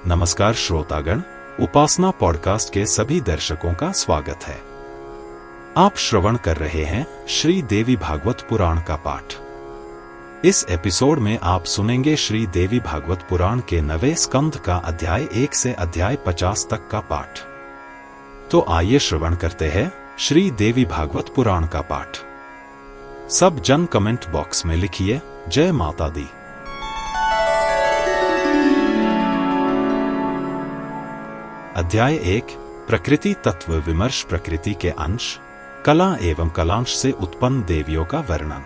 नमस्कार श्रोतागण, उपासना पॉडकास्ट के सभी दर्शकों का स्वागत है। आप श्रवण कर रहे हैं श्री देवी भागवत पुराण का पाठ। इस एपिसोड में आप सुनेंगे श्री देवी भागवत पुराण के 9वें स्कंध का अध्याय 1 से अध्याय 50 तक का पाठ। तो आइए श्रवण करते हैं श्री देवी भागवत पुराण का पाठ। सब जन कमेंट बॉक्स में लिखिए जय माता दी। अध्याय 1 प्रकृति तत्व विमर्श। प्रकृति के अंश, कला एवं कलांश से उत्पन्न देवियों का वर्णन।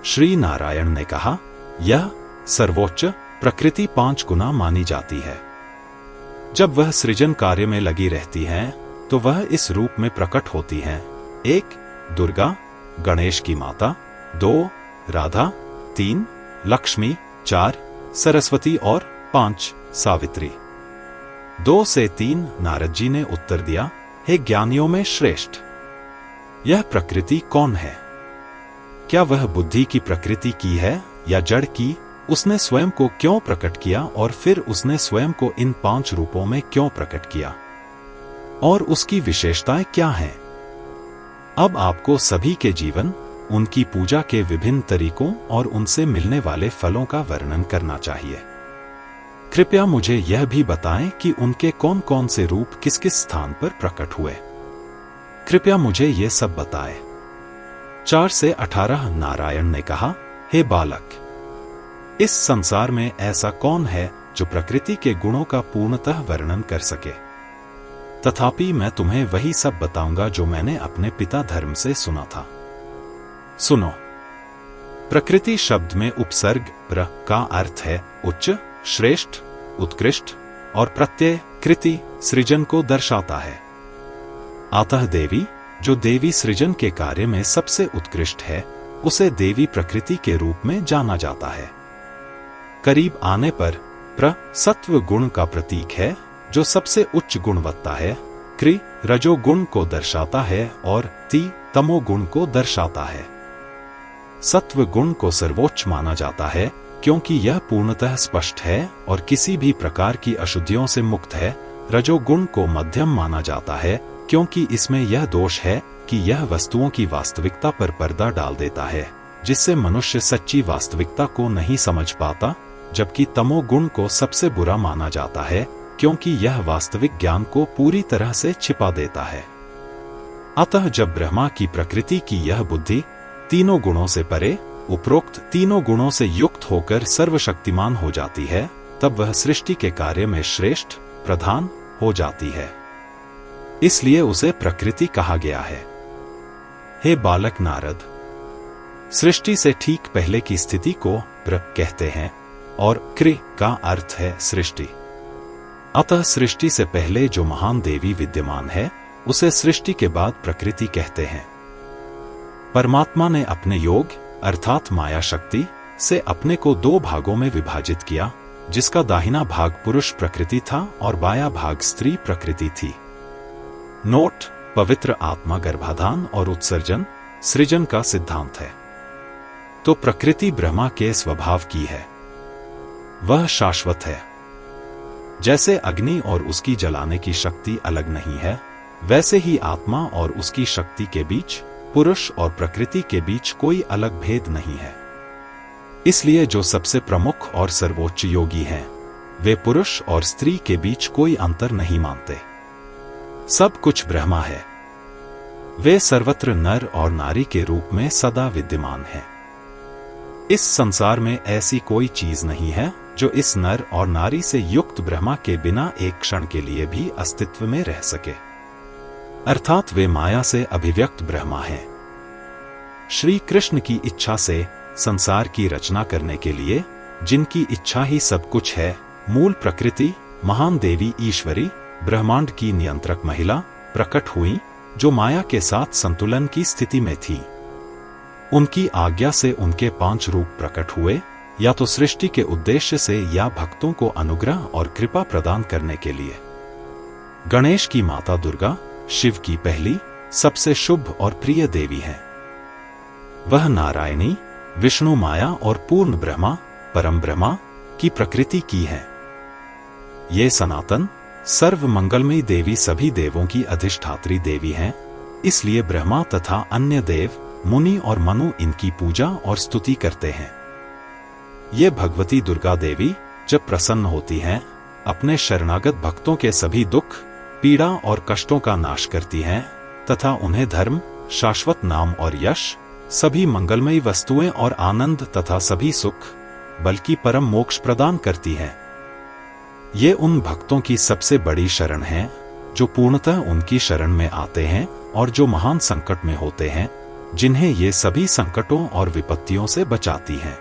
श्री नारायण ने कहा, यह सर्वोच्च प्रकृति 5 गुना मानी जाती है। जब वह सृजन कार्य में लगी रहती हैं, तो वह इस रूप में प्रकट होती हैं: 1 दुर्गा गणेश की माता, 2 राधा, 3 लक्ष्मी, 4 सरस्वती और 5 सावित्री। 2 से 3 नारद जी ने उत्तर दिया, हे ज्ञानियों में श्रेष्ठ, यह प्रकृति कौन है? क्या वह बुद्धि की प्रकृति की है या जड़ की? उसने स्वयं को क्यों प्रकट किया और फिर उसने स्वयं को इन 5 रूपों में क्यों प्रकट किया और उसकी विशेषताएं क्या हैं? अब आपको सभी के जीवन, उनकी पूजा के विभिन्न तरीकों और उनसे मिलने वाले फलों का वर्णन करना चाहिए। कृपया मुझे यह भी बताएं कि उनके कौन कौन से रूप किस किस स्थान पर प्रकट हुए। कृपया मुझे ये सब बताएं। 4 से 18 नारायण ने कहा, हे बालक, इस संसार में ऐसा कौन है जो प्रकृति के गुणों का पूर्णतः वर्णन कर सके? तथापि मैं तुम्हें वही सब बताऊंगा जो मैंने अपने पिता धर्म से सुना था। सुनो। प्रकृति शब्द में उपसर्ग प्र का अर्थ है उच्च, श्रेष्ठ, उत्कृष्ट और प्रत्यय कृति सृजन को दर्शाता है। अतः देवी, जो देवी सृजन के कार्य में सबसे उत्कृष्ट है, उसे देवी प्रकृति के रूप में जाना जाता है। करीब आने पर प्र सत्व गुण का प्रतीक है, जो सबसे उच्च गुणवत्ता है। कृ रजोगुण को दर्शाता है और ति तमोगुण को दर्शाता है। सत्व गुण को सर्वोच्च माना जाता है क्योंकि यह पूर्णतः स्पष्ट है और किसी भी प्रकार की अशुद्धियों से मुक्त है। रजोगुण को मध्यम माना जाता है क्योंकि इसमें यह दोष है कि यह वस्तुओं की वास्तविकता पर पर्दा डाल देता है, जिससे मनुष्य सच्ची वास्तविकता को नहीं समझ पाता। जबकि तमोगुण को सबसे बुरा माना जाता है क्योंकि यह वास्तविक ज्ञान को पूरी तरह से छिपा देता है। अतः जब ब्रह्मा की प्रकृति की यह बुद्धि तीनों गुणों से परे, उपरोक्त तीनों गुणों से युक्त होकर सर्वशक्तिमान हो जाती है, तब वह सृष्टि के कार्य में श्रेष्ठ प्रधान हो जाती है। इसलिए उसे प्रकृति कहा गया है। हे बालक नारद, सृष्टि से ठीक पहले की स्थिति को प्र कहते हैं और कृ का अर्थ है सृष्टि। अतः सृष्टि से पहले जो महान देवी विद्यमान है, उसे सृष्टि के बाद प्रकृति कहते हैं। परमात्मा ने अपने योग अर्थात माया शक्ति से अपने को 2 भागों में विभाजित किया, जिसका दाहिना भाग पुरुष प्रकृति था और बायां भाग स्त्री प्रकृति थी। नोट: पवित्र आत्मा गर्भाधान और उत्सर्जन सृजन का सिद्धांत है। तो प्रकृति ब्रह्मा के स्वभाव की है, वह शाश्वत है। जैसे अग्नि और उसकी जलाने की शक्ति अलग नहीं है, वैसे ही आत्मा और उसकी शक्ति के बीच, पुरुष और प्रकृति के बीच कोई अलग भेद नहीं है। इसलिए जो सबसे प्रमुख और सर्वोच्च योगी हैं, वे पुरुष और स्त्री के बीच कोई अंतर नहीं मानते। सब कुछ ब्रह्मा है। वे सर्वत्र नर और नारी के रूप में सदा विद्यमान हैं। इस संसार में ऐसी कोई चीज नहीं है जो इस नर और नारी से युक्त ब्रह्मा के बिना एक क्षण के लिए भी अस्तित्व में रह सके। अर्थात वे माया से अभिव्यक्त ब्रह्मा हैं। श्री कृष्ण की इच्छा से संसार की रचना करने के लिए, जिनकी इच्छा ही सब कुछ है, मूल प्रकृति महान देवी ईश्वरी ब्रह्मांड की नियंत्रक महिला प्रकट हुई, जो माया के साथ संतुलन की स्थिति में थी। उनकी आज्ञा से उनके 5 रूप प्रकट हुए, या तो सृष्टि के उद्देश्य से या भक्तों को अनुग्रह और कृपा प्रदान करने के लिए। गणेश की माता दुर्गा शिव की पहली सबसे शुभ और प्रिय देवी है। वह नारायणी, विष्णु माया और पूर्ण ब्रह्मा परम ब्रह्मा की प्रकृति की है। ये सनातन सर्व मंगलमयी देवी सभी देवों की अधिष्ठात्री देवी हैं, इसलिए ब्रह्मा तथा अन्य देव, मुनि और मनु इनकी पूजा और स्तुति करते हैं। ये भगवती दुर्गा देवी जब प्रसन्न होती हैं, अपने शरणागत भक्तों के सभी दुख, पीड़ा और कष्टों का नाश करती हैं तथा उन्हें धर्म, शाश्वत नाम और यश, सभी मंगलमयी वस्तुएं और आनंद तथा सभी सुख, बल्कि परम मोक्ष प्रदान करती हैं। ये उन भक्तों की सबसे बड़ी शरण है जो पूर्णतः उनकी शरण में आते हैं और जो महान संकट में होते हैं, जिन्हें ये सभी संकटों और विपत्तियों से बचाती हैं।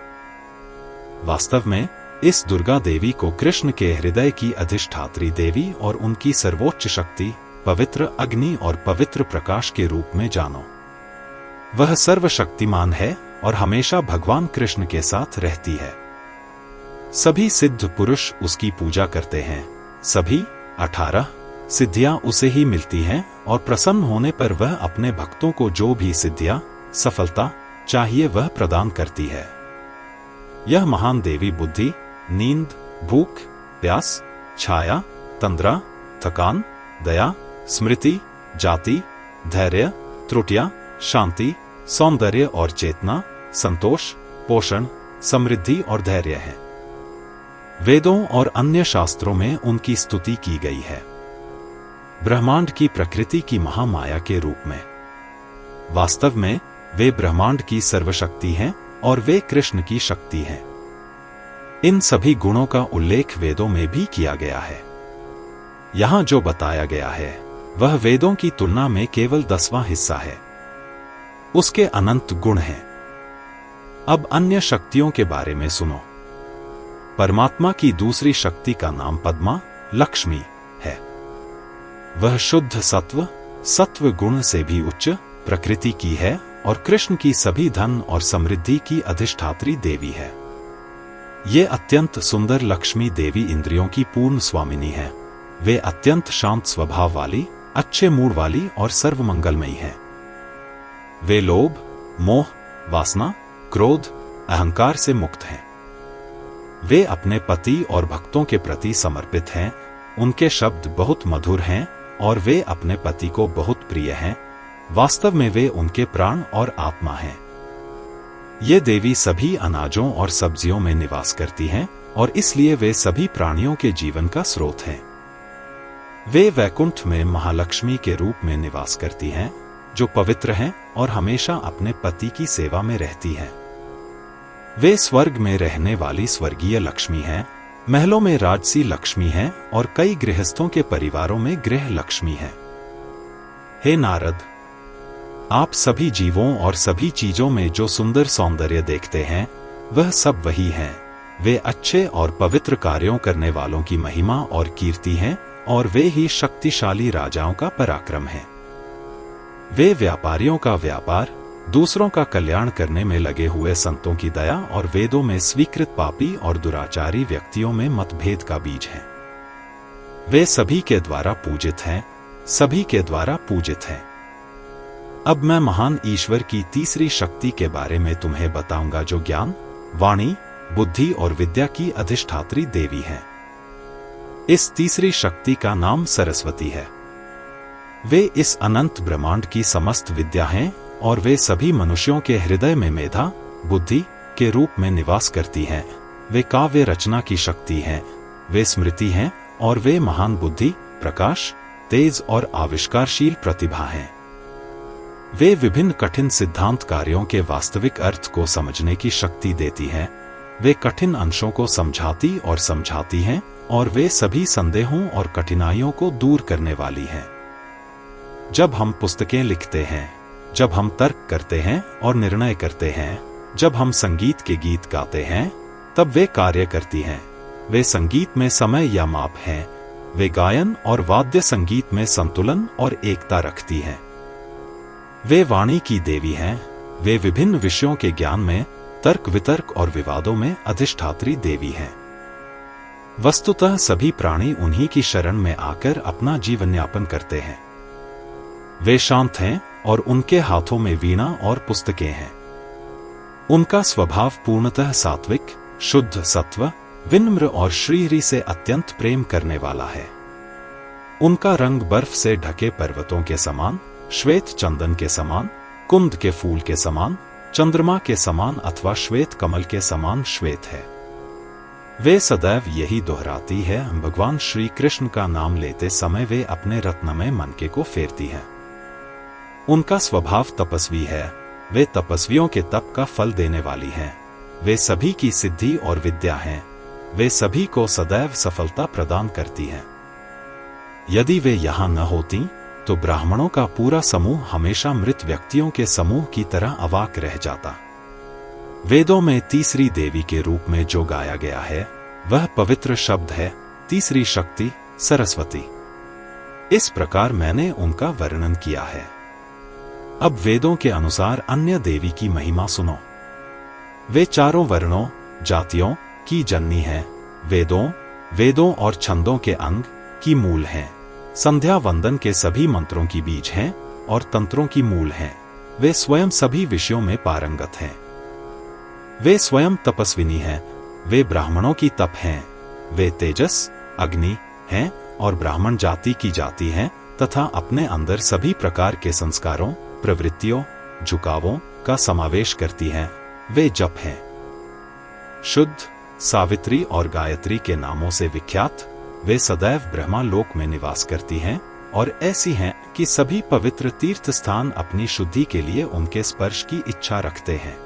वास्तव में इस दुर्गा देवी को कृष्ण के हृदय की अधिष्ठात्री देवी और उनकी सर्वोच्च शक्ति, पवित्र अग्नि और पवित्र प्रकाश के रूप में जानो। वह सर्वशक्तिमान है और हमेशा भगवान कृष्ण के साथ रहती है। सभी सिद्ध पुरुष उसकी पूजा करते हैं। सभी 18 सिद्धियां उसे ही मिलती हैं और प्रसन्न होने पर वह अपने भक्तों को जो भी सिद्धियां, सफलता चाहिए वह प्रदान करती है। यह महान देवी बुद्धि, नींद, भूख, प्यास, छाया, तंद्रा, थकान, दया, स्मृति, जाति, धैर्य, त्रुटियां, शांति, सौंदर्य और चेतना, संतोष, पोषण, समृद्धि और धैर्य है। वेदों और अन्य शास्त्रों में उनकी स्तुति की गई है। ब्रह्मांड की प्रकृति की महामाया के रूप में। वास्तव में वे ब्रह्मांड की सर्वशक्ति हैं और वे कृष्ण की शक्ति हैं। इन सभी गुणों का उल्लेख वेदों में भी किया गया है। यहां जो बताया गया है वह वेदों की तुलना में केवल 10वां हिस्सा है। उसके अनंत गुण हैं। अब अन्य शक्तियों के बारे में सुनो। परमात्मा की दूसरी शक्ति का नाम पद्मा, लक्ष्मी है। वह शुद्ध सत्व, सत्व गुण से भी उच्च प्रकृति की है और कृष्ण की सभी धन और समृद्धि की अधिष्ठात्री देवी है। ये अत्यंत सुंदर लक्ष्मी देवी इंद्रियों की पूर्ण स्वामिनी है। वे अत्यंत शांत स्वभाव वाली, अच्छे मूड वाली और सर्वमंगलमयी है। वे लोभ, मोह, वासना, क्रोध, अहंकार से मुक्त हैं। वे अपने पति और भक्तों के प्रति समर्पित हैं। उनके शब्द बहुत मधुर हैं और वे अपने पति को बहुत प्रिय हैं। वास्तव में वे उनके प्राण और आत्मा हैं। ये देवी सभी अनाजों और सब्जियों में निवास करती हैं और इसलिए वे सभी प्राणियों के जीवन का स्रोत हैं। वे वैकुंठ में महालक्ष्मी के रूप में निवास करती हैं, जो पवित्र हैं और हमेशा अपने पति की सेवा में रहती हैं। वे स्वर्ग में रहने वाली स्वर्गीय लक्ष्मी हैं, महलों में राजसी लक्ष्मी हैं और कई गृहस्थों के परिवारों में गृह लक्ष्मी हैं। हे नारद, आप सभी जीवों और सभी चीजों में जो सुंदर सौंदर्य देखते हैं वह सब वही हैं। वे अच्छे और पवित्र कार्यों करने वालों की महिमा और कीर्ति हैं और वे ही शक्तिशाली राजाओं का पराक्रम हैं। वे व्यापारियों का व्यापार, दूसरों का कल्याण करने में लगे हुए संतों की दया और वेदों में स्वीकृत पापी और दुराचारी व्यक्तियों में मतभेद का बीज हैं। वे सभी के द्वारा पूजित हैं, सभी के द्वारा पूजित हैं। अब मैं महान ईश्वर की तीसरी शक्ति के बारे में तुम्हें बताऊंगा जो ज्ञान, वाणी, बुद्धि और विद्या की अधिष्ठात्री देवी है। इस तीसरी शक्ति का नाम सरस्वती है। वे इस अनंत ब्रह्मांड की समस्त विद्या हैं और वे सभी मनुष्यों के हृदय में मेधा, बुद्धि के रूप में निवास करती हैं। वे काव्य रचना की शक्ति हैं, वे स्मृति हैं और वे महान बुद्धि, प्रकाश, तेज और आविष्कारशील प्रतिभा हैं। वे विभिन्न कठिन सिद्धांत कार्यों के वास्तविक अर्थ को समझने की शक्ति देती हैं। वे कठिन अंशों को समझाती और समझाती हैं और वे सभी संदेहों और कठिनाइयों को दूर करने वाली हैं। जब हम पुस्तकें लिखते हैं, जब हम तर्क करते हैं और निर्णय करते हैं, जब हम संगीत के गीत गाते हैं, तब वे कार्य करती हैं। वे संगीत में समय या माप हैं। वे गायन और वाद्य संगीत में संतुलन और एकता रखती हैं। वे वाणी की देवी हैं। वे विभिन्न विषयों के ज्ञान में, तर्क वितर्क और विवादों में अधिष्ठात्री देवी हैं। वस्तुतः सभी प्राणी उन्हीं की शरण में आकर अपना जीवन यापन करते हैं। वे शांत हैं और उनके हाथों में वीणा और पुस्तकें हैं। उनका स्वभाव पूर्णतः सात्विक, शुद्ध सत्व, विनम्र और श्रीहरि से अत्यंत प्रेम करने वाला है। उनका रंग बर्फ से ढके पर्वतों के समान, श्वेत चंदन के समान, कुंद के फूल के समान, चंद्रमा के समान अथवा श्वेत कमल के समान श्वेत है। वे सदैव यही दोहराती है, भगवान श्री कृष्ण का नाम लेते समय वे अपने रत्नमय मनके को फेरती है। उनका स्वभाव तपस्वी है, वे तपस्वियों के तप का फल देने वाली हैं। वे सभी की सिद्धि और विद्या हैं, वे सभी को सदैव सफलता प्रदान करती हैं। यदि वे यहां न होती तो ब्राह्मणों का पूरा समूह हमेशा मृत व्यक्तियों के समूह की तरह अवाक रह जाता। वेदों में तीसरी देवी के रूप में जो गाया गया है वह पवित्र शब्द है, तीसरी शक्ति सरस्वती। इस प्रकार मैंने उनका वर्णन किया है। अब वेदों के अनुसार अन्य देवी की महिमा सुनो। वे चारों वर्णों जातियों की जननी है, वेदों और छंदों के अंग की मूल हैं, संध्या वंदन के सभी मंत्रों की बीज हैं और तंत्रों की मूल हैं। वे स्वयं सभी विषयों में पारंगत हैं। वे स्वयं तपस्विनी हैं, वे ब्राह्मणों की तप हैं। वे तेजस अग्नि हैं और ब्राह्मण जाति की जाति हैं तथा अपने अंदर सभी प्रकार के संस्कारों, प्रवृत्तियों, झुकावों का समावेश करती हैं। वे जप हैं। शुद्ध, सावित्री और गायत्री के नामों से विख्यात वे सदैव ब्रह्मा लोक में निवास करती हैं और ऐसी हैं कि सभी पवित्र तीर्थ स्थान अपनी शुद्धि के लिए उनके स्पर्श की इच्छा रखते हैं।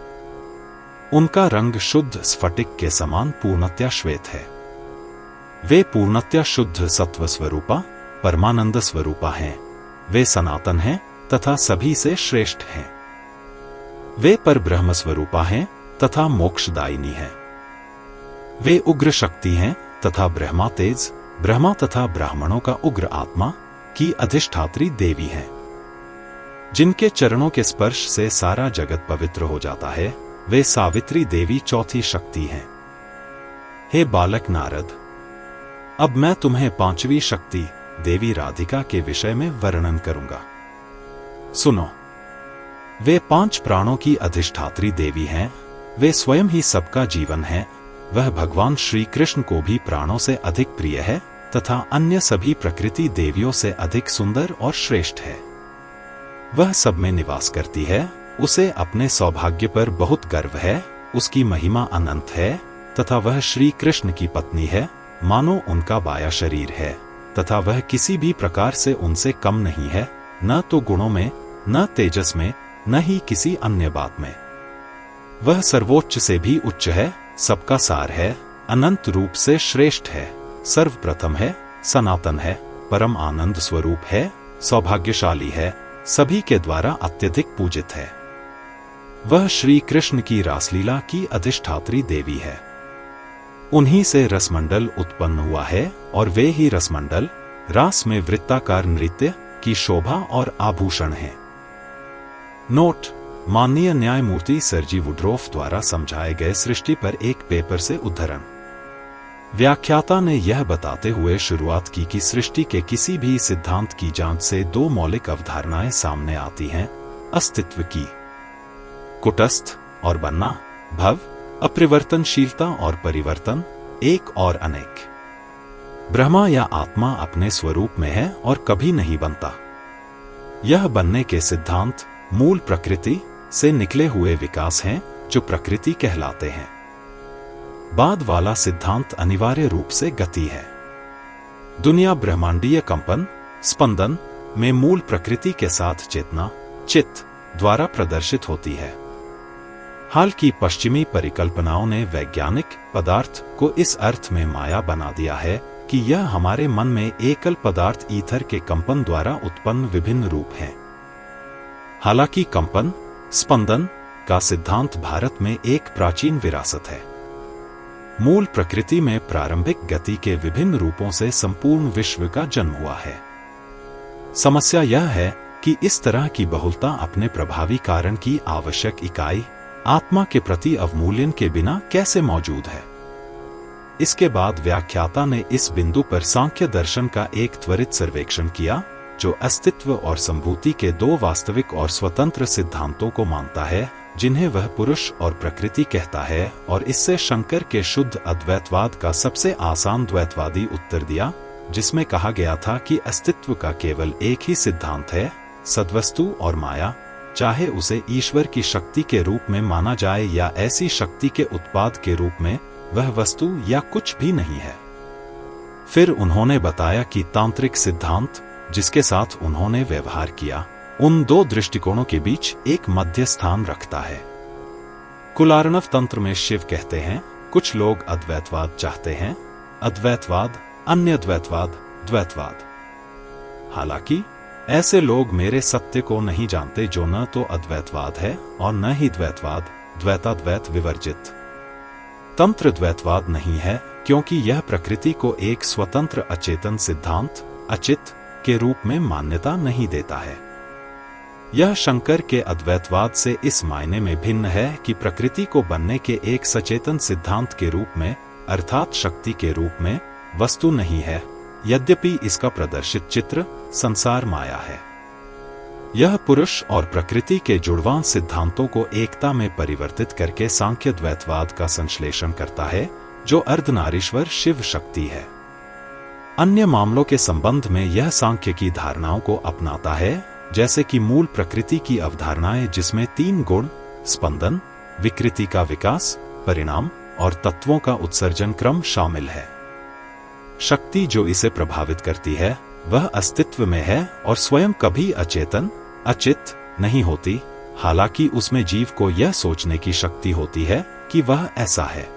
उनका रंग शुद्ध स्फटिक के समान पूर्णतया श्वेत है। वे पूर्णतया शुद्ध सत्व स्वरूपा, परमानंद स्वरूपा हैं। वे सनातन हैं तथा सभी से श्रेष्ठ हैं। वे पर ब्रह्म स्वरूपा हैं तथा मोक्षदायिनी हैं। वे उग्र शक्ति हैं तथा ब्रह्मा तेज, ब्रह्मा तथा ब्राह्मणों का उग्र आत्मा की अधिष्ठात्री देवी हैं। जिनके चरणों के स्पर्श से सारा जगत पवित्र हो जाता है, वे सावित्री देवी चौथी शक्ति हैं। हे बालक नारद, अब मैं तुम्हें पांचवी शक्ति देवी राधिका के विषय में वर्णन करूंगा। सुनो। वे 5 प्राणों की अधिष्ठात्री देवी हैं। वे स्वयं ही सबका जीवन है। वह भगवान श्री कृष्ण को भी प्राणों से अधिक प्रिय है तथा अन्य सभी प्रकृति देवियों से अधिक सुंदर और श्रेष्ठ है। वह सब में निवास करती है। उसे अपने सौभाग्य पर बहुत गर्व है। उसकी महिमा अनंत है तथा वह श्री कृष्ण की पत्नी है, मानो उनका बाया शरीर है तथा वह किसी भी प्रकार से उनसे कम नहीं है, न तो गुणों में, न तेजस में, न ही किसी अन्य बात में। वह सर्वोच्च से भी उच्च है, सबका सार है, अनंत रूप से श्रेष्ठ है, सर्वप्रथम है, सनातन है, परम आनंद स्वरूप है, सौभाग्यशाली है, सभी के द्वारा अत्यधिक पूजित है। वह श्री कृष्ण की रासलीला की अधिष्ठात्री देवी है। उन्हीं से रसमंडल उत्पन्न हुआ है और वे ही रसमंडल रास में वृत्ताकार नृत्य की शोभा और आभूषण हैं। नोट: माननीय न्यायमूर्ति सर जी वुड्रोफ द्वारा समझाए गए सृष्टि पर एक पेपर से उद्धरण। व्याख्याता ने यह बताते हुए शुरुआत की कि सृष्टि के किसी भी सिद्धांत की जांच से 2 मौलिक अवधारणाएं सामने आती हैं: अस्तित्व की कुटस्थ और बनना, भव, अपरिवर्तनशीलता और परिवर्तन, एक और अनेक। ब्रह्मा या आत्मा अपने स्वरूप में है और कभी नहीं बनता। यह बनने के सिद्धांत मूल प्रकृति से निकले हुए विकास हैं जो प्रकृति कहलाते हैं। बाद वाला सिद्धांत अनिवार्य रूप से गति है। दुनिया ब्रह्मांडीय कंपन, स्पंदन में मूल प्रकृति के साथ चेतना, चित्त द्वारा प्रदर्शित होती है। हाल की पश्चिमी परिकल्पनाओं ने वैज्ञानिक पदार्थ को इस अर्थ में माया बना दिया है कि यह हमारे मन में एकल पदार्थ ईथर के कंपन द्वारा उत्पन्न विभिन्न रूप हैं। हालांकि कंपन, स्पंदन का सिद्धांत भारत में एक प्राचीन विरासत है। मूल प्रकृति में प्रारंभिक गति के विभिन्न रूपों से संपूर्ण विश्व का जन्म हुआ है। समस्या यह है कि इस तरह की बहुलता अपने प्रभावी कारण की आवश्यक इकाई आत्मा के प्रति अवमूल्यन के बिना कैसे मौजूद है। इसके बाद व्याख्याता ने इस बिंदु पर सांख्य दर्शन का एक त्वरित सर्वेक्षण किया, जो अस्तित्व और संभूति के दो वास्तविक और स्वतंत्र सिद्धांतों को मानता है, जिन्हें वह पुरुष और प्रकृति कहता है, और इससे शंकर के शुद्ध अद्वैतवाद का सबसे आसान द्वैतवादी उत्तर दिया, जिसमें कहा गया था कि अस्तित्व का केवल एक ही सिद्धांत है, सद्वस्तु और माया, चाहे उसे ईश्वर की शक्ति के रूप में माना जाए या ऐसी शक्ति के उत्पाद के रूप में, वह वस्तु या कुछ भी नहीं है। फिर उन्होंने बताया कि तांत्रिक सिद्धांत, जिसके साथ उन्होंने व्यवहार किया, उन दो दृष्टिकोणों के बीच एक मध्य स्थान रखता है। कुलार्णव तंत्र में शिव कहते हैं, कुछ लोग अद्वैतवाद चाहते हैं, अद्वैतवाद, अन्य द्वैतवाद, द्वैतवाद। हालांकि ऐसे लोग मेरे सत्य को नहीं जानते, जो न तो अद्वैतवाद है और न ही द्वैतवाद, द्वैताद्वैत विवर्जित। तंत्र द्वैतवाद नहीं है, क्योंकि यह प्रकृति को एक स्वतंत्र अचेतन सिद्धांत, अचित, के रूप में मान्यता नहीं देता है। यह शंकर के अद्वैतवाद से इस मायने में भिन्न है कि प्रकृति को बनने के एक सचेतन सिद्धांत के रूप में, अर्थात शक्ति के रूप में, वस्तु नहीं है, यद्यपि इसका प्रदर्शित चित्र संसार माया है। यह पुरुष और प्रकृति के जुड़वां सिद्धांतों को एकता में परिवर्तित करके सांख्य द्वैतवाद का संश्लेषण करता है, जो अर्धनारीश्वर शिव शक्ति है। अन्य मामलों के संबंध में यह सांख्य की धारणाओं को अपनाता है, जैसे कि मूल प्रकृति की अवधारणाएं, जिसमें 3 गुण, स्पंदन, विकृति का विकास, परिणाम और तत्वों का उत्सर्जन क्रम शामिल है। शक्ति जो इसे प्रभावित करती है, वह अस्तित्व में है और स्वयं कभी अचेतन, अचित नहीं होती, हालांकि उसमें जीव को यह सोचने की शक्ति होती है कि वह ऐसा है।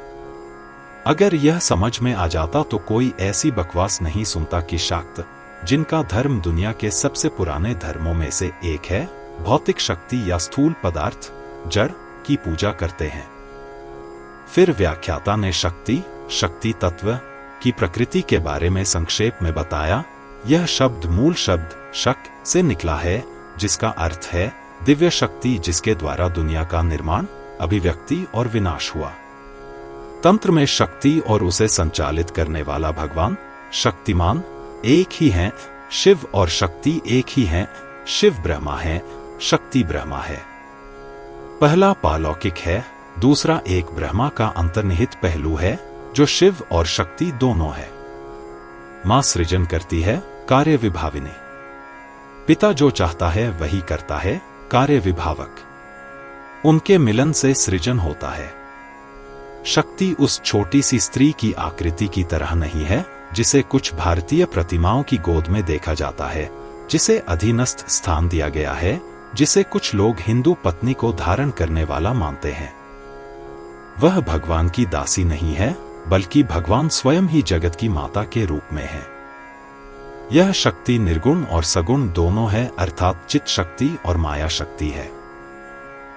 अगर यह समझ में आ जाता तो कोई ऐसी बकवास नहीं सुनता कि शाक्त, जिनका धर्म दुनिया के सबसे पुराने धर्मों में से एक है, भौतिक शक्ति या स्थूल पदार्थ, जड़, की पूजा करते हैं। फिर व्याख्याता ने शक्ति, शक्ति तत्व की प्रकृति के बारे में संक्षेप में बताया। यह शब्द मूल शब्द शक से निकला है, जिसका अर्थ है दिव्य शक्ति, जिसके द्वारा दुनिया का निर्माण, अभिव्यक्ति और विनाश हुआ। तंत्र में शक्ति और उसे संचालित करने वाला भगवान, शक्तिमान, एक ही हैं। शिव और शक्ति एक ही हैं। शिव ब्रह्मा है, शक्ति ब्रह्मा है। पहला पालौकिक है, दूसरा एक ब्रह्मा का अंतर्निहित पहलू है, जो शिव और शक्ति दोनों है। मां सृजन करती है, कार्य विभाविनी। पिता जो चाहता है वही करता है, कार्य विभावक। उनके मिलन से सृजन होता है। शक्ति उस छोटी सी स्त्री की आकृति की तरह नहीं है, जिसे कुछ भारतीय प्रतिमाओं की गोद में देखा जाता है, जिसे अधीनस्थ स्थान दिया गया है, जिसे कुछ लोग हिंदू पत्नी को धारण करने वाला मानते हैं। वह भगवान की दासी नहीं है, बल्कि भगवान स्वयं ही जगत की माता के रूप में है। यह शक्ति निर्गुण और सगुण दोनों है, अर्थात चित शक्ति और माया शक्ति है।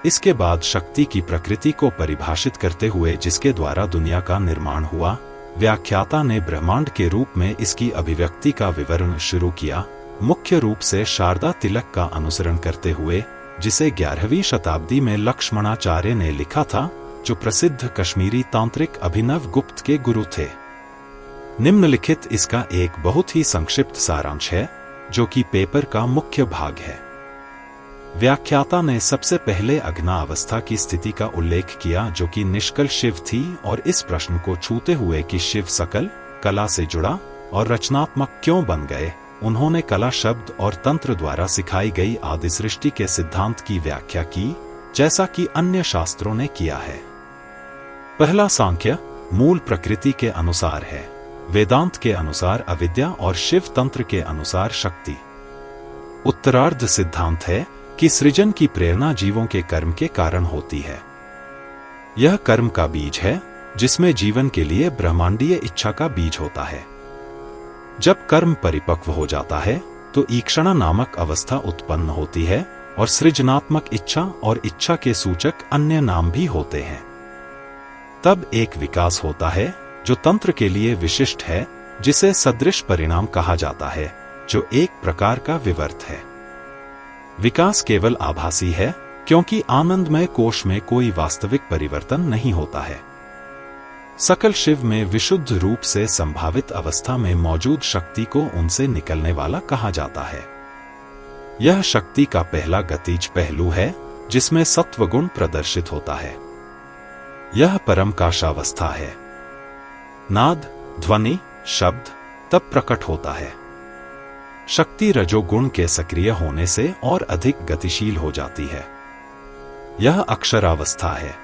इसके बाद शक्ति की प्रकृति को परिभाषित करते हुए, जिसके द्वारा दुनिया का निर्माण हुआ, व्याख्याता ने ब्रह्मांड के रूप में इसकी अभिव्यक्ति का विवरण शुरू किया, मुख्य रूप से शारदा तिलक का अनुसरण करते हुए, जिसे 11वीं शताब्दी में लक्ष्मणाचार्य ने लिखा था, जो प्रसिद्ध कश्मीरी तांत्रिक अभिनव गुप्त के गुरु थे। निम्नलिखित इसका एक बहुत ही संक्षिप्त सारांश है, जो कि पेपर का मुख्य भाग है। व्याख्याता ने सबसे पहले अघ्ना अवस्था की स्थिति का उल्लेख किया, जो कि निष्कल शिव थी, और इस प्रश्न को छूते हुए कि शिव सकल कला से जुड़ा और रचनात्मक क्यों बन गए, उन्होंने कला शब्द और तंत्र द्वारा सिखाई गई आदि सृष्टि के सिद्धांत की व्याख्या की, जैसा कि अन्य शास्त्रों ने किया है। पहला सांख्य मूल प्रकृति के अनुसार है, वेदांत के अनुसार अविद्या और शिव तंत्र के अनुसार शक्ति। उत्तरार्ध सिद्धांत है कि सृजन की प्रेरणा जीवों के कर्म के कारण होती है। यह कर्म का बीज है, जिसमें जीवन के लिए ब्रह्मांडीय इच्छा का बीज होता है। जब कर्म परिपक्व हो जाता है, तो ईक्षणा नामक अवस्था उत्पन्न होती है, और सृजनात्मक इच्छा और इच्छा के सूचक अन्य नाम भी होते हैं। तब एक विकास होता है, जो तंत्र के लिए विशिष्ट है, जिसे सदृश परिणाम कहा जाता है, जो एक प्रकार का विवर्त है। विकास केवल आभासी है, क्योंकि आनंदमय कोश में कोई वास्तविक परिवर्तन नहीं होता है। सकल शिव में विशुद्ध रूप से संभावित अवस्था में मौजूद शक्ति को उनसे निकलने वाला कहा जाता है। यह शक्ति का पहला गतिज पहलू है जिसमें सत्वगुण प्रदर्शित होता है। यह परमकाशावस्था है। नाद, ध्वनि, शब्द तब प्रकट होता है। शक्ति रजोगुण के सक्रिय होने से और अधिक गतिशील हो जाती है। यह अक्षरावस्था है।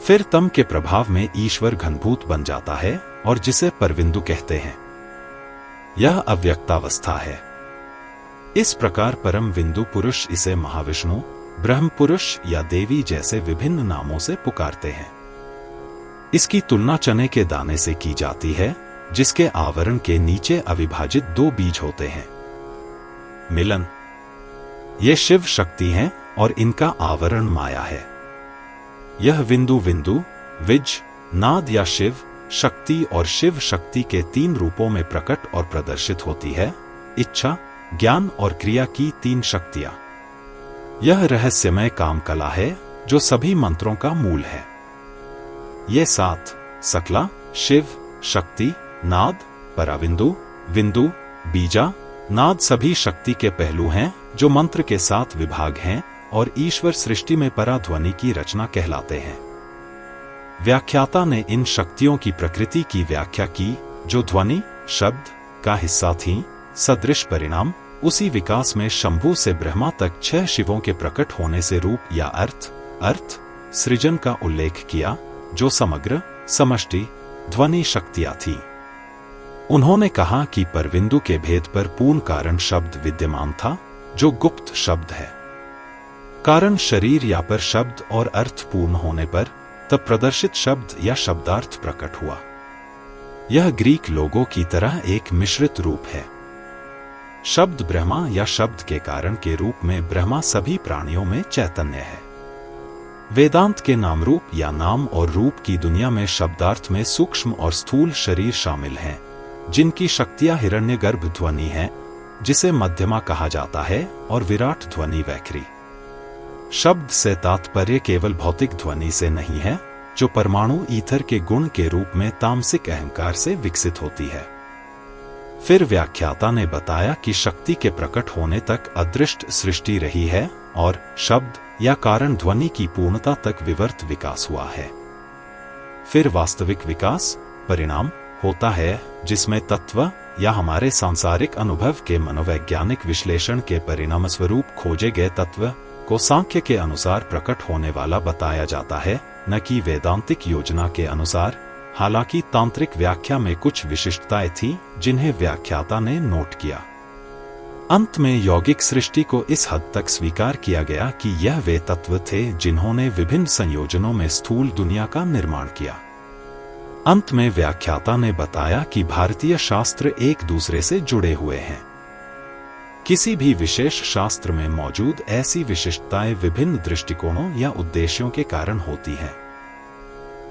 फिर तम के प्रभाव में ईश्वर घनभूत बन जाता है और जिसे परविंदु कहते हैं। यह अव्यक्तावस्था है। इस प्रकार परम विंदु पुरुष इसे महाविष्णु, ब्रह्म पुरुष या देवी जैसे विभिन्न नामों से पुकारते हैं। इसकी तुलना चने के दाने से की जाती है जिसके आवरण के नीचे अविभाजित 2 बीज होते हैं। मिलन। ये शिव शक्ति हैं और इनका आवरण माया है। यह विंदु विंदु, विज, नाद या शिव शक्ति और शिव शक्ति के 3 रूपों में प्रकट और प्रदर्शित होती है। इच्छा, ज्ञान और क्रिया की 3 शक्तियां। यह रहस्यमय काम कला है जो सभी मंत्रों का मूल है। ये 7 सकला, शिव, शक्ति, नाद, पराविंदु, विंदु, बीजा, नाद सभी शक्ति के पहलू हैं जो मंत्र के 7 विभाग हैं और ईश्वर सृष्टि में पराध्वनि की रचना कहलाते हैं। व्याख्याता ने इन शक्तियों की प्रकृति की व्याख्या की जो ध्वनि, शब्द का हिस्सा थीं। सदृश परिणाम उसी विकास में शंभु से ब्रह्मा तक 6 शिवों के प्रकट होने से रूप या अर्थ सृजन का उल्लेख किया जो समग्र समष्टि ध्वनि शक्तियां थी। उन्होंने कहा कि परविंदु के भेद पर पूर्ण कारण शब्द विद्यमान था जो गुप्त शब्द है। कारण शरीर या पर शब्द और अर्थ पूर्ण होने पर तब प्रदर्शित शब्द या शब्दार्थ प्रकट हुआ। यह ग्रीक लोगों की तरह एक मिश्रित रूप है। शब्द ब्रह्मा या शब्द के कारण के रूप में ब्रह्मा सभी प्राणियों में चैतन्य है। वेदांत के नाम रूप या नाम और रूप की दुनिया में शब्दार्थ में सूक्ष्म और स्थूल शरीर शामिल हैं जिनकी शक्तियां हिरण्यगर्भ ध्वनि है जिसे मध्यमा कहा जाता है और विराट ध्वनि वैखरी। शब्द से तात्पर्य केवल भौतिक ध्वनि से नहीं है जो परमाणु ईथर के गुण के रूप में तामसिक अहंकार से विकसित होती है। फिर व्याख्याता ने बताया कि शक्ति के प्रकट होने तक अदृष्ट सृष्टि रही है और शब्द या कारण ध्वनि की पूर्णता तक विवर्त विकास हुआ है। फिर वास्तविक विकास परिणाम होता है जिसमें तत्व या हमारे सांसारिक अनुभव के मनोवैज्ञानिक विश्लेषण के परिणाम स्वरूप खोजे गए तत्व को सांख्य के अनुसार प्रकट होने वाला बताया जाता है, न कि वैदांतिक योजना के अनुसार। हालांकि तांत्रिक व्याख्या में कुछ विशिष्टताएं थीं जिन्हें व्याख्याता ने नोट किया। अंत में यौगिक सृष्टि को इस हद तक स्वीकार किया गया कि यह वे तत्व थे जिन्होंने विभिन्न संयोजनों में स्थूल दुनिया का निर्माण किया। अंत में व्याख्याता ने बताया कि भारतीय शास्त्र एक दूसरे से जुड़े हुए हैं। किसी भी विशेष शास्त्र में मौजूद ऐसी विशिष्टताएं विभिन्न दृष्टिकोणों या उद्देश्यों के कारण होती हैं।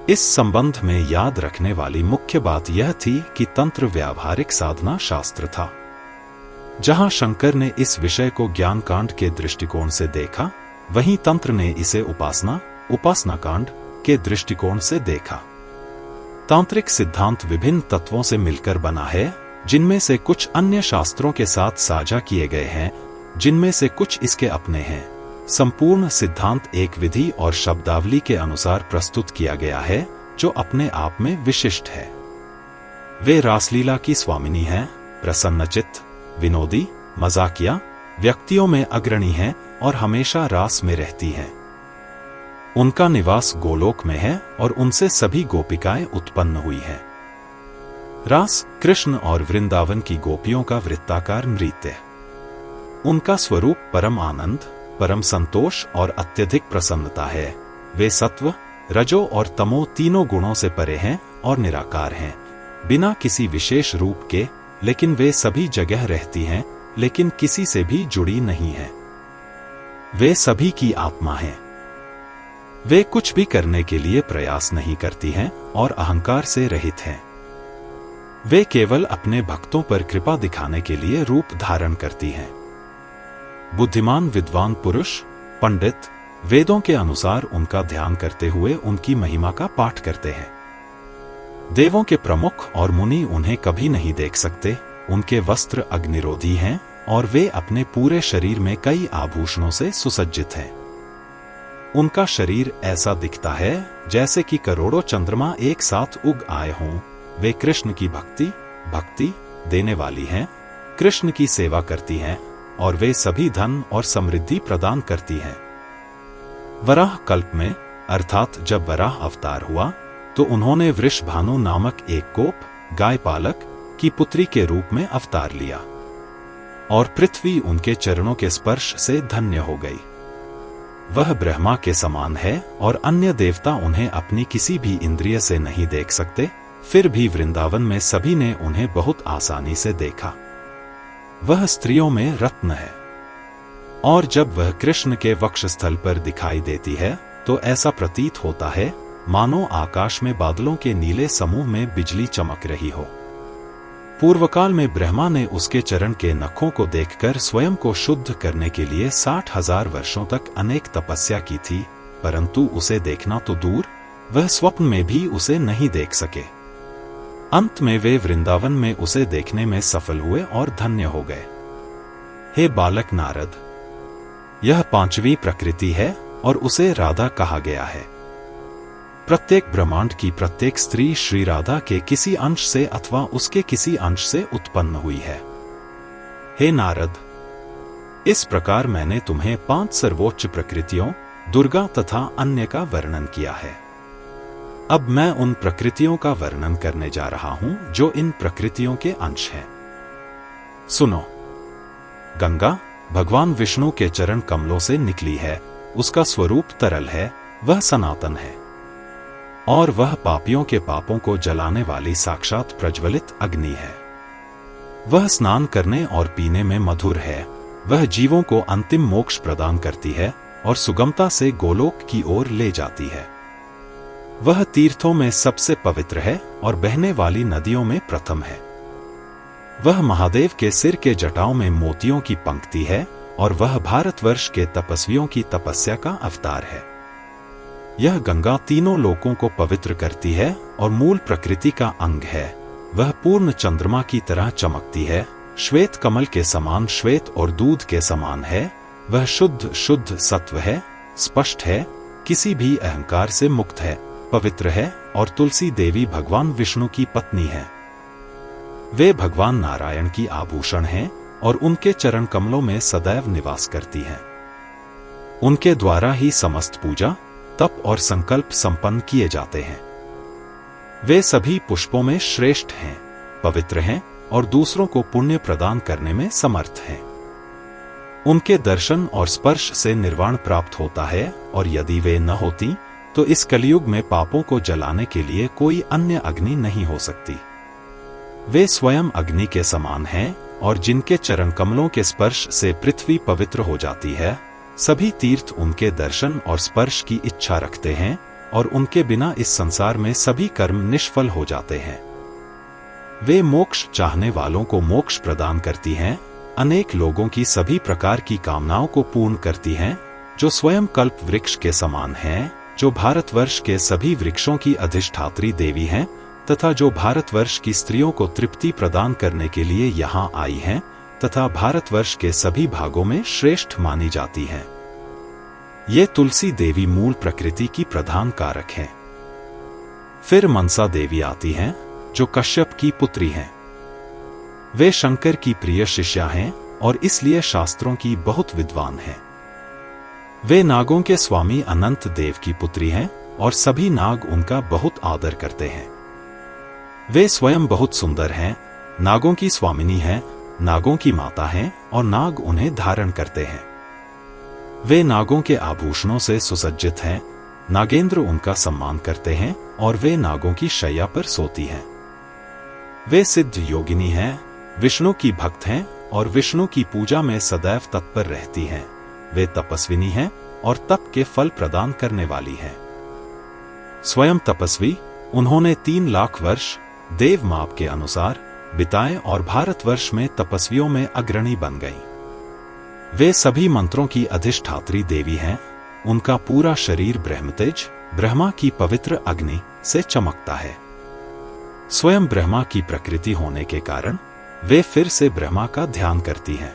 इस संबंध में याद रखने वाली मुख्य बात यह थी कि तंत्र व्यावहारिक साधना शास्त्र था। जहां शंकर ने इस विषय को ज्ञान कांड के दृष्टिकोण से देखा, वहीं तंत्र ने इसे उपासना कांड के दृष्टिकोण से देखा। तांत्रिक सिद्धांत विभिन्न तत्वों से मिलकर बना है, जिनमें से कुछ अन्य शास्त्रों के साथ साझा किए गए हैं, जिनमें से कुछ इसके अपने हैं। संपूर्ण सिद्धांत एक विधि और शब्दावली के अनुसार प्रस्तुत किया गया है जो अपने आप में विशिष्ट है। वे रासलीला की स्वामिनी हैं, प्रसन्नचित्त, विनोदी, मजाकिया, व्यक्तियों में अग्रणी हैं और हमेशा रास में रहती हैं। उनका निवास गोलोक में है और उनसे सभी गोपिकाएं उत्पन्न हुई हैं। रास कृष्ण और वृंदावन की गोपियों का वृत्ताकार नृत्य। उनका स्वरूप परम आनंद, परम संतोष और अत्यधिक प्रसन्नता है। वे सत्व, रजो और तमो तीनों गुणों से परे हैं और निराकार हैं, बिना किसी विशेष रूप के, लेकिन वे सभी जगह रहती हैं, लेकिन किसी से भी जुड़ी नहीं हैं। वे सभी की आत्मा हैं। वे कुछ भी करने के लिए प्रयास नहीं करती हैं और अहंकार से रहित हैं। वे केवल अपने भक्तों पर कृपा दिखाने के लिए रूप धारण करती हैं। बुद्धिमान विद्वान पुरुष, पंडित, वेदों के अनुसार उनका ध्यान करते हुए उनकी महिमा का पाठ करते हैं। देवों के प्रमुख और मुनि उन्हें कभी नहीं देख सकते। उनके वस्त्र अग्निरोधी हैं और वे अपने पूरे शरीर में कई आभूषणों से सुसज्जित हैं। उनका शरीर ऐसा दिखता है जैसे कि करोड़ों चंद्रमा एक साथ उग आए हों। वे कृष्ण की भक्ति देने वाली हैं, कृष्ण की सेवा करती हैं और वे सभी धन और समृद्धि प्रदान करती हैं। वराह कल्प में अर्थात जब वराह अवतार हुआ तो उन्होंने वृषभानु नामक एक गोप गाय पालक की पुत्री के रूप में अवतार लिया और पृथ्वी उनके चरणों के स्पर्श से धन्य हो गई। वह ब्रह्मा के समान है और अन्य देवता उन्हें अपनी किसी भी इंद्रिय से नहीं देख सकते, फिर भी वृंदावन में सभी ने उन्हें बहुत आसानी से देखा। वह स्त्रियों में रत्न है और जब वह कृष्ण के वक्षस्थल पर दिखाई देती है तो ऐसा प्रतीत होता है मानो आकाश में बादलों के नीले समूह में बिजली चमक रही हो। पूर्वकाल में ब्रह्मा ने उसके चरण के नखों को देखकर स्वयं को शुद्ध करने के लिए 60,000 वर्षों तक अनेक तपस्या की थी, परंतु उसे देखना तो दूर, वह स्वप्न में भी उसे नहीं देख सके। अंत में वे वृंदावन में उसे देखने में सफल हुए और धन्य हो गए। हे बालक नारद, यह 5वीं प्रकृति है और उसे राधा कहा गया है। प्रत्येक ब्रह्मांड की प्रत्येक स्त्री श्री राधा के किसी अंश से अथवा उसके किसी अंश से उत्पन्न हुई है। हे नारद, इस प्रकार मैंने तुम्हें 5 सर्वोच्च प्रकृतियों दुर्गा तथा अन्य का वर्णन किया है। अब मैं उन प्रकृतियों का वर्णन करने जा रहा हूं जो इन प्रकृतियों के अंश हैं। सुनो। गंगा भगवान विष्णु के चरण कमलों से निकली है, उसका स्वरूप तरल है, वह सनातन है और वह पापियों के पापों को जलाने वाली साक्षात प्रज्वलित अग्नि है। वह स्नान करने और पीने में मधुर है, वह जीवों को अंतिम मोक्ष प्रदान करती है और सुगमता से गोलोक की ओर ले जाती है। वह तीर्थों में सबसे पवित्र है और बहने वाली नदियों में प्रथम है। वह महादेव के सिर के जटाओं में मोतियों की पंक्ति है और वह भारतवर्ष के तपस्वियों की तपस्या का अवतार है। यह गंगा तीनों लोकों को पवित्र करती है और मूल प्रकृति का अंग है। वह पूर्ण चंद्रमा की तरह चमकती है, श्वेत कमल के समान श्वेत और दूध के समान है। वह शुद्ध सत्व है, स्पष्ट है, किसी भी अहंकार से मुक्त है, पवित्र है और तुलसी देवी भगवान विष्णु की पत्नी है। वे भगवान नारायण की आभूषण हैं और उनके चरण कमलों में सदैव निवास करती हैं। उनके द्वारा ही समस्त पूजा, तप और संकल्प संपन्न किए जाते हैं। वे सभी पुष्पों में श्रेष्ठ हैं, पवित्र हैं और दूसरों को पुण्य प्रदान करने में समर्थ हैं। उनके दर्शन और स्पर्श से निर्वाण प्राप्त होता है और यदि वे न होती तो इस कलयुग में पापों को जलाने के लिए कोई अन्य अग्नि नहीं हो सकती। वे स्वयं अग्नि के समान हैं और जिनके चरण कमलों के स्पर्श से पृथ्वी पवित्र हो जाती है, सभी तीर्थ उनके दर्शन और स्पर्श की इच्छा रखते हैं और उनके बिना इस संसार में सभी कर्म निष्फल हो जाते हैं। वे मोक्ष चाहने वालों को मोक्ष प्रदान करती हैं, अनेक लोगों की सभी प्रकार की कामनाओं को पूर्ण करती हैं, जो स्वयं कल्प वृक्ष के समान हैं, जो भारतवर्ष के सभी वृक्षों की अधिष्ठात्री देवी हैं तथा जो भारतवर्ष की स्त्रियों को तृप्ति प्रदान करने के लिए यहाँ आई हैं तथा भारतवर्ष के सभी भागों में श्रेष्ठ मानी जाती हैं। ये तुलसी देवी मूल प्रकृति की प्रधान कारक हैं। फिर मनसा देवी आती हैं, जो कश्यप की पुत्री हैं। वे शंकर की प्रिय शिष्या हैं और इसलिए शास्त्रों की बहुत विद्वान हैं। वे नागों के स्वामी अनंत देव की पुत्री हैं और सभी नाग उनका बहुत आदर करते हैं। वे स्वयं बहुत सुंदर हैं, नागों की स्वामिनी हैं, नागों की माता हैं और नाग उन्हें धारण करते हैं। वे नागों के आभूषणों से सुसज्जित हैं, नागेंद्र उनका सम्मान करते हैं और वे नागों की शैया पर सोती हैं। वे सिद्ध योगिनी हैं, विष्णु की भक्त हैं और विष्णु की पूजा में सदैव तत्पर रहती हैं। वे तपस्विनी हैं और तप के फल प्रदान करने वाली हैं। स्वयं तपस्वी, उन्होंने 3 लाख वर्ष देव माप के अनुसार बिताए और भारतवर्ष में तपस्वियों में अग्रणी बन गईं। वे सभी मंत्रों की अधिष्ठात्री देवी हैं। उनका पूरा शरीर ब्रह्मतेज, ब्रह्मा की पवित्र अग्नि से चमकता है। स्वयं ब्रह्मा की प्रकृति होने के कारण वे फिर से ब्रह्मा का ध्यान करती हैं।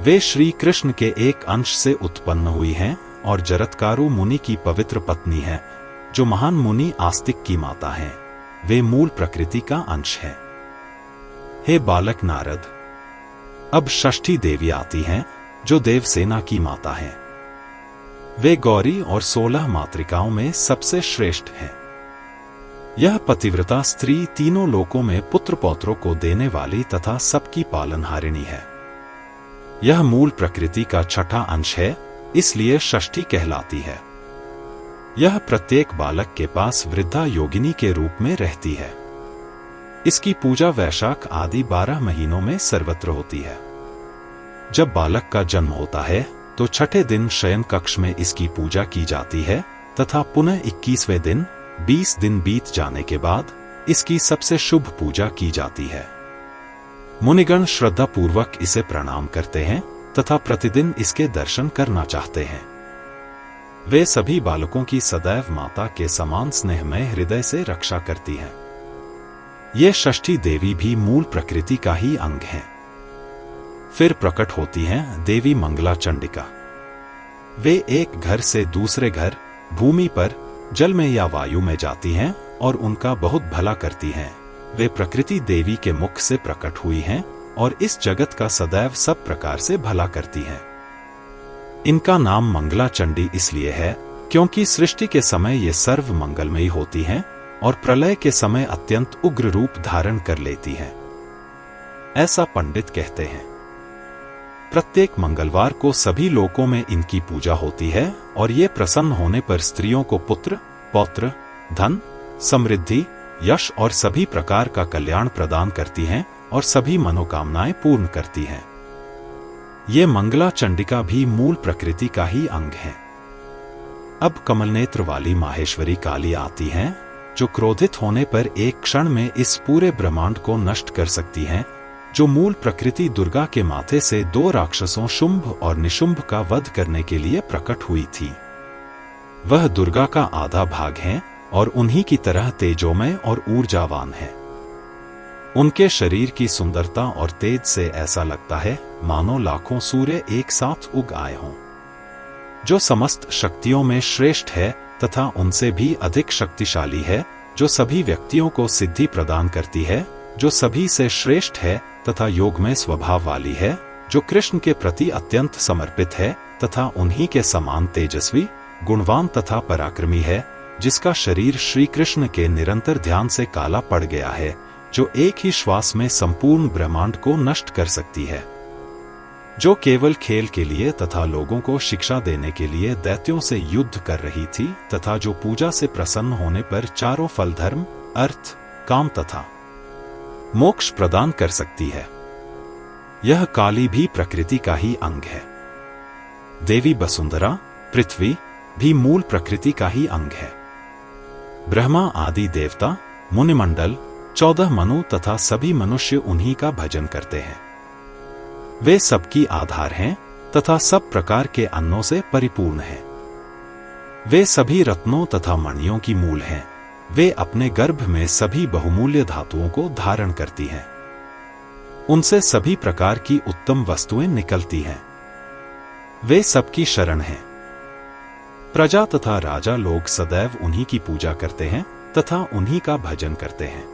वे श्री कृष्ण के एक अंश से उत्पन्न हुई हैं और जरत्कारु मुनि की पवित्र पत्नी है, जो महान मुनि आस्तिक की माता हैं। वे मूल प्रकृति का अंश हैं। हे बालक नारद, अब षष्ठी देवी आती हैं, जो देवसेना की माता हैं। वे गौरी और 16 मातृकाओं में सबसे श्रेष्ठ हैं। यह पतिव्रता स्त्री तीनों लोकों में पुत्र पौत्रों को देने वाली तथा सबकी पालनहारिणी है। यह मूल प्रकृति का छठा अंश है, इसलिए षष्ठी कहलाती है। यह प्रत्येक बालक के पास वृद्धा योगिनी के रूप में रहती है। इसकी पूजा वैशाख आदि 12 महीनों में सर्वत्र होती है। जब बालक का जन्म होता है तो छठे दिन शयन कक्ष में इसकी पूजा की जाती है तथा पुनः 21वें दिन 20 दिन बीत जाने के बाद इसकी सबसे शुभ पूजा की जाती है। मुनिगण श्रद्धा पूर्वक इसे प्रणाम करते हैं तथा प्रतिदिन इसके दर्शन करना चाहते हैं। वे सभी बालकों की सदैव माता के समान स्नेहमय हृदय से रक्षा करती हैं। ये षष्ठी देवी भी मूल प्रकृति का ही अंग हैं। फिर प्रकट होती हैं देवी मंगला चंडिका। वे एक घर से दूसरे घर, भूमि पर, जल में या वायु में जाती हैं और उनका बहुत भला करती हैं। वे प्रकृति देवी के मुख से प्रकट हुई हैं और इस जगत का सदैव सब प्रकार से भला करती हैं। इनका नाम मंगला चंडी इसलिए है क्योंकि सृष्टि के समय ये सर्व मंगलमयी होती हैं और प्रलय के समय अत्यंत उग्र रूप धारण कर लेती हैं। ऐसा पंडित कहते हैं। प्रत्येक मंगलवार को सभी लोकों में इनकी पूजा होती है और ये प्रसन्न होने पर स्त्रियों को पुत्र, पौत्र, धन, समृद्धि, यश और सभी प्रकार का कल्याण प्रदान करती हैं और सभी मनोकामनाएं पूर्ण करती हैं। ये मंगला चंडिका भी मूल प्रकृति का ही अंग है। अब कमलनेत्र वाली माहेश्वरी काली आती हैं, जो क्रोधित होने पर एक क्षण में इस पूरे ब्रह्मांड को नष्ट कर सकती हैं, जो मूल प्रकृति दुर्गा के माथे से 2 राक्षसों शुंभ और निशुंभ का वध करने के लिए प्रकट हुई थी। वह दुर्गा का आधा भाग हैं और उन्हीं की तरह तेजोमय और ऊर्जावान है। उनके शरीर की सुंदरता और तेज से ऐसा लगता है मानो लाखों सूर्य एक साथ उग आए हों। जो समस्त शक्तियों में श्रेष्ठ है तथा उनसे भी अधिक शक्तिशाली है, जो सभी व्यक्तियों को सिद्धि प्रदान करती है, जो सभी से श्रेष्ठ है तथा योगमय स्वभाव वाली है, जो कृष्ण के प्रति अत्यंत समर्पित है तथा उन्हीं के समान तेजस्वी, गुणवान तथा पराक्रमी है, जिसका शरीर श्री कृष्ण के निरंतर ध्यान से काला पड़ गया है, जो एक ही श्वास में संपूर्ण ब्रह्मांड को नष्ट कर सकती है, जो केवल खेल के लिए तथा लोगों को शिक्षा देने के लिए दैत्यों से युद्ध कर रही थी तथा जो पूजा से प्रसन्न होने पर चारों फल धर्म, अर्थ, काम तथा मोक्ष प्रदान कर सकती है। यह काली भी प्रकृति का ही अंग है। देवी वसुंधरा, पृथ्वी भी मूल प्रकृति का ही अंग है। ब्रह्मा आदि देवता, मुनिमंडल, 14 मनु तथा सभी मनुष्य उन्हीं का भजन करते हैं। वे सबकी आधार हैं तथा सब प्रकार के अन्नों से परिपूर्ण हैं। वे सभी रत्नों तथा मणियों की मूल हैं। वे अपने गर्भ में सभी बहुमूल्य धातुओं को धारण करती हैं। उनसे सभी प्रकार की उत्तम वस्तुएं निकलती हैं। वे सबकी शरण हैं। प्रजा तथा राजा लोग सदैव उन्हीं की पूजा करते हैं तथा उन्हीं का भजन करते हैं।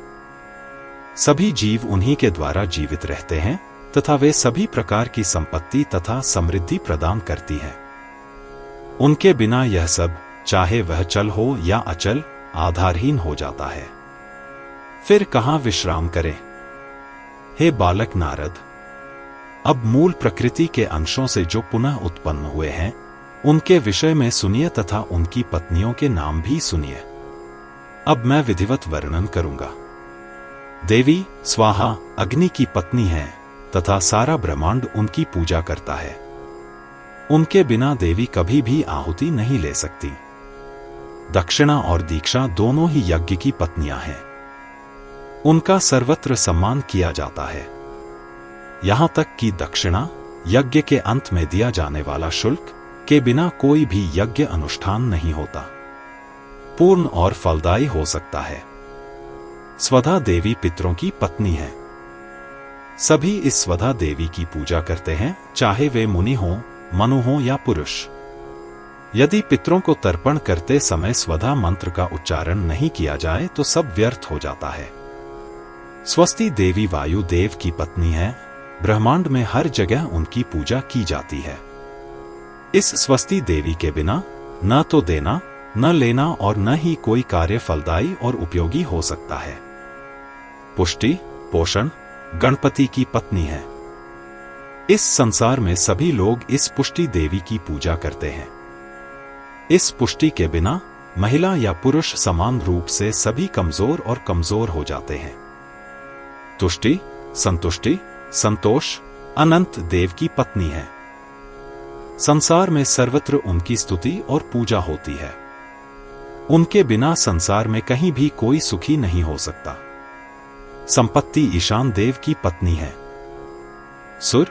सभी जीव उन्हीं के द्वारा जीवित रहते हैं तथा वे सभी प्रकार की संपत्ति तथा समृद्धि प्रदान करती हैं। उनके बिना यह सब, चाहे वह चल हो या अचल, आधारहीन हो जाता है। फिर कहां विश्राम करें? हे बालक नारद, अब मूल प्रकृति के अंशों से जो पुनः उत्पन्न हुए हैं, उनके विषय में सुनिए तथा उनकी पत्नियों के नाम भी सुनिए। अब मैं विधिवत वर्णन करूंगा। देवी स्वाहा अग्नि की पत्नी है तथा सारा ब्रह्मांड उनकी पूजा करता है। उनके बिना देवी कभी भी आहुति नहीं ले सकती। दक्षिणा और दीक्षा दोनों ही यज्ञ की पत्नियां हैं। उनका सर्वत्र सम्मान किया जाता है। यहां तक कि दक्षिणा, यज्ञ के अंत में दिया जाने वाला शुल्क, के बिना कोई भी यज्ञ अनुष्ठान नहीं होता, पूर्ण और फलदायी हो सकता है। स्वधा देवी पितरों की पत्नी है। सभी इस स्वधा देवी की पूजा करते हैं, चाहे वे मुनि हों, मनु हों या पुरुष। यदि पितरों को तर्पण करते समय स्वधा मंत्र का उच्चारण नहीं किया जाए तो सब व्यर्थ हो जाता है। स्वस्ति देवी वायु देव की पत्नी है। ब्रह्मांड में हर जगह उनकी पूजा की जाती है। इस स्वस्ति देवी के बिना न तो देना, न लेना और न ही कोई कार्य फलदायी और उपयोगी हो सकता है। पुष्टि, पोषण गणपति की पत्नी है। इस संसार में सभी लोग इस पुष्टि देवी की पूजा करते हैं। इस पुष्टि के बिना महिला या पुरुष समान रूप से सभी कमजोर और कमजोर हो जाते हैं। तुष्टि, संतुष्टि, संतोष अनंत देव की पत्नी है। संसार में सर्वत्र उनकी स्तुति और पूजा होती है। उनके बिना संसार में कहीं भी कोई सुखी नहीं हो सकता। संपत्ति ईशान देव की पत्नी है। सुर,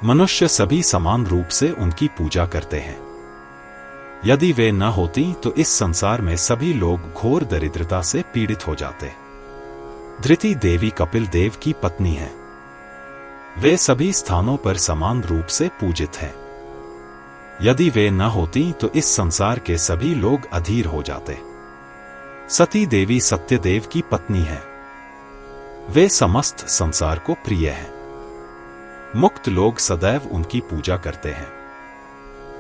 मनुष्य सभी समान रूप से उनकी पूजा करते हैं। यदि वे न होती तो इस संसार में सभी लोग घोर दरिद्रता से पीड़ित हो जाते। धृति देवी कपिल देव की पत्नी है। वे सभी स्थानों पर समान रूप से पूजित हैं। यदि वे न होती तो इस संसार के सभी लोग अधीर हो जाते। सती देवी सत्यदेव की पत्नी है। वे समस्त संसार को प्रिय हैं। मुक्त लोग सदैव उनकी पूजा करते हैं।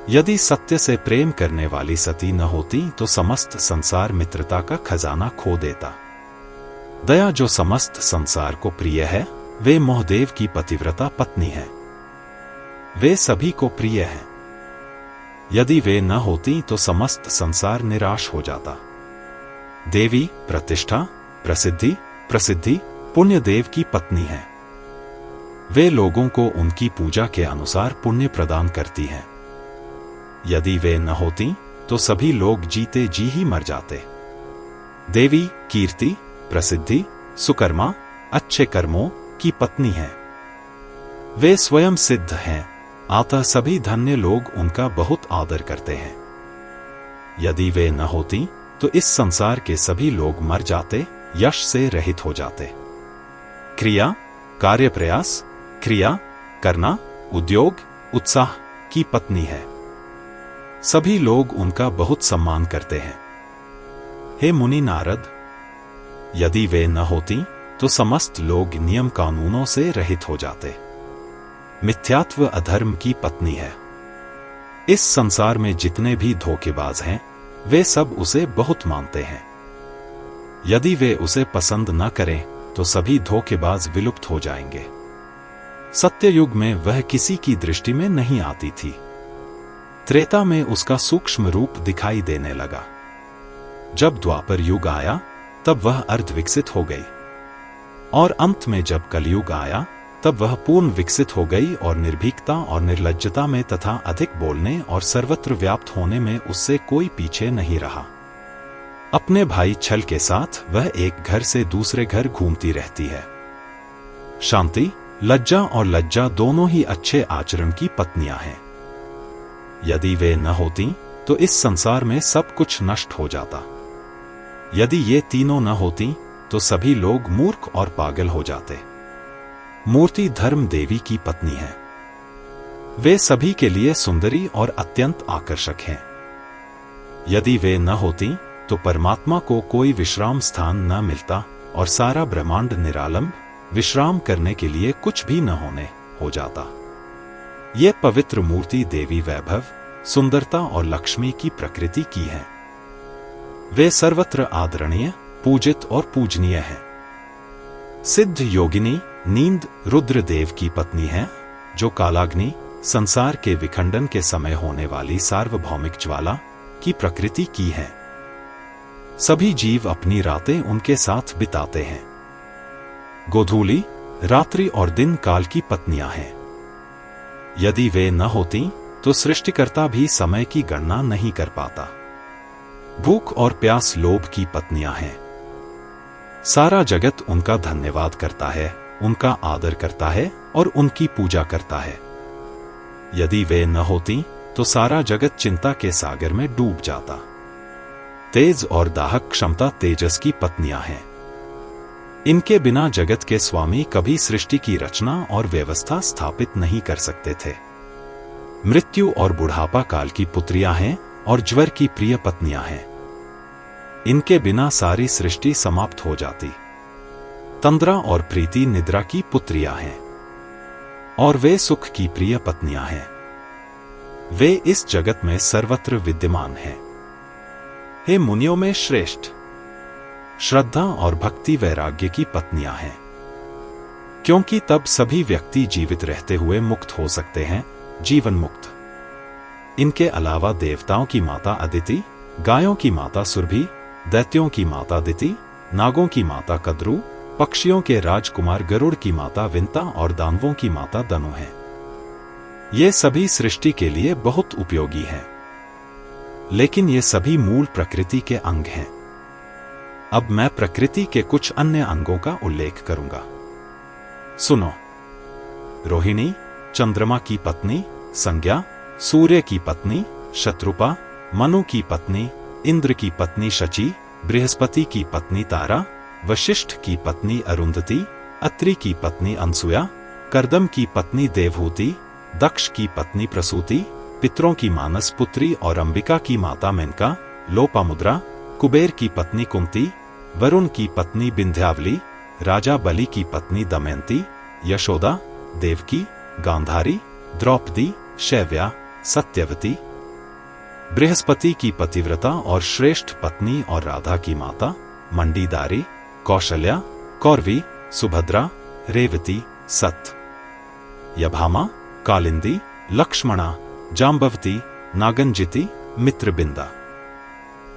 यदि सत्य से प्रेम करने वाली सती न होती तो समस्त संसार मित्रता का खजाना खो देता। दया जो समस्त संसार को प्रिय है, वे मोहदेव की पतिव्रता पत्नी है। वे सभी को प्रिय हैं। यदि वे न होती तो समस्त संसार निराश हो जाता। देवी प्रतिष्ठा, प्रसिद्धि, प्रसिद्धि पुण्य देव की पत्नी है। वे लोगों को उनकी पूजा के अनुसार पुण्य प्रदान करती हैं। यदि वे न होती तो सभी लोग जीते जी ही मर जाते। देवी कीर्ति, प्रसिद्धि, सुकर्मा अच्छे कर्मों की पत्नी है। वे स्वयं सिद्ध हैं, अतः सभी धन्य लोग उनका बहुत आदर करते हैं। यदि वे न होती तो इस संसार के सभी लोग मर जाते, यश से रहित हो जाते। क्रिया, कार्य प्रयास, क्रिया करना, उद्योग, उत्साह की पत्नी है। सभी लोग उनका बहुत सम्मान करते हैं। हे मुनि नारद, यदि वे न होती तो समस्त लोग नियम कानूनों से रहित हो जाते। मिथ्यात्व अधर्म की पत्नी है। इस संसार में जितने भी धोखेबाज हैं, वे सब उसे बहुत मानते हैं। यदि वे उसे पसंद न करें तो सभी धोखेबाज विलुप्त हो जाएंगे। सत्ययुग में वह किसी की दृष्टि में नहीं आती थी। त्रेता में उसका सूक्ष्म रूप दिखाई देने लगा। जब द्वापर युग आया तब वह अर्ध विकसित हो गई, और अंत में जब कलयुग आया तब वह पूर्ण विकसित हो गई और निर्भीकता और निर्लज्जता में तथा अधिक बोलने और सर्वत्र व्याप्त होने में उससे कोई पीछे नहीं रहा। अपने भाई छल के साथ वह एक घर से दूसरे घर घूमती रहती है। शांति, लज्जा और लज्जा दोनों ही अच्छे आचरण की पत्नियां हैं। यदि वे न होती तो इस संसार में सब कुछ नष्ट हो जाता। यदि ये तीनों न होती तो सभी लोग मूर्ख और पागल हो जाते। मूर्ति धर्म देवी की पत्नी है। वे सभी के लिए सुंदरी और अत्यंत आकर्षक हैं। यदि वे न होती तो परमात्मा को कोई विश्राम स्थान न मिलता और सारा ब्रह्मांड निरालंब, विश्राम करने के लिए कुछ भी न होने हो जाता। ये पवित्र मूर्ति देवी वैभव, सुंदरता और लक्ष्मी की प्रकृति की है। वे सर्वत्र आदरणीय, पूजित और पूजनीय हैं। सिद्ध योगिनी नींद रुद्रदेव की पत्नी है, जो कालाग्नि, संसार के विखंडन के समय होने वाली सार्वभौमिक ज्वाला की प्रकृति की है। सभी जीव अपनी रातें उनके साथ बिताते हैं। गोधूली, रात्रि और दिन काल की पत्नियां हैं। यदि वे न होती तो सृष्टिकर्ता भी समय की गणना नहीं कर पाता। भूख और प्यास लोभ की पत्नियां हैं। सारा जगत उनका धन्यवाद करता है, उनका आदर करता है और उनकी पूजा करता है। यदि वे न होती तो सारा जगत चिंता के सागर में डूब जाता। तेज और दाहक क्षमता तेजस की पत्नियां हैं। इनके बिना जगत के स्वामी कभी सृष्टि की रचना और व्यवस्था स्थापित नहीं कर सकते थे। मृत्यु और बुढ़ापा काल की पुत्रियां हैं और ज्वर की प्रिय पत्नियां हैं। इनके बिना सारी सृष्टि समाप्त हो जाती। तंद्रा और प्रीति निद्रा की पुत्रियां हैं और वे सुख की प्रिय पत्नियां हैं। वे इस जगत में सर्वत्र विद्यमान हैं। हे मुनियों में श्रेष्ठ, श्रद्धा और भक्ति वैराग्य की पत्नियां हैं, क्योंकि तब सभी व्यक्ति जीवित रहते हुए मुक्त हो सकते हैं, जीवन मुक्त। इनके अलावा देवताओं की माता अदिति, गायों की माता सुरभि, दैत्यों की माता दिति, नागों की माता कद्रू, पक्षियों के राजकुमार गरुड़ की माता विंता और दानवों की माता दनु हैं। ये सभी सृष्टि के लिए बहुत उपयोगी हैं, लेकिन ये सभी मूल प्रकृति के अंग हैं। अब मैं प्रकृति के कुछ अन्य अंगों का उल्लेख करूंगा। सुनो। रोहिणी, चंद्रमा की पत्नी, संज्ञा, सूर्य की पत्नी, शत्रुपा, मनु की पत्नी, इंद्र की पत्नी शची, बृहस्पति की पत्नी तारा, वशिष्ठ की पत्नी अरुंधति, अत्रि की पत्नी अनसुया, कर्दम की पत्नी देवहूति, दक्ष की पत्नी प्रसूति, पितरों की मानस पुत्री और अंबिका की माता मेनका, लोपामुद्रा, कुबेर की पत्नी कुंती, वरुण की पत्नी विंध्यावली, राजा बलि की पत्नी दमयंती, यशोदा, देवकी, गांधारी, द्रौपदी, शैव्या, सत्यवती, बृहस्पति की पतिव्रता और श्रेष्ठ पत्नी और राधा की माता, मंडीदारी, कौशल्या, कौरवी, सुभद्रा, रेवती, सत, यभामा, कालिंदी, लक्ष्मणा, जाम्बवती, नागंजिति, मित्रबिंदा,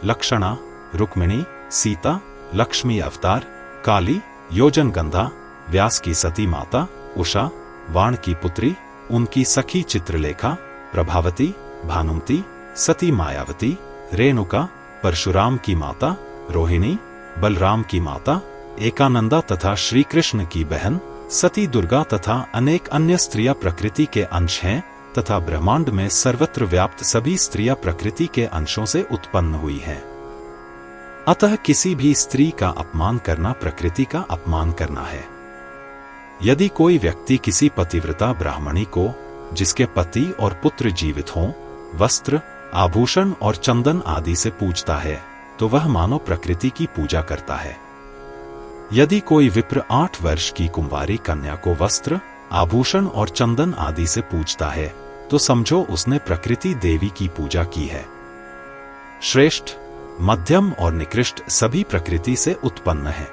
लक्षणा, रुक्मिणी, सीता, लक्ष्मी अवतार, काली, योजनगंधा, व्यास की सती माता, उषा, वाण की पुत्री, उनकी सखी चित्रलेखा, प्रभावती, भानुमती, सती मायावती, रेणुका, परशुराम की माता, रोहिणी, बलराम की माता, एकानंदा तथा श्री कृष्ण की बहन, सती दुर्गा तथा अनेक अन्य स्त्रियां प्रकृति के अंश हैं तथा ब्रह्मांड में सर्वत्र व्याप्त सभी स्त्रियां प्रकृति के अंशों से उत्पन्न हुई हैं। अतः किसी भी स्त्री का अपमान करना प्रकृति का अपमान करना है। यदि कोई व्यक्ति किसी पतिव्रता ब्राह्मणी को, जिसके पति और पुत्र जीवित हों, वस्त्र, आभूषण और चंदन आदि से पूजता है, तो वह मानो प्रकृति की पूजा करता है। यदि कोई विप्र 8 वर्ष की कुंवारी कन्या को वस्त्र, आभूषण और चंदन आदि से पूजता है, तो समझो उसने प्रकृति देवी की पूजा की है। श्रेष्ठ, मध्यम और निकृष्ट सभी प्रकृति से उत्पन्न हैं।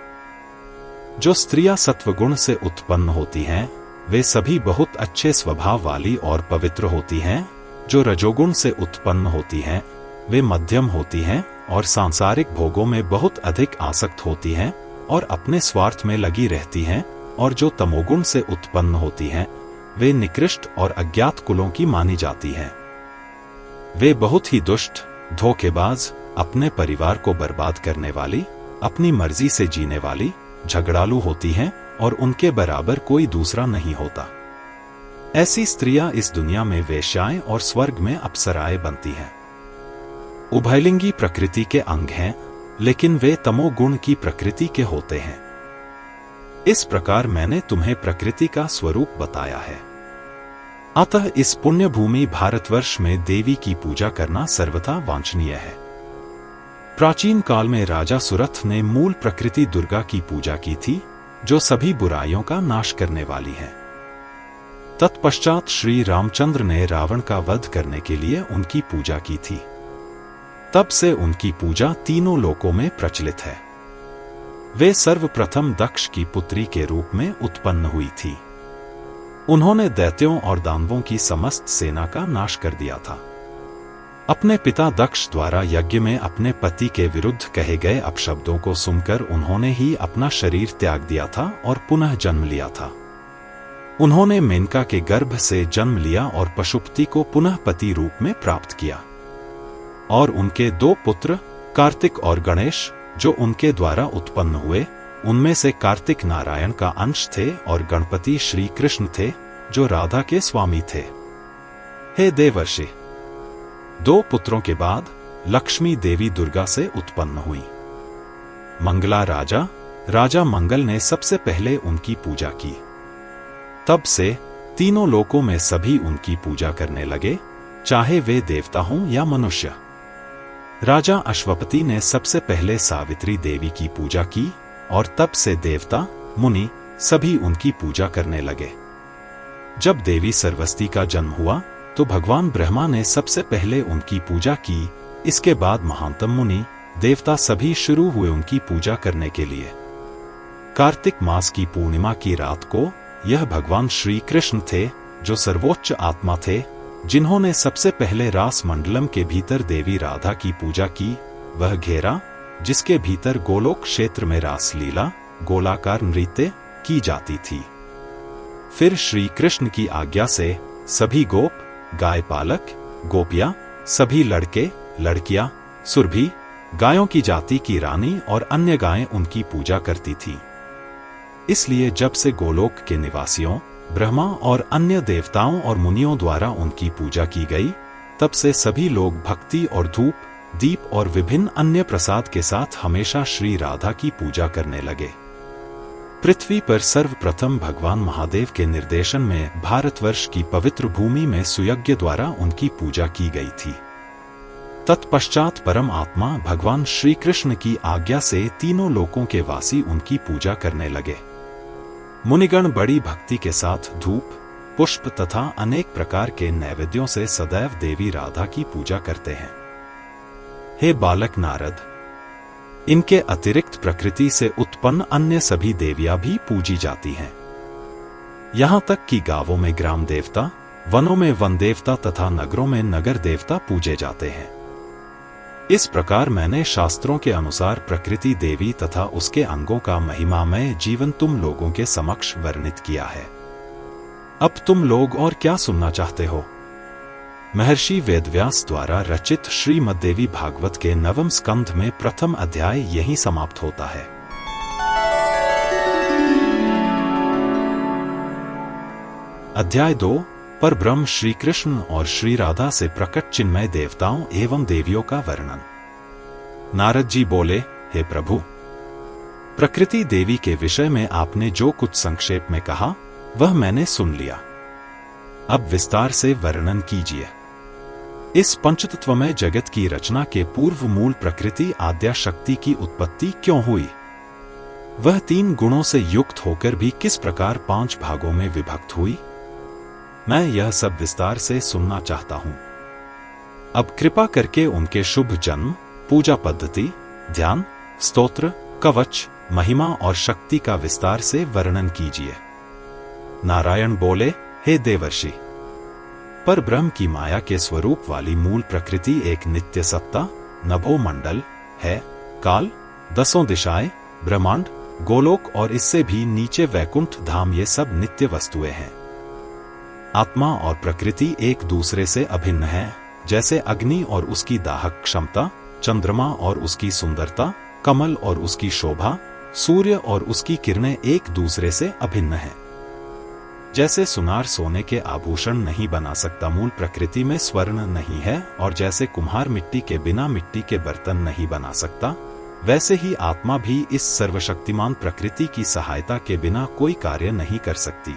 जो स्त्रियां सत्वगुण से उत्पन्न होती हैं, वे सभी बहुत अच्छे स्वभाव वाली और पवित्र होती हैं। जो रजोगुण से उत्पन्न होती हैं, वे मध्यम होती हैं और सांसारिक भोगों में बहुत अधिक आसक्त होती हैं और अपने स्वार्थ में लगी रहती हैं। और जो तमोगुण से उत्पन्न होती हैं, वे निकृष्ट और अज्ञात कुलों की मानी जाती हैं। वे बहुत ही दुष्ट, धोखेबाज, अपने परिवार को बर्बाद करने वाली, अपनी मर्जी से जीने वाली, झगड़ालू होती हैं और उनके बराबर कोई दूसरा नहीं होता। ऐसी स्त्रियां इस दुनिया में वेश्याएं और स्वर्ग में अप्सराएं बनती हैं। उभयलिंगी प्रकृति के अंग हैं, लेकिन वे तमोगुण की प्रकृति के होते हैं। इस प्रकार मैंने तुम्हें प्रकृति का स्वरूप बताया है। अतः इस पुण्य भूमि भारतवर्ष में देवी की पूजा करना सर्वथा वांछनीय है। प्राचीन काल में राजा सुरथ ने मूल प्रकृति दुर्गा की पूजा की थी, जो सभी बुराइयों का नाश करने वाली है। तत्पश्चात श्री रामचंद्र ने रावण का वध करने के लिए उनकी पूजा की थी। तब से उनकी पूजा तीनों लोकों में प्रचलित है। वे सर्वप्रथम दक्ष की पुत्री के रूप में उत्पन्न हुई थी। उन्होंने दैत्यों और दानवों की समस्त सेना का नाश कर दिया था। अपने पिता दक्ष द्वारा यज्ञ में अपने पति के विरुद्ध कहे गए अपशब्दों को सुनकर उन्होंने ही अपना शरीर त्याग दिया था और पुनः जन्म लिया था। उन्होंने मेनका के गर्भ से जन्म लिया और पशुपति को पुनः पति रूप में प्राप्त किया। और उनके 2 पुत्र कार्तिक और गणेश, जो उनके द्वारा उत्पन्न हुए, उनमें से कार्तिक नारायण का अंश थे और गणपति श्री कृष्ण थे, जो राधा के स्वामी थे। हे देवर्षि, 2 पुत्रों के बाद लक्ष्मी देवी दुर्गा से उत्पन्न हुई। मंगला राजा, राजा मंगल ने सबसे पहले उनकी पूजा की। तब से तीनों लोकों में सभी उनकी पूजा करने लगे, चाहे वे देवता हों या मनुष्य। राजा अश्वपति ने सबसे पहले सावित्री देवी की पूजा की और तब से देवता, मुनि सभी उनकी पूजा करने लगे। जब देवी सरस्वती का जन्म हुआ तो भगवान ब्रह्मा ने सबसे पहले उनकी पूजा की। इसके बाद महानतम मुनि, देवता सभी शुरू हुए उनकी पूजा करने के लिए। कार्तिक मास की पूर्णिमा की रात को यह भगवान श्री कृष्ण थे जो सर्वोच्च आत्मा थे, जिन्होंने सबसे पहले रास मंडलम के भीतर देवी राधा की पूजा की। वह घेरा जिसके भीतर गोलोक क्षेत्र में रास लीला, गोलाकार नृत्य की जाती थी। फिर श्री कृष्ण की आज्ञा से सभी गोप, गाय पालक, गोपियां, सभी लड़के लड़कियां, सुरभि, गायों की जाति की रानी और अन्य गायें उनकी पूजा करती थी। इसलिए जब से गोलोक के निवासियों, ब्रह्मा और अन्य देवताओं और मुनियों द्वारा उनकी पूजा की गई, तब से सभी लोग भक्ति और धूप, दीप और विभिन्न अन्य प्रसाद के साथ हमेशा श्री राधा की पूजा करने लगे। पृथ्वी पर सर्वप्रथम भगवान महादेव के निर्देशन में भारतवर्ष की पवित्र भूमि में सुयज्ञ द्वारा उनकी पूजा की गई थी। तत्पश्चात परम आत्मा भगवान श्री कृष्ण की आज्ञा से तीनों लोकों के वासी उनकी पूजा करने लगे। मुनिगण बड़ी भक्ति के साथ धूप, पुष्प तथा अनेक प्रकार के नैवेद्यों से सदैव देवी राधा की पूजा करते हैं। हे बालक नारद, इनके अतिरिक्त प्रकृति से उत्पन्न अन्य सभी देवियां भी पूजी जाती हैं। यहां तक कि गांवों में ग्राम देवता, वनों में वन देवता तथा नगरों में नगर देवता पूजे जाते हैं। इस प्रकार मैंने शास्त्रों के अनुसार प्रकृति देवी तथा उसके अंगों का महिमामय जीवन तुम लोगों के समक्ष वर्णित किया है। अब तुम लोग और क्या सुनना चाहते हो? महर्षि वेदव्यास द्वारा रचित श्रीमद् देवी भागवत के 9वें स्कंध में प्रथम अध्याय यहीं समाप्त होता है। अध्याय 2 पर ब्रह्म श्री कृष्ण और श्री राधा से प्रकट चिन्मय देवताओं एवं देवियों का वर्णन। नारद जी बोले, हे प्रभु, प्रकृति देवी के विषय में आपने जो कुछ संक्षेप में कहा वह मैंने सुन लिया। अब विस्तार से वर्णन कीजिए। इस पंचतत्वमय जगत की रचना के पूर्व मूल प्रकृति आद्या शक्ति की उत्पत्ति क्यों हुई? वह 3 गुणों से युक्त होकर भी किस प्रकार 5 भागों में विभक्त हुई? मैं यह सब विस्तार से सुनना चाहता हूं। अब कृपा करके उनके शुभ जन्म, पूजा पद्धति, ध्यान, स्तोत्र, कवच, महिमा और शक्ति का विस्तार से वर्णन कीजिए। नारायण बोले, हे देवर्षि, पर ब्रह्म की माया के स्वरूप वाली मूल प्रकृति एक नित्य सत्ता, नभो मंडल है। काल, 10 दिशाएं, ब्रह्मांड, गोलोक और इससे भी नीचे वैकुंठ धाम, ये सब नित्य वस्तुएं हैं। आत्मा और प्रकृति एक दूसरे से अभिन्न है, जैसे अग्नि और उसकी दाहक क्षमता, चंद्रमा और उसकी सुंदरता, कमल और उसकी शोभा, सूर्य और उसकी किरणें एक दूसरे से अभिन्न हैं। जैसे सुनार सोने के आभूषण नहीं बना सकता, मूल प्रकृति में स्वर्ण नहीं है, और जैसे कुम्हार मिट्टी के बिना मिट्टी के बर्तन नहीं बना सकता, वैसे ही आत्मा भी इस सर्वशक्तिमान प्रकृति की सहायता के बिना कोई कार्य नहीं कर सकती।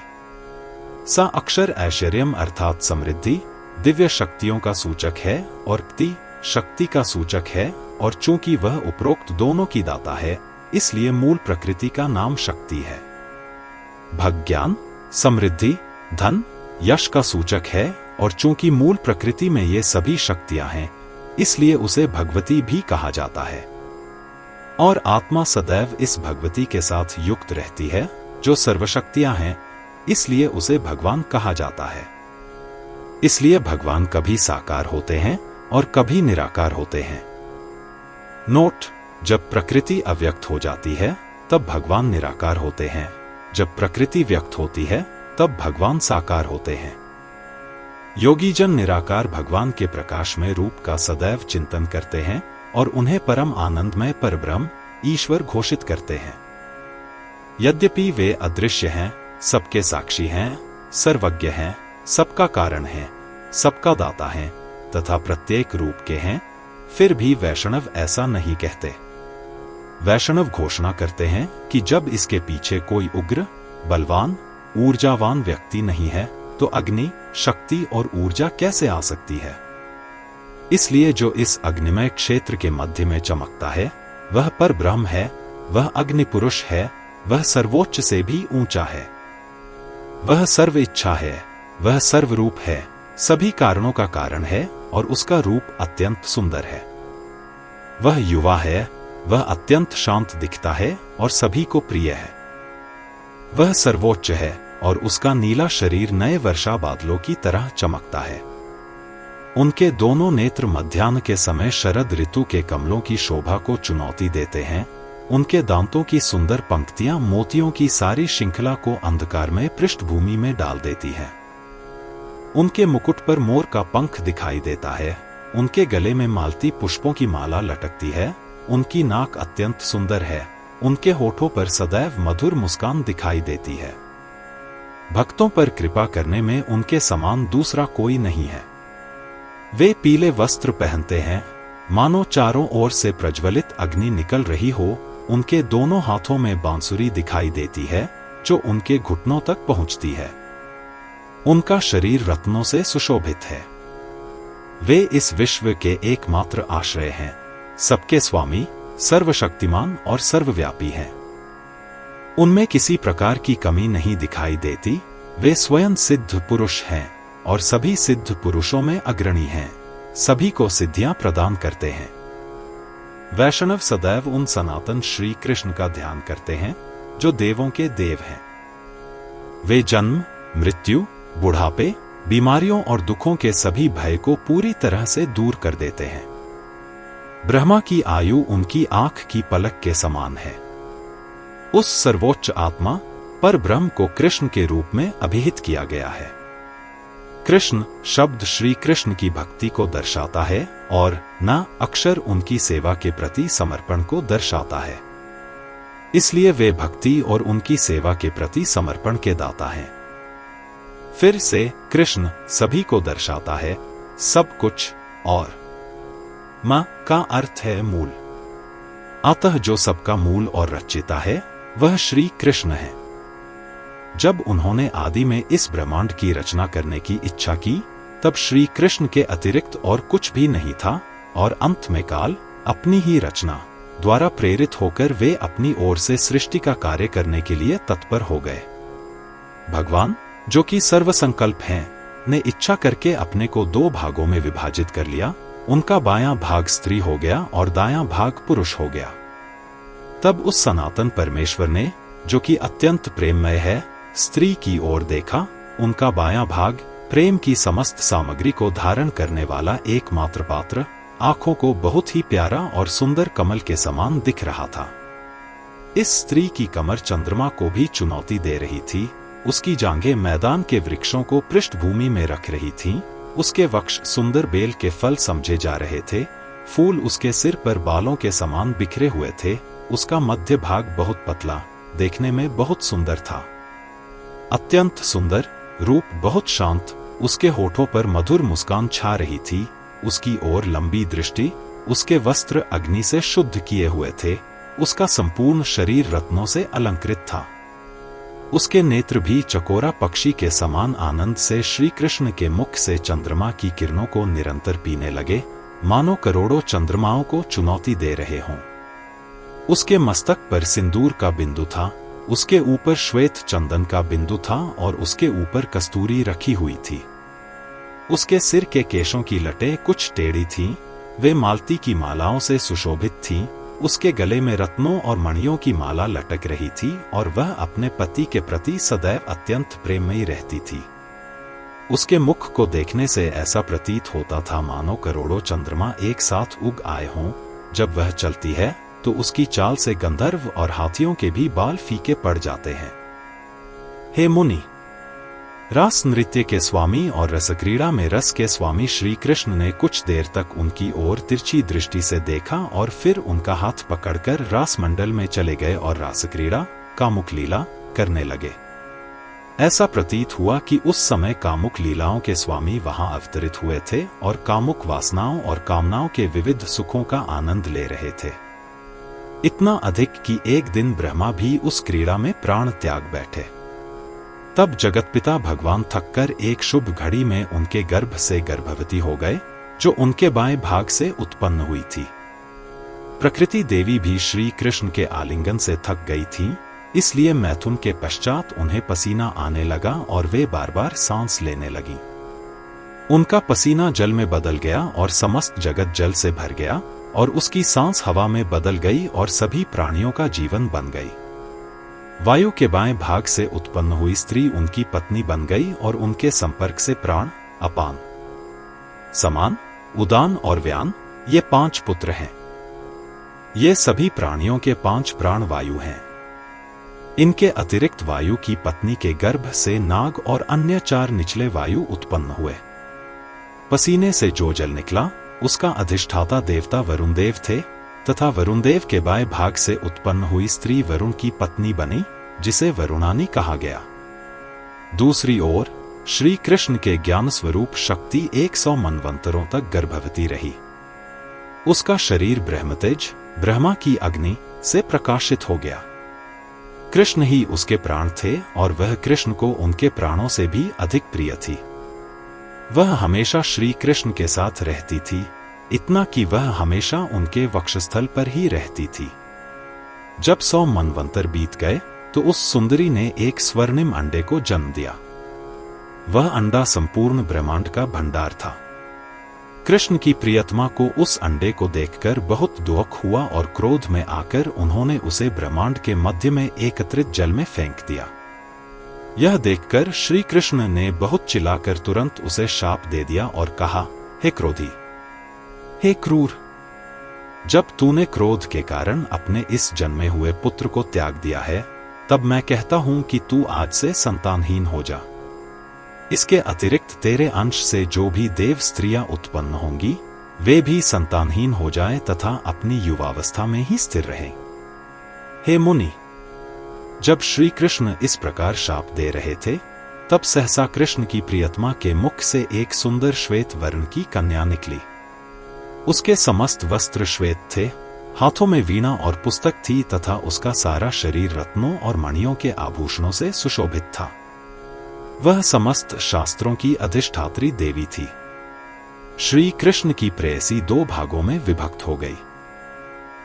सा अक्षर ऐश्वर्यम अर्थात समृद्धि, दिव्य शक्तियों का सूचक है और क्ति शक्ति का सूचक है, और चूंकि वह उपरोक्त दोनों की दाता है, इसलिए मूल प्रकृति का नाम शक्ति है। भगज्ञान, समृद्धि, धन, यश का सूचक है, और चूंकि मूल प्रकृति में ये सभी शक्तियां हैं, इसलिए उसे भगवती भी कहा जाता है। और आत्मा सदैव इस भगवती के साथ युक्त रहती है, जो सर्वशक्तियां हैं, इसलिए उसे भगवान कहा जाता है। इसलिए भगवान कभी साकार होते हैं और कभी निराकार होते हैं। नोट: जब प्रकृति अव्यक्त हो जाती है तब भगवान निराकार होते हैं, जब प्रकृति व्यक्त होती है तब भगवान साकार होते हैं। योगीजन निराकार भगवान के प्रकाश में रूप का सदैव चिंतन करते हैं और उन्हें परम आनंदमय परब्रह्म ईश्वर घोषित करते हैं। यद्यपि वे अदृश्य हैं, सबके साक्षी हैं, सर्वज्ञ हैं, सबका कारण हैं, सबका दाता हैं तथा प्रत्येक रूप के हैं, फिर भी वैष्णव ऐसा नहीं कहते। वैष्णव घोषणा करते हैं कि जब इसके पीछे कोई उग्र, बलवान, ऊर्जावान व्यक्ति नहीं है तो अग्नि, शक्ति और ऊर्जा कैसे आ सकती है। इसलिए जो इस अग्निमय क्षेत्र के मध्य में चमकता है वह परब्रह्म है, वह अग्नि पुरुष है, वह सर्वोच्च से भी ऊंचा है, वह सर्व इच्छा है, वह सर्वरूप है, सभी कारणों का कारण है और उसका रूप अत्यंत सुंदर है। वह युवा है, वह अत्यंत शांत दिखता है और सभी को प्रिय है। वह सर्वोच्च है और उसका नीला शरीर नए वर्षा बादलों की तरह चमकता है। उनके दोनों नेत्र मध्याह्न के समय शरद ऋतु के कमलों की शोभा को चुनौती देते हैं। उनके दांतों की सुंदर पंक्तियां मोतियों की सारी श्रृंखला को अंधकारमय पृष्ठभूमि में डाल देती हैं। उनके मुकुट पर मोर का पंख दिखाई देता है, उनके गले में मालती पुष्पों की माला लटकती है, उनकी नाक अत्यंत सुंदर है, उनके होठों पर सदैव मधुर मुस्कान दिखाई देती है। भक्तों पर कृपा करने में उनके समान दूसरा कोई नहीं है। वे पीले वस्त्र पहनते हैं, मानो चारों ओर से प्रज्वलित अग्नि निकल रही हो। उनके दोनों हाथों में बांसुरी दिखाई देती है जो उनके घुटनों तक पहुंचती है। उनका शरीर रत्नों से सुशोभित है। वे इस विश्व के एकमात्र आश्रय हैं, सबके स्वामी, सर्वशक्तिमान और सर्वव्यापी हैं। उनमें किसी प्रकार की कमी नहीं दिखाई देती। वे स्वयं सिद्ध पुरुष हैं और सभी सिद्ध पुरुषों में अग्रणी हैं, सभी को सिद्धियां प्रदान करते हैं। वैष्णव सदैव उन सनातन श्री कृष्ण का ध्यान करते हैं जो देवों के देव हैं। वे जन्म, मृत्यु, बुढ़ापे, बीमारियों और दुखों के सभी भय को पूरी तरह से दूर कर देते हैं। ब्रह्मा की आयु उनकी आंख की पलक के समान है। उस सर्वोच्च आत्मा पर ब्रह्म को कृष्ण के रूप में अभिहित किया गया है। कृष्ण शब्द श्री कृष्ण की भक्ति को दर्शाता है और न अक्षर उनकी सेवा के प्रति समर्पण को दर्शाता है। इसलिए वे भक्ति और उनकी सेवा के प्रति समर्पण के दाता हैं। फिर से कृष्ण सभी को दर्शाता है, सब कुछ, और मां का अर्थ है मूल। अतः जो सबका मूल और रचयिता है वह श्री कृष्ण है। जब उन्होंने आदि में इस ब्रह्मांड की रचना करने की इच्छा की तब श्री कृष्ण के अतिरिक्त और कुछ भी नहीं था और अंत में काल अपनी ही रचना द्वारा प्रेरित होकर वे अपनी ओर से सृष्टि का कार्य करने के लिए तत्पर हो गए। भगवान जो कि सर्वसंकल्प हैं ने इच्छा करके अपने को दो भागों में विभाजित कर लिया। उनका बायां भाग स्त्री हो गया और दायां भाग पुरुष हो गया। तब उस सनातन परमेश्वर ने जो कि अत्यंत प्रेममय है स्त्री की ओर देखा। उनका बायां भाग प्रेम की समस्त सामग्री को धारण करने वाला एकमात्र पात्र आंखों को बहुत ही प्यारा और सुंदर कमल के समान दिख रहा था। इस स्त्री की कमर चंद्रमा को भी चुनौती दे रही थी। उसकी जांघें मैदान के वृक्षों को पृष्ठभूमि में रख रही थीं। उसके वक्ष सुंदर बेल के फल समझे जा रहे थे। फूल उसके सिर पर बालों के समान बिखरे हुए थे। उसका मध्य भाग बहुत पतला, देखने में बहुत सुंदर था, अत्यंत सुंदर, रूप बहुत शांत। उसके होठों पर मधुर मुस्कान छा रही थी। उसकी ओर लंबी दृष्टि, उसके वस्त्र अग्नि से शुद्ध किए हुए थे। उसका संपूर्ण शरीर रत्नों से अलंकृत था। उसके नेत्र भी चकोरा पक्षी के समान आनंद से श्री कृष्ण के मुख से चंद्रमा की किरणों को निरंतर पीने लगे, मानो करोड़ों चंद्रमाओं को चुनौती दे रहे हों। उसके मस्तक पर सिंदूर का बिंदु था, उसके ऊपर श्वेत चंदन का बिंदु था और उसके ऊपर कस्तूरी रखी हुई थी। उसके सिर के केशों की लटें कुछ टेढ़ी थीं, वे मालती की मालाओं से सुशोभित थीं। उसके गले में रत्नों और मणियों की माला लटक रही थी और वह अपने पति के प्रति सदैव अत्यंत प्रेममयी रहती थी। उसके मुख को देखने से ऐसा प्रतीत होता था मानो करोड़ों चंद्रमा एक साथ उग आए हों। जब वह चलती है तो उसकी चाल से गंधर्व और हाथियों के भी बाल फीके पड़ जाते हैं। हे मुनि, रास नृत्य के स्वामी और रसक्रीड़ा में रस के स्वामी श्री कृष्ण ने कुछ देर तक उनकी ओर तिरछी दृष्टि से देखा और फिर उनका हाथ पकड़कर रास मंडल में चले गए और रासक्रीड़ा, कामुक लीला करने लगे। ऐसा प्रतीत हुआ कि उस समय कामुक लीलाओं के स्वामी वहां अवतरित हुए थे और कामुक वासनाओं और कामनाओं के विविध सुखों का आनंद ले रहे थे। इतना अधिक कि एक दिन ब्रह्मा भी उस क्रीड़ा में प्राण त्याग बैठे। तब जगतपिता भगवान थककर एक शुभ घड़ी में उनके गर्भ से गर्भवती हो गए, जो उनके बाएं भाग से उत्पन्न हुई थी। प्रकृति देवी भी श्री कृष्ण के आलिंगन से थक गई थी, इसलिए मैथुन के पश्चात उन्हें पसीना आने लगा और वे बार बार सांस लेने लगी। उनका पसीना जल में बदल गया और समस्त जगत जल से भर गया, और उसकी सांस हवा में बदल गई और सभी प्राणियों का जीवन बन गई। वायु के बाएं भाग से उत्पन्न हुई स्त्री उनकी पत्नी बन गई और उनके संपर्क से प्राण, अपान, समान, उदान और व्यान, ये 5 पुत्र हैं। ये सभी प्राणियों के 5 प्राण वायु हैं। इनके अतिरिक्त वायु की पत्नी के गर्भ से नाग और अन्य 4 निचले वायु उत्पन्न हुए। पसीने से जो जल निकला उसका अधिष्ठाता देवता वरुण देव थे, तथा वरुण देव के बाएं भाग से उत्पन्न हुई स्त्री वरुण की पत्नी बनी, जिसे वरुणानी कहा गया। दूसरी ओर श्री कृष्ण के ज्ञान स्वरूप शक्ति 100 मनवंतरों तक गर्भवती रही। उसका शरीर ब्रह्मतेज, ब्रह्मा की अग्नि से प्रकाशित हो गया। कृष्ण ही उसके प्राण थे और वह कृष्ण को उनके प्राणों से भी अधिक प्रिय थी। वह हमेशा श्री कृष्ण के साथ रहती थी, इतना कि वह हमेशा उनके वक्षस्थल पर ही रहती थी। जब 100 मनवंतर बीत गए तो उस सुंदरी ने एक स्वर्णिम अंडे को जन्म दिया। वह अंडा संपूर्ण ब्रह्मांड का भंडार था। कृष्ण की प्रियतमा को उस अंडे को देखकर बहुत दुख हुआ और क्रोध में आकर उन्होंने उसे ब्रह्मांड के मध्य में एकत्रित जल में फेंक दिया। यह देखकर श्री कृष्ण ने बहुत चिल्लाकर तुरंत उसे शाप दे दिया और कहा, हे क्रोधी, हे क्रूर, जब तूने क्रोध के कारण अपने इस जन्मे हुए पुत्र को त्याग दिया है, तब मैं कहता हूं कि तू आज से संतानहीन हो जा। इसके अतिरिक्त तेरे अंश से जो भी देव स्त्रियां उत्पन्न होंगी, वे भी संतानहीन हो जाएं तथा अपनी युवावस्था में ही स्थिर रहें। हे मुनि, जब श्री कृष्ण इस प्रकार शाप दे रहे थे, तब सहसा कृष्ण की प्रियतमा के मुख से एक सुंदर श्वेत वर्ण की कन्या निकली। उसके समस्त वस्त्र श्वेत थे, हाथों में वीणा और पुस्तक थी तथा उसका सारा शरीर रत्नों और मणियों के आभूषणों से सुशोभित था। वह समस्त शास्त्रों की अधिष्ठात्री देवी थी। श्री कृष्ण की प्रेयसी 2 भागों में विभक्त हो गई।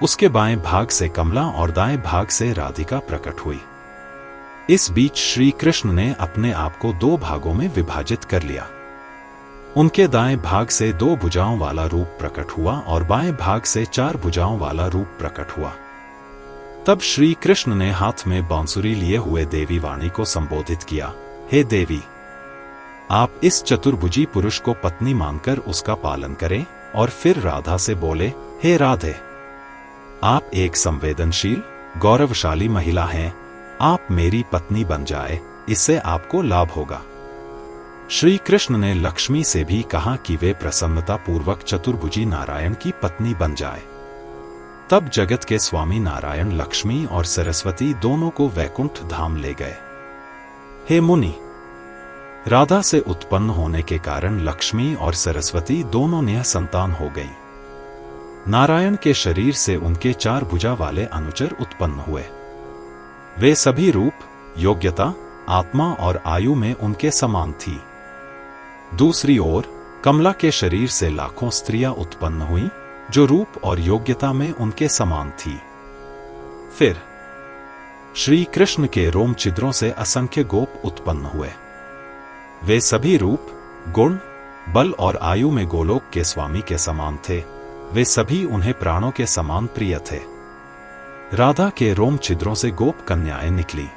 उसके बाएं भाग से कमला और दाएं भाग से राधिका प्रकट हुई। इस बीच श्री कृष्ण ने अपने आप को 2 भागों में विभाजित कर लिया। उनके दाएं भाग से 2 भुजाओं वाला रूप प्रकट हुआ और बाएं भाग से 4 भुजाओं वाला रूप प्रकट हुआ। तब श्री कृष्ण ने हाथ में बांसुरी लिए हुए देवी वाणी को संबोधित किया, हे देवी, आप इस चतुर्भुजी पुरुष को पत्नी मानकर उसका पालन करें। और फिर राधा से बोले, हे राधे, आप एक संवेदनशील, गौरवशाली महिला हैं, आप मेरी पत्नी बन जाए, इससे आपको लाभ होगा। श्री कृष्ण ने लक्ष्मी से भी कहा कि वे प्रसन्नता पूर्वक चतुर्भुजी नारायण की पत्नी बन जाए। तब जगत के स्वामी नारायण लक्ष्मी और सरस्वती दोनों को वैकुंठ धाम ले गए। हे मुनि, राधा से उत्पन्न होने के कारण लक्ष्मी और सरस्वती दोनों निःसंतान हो गईं। नारायण के शरीर से उनके 4 भुजा वाले अनुचर उत्पन्न हुए। वे सभी रूप, योग्यता, आत्मा और आयु में उनके समान थी। दूसरी ओर कमला के शरीर से लाखों स्त्रियां उत्पन्न हुईं, जो रूप और योग्यता में उनके समान थी। फिर श्री कृष्ण के रोम छिद्रों से असंख्य गोप उत्पन्न हुए। वे सभी रूप, गुण, बल और आयु में गोलोक के स्वामी के समान थे। वे सभी उन्हें प्राणों के समान प्रिय थे। राधा के रोम छिद्रों से गोप कन्याएं निकली।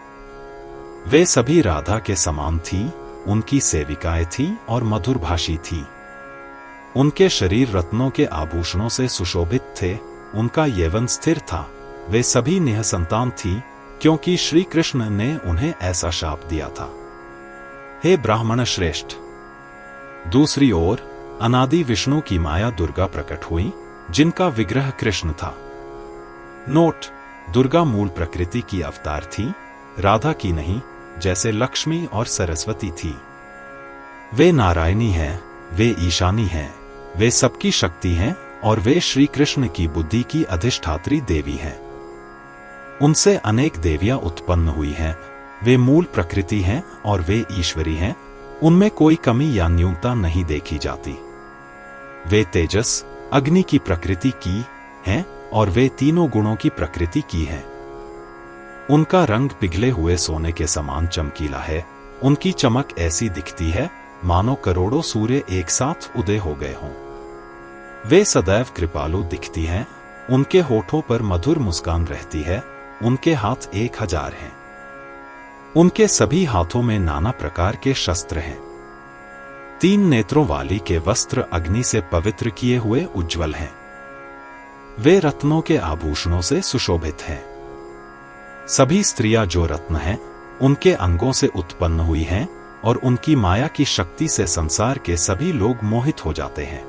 वे सभी राधा के समान थीं, उनकी सेविकाएं थीं और मधुरभाषी थीं। उनके शरीर रत्नों के आभूषणों से सुशोभित थे, उनका यौवन स्थिर था। वे सभी निःसंतान थीं, क्योंकि श्री कृष्ण ने उन्हें ऐसा शाप दिया था। हे ब्राह्मण श्रेष्ठ, दूसरी ओर अनादि विष्णु की माया दुर्गा प्रकट हुई, जिनका विग्रह कृष्ण था। नोट: दुर्गा मूल प्रकृति की अवतार थी, राधा की नहीं, जैसे लक्ष्मी और सरस्वती थी। वे नारायणी हैं, वे ईशानी हैं, वे सबकी शक्ति हैं और वे श्री कृष्ण की बुद्धि की अधिष्ठात्री देवी हैं। उनसे अनेक देवियां उत्पन्न हुई हैं। वे मूल प्रकृति हैं और वे ईश्वरी हैं। उनमें कोई कमी या न्यूनता नहीं देखी जाती। वे तेजस, अग्नि की प्रकृति की हैं और वे तीनों गुणों की प्रकृति की हैं। उनका रंग पिघले हुए सोने के समान चमकीला है। उनकी चमक ऐसी दिखती है मानो करोड़ों सूर्य एक साथ उदय हो गए हों। वे सदैव कृपालु दिखती हैं। उनके होठों पर मधुर मुस्कान रहती है। उनके हाथ 1000 हैं। उनके सभी हाथों में नाना प्रकार के शस्त्र हैं। 3 नेत्रों वाली के वस्त्र अग्नि से पवित्र किए हुए उज्ज्वल हैं। वे रत्नों के आभूषणों से सुशोभित हैं। सभी स्त्रियां जो रत्न हैं, उनके अंगों से उत्पन्न हुई हैं और उनकी माया की शक्ति से संसार के सभी लोग मोहित हो जाते हैं।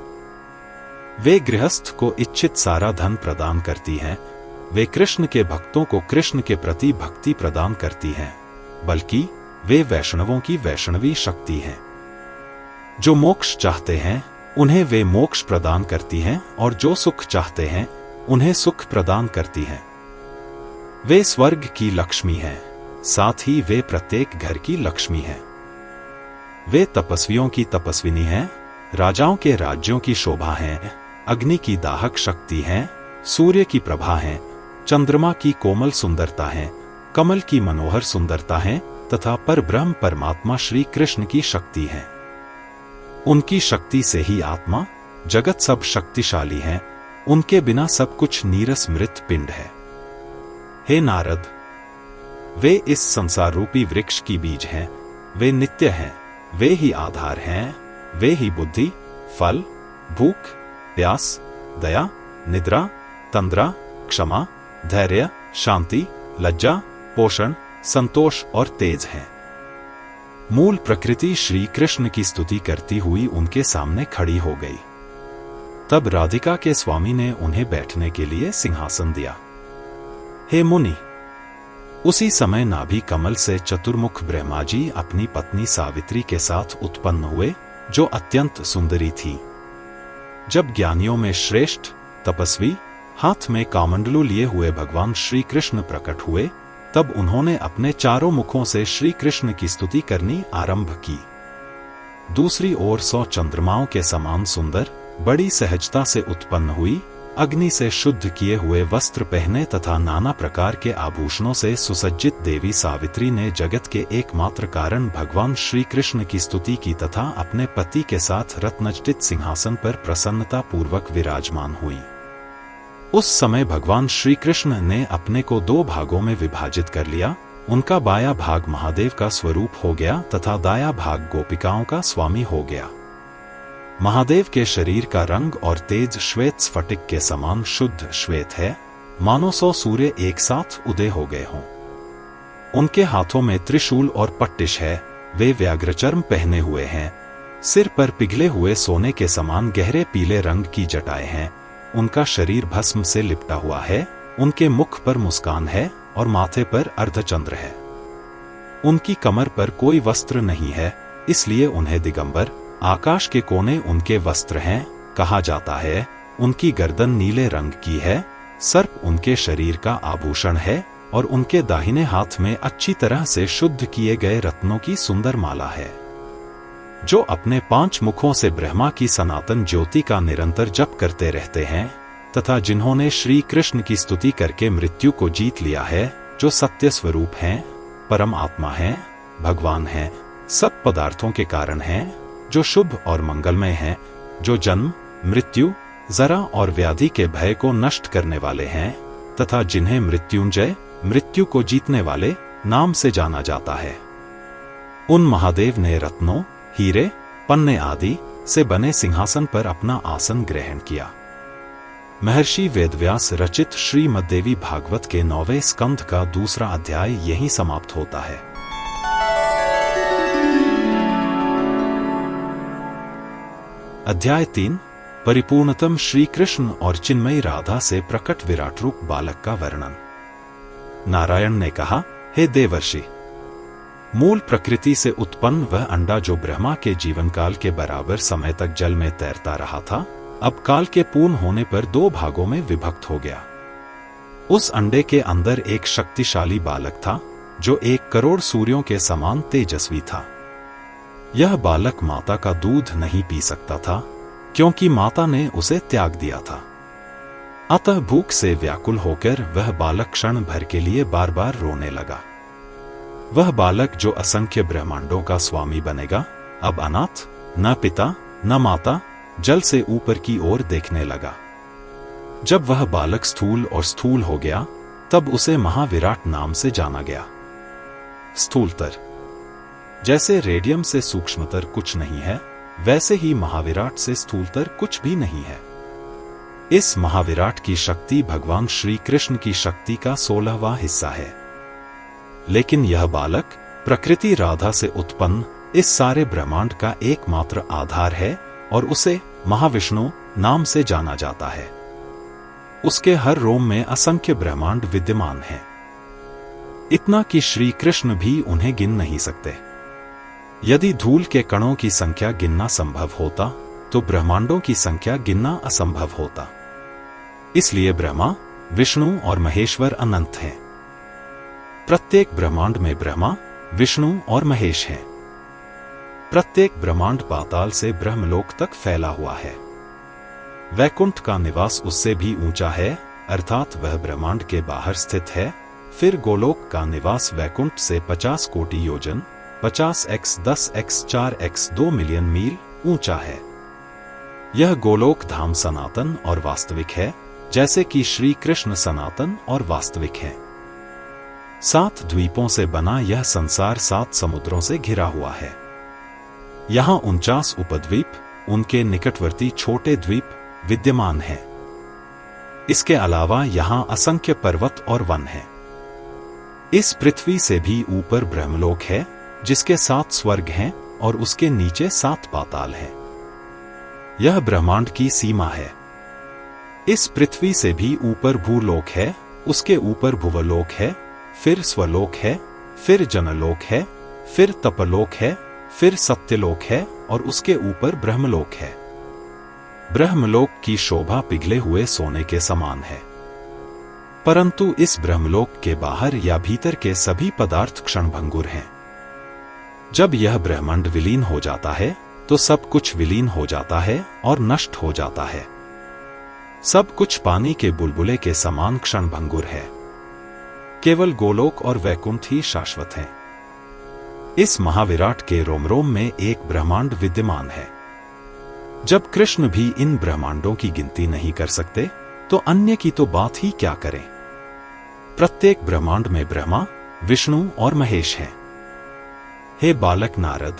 वे गृहस्थ को इच्छित सारा धन प्रदान करती हैं। वे कृष्ण के भक्तों को कृष्ण के प्रति भक्ति प्रदान करती हैं, बल्कि वे वैष्णवों की वैष्णवी शक्ति हैं। जो मोक्ष चाहते हैं उन्हें वे मोक्ष प्रदान करती हैं और जो सुख चाहते हैं उन्हें सुख प्रदान करती हैं। वे स्वर्ग की लक्ष्मी हैं, साथ ही वे प्रत्येक घर की लक्ष्मी हैं। वे तपस्वियों की तपस्विनी हैं, राजाओं के राज्यों की शोभा हैं, अग्नि की दाहक शक्ति हैं, सूर्य की प्रभा हैं, चंद्रमा की कोमल सुंदरता है, कमल की मनोहर सुंदरता है तथा परब्रह्म परमात्मा श्री कृष्ण की शक्ति है। उनकी शक्ति से ही आत्मा जगत सब शक्तिशाली है। उनके बिना सब कुछ नीरस मृत पिंड है। हे नारद, वे इस संसार रूपी वृक्ष की बीज हैं। वे नित्य हैं, वे ही आधार हैं, वे ही बुद्धि, फल, भूख, प्यास, दया, निद्रा, तंद्रा, क्षमा, धैर्य, शांति, लज्जा, पोषण, संतोष और तेज हैं। मूल प्रकृति श्री कृष्ण की स्तुति करती हुई उनके सामने खड़ी हो गई। तब राधिका के स्वामी ने उन्हें बैठने के लिए सिंहासन दिया। हे मुनि, उसी समय नाभि कमल से चतुर्मुख ब्रह्मा जी अपनी पत्नी सावित्री के साथ उत्पन्न हुए, जो अत्यंत सुंदरी थी। जब ज्ञानियों में श्रेष्ठ तपस्वी हाथ में कामंडलू लिए हुए भगवान श्री कृष्ण प्रकट हुए, तब उन्होंने अपने चारों मुखों से श्री कृष्ण की स्तुति करनी आरंभ की। दूसरी ओर 100 चंद्रमाओं के समान सुंदर, बड़ी सहजता से उत्पन्न हुई, अग्नि से शुद्ध किए हुए वस्त्र पहने तथा नाना प्रकार के आभूषणों से सुसज्जित देवी सावित्री ने जगत के एकमात्र कारण भगवान श्री कृष्ण की स्तुति की तथा अपने पति के साथ रत्नजटित सिंहासन पर प्रसन्नता पूर्वक विराजमान हुई। उस समय भगवान श्री कृष्ण ने अपने को 2 भागों में विभाजित कर लिया। उनका बायां भाग महादेव का स्वरूप हो गया तथा दायां भाग गोपिकाओं का स्वामी हो गया। महादेव के शरीर का रंग और तेज श्वेत स्फटिक के समान शुद्ध श्वेत है, मानो 100 सूर्य एक साथ उदय हो गए हों। उनके हाथों में त्रिशूल और पट्टिश है। वे व्याघ्रचर्म पहने हुए हैं। सिर पर पिघले हुए सोने के समान गहरे पीले रंग की जटाएं हैं। उनका शरीर भस्म से लिपटा हुआ है। उनके मुख पर मुस्कान है और माथे पर अर्धचंद्र है। उनकी कमर पर कोई वस्त्र नहीं है, इसलिए उन्हें दिगंबर, आकाश के कोने उनके वस्त्र हैं, कहा जाता है। उनकी गर्दन नीले रंग की है। सर्प उनके शरीर का आभूषण है और उनके दाहिने हाथ में अच्छी तरह से शुद्ध किए गए रत्नों की सुंदर माला है। जो अपने 5 मुखों से ब्रह्मा की सनातन ज्योति का निरंतर जप करते रहते हैं तथा जिन्होंने श्री कृष्ण की स्तुति करके मृत्यु को जीत लिया है, जो सत्य स्वरूप हैं, परम आत्मा हैं, भगवान हैं, सब पदार्थों के कारण हैं, जो शुभ और मंगलमय हैं, जो जन्म, मृत्यु, जरा और व्याधि के भय को नष्ट करने वाले हैं तथा जिन्हें मृत्युंजय, मृत्यु को जीतने वाले नाम से जाना जाता है। उन महादेव ने रत्नों, हीरे, पन्ने आदि से बने सिंहासन पर अपना आसन ग्रहण किया। महर्षि वेदव्यास रचित श्रीमद्देवी भागवत के 9वें स्कंध का 2रा अध्याय यहीं समाप्त होता है। अध्याय 3 परिपूर्णतम श्री कृष्ण और चिन्मयी राधा से प्रकट विराट रूप बालक का वर्णन। नारायण ने कहा, हे देवर्षि, मूल प्रकृति से उत्पन्न वह अंडा जो ब्रह्मा के जीवन काल के बराबर समय तक जल में तैरता रहा था, अब काल के पूर्ण होने पर 2 भागों में विभक्त हो गया। उस अंडे के अंदर एक शक्तिशाली बालक था जो 1 करोड़ सूर्यों के समान तेजस्वी था। यह बालक माता का दूध नहीं पी सकता था क्योंकि माता ने उसे त्याग दिया था। अतः भूख से व्याकुल होकर वह बालक क्षण भर के लिए बार बार रोने लगा। वह बालक जो असंख्य ब्रह्मांडों का स्वामी बनेगा, अब अनाथ, न पिता न माता, जल से ऊपर की ओर देखने लगा। जब वह बालक स्थूल हो गया, तब उसे महाविराट नाम से जाना गया। स्थूलतर, जैसे रेडियम से सूक्ष्मतर कुछ नहीं है, वैसे ही महाविराट से स्थूलतर कुछ भी नहीं है। इस महाविराट की शक्ति भगवान श्री कृष्ण की शक्ति का 16वां हिस्सा है। लेकिन यह बालक प्रकृति राधा से उत्पन्न इस सारे ब्रह्मांड का एकमात्र आधार है और उसे महाविष्णु नाम से जाना जाता है। उसके हर रोम में असंख्य ब्रह्मांड विद्यमान हैं। इतना कि श्री कृष्ण भी उन्हें गिन नहीं सकते। यदि धूल के कणों की संख्या गिनना संभव होता तो ब्रह्मांडों की संख्या गिनना असंभव होता। इसलिए ब्रह्मा, विष्णु और महेश्वर अनंत हैं। प्रत्येक ब्रह्मांड में ब्रह्मा, विष्णु और महेश हैं। प्रत्येक ब्रह्मांड पाताल से ब्रह्मलोक तक फैला हुआ है। वैकुंठ का निवास उससे भी ऊंचा है, अर्थात वह ब्रह्मांड के बाहर स्थित है। फिर गोलोक का निवास वैकुंठ से 50 कोटि योजन, 50x 10x 4x 2 मिलियन मील ऊंचा है। यह गोलोक धाम सनातन और वास्तविक है, जैसे कि श्री कृष्ण सनातन और वास्तविक है। 7 द्वीपों से बना यह संसार 7 समुद्रों से घिरा हुआ है। यहाँ 49 उपद्वीप, उनके निकटवर्ती छोटे द्वीप विद्यमान हैं। इसके अलावा यहाँ असंख्य पर्वत और वन हैं। इस पृथ्वी से भी ऊपर ब्रह्मलोक है, जिसके 7 स्वर्ग हैं और उसके नीचे 7 पाताल हैं। यह ब्रह्मांड की सीमा है। इस पृथ्वी से भी ऊपर भूलोक है, उसके ऊपर भुवलोक है, फिर स्वलोक है, फिर जनलोक है, फिर तपलोक है, फिर सत्यलोक है और उसके ऊपर ब्रह्मलोक है। ब्रह्मलोक की शोभा पिघले हुए सोने के समान है। परंतु इस ब्रह्मलोक के बाहर या भीतर के सभी पदार्थ क्षणभंगुर हैं। जब यह ब्रह्मांड विलीन हो जाता है तो सब कुछ विलीन हो जाता है और नष्ट हो जाता है। सब कुछ पानी के बुलबुले के समान क्षणभंगुर है। केवल गोलोक और वैकुंठ ही शाश्वत हैं। इस महाविराट के रोम रोम में एक ब्रह्मांड विद्यमान है। जब कृष्ण भी इन ब्रह्मांडों की गिनती नहीं कर सकते तो अन्य की तो बात ही क्या करें। प्रत्येक ब्रह्मांड में ब्रह्मा, विष्णु और महेश हैं। हे बालक नारद,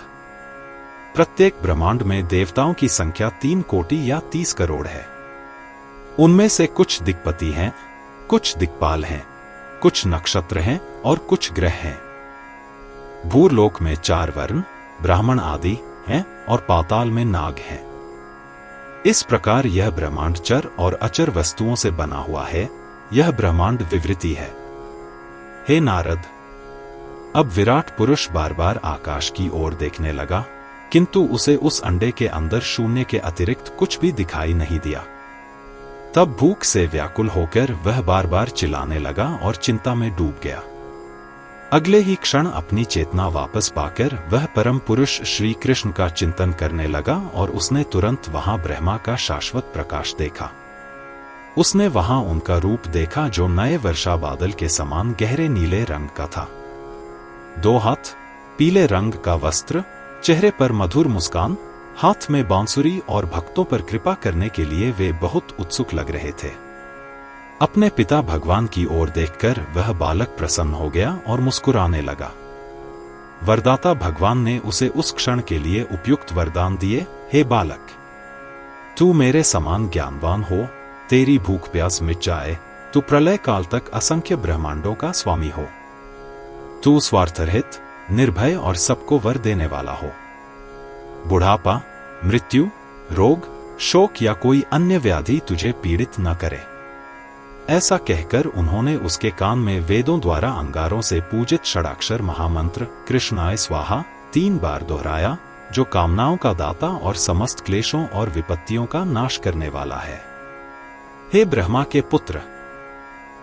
प्रत्येक ब्रह्मांड में देवताओं की संख्या 3 कोटि या 30 करोड़ है। उनमें से कुछ दिक्पति हैं, कुछ दिक्पाल हैं, कुछ नक्षत्र हैं और कुछ ग्रह हैं। भूलोक में 4 वर्ण, ब्राह्मण आदि हैं और पाताल में नाग हैं। इस प्रकार यह ब्रह्मांड चर और अचर वस्तुओं से बना हुआ है। यह ब्रह्मांड विवृति है। हे नारद, अब विराट पुरुष बार बार आकाश की ओर देखने लगा, किंतु उसे उस अंडे के अंदर शून्य के अतिरिक्त कुछ भी दिखाई नहीं दिया। तब भूख से व्याकुल होकर वह बार बार चिल्लाने लगा और चिंता में डूब गया। अगले ही क्षण अपनी चेतना वापस पाकर वह परम पुरुष श्री कृष्ण का चिंतन करने लगा और उसने तुरंत वहां ब्रह्मा का शाश्वत प्रकाश देखा। उसने वहां उनका रूप देखा जो नए वर्षा बादल के समान गहरे नीले रंग का था। 2 हाथ, पीले रंग का वस्त्र, चेहरे पर मधुर मुस्कान, हाथ में बांसुरी और भक्तों पर कृपा करने के लिए वे बहुत उत्सुक लग रहे थे। अपने पिता भगवान की ओर देखकर वह बालक प्रसन्न हो गया और मुस्कुराने लगा। वरदाता भगवान ने उसे उस क्षण के लिए उपयुक्त वरदान दिए। हे बालक, तू मेरे समान ज्ञानवान हो, तेरी भूख प्यास मिट जाए, तू प्रलय काल तक असंख्य ब्रह्मांडों का स्वामी हो। तू स्वार्थरहित, निर्भय और सबको वर देने वाला हो। बुढ़ापा, मृत्यु, रोग, शोक या कोई अन्य व्याधि तुझे पीड़ित न करे। ऐसा कहकर उन्होंने उसके कान में वेदों द्वारा अंगारों से पूजित षडाक्षर महामंत्र कृष्णाय स्वाहा 3 बार दोहराया, जो कामनाओं का दाता और समस्त क्लेशों और विपत्तियों का नाश करने वाला है। हे ब्रह्मा के पुत्र,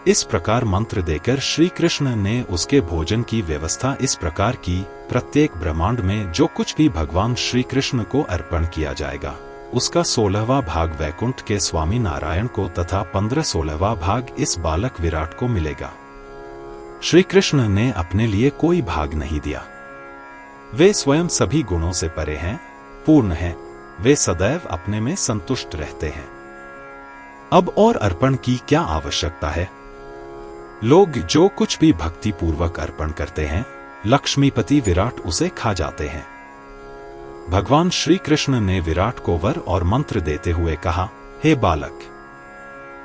इस प्रकार मंत्र देकर श्री कृष्ण ने उसके भोजन की व्यवस्था इस प्रकार की, प्रत्येक ब्रह्मांड में जो कुछ भी भगवान श्री कृष्ण को अर्पण किया जाएगा उसका 16वां भाग वैकुंठ के स्वामी नारायण को तथा 15-16वां भाग इस बालक विराट को मिलेगा। श्री कृष्ण ने अपने लिए कोई भाग नहीं दिया। वे स्वयं सभी गुणों से परे हैं, पूर्ण हैं, वे सदैव अपने में संतुष्ट रहते हैं। अब और अर्पण की क्या आवश्यकता है? लोग जो कुछ भी भक्ति पूर्वक अर्पण करते हैं, लक्ष्मीपति विराट उसे खा जाते हैं। भगवान श्री कृष्ण ने विराट को वर और मंत्र देते हुए कहा, हे बालक,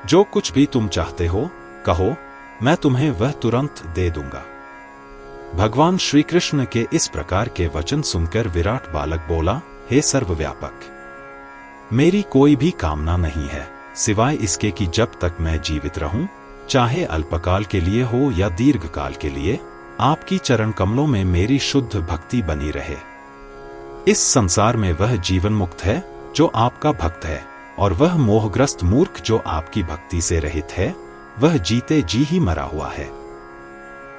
जो कुछ भी तुम चाहते हो कहो, मैं तुम्हें वह तुरंत दे दूंगा। भगवान श्री कृष्ण के इस प्रकार के वचन सुनकर विराट बालक बोला, हे सर्वव्यापक, मेरी कोई भी कामना नहीं है सिवाय इसके कि जब तक मैं जीवित रहूं, चाहे अल्पकाल के लिए हो या दीर्घकाल के लिए, आपकी चरण कमलों में मेरी शुद्ध भक्ति बनी रहे। इस संसार में वह जीवन मुक्त है जो आपका भक्त है, और वह मोहग्रस्त मूर्ख जो आपकी भक्ति से रहित है, वह जीते जी ही मरा हुआ है।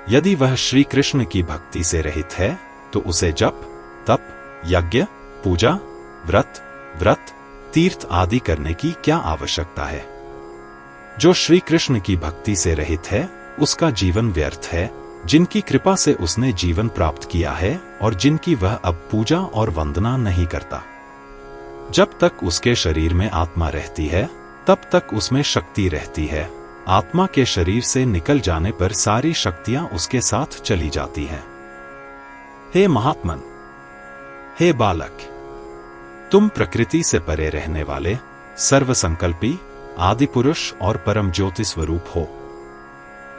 यदि वह श्री कृष्ण की भक्ति से रहित है तो उसे जप, तप, यज्ञ, पूजा, व्रत, तीर्थ आदि करने की क्या आवश्यकता है? जो श्री कृष्ण की भक्ति से रहित है उसका जीवन व्यर्थ है, जिनकी कृपा से उसने जीवन प्राप्त किया है और जिनकी वह अब पूजा और वंदना नहीं करता। जब तक उसके शरीर में आत्मा रहती है तब तक उसमें शक्ति रहती है। आत्मा के शरीर से निकल जाने पर सारी शक्तियां उसके साथ चली जाती हैं। हे महात्मन, हे बालक, तुम प्रकृति से परे रहने वाले, सर्वसंकल्पी, आदि पुरुष और परम ज्योति स्वरूप हो।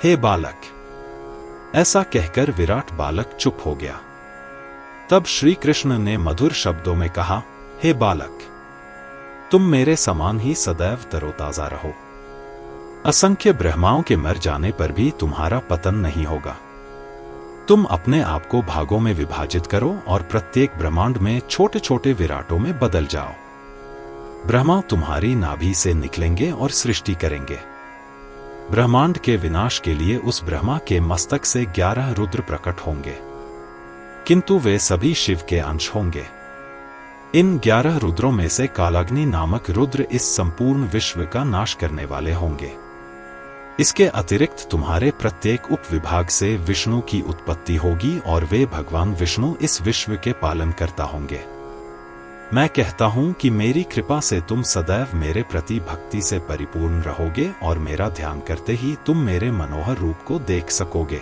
हे बालक, ऐसा कहकर विराट बालक चुप हो गया। तब श्री कृष्ण ने मधुर शब्दों में कहा, हे बालक, तुम मेरे समान ही सदैव तरोताजा रहो। असंख्य ब्रह्माओं के मर जाने पर भी तुम्हारा पतन नहीं होगा। तुम अपने आप को भागों में विभाजित करो और प्रत्येक ब्रह्मांड में छोटे छोटे विराटों में बदल जाओ। ब्रह्मा तुम्हारी नाभि से निकलेंगे और सृष्टि करेंगे। ब्रह्मांड के विनाश के लिए उस ब्रह्मा के मस्तक से 11 रुद्र प्रकट होंगे, किंतु वे सभी शिव के अंश होंगे। इन 11 रुद्रों में से कालाग्नि नामक रुद्र इस संपूर्ण विश्व का नाश करने वाले होंगे। इसके अतिरिक्त तुम्हारे प्रत्येक उपविभाग से विष्णु की उत्पत्ति होगी और वे भगवान विष्णु इस विश्व के पालन करता होंगे। मैं कहता हूं कि मेरी कृपा से तुम सदैव मेरे प्रति भक्ति से परिपूर्ण रहोगे और मेरा ध्यान करते ही तुम मेरे मनोहर रूप को देख सकोगे।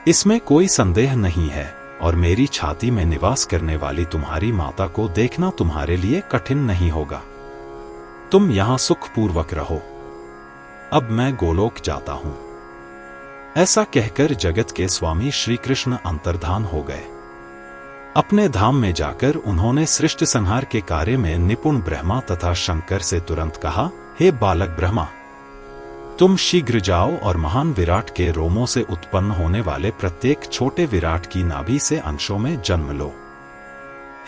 इसमें कोई संदेह नहीं है, और मेरी छाती में निवास करने वाली तुम्हारी माता को देखना तुम्हारे लिए कठिन नहीं होगा। तुम यहां सुखपूर्वक रहो। अब मैं गोलोक जाता हूं। ऐसा कहकर जगत के स्वामी श्री कृष्ण अंतर्धान हो गए। अपने धाम में जाकर उन्होंने सृष्टि संहार के कार्य में निपुण ब्रह्मा तथा शंकर से तुरंत कहा, हे बालक ब्रह्मा, तुम शीघ्र जाओ और महान विराट के रोमों से उत्पन्न होने वाले प्रत्येक छोटे विराट की नाभि से अंशों में जन्म लो।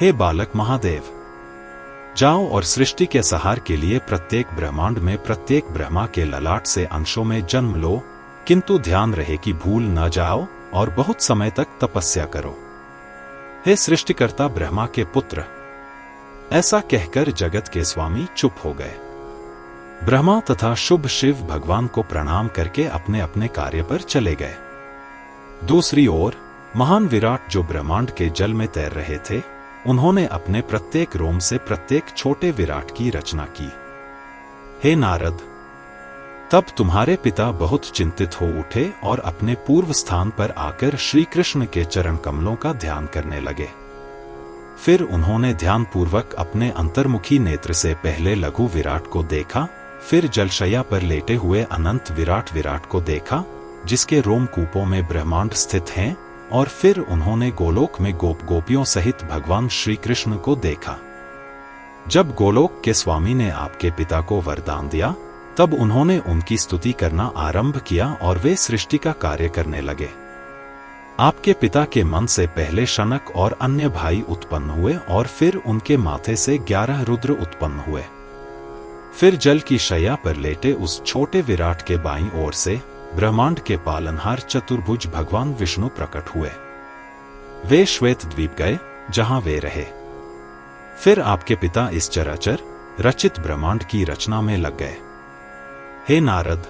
हे बालक महादेव, जाओ और सृष्टि के संहार के लिए प्रत्येक ब्रह्मांड में प्रत्येक ब्रह्मा के ललाट से अंशों में जन्म लो, किंतु ध्यान रहे कि भूल न जाओ और बहुत समय तक तपस्या करो। हे सृष्टिकर्ता ब्रह्मा के पुत्र। ऐसा कहकर जगत के स्वामी चुप हो गए। ब्रह्मा तथा शुभ शिव भगवान को प्रणाम करके अपने अपने कार्य पर चले गए। दूसरी ओर महान विराट जो ब्रह्मांड के जल में तैर रहे थे, उन्होंने अपने प्रत्येक रोम से प्रत्येक छोटे विराट की रचना की। हे नारद, तब तुम्हारे पिता बहुत चिंतित हो उठे और अपने पूर्व स्थान पर आकर श्री कृष्ण के चरण कमलों का ध्यान करने लगे। फिर उन्होंने ध्यानपूर्वक अपने अंतर्मुखी नेत्र से पहले लघु विराट को देखा, फिर जलशय्या पर लेटे हुए अनंत विराट को देखा, जिसके रोमकूपों में ब्रह्मांड स्थित हैं, और फिर उन्होंने गोलोक में गोपियों सहित भगवान श्री कृष्ण को देखा। जब गोलोक के स्वामी ने आपके पिता को वरदान दिया, तब उन्होंने उनकी स्तुति करना आरंभ किया और वे सृष्टि का कार्य करने लगे। आपके पिता के मन से पहले शनक और अन्य भाई उत्पन्न हुए और फिर उनके माथे से 11 रुद्र उत्पन्न हुए। फिर जल की शैया पर लेटे उस छोटे विराट के बाईं ओर से ब्रह्मांड के पालनहार चतुर्भुज भगवान विष्णु प्रकट हुए। वे श्वेत द्वीप गए जहां वे रहे। फिर आपके पिता इस चराचर रचित ब्रह्मांड की रचना में लग गए। हे नारद,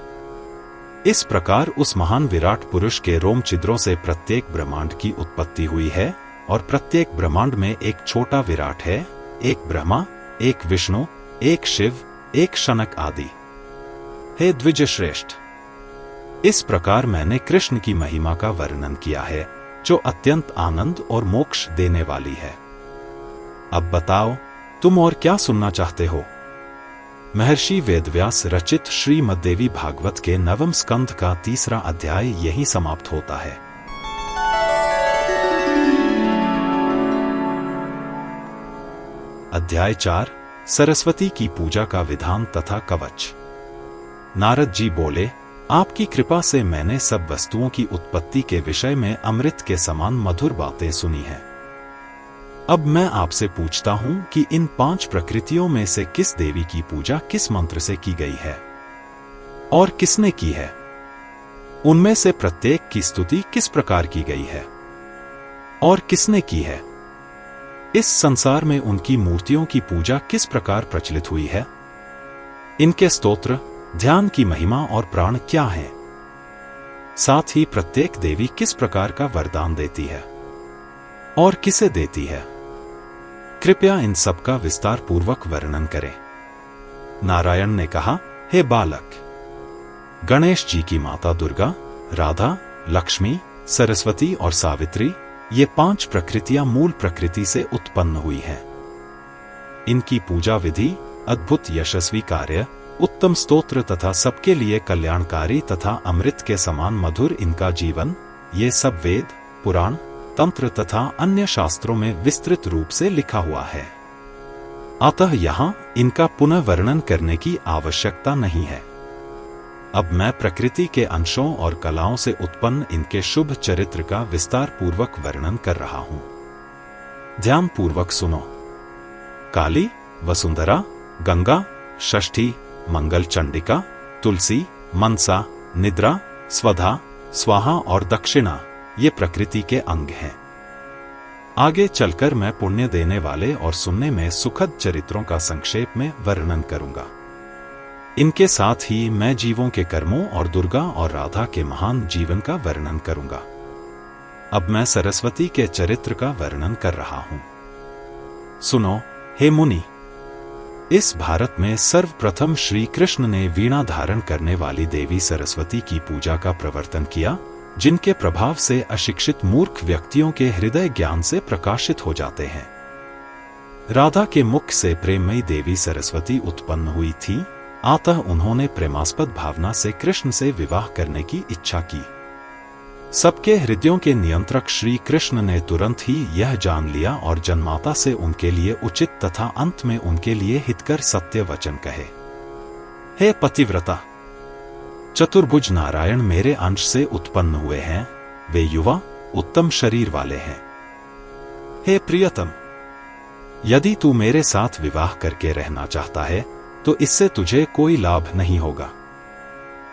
इस प्रकार उस महान विराट पुरुष के रोम छिद्रों से प्रत्येक ब्रह्मांड की उत्पत्ति हुई है और प्रत्येक ब्रह्मांड में एक छोटा विराट है, एक ब्रह्मा, एक विष्णु, एक शिव, एक शनक आदि। हे द्विज श्रेष्ठ, इस प्रकार मैंने कृष्ण की महिमा का वर्णन किया है जो अत्यंत आनंद और मोक्ष देने वाली है। अब बताओ, तुम और क्या सुनना चाहते हो? महर्षि वेदव्यास रचित श्रीमद्देवी भागवत के 9वें स्कंध का 3रा अध्याय यहीं समाप्त होता है। अध्याय 4 सरस्वती की पूजा का विधान तथा कवच। नारद जी बोले, आपकी कृपा से मैंने सब वस्तुओं की उत्पत्ति के विषय में अमृत के समान मधुर बातें सुनी हैं। अब मैं आपसे पूछता हूं कि इन 5 प्रकृतियों में से किस देवी की पूजा किस मंत्र से की गई है और किसने की है? उनमें से प्रत्येक की स्तुति किस प्रकार की गई है और किसने की है? इस संसार में उनकी मूर्तियों की पूजा किस प्रकार प्रचलित हुई है? इनके स्तोत्र, ध्यान की महिमा और प्राण क्या हैं? साथ ही प्रत्येक देवी किस प्रकार का वरदान देती है और किसे देती है? कृपया इन सब का विस्तार पूर्वक वर्णन करें। नारायण ने कहा, हे बालक, गणेश जी की माता दुर्गा, राधा, लक्ष्मी, सरस्वती और सावित्री, ये 5 प्रकृतियां मूल प्रकृति से उत्पन्न हुई हैं। इनकी पूजा विधि, अद्भुत यशस्वी कार्य, उत्तम स्तोत्र तथा सबके लिए कल्याणकारी तथा अमृत के समान मधुर इनका जीवन, ये सब वेद, पुराण, तंत्र तथा अन्य शास्त्रों में विस्तृत रूप से लिखा हुआ है। अतः यहां इनका पुनः वर्णन करने की आवश्यकता नहीं है। अब मैं प्रकृति के अंशों और कलाओं से उत्पन्न इनके शुभ चरित्र का विस्तार पूर्वक वर्णन कर रहा हूं। ध्यान पूर्वक सुनो। काली, वसुंधरा, गंगा, षष्ठी, मंगल चंडिका, तुलसी, मनसा, निद्रा, स्वधा, स्वाहा और दक्षिणा ये प्रकृति के अंग हैं। आगे चलकर मैं पुण्य देने वाले और सुनने में सुखद चरित्रों का संक्षेप में वर्णन करूंगा। इनके साथ ही मैं जीवों के कर्मों और दुर्गा और राधा के महान जीवन का वर्णन करूंगा। अब मैं सरस्वती के चरित्र का वर्णन कर रहा हूं। सुनो, हे मुनि, इस भारत में सर्वप्रथम श्री कृष्ण ने वीणा धारण करने वाली देवी सरस्वती की पूजा का प्रवर्तन किया, जिनके प्रभाव से अशिक्षित मूर्ख व्यक्तियों के हृदय ज्ञान से प्रकाशित हो जाते हैं। राधा के मुख से प्रेममयी देवी सरस्वती उत्पन्न हुई थी, अतः उन्होंने प्रेमास्पद भावना से कृष्ण से विवाह करने की इच्छा की। सबके हृदयों के नियंत्रक श्री कृष्ण ने तुरंत ही यह जान लिया और जन्माता से उनके लिए उचित तथा अंत में उनके लिए हितकर सत्य वचन कहे। हे पतिव्रता, चतुर्भुज नारायण मेरे अंश से उत्पन्न हुए हैं, वे युवा उत्तम शरीर वाले हैं। हे प्रियतम, यदि तू मेरे साथ विवाह करके रहना चाहता है तो इससे तुझे कोई लाभ नहीं होगा,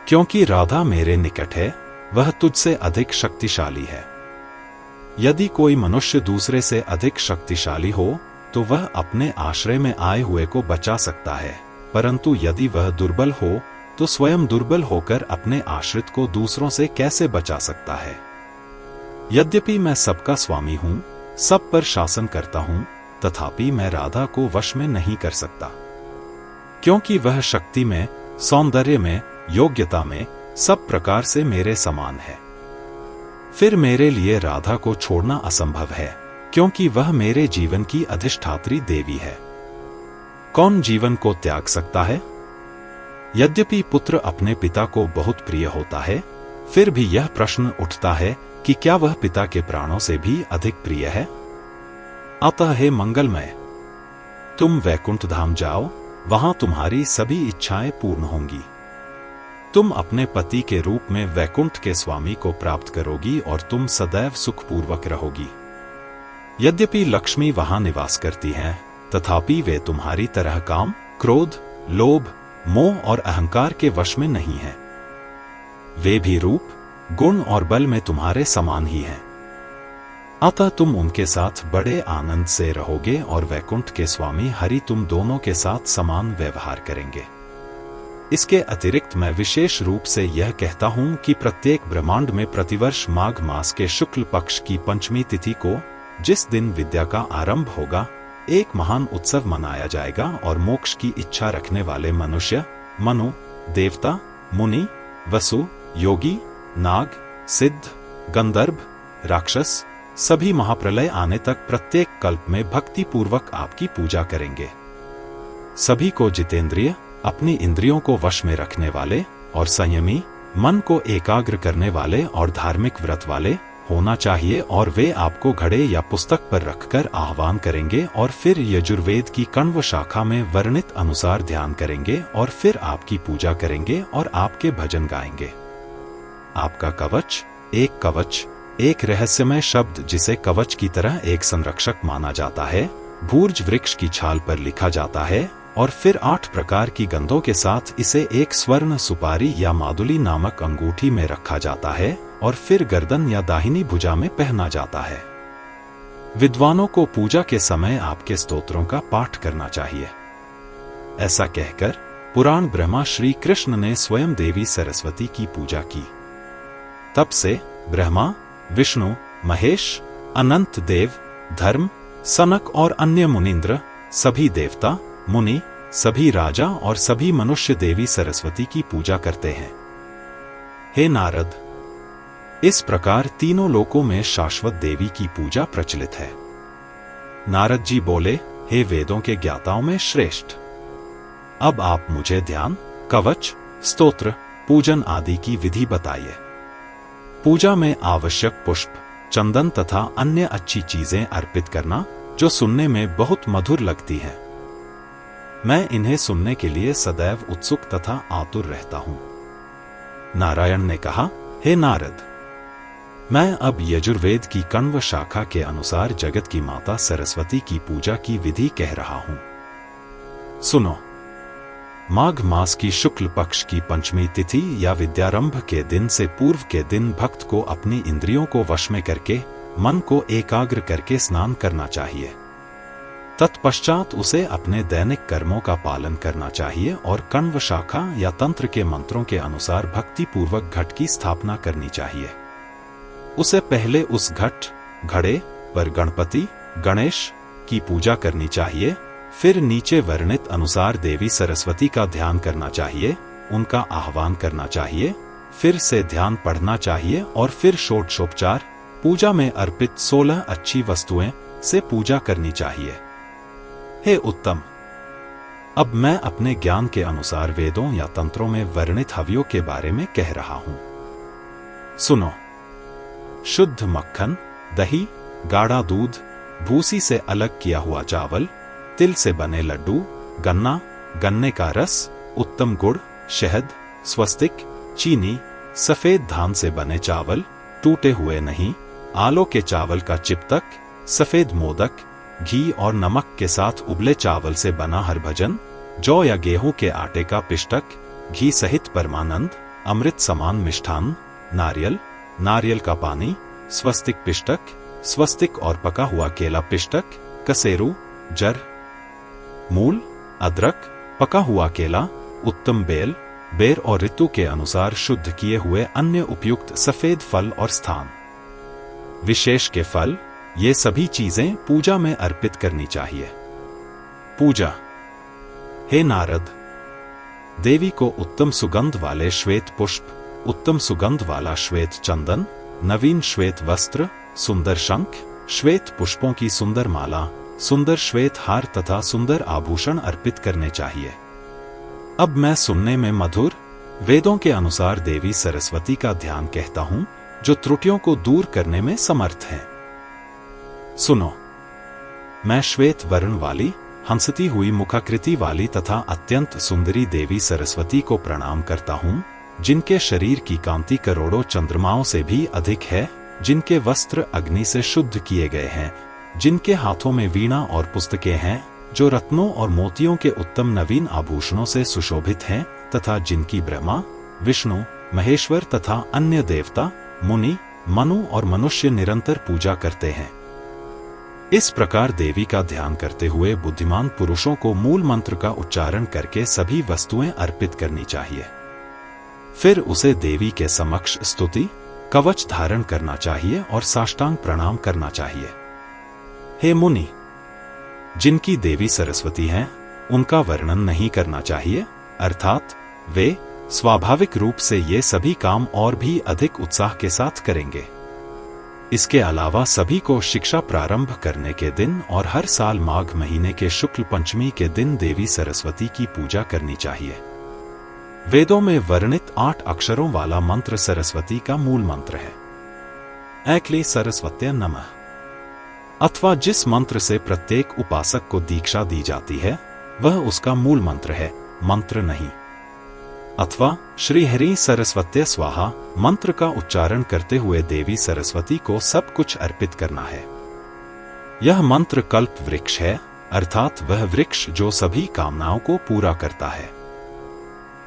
क्योंकि राधा मेरे निकट है, वह तुझसे अधिक शक्तिशाली है। यदि कोई मनुष्य दूसरे से अधिक शक्तिशाली हो तो वह अपने आश्रय में आए हुए को बचा सकता है, परंतु यदि वह दुर्बल हो तो स्वयं दुर्बल होकर अपने आश्रित को दूसरों से कैसे बचा सकता है? यद्यपि मैं सबका स्वामी हूं, सब पर शासन करता हूं, तथापि मैं राधा को वश में नहीं कर सकता, क्योंकि वह शक्ति में, सौंदर्य में, योग्यता में सब प्रकार से मेरे समान है। फिर मेरे लिए राधा को छोड़ना असंभव है, क्योंकि वह मेरे जीवन की अधिष्ठात्री देवी है। कौन जीवन को त्याग सकता है? यद्यपि पुत्र अपने पिता को बहुत प्रिय होता है, फिर भी यह प्रश्न उठता है कि क्या वह पिता के प्राणों से भी अधिक प्रिय है? अतः हे मंगलमय, तुम वैकुंठ धाम जाओ, वहां तुम्हारी सभी इच्छाएं पूर्ण होंगी। तुम अपने पति के रूप में वैकुंठ के स्वामी को प्राप्त करोगी और तुम सदैव सुखपूर्वक रहोगी। यद्यपि लक्ष्मी वहां निवास करती हैं, तथापि वे तुम्हारी तरह काम, क्रोध, लोभ, मोह और अहंकार के वश में नहीं है। वे भी रूप, गुण और बल में तुम्हारे समान ही हैं। अतः तुम उनके साथ बड़े आनंद से रहोगे और वैकुंठ के स्वामी हरि तुम दोनों के साथ समान व्यवहार करेंगे। इसके अतिरिक्त मैं विशेष रूप से यह कहता हूं कि प्रत्येक ब्रह्मांड में प्रतिवर्ष माघ मास के शुक्ल पक्ष की पंचमी तिथि को, जिस दिन विद्या का आरंभ होगा, एक महान उत्सव मनाया जाएगा और मोक्ष की इच्छा रखने वाले मनुष्य, मनु, देवता, मुनि, वसु, योगी, नाग, सिद्ध, गंधर्व, राक्षस सभी महाप्रलय आने तक प्रत्येक कल्प में भक्ति पूर्वक आपकी पूजा करेंगे। सभी को जितेंद्रिय, अपनी इंद्रियों को वश में रखने वाले और संयमी, मन को एकाग्र करने वाले और धार्मिक व्रत वाले होना चाहिए और वे आपको घड़े या पुस्तक पर रखकर आह्वान करेंगे और फिर यजुर्वेद की कण्व शाखा में वर्णित अनुसार ध्यान करेंगे और फिर आपकी पूजा करेंगे और आपके भजन गाएंगे। आपका कवच, एक रहस्यमय शब्द जिसे कवच की तरह एक संरक्षक माना जाता है, भूर्ज वृक्ष की छाल पर लिखा जाता है और फिर 8 प्रकार की गंधों के साथ इसे एक स्वर्ण सुपारी या मादुली नामक अंगूठी में रखा जाता है और फिर गर्दन या दाहिनी भुजा में पहना जाता है। विद्वानों को पूजा के समय आपके स्तोत्रों का पाठ करना चाहिए। ऐसा कहकर पुराण ब्रह्मा श्री कृष्ण ने स्वयं देवी सरस्वती की पूजा की। तब से ब्रह्मा, विष्णु, महेश, अनंत देव, धर्म, सनक और अन्य मुनींद्र, सभी देवता, मुनि, सभी राजा और सभी मनुष्य देवी सरस्वती की पूजा करते हैं। हे नारद, इस प्रकार तीनों लोकों में शाश्वत देवी की पूजा प्रचलित है। नारद जी बोले, हे वेदों के ज्ञाताओं में श्रेष्ठ, अब आप मुझे ध्यान, कवच, स्तोत्र, पूजन आदि की विधि बताइए। पूजा में आवश्यक पुष्प, चंदन तथा अन्य अच्छी चीजें अर्पित करना जो सुनने में बहुत मधुर लगती हैं। मैं इन्हें सुनने के लिए सदैव उत्सुक तथा आतुर रहता हूं। नारायण ने कहा, हे नारद, मैं अब यजुर्वेद की कण्व शाखा के अनुसार जगत की माता सरस्वती की पूजा की विधि कह रहा हूं। सुनो। माघ मास की शुक्ल पक्ष की पंचमी तिथि या विद्यारंभ के दिन से पूर्व के दिन भक्त को अपनी इंद्रियों को वश में करके मन को एकाग्र करके स्नान करना चाहिए। तत्पश्चात उसे अपने दैनिक कर्मों का पालन करना चाहिए और कण्व शाखा या तंत्र के मंत्रों के अनुसार भक्ति पूर्वक घट की स्थापना करनी चाहिए। उसे पहले उस घड़े पर गणपति, गणेश की पूजा करनी चाहिए। फिर नीचे वर्णित अनुसार देवी सरस्वती का ध्यान करना चाहिए, उनका आह्वान करना चाहिए, फिर से ध्यान पढ़ना चाहिए और फिर षोडशोपचार पूजा में अर्पित 16 अच्छी वस्तुएं से पूजा करनी चाहिए। हे उत्तम, अब मैं अपने ज्ञान के अनुसार वेदों या तंत्रों में वर्णित हवियों के बारे में कह रहा हूं। सुनो। शुद्ध मक्खन, दही, गाढ़ा दूध, भूसी से अलग किया हुआ चावल, तिल से बने लड्डू, गन्ना, गन्ने का रस, उत्तम गुड़, शहद, स्वस्तिक, चीनी, सफेद धान से बने चावल, टूटे हुए नहीं, आलो के चावल का चिपतक, सफेद मोदक, घी और नमक के साथ उबले चावल से बना हरभजन, जौ या गेहूं के आटे का पिष्टक, घी सहित परमानंद, अमृत समान मिष्ठान, नारियल का पानी, स्वस्तिक पिष्टक, स्वस्तिक और पका हुआ केला पिष्टक, कसेरू, जर, मूल, अदरक, पका हुआ केला, उत्तम बेर और ऋतु के अनुसार शुद्ध किए हुए अन्य उपयुक्त सफेद फल और स्थान विशेष के फल, ये सभी चीजें पूजा में अर्पित करनी चाहिए। पूजा। हे नारद, देवी को उत्तम सुगंध वाले श्वेत पुष्प, उत्तम सुगंध वाला श्वेत चंदन, नवीन श्वेत वस्त्र, सुंदर शंख, श्वेत पुष्पों की सुंदर माला, सुंदर श्वेत हार तथा सुंदर आभूषण अर्पित करने चाहिए। अब मैं सुनने में मधुर वेदों के अनुसार देवी सरस्वती का ध्यान कहता हूं, जो त्रुटियों को दूर करने में समर्थ है। सुनो। मैं श्वेत वर्ण वाली, हंसती हुई मुखाकृति वाली तथा अत्यंत सुंदरी देवी सरस्वती को प्रणाम करता हूं, जिनके शरीर की कांति करोड़ों चंद्रमाओं से भी अधिक है, जिनके वस्त्र अग्नि से शुद्ध किए गए हैं, जिनके हाथों में वीणा और पुस्तकें हैं, जो रत्नों और मोतियों के उत्तम नवीन आभूषणों से सुशोभित हैं तथा जिनकी ब्रह्मा, विष्णु, महेश्वर तथा अन्य देवता, मुनि, मनु और मनुष्य निरंतर पूजा करते हैं। इस प्रकार देवी का ध्यान करते हुए बुद्धिमान पुरुषों को मूल मंत्र का उच्चारण करके सभी वस्तुएं अर्पित करनी चाहिए। फिर उसे देवी के समक्ष स्तुति कवच धारण करना चाहिए और साष्टांग प्रणाम करना चाहिए। हे मुनि, जिनकी देवी सरस्वती हैं, उनका वर्णन नहीं करना चाहिए, अर्थात वे स्वाभाविक रूप से ये सभी काम और भी अधिक उत्साह के साथ करेंगे। इसके अलावा सभी को शिक्षा प्रारंभ करने के दिन और हर साल माघ महीने के शुक्ल पंचमी के दिन देवी सरस्वती की पूजा करनी चाहिए। वेदों में वर्णित 8 अक्षरों वाला मंत्र सरस्वती का मूल मंत्र है। ऐक्ले सरस्वत्यै नमः, अथवा जिस मंत्र से प्रत्येक उपासक को दीक्षा दी जाती है वह उसका मूल मंत्र है, मंत्र नहीं। अथवा श्री हरि सरस्वत्यै स्वाहा मंत्र का उच्चारण करते हुए देवी सरस्वती को सब कुछ अर्पित करना है। यह मंत्र कल्प वृक्ष है, अर्थात वह वृक्ष जो सभी कामनाओं को पूरा करता है।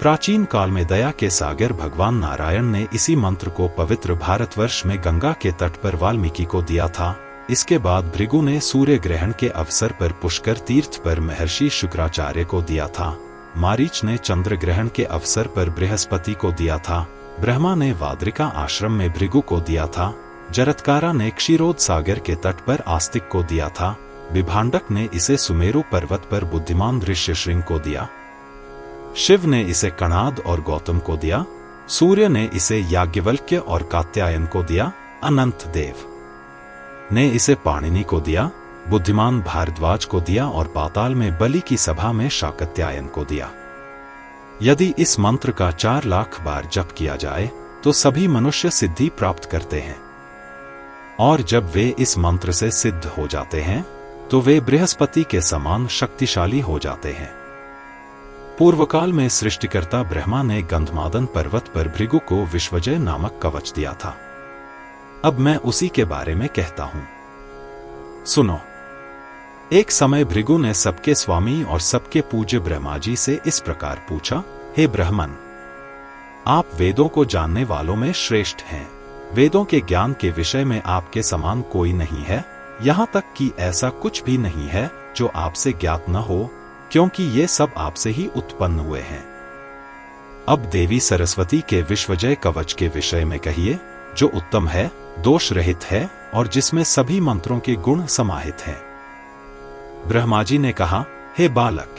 प्राचीन काल में दया के सागर भगवान नारायण ने इसी मंत्र को पवित्र भारतवर्ष में गंगा के तट पर वाल्मीकि को दिया था। इसके बाद भृगु ने सूर्य ग्रहण के अवसर पर पुष्कर तीर्थ पर महर्षि शुक्राचार्य को दिया था। मारीच ने चंद्र ग्रहण के अवसर पर बृहस्पति को दिया था। ब्रह्मा ने वाद्रिका आश्रम में भृगु को दिया था। जरत्कारा ने क्षीरोद सागर के तट पर आस्तिक को दिया था। विभांडक ने इसे सुमेरु पर्वत पर बुद्धिमान ऋष्यशृंग को दिया। शिव ने इसे कणाद और गौतम को दिया। सूर्य ने इसे याज्ञवल्क्य और कात्यायन को दिया। अनंत देव ने इसे पाणिनि को दिया, बुद्धिमान भारद्वाज को दिया और पाताल में बलि की सभा में शाकत्यायन को दिया। यदि इस मंत्र का 4 लाख बार जप किया जाए तो सभी मनुष्य सिद्धि प्राप्त करते हैं, और जब वे इस मंत्र से सिद्ध हो जाते हैं तो वे बृहस्पति के समान शक्तिशाली हो जाते हैं। पूर्वकाल में सृष्टिकर्ता ब्रह्मा ने गंधमादन पर्वत पर भृगु को विश्वजय नामक कवच दिया था। अब मैं उसी के बारे में कहता हूं, सुनो। एक समय भृगु ने सबके स्वामी और सबके पूज्य ब्रह्मा जी से इस प्रकार पूछा, हे ब्राह्मण, आप वेदों को जानने वालों में श्रेष्ठ हैं। वेदों के ज्ञान के विषय में आपके समान कोई नहीं है, यहाँ तक कि ऐसा कुछ भी नहीं है जो आपसे ज्ञात न हो, क्योंकि ये सब आपसे ही उत्पन्न हुए हैं। अब देवी सरस्वती के विश्वजय कवच के विषय में कहिए, जो उत्तम है, दोष रहित है और जिसमें सभी मंत्रों के गुण समाहित हैं। ब्रह्मा जी ने कहा, हे बालक,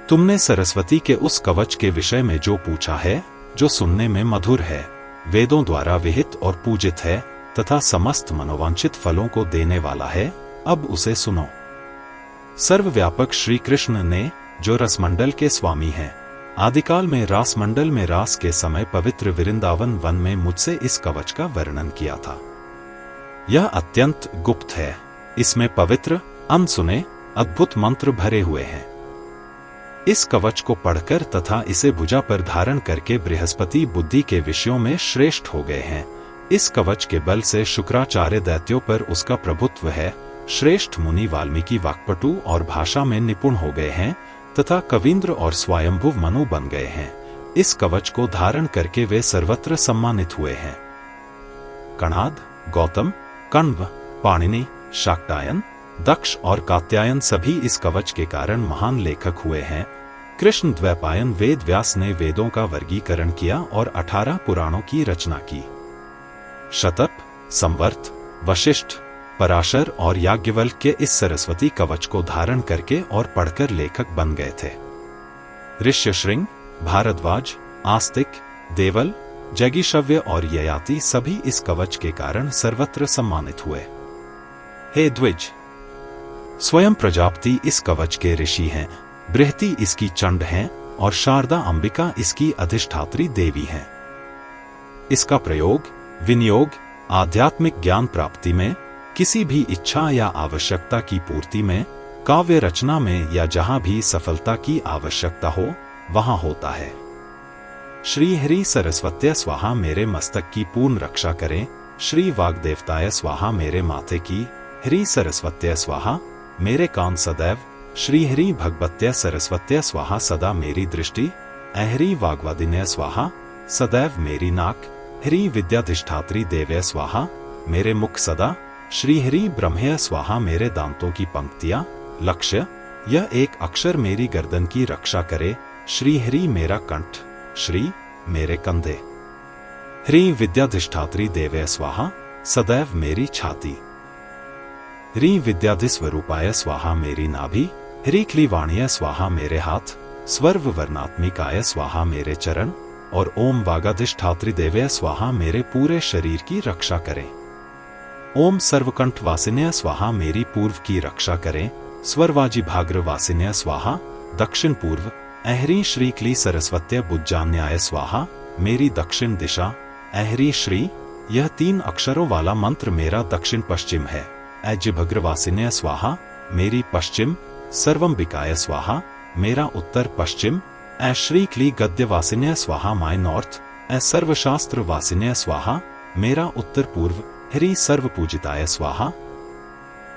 तुमने सरस्वती के उस कवच के विषय में जो पूछा है, जो सुनने में मधुर है, वेदों द्वारा विहित और पूजित है तथा समस्त मनोवांछित फलों को देने वाला है, अब उसे सुनो। सर्वव्यापक श्री कृष्ण ने, जो रसमंडल के स्वामी हैं, आदिकाल में रासमंडल में रास के समय पवित्र वृंदावन वन में मुझसे इस कवच का वर्णन किया था। यह अत्यंत गुप्त है। इसमें पवित्र, अनसुने, अद्भुत मंत्र भरे हुए हैं। इस कवच को पढ़कर तथा इसे भुजा पर धारण करके बृहस्पति बुद्धि के विषयों में श्रेष्ठ हो गए हैं। इस कवच के बल से शुक्राचार्य दैत्यों पर उसका प्रभुत्व है। श्रेष्ठ मुनि वाल्मीकि वाक्पटु और भाषा में निपुण हो गए हैं तथा कवींद्र और स्वयंभुव मनु बन गए हैं। इस कवच को धारण करके वे सर्वत्र सम्मानित हुए हैं। कणाद, गौतम, कण्व, पाणिनि, शाक्टायन, दक्ष और कात्यायन सभी इस कवच के कारण महान लेखक हुए हैं। कृष्ण द्वैपायन वेद व्यास ने वेदों का वर्गीकरण किया और 18 पुराणों की रचना की। शतप, संवर्त, वशिष्ठ, पराशर और याज्ञवल्क्य इस सरस्वती कवच को धारण करके और पढ़कर लेखक बन गए थे। ऋष्यशृंग, भारद्वाज, आस्तिक, देवल, जगिशव्य और ययाति सभी इस कवच के कारण सर्वत्र सम्मानित हुए। हे द्विज, स्वयं प्रजापति इस कवच के ऋषि हैं, बृहति इसकी चंड हैं और शारदा अंबिका इसकी अधिष्ठात्री देवी हैं। इसका प्रयोग, विनियोग आध्यात्मिक ज्ञान प्राप्ति में, किसी भी इच्छा या आवश्यकता की पूर्ति में, काव्य रचना में या जहां भी सफलता की आवश्यकता हो वहां होता है। श्री हरि सरस्वत्यै स्वाहा मेरे मस्तक की पूर्ण रक्षा करें। श्री वाग्देवताय स्वाहा मेरे माथे की। हरि सरस्वत्यै स्वाहा मेरे कान सदैव श्रीहरि भगवत्य सरस्वत्य स्वाहा सदा मेरी दृष्टि, ऐहरि वाग्वादिन्य स्वाहा सदैव मेरी नाक, ह्री विद्याधिष्ठात्री देव्य स्वाहा मेरे मुख सदा, श्रीहरि ब्रह्मय स्वाहा मेरे दांतों की पंक्तियां, लक्ष्य यह एक अक्षर मेरी गर्दन की रक्षा करे, श्रीहरि मेरा कंठ, श्री मेरे कंधे, ह्री विद्याधिष्ठात्री देव्य स्वाहा सदैव मेरी छाती, ह्री विद्याधिस्वरूपाय स्वाहा मेरी नाभि, ह्री क्लीवाणीय स्वाहा मेरे हाथ, स्वर्व वर्णात्मिकाय स्वाहा मेरे चरण, और ओम वागाधिष्ठात्री देव्य स्वाहा मेरे पूरे शरीर की रक्षा करें। ओम सर्वकंठ वासिन्य स्वाहा मेरी पूर्व की रक्षा करें, स्वरवाजी भाग्र वासिन्य स्वाहा दक्षिण पूर्व, ऐहरी श्री क्ली सरस्वत्य बुज्जान्याय स्वाहा मेरी दक्षिण दिशा, ऐहरी श्री यह 3 अक्षरों वाला मंत्र मेरा दक्षिण पश्चिम है, ऐजिभग्र वासिन्य स्वाहा मेरी पश्चिम, सर्वंबिकाय स्वाहा मेरा उत्तर पश्चिम, ऐ श्री क्ली गद्य वासिन्य स्वाहा माय नॉर्थ, ऐ सर्वशास्त्र वासिन्य स्वाहा मेरा उत्तर पूर्व, ह्री सर्व पूजिताय स्वाहा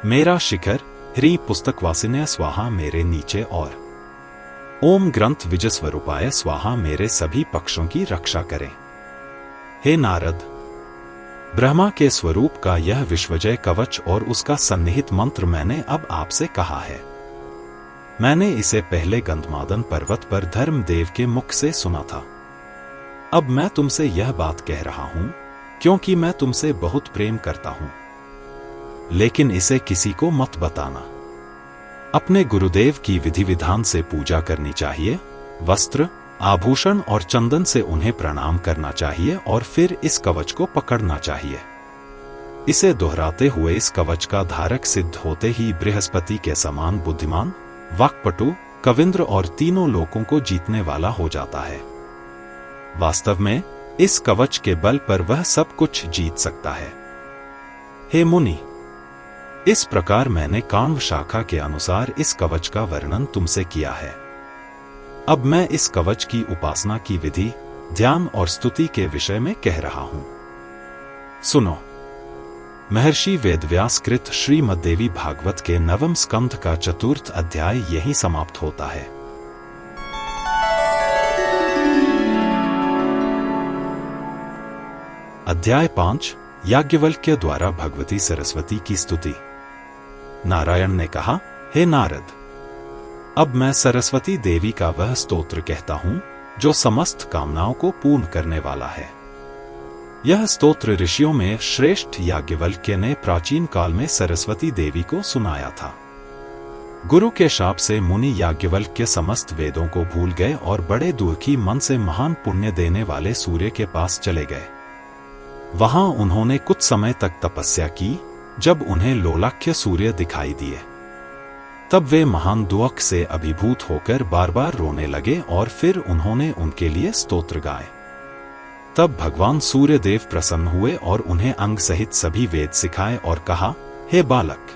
मेरा शिखर, ह्री पुस्तक वासिन्य स्वाहा मेरे नीचे, और ओम ग्रंथ विजय स्वरूपाय स्वाहा मेरे सभी पक्षों की रक्षा करें। हे नारद, ब्रह्मा के स्वरूप का यह विश्वजय कवच और उसका सन्निहित मंत्र मैंने अब आपसे कहा है। मैंने इसे पहले गंधमादन पर्वत पर धर्मदेव के मुख से सुना था। अब मैं तुमसे यह बात कह रहा हूं क्योंकि मैं तुमसे बहुत प्रेम करता हूं, लेकिन इसे किसी को मत बताना। अपने गुरुदेव की विधि विधान से पूजा करनी चाहिए, वस्त्र आभूषण और चंदन से उन्हें प्रणाम करना चाहिए और फिर इस कवच को पकड़ना चाहिए। इसे दोहराते हुए इस कवच का धारक सिद्ध होते ही बृहस्पति के समान बुद्धिमान, वाक्पटु, कविंद्र और तीनों लोकों को जीतने वाला हो जाता है। वास्तव में इस कवच के बल पर वह सब कुछ जीत सकता है। हे मुनि, इस प्रकार मैंने काण्व शाखा के अनुसार इस कवच का वर्णन तुमसे किया है। अब मैं इस कवच की उपासना की विधि, ध्यान और स्तुति के विषय में कह रहा हूं। सुनो। महर्षि वेदव्यास कृत श्रीमद्देवी भागवत के 9वें स्कंध का 4th अध्याय यहीं समाप्त होता है। अध्याय 5 याज्ञवल्क्य द्वारा भगवती सरस्वती की स्तुति। नारायण ने कहा, हे नारद, अब मैं सरस्वती देवी का वह स्तोत्र कहता हूं जो समस्त कामनाओं को पूर्ण करने वाला है। यह स्तोत्र ऋषियों में श्रेष्ठ याज्ञवल्क्य ने प्राचीन काल में सरस्वती देवी को सुनाया था। गुरु के शाप से मुनि याज्ञवल्क्य समस्त वेदों को भूल गए और बड़े दुखी मन से महान पुण्य देने वाले सूर्य के पास चले गए। वहां उन्होंने कुछ समय तक तपस्या की। जब उन्हें लोलाख्य सूर्य दिखाई दिए तब वे महान दुख से अभिभूत होकर बार बार रोने लगे और फिर उन्होंने उनके लिए स्तोत्र गाए। तब भगवान सूर्यदेव प्रसन्न हुए और उन्हें अंग सहित सभी वेद सिखाए और कहा, हे बालक,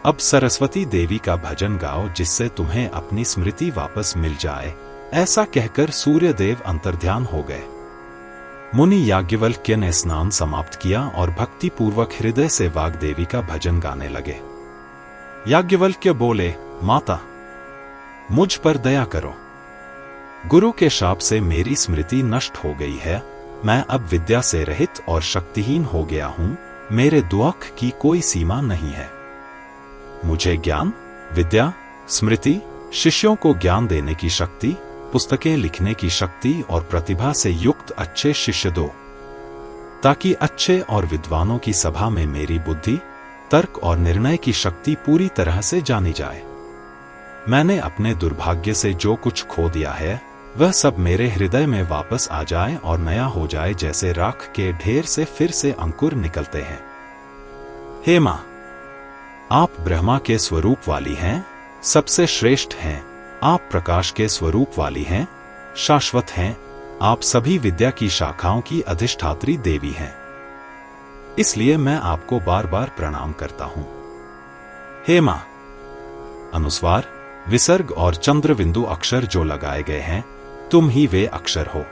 अब सरस्वती देवी का भजन गाओ जिससे तुम्हें अपनी स्मृति वापस मिल जाए। ऐसा कहकर सूर्यदेव अंतर्ध्यान हो गए। मुनि याज्ञवल्क्य ने स्नान समाप्त किया और भक्ति पूर्वक हृदय से वाग्देवी का भजन गाने लगे। याज्ञवल्क्य बोले, माता, मुझ पर दया करो। गुरु के शाप से मेरी स्मृति नष्ट हो गई है। मैं अब विद्या से रहित और शक्तिहीन हो गया हूं। मेरे दुख की कोई सीमा नहीं है। मुझे ज्ञान, विद्या, स्मृति, शिष्यों को ज्ञान देने की शक्ति, पुस्तकें लिखने की शक्ति और प्रतिभा से युक्त अच्छे शिष्य दो, ताकि अच्छे और विद्वानों की सभा में मेरी बुद्धि, तर्क और निर्णय की शक्ति पूरी तरह से जानी जाए। मैंने अपने दुर्भाग्य से जो कुछ खो दिया है वह सब मेरे हृदय में वापस आ जाए और नया हो जाए, जैसे राख के ढेर से फिर से अंकुर निकलते हैं। हे मां, आप ब्रह्मा के स्वरूप वाली हैं, सबसे श्रेष्ठ हैं। आप प्रकाश के स्वरूप वाली हैं, शाश्वत हैं। आप सभी विद्या की शाखाओं की अधिष्ठात्री देवी हैं। इसलिए मैं आपको बार बार प्रणाम करता हूं। हे मां, अनुस्वार, विसर्ग और चंद्रबिंदु अक्षर जो लगाए गए हैं, तुम ही वे अक्षर हो,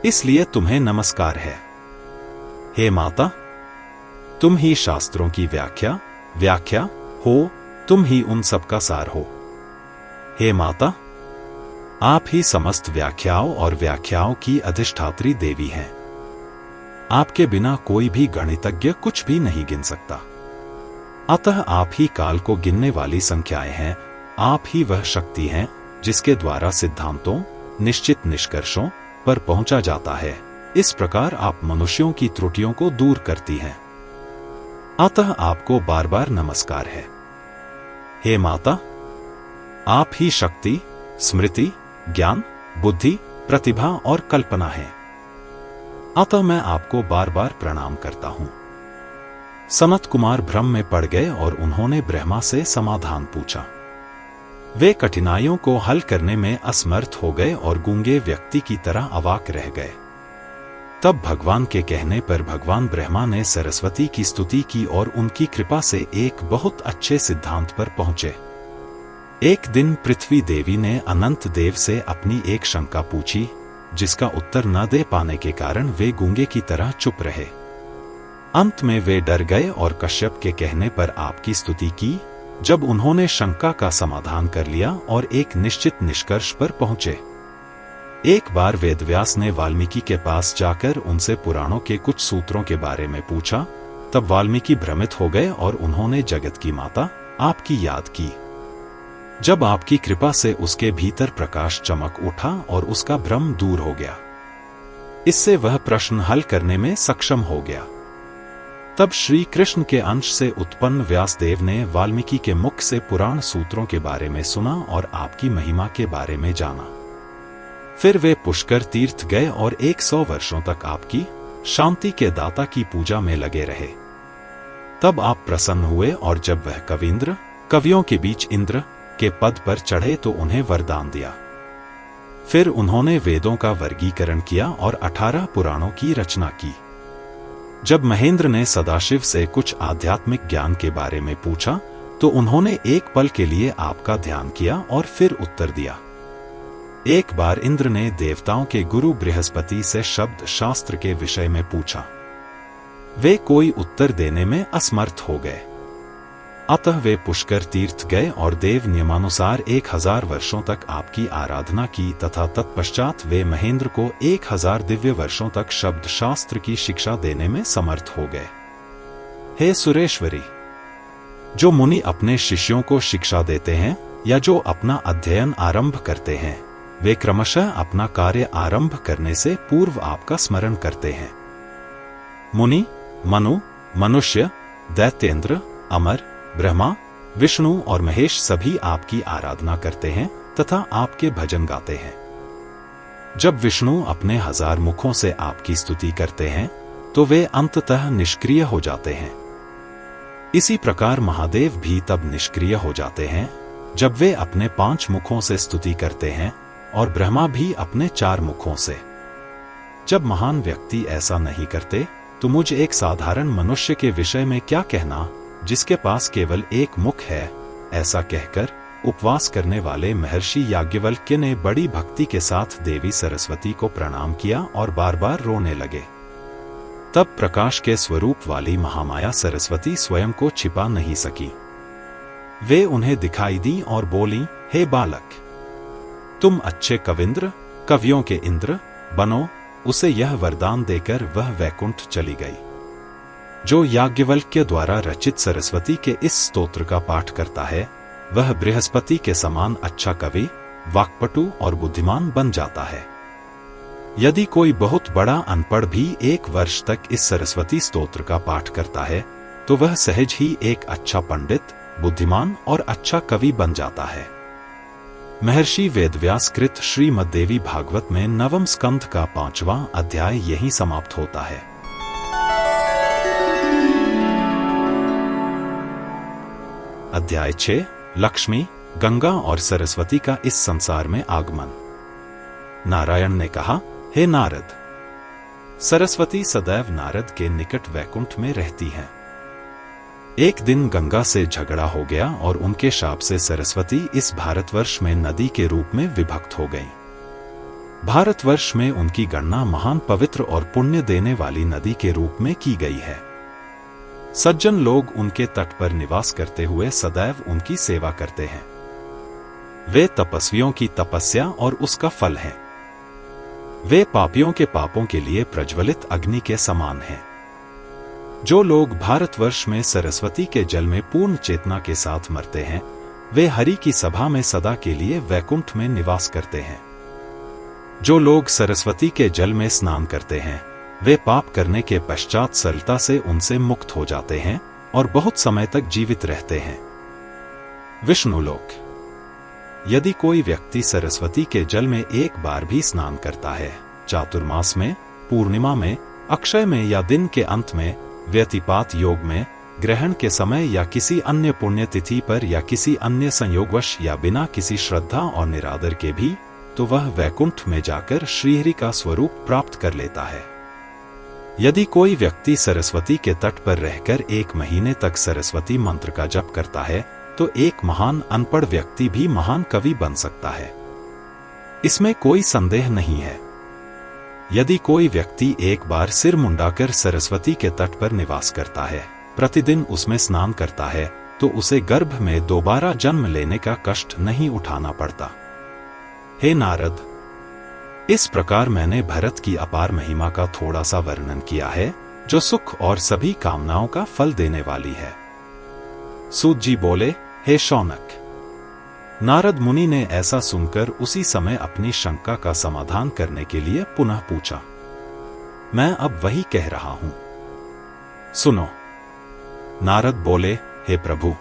इसलिए तुम्हें नमस्कार है। हे माता, तुम ही शास्त्रों की व्याख्या हो तुम ही उन सबका सार हो। हे माता, आप ही समस्त व्याख्याओं और व्याख्याओं की अधिष्ठात्री देवी हैं। आपके बिना कोई भी गणितज्ञ कुछ भी नहीं गिन सकता। अतः आप ही काल को गिनने वाली संख्याएं हैं। आप ही वह शक्ति हैं जिसके द्वारा सिद्धांतों, निश्चित निष्कर्षों पर पहुंचा जाता है। इस प्रकार आप मनुष्यों की त्रुटियों को दूर करती हैं। अतः आपको बार बार नमस्कार है। हे माता, आप ही शक्ति, स्मृति, ज्ञान, बुद्धि, प्रतिभा और कल्पना है। अतः मैं आपको बार बार प्रणाम करता हूं। सनत कुमार भ्रम में पड़ गए और उन्होंने ब्रह्मा से समाधान पूछा। वे कठिनाइयों को हल करने में असमर्थ हो गए और गूंगे व्यक्ति की तरह अवाक रह गए। तब भगवान के कहने पर भगवान ब्रह्मा ने सरस्वती की स्तुति की और उनकी कृपा से एक बहुत अच्छे सिद्धांत पर पहुंचे। एक दिन पृथ्वी देवी ने अनंत देव से अपनी एक शंका पूछी, जिसका उत्तर न दे पाने के कारण वे गूंगे की तरह चुप रहे। अंत में वे डर गए और कश्यप के कहने पर आपकी स्तुति की। जब उन्होंने शंका का समाधान कर लिया और एक निश्चित निष्कर्ष पर पहुंचे। एक बार वेदव्यास ने वाल्मीकि के पास जाकर उनसे पुराणों के कुछ सूत्रों के बारे में पूछा। तब वाल्मीकि भ्रमित हो गए और उन्होंने जगत की माता आपकी याद की। जब आपकी कृपा से उसके भीतर प्रकाश चमक उठा और उसका भ्रम दूर हो गया। इससे वह प्रश्न हल करने में सक्षम हो गया। तब श्री कृष्ण के अंश से उत्पन्न व्यासदेव ने वाल्मीकि के मुख से पुराण सूत्रों के बारे में सुना और आपकी महिमा के बारे में जाना। फिर वे पुष्कर तीर्थ गए और 100 वर्षों तक आपकी शांति के दाता की पूजा में लगे रहे। तब आप प्रसन्न हुए और जब वह कवींद्र, कवियों के बीच इंद्र के पद पर चढ़े तो उन्हें वरदान दिया। फिर उन्होंने वेदों का वर्गीकरण किया और 18 पुराणों की रचना की। जब महेंद्र ने सदाशिव से कुछ आध्यात्मिक ज्ञान के बारे में पूछा तो उन्होंने एक पल के लिए आपका ध्यान किया और फिर उत्तर दिया। एक बार इंद्र ने देवताओं के गुरु बृहस्पति से शब्द शास्त्र के विषय में पूछा। वे कोई उत्तर देने में असमर्थ हो गए। अतः वे पुष्कर तीर्थ गए और देव नियमानुसार 1000 वर्षों तक आपकी आराधना की तथा तत्पश्चात वे महेंद्र को 1000 दिव्य वर्षों तक शब्द शास्त्र की शिक्षा देने में समर्थ हो गए। हे सुरेश्वरी, जो मुनि अपने शिष्यों को शिक्षा देते हैं या जो अपना अध्ययन आरंभ करते हैं, वे क्रमशः अपना कार्य आरंभ करने से पूर्व आपका स्मरण करते हैं। मुनि, मनु, मनुष्य, दैत्येंद्र, अमर, ब्रह्मा, विष्णु और महेश सभी आपकी आराधना करते हैं तथा आपके भजन गाते हैं। जब विष्णु अपने 1000 मुखों से आपकी स्तुति करते हैं तो वे अंततः निष्क्रिय हो जाते हैं। इसी प्रकार महादेव भी तब निष्क्रिय हो जाते हैं जब वे अपने 5 मुखों से स्तुति करते हैं और ब्रह्मा भी अपने 4 मुखों से। जब महान व्यक्ति ऐसा नहीं करते तो मुझ एक साधारण मनुष्य के विषय में क्या कहना, जिसके पास केवल एक मुख है। ऐसा कहकर उपवास करने वाले महर्षि याज्ञवल्क्य ने बड़ी भक्ति के साथ देवी सरस्वती को प्रणाम किया और बार बार रोने लगे। तब प्रकाश के स्वरूप वाली महामाया सरस्वती स्वयं को छिपा नहीं सकी। वे उन्हें दिखाई दी और बोली, हे बालक, तुम अच्छे कविंद्र, कवियों के इंद्र बनो। उसे यह वरदान देकर वह वैकुंठ चली गई। जो याज्ञवल्क्य द्वारा रचित सरस्वती के इस स्तोत्र का पाठ करता है, वह बृहस्पति के समान अच्छा कवि, वाक्पटु और बुद्धिमान बन जाता है। यदि कोई बहुत बड़ा अनपढ़ भी 1 वर्ष तक इस सरस्वती स्तोत्र का पाठ करता है तो वह सहज ही एक अच्छा पंडित, बुद्धिमान और अच्छा कवि बन जाता है। महर्षि वेदव्यास कृत श्रीमद्देवी भागवत में 9वें स्कंध का 5वां अध्याय यहीं समाप्त होता है। अध्याय 6 लक्ष्मी, गंगा और सरस्वती का इस संसार में आगमन। नारायण ने कहा, हे नारद, सरस्वती सदैव नारद के निकट वैकुंठ में रहती हैं। एक दिन गंगा से झगड़ा हो गया और उनके शाप से सरस्वती इस भारतवर्ष में नदी के रूप में विभक्त हो गई। भारतवर्ष में उनकी गणना महान पवित्र और पुण्य देने वाली नदी के रूप में की गई है। सज्जन लोग उनके तट पर निवास करते हुए सदैव उनकी सेवा करते हैं। वे तपस्वियों की तपस्या और उसका फल हैं। वे पापियों के पापों के लिए प्रज्वलित अग्नि के समान हैं। जो लोग भारतवर्ष में सरस्वती के जल में पूर्ण चेतना के साथ मरते हैं, वे हरि की सभा में सदा के लिए वैकुंठ में निवास करते हैं। जो लोग सरस्वती के जल में स्नान करते हैं, वे पाप करने के पश्चात सरलता से उनसे मुक्त हो जाते हैं और बहुत समय तक जीवित रहते हैं। विष्णुलोक। यदि कोई व्यक्ति सरस्वती के जल में एक बार भी स्नान करता है, चातुर्मास में, पूर्णिमा में, अक्षय में या दिन के अंत में, व्यतिपात योग में, ग्रहण के समय या किसी अन्य पुण्यतिथि पर या किसी अन्य संयोगवश या बिना किसी श्रद्धा और निरादर के भी, तो वह वैकुंठ में जाकर श्रीहरि का स्वरूप प्राप्त कर लेता है। यदि कोई व्यक्ति सरस्वती के तट पर रहकर 1 महीने तक सरस्वती मंत्र का जप करता है, तो एक महान अनपढ़ व्यक्ति भी महान कवि बन सकता है। इसमें कोई संदेह नहीं है। यदि कोई व्यक्ति एक बार सिर मुंडाकर सरस्वती के तट पर निवास करता है, प्रतिदिन उसमें स्नान करता है, तो उसे गर्भ में दोबारा जन्म लेने का कष्ट नहीं उठाना पड़ता। हे नारद, इस प्रकार मैंने भरत की अपार महिमा का थोड़ा सा वर्णन किया है, जो सुख और सभी कामनाओं का फल देने वाली है। सूत जी बोले, हे शौनक। नारद मुनि ने ऐसा सुनकर उसी समय अपनी शंका का समाधान करने के लिए पुनः पूछा। मैं अब वही कह रहा हूं, सुनो। नारद बोले, हे प्रभु,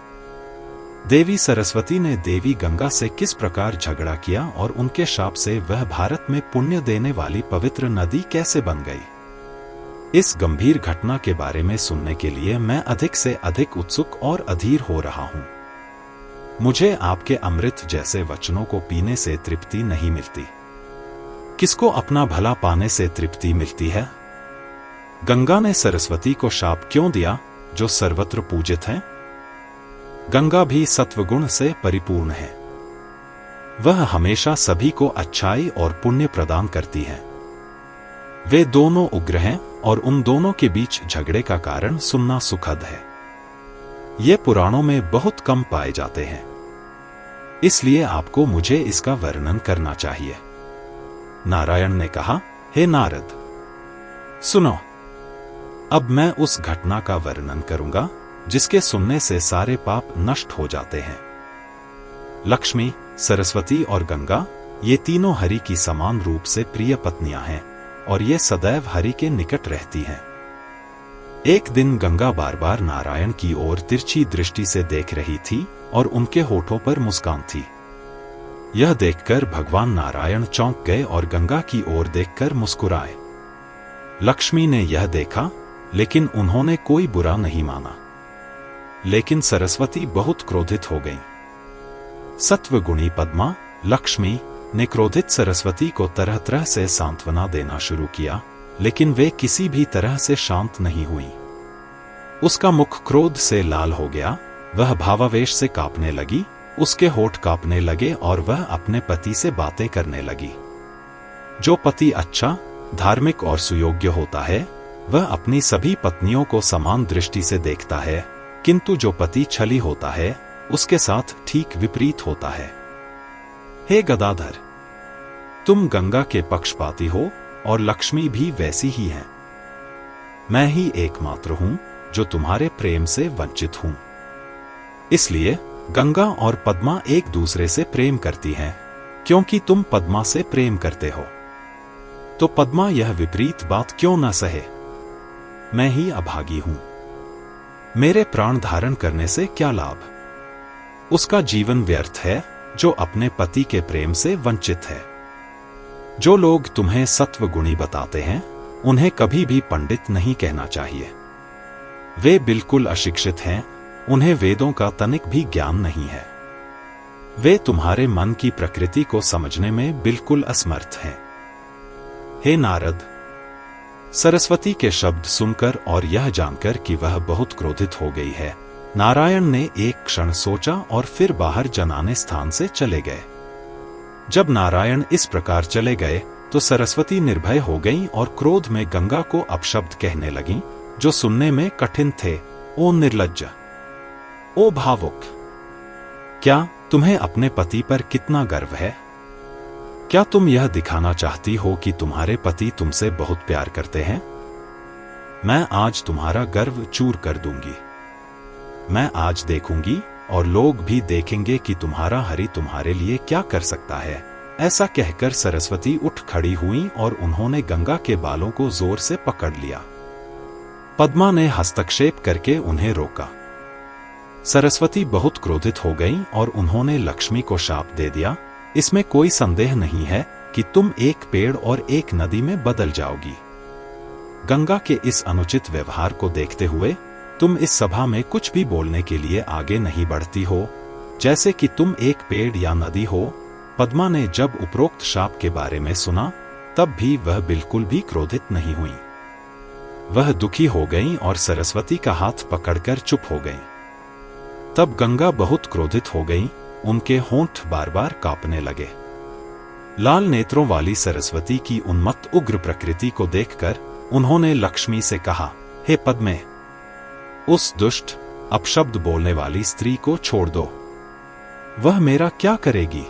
देवी सरस्वती ने देवी गंगा से किस प्रकार झगड़ा किया और उनके शाप से वह भारत में पुण्य देने वाली पवित्र नदी कैसे बन गई। इस गंभीर घटना के बारे में सुनने के लिए मैं अधिक से अधिक उत्सुक और अधीर हो रहा हूं। मुझे आपके अमृत जैसे वचनों को पीने से तृप्ति नहीं मिलती। किसको अपना भला पाने से तृप्ति मिलती है? गंगा ने सरस्वती को शाप क्यों दिया, जो सर्वत्र पूजित है? गंगा भी सत्वगुण से परिपूर्ण है। वह हमेशा सभी को अच्छाई और पुण्य प्रदान करती है। वे दोनों उग्र हैं और उन दोनों के बीच झगड़े का कारण सुनना सुखद है। ये पुराणों में बहुत कम पाए जाते हैं, इसलिए आपको मुझे इसका वर्णन करना चाहिए। नारायण ने कहा, हे नारद, सुनो। अब मैं उस घटना का वर्णन करूंगा जिसके सुनने से सारे पाप नष्ट हो जाते हैं। लक्ष्मी, सरस्वती और गंगा, ये तीनों हरि की समान रूप से प्रिय पत्नियां हैं और ये सदैव हरि के निकट रहती हैं। एक दिन गंगा बार बार नारायण की ओर तिरछी दृष्टि से देख रही थी और उनके होठों पर मुस्कान थी। यह देखकर भगवान नारायण चौंक गए और गंगा की ओर देखकर मुस्कुराए। लक्ष्मी ने यह देखा, लेकिन उन्होंने कोई बुरा नहीं माना। लेकिन सरस्वती बहुत क्रोधित हो गईं। सत्वगुणी पद्मा, लक्ष्मी ने क्रोधित सरस्वती को तरह तरह से सांत्वना देना शुरू किया, लेकिन वे किसी भी तरह से शांत नहीं हुई। उसका मुख क्रोध से लाल हो गया, वह भावावेश से कांपने लगी, उसके होठ कांपने लगे और वह अपने पति से बातें करने लगी। जो पति अच्छा, धार्मिक और सुयोग्य होता है, वह अपनी सभी पत्नियों को समान दृष्टि से देखता है, किंतु जो पति छली होता है, उसके साथ ठीक विपरीत होता है। हे गदाधर, तुम गंगा के पक्षपाती हो और लक्ष्मी भी वैसी ही है। मैं ही एकमात्र हूं जो तुम्हारे प्रेम से वंचित हूं। इसलिए गंगा और पद्मा एक दूसरे से प्रेम करती हैं, क्योंकि तुम पद्मा से प्रेम करते हो। तो पद्मा यह विपरीत बात क्यों न सहे? मैं ही अभागी हूं। मेरे प्राण धारण करने से क्या लाभ? उसका जीवन व्यर्थ है जो अपने पति के प्रेम से वंचित है। जो लोग तुम्हें सत्वगुणी बताते हैं, उन्हें कभी भी पंडित नहीं कहना चाहिए। वे बिल्कुल अशिक्षित हैं, उन्हें वेदों का तनिक भी ज्ञान नहीं है। वे तुम्हारे मन की प्रकृति को समझने में बिल्कुल असमर्थ हैं। हे नारद, सरस्वती के शब्द सुनकर और यह जानकर कि वह बहुत क्रोधित हो गई है, नारायण ने एक क्षण सोचा और फिर बाहर जनाने स्थान से चले गए। जब नारायण इस प्रकार चले गए तो सरस्वती निर्भय हो गईं और क्रोध में गंगा को अपशब्द कहने लगीं, जो सुनने में कठिन थे, ओ निर्लज्ज, ओ भावुक, क्या तुम्हें अपने पति पर कितना गर्व है? क्या तुम यह दिखाना चाहती हो कि तुम्हारे पति तुमसे बहुत प्यार करते हैं? मैं आज तुम्हारा गर्व चूर कर दूंगी। मैं आज देखूंगी और लोग भी देखेंगे कि तुम्हारा हरि तुम्हारे लिए क्या कर सकता है। ऐसा कहकर सरस्वती उठ खड़ी हुई और उन्होंने गंगा के बालों को जोर से पकड़ लिया। पद्मा ने हस्तक्षेप करके उन्हें रोका। सरस्वती बहुत क्रोधित हो गईं और उन्होंने लक्ष्मी को शाप दे दिया, इसमें कोई संदेह नहीं है कि तुम एक पेड़ और एक नदी में बदल जाओगी। गंगा के इस अनुचित व्यवहार को देखते हुए तुम इस सभा में कुछ भी बोलने के लिए आगे नहीं बढ़ती हो, जैसे कि तुम एक पेड़ या नदी हो। पद्मा ने जब उपरोक्त शाप के बारे में सुना तब भी वह बिल्कुल भी क्रोधित नहीं हुई। वह दुखी हो गईं और सरस्वती का हाथ पकड़कर चुप हो गईं। तब गंगा बहुत क्रोधित हो गईं, उनके होंठ बार बार कांपने लगे। लाल नेत्रों वाली सरस्वती की उन्मत्त उग्र प्रकृति को देखकर उन्होंने लक्ष्मी से कहा, हे पद्मे, उस दुष्ट अपशब्द बोलने वाली स्त्री को छोड़ दो। वह मेरा क्या करेगी?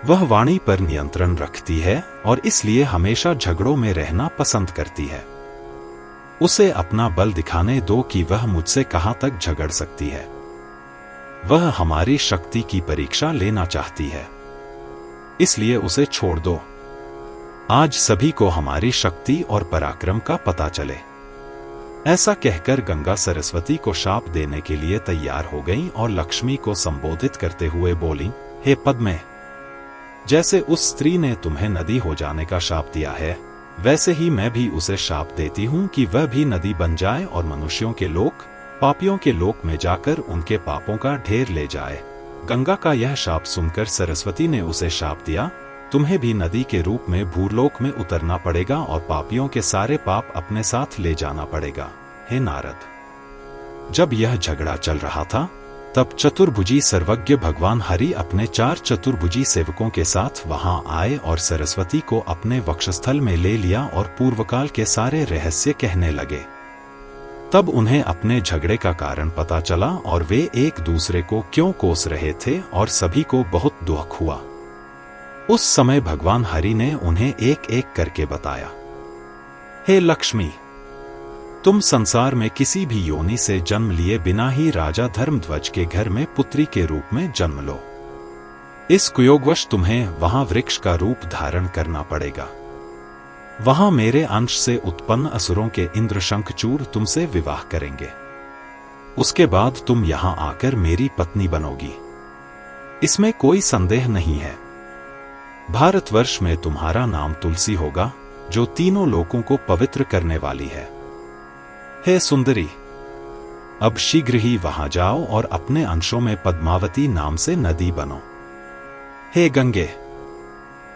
वह वाणी पर नियंत्रण रखती है और इसलिए हमेशा झगड़ों में रहना पसंद करती है। उसे अपना बल दिखाने दो कि वह मुझसे कहां तक झगड़ सकती है। वह हमारी शक्ति की परीक्षा लेना चाहती है, इसलिए उसे छोड़ दो। आज सभी को हमारी शक्ति और पराक्रम का पता चले। ऐसा कहकर गंगा सरस्वती को शाप देने के लिए तैयार हो गईं और लक्ष्मी को संबोधित करते हुए बोलीं, हे पद्मे, जैसे उस स्त्री ने तुम्हें नदी हो जाने का शाप दिया है, वैसे ही मैं भी उसे शाप देती हूं कि वह भी नदी बन जाए और मनुष्यों के लोक, पापियों के लोक में जाकर उनके पापों का ढेर ले जाए। गंगा का यह शाप सुनकर सरस्वती ने उसे शाप दिया, तुम्हें भी नदी के रूप में भूलोक में उतरना पड़ेगा और पापियों के सारे पाप अपने साथ ले जाना पड़ेगा। हे नारद, जब यह झगड़ा चल रहा था तब चतुर्भुजी सर्वज्ञ भगवान हरि अपने 4 चतुर्भुजी सेवकों के साथ वहां आए और सरस्वती को अपने वक्षस्थल में ले लिया और पूर्वकाल के सारे रहस्य कहने लगे। तब उन्हें अपने झगड़े का कारण पता चला और वे एक दूसरे को क्यों कोस रहे थे और सभी को बहुत दुख हुआ। उस समय भगवान हरि ने उन्हें एक एक करके बताया, हे लक्ष्मी, तुम संसार में किसी भी योनि से जन्म लिए बिना ही राजा धर्मध्वज के घर में पुत्री के रूप में जन्म लो। इस कुयोगवश तुम्हें वहां वृक्ष का रूप धारण करना पड़ेगा। वहां मेरे अंश से उत्पन्न असुरों के इंद्र शंखचूड़ तुमसे विवाह करेंगे। उसके बाद तुम यहां आकर मेरी पत्नी बनोगी, इसमें कोई संदेह नहीं है। भारतवर्ष में तुम्हारा नाम तुलसी होगा, जो तीनों लोकों को पवित्र करने वाली है। हे सुंदरी, अब शीघ्र ही वहां जाओ और अपने अंशों में पद्मावती नाम से नदी बनो। हे गंगे,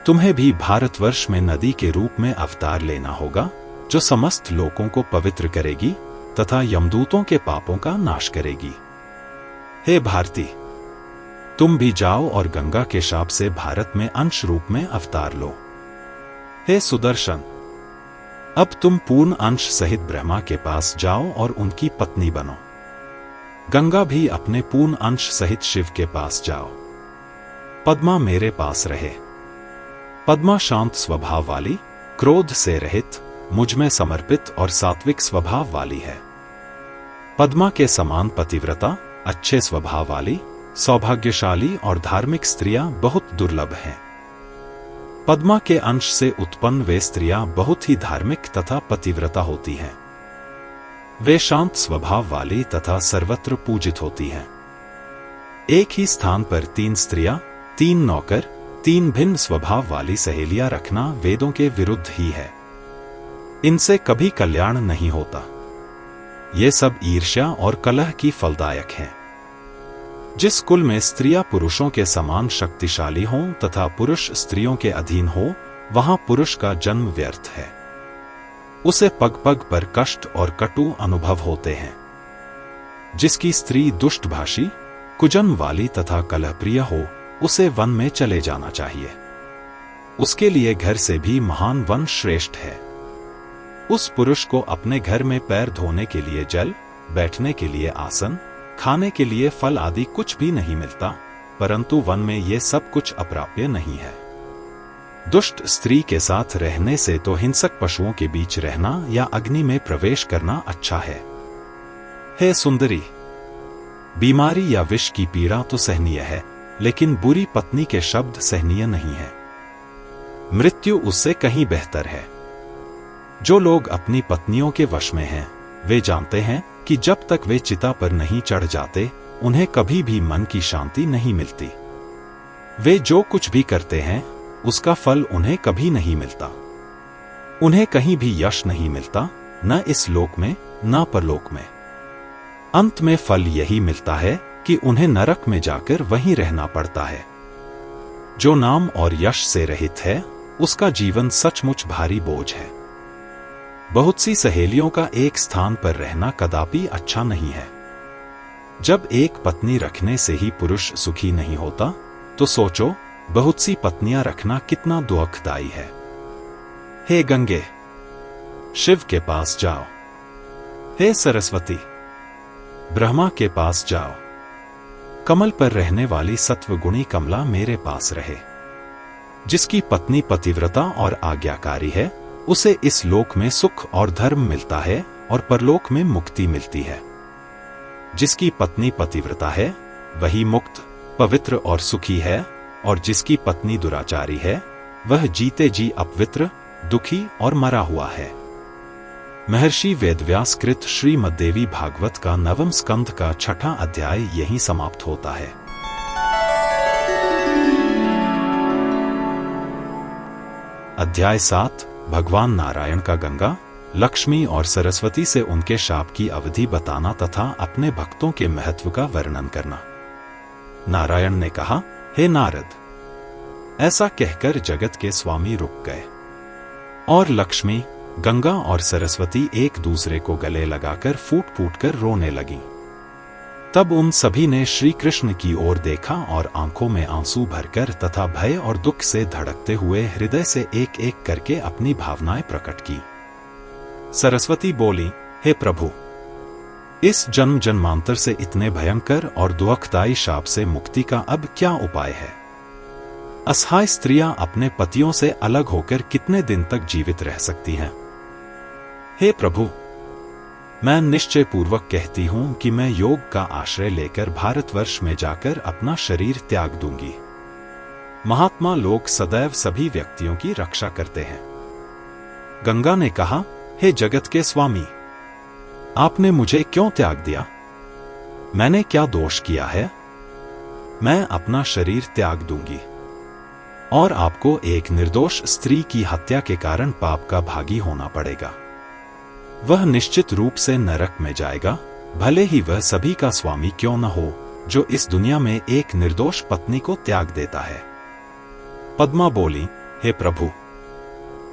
तुम्हें भी भारतवर्ष में नदी के रूप में अवतार लेना होगा, जो समस्त लोकों को पवित्र करेगी तथा यमदूतों के पापों का नाश करेगी। हे भारती, तुम भी जाओ और गंगा के शाप से भारत में अंश रूप में अवतार लो। हे सुदर्शन, अब तुम पूर्ण अंश सहित ब्रह्मा के पास जाओ और उनकी पत्नी बनो। गंगा भी अपने पूर्ण अंश सहित शिव के पास जाओ। पद्मा मेरे पास रहे। पद्मा शांत स्वभाव वाली, क्रोध से रहित, मुझमें समर्पित और सात्विक स्वभाव वाली है। पद्मा के समान पतिव्रता, अच्छे स्वभाव वाली, सौभाग्यशाली और धार्मिक स्त्रियां बहुत दुर्लभ हैं। पद्मा के अंश से उत्पन्न वे स्त्रियां बहुत ही धार्मिक तथा पतिव्रता होती हैं। वे शांत स्वभाव वाली तथा सर्वत्र पूजित होती हैं। एक ही स्थान पर 3 स्त्रियां, 3 नौकर, 3 भिन्न स्वभाव वाली सहेलियां रखना वेदों के विरुद्ध ही है। इनसे कभी कल्याण नहीं होता। ये सब ईर्ष्या और कलह की फलदायक हैं। जिस कुल में स्त्रियां पुरुषों के समान शक्तिशाली हों तथा पुरुष स्त्रियों के अधीन हो, वहां पुरुष का जन्म व्यर्थ है। उसे पग पग पर कष्ट और कटु अनुभव होते हैं। जिसकी स्त्री दुष्टभाषी, कुजन्म वाली तथा कलहप्रिय हो, उसे वन में चले जाना चाहिए। उसके लिए घर से भी महान वन श्रेष्ठ है। उस पुरुष को अपने घर में पैर धोने के लिए जल, बैठने के लिए आसन, खाने के लिए फल आदि कुछ भी नहीं मिलता, परंतु वन में ये सब कुछ अप्राप्य नहीं है। दुष्ट स्त्री के साथ रहने से तो हिंसक पशुओं के बीच रहना या अग्नि में प्रवेश करना अच्छा है। हे सुंदरी, बीमारी या विष की पीड़ा तो सहनीय है, लेकिन बुरी पत्नी के शब्द सहनीय नहीं है। मृत्यु उससे कहीं बेहतर है। जो लोग अपनी पत्नियों के वश में हैं, वे जानते हैं कि जब तक वे चिता पर नहीं चढ़ जाते, उन्हें कभी भी मन की शांति नहीं मिलती। वे जो कुछ भी करते हैं, उसका फल उन्हें कभी नहीं मिलता। उन्हें कहीं भी यश नहीं मिलता, न इस लोक में न परलोक में। अंत में फल यही मिलता है कि उन्हें नरक में जाकर वहीं रहना पड़ता है। जो नाम और यश से रहित है, उसका जीवन सचमुच भारी बोझ है। बहुत सी सहेलियों का एक स्थान पर रहना कदापि अच्छा नहीं है। जब एक पत्नी रखने से ही पुरुष सुखी नहीं होता, तो सोचो बहुत सी पत्नियां रखना कितना दुखदायी है। हे गंगे, शिव के पास जाओ। हे सरस्वती, ब्रह्मा के पास जाओ। कमल पर रहने वाली सत्वगुणी कमला मेरे पास रहे। जिसकी पत्नी पतिव्रता और आज्ञाकारी है, उसे इस लोक में सुख और धर्म मिलता है और परलोक में मुक्ति मिलती है। जिसकी पत्नी पतिव्रता है, वही मुक्त, पवित्र और सुखी है, और जिसकी पत्नी दुराचारी है, वह जीते जी अपवित्र, दुखी और मरा हुआ है। महर्षि वेदव्यास कृत श्रीमद्देवी भागवत का 9वें स्कंध का 6वां अध्याय यहीं समाप्त होता है। अध्याय 7 भगवान नारायण का गंगा, लक्ष्मी और सरस्वती से उनके शाप की अवधि बताना तथा अपने भक्तों के महत्व का वर्णन करना। नारायण ने कहा, हे नारद, ऐसा कहकर जगत के स्वामी रुक गए, और लक्ष्मी, गंगा और सरस्वती एक दूसरे को गले लगाकर फूट फूट कर रोने लगीं। तब उन सभी ने श्री कृष्ण की ओर देखा और आंखों में आंसू भरकर तथा भय और दुख से धड़कते हुए हृदय से एक एक करके अपनी भावनाएं प्रकट की। सरस्वती बोली, हे प्रभु, इस जन्म जन्मांतर से इतने भयंकर और दुखदायी शाप से मुक्ति का अब क्या उपाय है? असहाय स्त्रियां अपने पतियों से अलग होकर कितने दिन तक जीवित रह सकती हैं? हे प्रभु, मैं निश्चय पूर्वक कहती हूं कि मैं योग का आश्रय लेकर भारतवर्ष में जाकर अपना शरीर त्याग दूंगी। महात्मा लोग सदैव सभी व्यक्तियों की रक्षा करते हैं। गंगा ने कहा, हे जगत के स्वामी, आपने मुझे क्यों त्याग दिया? मैंने क्या दोष किया है? मैं अपना शरीर त्याग दूंगी, और आपको एक निर्दोष स्त्री की हत्या के कारण पाप का भागी होना पड़ेगा। वह निश्चित रूप से नरक में जाएगा, भले ही वह सभी का स्वामी क्यों न हो, जो इस दुनिया में एक निर्दोष पत्नी को त्याग देता है। पद्मा बोली, हे प्रभु,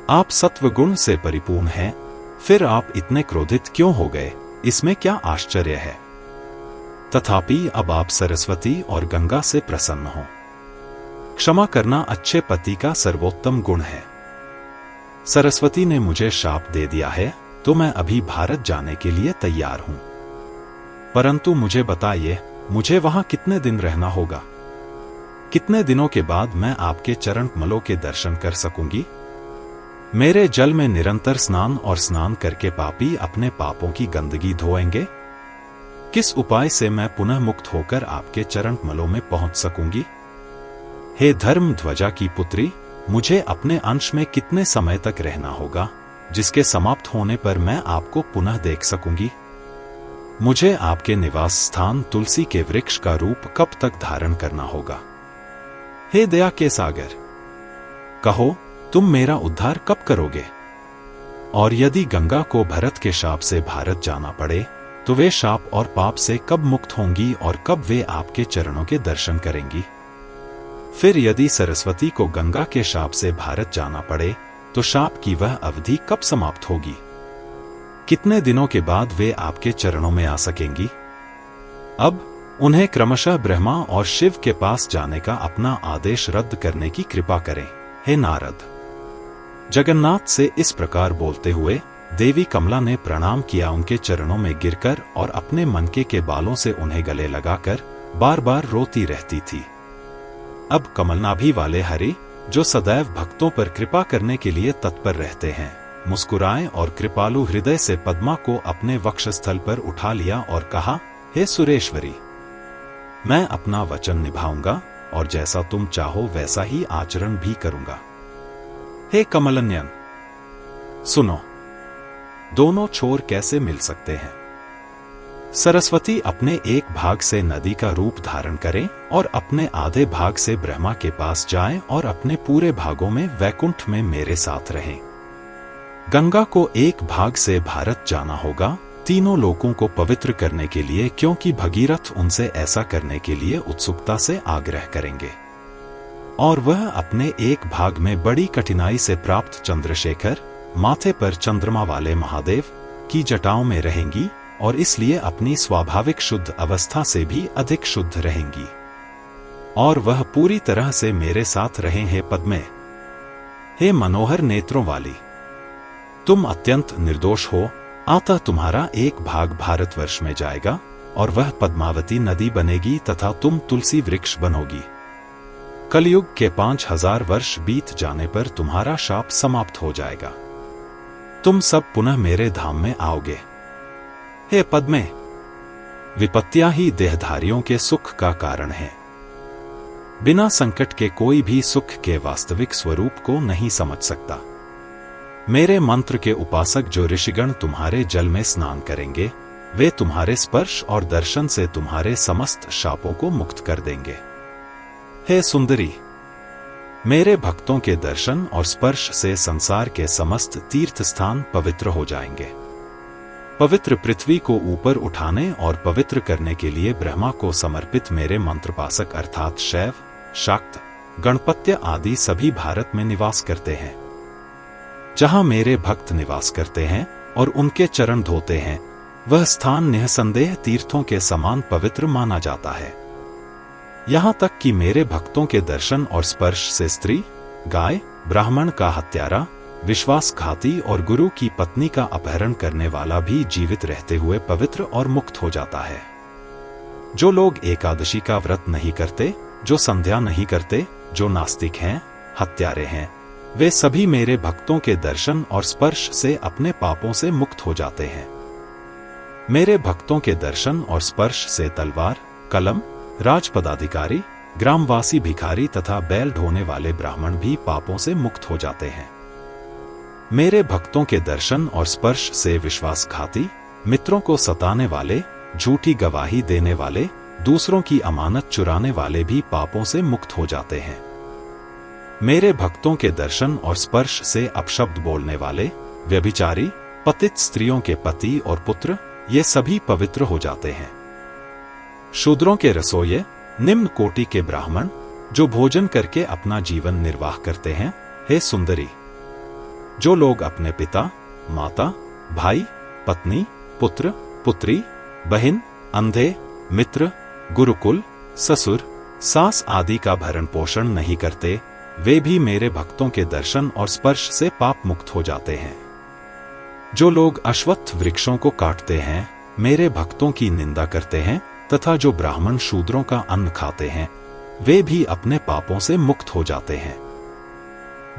आप सत्वगुण से परिपूर्ण हैं, फिर आप इतने क्रोधित क्यों हो गए? इसमें क्या आश्चर्य है? तथापि अब आप सरस्वती और गंगा से प्रसन्न हो। क्षमा करना अच्छे पति का सर्वोत्तम गुण है। सरस्वती ने मुझे शाप दे दिया है, तो मैं अभी भारत जाने के लिए तैयार हूं। परंतु मुझे बताइए, मुझे वहां कितने दिन रहना होगा? कितने दिनों के बाद मैं आपके चरण कमलों के दर्शन कर सकूंगी? मेरे जल में निरंतर स्नान और स्नान करके पापी अपने पापों की गंदगी धोएंगे? किस उपाय से मैं पुनः मुक्त होकर आपके चरण कमलों में पहुंच सकूंगी? हे धर्म ध्वजा की पुत्री, मुझे अपने अंश में कितने समय तक रहना होगा, जिसके समाप्त होने पर मैं आपको पुनः देख सकूंगी? मुझे आपके निवास स्थान तुलसी के वृक्ष का रूप कब तक धारण करना होगा? हे दया के सागर, कहो, तुम मेरा उद्धार कब करोगे? और यदि गंगा को भरत के शाप से भारत जाना पड़े, तो वे शाप और पाप से कब मुक्त होंगी और कब वे आपके चरणों के दर्शन करेंगी? फिर यदि सरस्वती को गंगा के शाप से भारत जाना पड़े, तो शाप की वह अवधि कब समाप्त होगी? कितने दिनों के बाद वे आपके चरणों में आ सकेंगी? अब उन्हें क्रमशः ब्रह्मा और शिव के पास जाने का अपना आदेश रद्द करने की कृपा करें। हे नारद, जगन्नाथ से इस प्रकार बोलते हुए देवी कमला ने प्रणाम किया, उनके चरणों में गिरकर और अपने मनके के बालों से उन्हें गले लगाकर बार बार रोती रहती थी। अब कमलनाभि वाले हरि, जो सदैव भक्तों पर कृपा करने के लिए तत्पर रहते हैं, मुस्कुराए और कृपालु हृदय से पद्मा को अपने वक्षस्थल पर उठा लिया और कहा, हे सुरेश्वरी, मैं अपना वचन निभाऊंगा और जैसा तुम चाहो वैसा ही आचरण भी करूंगा। हे कमलनयन, सुनो, दोनों छोर कैसे मिल सकते हैं? सरस्वती अपने एक भाग से नदी का रूप धारण करें और अपने आधे भाग से ब्रह्मा के पास जाएं और अपने पूरे भागों में वैकुंठ में मेरे साथ रहें। गंगा को एक भाग से भारत जाना होगा, तीनों लोगों को पवित्र करने के लिए, क्योंकि भगीरथ उनसे ऐसा करने के लिए उत्सुकता से आग्रह करेंगे। और वह अपने एक भाग में बड़ी कठिनाई से प्राप्त चंद्रशेखर, माथे पर चंद्रमा वाले महादेव की जटाओं में रहेंगी और इसलिए अपनी स्वाभाविक शुद्ध अवस्था से भी अधिक शुद्ध रहेंगी। और वह पूरी तरह से मेरे साथ रहें। हे पद्मे, हे मनोहर नेत्रों वाली, तुम अत्यंत निर्दोष हो, अतः तुम्हारा एक भाग भारतवर्ष में जाएगा और वह पद्मावती नदी बनेगी तथा तुम तुलसी वृक्ष बनोगी। कलयुग के 5000 वर्ष बीत जाने पर तुम्हारा शाप समाप्त हो जाएगा। तुम सब पुनः मेरे धाम में आओगे। हे पद्मे, विपत्तियां ही देहधारियों के सुख का कारण है। बिना संकट के कोई भी सुख के वास्तविक स्वरूप को नहीं समझ सकता। मेरे मंत्र के उपासक जो ऋषिगण तुम्हारे जल में स्नान करेंगे, वे तुम्हारे स्पर्श और दर्शन से तुम्हारे समस्त शापों को मुक्त कर देंगे। हे सुंदरी, मेरे भक्तों के दर्शन और स्पर्श से संसार के समस्त तीर्थ स्थान पवित्र हो जाएंगे। पवित्र पृथ्वी को ऊपर उठाने और पवित्र करने के लिए ब्रह्मा को समर्पित मेरे मंत्रपासक अर्थात शैव, शाक्त, गणपत्य आदि सभी भारत में निवास करते हैं। जहां मेरे भक्त निवास करते हैं और उनके चरण धोते हैं, वह स्थान निःसंदेह तीर्थों के समान पवित्र माना जाता है। यहां तक कि मेरे भक्तों के दर्शन और स्पर्श से स्त्री, गाय, ब्राह्मण का हत्यारा, विश्वासघाती और गुरु की पत्नी का अपहरण करने वाला भी जीवित रहते हुए पवित्र और मुक्त हो जाता है। जो लोग एकादशी का व्रत नहीं करते, जो संध्या नहीं करते, जो नास्तिक हैं, हत्यारे हैं, वे सभी मेरे भक्तों के दर्शन और स्पर्श से अपने पापों से मुक्त हो जाते हैं। मेरे भक्तों के दर्शन और स्पर्श से तलवार, कलम, राजपदाधिकारी, ग्रामवासी भिखारी तथा बैल ढोने वाले ब्राह्मण भी पापों से मुक्त हो जाते हैं। मेरे भक्तों के दर्शन और स्पर्श से विश्वासघाती, मित्रों को सताने वाले, झूठी गवाही देने वाले, दूसरों की अमानत चुराने वाले भी पापों से मुक्त हो जाते हैं। मेरे भक्तों के दर्शन और स्पर्श से अपशब्द बोलने वाले, व्यभिचारी, पतित स्त्रियों के पति और पुत्र, ये सभी पवित्र हो जाते हैं। शूद्रों के रसोइये, निम्न कोटि के ब्राह्मण, जो भोजन करके अपना जीवन निर्वाह करते हैं। हे सुंदरी, जो लोग अपने पिता, माता, भाई, पत्नी, पुत्र, पुत्री, बहन, अंधे, मित्र, गुरुकुल, ससुर, सास आदि का भरण पोषण नहीं करते, वे भी मेरे भक्तों के दर्शन और स्पर्श से पाप मुक्त हो जाते हैं। जो लोग अश्वत्थ वृक्षों को काटते हैं, मेरे भक्तों की निंदा करते हैं तथा जो ब्राह्मण शूद्रों का अन्न खाते हैं, वे भी अपने पापों से मुक्त हो जाते हैं।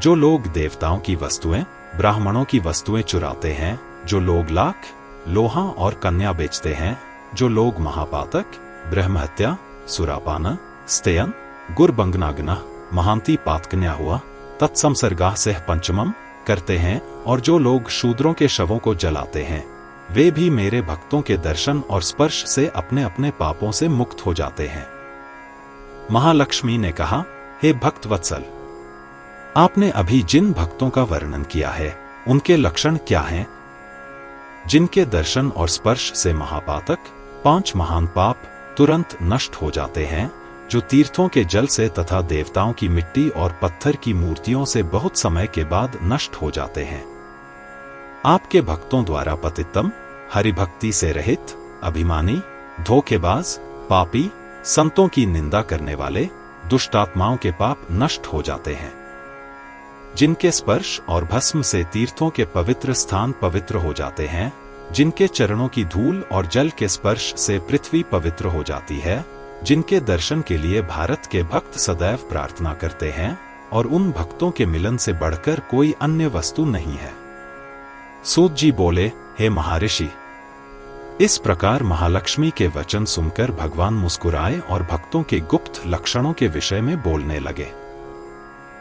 जो लोग देवताओं की वस्तुएं, ब्राह्मणों की वस्तुएं चुराते हैं, जो लोग लाख, लोहा और कन्या बेचते हैं, जो लोग महापातक, ब्रह्महत्या, सुरापान, स्तेयन, गुरबंगनागना, महांति पातकन्या हुआ, तत्संसर्गाह सह पंचमम करते हैं, और जो लोग शूद्रों के शवों को जलाते हैं, वे भी मेरे भक्तों के दर्शन और स्पर्श से अपने अपने पापों से मुक्त हो जाते हैं। महालक्ष्मी ने कहा, हे भक्त वत्सल, आपने अभी जिन भक्तों का वर्णन किया है, उनके लक्षण क्या हैं? जिनके दर्शन और स्पर्श से महापातक, 5 महान पाप तुरंत नष्ट हो जाते हैं, जो तीर्थों के जल से तथा देवताओं की मिट्टी और पत्थर की मूर्तियों से बहुत समय के बाद नष्ट हो जाते हैं। आपके भक्तों द्वारा पतितम, हरिभक्ति से रहित, अभिमानी, धोखेबाज, पापी, संतों की निंदा करने वाले, दुष्टात्माओं के पाप नष्ट हो जाते हैं। जिनके स्पर्श और भस्म से तीर्थों के पवित्र स्थान पवित्र हो जाते हैं, जिनके चरणों की धूल और जल के स्पर्श से पृथ्वी पवित्र हो जाती है, जिनके दर्शन के लिए भारत के भक्त सदैव प्रार्थना करते हैं, और उन भक्तों के मिलन से बढ़कर कोई अन्य वस्तु नहीं है। सूत जी बोले, हे महर्षि। इस प्रकार महालक्ष्मी के वचन सुनकर भगवान मुस्कुराए और भक्तों के गुप्त लक्षणों के विषय में बोलने लगे।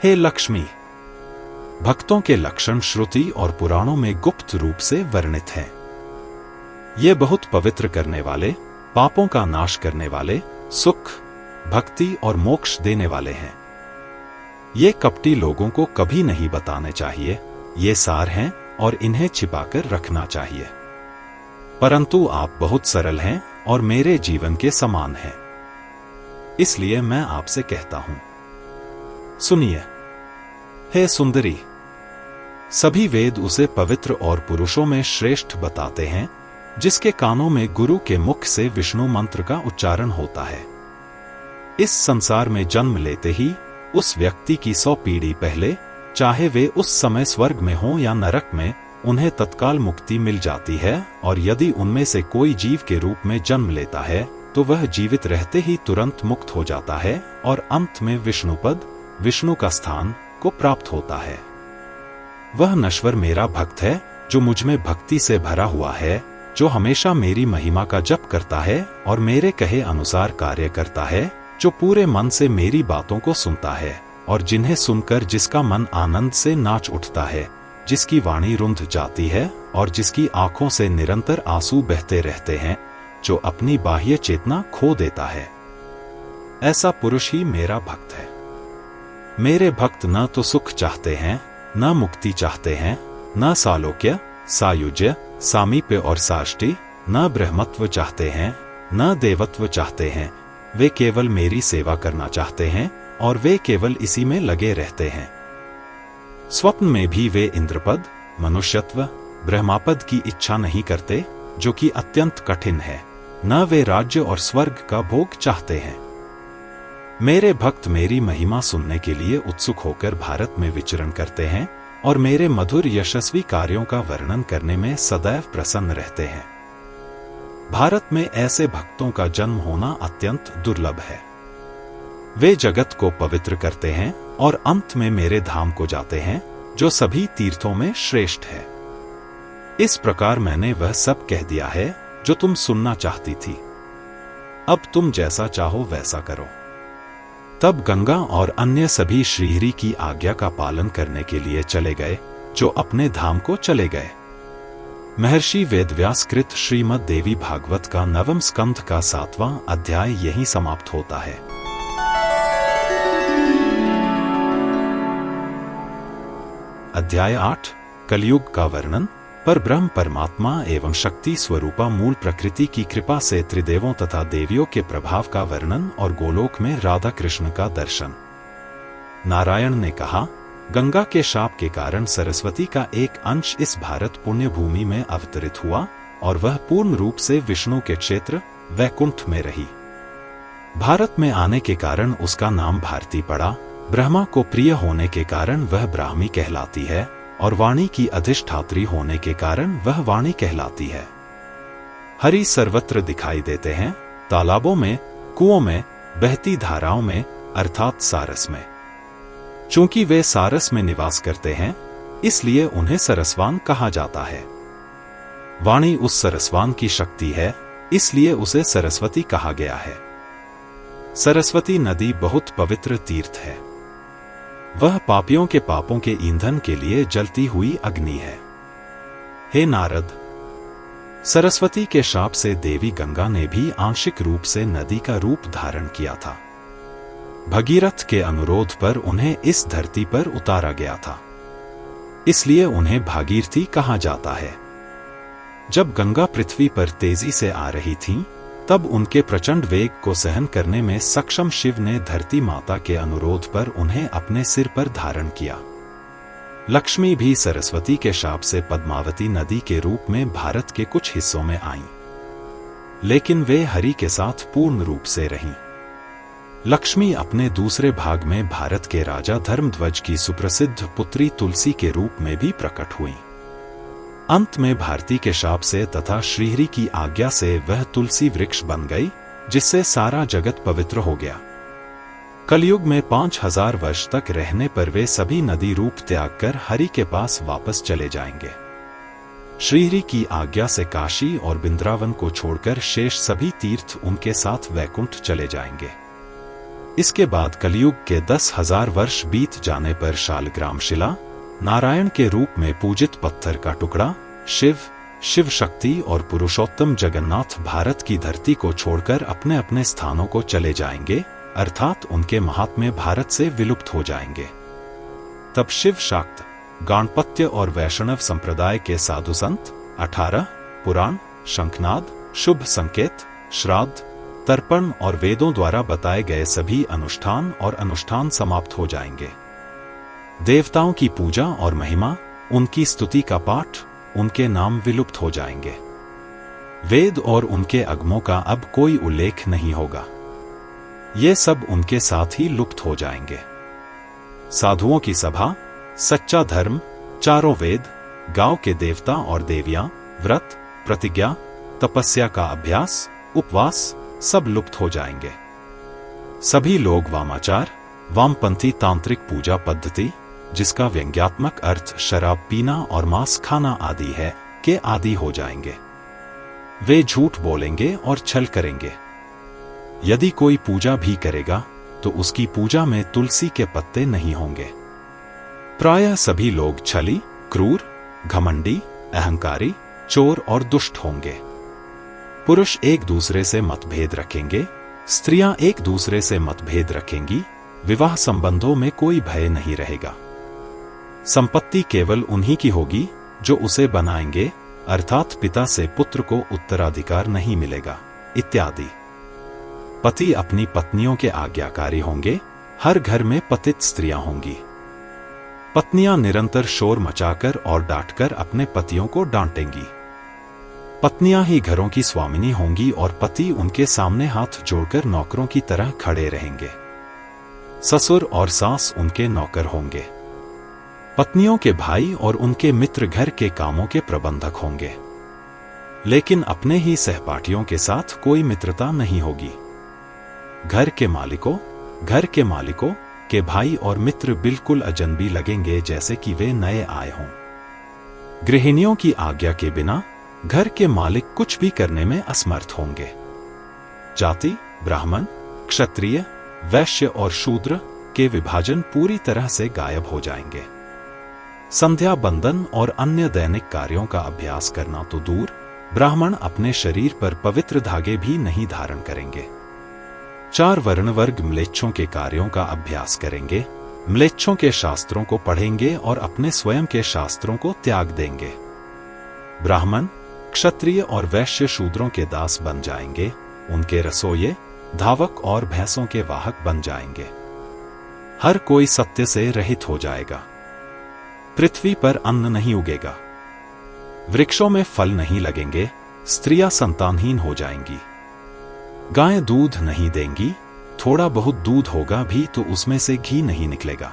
हे लक्ष्मी, भक्तों के लक्षण श्रुति और पुराणों में गुप्त रूप से वर्णित हैं। ये बहुत पवित्र करने वाले, पापों का नाश करने वाले, सुख, भक्ति और मोक्ष देने वाले हैं। ये कपटी लोगों को कभी नहीं बताने चाहिए। ये सार हैं और इन्हें छिपाकर रखना चाहिए। परंतु आप बहुत सरल हैं और मेरे जीवन के समान हैं। इसलिए मैं आपसे कहता हूं, सुनिए। हे सुंदरी, सभी वेद उसे पवित्र और पुरुषों में श्रेष्ठ बताते हैं जिसके कानों में गुरु के मुख से विष्णु मंत्र का उच्चारण होता है। इस संसार में जन्म लेते ही उस व्यक्ति की 100 पीढ़ी पहले, चाहे वे उस समय स्वर्ग में हों या नरक में, उन्हें तत्काल मुक्ति मिल जाती है। और यदि उनमें से कोई जीव के रूप में जन्म लेता है तो वह जीवित रहते ही तुरंत मुक्त हो जाता है और अंत में विष्णुपद, विष्णु का स्थान को प्राप्त होता है। वह नश्वर मेरा भक्त है जो मुझमें भक्ति से भरा हुआ है, जो हमेशा मेरी महिमा का जप करता है और मेरे कहे अनुसार कार्य करता है, जो पूरे मन से मेरी बातों को सुनता है और जिन्हें सुनकर जिसका मन आनंद से नाच उठता है, जिसकी वाणी रुंध जाती है और जिसकी आंखों से निरंतर आंसू बहते रहते हैं, जो अपनी बाह्य चेतना खो देता है, ऐसा पुरुष ही मेरा भक्त है। मेरे भक्त न तो सुख चाहते हैं, न मुक्ति चाहते हैं, न सालोक्य, सायुज्य, सामीप्य और साष्टि, न ब्रह्मत्व चाहते हैं, न देवत्व चाहते हैं। वे केवल मेरी सेवा करना चाहते हैं और वे केवल इसी में लगे रहते हैं। स्वप्न में भी वे इंद्रपद, मनुष्यत्व, ब्रह्मापद की इच्छा नहीं करते, जो कि अत्यंत कठिन है। न वे राज्य और स्वर्ग का भोग चाहते हैं। मेरे भक्त मेरी महिमा सुनने के लिए उत्सुक होकर भारत में विचरण करते हैं और मेरे मधुर यशस्वी कार्यों का वर्णन करने में सदैव प्रसन्न रहते हैं। भारत में ऐसे भक्तों का जन्म होना अत्यंत दुर्लभ है। वे जगत को पवित्र करते हैं और अंत में मेरे धाम को जाते हैं, जो सभी तीर्थों में श्रेष्ठ है। इस प्रकार मैंने वह सब कह दिया है जो तुम सुनना चाहती थी। अब तुम जैसा चाहो वैसा करो। तब गंगा और अन्य सभी श्रीहरि की आज्ञा का पालन करने के लिए चले गए, जो अपने धाम को चले गए। महर्षि वेदव्यास कृत श्रीमद् देवी भागवत का 9वें स्कंध का 7वां अध्याय यहीं समाप्त होता है। अध्याय 8 कलयुग का वर्णन। पर ब्रह्म परमात्मा एवं शक्ति स्वरूपा मूल प्रकृति की कृपा से त्रिदेवों तथा देवियों के प्रभाव का वर्णन और गोलोक में राधा कृष्ण का दर्शन। नारायण ने कहा, गंगा के शाप के कारण सरस्वती का एक अंश इस भारत पुण्य भूमि में अवतरित हुआ और वह पूर्ण रूप से विष्णु के क्षेत्र वैकुंठ में रही। भारत में आने के कारण उसका नाम भारती पड़ा। ब्रह्मा को प्रिय होने के कारण वह ब्राह्मी कहलाती है और वाणी की अधिष्ठात्री होने के कारण वह वाणी कहलाती है। हरि सर्वत्र दिखाई देते हैं, तालाबों में, कुओं में, बहती धाराओं में, अर्थात सारस में। चूंकि वे सारस में निवास करते हैं, इसलिए उन्हें सरसवान कहा जाता है। वाणी उस सरसवान की शक्ति है, इसलिए उसे सरस्वती कहा गया है। सरस्वती नदी बहुत पवित्र तीर्थ है। वह पापियों के पापों के ईंधन के लिए जलती हुई अग्नि है। हे नारद, सरस्वती के शाप से देवी गंगा ने भी आंशिक रूप से नदी का रूप धारण किया था। भगीरथ के अनुरोध पर उन्हें इस धरती पर उतारा गया था, इसलिए उन्हें भागीरथी कहा जाता है। जब गंगा पृथ्वी पर तेजी से आ रही थीं, तब उनके प्रचंड वेग को सहन करने में सक्षम शिव ने धरती माता के अनुरोध पर उन्हें अपने सिर पर धारण किया। लक्ष्मी भी सरस्वती के शाप से पद्मावती नदी के रूप में भारत के कुछ हिस्सों में आईं, लेकिन वे हरि के साथ पूर्ण रूप से रहीं। लक्ष्मी अपने दूसरे भाग में भारत के राजा धर्मध्वज की सुप्रसिद्ध पुत्री तुलसी के रूप में भी प्रकट हुई। अंत में भारती के शाप से तथा श्रीहरि की आज्ञा से वह तुलसी वृक्ष बन गई, जिससे सारा जगत पवित्र हो गया। कलयुग में 5000 वर्ष तक रहने पर वे सभी नदी रूप त्याग कर हरि के पास वापस चले जाएंगे। श्रीहरि की आज्ञा से काशी और वृंदावन को छोड़कर शेष सभी तीर्थ उनके साथ वैकुंठ चले जाएंगे। इसके बाद कलयुग के 10,000 वर्ष बीत जाने पर शालग्राम शिला, नारायण के रूप में पूजित पत्थर का टुकड़ा, शिव शक्ति और पुरुषोत्तम जगन्नाथ भारत की धरती को छोड़कर अपने अपने स्थानों को चले जाएंगे, अर्थात उनके महात्म्य भारत से विलुप्त हो जाएंगे। तब शिव शाक्त, गाणपत्य और वैष्णव संप्रदाय के साधु संत 18 पुराण, शंखनाद, शुभ संकेत, श्राद्ध, तर्पण और वेदों द्वारा बताए गए सभी अनुष्ठान समाप्त हो जाएंगे। देवताओं की पूजा और महिमा, उनकी स्तुति का पाठ, उनके नाम विलुप्त हो जाएंगे। वेद और उनके अगमों का अब कोई उल्लेख नहीं होगा। ये सब उनके साथ ही लुप्त हो जाएंगे। साधुओं की सभा, सच्चा धर्म, चारों वेद, गांव के देवता और देवियां, व्रत, प्रतिज्ञा, तपस्या का अभ्यास, उपवास सब लुप्त हो जाएंगे। सभी लोग वामाचार, वामपंथी तांत्रिक पूजा पद्धति, जिसका व्यंग्यात्मक अर्थ शराब पीना और मांस खाना आदि है, के आदि हो जाएंगे। वे झूठ बोलेंगे और छल करेंगे। यदि कोई पूजा भी करेगा तो उसकी पूजा में तुलसी के पत्ते नहीं होंगे। प्रायः सभी लोग छली, क्रूर, घमंडी, अहंकारी, चोर और दुष्ट होंगे। पुरुष एक दूसरे से मतभेद रखेंगे, स्त्रियां एक दूसरे से मतभेद रखेंगी, विवाह संबंधों में कोई भय नहीं रहेगा। संपत्ति केवल उन्हीं की होगी जो उसे बनाएंगे, अर्थात पिता से पुत्र को उत्तराधिकार नहीं मिलेगा, इत्यादि। पति अपनी पत्नियों के आज्ञाकारी होंगे, हर घर में पतित स्त्रियां होंगी। पत्नियां निरंतर शोर मचाकर और डांटकर अपने पतियों को डांटेंगी। पत्नियां ही घरों की स्वामिनी होंगी और पति उनके सामने हाथ जोड़कर नौकरों की तरह खड़े रहेंगे। ससुर और सास उनके नौकर होंगे। पत्नियों के भाई और उनके मित्र घर के कामों के प्रबंधक होंगे, लेकिन अपने ही सहपाठियों के साथ कोई मित्रता नहीं होगी। घर के मालिकों के भाई और मित्र बिल्कुल अजनबी लगेंगे, जैसे कि वे नए आए हों। गृहिणियों की आज्ञा के बिना घर के मालिक कुछ भी करने में असमर्थ होंगे। जाति, ब्राह्मण, क्षत्रिय, वैश्य और शूद्र के विभाजन पूरी तरह से गायब हो जाएंगे। संध्या बंदन और अन्य दैनिक कार्यों का अभ्यास करना तो दूर, ब्राह्मण अपने शरीर पर पवित्र धागे भी नहीं धारण करेंगे। 4 वर्ण वर्ग म्लेच्छों के कार्यों का अभ्यास करेंगे, म्लेच्छों के शास्त्रों को पढ़ेंगे और अपने स्वयं के शास्त्रों को त्याग देंगे। ब्राह्मण, क्षत्रिय और वैश्य शूद्रों के दास बन जाएंगे, उनके रसोइये, धावक और भैंसों के वाहक बन जाएंगे। हर कोई सत्य से रहित हो जाएगा। पृथ्वी पर अन्न नहीं उगेगा, वृक्षों में फल नहीं लगेंगे, स्त्रियां संतानहीन हो जाएंगी। गायें दूध नहीं देंगी, थोड़ा बहुत दूध होगा भी तो उसमें से घी नहीं निकलेगा।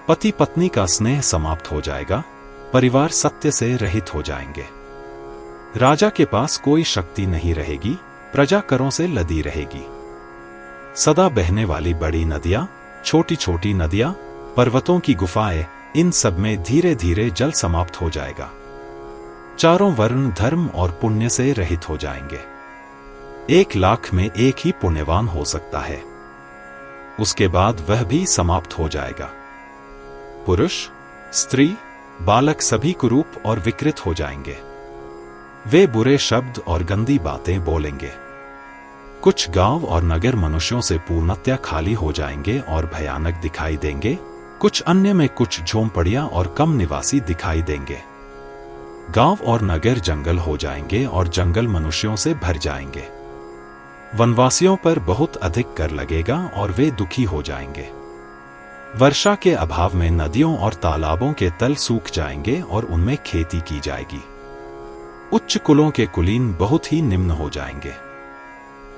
पति पत्नी का स्नेह समाप्त हो जाएगा, परिवार सत्य से रहित हो जाएंगे। राजा के पास कोई शक्ति नहीं रहेगी, प्रजा करों से लदी रहेगी। सदा बहने वाली बड़ी नदियां, छोटी छोटी नदियां, पर्वतों की गुफाएं, इन सब में धीरे धीरे जल समाप्त हो जाएगा। चारों वर्ण धर्म और पुण्य से रहित हो जाएंगे। 1 लाख में एक ही पुण्यवान हो सकता है, उसके बाद वह भी समाप्त हो जाएगा। पुरुष, स्त्री, बालक सभी कुरूप और विकृत हो जाएंगे। वे बुरे शब्द और गंदी बातें बोलेंगे। कुछ गांव और नगर मनुष्यों से पूर्णतया खाली हो जाएंगे और भयानक दिखाई देंगे, कुछ अन्य में कुछ झोंपड़ियां और कम निवासी दिखाई देंगे। गांव और नगर जंगल हो जाएंगे और जंगल मनुष्यों से भर जाएंगे। वनवासियों पर बहुत अधिक कर लगेगा और वे दुखी हो जाएंगे। वर्षा के अभाव में नदियों और तालाबों के तल सूख जाएंगे और उनमें खेती की जाएगी। उच्च कुलों के कुलीन बहुत ही निम्न हो जाएंगे।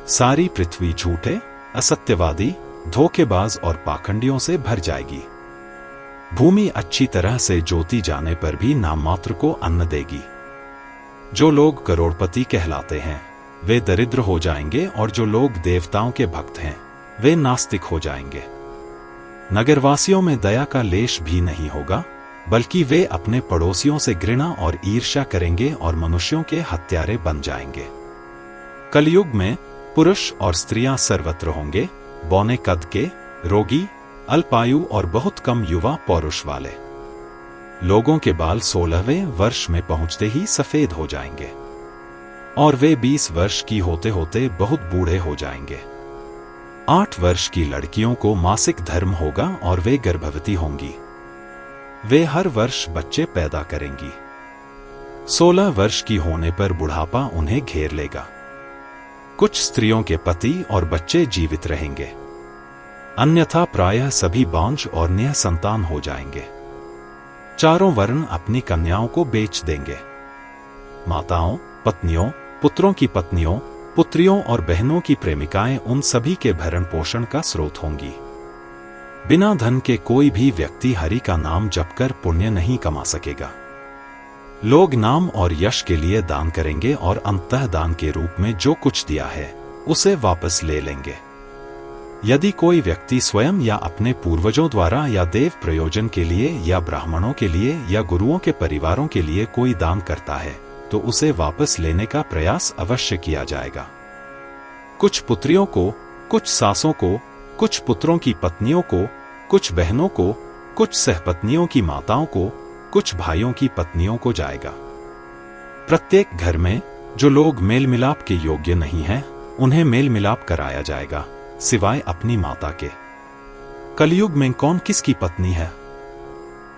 सारी पृथ्वी झूठे, असत्यवादी, धोखेबाज और पाखंडियों से भर जाएगी। भूमि अच्छी तरह से जोती जाने पर भी नाममात्र को अन्न देगी। जो लोग करोड़पति कहलाते हैं वे दरिद्र हो जाएंगे और जो लोग देवताओं के भक्त हैं वे नास्तिक हो जाएंगे। नगरवासियों में दया का लेश भी नहीं होगा, बल्कि वे अपने पड़ोसियों से घृणा और ईर्ष्या करेंगे और मनुष्यों के हत्यारे बन जाएंगे। कलयुग में पुरुष और स्त्रियां सर्वत्र होंगे, बौने कद के, रोगी, अल्पायु और बहुत कम युवा पौरुष वाले। लोगों के बाल 16वें वर्ष में पहुंचते ही सफेद हो जाएंगे और वे 20 वर्ष की होते होते बहुत बूढ़े हो जाएंगे। 8 वर्ष की लड़कियों को मासिक धर्म होगा और वे गर्भवती होंगी। वे हर वर्ष बच्चे पैदा करेंगी। 16 वर्ष की होने पर बुढ़ापा उन्हें घेर लेगा। कुछ स्त्रियों के पति और बच्चे जीवित रहेंगे, अन्यथा प्रायः सभी बांझ और निःसंतान हो जाएंगे। चारों वर्ण अपनी कन्याओं को बेच देंगे। माताओं, पत्नियों, पुत्रों की पत्नियों, पुत्रियों और बहनों की प्रेमिकाएं उन सभी के भरण पोषण का स्रोत होंगी। बिना धन के कोई भी व्यक्ति हरि का नाम जपकर पुण्य नहीं कमा सकेगा। लोग नाम और यश के लिए दान करेंगे और अंततः दान के रूप में जो कुछ दिया है उसे वापस ले लेंगे। यदि कोई व्यक्ति स्वयं या अपने पूर्वजों द्वारा या देव प्रयोजन के लिए या ब्राह्मणों के लिए या गुरुओं के परिवारों के लिए कोई दान करता है तो उसे वापस लेने का प्रयास अवश्य किया जाएगा। कुछ पुत्रियों को, कुछ सासों को, कुछ पुत्रों की पत्नियों को, कुछ बहनों को, कुछ सहपत्नियों की माताओं को, कुछ भाइयों की पत्नियों को जाएगा। प्रत्येक घर में जो लोग मेल मिलाप के योग्य नहीं हैं, उन्हें मेल मिलाप कराया जाएगा, सिवाय अपनी माता के। कलयुग में कौन किसकी पत्नी है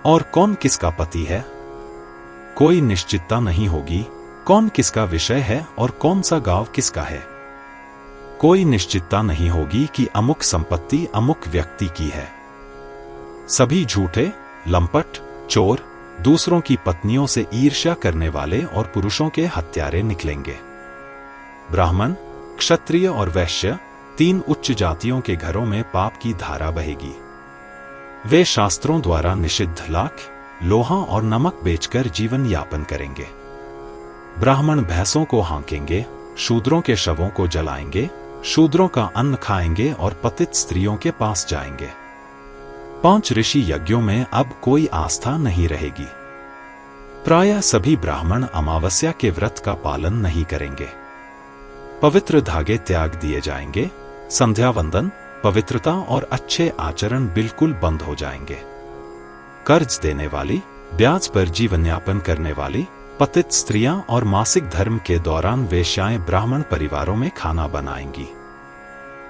और कौन किसका पति है, कोई निश्चितता नहीं होगी। कौन किसका विषय है और कौन सा गांव किसका है। कोई निश्चितता नहीं होगी कि अमुक संपत्ति अमुक व्यक्ति की है। सभी झूठे, लंपट, चोर, दूसरों की पत्नियों से ईर्ष्या करने वाले और पुरुषों के हत्यारे निकलेंगे। ब्राह्मण, क्षत्रिय और वैश्य, 3 उच्च जातियों के घरों में पाप की धारा बहेगी। वे शास्त्रों द्वारा निषिद्ध लाख, लोहा और नमक बेचकर जीवन यापन करेंगे। ब्राह्मण भैंसों को हाँकेंगे, शूद्रों के शवों को जलाएंगे, शूद्रों का अन्न खाएंगे और पतित स्त्रियों के पास जाएंगे। 5 ऋषि यज्ञों में अब कोई आस्था नहीं रहेगी। प्रायः सभी ब्राह्मण अमावस्या के व्रत का पालन नहीं करेंगे। पवित्र धागे त्याग दिए जाएंगे। संध्या वंदन, पवित्रता और अच्छे आचरण बिल्कुल बंद हो जाएंगे। कर्ज देने वाली, ब्याज पर जीवन यापन करने वाली, पतित स्त्रियां और मासिक धर्म के दौरान वेश्याएं ब्राह्मण परिवारों में खाना बनाएंगी।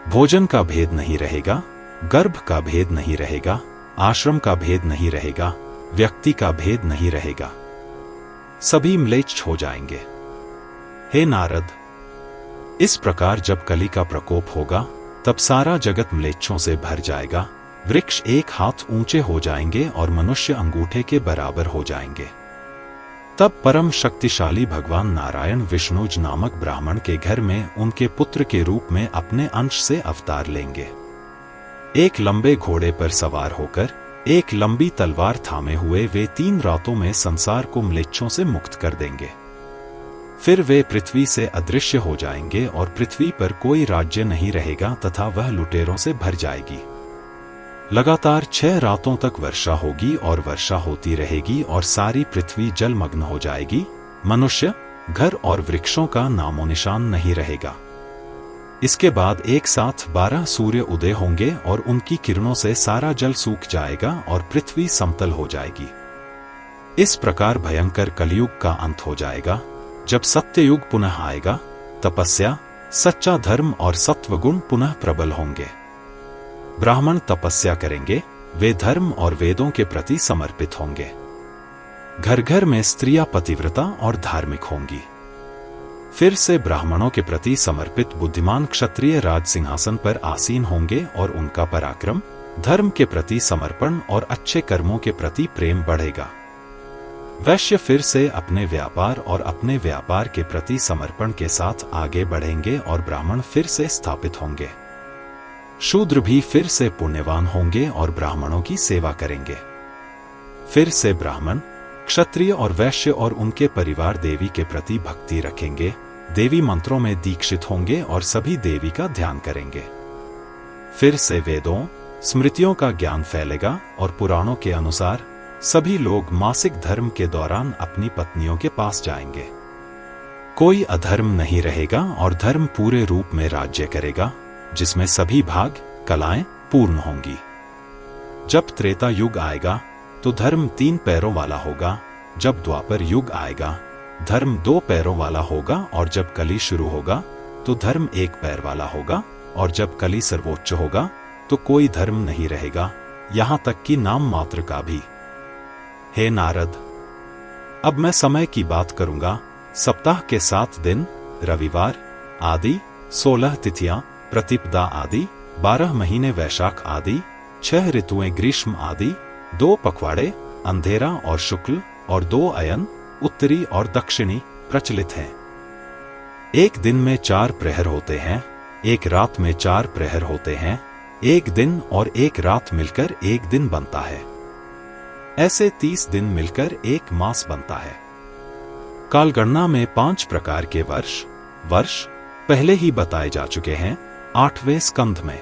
भोजन का भेद नहीं रहेगा, गर्भ का भेद नहीं रहेगा, आश्रम का भेद नहीं रहेगा, व्यक्ति का भेद नहीं रहेगा। सभी म्लेच्छ हो जाएंगे। हे नारद, इस प्रकार जब कली का प्रकोप होगा तब सारा जगत म्लेच्छों से भर जाएगा। वृक्ष 1 हाथ ऊंचे हो जाएंगे और मनुष्य अंगूठे के बराबर हो जाएंगे। तब परम शक्तिशाली भगवान नारायण विष्णुज नामक ब्राह्मण के घर में उनके पुत्र के रूप में अपने अंश से अवतार लेंगे। एक लंबे घोड़े पर सवार होकर, एक लंबी तलवार थामे हुए वे 3 रातों में संसार को म्लेच्छों से मुक्त कर देंगे। फिर वे पृथ्वी से अदृश्य हो जाएंगे और पृथ्वी पर कोई राज्य नहीं रहेगा तथा वह लुटेरों से भर जाएगी। लगातार 6 रातों तक वर्षा होगी और वर्षा होती रहेगी और सारी पृथ्वी जलमग्न हो जाएगी। मनुष्य, घर और वृक्षों का नामो निशान नहीं रहेगा। इसके बाद एक साथ 12 सूर्य उदय होंगे और उनकी किरणों से सारा जल सूख जाएगा और पृथ्वी समतल हो जाएगी। इस प्रकार भयंकर कलयुग का अंत हो जाएगा। जब सत्ययुग पुनः आएगा, तपस्या, सच्चा धर्म और सत्वगुण पुनः प्रबल होंगे। ब्राह्मण तपस्या करेंगे, वे धर्म और वेदों के प्रति समर्पित होंगे। घर घर में स्त्रियां पतिव्रता और धार्मिक होंगी। फिर से ब्राह्मणों के प्रति समर्पित बुद्धिमान क्षत्रिय राज सिंहासन पर आसीन होंगे और उनका पराक्रम, धर्म के प्रति समर्पण और अच्छे कर्मों के प्रति प्रेम बढ़ेगा। वैश्य फिर से अपने व्यापार और अपने व्यापार के प्रति समर्पण के साथ आगे बढ़ेंगे और ब्राह्मण फिर से स्थापित होंगे। शूद्र भी फिर से पुण्यवान होंगे और ब्राह्मणों की सेवा करेंगे। फिर से ब्राह्मण, क्षत्रिय और वैश्य और उनके परिवार देवी के प्रति भक्ति रखेंगे, देवी मंत्रों में दीक्षित होंगे और सभी देवी का ध्यान करेंगे। फिर से वेदों, स्मृतियों का ज्ञान फैलेगा और पुराणों के अनुसार सभी लोग मासिक धर्म के दौरान अपनी पत्नियों के पास जाएंगे। कोई अधर्म नहीं रहेगा और धर्म पूरे रूप में राज्य करेगा, जिसमें सभी भाग, कलाएं पूर्ण होंगी। जब त्रेता युग आएगा तो धर्म 3 पैरों वाला होगा, जब द्वापर युग आएगा धर्म 2 पैरों वाला होगा, और जब कली शुरू होगा तो धर्म 1 पैर वाला होगा, और जब कली सर्वोच्च होगा तो कोई धर्म नहीं रहेगा, यहां तक कि नाम मात्र का भी। हे नारद, अब मैं समय की बात करूंगा। सप्ताह के 7 दिन, रविवार आदि, 16 तिथियां, प्रतिपदा आदि, 12 महीने वैशाख आदि, 6 ऋतुएं ग्रीष्म आदि, 2 पखवाड़े, अंधेरा और शुक्ल, और 2 अयन, उत्तरी और दक्षिणी प्रचलित हैं। एक दिन में 4 प्रहर होते हैं, एक रात में 4 प्रहर होते हैं, एक दिन और एक रात मिलकर एक दिन बनता है। ऐसे 30 दिन मिलकर एक मास बनता है। कालगणना में 5 प्रकार के वर्ष पहले ही बताए जा चुके हैं 8वें स्कंध में।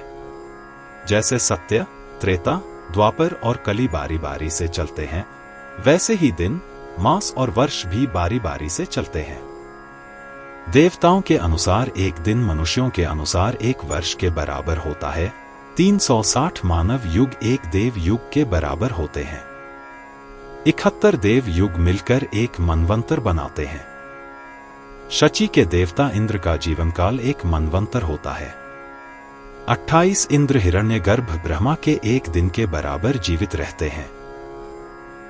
जैसे सत्य, त्रेता, द्वापर और कली बारी बारी से चलते हैं, वैसे ही दिन, मास और वर्ष भी बारी बारी से चलते हैं। देवताओं के अनुसार एक दिन मनुष्यों के अनुसार 1 वर्ष के बराबर होता है। 360 मानव युग 1 देव युग के बराबर होते हैं। 71 देव युग मिलकर एक मनवंतर बनाते हैं। शची के देवता इंद्र का जीवनकाल 1 मनवंतर होता है। 28 इंद्र हिरण्यगर्भ ब्रह्मा के 1 दिन के बराबर जीवित रहते हैं।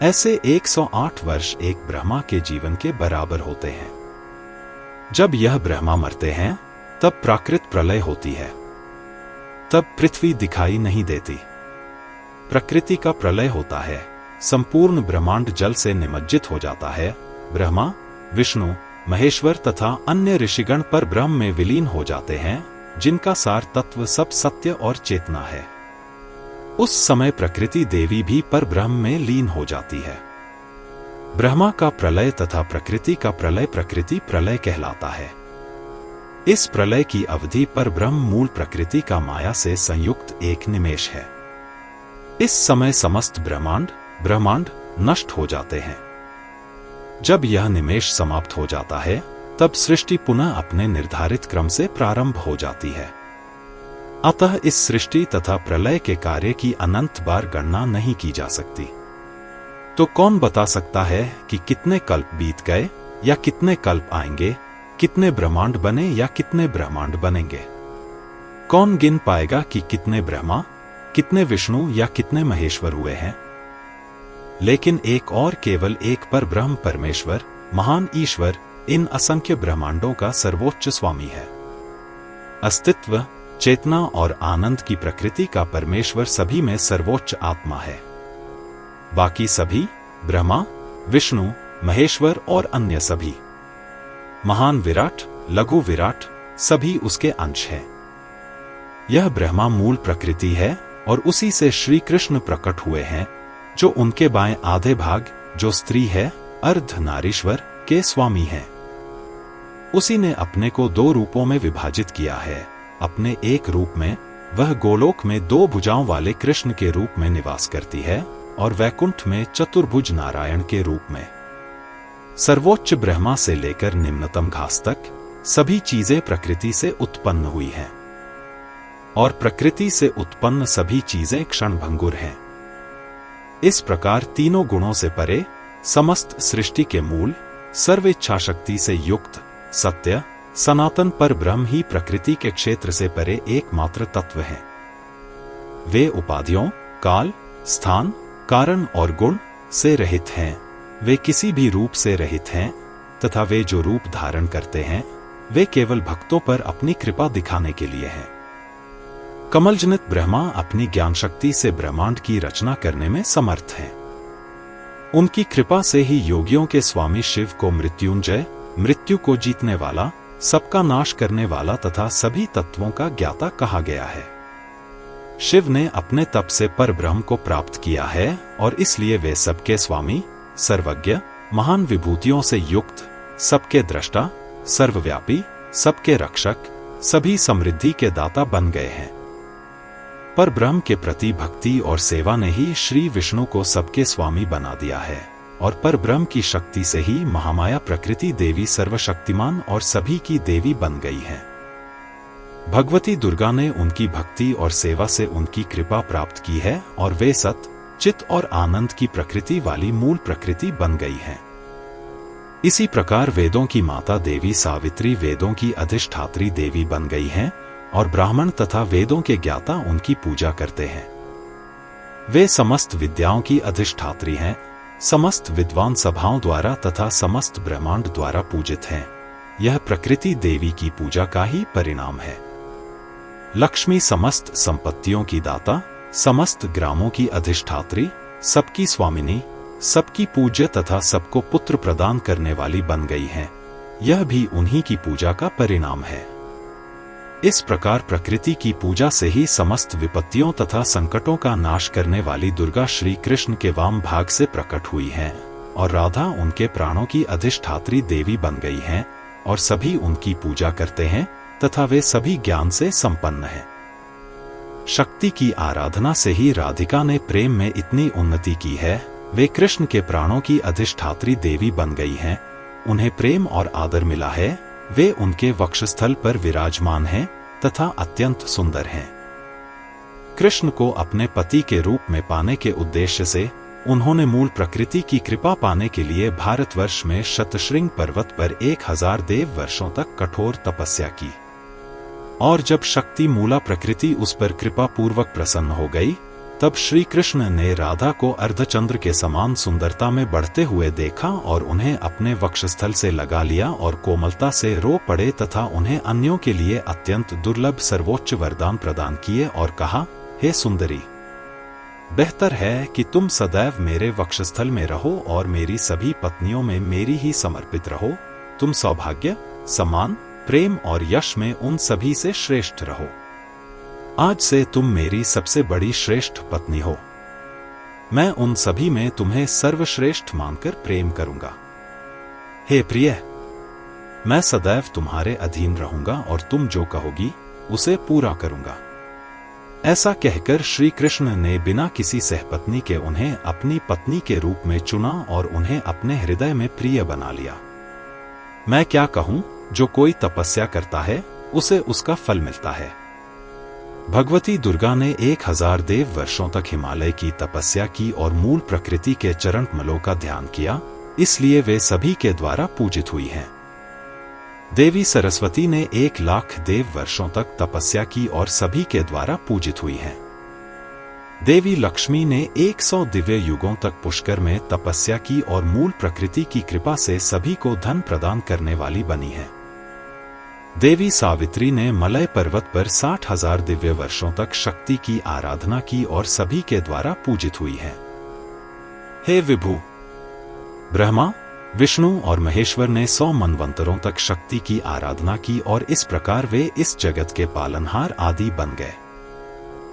ऐसे 108 वर्ष एक ब्रह्मा के जीवन के बराबर होते हैं। जब यह ब्रह्मा मरते हैं तब प्राकृत प्रलय होती है। तब पृथ्वी दिखाई नहीं देती। प्रकृति का प्रलय होता है। संपूर्ण ब्रह्मांड जल से निमज्जित हो जाता है। ब्रह्मा, विष्णु, महेश्वर तथा अन्य ऋषिगण पर ब्रह्म में विलीन हो जाते हैं, जिनका सार तत्व सब सत्य और चेतना है। उस समय प्रकृति देवी भी पर ब्रह्म में लीन हो जाती है। ब्रह्मा का प्रलय तथा प्रकृति का प्रलय प्रकृति प्रलय कहलाता है। इस प्रलय की अवधि पर ब्रह्म मूल प्रकृति का माया से संयुक्त एक निमेष है। इस समय समस्त ब्रह्मांड नष्ट हो जाते हैं। जब यह निमेष समाप्त हो जाता है तब सृष्टि पुनः अपने निर्धारित क्रम से प्रारंभ हो जाती है। अतः इस सृष्टि तथा प्रलय के कार्य की अनंत बार गणना नहीं की जा सकती। तो कौन बता सकता है कि कितने कल्प बीत गए या कितने कल्प आएंगे, कितने ब्रह्मांड बने या कितने ब्रह्मांड बनेंगे? कौन गिन पाएगा कि कितने ब्रह्मा, कितने विष्णु या कितने महेश्वर हुए हैं? लेकिन एक और केवल एक पर ब्रह्म परमेश्वर, महान ईश्वर, इन असंख्य ब्रह्मांडों का सर्वोच्च स्वामी है। अस्तित्व, चेतना और आनंद की प्रकृति का परमेश्वर सभी में सर्वोच्च आत्मा है। बाकी सभी, ब्रह्मा, विष्णु, महेश्वर और अन्य सभी, महान विराट, लघु विराट, सभी उसके अंश हैं। यह ब्रह्मा मूल प्रकृति है और उसी से श्री कृष्ण प्रकट हुए हैं, जो उनके बाएं आधे भाग, जो स्त्री है, अर्धनारीश्वर, के स्वामी हैं। उसी ने अपने को 2 रूपों में विभाजित किया है। अपने एक रूप में वह गोलोक में 2 भुजाओं वाले कृष्ण के रूप में निवास करती है और वैकुंठ में चतुर्भुज नारायण के रूप में। सर्वोच्च ब्रह्मा से लेकर निम्नतम घास तक सभी चीजें प्रकृति से उत्पन्न हुई हैं और प्रकृति से उत्पन्न सभी चीजें क्षणभंगुर हैं। इस प्रकार तीनों गुणों से परे समस्त सृष्टि के मूल, सर्व इच्छा शक्ति से युक्त, सत्य, सनातन पर ब्रह्म ही प्रकृति के क्षेत्र से परे एकमात्र तत्व हैं। वे उपाधियों, काल, स्थान, कारण और गुण से रहित हैं। वे किसी भी रूप से रहित हैं तथा वे जो रूप धारण करते हैं वे केवल भक्तों पर अपनी कृपा दिखाने के लिए हैं। कमलजनित ब्रह्मा अपनी ज्ञान शक्ति से ब्रह्मांड की रचना करने में समर्थ हैं। उनकी कृपा से ही योगियों के स्वामी शिव को मृत्युंजय, मृत्यु को जीतने वाला, सबका नाश करने वाला तथा सभी तत्वों का ज्ञाता कहा गया है। शिव ने अपने तप से परब्रह्म को प्राप्त किया है और इसलिए वे सबके स्वामी, सर्वज्ञ, महान विभूतियों से युक्त, सबके दृष्टा, सर्वव्यापी, सबके रक्षक, सभी समृद्धि के दाता बन गए हैं। परब्रह्म के प्रति भक्ति और सेवा ने ही श्री विष्णु को सबके स्वामी बना दिया है और परब्रह्म की शक्ति से ही महामाया प्रकृति देवी सर्वशक्तिमान और सभी की देवी बन गई है। भगवती दुर्गा ने उनकी भक्ति और सेवा से उनकी कृपा प्राप्त की है और वे सत, चित और आनंद की प्रकृति वाली मूल प्रकृति बन गई हैं। इसी प्रकार वेदों की माता देवी सावित्री वेदों की अधिष्ठात्री देवी बन गई हैं और ब्राह्मण तथा वेदों के ज्ञाता उनकी पूजा करते हैं। वे समस्त विद्याओं की अधिष्ठात्री हैं, समस्त विद्वान सभाओं द्वारा तथा समस्त ब्रह्मांड द्वारा पूजित हैं। यह प्रकृति देवी की पूजा का ही परिणाम है। लक्ष्मी समस्त संपत्तियों की दाता, समस्त ग्रामों की अधिष्ठात्री, सबकी स्वामिनी, सबकी पूज्य तथा सबको पुत्र प्रदान करने वाली बन गई हैं। यह भी उन्हीं की पूजा का परिणाम है। इस प्रकार प्रकृति की पूजा से ही समस्त विपत्तियों तथा संकटों का नाश करने वाली दुर्गा श्री कृष्ण के वाम भाग से प्रकट हुई हैं और राधा उनके प्राणों की अधिष्ठात्री देवी बन गई हैं और सभी उनकी पूजा करते हैं तथा वे सभी ज्ञान से संपन्न हैं। शक्ति की आराधना से ही राधिका ने प्रेम में इतनी उन्नति की है। वे कृष्ण के प्राणों की अधिष्ठात्री देवी बन गई हैं। उन्हें प्रेम और आदर मिला है। वे उनके वक्षस्थल पर विराजमान हैं तथा अत्यंत सुंदर हैं। कृष्ण को अपने पति के रूप में पाने के उद्देश्य से उन्होंने मूल प्रकृति की कृपा पाने के लिए भारतवर्ष में शतशृंग पर्वत पर 1000 देव वर्षों तक कठोर तपस्या की और जब शक्ति मूला प्रकृति उस पर कृपा पूर्वक प्रसन्न हो गई, तब श्री कृष्ण ने राधा को अर्धचंद्र के समान सुंदरता में बढ़ते हुए देखा और उन्हें अपने वक्षस्थल से लगा लिया और कोमलता से रो पड़े तथा उन्हें अन्यों के लिए अत्यंत दुर्लभ सर्वोच्च वरदान प्रदान किए और कहा, हे सुंदरी, बेहतर है कि तुम सदैव मेरे वक्षस्थल में रहो और मेरी सभी पत्नियों में मेरी ही समर्पित रहो। तुम सौभाग्य, सम्मान, प्रेम और यश में उन सभी से श्रेष्ठ रहो। आज से तुम मेरी सबसे बड़ी श्रेष्ठ पत्नी हो। मैं उन सभी में तुम्हें सर्वश्रेष्ठ मानकर प्रेम करूंगा। हे प्रिय, मैं सदैव तुम्हारे अधीन रहूंगा और तुम जो कहोगी उसे पूरा करूंगा। ऐसा कहकर श्री कृष्ण ने बिना किसी सहपत्नी के उन्हें अपनी पत्नी के रूप में चुना और उन्हें अपने हृदय में प्रिय बना लिया। मैं क्या कहूं, जो कोई तपस्या करता है उसे उसका फल मिलता है। भगवती दुर्गा ने 1000 देव वर्षों तक हिमालय की तपस्या की और मूल प्रकृति के चरण कमलों का ध्यान किया, इसलिए वे सभी के द्वारा पूजित हुई हैं। देवी सरस्वती ने 1,00,000 देव वर्षों तक तपस्या की और सभी के द्वारा पूजित हुई हैं। देवी लक्ष्मी ने 100 दिव्य युगों तक पुष्कर में तपस्या की और मूल प्रकृति की कृपा से सभी को धन प्रदान करने वाली बनी है। देवी सावित्री ने मलय पर्वत पर 60,000 दिव्य वर्षों तक शक्ति की आराधना की और सभी के द्वारा पूजित हुई है। हे विभु, ब्रह्मा, विष्णु और महेश्वर ने 100 मनवंतरों तक शक्ति की आराधना की और इस प्रकार वे इस जगत के पालनहार आदि बन गए।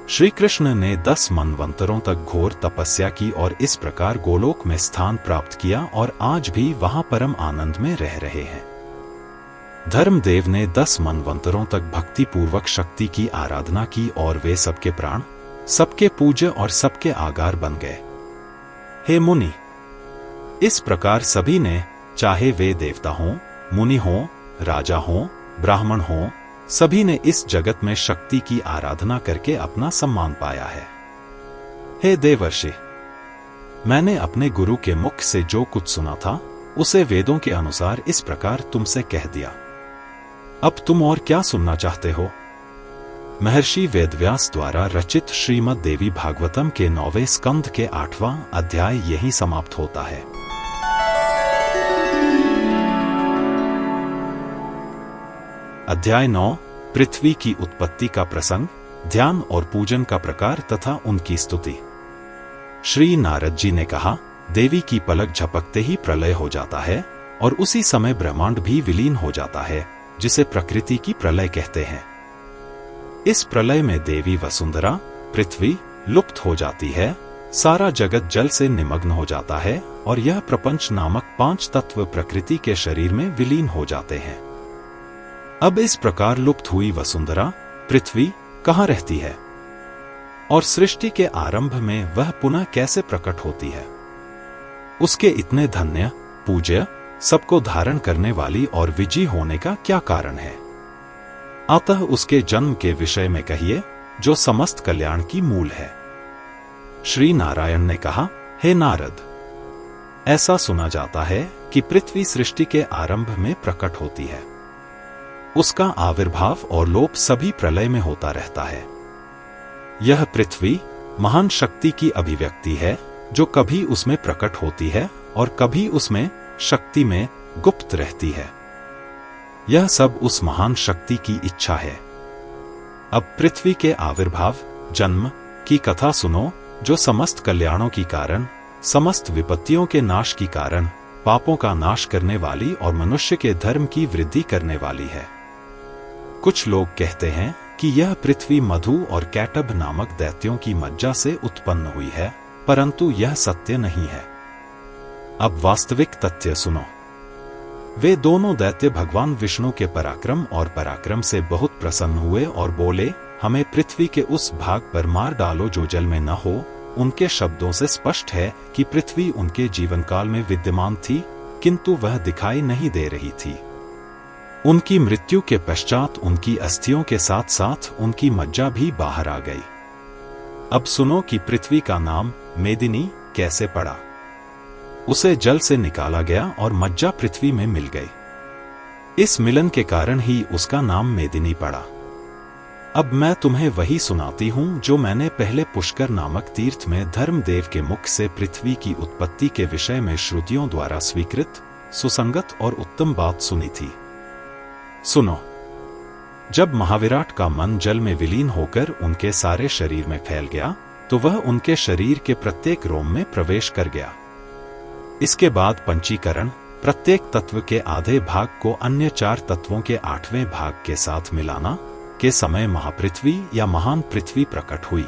श्री कृष्ण ने 10 मनवंतरों तक घोर तपस्या की और इस प्रकार गोलोक में स्थान प्राप्त किया और आज भी वहां परम आनंद में रह रहे हैं। धर्मदेव ने 10 मनवंतरों तक भक्ति पूर्वक शक्ति की आराधना की और वे सबके प्राण, सबके पूज्य और सबके आगार बन गए। हे मुनि, इस प्रकार सभी ने, चाहे वे देवता हों, मुनि हों, राजा हों, ब्राह्मण हों, सभी ने इस जगत में शक्ति की आराधना करके अपना सम्मान पाया है। हे देवर्षि, मैंने अपने गुरु के मुख से जो कुछ सुना था उसे वेदों के अनुसार इस प्रकार तुमसे कह दिया। अब तुम और क्या सुनना चाहते हो? महर्षि वेदव्यास द्वारा रचित श्रीमद् देवी भागवतम के 9वें स्कंध के 8वां अध्याय यहीं समाप्त होता है। अध्याय 9, पृथ्वी की उत्पत्ति का प्रसंग, ध्यान और पूजन का प्रकार तथा उनकी स्तुति। श्री नारद जी ने कहा, देवी की पलक झपकते ही प्रलय हो जाता है और उसी समय ब्रह्मांड भी विलीन हो जाता है, जिसे प्रकृति की प्रलय कहते हैं। इस प्रलय में देवी वसुंधरा, पृथ्वी लुप्त हो जाती है, सारा जगत जल से निमग्न हो जाता है और यह प्रपंच नामक 5 तत्व प्रकृति के शरीर में विलीन हो जाते हैं। अब इस प्रकार लुप्त हुई वसुंधरा पृथ्वी कहाँ रहती है और सृष्टि के आरंभ में वह पुनः कैसे प्रकट होती है? उसके इतने धन्य, पूज्य, सबको धारण करने वाली और विजयी होने का क्या कारण है? अतः उसके जन्म के विषय में कहिए, जो समस्त कल्याण की मूल है। श्री नारायण ने कहा, हे नारद, ऐसा सुना जाता है कि पृथ्वी सृष्टि के आरंभ में प्रकट होती है। उसका आविर्भाव और लोप सभी प्रलय में होता रहता है। यह पृथ्वी महान शक्ति की अभिव्यक्ति है, जो कभी उसमें प्रकट होती है और कभी उसमें शक्ति में गुप्त रहती है। यह सब उस महान शक्ति की इच्छा है। अब पृथ्वी के आविर्भाव, जन्म की कथा सुनो, जो समस्त कल्याणों की कारण, समस्त विपत्तियों के नाश की कारण, पापों का नाश करने वाली और मनुष्य के धर्म की वृद्धि करने वाली है। कुछ लोग कहते हैं कि यह पृथ्वी मधु और कैटभ नामक दैत्यों की मज्जा से उत्पन्न हुई है, परंतु यह सत्य नहीं है। अब वास्तविक तथ्य सुनो। वे दोनों दैत्य भगवान विष्णु के पराक्रम और पराक्रम से बहुत प्रसन्न हुए और बोले, हमें पृथ्वी के उस भाग पर मार डालो जो जल में न हो। उनके शब्दों से स्पष्ट है कि पृथ्वी उनके जीवन काल में विद्यमान थी, किंतु वह दिखाई नहीं दे रही थी। उनकी मृत्यु के पश्चात उनकी अस्थियों के साथ साथ उनकी मज्जा भी बाहर आ गई। अब सुनो कि पृथ्वी का नाम मेदिनी कैसे पड़ा। उसे जल से निकाला गया और मज्जा पृथ्वी में मिल गई। इस मिलन के कारण ही उसका नाम मेदिनी पड़ा। अब मैं तुम्हें वही सुनाती हूं जो मैंने पहले पुष्कर नामक तीर्थ में धर्मदेव के मुख से पृथ्वी की उत्पत्ति के विषय में श्रुतियों द्वारा स्वीकृत, सुसंगत और उत्तम बात सुनी थी। सुनो। जब महाविराट का मन जल में विलीन होकर उनके सारे शरीर में फैल गया, तो वह उनके शरीर के प्रत्येक रोम में प्रवेश कर गया। इसके बाद पंचीकरण, प्रत्येक तत्व के आधे भाग को अन्य 4 तत्वों के 8वें भाग के साथ मिलाना के समय महापृथ्वी या महान पृथ्वी प्रकट हुई।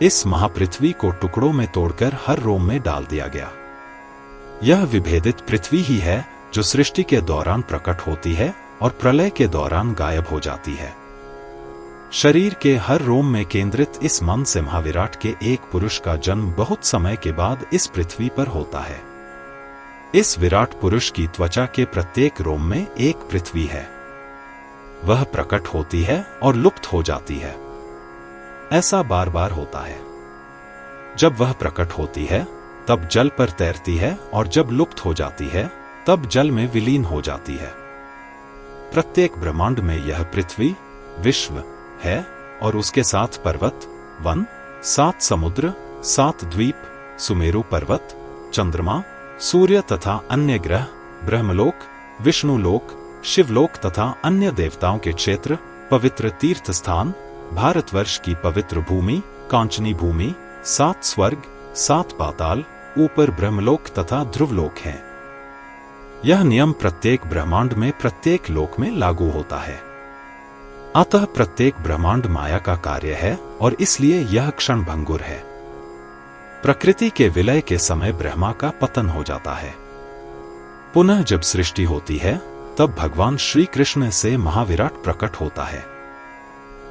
इस महापृथ्वी को टुकड़ों में तोड़कर हर रोम में डाल दिया गया। यह विभेदित पृथ्वी ही है जो सृष्टि के दौरान प्रकट होती है और प्रलय के दौरान गायब हो जाती है। शरीर के हर रोम में केंद्रित इस मन से महाविराट के एक पुरुष का जन्म बहुत समय के बाद इस पृथ्वी पर होता है। इस विराट पुरुष की त्वचा के प्रत्येक रोम में एक पृथ्वी है। वह प्रकट होती है और लुप्त हो जाती है। ऐसा बार बार होता है। जब वह प्रकट होती है तब जल पर तैरती है और जब लुप्त हो जाती है तब जल में विलीन हो जाती है। प्रत्येक ब्रह्मांड में यह पृथ्वी, विश्व है और उसके साथ पर्वत, वन, 7 समुद्र, 7 द्वीप, सुमेरु पर्वत, चंद्रमा, सूर्य तथा अन्य ग्रह, ब्रह्मलोक, विष्णुलोक, शिवलोक तथा अन्य देवताओं के क्षेत्र, पवित्र तीर्थ स्थान, भारतवर्ष की पवित्र भूमि, कांचनी भूमि, 7 स्वर्ग, 7 पाताल, ऊपर ब्रह्मलोक तथा ध्रुवलोक हैं। यह नियम प्रत्येक ब्रह्मांड में प्रत्येक लोक में लागू होता है। अतः प्रत्येक ब्रह्मांड माया का कार्य है और इसलिए यह क्षणभंगुर है। प्रकृति के विलय के समय ब्रह्मा का पतन हो जाता है। पुनः जब सृष्टि होती है तब भगवान श्री कृष्ण से महाविराट प्रकट होता है।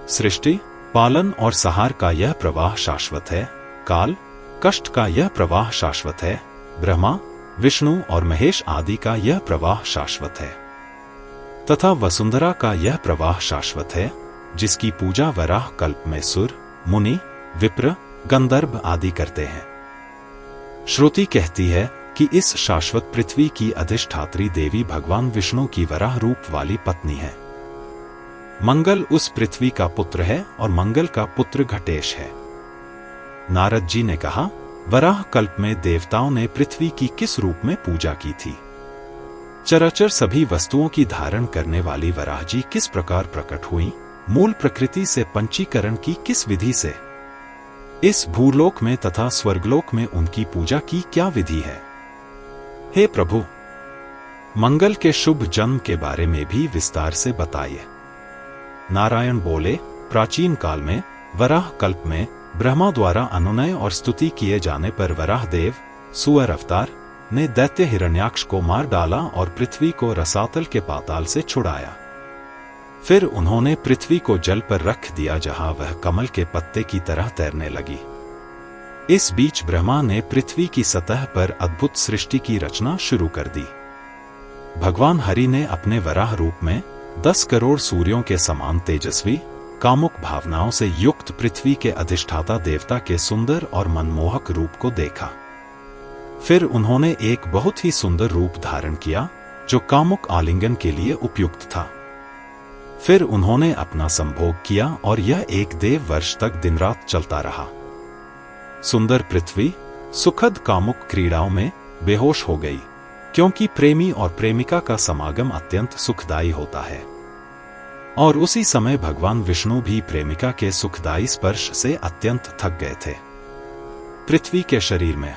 सृष्टि, पालन और संहार का यह प्रवाह शाश्वत है। काल, कष्ट का यह प्रवाह शाश्वत है। ब्रह्मा, विष्णु और महेश आदि का यह प्रवाह शाश्वत है तथा वसुंधरा का यह प्रवाह शाश्वत है, जिसकी पूजा वराह कल्प में सुर, मुनि, विप्र, गंधर्व आदि करते हैं। श्रुति कहती है कि इस शाश्वत पृथ्वी की अधिष्ठात्री देवी भगवान विष्णु की वराह रूप वाली पत्नी है। मंगल उस पृथ्वी का पुत्र है और मंगल का पुत्र घटेश है। नारद जी ने कहा, वराह कल्प में देवताओं ने पृथ्वी की किस रूप में पूजा की थी? चराचर सभी वस्तुओं की धारण करने वाली वराह जी किस प्रकार प्रकट हुई? मूल प्रकृति से पंचीकरण की किस विधि से? इस भूलोक में तथा स्वर्गलोक में उनकी पूजा की क्या विधि है? हे प्रभु, मंगल के शुभ जन्म के बारे में भी विस्तार से बताइए। नारायण बोले, प्राचीन काल में वराह कल्प में ब्रह्मा द्वारा अनुनय और स्तुति किए जाने पर वराह देव सुअर अवतार ने दैत्य हिरण्याक्ष को मार डाला और पृथ्वी को रसातल के पाताल से छुड़ाया। फिर उन्होंने पृथ्वी को जल पर रख दिया जहां वह कमल के पत्ते की तरह तैरने लगी। इस बीच ब्रह्मा ने पृथ्वी की सतह पर अद्भुत सृष्टि की रचना शुरू कर दी। भगवान हरि ने अपने वराह रूप में 10 करोड़ सूर्यों के समान तेजस्वी कामुक भावनाओं से युक्त पृथ्वी के अधिष्ठाता देवता के सुंदर और मनमोहक रूप को देखा। फिर उन्होंने एक बहुत ही सुंदर रूप धारण किया जो कामुक आलिंगन के लिए उपयुक्त था। फिर उन्होंने अपना संभोग किया और यह 1 देव वर्ष तक दिन रात चलता रहा। सुंदर पृथ्वी सुखद कामुक क्रीड़ाओं में बेहोश हो गई, क्योंकि प्रेमी और प्रेमिका का समागम अत्यंत सुखदायी होता है। और उसी समय भगवान विष्णु भी प्रेमिका के सुखदायी स्पर्श से अत्यंत थक गए थे। पृथ्वी के शरीर में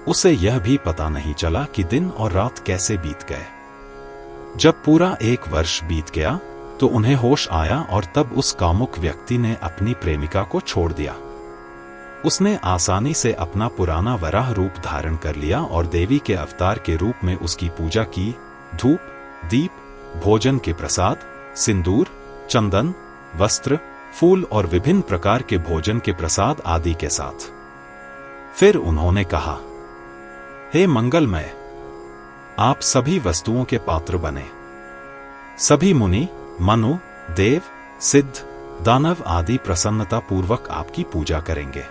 उसे यह भी पता नहीं चला कि दिन और रात कैसे बीत गए। जब पूरा 1 वर्ष बीत गया तो उन्हें होश आया और तब उस कामुक व्यक्ति ने अपनी प्रेमिका को छोड़ दिया। उसने आसानी से अपना पुराना वराह रूप धारण कर लिया और देवी के अवतार के रूप में उसकी पूजा की, धूप, दीप, भोजन के प्रसाद, सिंदूर, चंदन, वस्त्र, फूल और विभिन्न प्रकार के भोजन के प्रसाद आदि के साथ। फिर उन्होंने कहा, हे मंगलमय, आप सभी वस्तुओं के पात्र बने। सभी मुनि, मनु, देव, सिद्ध, दानव आदि प्रसन्नता पूर्वक आपकी पूजा करेंगे।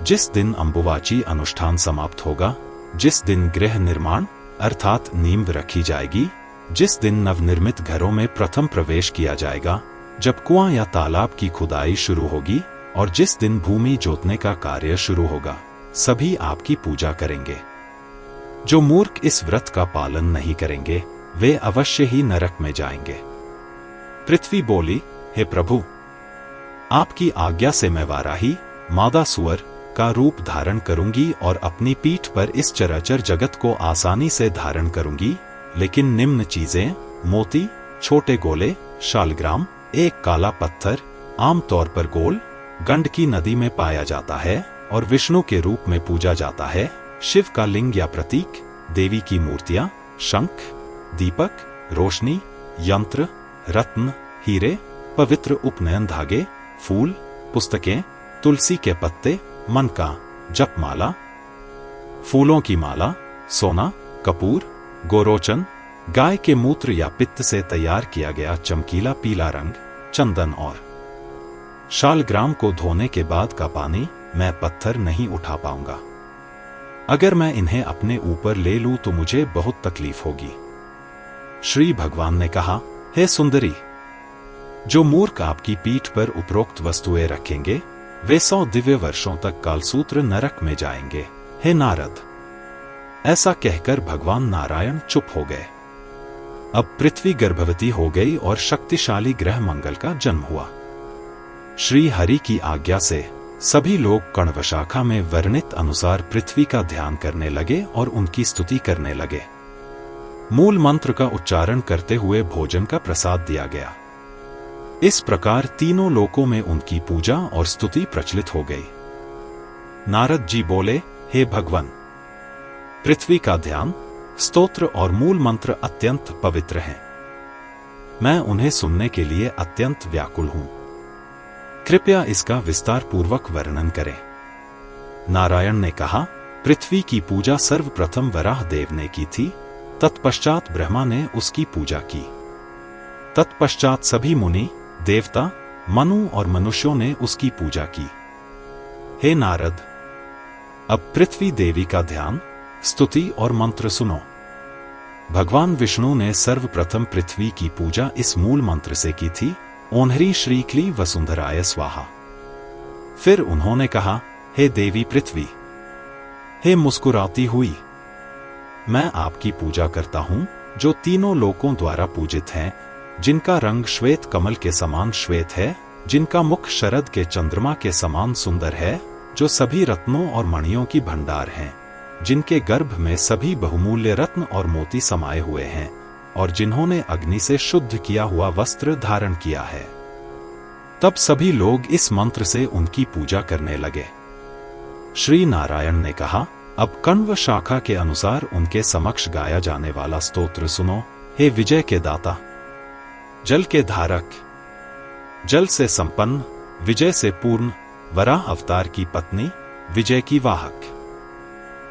जिस दिन अंबुवाची अनुष्ठान समाप्त होगा, जिस दिन गृह निर्माण अर्थात नींव रखी जाएगी, जिस दिन नवनिर्मित घरों में प्रथम प्रवेश किया जाएगा, जब कुआं या तालाब की खुदाई शुरू होगी और जिस दिन भूमि जोतने का कार्य शुरू होगा, सभी आपकी पूजा करेंगे। जो मूर्ख इस व्रत का पालन नहीं करेंगे वे अवश्य ही नरक में जाएंगे। पृथ्वी बोली, हे प्रभु, आपकी आज्ञा से मैं वाराही मादा सुअर का रूप धारण करूंगी और अपनी पीठ पर इस चराचर जगत को आसानी से धारण करूंगी, लेकिन निम्न चीजें मोती, छोटे गोले, शालग्राम, एक काला पत्थर आमतौर पर गोल गंडकी नदी में पाया जाता है और विष्णु के रूप में पूजा जाता है, शिव का लिंग या प्रतीक, देवी की मूर्तियां, शंख, दीपक, रोशनी, यंत्र, रत्न, हीरे, पवित्र उपनयन धागे, फूल, पुस्तकें, तुलसी के पत्ते, मन का जपमाला, फूलों की माला, सोना, कपूर, गोरोचन, गाय के मूत्र या पित्त से तैयार किया गया चमकीला पीला रंग, चंदन और शालग्राम को धोने के बाद का पानी मैं पत्थर नहीं उठा पाऊंगा। अगर मैं इन्हें अपने ऊपर ले लूं तो मुझे बहुत तकलीफ होगी। श्री भगवान ने कहा, हे सुंदरी, जो मूर्ख आपकी पीठ पर उपरोक्त वस्तुएं रखेंगे वे 100 दिव्य वर्षों तक कालसूत्र नरक में जाएंगे। हे नारद, ऐसा कहकर भगवान नारायण चुप हो गए। अब पृथ्वी गर्भवती हो गई और शक्तिशाली ग्रह मंगल का जन्म हुआ। श्री हरि की आज्ञा से सभी लोग कण्वशाखा में वर्णित अनुसार पृथ्वी का ध्यान करने लगे और उनकी स्तुति करने लगे। मूल मंत्र का उच्चारण करते हुए भोजन का प्रसाद दिया गया। इस प्रकार तीनों लोकों में उनकी पूजा और स्तुति प्रचलित हो गई। नारद जी बोले, हे भगवान, पृथ्वी का ध्यान, स्तोत्र और मूल मंत्र अत्यंत पवित्र हैं। मैं उन्हें सुनने के लिए अत्यंत व्याकुल हूं। कृपया इसका विस्तार पूर्वक वर्णन करें। नारायण ने कहा, पृथ्वी की पूजा सर्वप्रथम वराह देव ने की थी, तत्पश्चात ब्रह्मा ने उसकी पूजा की। तत्पश्चात सभी मुनि, देवता, मनु और मनुष्यों ने उसकी पूजा की। हे नारद, अब पृथ्वी देवी का ध्यान, स्तुति और मंत्र सुनो। भगवान विष्णु ने सर्वप्रथम पृथ्वी की पूजा इस मूल मंत्र से की थी, ओन्हरी श्री क्ली वसुंधराय स्वाहा। फिर उन्होंने कहा, हे देवी पृथ्वी, हे मुस्कुराती हुई, मैं आपकी पूजा करता हूं जो तीनों लोकों द्वारा पूजित हैं, जिनका रंग श्वेत कमल के समान श्वेत है, जिनका मुख शरद के चंद्रमा के समान सुंदर है, जो सभी रत्नों और मणियों की भंडार हैं, जिनके गर्भ में सभी बहुमूल्य रत्न और मोती समाये हुए हैं और जिन्होंने अग्नि से शुद्ध किया हुआ वस्त्र धारण किया है। तब सभी लोग इस मंत्र से उनकी पूजा करने लगे। श्री नारायण ने कहा, अब कण्व शाखा के अनुसार उनके समक्ष गाया जाने वाला स्तोत्र सुनो। हे विजय के दाता, जल के धारक, जल से संपन्न, विजय से पूर्ण, वराह अवतार की पत्नी, विजय की वाहक,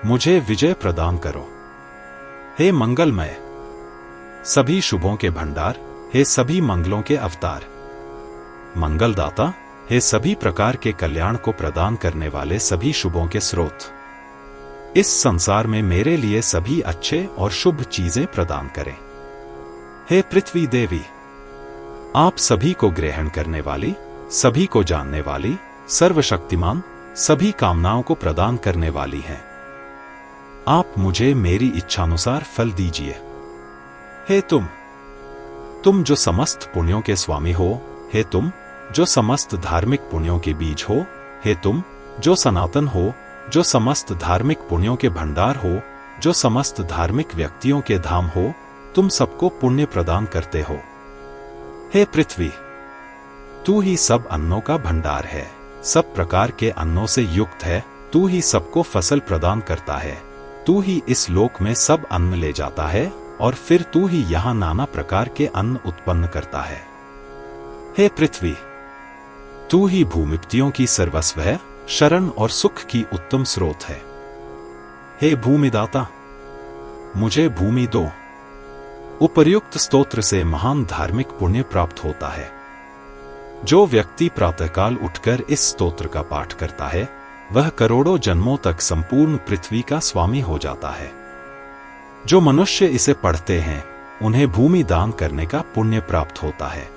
मुझे विजय प्रदान करो। हे मंगलमय, सभी शुभों के भंडार, हे सभी मंगलों के अवतार, मंगलदाता, हे सभी प्रकार के कल्याण को प्रदान करने वाले सभी शुभों के स्रोत, इस संसार में मेरे लिए सभी अच्छे और शुभ चीजें प्रदान करें। हे पृथ्वी देवी, आप सभी को ग्रहण करने वाली, सभी को जानने वाली, सर्वशक्तिमान, सभी कामनाओं को प्रदान करने वाली हैं। आप मुझे मेरी इच्छानुसार फल दीजिए। हे तुम जो समस्त पुण्यों के स्वामी हो, हे तुम जो समस्त धार्मिक पुण्यों के बीज हो, हे तुम जो सनातन हो, जो समस्त धार्मिक पुण्यों के भंडार हो, जो समस्त धार्मिक व्यक्तियों के धाम हो, तुम सबको पुण्य प्रदान करते हो। हे पृथ्वी, तू ही सब अन्नों का भंडार है, सब प्रकार के अन्नों से युक्त है, तू ही सबको फसल प्रदान करता है, तू ही इस लोक में सब अन्न ले जाता है और फिर तू ही यहाँ नाना प्रकार के अन्न उत्पन्न करता है। हे पृथ्वी, तू ही भूमिपतियों की सर्वस्व है, शरण और सुख की उत्तम स्रोत है। हे भूमिदाता, मुझे भूमि दो। उपर्युक्त स्तोत्र से महान धार्मिक पुण्य प्राप्त होता है। जो व्यक्ति प्रातःकाल उठकर इस स्तोत्र का पाठ करता है, वह करोड़ों जन्मों तक संपूर्ण पृथ्वी का स्वामी हो जाता है। जो मनुष्य इसे पढ़ते हैं, उन्हें भूमि दान करने का पुण्य प्राप्त होता है।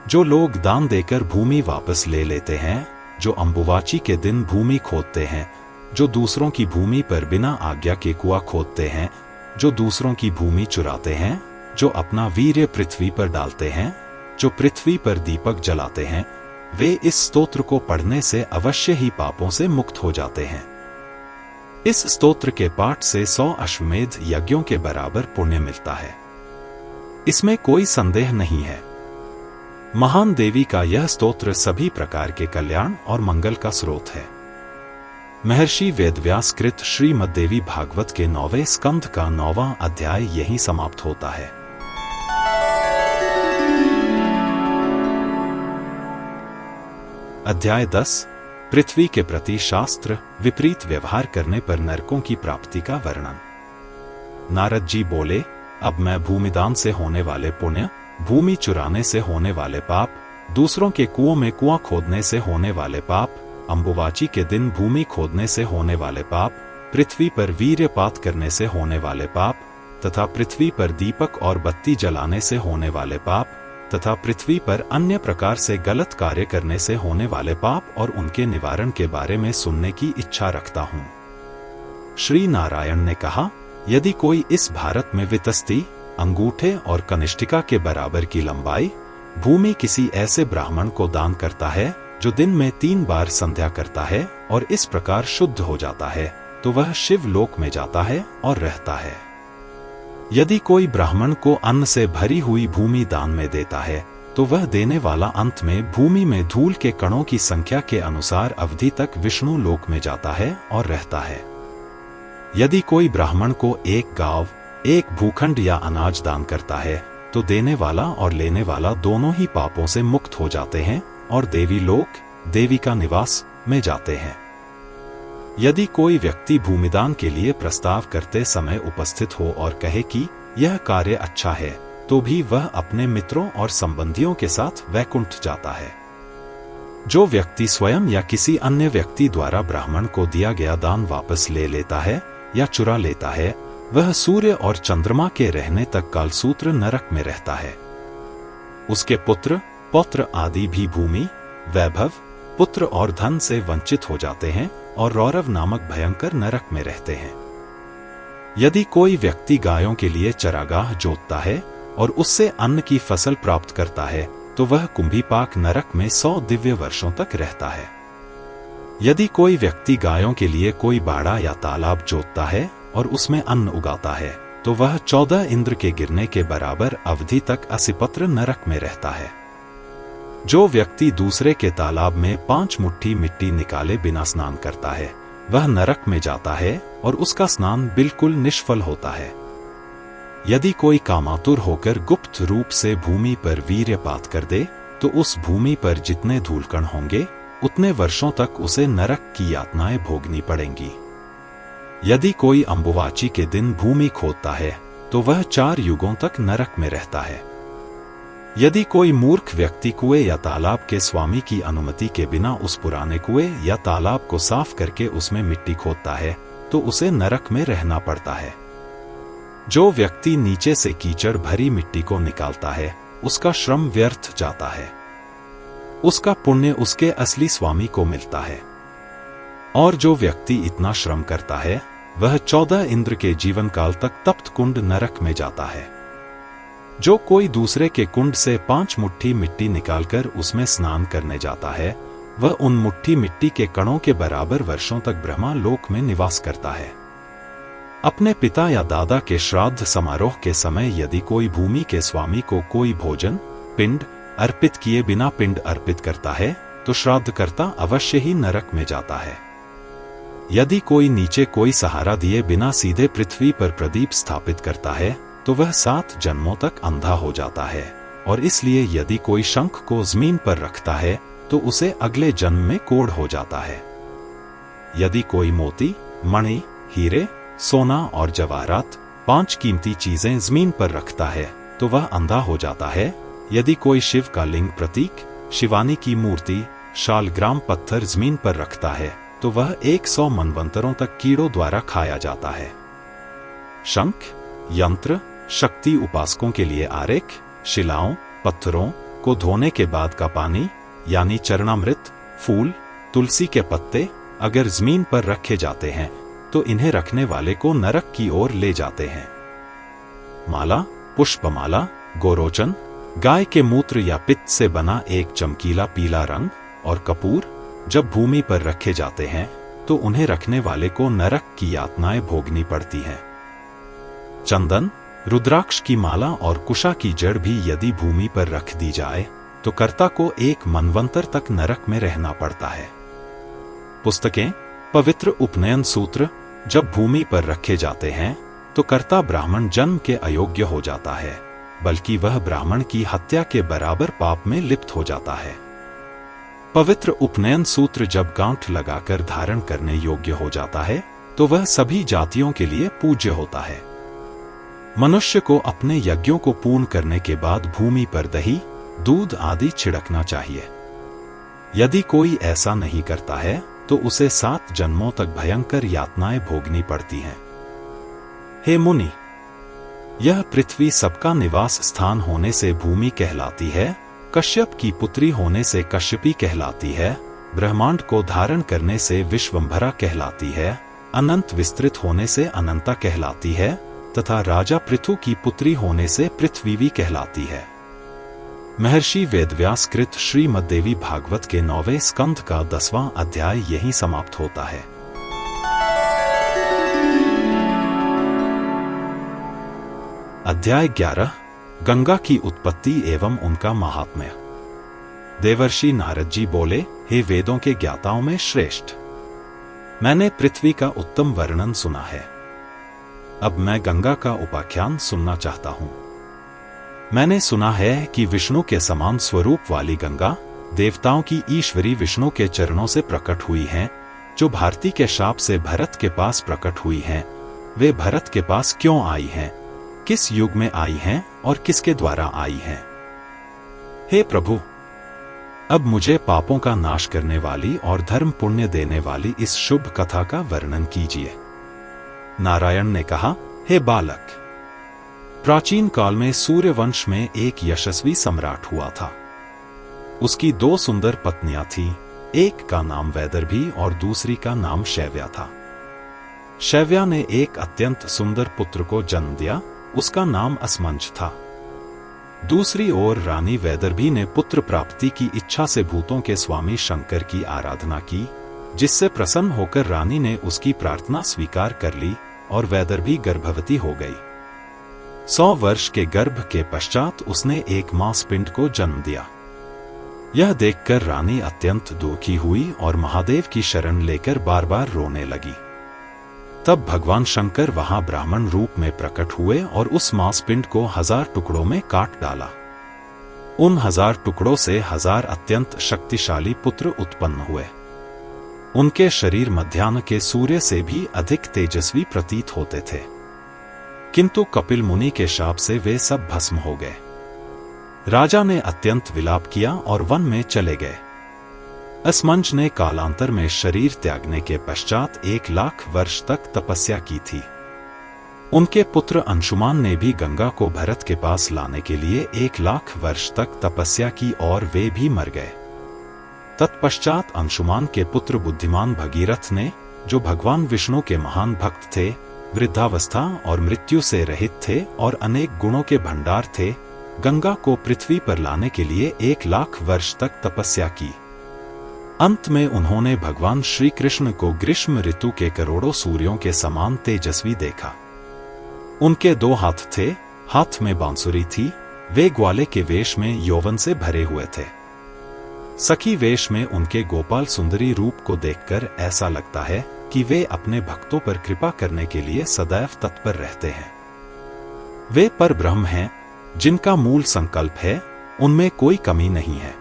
जो लोग दान देकर भूमि वापस ले लेते हैं, जो अंबुवाची के दिन भूमि खोदते हैं, जो दूसरों की भूमि पर बिना आज्ञा के कुआं खोदते हैं, जो दूसरों की भूमि चुराते हैं, जो अपना वीर्य पृथ्वी पर डालते हैं, जो पृथ्वी पर दीपक जलाते हैं, वे इस स्तोत्र को पढ़ने से अवश्य ही पापों से मुक्त हो जाते हैं। इस स्तोत्र के पाठ से 100 अश्वमेध यज्ञों के बराबर पुण्य मिलता है, इसमें कोई संदेह नहीं है। महान देवी का यह स्तोत्र सभी प्रकार के कल्याण और मंगल का स्रोत है। महर्षि वेदव्यास कृत श्रीमद्देवी भागवत के 9वें स्कंध का 9वां अध्याय यहीं समाप्त होता है। अध्याय 10 पृथ्वी के प्रति शास्त्र विपरीत व्यवहार करने पर नरकों की प्राप्ति का वर्णन। नारद जी बोले, अब मैं भूमिदान से होने वाले पुण्य, भूमि चुराने से होने वाले पाप, दूसरों के कुओं में कुआं खोदने से होने वाले पाप, अंबुवाची के दिन भूमि खोदने से होने वाले पाप, पृथ्वी पर वीर्यपात करने से होने वाले पाप, तथा पृथ्वी पर दीपक और बत्ती जलाने से होने वाले पाप, तथा पृथ्वी पर अन्य प्रकार से गलत कार्य करने से होने वाले पाप और उनके निवारण के बारे में सुनने की इच्छा रखता हूँ। श्री नारायण ने कहा, यदि कोई इस भारत में वितस्ती, अंगूठे और कनिष्ठिका के बराबर की लंबाई भूमि किसी ऐसे ब्राह्मण को दान करता है जो दिन में 3 बार संध्या करता है और इस प्रकार शुद्ध हो जाता है, तो वह शिव लोक में जाता है और रहता है। यदि कोई ब्राह्मण को अन्न से भरी हुई भूमि दान में देता है, तो वह देने वाला अंत में भूमि में धूल के कणों की संख्या के अनुसार अवधि तक विष्णु लोक में जाता है और रहता है। यदि कोई ब्राह्मण को 1 गांव, 1 भूखंड या अनाज दान करता है, तो देने वाला और लेने वाला दोनों ही पापों से मुक्त हो जाते हैं और देवी लोक, देवी का निवास में जाते हैं। यदि कोई व्यक्ति भूमिदान के लिए प्रस्ताव करते समय उपस्थित हो और कहे कि यह कार्य अच्छा है, तो भी वह अपने मित्रों और संबंधियों के साथ वैकुंठ जाता है। जो व्यक्ति स्वयं या किसी अन्य व्यक्ति द्वारा ब्राह्मण को दिया गया दान वापस ले लेता है या चुरा लेता है, वह सूर्य और चंद्रमा के रहने तक कालसूत्र नरक में रहता है। उसके पुत्र, पौत्र आदि भी भूमि, वैभव, पुत्र और धन से वंचित हो जाते हैं और रौरव नामक भयंकर नरक में रहते हैं। यदि कोई व्यक्ति गायों के लिए चरागाह जोतता है और उससे अन्न की फसल प्राप्त करता है, तो वह कुंभीपाक नरक में 100 दिव्य वर्षों तक रहता है। यदि कोई व्यक्ति गायों के लिए कोई बाड़ा या तालाब जोतता है और उसमें अन्न उगाता है, तो वह 14 इंद्र के गिरने के बराबर अवधि तक असिपत्र नरक में रहता है। जो व्यक्ति दूसरे के तालाब में 5 मुट्ठी मिट्टी निकाले बिना स्नान करता है, वह नरक में जाता है और उसका स्नान बिल्कुल निष्फल होता है। यदि कोई कामातुर होकर गुप्त रूप से भूमि पर वीर्यपात कर दे, तो उस भूमि पर जितने धूलकण होंगे, उतने वर्षों तक उसे नरक की यातनाएं भोगनी पड़ेंगी। यदि कोई अंबुवाची के दिन भूमि खोदता है, तो वह 4 युगों तक नरक में रहता है। यदि कोई मूर्ख व्यक्ति कुएं या तालाब के स्वामी की अनुमति के बिना उस पुराने कुएं या तालाब को साफ करके उसमें मिट्टी खोदता है, तो उसे नरक में रहना पड़ता है। जो व्यक्ति नीचे से कीचड़ भरी मिट्टी को निकालता है, उसका श्रम व्यर्थ जाता है। उसका पुण्य उसके असली स्वामी को मिलता है। और जो व्यक्ति इतना श्रम करता है, वह 14 इंद्र के जीवन काल तक तप्त कुंड नरक में जाता है। जो कोई दूसरे के कुंड से 5 मुट्ठी मिट्टी निकालकर उसमें स्नान करने जाता है, वह उन मुट्ठी मिट्टी के कणों के बराबर वर्षों तक ब्रह्मा लोक में निवास करता है। अपने पिता या दादा के श्राद्ध समारोह के समय यदि कोई भूमि के स्वामी को कोई भोजन पिंड अर्पित किए बिना पिंड अर्पित करता है, तो श्राद्धकर्ता अवश्य ही नरक में जाता है। यदि कोई नीचे कोई सहारा दिए बिना सीधे पृथ्वी पर प्रदीप स्थापित करता है, तो वह 7 जन्मों तक अंधा हो जाता है। और इसलिए यदि कोई शंख को जमीन पर रखता है, तो उसे अगले जन्म में कोढ़ हो जाता है। यदि कोई मोती, मणि, हीरे, सोना और जवाहरात 5 कीमती चीजें जमीन पर रखता है, तो वह अंधा हो जाता है। यदि कोई शिव का लिंग प्रतीक, शिवानी की मूर्ति, शालग्राम पत्थर जमीन पर रखता है, तो वह 100 मनवंतरों तक कीड़ों द्वारा खाया जाता है। शंख, यंत्र, शक्ति उपासकों के लिए आरेख, शिलाओं, पत्थरों को धोने के बाद का पानी यानी चरणामृत, फूल, तुलसी के पत्ते अगर जमीन पर रखे जाते हैं, तो इन्हें रखने वाले को नरक की ओर ले जाते हैं। माला, पुष्पमाला, गोरोचन, गाय के मूत्र या पित्त से बना एक चमकीला पीला रंग और कपूर जब भूमि पर रखे जाते हैं, तो उन्हें रखने वाले को नरक की यातनाएं भोगनी पड़ती हैं। चंदन, रुद्राक्ष की माला और कुशा की जड़ भी यदि भूमि पर रख दी जाए, तो कर्ता को 1 मनवंतर तक नरक में रहना पड़ता है। पुस्तकें, पवित्र उपनयन सूत्र जब भूमि पर रखे जाते हैं, तो कर्ता ब्राह्मण जन्म के अयोग्य हो जाता है, बल्कि वह ब्राह्मण की हत्या के बराबर पाप में लिप्त हो जाता है। पवित्र उपनयन सूत्र जब गांठ लगाकर धारण करने योग्य हो जाता है, तो वह सभी जातियों के लिए पूज्य होता है। मनुष्य को अपने यज्ञों को पूर्ण करने के बाद भूमि पर दही, दूध आदि छिड़कना चाहिए। यदि कोई ऐसा नहीं करता है, तो उसे 7 जन्मों तक भयंकर यातनाएं भोगनी पड़ती हैं। हे मुनि, यह पृथ्वी सबका निवास स्थान होने से भूमि कहलाती है, कश्यप की पुत्री होने से कश्यपी कहलाती है, ब्रह्मांड को धारण करने से विश्वंभरा कहलाती है, अनंत विस्तृत होने से अनंता कहलाती है, तथा राजा पृथु की पुत्री होने से पृथ्वीवी कहलाती है। महर्षि वेदव्यास कृत श्रीमद्देवी भागवत के 9वें स्कंध का 10वां अध्याय यहीं समाप्त होता है। अध्याय 11 गंगा की उत्पत्ति एवं उनका महात्म्य। देवर्षि नारद जी बोले, हे वेदों के ज्ञाताओं में श्रेष्ठ, मैंने पृथ्वी का उत्तम वर्णन सुना है। अब मैं गंगा का उपाख्यान सुनना चाहता हूं। मैंने सुना है कि विष्णु के समान स्वरूप वाली गंगा देवताओं की ईश्वरी विष्णु के चरणों से प्रकट हुई हैं, जो भारती के शाप से भरत के पास प्रकट हुई हैं। वे भरत के पास क्यों आई हैं, किस युग में आई हैं और किसके द्वारा आई हैं? हे प्रभु, अब मुझे पापों का नाश करने वाली और धर्म पुण्य देने वाली इस शुभ कथा का वर्णन कीजिए। नारायण ने कहा, हे बालक, प्राचीन काल में सूर्यवंश में एक यशस्वी सम्राट हुआ था। उसकी 2 सुंदर पत्नियां थीं, एक का नाम वैदर्भी और दूसरी का नाम शैव्या था। शैव्या ने एक अत्यंत सुंदर पुत्र को जन्म दिया, उसका नाम असमंज था। दूसरी ओर रानी वैदर्भी ने पुत्र प्राप्ति की इच्छा से भूतों के स्वामी शंकर की आराधना की, जिससे प्रसन्न होकर रानी ने उसकी प्रार्थना स्वीकार कर ली और वैदर्भी गर्भवती हो गई। 100 वर्ष के गर्भ के पश्चात उसने एक मांस पिंड को जन्म दिया। यह देखकर रानी अत्यंत दुखी हुई और महादेव की शरण लेकर बार बार रोने लगी। तब भगवान शंकर वहां ब्राह्मण रूप में प्रकट हुए और उस मांसपिंड को 1000 टुकड़ों में काट डाला। उन 1000 टुकड़ों से 1000 अत्यंत शक्तिशाली पुत्र उत्पन्न हुए। उनके शरीर मध्याह्न के सूर्य से भी अधिक तेजस्वी प्रतीत होते थे, किंतु कपिल मुनि के शाप से वे सब भस्म हो गए। राजा ने अत्यंत विलाप किया और वन में चले गए। असमंज ने कालांतर में शरीर त्यागने के पश्चात 1,00,000 वर्ष तक तपस्या की थी। उनके पुत्र अंशुमान ने भी गंगा को भरत के पास लाने के लिए 1,00,000 वर्ष तक तपस्या की और वे भी मर गए। तत्पश्चात अंशुमान के पुत्र बुद्धिमान भगीरथ ने, जो भगवान विष्णु के महान भक्त थे, वृद्धावस्था और मृत्यु से रहित थे और अनेक गुणों के भंडार थे, गंगा को पृथ्वी पर लाने के लिए 1,00,000 वर्ष तक तपस्या की। अंत में उन्होंने भगवान श्री कृष्ण को ग्रीष्म ऋतु के करोड़ों सूर्यों के समान तेजस्वी देखा। उनके 2 हाथ थे, हाथ में बांसुरी थी, वे ग्वाले के वेश में यौवन से भरे हुए थे। सखी वेश में उनके गोपाल सुंदरी रूप को देखकर ऐसा लगता है कि वे अपने भक्तों पर कृपा करने के लिए सदैव तत्पर रहते हैं। वे परब्रह्म हैं, जिनका मूल संकल्प है, उनमें कोई कमी नहीं है।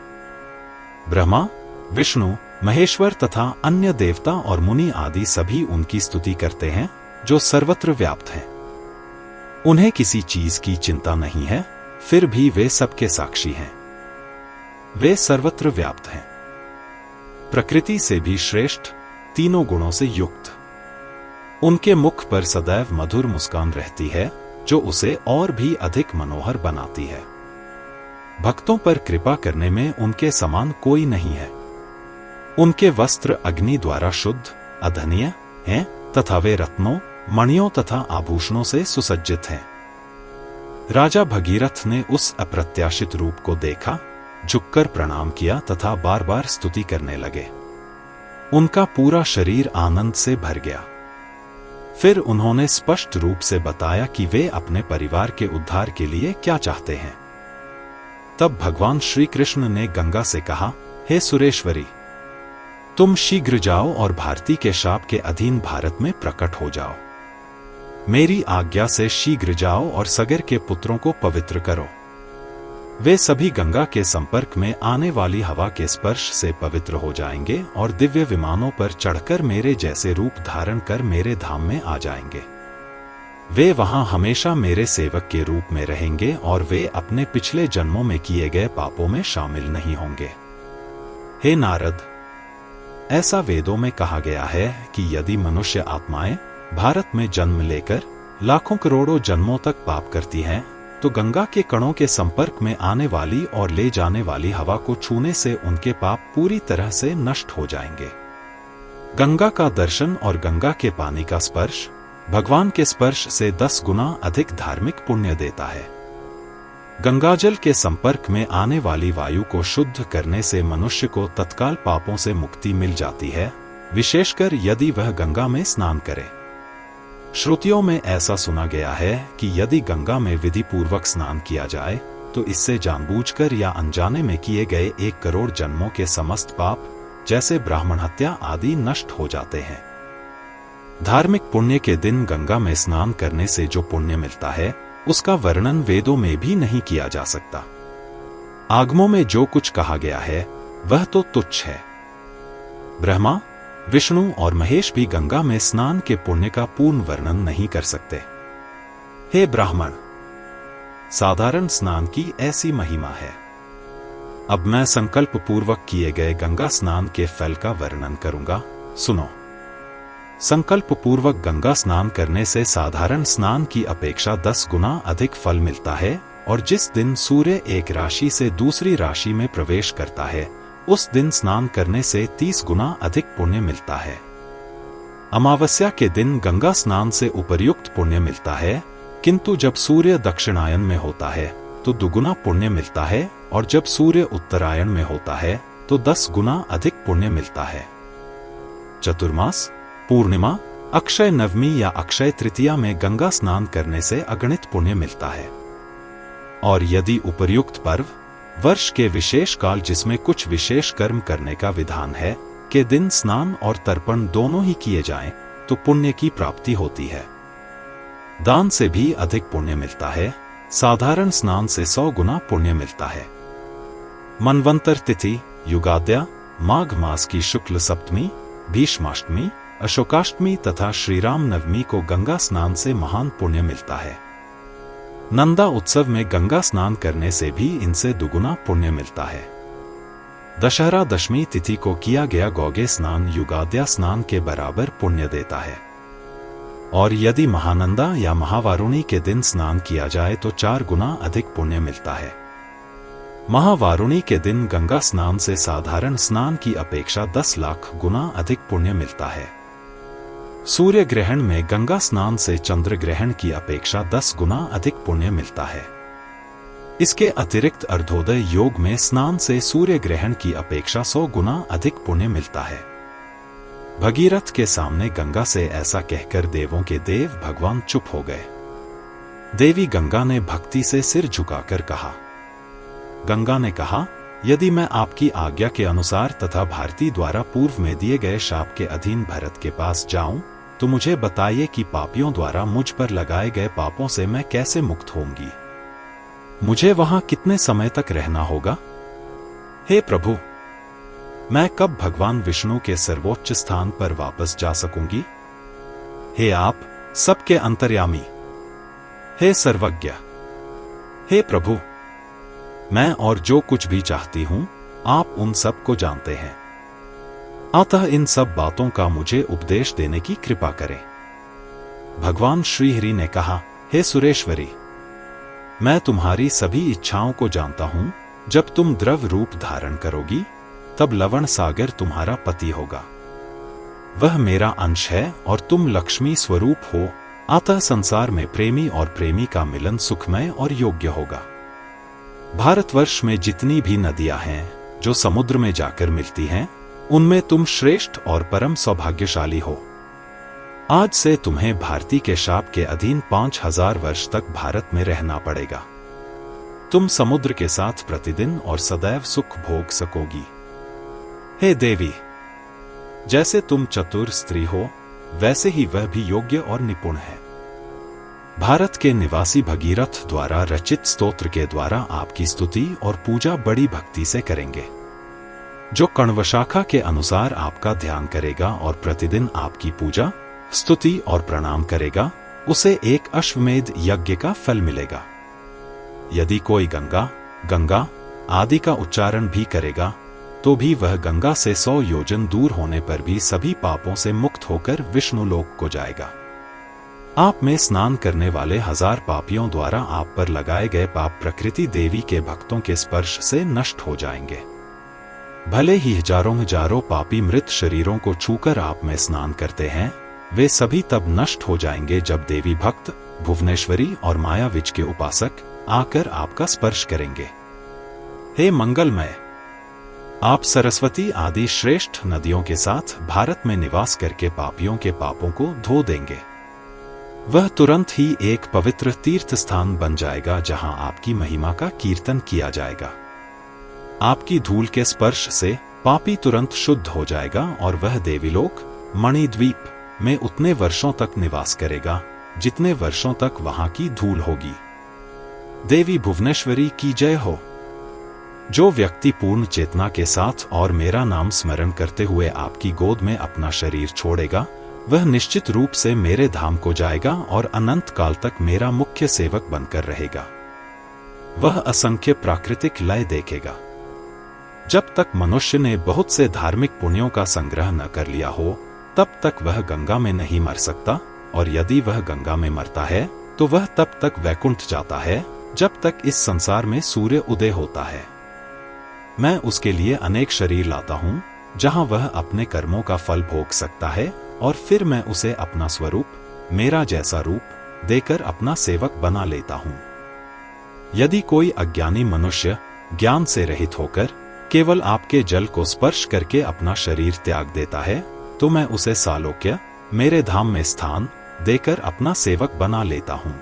ब्रह्मा, विष्णु, महेश्वर तथा अन्य देवता और मुनि आदि सभी उनकी स्तुति करते हैं, जो सर्वत्र व्याप्त हैं। उन्हें किसी चीज की चिंता नहीं है, फिर भी वे सबके साक्षी हैं। वे सर्वत्र व्याप्त हैं, प्रकृति से भी श्रेष्ठ, तीनों गुणों से युक्त। उनके मुख पर सदैव मधुर मुस्कान रहती है, जो उसे और भी अधिक मनोहर बनाती है। भक्तों पर कृपा करने में उनके समान कोई नहीं है। उनके वस्त्र अग्नि द्वारा शुद्ध, अधनीय हैं तथा वे रत्नों, मणियों तथा आभूषणों से सुसज्जित हैं। राजा भगीरथ ने उस अप्रत्याशित रूप को देखा, झुककर प्रणाम किया तथा बार बार स्तुति करने लगे। उनका पूरा शरीर आनंद से भर गया। फिर उन्होंने स्पष्ट रूप से बताया कि वे अपने परिवार के उद्धार के लिए क्या चाहते हैं। तब भगवान श्री कृष्ण ने गंगा से कहा, हे सुरेश्वरी, तुम शीघ्र जाओ और भारती के शाप के अधीन भारत में प्रकट हो जाओ। मेरी आज्ञा से शीघ्र जाओ और सगर के पुत्रों को पवित्र करो। वे सभी गंगा के संपर्क में आने वाली हवा के स्पर्श से पवित्र हो जाएंगे और दिव्य विमानों पर चढ़कर मेरे जैसे रूप धारण कर मेरे धाम में आ जाएंगे। वे वहां हमेशा मेरे सेवक के रूप में रहेंगे और वे अपने पिछले जन्मों में किए गए पापों में शामिल नहीं होंगे। हे नारद, ऐसा वेदों में कहा गया है कि यदि मनुष्य आत्माएं भारत में जन्म लेकर लाखों करोड़ों जन्मों तक पाप करती हैं, तो गंगा के कणों के संपर्क में आने वाली और ले जाने वाली हवा को छूने से उनके पाप पूरी तरह से नष्ट हो जाएंगे। गंगा का दर्शन और गंगा के पानी का स्पर्श भगवान के स्पर्श से 10 गुना अधिक धार्मिक पुण्य देता है। गंगाजल के संपर्क में आने वाली वायु को शुद्ध करने से मनुष्य को तत्काल पापों से मुक्ति मिल जाती है, विशेषकर यदि वह गंगा में स्नान करे। श्रुतियों में ऐसा सुना गया है कि यदि गंगा में विधि पूर्वक स्नान किया जाए तो इससे जानबूझकर या अनजाने में किए गए 1 करोड़ जन्मों के समस्त पाप, जैसे ब्राह्मण हत्या आदि, नष्ट हो जाते हैं। धार्मिक पुण्य के दिन गंगा में स्नान करने से जो पुण्य मिलता है, उसका वर्णन वेदों में भी नहीं किया जा सकता। आगमों में जो कुछ कहा गया है वह तो तुच्छ है। ब्रह्मा, विष्णु और महेश भी गंगा में स्नान के पुण्य का पूर्ण वर्णन नहीं कर सकते। हे ब्राह्मण, साधारण स्नान की ऐसी महिमा है। अब मैं संकल्प पूर्वक किए गए गंगा स्नान के फल का वर्णन करूंगा, सुनो। संकल्प पूर्वक गंगा स्नान करने से साधारण स्नान की अपेक्षा 10 गुना अधिक फल मिलता है, और जिस दिन सूर्य एक राशि से दूसरी राशि में प्रवेश करता है, उस दिन स्नान करने से 30 गुना अधिक पुण्य मिलता है। अमावस्या के दिन गंगा स्नान से उपर्युक्त पुण्य मिलता है, किंतु जब सूर्य दक्षिणायन में होता है तो 2 गुना पुण्य मिलता है, और जब सूर्य उत्तरायण में होता है तो 10 गुना अधिक पुण्य मिलता है। चतुर्मास, पूर्णिमा, अक्षय नवमी या अक्षय तृतीया में गंगा स्नान करने से अगणित पुण्य मिलता है। और यदि उपर्युक्त पर्व, वर्ष के विशेष काल जिसमें कुछ विशेष कर्म करने का विधान है के दिन स्नान और तर्पण दोनों ही किए जाएं तो पुण्य की प्राप्ति होती है। दान से भी अधिक पुण्य मिलता है। साधारण स्नान से 100 गुना पुण्य मिलता है। मनवंतर तिथि, युगाद्या, माघ मास की शुक्ल सप्तमी, भीष्माष्टमी, अशोकाष्टमी तथा श्रीराम नवमी को गंगा स्नान से महान पुण्य मिलता है। नंदा उत्सव में गंगा स्नान करने से भी इनसे दुगुना पुण्य मिलता है। दशहरा दशमी तिथि को किया गया गौगे स्नान युगाद्या स्नान के बराबर पुण्य देता है। और यदि महानंदा या महावारुणी के दिन स्नान किया जाए तो 4 गुना अधिक पुण्य मिलता है। महावारुणी के दिन गंगा स्नान से साधारण स्नान की अपेक्षा 10 लाख गुना अधिक पुण्य मिलता है। सूर्य ग्रहण में गंगा स्नान से चंद्र ग्रहण की अपेक्षा 10 गुना अधिक पुण्य मिलता है। इसके अतिरिक्त अर्धोदय योग में स्नान से सूर्य ग्रहण की अपेक्षा 100 गुना अधिक पुण्य मिलता है। भगीरथ के सामने गंगा से ऐसा कहकर देवों के देव भगवान चुप हो गए। देवी गंगा ने भक्ति से सिर झुकाकर कहा। गंगा ने कहा, यदि मैं आपकी आज्ञा के अनुसार तथा भारती द्वारा पूर्व में दिए गए शाप के अधीन भरत के पास जाऊं तो मुझे बताइए कि पापियों द्वारा मुझ पर लगाए गए पापों से मैं कैसे मुक्त होंगी। मुझे वहां कितने समय तक रहना होगा? हे प्रभु, मैं कब भगवान विष्णु के सर्वोच्च स्थान पर वापस जा सकूंगी? हे आप सबके अंतर्यामी, हे सर्वज्ञ, हे प्रभु, मैं और जो कुछ भी चाहती हूं आप उन सब को जानते हैं। अतः इन सब बातों का मुझे उपदेश देने की कृपा करें। भगवान श्रीहरि ने कहा, हे सुरेश्वरी, मैं तुम्हारी सभी इच्छाओं को जानता हूं। जब तुम द्रव रूप धारण करोगी तब लवण सागर तुम्हारा पति होगा। वह मेरा अंश है और तुम लक्ष्मी स्वरूप हो। अतः संसार में प्रेमी और प्रेमी का मिलन सुखमय और योग्य होगा। भारतवर्ष में जितनी भी नदियां हैं जो समुद्र में जाकर मिलती हैं, उनमें तुम श्रेष्ठ और परम सौभाग्यशाली हो। आज से तुम्हें भारती के शाप के अधीन 5000 वर्ष तक भारत में रहना पड़ेगा। तुम समुद्र के साथ प्रतिदिन और सदैव सुख भोग सकोगी। हे देवी, जैसे तुम चतुर स्त्री हो वैसे ही वह भी योग्य और निपुण है। भारत के निवासी भगीरथ द्वारा रचित स्तोत्र के द्वारा आपकी स्तुति और पूजा बड़ी भक्ति से करेंगे। जो कण्वशाखा के अनुसार आपका ध्यान करेगा और प्रतिदिन आपकी पूजा, स्तुति और प्रणाम करेगा, उसे एक अश्वमेध यज्ञ का फल मिलेगा। यदि कोई गंगा गंगा आदि का उच्चारण भी करेगा तो भी वह गंगा से 100 योजन दूर होने पर भी सभी पापों से मुक्त होकर विष्णु लोक को जाएगा। आप में स्नान करने वाले 1000 पापियों द्वारा आप पर लगाए गए पाप प्रकृति देवी के भक्तों के स्पर्श से नष्ट हो जाएंगे। भले ही हजारों पापी मृत शरीरों को छूकर आप में स्नान करते हैं, वे सभी तब नष्ट हो जाएंगे जब देवी भक्त, भुवनेश्वरी और मायाविज के उपासक आकर आपका स्पर्श करेंगे। हे मंगलमय, आप सरस्वती आदि श्रेष्ठ नदियों के साथ भारत में निवास करके पापियों के पापों को धो देंगे। वह तुरंत ही एक पवित्र तीर्थ स्थान बन जाएगा जहां आपकी महिमा का कीर्तन किया जाएगा। आपकी धूल के स्पर्श से पापी तुरंत शुद्ध हो जाएगा और वह देवीलोक मणिद्वीप में उतने वर्षों तक निवास करेगा जितने वर्षों तक वहां की धूल होगी। देवी भुवनेश्वरी की जय हो। जो व्यक्ति पूर्ण चेतना के साथ और मेरा नाम स्मरण करते हुए आपकी गोद में अपना शरीर छोड़ेगा, वह निश्चित रूप से मेरे धाम को जाएगा और अनंत काल तक मेरा मुख्य सेवक बनकर रहेगा। वह असंख्य प्राकृतिक लय देखेगा। जब तक मनुष्य ने बहुत से धार्मिक पुण्यों का संग्रह न कर लिया हो, तब तक वह गंगा में नहीं मर सकता, और यदि वह गंगा में मरता है तो वह तब तक वैकुंठ जाता है जब तक इस संसार में सूर्य उदय होता है। मैं उसके लिए अनेक शरीर लाता हूं जहां वह अपने कर्मों का फल भोग सकता है, और फिर मैं उसे अपना स्वरूप, मेरा जैसा रूप देकर अपना सेवक बना लेता हूं। यदि कोई अज्ञानी मनुष्य ज्ञान से रहित होकर केवल आपके जल को स्पर्श करके अपना शरीर त्याग देता है, तो मैं उसे सालोक्य, मेरे धाम में स्थान देकर अपना सेवक बना लेता हूं।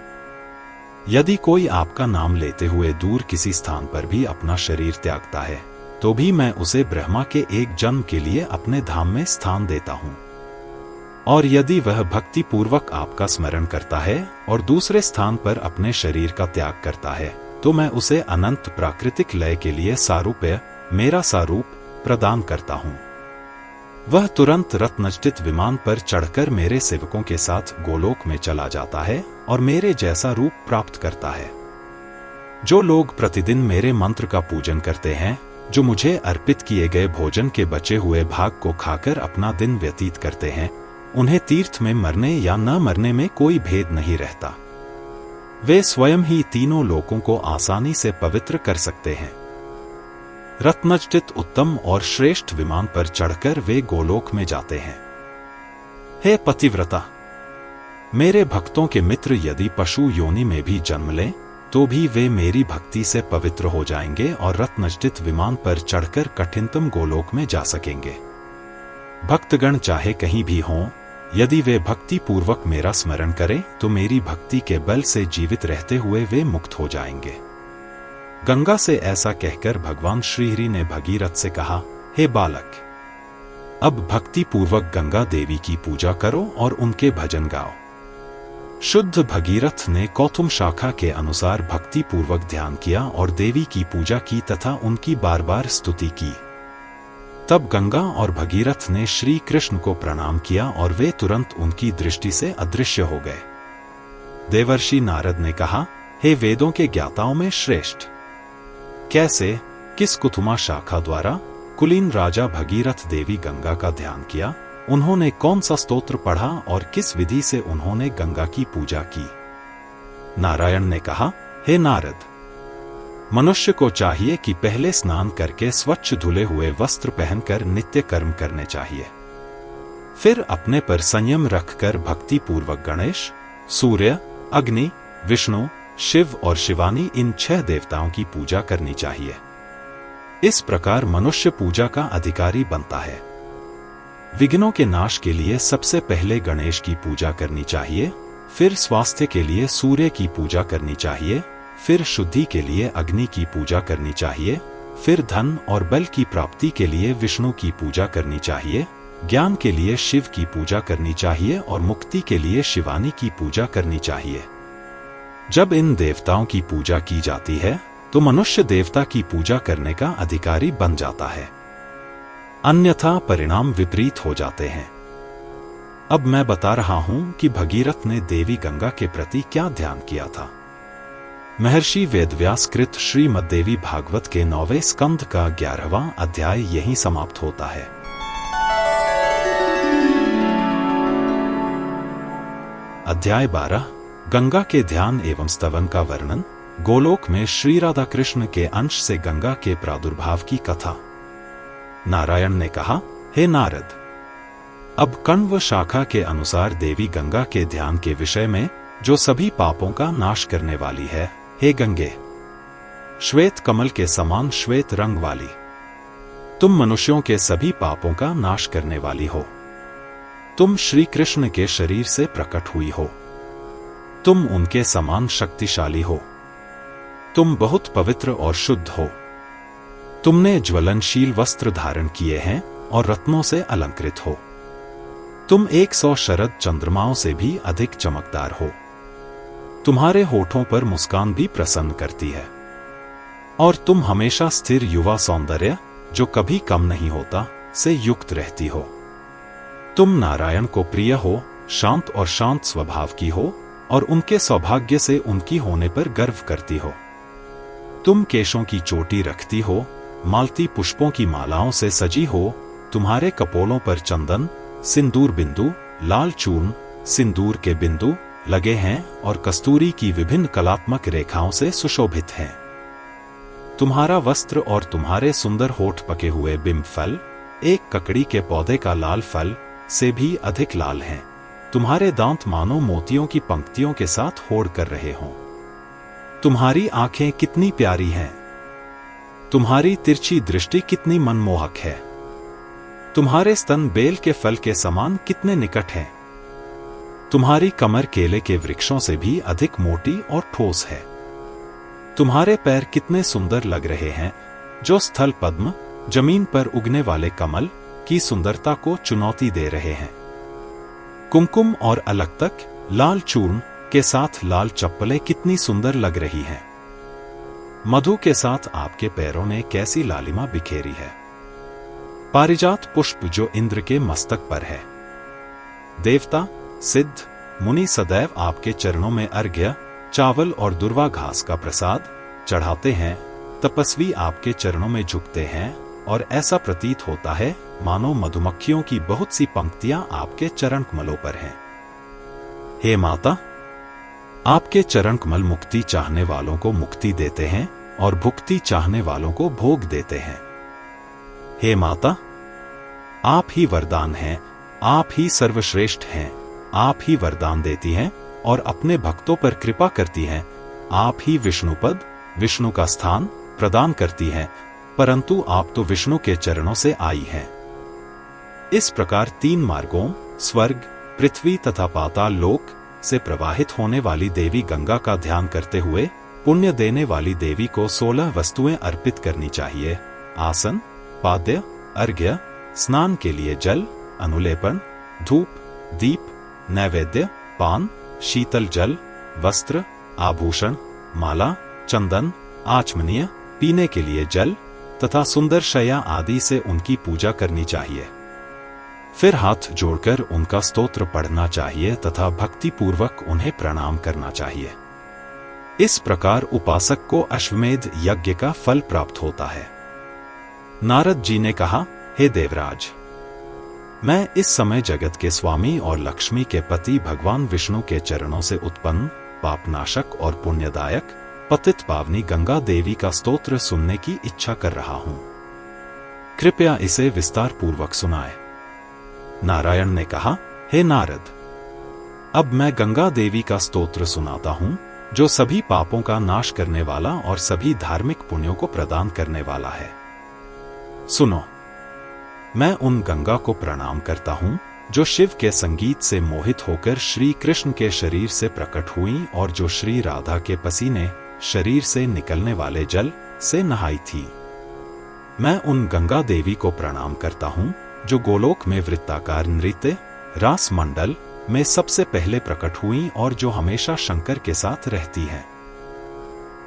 यदि कोई आपका नाम लेते हुए दूर किसी स्थान पर भी अपना शरीर त्यागता है, तो भी मैं उसे ब्रह्मा के एक जन्म के लिए अपने धाम में स्थान देता हूँ। और यदि वह भक्ति पूर्वक आपका स्मरण करता है और दूसरे स्थान पर अपने शरीर का त्याग करता है, तो मैं उसे अनंत प्राकृतिक लय के लिए सारूप्य, मेरा सारूप, प्रदान करता हूँ। वह तुरंत रत्नजटित विमान पर चढ़कर मेरे सेवकों के साथ गोलोक में चला जाता है और मेरे जैसा रूप प्राप्त करता है। जो लोग प्रतिदिन मेरे मंत्र का पूजन करते हैं, जो मुझे अर्पित किए गए भोजन के बचे हुए भाग को खाकर अपना दिन व्यतीत करते हैं, उन्हें तीर्थ में मरने या न मरने में कोई भेद नहीं रहता। वे स्वयं ही तीनों लोकों को आसानी से पवित्र कर सकते हैं। रत्नजटित उत्तम और श्रेष्ठ विमान पर चढ़कर वे गोलोक में जाते हैं। हे पतिव्रता, मेरे भक्तों के मित्र यदि पशु योनि में भी जन्म लें, तो भी वे मेरी भक्ति से पवित्र हो जाएंगे और रत्नजटित विमान पर चढ़कर कठिनतम गोलोक में जा सकेंगे। भक्तगण चाहे कहीं भी हों, यदि वे भक्ति पूर्वक मेरा स्मरण करें, तो मेरी भक्ति के बल से जीवित रहते हुए वे मुक्त हो जाएंगे। गंगा से ऐसा कहकर भगवान श्रीहरि ने भगीरथ से कहा, हे बालक, अब भक्ति पूर्वक गंगा देवी की पूजा करो और उनके भजन गाओ। शुद्ध भगीरथ ने कौतुम शाखा के अनुसार भक्ति पूर्वक ध्यान किया और देवी की पूजा की तथा उनकी बार बार स्तुति की। तब गंगा और भगीरथ ने श्री कृष्ण को प्रणाम किया और वे तुरंत उनकी दृष्टि से अदृश्य हो गए। देवर्षि नारद ने कहा, हे वेदों के ज्ञाताओं में श्रेष्ठ, कैसे, किस कुथुमा शाखा द्वारा कुलीन राजा भगीरथ देवी गंगा का ध्यान किया, उन्होंने कौन सा स्तोत्र पढ़ा और किस विधि से उन्होंने गंगा की पूजा की? नारायण ने कहा, हे नारद, मनुष्य को चाहिए कि पहले स्नान करके स्वच्छ धुले हुए वस्त्र पहनकर नित्य कर्म करने चाहिए। फिर अपने पर संयम रखकर भक्ति पूर्वक गणेश, सूर्य, अग्नि, विष्णु, शिव और शिवानी इन 6 देवताओं की पूजा करनी चाहिए। इस प्रकार मनुष्य पूजा का अधिकारी बनता है। विघ्नों के नाश के लिए सबसे पहले गणेश की पूजा करनी चाहिए, फिर स्वास्थ्य के लिए सूर्य की पूजा करनी चाहिए, फिर शुद्धि के लिए अग्नि की पूजा करनी चाहिए, फिर धन और बल की प्राप्ति के लिए विष्णु की पूजा करनी चाहिए, ज्ञान के लिए शिव की पूजा करनी चाहिए और मुक्ति के लिए शिवानी की पूजा करनी चाहिए। जब इन देवताओं की पूजा की जाती है, तो मनुष्य देवता की पूजा करने का अधिकारी बन जाता है, अन्यथा परिणाम विपरीत हो जाते हैं। अब मैं बता रहा हूं कि भगीरथ ने देवी गंगा के प्रति क्या ध्यान किया था। महर्षि वेदव्यास कृत श्रीमद्देवी भागवत के 9वें स्कंध का 11वां अध्याय यहीं समाप्त होता है। अध्याय 12 गंगा के ध्यान एवं स्तवन का वर्णन। गोलोक में श्री राधा कृष्ण के अंश से गंगा के प्रादुर्भाव की कथा। नारायण ने कहा, हे नारद, अब कण्व शाखा के अनुसार देवी गंगा के ध्यान के विषय में, जो सभी पापों का नाश करने वाली है। हे गंगे, श्वेत कमल के समान श्वेत रंग वाली, तुम मनुष्यों के सभी पापों का नाश करने वाली हो। तुम श्री कृष्ण के शरीर से प्रकट हुई हो। तुम उनके समान शक्तिशाली हो। तुम बहुत पवित्र और शुद्ध हो। तुमने ज्वलनशील वस्त्र धारण किए हैं और रत्नों से अलंकृत हो। तुम 100 शरद चंद्रमाओं से भी अधिक चमकदार हो। तुम्हारे होठों पर मुस्कान भी प्रसन्न करती है और तुम हमेशा स्थिर युवा सौंदर्य, जो कभी कम नहीं होता, से युक्त रहती हो। तुम नारायण को प्रिय हो, शांत और शांत स्वभाव की हो और उनके सौभाग्य से उनकी होने पर गर्व करती हो। तुम केशों की चोटी रखती हो, मालती पुष्पों की मालाओं से सजी हो। तुम्हारे कपोलों पर चंदन, सिंदूर बिंदु, लाल चूर्ण, सिंदूर के बिंदु लगे हैं और कस्तूरी की विभिन्न कलात्मक रेखाओं से सुशोभित हैं। तुम्हारा वस्त्र और तुम्हारे सुंदर होठ पके हुए बिंब फल, एक ककड़ी के पौधे का लाल फल से भी अधिक लाल हैं। तुम्हारे दांत मानो मोतियों की पंक्तियों के साथ होड़ कर रहे हों। तुम्हारी आंखें कितनी प्यारी हैं। तुम्हारी तिरछी दृष्टि कितनी मनमोहक है। तुम्हारे स्तन बेल के फल के समान कितने निकट हैं। तुम्हारी कमर केले के वृक्षों से भी अधिक मोटी और ठोस है। तुम्हारे पैर कितने सुंदर लग रहे हैं, जो स्थल पद्म, जमीन पर उगने वाले कमल की सुंदरता को चुनौती दे रहे हैं। कुमकुम और अलक्तक, लाल चूर्ण के साथ लाल चप्पलें कितनी सुंदर लग रही हैं। मधु के साथ आपके पैरों ने कैसी लालिमा बिखेरी है। पारिजात पुष्प जो इंद्र के मस्तक पर है। देवता, सिद्ध, मुनि सदैव आपके चरणों में अर्घ्य, चावल और दुर्वा घास का प्रसाद चढ़ाते हैं। तपस्वी आपके चरणों में झुकते हैं और ऐसा प्रतीत होता है मानो मधुमक्खियों की बहुत सी पंक्तियां आपके चरण कमलों पर हैं। हे माता, आपके चरण कमल मुक्ति चाहने वालों को मुक्ति देते हैं और भुक्ति चाहने वालों को भोग देते हैं। हे माता, आप ही वरदान हैं, आप ही सर्वश्रेष्ठ हैं। आप ही वरदान देती हैं और अपने भक्तों पर कृपा करती हैं। आप ही विष्णुपद, विष्णु का स्थान प्रदान करती हैं, परंतु आप तो विष्णु के चरणों से आई हैं। इस प्रकार 3 मार्गों, स्वर्ग, पृथ्वी तथा पाताल लोक से प्रवाहित होने वाली देवी गंगा का ध्यान करते हुए पुण्य देने वाली देवी को 16 वस्तुएं अर्पित करनी चाहिए। आसन, पाद्य, अर्घ्य, स्नान के लिए जल, अनुलेपन, धूप, दीप, नैवेद्य, पान, शीतल जल, वस्त्र, आभूषण, माला, चंदन, आचमनीय, पीने के लिए जल तथा सुंदर शैया आदि से उनकी पूजा करनी चाहिए। फिर हाथ जोड़कर उनका स्तोत्र पढ़ना चाहिए तथा भक्ति पूर्वक उन्हें प्रणाम करना चाहिए। इस प्रकार उपासक को अश्वमेध यज्ञ का फल प्राप्त होता है। नारद जी ने कहा, हे देवराज, मैं इस समय जगत के स्वामी और लक्ष्मी के पति भगवान विष्णु के चरणों से उत्पन्न पापनाशक और पुण्यदायक पतित पावनी गंगा देवी का स्तोत्र सुनने की इच्छा कर रहा हूं। कृपया इसे विस्तार पूर्वक सुनाए। नारायण ने कहा, हे नारद, अब मैं गंगा देवी का स्तोत्र सुनाता हूं, जो सभी पापों का नाश करने वाला और सभी धार्मिक पुण्यों को प्रदान करने वाला है। सुनो, मैं उन गंगा को प्रणाम करता हूं जो शिव के संगीत से मोहित होकर श्री कृष्ण के शरीर से प्रकट हुई और जो श्री राधा के पसीने शरीर से निकलने वाले जल से नहाई थी। मैं उन गंगा देवी को प्रणाम करता हूं जो गोलोक में वृत्ताकार नृत्य रास मंडल में सबसे पहले प्रकट हुई और जो हमेशा शंकर के साथ रहती हैं।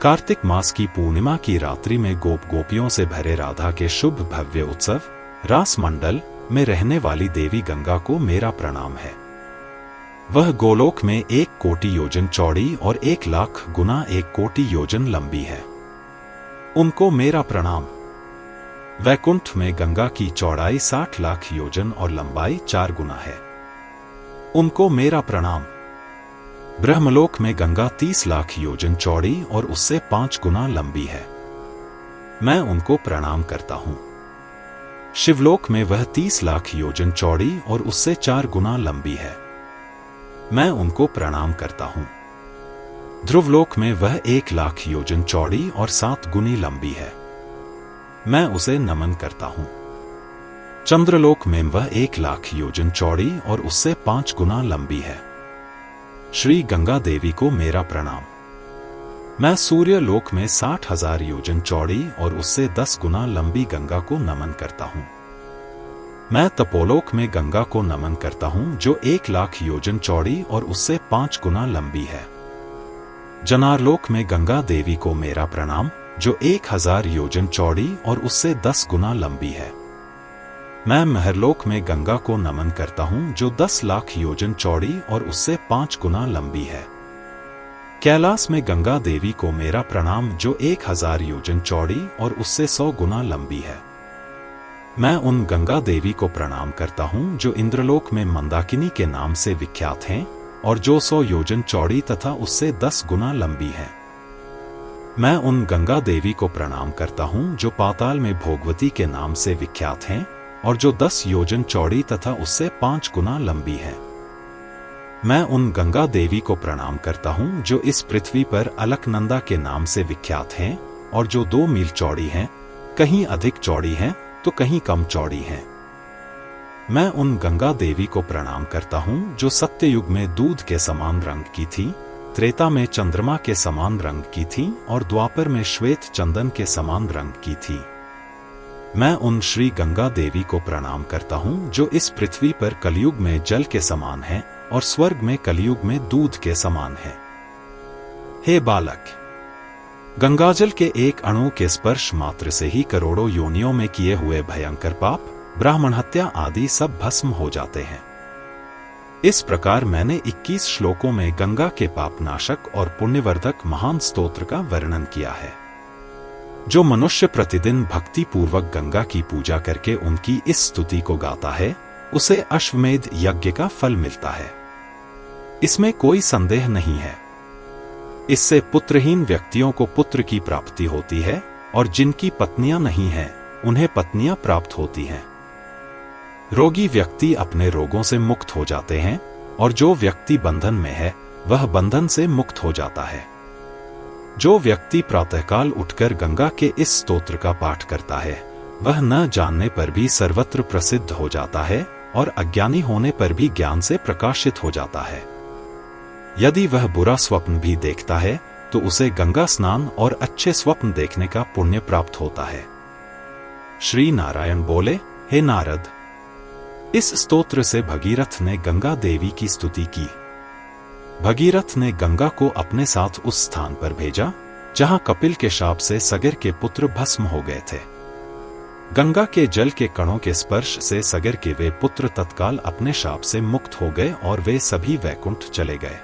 कार्तिक मास की पूर्णिमा की रात्रि में गोप गोपियों से भरे राधा के शुभ भव्य उत्सव रास मंडल में रहने वाली देवी गंगा को मेरा प्रणाम है। वह गोलोक में 1 कोटि योजन चौड़ी और 1 लाख गुना 1 कोटि योजन लंबी है। उनको मेरा प्रणाम। वैकुंठ में गंगा की चौड़ाई 60 लाख योजन और लंबाई 4 गुना है। उनको मेरा प्रणाम। ब्रह्मलोक में गंगा 30 लाख योजन चौड़ी और उससे 5 गुना लंबी है। मैं उनको प्रणाम करता हूं। शिवलोक में वह 30 लाख योजन चौड़ी और उससे 4 गुना लंबी है। मैं उनको प्रणाम करता हूं। ध्रुवलोक में वह 1 लाख योजन चौड़ी और 7 गुनी लंबी है। मैं उसे नमन करता हूं। चंद्रलोक में वह 1 लाख योजन चौड़ी और उससे 5 गुना लंबी है। श्री गंगा देवी को मेरा प्रणाम। मैं सूर्य लोक में 60,000 योजन चौड़ी और उससे 10 गुना लंबी गंगा को नमन करता हूं। मैं तपोलोक में गंगा को नमन करता हूं जो 1 लाख योजन चौड़ी और उससे 5 गुना लंबी है। जनारलोक में गंगा देवी को मेरा प्रणाम जो 1000 योजन चौड़ी और उससे 10 गुना लंबी है। मैं महरलोक में गंगा को नमन करता हूं जो 10 लाख योजन चौड़ी और उससे 5 गुना लंबी है। कैलाश में गंगा देवी को मेरा प्रणाम जो 1000 योजन चौड़ी और उससे 100 गुना लंबी है। मैं उन गंगा देवी को प्रणाम करता हूं जो इंद्रलोक में मंदाकिनी के नाम से विख्यात हैं और जो 100 योजन चौड़ी तथा उससे 10 गुना लंबी है। मैं उन गंगा देवी को प्रणाम करता हूं जो पाताल में भोगवती के नाम से विख्यात हैं और जो 10 योजन चौड़ी तथा उससे 5 गुना लंबी है। मैं उन गंगा देवी को प्रणाम करता हूं जो इस पृथ्वी पर अलकनंदा के नाम से विख्यात हैं और जो 2 मील चौड़ी हैं, कहीं अधिक चौड़ी हैं तो कहीं कम चौड़ी हैं। मैं उन गंगा देवी को प्रणाम करता हूँ जो सत्ययुग में दूध के समान रंग की थी, त्रेता में चंद्रमा के समान रंग की थी और द्वापर में श्वेत चंदन के समान रंग की थी। मैं उन श्री गंगा देवी को प्रणाम करता हूँ जो इस पृथ्वी पर कलयुग में जल के समान है और स्वर्ग में कलयुग में दूध के समान है। हे बालक, गंगाजल के एक अणु के स्पर्श मात्र से ही करोड़ों योनियों में किए हुए भयंकर पाप, ब्राह्मण हत्या आदि सब भस्म हो जाते हैं। इस प्रकार मैंने 21 श्लोकों में गंगा के पापनाशक और पुण्यवर्धक महान स्तोत्र का वर्णन किया है। जो मनुष्य प्रतिदिन भक्ति पूर्वक गंगा की पूजा करके उनकी इस स्तुति को गाता है, उसे अश्वमेध यज्ञ का फल मिलता है। इसमें कोई संदेह नहीं है। इससे पुत्रहीन व्यक्तियों को पुत्र की प्राप्ति होती है और जिनकी पत्नियां नहीं हैं, उन्हें पत्नियां प्राप्त होती हैं। रोगी व्यक्ति अपने रोगों से मुक्त हो जाते हैं और जो व्यक्ति बंधन में है, वह बंधन से मुक्त हो जाता है। जो व्यक्ति प्रातःकाल उठकर गंगा के इस स्तोत्र का पाठ करता है, वह न जानने पर भी सर्वत्र प्रसिद्ध हो जाता है और अज्ञानी होने पर भी ज्ञान से प्रकाशित हो जाता है। यदि वह बुरा स्वप्न भी देखता है तो उसे गंगा स्नान और अच्छे स्वप्न देखने का पुण्य प्राप्त होता है। श्री नारायण बोले, हे नारद, इस स्तोत्र से भगीरथ ने गंगा देवी की स्तुति की। भगीरथ ने गंगा को अपने साथ उस स्थान पर भेजा जहां कपिल के शाप से सगर के पुत्र भस्म हो गए थे। गंगा के जल के कणों के स्पर्श से सगर के वे पुत्र तत्काल अपने शाप से मुक्त हो गए और वे सभी वैकुंठ चले गए।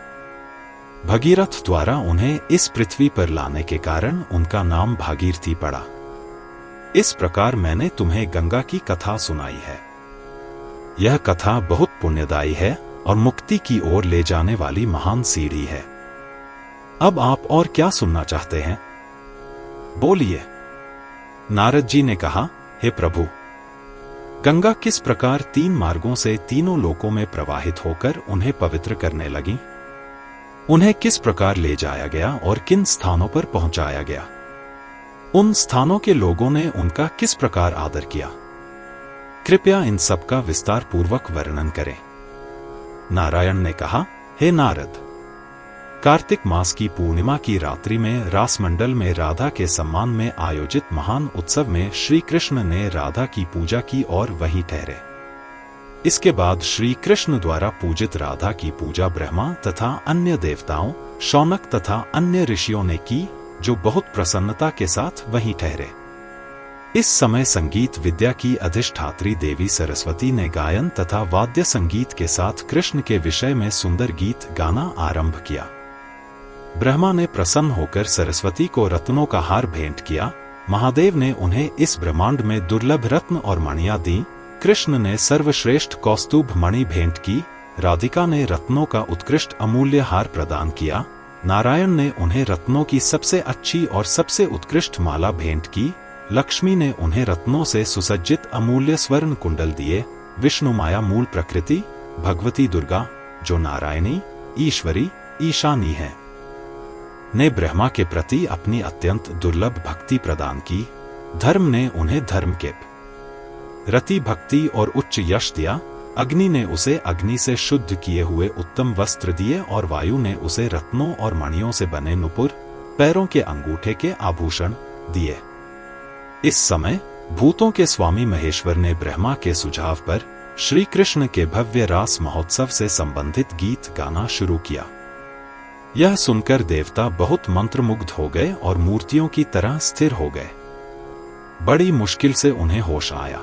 भगीरथ द्वारा उन्हें इस पृथ्वी पर लाने के कारण उनका नाम भागीरथी पड़ा। इस प्रकार मैंने तुम्हें गंगा की कथा सुनाई है। यह कथा बहुत पुण्यदायी है और मुक्ति की ओर ले जाने वाली महान सीढ़ी है। अब आप और क्या सुनना चाहते हैं? बोलिए। नारद जी ने कहा, हे प्रभु, गंगा किस प्रकार 3 मार्गों से तीनों लोकों में प्रवाहित होकर उन्हें पवित्र करने लगी, उन्हें किस प्रकार ले जाया गया और किन स्थानों पर पहुंचाया गया, उन स्थानों के लोगों ने उनका किस प्रकार आदर किया, कृपया इन सब का विस्तार पूर्वक वर्णन करें। नारायण ने कहा, हे नारद, कार्तिक मास की पूर्णिमा की रात्रि में रासमंडल में राधा के सम्मान में आयोजित महान उत्सव में श्री कृष्ण ने राधा की पूजा की और वहीं ठहरे। इसके बाद श्री कृष्ण द्वारा पूजित राधा की पूजा ब्रह्मा तथा अन्य देवताओं, शौनक तथा अन्य ऋषियों ने की, जो बहुत प्रसन्नता के साथ वहीं ठहरे। इस समय संगीत विद्या की अधिष्ठात्री देवी सरस्वती ने गायन तथा वाद्य संगीत के साथ कृष्ण के विषय में सुंदर गीत गाना आरंभ किया। ब्रह्मा ने प्रसन्न होकर सरस्वती को रत्नों का हार भेंट किया। महादेव ने उन्हें इस ब्रह्मांड में दुर्लभ रत्न और मणियां दी। कृष्ण ने सर्वश्रेष्ठ कौस्तुभ मणि भेंट की। राधिका ने रत्नों का उत्कृष्ट अमूल्य हार प्रदान किया। नारायण ने उन्हें रत्नों की सबसे अच्छी और सबसे उत्कृष्ट माला भेंट की। लक्ष्मी ने उन्हें रत्नों से सुसज्जित अमूल्य स्वर्ण कुंडल दिए। विष्णु माया मूल प्रकृति भगवती दुर्गा, जो नारायणी, ईश्वरी, ईशानी है, ने ब्रह्मा के प्रति अपनी अत्यंत दुर्लभ भक्ति प्रदान की। धर्म ने उन्हें धर्म के रति भक्ति और उच्च यश दिया। अग्नि ने उसे अग्नि से शुद्ध किए हुए उत्तम वस्त्र दिए और वायु ने उसे रत्नों और मणियों से बने नुपुर, पैरों के अंगूठे के आभूषण दिए। इस समय भूतों के स्वामी महेश्वर ने ब्रह्मा के सुझाव पर श्री कृष्ण के भव्य रास महोत्सव से संबंधित गीत गाना शुरू किया। यह सुनकर देवता बहुत मंत्रमुग्ध हो गए और मूर्तियों की तरह स्थिर हो गए। बड़ी मुश्किल से उन्हें होश आया।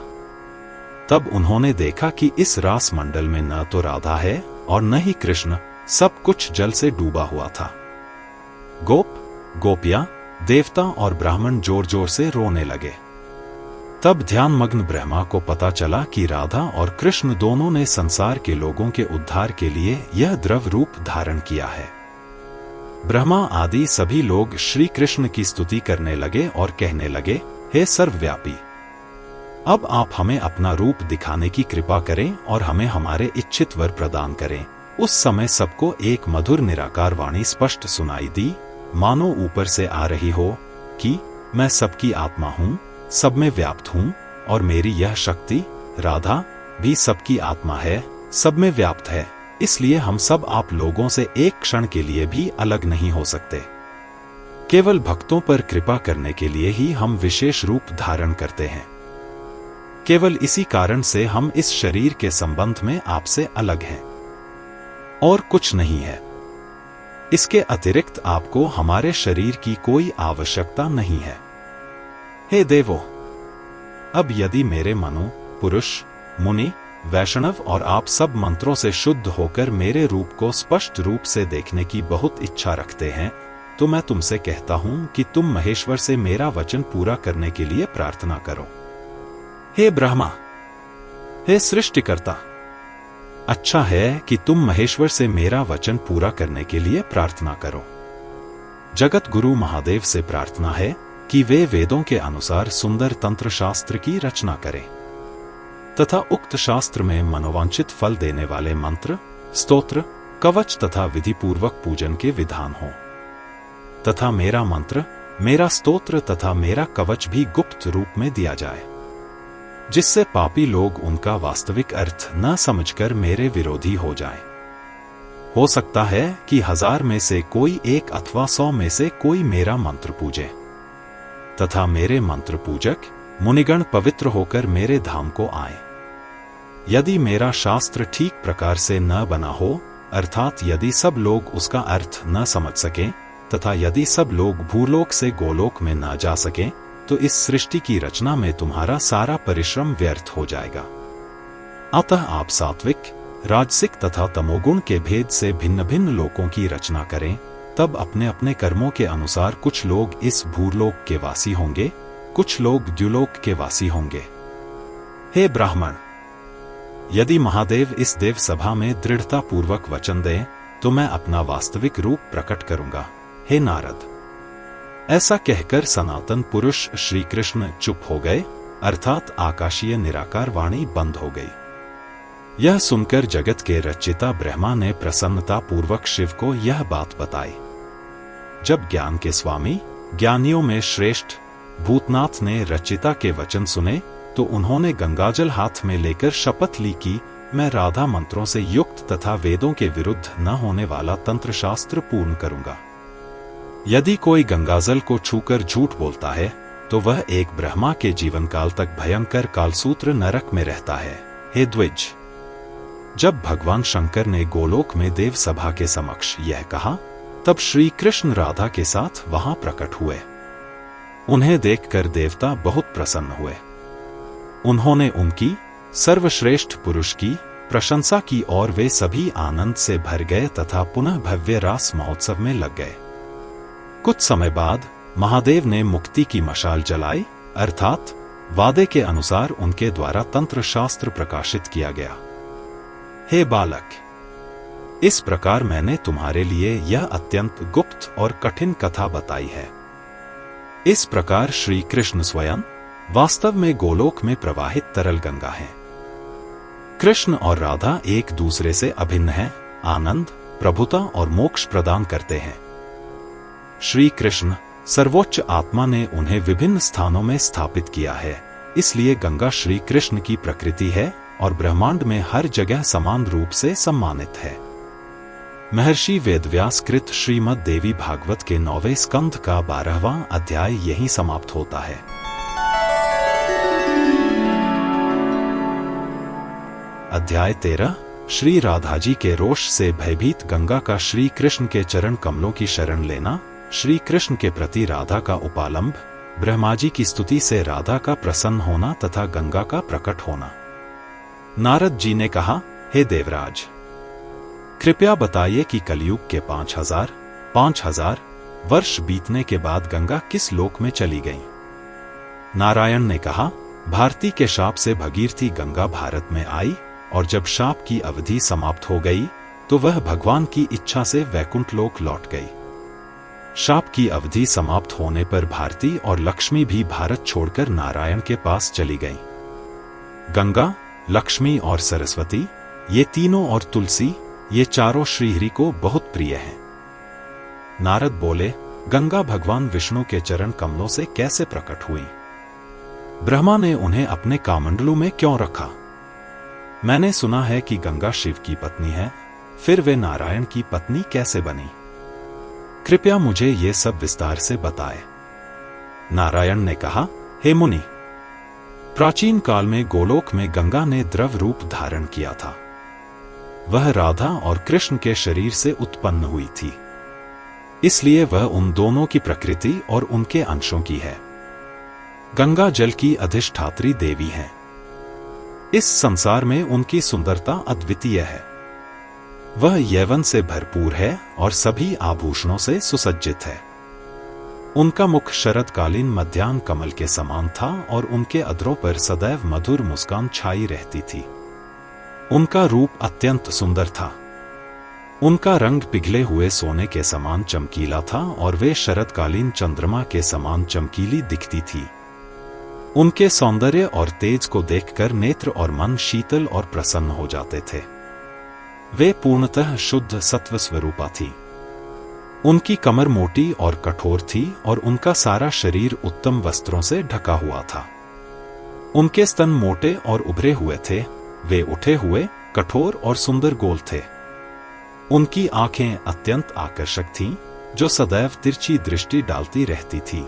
तब उन्होंने देखा कि इस रास मंडल में न तो राधा है और न ही कृष्ण, सब कुछ जल से डूबा हुआ था। गोप, गोपियां, देवता और ब्राह्मण जोर जोर से रोने लगे। तब ध्यानमग्न ब्रह्मा को पता चला कि राधा और कृष्ण दोनों ने संसार के लोगों के उद्धार के लिए यह द्रव रूप धारण किया है। ब्रह्मा आदि सभी लोग श्री कृष्ण की स्तुति करने लगे और कहने लगे, हे सर्वव्यापी, अब आप हमें अपना रूप दिखाने की कृपा करें और हमें हमारे इच्छित वर प्रदान करें। उस समय सबको एक मधुर निराकार वाणी स्पष्ट सुनाई दी, मानो ऊपर से आ रही हो कि मैं सबकी आत्मा हूँ, सब में व्याप्त हूँ और मेरी यह शक्ति राधा, भी सबकी आत्मा है, सब में व्याप्त है, इसलिए हम सब आप लोगों से एक क्षण के लिए भी अलग नहीं हो सकते। केवल भक्तों पर कृपा करने के लिए ही हम विशेष रूप धारण करते हैं। केवल इसी कारण से हम इस शरीर के संबंध में आपसे अलग हैं, और कुछ नहीं है। इसके अतिरिक्त आपको हमारे शरीर की कोई आवश्यकता नहीं है। हे देवो, अब यदि मेरे मनु, पुरुष, मुनि, वैष्णव और आप सब मंत्रों से शुद्ध होकर मेरे रूप को स्पष्ट रूप से देखने की बहुत इच्छा रखते हैं, तो मैं तुमसे कहता हूं कि तुम महेश्वर से मेरा वचन पूरा करने के लिए प्रार्थना करो। हे ब्रह्मा, हे सृष्टिकर्ता, अच्छा है कि तुम महेश्वर से मेरा वचन पूरा करने के लिए प्रार्थना करो। जगत गुरु महादेव से प्रार्थना है कि वे वेदों के अनुसार सुंदर तंत्र शास्त्र की रचना करें तथा उक्त शास्त्र में मनोवांछित फल देने वाले मंत्र, स्तोत्र, कवच तथा विधि पूर्वक पूजन के विधान हों, तथा मेरा मंत्र, मेरा स्तोत्र तथा मेरा कवच भी गुप्त रूप में दिया जाए, जिससे पापी लोग उनका वास्तविक अर्थ न समझकर मेरे विरोधी हो जाएं। हो सकता है कि 1000 में से कोई एक अथवा 100 में से कोई मेरा मंत्र पूजे, तथा मेरे मंत्र पूजक मुनिगण पवित्र होकर मेरे धाम को आए। यदि मेरा शास्त्र ठीक प्रकार से न बना हो, अर्थात यदि सब लोग उसका अर्थ न समझ सकें, तथा यदि सब लोग भूलोक से गोलोक में न जा सकें, तो इस सृष्टि की रचना में तुम्हारा सारा परिश्रम व्यर्थ हो जाएगा। अतः आप सात्विक, राजसिक तथा तमोगुण के भेद से भिन्न भिन्न लोकों की रचना करें, तब अपने अपने कर्मों के अनुसार कुछ लोग इस भूलोक के वासी होंगे, कुछ लोग द्युलोक के वासी होंगे। हे ब्राह्मण, यदि महादेव इस देव सभा में दृढ़ता पूर्वक वचन दें, तो मैं अपना वास्तविक रूप प्रकट करूंगा। हे नारद, ऐसा कहकर सनातन पुरुष श्री कृष्ण चुप हो गए, अर्थात आकाशीय निराकार वाणी बंद हो गई। यह सुनकर जगत के रचयिता ब्रह्मा ने प्रसन्नता पूर्वक शिव को यह बात बताई। जब ज्ञान के स्वामी, ज्ञानियों में श्रेष्ठ भूतनाथ ने रचयिता के वचन सुने, तो उन्होंने गंगाजल हाथ में लेकर शपथ ली कि मैं राधा मंत्रों से युक्त तथा वेदों के विरुद्ध न होने वाला तंत्र शास्त्र पूर्ण करूंगा। यदि कोई गंगाजल को छूकर झूठ बोलता है, तो वह एक ब्रह्मा के जीवन काल तक भयंकर कालसूत्र नरक में रहता है। हे द्विज, जब भगवान शंकर ने गोलोक में देव सभा के समक्ष यह कहा, तब श्री कृष्ण राधा के साथ वहां प्रकट हुए। उन्हें देखकर देवता बहुत प्रसन्न हुए। उन्होंने उनकी, सर्वश्रेष्ठ पुरुष की प्रशंसा की और वे सभी आनंद से भर गए तथा पुनः भव्य रास महोत्सव में लग गए। कुछ समय बाद महादेव ने मुक्ति की मशाल जलाई, अर्थात वादे के अनुसार उनके द्वारा तंत्र शास्त्र प्रकाशित किया गया। हे बालक, इस प्रकार मैंने तुम्हारे लिए यह अत्यंत गुप्त और कठिन कथा बताई है। इस प्रकार श्री कृष्ण स्वयं वास्तव में गोलोक में प्रवाहित तरल गंगा हैं। कृष्ण और राधा एक दूसरे से अभिन्न हैं, आनंद, प्रभुता और मोक्ष प्रदान करते हैं। श्री कृष्ण सर्वोच्च आत्मा ने उन्हें विभिन्न स्थानों में स्थापित किया है, इसलिए गंगा श्री कृष्ण की प्रकृति है और ब्रह्मांड में हर जगह समान रूप से सम्मानित है। महर्षि वेदव्यास कृत श्रीमद् देवी भागवत के 9वें स्कंध का 12वां अध्याय यहीं समाप्त होता है। अध्याय 13 श्री राधा जी के रोष से भयभीत गंगा का श्री कृष्ण के चरण कमलों की शरण लेना, श्री कृष्ण के प्रति राधा का उपालंब, ब्रह्मा जी की स्तुति से राधा का प्रसन्न होना तथा गंगा का प्रकट होना। नारद जी ने कहा, हे देवराज, कृपया बताइए कि कलयुग के 5000 वर्ष बीतने के बाद गंगा किस लोक में चली गई। नारायण ने कहा, भारती के शाप से भगीरथी गंगा भारत में आई, और जब शाप की अवधि समाप्त हो गई तो वह भगवान की इच्छा से वैकुंठ लोक लौट गई। शाप की अवधि समाप्त होने पर भारती और लक्ष्मी भी भारत छोड़कर नारायण के पास चली गईं। गंगा, लक्ष्मी और सरस्वती, ये तीनों और तुलसी, ये चारों श्रीहरि को बहुत प्रिय हैं। नारद बोले, गंगा भगवान विष्णु के चरण कमलों से कैसे प्रकट हुई? ब्रह्मा ने उन्हें अपने कामंडलू में क्यों रखा? मैंने सुना है कि गंगा शिव की पत्नी है, फिर वे नारायण की पत्नी कैसे बनी? कृपया मुझे ये सब विस्तार से बताएं। नारायण ने कहा, हे मुनि, प्राचीन काल में गोलोक में गंगा ने द्रव रूप धारण किया था। वह राधा और कृष्ण के शरीर से उत्पन्न हुई थी, इसलिए वह उन दोनों की प्रकृति और उनके अंशों की है। गंगा जल की अधिष्ठात्री देवी है। इस संसार में उनकी सुंदरता अद्वितीय है। वह यौवन से भरपूर है और सभी आभूषणों से सुसज्जित है। उनका मुख शरदकालीन मध्याह्न कमल के समान था और उनके अधरों पर सदैव मधुर मुस्कान छाई रहती थी। उनका रूप अत्यंत सुंदर था। उनका रंग पिघले हुए सोने के समान चमकीला था और वे शरदकालीन चंद्रमा के समान चमकीली दिखती थी। उनके सौंदर्य और तेज को देखकर नेत्र और मन शीतल और प्रसन्न हो जाते थे। वे पूर्णतः शुद्ध सत्व स्वरूपा थी। उनकी कमर मोटी और कठोर थी और उनका सारा शरीर उत्तम वस्त्रों से ढका हुआ था। उनके स्तन मोटे और उभरे हुए थे। वे उठे हुए, कठोर और सुंदर गोल थे। उनकी आंखें अत्यंत आकर्षक थीं, जो सदैव तिरछी दृष्टि डालती रहती थी।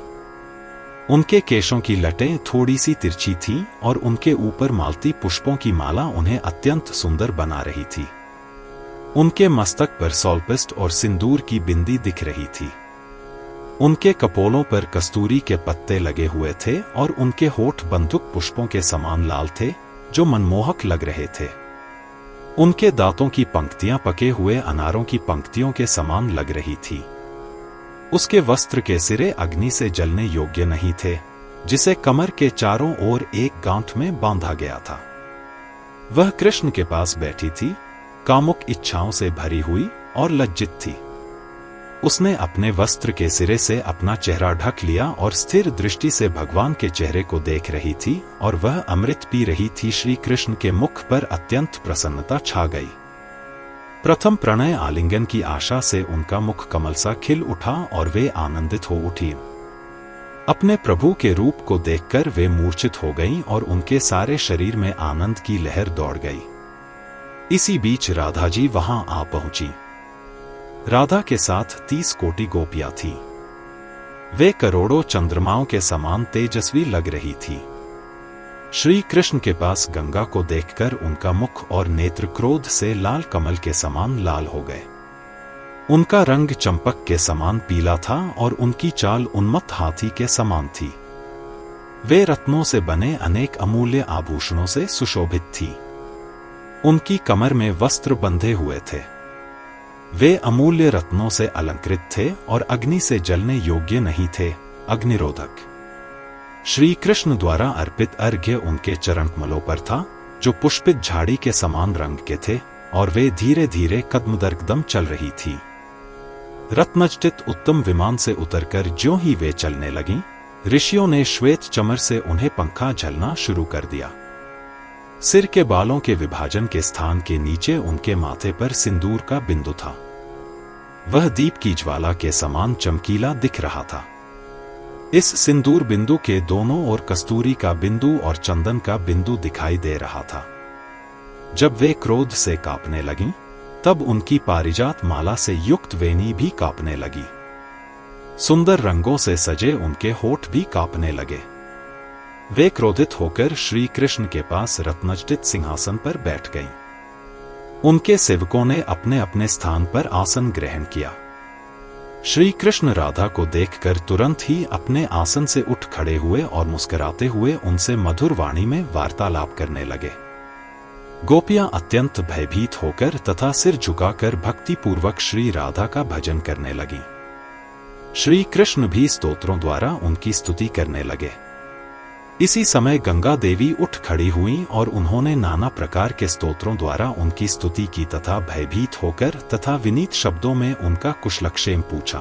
उनके केशों की लटें थोड़ी सी तिरछी थीं और उनके ऊपर मालती पुष्पों की माला उन्हें अत्यंत सुंदर बना रही थी। उनके मस्तक पर सॉल्पिस्ट और सिंदूर की बिंदी दिख रही थी। उनके कपोलों पर कस्तूरी के पत्ते लगे हुए थे और उनके होठ बंदूक पुष्पों के समान लाल थे, जो मनमोहक लग रहे थे। उनके दांतों की पंक्तियां पके हुए अनारों की पंक्तियों के समान लग रही थी। उसके वस्त्र के सिरे अग्नि से जलने योग्य नहीं थे, जिसे कमर के चारों ओर एक गांठ में बांधा गया था। वह कृष्ण के पास बैठी थी, कामुक इच्छाओं से भरी हुई और लज्जित थी। उसने अपने वस्त्र के सिरे से अपना चेहरा ढक लिया और स्थिर दृष्टि से भगवान के चेहरे को देख रही थी और वह अमृत पी रही थी। श्री कृष्ण के मुख पर अत्यंत प्रसन्नता छा गई। प्रथम प्रणय आलिंगन की आशा से उनका मुख कमल सा खिल उठा और वे आनंदित हो उठी। अपने प्रभु के रूप को देखकर वे मूर्छित हो गईं और उनके सारे शरीर में आनंद की लहर दौड़ गई। इसी बीच राधा जी वहां आ पहुंची। राधा के साथ 30 कोटि गोपियां थीं। वे करोड़ों चंद्रमाओं के समान तेजस्वी लग रही थी। श्री कृष्ण के पास गंगा को देखकर उनका मुख और नेत्र क्रोध से लाल कमल के समान लाल हो गए। उनका रंग चंपक के समान पीला था और उनकी चाल उन्मत्त हाथी के समान थी। वे रत्नों से बने अनेक अमूल्य आभूषणों से सुशोभित थी। उनकी कमर में वस्त्र बंधे हुए थे। वे अमूल्य रत्नों से अलंकृत थे और अग्नि से जलने योग्य नहीं थे, अग्निरोधक। श्री कृष्ण द्वारा अर्पित अर्घ्य उनके चरण कमलों पर था, जो पुष्पित झाड़ी के समान रंग के थे, और वे धीरे धीरे कदम दर कदम चल रही थी। रत्नजटित उत्तम विमान से उतरकर ज्यों ही वे चलने लगीं, ऋषियों ने श्वेत चमर से उन्हें पंखा झलना शुरू कर दिया। सिर के बालों के विभाजन के स्थान के नीचे उनके माथे पर सिंदूर का बिंदु था। वह दीप की ज्वाला के समान चमकीला दिख रहा था। इस सिंदूर बिंदु के दोनों ओर कस्तूरी का बिंदु और चंदन का बिंदु दिखाई दे रहा था। जब वे क्रोध से कांपने लगीं, तब उनकी पारिजात माला से युक्त वेणी भी कांपने लगी। सुंदर रंगों से सजे उनके होठ भी कांपने लगे। वे क्रोधित होकर श्री कृष्ण के पास रत्नजटित सिंहासन पर बैठ गईं। उनके सेवकों ने अपने अपने स्थान पर आसन ग्रहण किया। श्री कृष्ण राधा को देखकर तुरंत ही अपने आसन से उठ खड़े हुए और मुस्कुराते हुए उनसे मधुर वाणी में वार्तालाप करने लगे। गोपियां अत्यंत भयभीत होकर तथा सिर झुकाकर भक्तिपूर्वक श्री राधा का भजन करने लगीं। श्री कृष्ण भी स्तोत्रों द्वारा उनकी स्तुति करने लगे। इसी समय गंगा देवी उठ खड़ी हुईं और उन्होंने नाना प्रकार के स्तोत्रों द्वारा उनकी स्तुति की तथा भयभीत होकर तथा विनीत शब्दों में उनका कुशलक्षेम पूछा।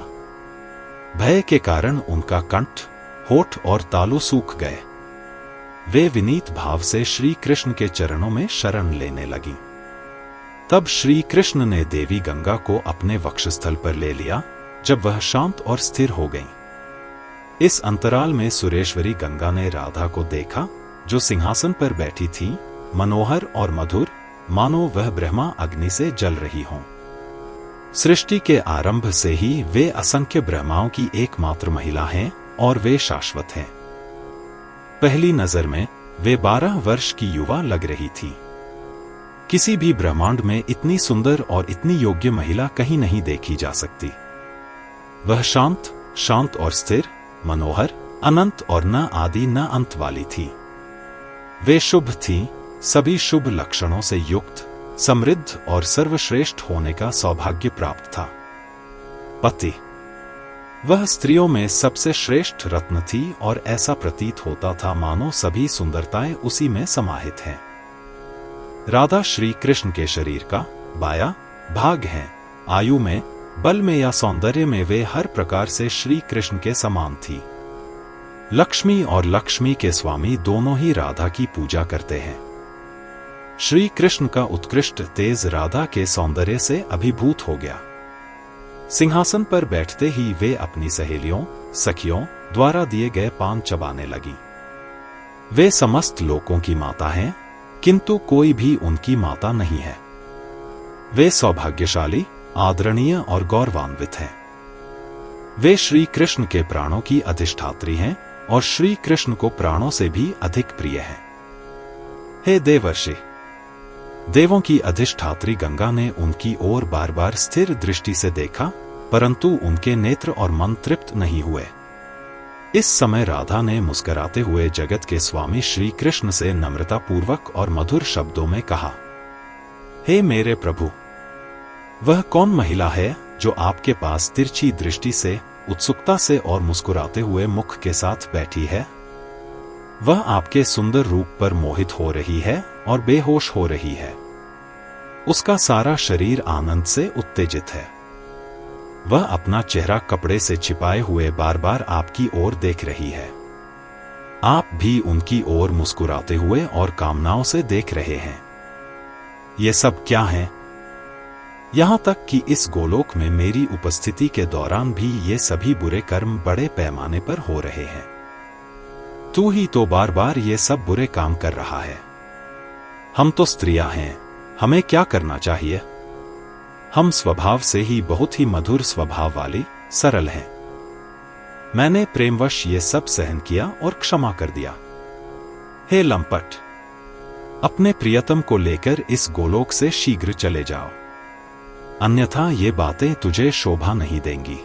भय के कारण उनका कंठ, होठ और तालु सूख गए। वे विनीत भाव से श्री कृष्ण के चरणों में शरण लेने लगी। तब श्री कृष्ण ने देवी गंगा को अपने वक्षस्थल पर ले लिया, जब वह शांत और स्थिर हो गईं। इस अंतराल में सुरेश्वरी गंगा ने राधा को देखा, जो सिंहासन पर बैठी थी, मनोहर और मधुर, मानो वह ब्रह्मा अग्नि से जल रही हों। सृष्टि के आरंभ से ही वे असंख्य ब्रह्माओं की एकमात्र महिला हैं और वे शाश्वत हैं। पहली नजर में वे 12 वर्ष की युवा लग रही थी। किसी भी ब्रह्मांड में इतनी सुंदर और इतनी योग्य महिला कहीं नहीं देखी जा सकती। वह शांत और स्थिर, मनोहर, अनंत और न आदि न अंत वाली थी। वे शुभ थी, सभी शुभ लक्षणों से युक्त, समृद्ध और सर्वश्रेष्ठ होने का सौभाग्य प्राप्त था। पति, वह स्त्रियों में सबसे श्रेष्ठ रत्न थी और ऐसा प्रतीत होता था मानो सभी सुंदरताएं उसी में समाहित हैं। राधा श्री कृष्ण के शरीर का बाया भाग हैं। आयु में, बल में या सौंदर्य में वे हर प्रकार से श्री कृष्ण के समान थी। लक्ष्मी और लक्ष्मी के स्वामी दोनों ही राधा की पूजा करते हैं। श्री कृष्ण का उत्कृष्ट तेज राधा के सौंदर्य से अभिभूत हो गया। सिंहासन पर बैठते ही वे अपनी सहेलियों, सखियों द्वारा दिए गए पान चबाने लगी। वे समस्त लोकों की माता हैं, किंतु कोई भी उनकी माता नहीं है। वे सौभाग्यशाली, आदरणीय और गौरवान्वित हैं। वे श्री कृष्ण के प्राणों की अधिष्ठात्री हैं और श्री कृष्ण को प्राणों से भी अधिक प्रिय हैं। हे देवर्षि, देवों की अधिष्ठात्री गंगा ने उनकी ओर बार बार स्थिर दृष्टि से देखा, परंतु उनके नेत्र और मन तृप्त नहीं हुए। इस समय राधा ने मुस्कुराते हुए जगत के स्वामी श्री कृष्ण से नम्रतापूर्वक और मधुर शब्दों में कहा, हे मेरे प्रभु, वह कौन महिला है जो आपके पास तिरछी दृष्टि से, उत्सुकता से और मुस्कुराते हुए मुख के साथ बैठी है? वह आपके सुंदर रूप पर मोहित हो रही है और बेहोश हो रही है। उसका सारा शरीर आनंद से उत्तेजित है। वह अपना चेहरा कपड़े से छिपाए हुए बार बार आपकी ओर देख रही है। आप भी उनकी ओर मुस्कुराते हुए और कामनाओं से देख रहे हैं। ये सब क्या है? यहां तक कि इस गोलोक में मेरी उपस्थिति के दौरान भी ये सभी बुरे कर्म बड़े पैमाने पर हो रहे हैं। तू ही तो बार बार ये सब बुरे काम कर रहा है। हम तो स्त्रियां हैं, हमें क्या करना चाहिए? हम स्वभाव से ही बहुत ही मधुर स्वभाव वाली, सरल हैं। मैंने प्रेमवश ये सब सहन किया और क्षमा कर दिया। हे लंपट, अपने प्रियतम को लेकर इस गोलोक से शीघ्र चले जाओ, अन्यथा ये बातें तुझे शोभा नहीं देंगी।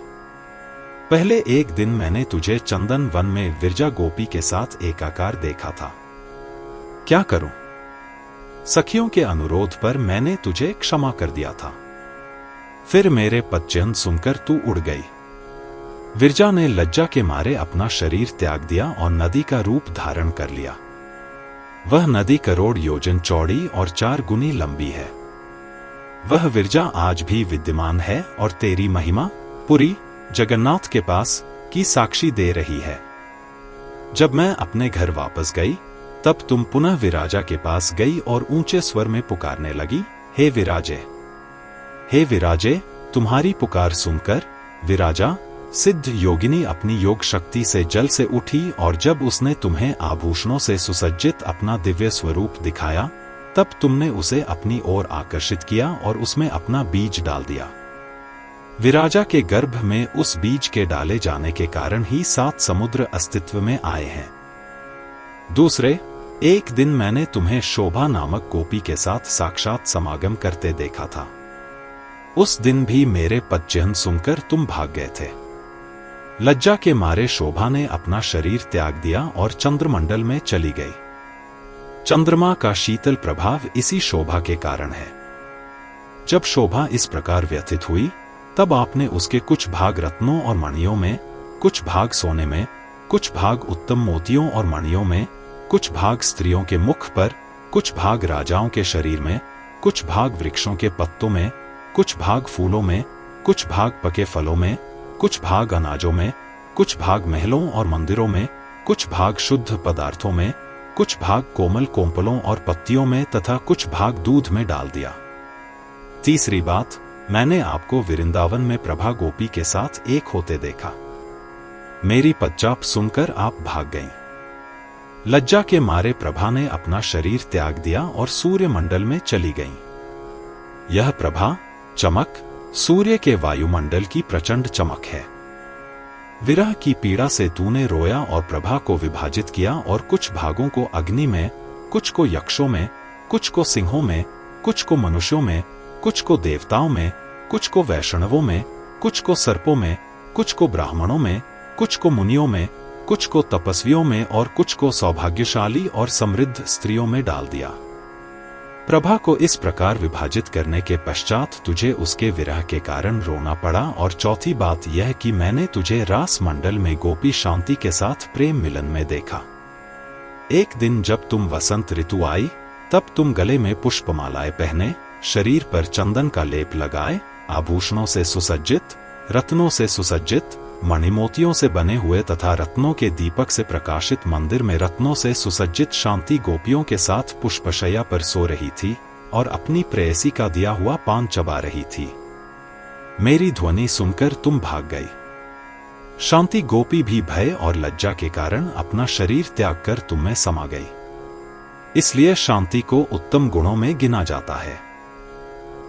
पहले एक दिन मैंने तुझे चंदन वन में विरजा गोपी के साथ एकाकार देखा था। क्या करूं? सखियों के अनुरोध पर मैंने तुझे क्षमा कर दिया था। फिर मेरे पदचिह्न सुनकर तू उड़ गई। विरजा ने लज्जा के मारे अपना शरीर त्याग दिया और नदी का रूप धारण कर लिया। वह नदी करोड़ योजन चौड़ी और 4 गुनी लंबी है। वह विरजा आज भी विद्यमान है और तेरी महिमा पुरी जगन्नाथ के पास की साक्षी दे रही है। जब मैं अपने घर वापस गई, तब तुम पुनः विराजा के पास गई और ऊंचे स्वर में पुकारने लगी, हे विराजे, हे विराजे। तुम्हारी पुकार सुनकर विराजा सिद्ध योगिनी अपनी योग शक्ति से जल से उठी और जब उसने तुम्हें आभूषणों से सुसज्जित अपना दिव्य स्वरूप दिखाया, तब तुमने उसे अपनी ओर आकर्षित किया और उसमें अपना बीज डाल दिया। विराजा के गर्भ में उस बीज के डाले जाने के कारण ही 7 समुद्र अस्तित्व में आए हैं। दूसरे एक दिन मैंने तुम्हें शोभा नामक गोपी के साथ साक्षात समागम करते देखा था। उस दिन भी मेरे पदचिह्न सुनकर तुम भाग गए थे। लज्जा के मारे शोभा ने अपना शरीर त्याग दिया और चंद्रमंडल में चली गई। चंद्रमा का शीतल प्रभाव इसी शोभा के कारण है। जब शोभा इस प्रकार व्यथित हुई, तब आपने उसके कुछ भाग रत्नों और मणियों में, कुछ भाग सोने में, कुछ भाग उत्तम मोतियों और मणियों में, कुछ भाग स्त्रियों के मुख पर, कुछ भाग राजाओं के शरीर में, कुछ भाग वृक्षों के पत्तों में, कुछ भाग फूलों में, कुछ भाग पके फलों में, कुछ भाग अनाजों में, कुछ भाग महलों और मंदिरों में, कुछ भाग शुद्ध पदार्थों में, कुछ भाग कोमल कोंपलों और पत्तियों में तथा कुछ भाग दूध में डाल दिया। तीसरी बात, मैंने आपको वृंदावन में प्रभा गोपी के साथ एक होते देखा। मेरी पदचाप सुनकर आप भाग गईं। लज्जा के मारे प्रभा ने अपना शरीर त्याग दिया और सूर्य मंडल में चली गईं। यह प्रभा, चमक, सूर्य के वायुमंडल की प्रचंड चमक है। विरह की पीड़ा से तूने रोया और प्रभा को विभाजित किया और कुछ भागों को अग्नि में, कुछ को यक्षों में, कुछ को सिंहों में, कुछ को मनुष्यों में, कुछ को देवताओं में, कुछ को वैष्णवों में, कुछ को सर्पों में, कुछ को ब्राह्मणों में, कुछ को मुनियों में, कुछ को तपस्वियों में और कुछ को सौभाग्यशाली और समृद्ध स्त्रियों में डाल दिया। प्रभा को इस प्रकार विभाजित करने के पश्चात तुझे उसके विरह के कारण रोना पड़ा। और चौथी बात यह कि मैंने तुझे रास मंडल में गोपी शांति के साथ प्रेम मिलन में देखा। एक दिन जब तुम वसंत ऋतु आई, तब तुम गले में पुष्पमालाएं पहने, शरीर पर चंदन का लेप लगाए, आभूषणों से सुसज्जित, रत्नों से सुसज्जित, मणिमोतियों से बने हुए तथा रत्नों के दीपक से प्रकाशित मंदिर में रत्नों से सुसज्जित शांति गोपियों के साथ पुष्पशैया पर सो रही थी और अपनी प्रेयसी का दिया हुआ पान चबा रही थी। मेरी ध्वनि सुनकर तुम भाग गई। शांति गोपी भी भय और लज्जा के कारण अपना शरीर त्याग कर तुम में समा गई। इसलिए शांति को उत्तम गुणों में गिना जाता है।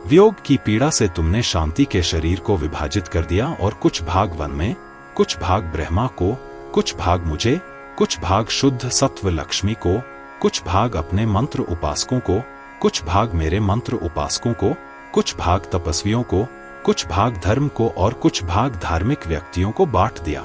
वियोग की पीड़ा से तुमने शांति के शरीर को विभाजित कर दिया और कुछ भाग वन में, कुछ भाग ब्रह्मा को, कुछ भाग मुझे, कुछ भाग शुद्ध सत्व लक्ष्मी को, कुछ भाग अपने मंत्र उपासकों को, कुछ भाग मेरे मंत्र उपासकों को, कुछ भाग तपस्वियों को, कुछ भाग धर्म को और कुछ भाग धार्मिक व्यक्तियों को बांट दिया।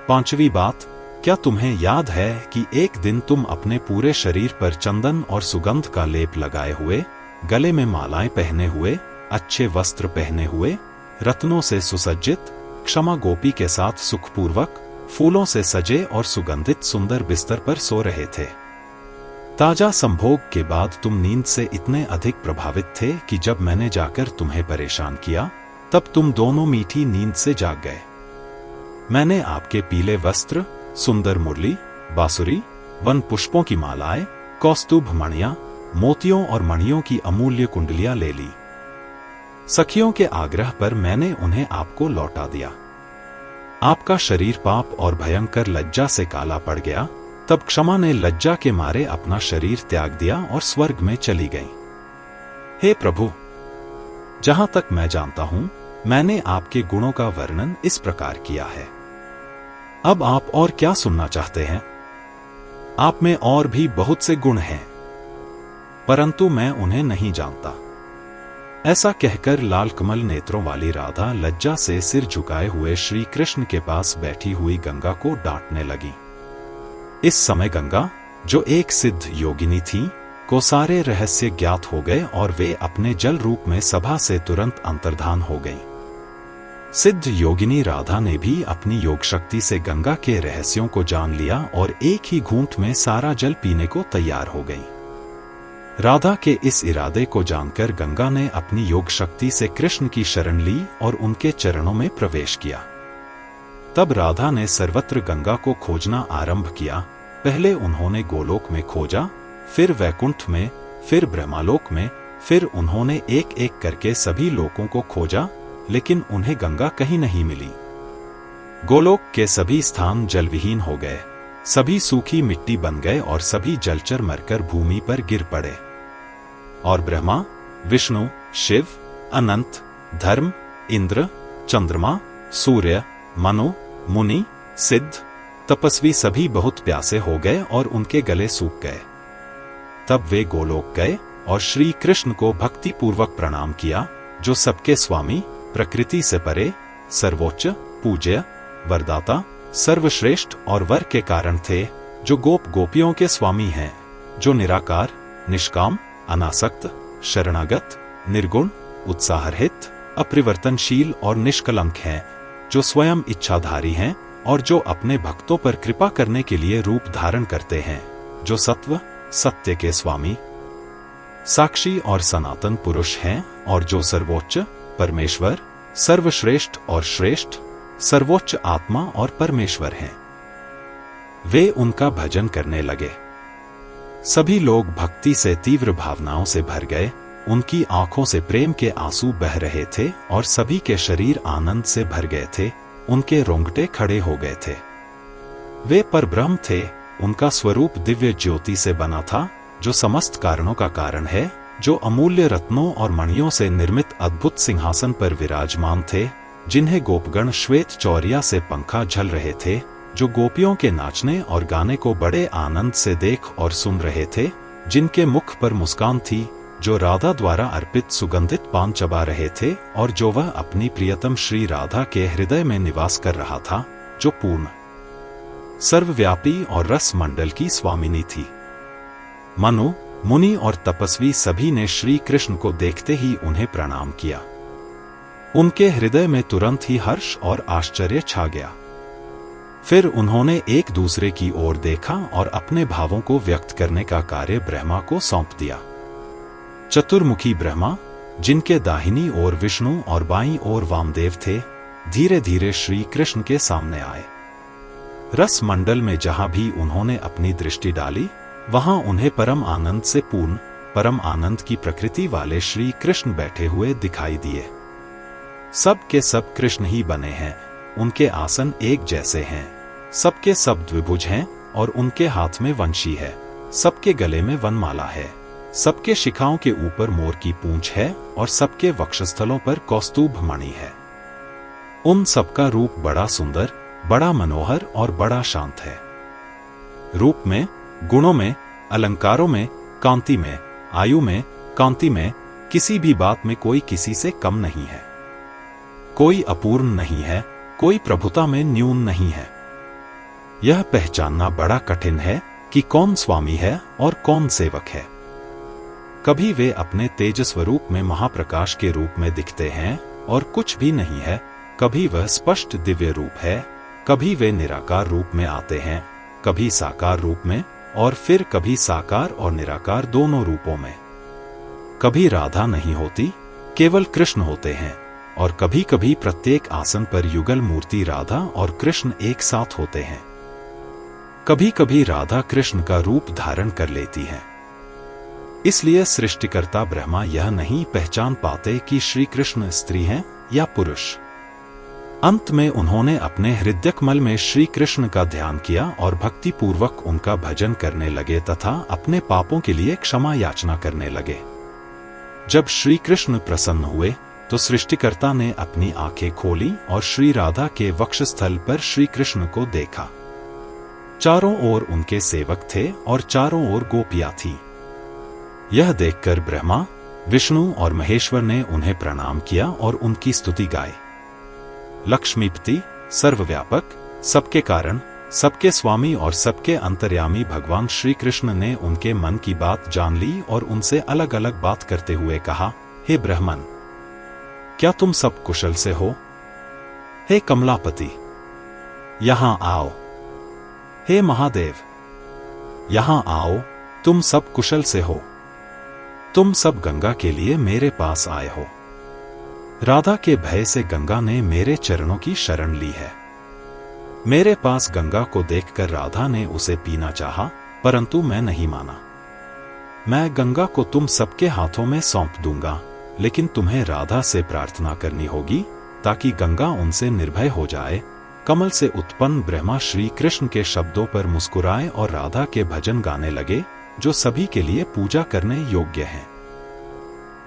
पांचवी बात, क्या तुम्हें याद है कि एक दिन तुम अपने पूरे शरीर पर चंदन और सुगंध का लेप लगाए हुए, गले में मालाएं पहने हुए, अच्छे वस्त्र पहने हुए, रत्नों से सुसज्जित, क्षमा गोपी के साथ सुखपूर्वक, फूलों से सजे और सुगंधित सुंदर बिस्तर पर सो रहे थे। ताजा संभोग के बाद तुम नींद से इतने अधिक प्रभावित थे कि जब मैंने जाकर तुम्हें परेशान किया, तब तुम दोनों मीठी नींद से जाग गए। मैंने आपके पीले वस्त्र, सुंदर मुरली, बांसुरी, वन पुष्पों की मालाएं, कौस्तुभ मणियां, मोतियों और मणियों की अमूल्य कुंडलियां ले ली। सखियों के आग्रह पर मैंने उन्हें आपको लौटा दिया। आपका शरीर पाप और भयंकर लज्जा से काला पड़ गया। तब क्षमा ने लज्जा के मारे अपना शरीर त्याग दिया और स्वर्ग में चली गई। हे प्रभु, जहां तक मैं जानता हूं, मैंने आपके गुणों का वर्णन इस प्रकार किया है। अब आप और क्या सुनना चाहते हैं? आप में और भी बहुत से गुण हैं, परंतु मैं उन्हें नहीं जानता। ऐसा कहकर लाल कमल नेत्रों वाली राधा लज्जा से सिर झुकाए हुए श्री कृष्ण के पास बैठी हुई गंगा को डांटने लगी। इस समय गंगा, जो एक सिद्ध योगिनी थी, को सारे रहस्य ज्ञात हो गए और वे अपने जल रूप में सभा से तुरंत अंतर्धान हो गईं। सिद्ध योगिनी राधा ने भी अपनी योग शक्ति से गंगा के रहस्यों को जान लिया और एक ही घूंट में सारा जल पीने को तैयार हो गई। राधा के इस इरादे को जानकर गंगा ने अपनी योग शक्ति से कृष्ण की शरण ली और उनके चरणों में प्रवेश किया। तब राधा ने सर्वत्र गंगा को खोजना आरंभ किया। पहले उन्होंने गोलोक में खोजा, फिर वैकुंठ में, फिर ब्रह्मालोक में, फिर उन्होंने एक एक करके सभी लोकों को खोजा, लेकिन उन्हें गंगा कहीं नहीं मिली। गोलोक के सभी स्थान जलविहीन हो गए, सभी सूखी मिट्टी बन गए और सभी जलचर मरकर भूमि पर गिर पड़े। और ब्रह्मा, विष्णु, शिव, अनंत, धर्म, इंद्र, चंद्रमा, सूर्य, मनु, मुनि, सिद्ध, तपस्वी सभी बहुत प्यासे हो गए और उनके गले सूख गए। तब वे गोलोक गए और श्री कृष्ण को भक्ति पूर्वक प्रणाम किया, जो सबके स्वामी, प्रकृति से परे, सर्वोच्च, पूज्य, वरदाता, सर्वश्रेष्ठ और वर के कारण थे, जो गोप गोपियों के स्वामी हैं, जो निराकार, निष्काम, अनासक्त, शरणागत, निर्गुण, उत्साहरहित, अप्रिवर्तनशील और निष्कलंक हैं, जो स्वयं इच्छाधारी हैं और जो अपने भक्तों पर कृपा करने के लिए रूप धारण करते हैं, जो सत्व, सत्य के स्वामी, साक्षी और सनातन पुरुष हैं और जो सर्वोच्च, परमेश्वर, सर्वश्रेष्ठ और श्रेष्ठ, सर्वोच्च आत्मा और परमेश्वर हैं। वे उनका भजन करने लगे। सभी लोग भक्ति से तीव्र भावनाओं से भर गए। उनकी आंखों से प्रेम के आंसू बह रहे थे और सभी के शरीर आनंद से भर गए थे। उनके रोंगटे खड़े हो गए थे। वे परब्रह्म थे, उनका स्वरूप दिव्य ज्योति से बना था, जो समस्त कारणों का कारण है, जो अमूल्य रत्नों और मणियों से निर्मित अद्भुत सिंहासन पर विराजमान थे, जिन्हें गोपगण श्वेत चौरिया से पंखा झल रहे थे, जो गोपियों के नाचने और गाने को बड़े आनंद से देख और सुन रहे थे, जिनके मुख पर मुस्कान थी, जो राधा द्वारा अर्पित सुगंधित पान चबा रहे थे और जो वह अपनी प्रियतम श्री राधा के हृदय में निवास कर रहा था, जो पूर्ण सर्वव्यापी और रस मंडल की स्वामिनी थी। मनु, मुनि और तपस्वी सभी ने श्री कृष्ण को देखते ही उन्हें प्रणाम किया। उनके हृदय में तुरंत ही हर्ष और आश्चर्य छा गया। फिर उन्होंने एक दूसरे की ओर देखा और अपने भावों को व्यक्त करने का कार्य ब्रह्मा को सौंप दिया। चतुर्मुखी ब्रह्मा, जिनके दाहिनी ओर विष्णु और बाईं ओर वामदेव थे, धीरे धीरे श्री कृष्ण के सामने आए। रस मंडल में जहां भी उन्होंने अपनी दृष्टि डाली, वहां उन्हें परम आनंद से पूर्ण, परम आनंद की प्रकृति वाले श्री कृष्ण बैठे हुए दिखाई दिए। सब के सब कृष्ण ही बने हैं, उनके आसन एक जैसे हैं, सबके सब द्विभुज हैं और उनके हाथ में वंशी है, सबके गले में वनमाला है, सबके शिखाओं के ऊपर मोर की पूंछ है और सबके वक्षस्थलों पर कौस्तुभ मणि है। उन सबका रूप बड़ा सुंदर, बड़ा मनोहर और बड़ा शांत है। रूप में, गुणों में, अलंकारों में, कांति में, आयु में, कांति में, किसी भी बात में कोई किसी से कम नहीं है। कोई अपूर्ण नहीं है, कोई प्रभुता में न्यून नहीं है। यह पहचानना बड़ा कठिन है कि कौन स्वामी है और कौन सेवक है। कभी वे अपने तेज स्वरूप में महाप्रकाश के रूप में दिखते हैं और कुछ भी नहीं है, कभी वह स्पष्ट दिव्य रूप है, कभी वे निराकार रूप में आते हैं, कभी साकार रूप में और फिर कभी साकार और निराकार दोनों रूपों में। कभी राधा नहीं होती, केवल कृष्ण होते हैं, और कभी कभी प्रत्येक आसन पर युगल मूर्ति राधा और कृष्ण एक साथ होते हैं। कभी कभी राधा कृष्ण का रूप धारण कर लेती है। इसलिए सृष्टिकर्ता ब्रह्मा यह नहीं पहचान पाते कि श्री कृष्ण स्त्री हैं या पुरुष। अंत में उन्होंने अपने हृदयकमल में श्री कृष्ण का ध्यान किया और भक्ति पूर्वक उनका भजन करने लगे तथा अपने पापों के लिए क्षमा याचना करने लगे। जब श्री कृष्ण प्रसन्न हुए तो सृष्टिकर्ता ने अपनी आंखें खोली और श्री राधा के वक्षस्थल पर श्री कृष्ण को देखा। चारों ओर उनके सेवक थे और चारों ओर गोपियां थीं। यह देखकर ब्रह्मा, विष्णु और महेश्वर ने उन्हें प्रणाम किया और उनकी स्तुति गाई। लक्ष्मीपति, सर्वव्यापक, सबके कारण, सबके स्वामी और सबके अंतर्यामी भगवान श्री कृष्ण ने उनके मन की बात जान ली और उनसे अलग अलग बात करते हुए कहा, हे ब्रह्मन, क्या तुम सब कुशल से हो? हे कमलापति, यहां आओ। हे महादेव, यहां आओ, तुम सब कुशल से हो। तुम सब गंगा के लिए मेरे पास आए हो। राधा के भय से गंगा ने मेरे चरणों की शरण ली है। मेरे पास गंगा को देखकर राधा ने उसे पीना चाहा, परंतु मैं नहीं माना। मैं गंगा को तुम सबके हाथों में सौंप दूंगा, लेकिन तुम्हें राधा से प्रार्थना करनी होगी ताकि गंगा उनसे निर्भय हो जाए। कमल से उत्पन्न ब्रह्मा श्री कृष्ण के शब्दों पर मुस्कुराए और राधा के भजन गाने लगे, जो सभी के लिए पूजा करने योग्य हैं।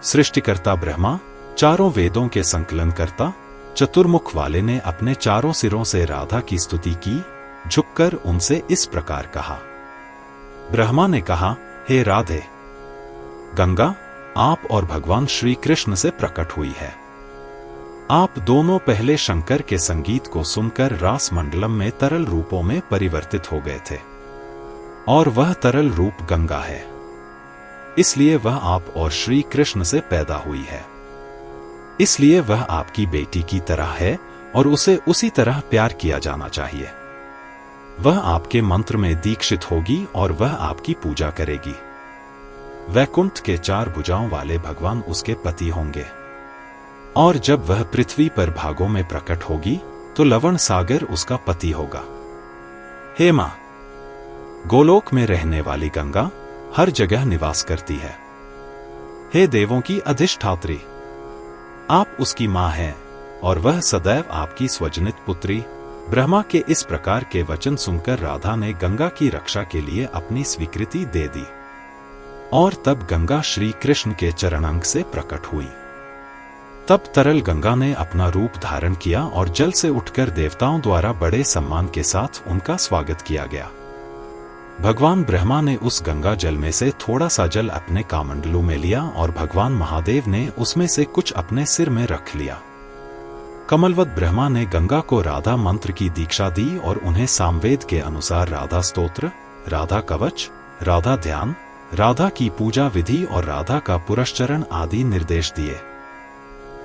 सृष्टिकर्ता ब्रह्मा, चारों वेदों के संकलनकर्ता, चतुर्मुख वाले ने अपने चारों सिरों से राधा की स्तुति की, झुककर उनसे इस प्रकार कहा। ब्रह्मा ने कहा, हे राधे, गंगा आप और भगवान श्री कृष्ण से प्रकट हुई है। आप दोनों पहले शंकर के संगीत को सुनकर रास मंडलम में तरल रूपों में परिवर्तित हो गए थे, और वह तरल रूप गंगा है। इसलिए वह आप और श्री कृष्ण से पैदा हुई है। इसलिए वह आपकी बेटी की तरह है और उसे उसी तरह प्यार किया जाना चाहिए। वह आपके मंत्र में दीक्षित होगी और वह आपकी पूजा करेगी। वैकुंठ के 4 भुजाओं वाले भगवान उसके पति होंगे, और जब वह पृथ्वी पर भागों में प्रकट होगी तो लवण सागर उसका पति होगा। हे मां, गोलोक में रहने वाली गंगा हर जगह निवास करती है। हे देवों की अधिष्ठात्री, आप उसकी मां हैं और वह सदैव आपकी स्वजनित पुत्री, ब्रह्मा के इस प्रकार के वचन सुनकर राधा ने गंगा की रक्षा के लिए अपनी स्वीकृति दे दी और तब गंगा श्री कृष्ण के चरणांक से प्रकट हुई। तब तरल गंगा ने अपना रूप धारण किया और जल से उठकर देवताओं द्वारा बड़े सम्मान के साथ उनका स्वागत किया गया। भगवान ब्रह्मा ने उस गंगा जल में से थोड़ा सा जल अपने कामंडलू में लिया और भगवान महादेव ने उसमें से कुछ अपने सिर में रख लिया। कमलवत ब्रह्मा ने गंगा को राधा मंत्र की दीक्षा दी और उन्हें सामवेद के अनुसार राधा स्तोत्र, राधा कवच, राधा ध्यान, राधा की पूजा विधि और राधा का पुरस्चरण आदि निर्देश दिए।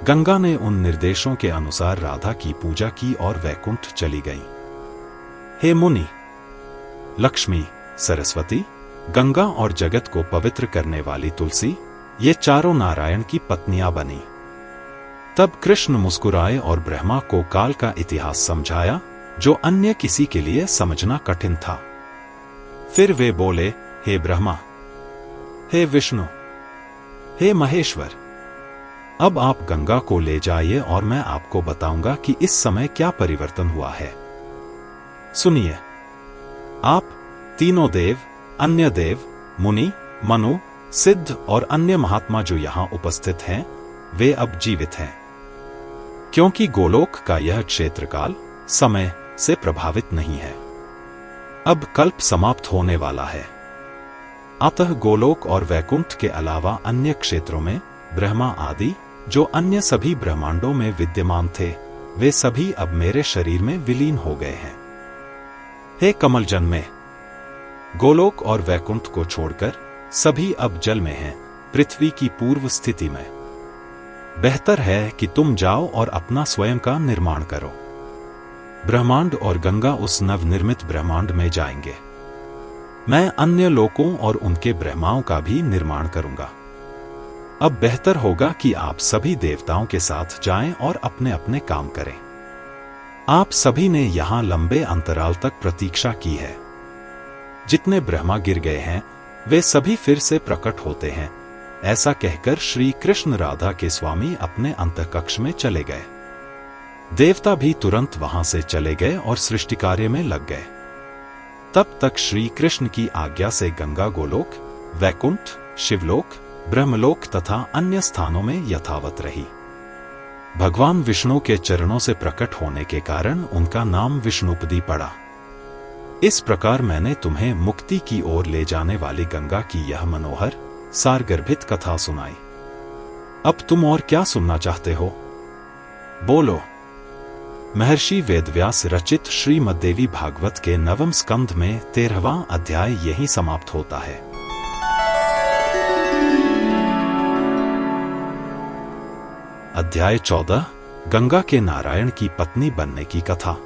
गंगा ने उन निर्देशों के अनुसार राधा की पूजा की और वैकुंठ चली गई। हे मुनि, लक्ष्मी, सरस्वती, गंगा और जगत को पवित्र करने वाली तुलसी, ये चारों नारायण की पत्नियां बनी। तब कृष्ण मुस्कुराए और ब्रह्मा को काल का इतिहास समझाया, जो अन्य किसी के लिए समझना कठिन था। फिर वे बोले, हे ब्रह्मा, हे विष्णु, हे महेश्वर, अब आप गंगा को ले जाइए और मैं आपको बताऊंगा कि इस समय क्या परिवर्तन हुआ है। सुनिए, आप तीनों देव, अन्य देव, मुनि, मनु, सिद्ध और अन्य महात्मा जो यहां उपस्थित हैं, वे अब जीवित हैं, क्योंकि गोलोक का यह क्षेत्रकाल समय से प्रभावित नहीं है। अब कल्प समाप्त होने वाला है। अतः गोलोक और वैकुंठ के अलावा अन्य क्षेत्रों में ब्रह्मा आदि जो अन्य सभी ब्रह्मांडों में विद्यमान थे, वे सभी अब मेरे शरीर में विलीन हो गए हैं। हे कमल जन्मे, गोलोक और वैकुंठ को छोड़कर सभी अब जल में हैं, पृथ्वी की पूर्व स्थिति में। बेहतर है कि तुम जाओ और अपना स्वयं का निर्माण करो। ब्रह्मांड और गंगा उस नवनिर्मित ब्रह्मांड में जाएंगे। मैं अन्य लोकों और उनके ब्रह्माओं का भी निर्माण करूंगा। अब बेहतर होगा कि आप सभी देवताओं के साथ जाएं और अपने अपने काम करें। आप सभी ने यहां लंबे अंतराल तक प्रतीक्षा की है। जितने ब्रह्मा गिर गए हैं, वे सभी फिर से प्रकट होते हैं। ऐसा कहकर श्री कृष्ण राधा के स्वामी अपने अंतःकक्ष में चले गए। देवता भी तुरंत वहां से चले गए और सृष्टि कार्य में लग गए। तब तक श्री कृष्ण की आज्ञा से गंगा गोलोक, वैकुंठ, शिवलोक, ब्रह्मलोक तथा अन्य स्थानों में यथावत रही। भगवान विष्णु के चरणों से प्रकट होने के कारण उनका नाम विष्णुपदी पड़ा। इस प्रकार मैंने तुम्हें मुक्ति की ओर ले जाने वाली गंगा की यह मनोहर सारगर्भित कथा सुनाई। अब तुम और क्या सुनना चाहते हो? बोलो। महर्षि वेदव्यास रचित श्रीमद्देवी भागवत के 9वें स्कंध में 13वां अध्याय यहीं समाप्त होता है। अध्याय 14 गंगा के नारायण की पत्नी बनने की कथा।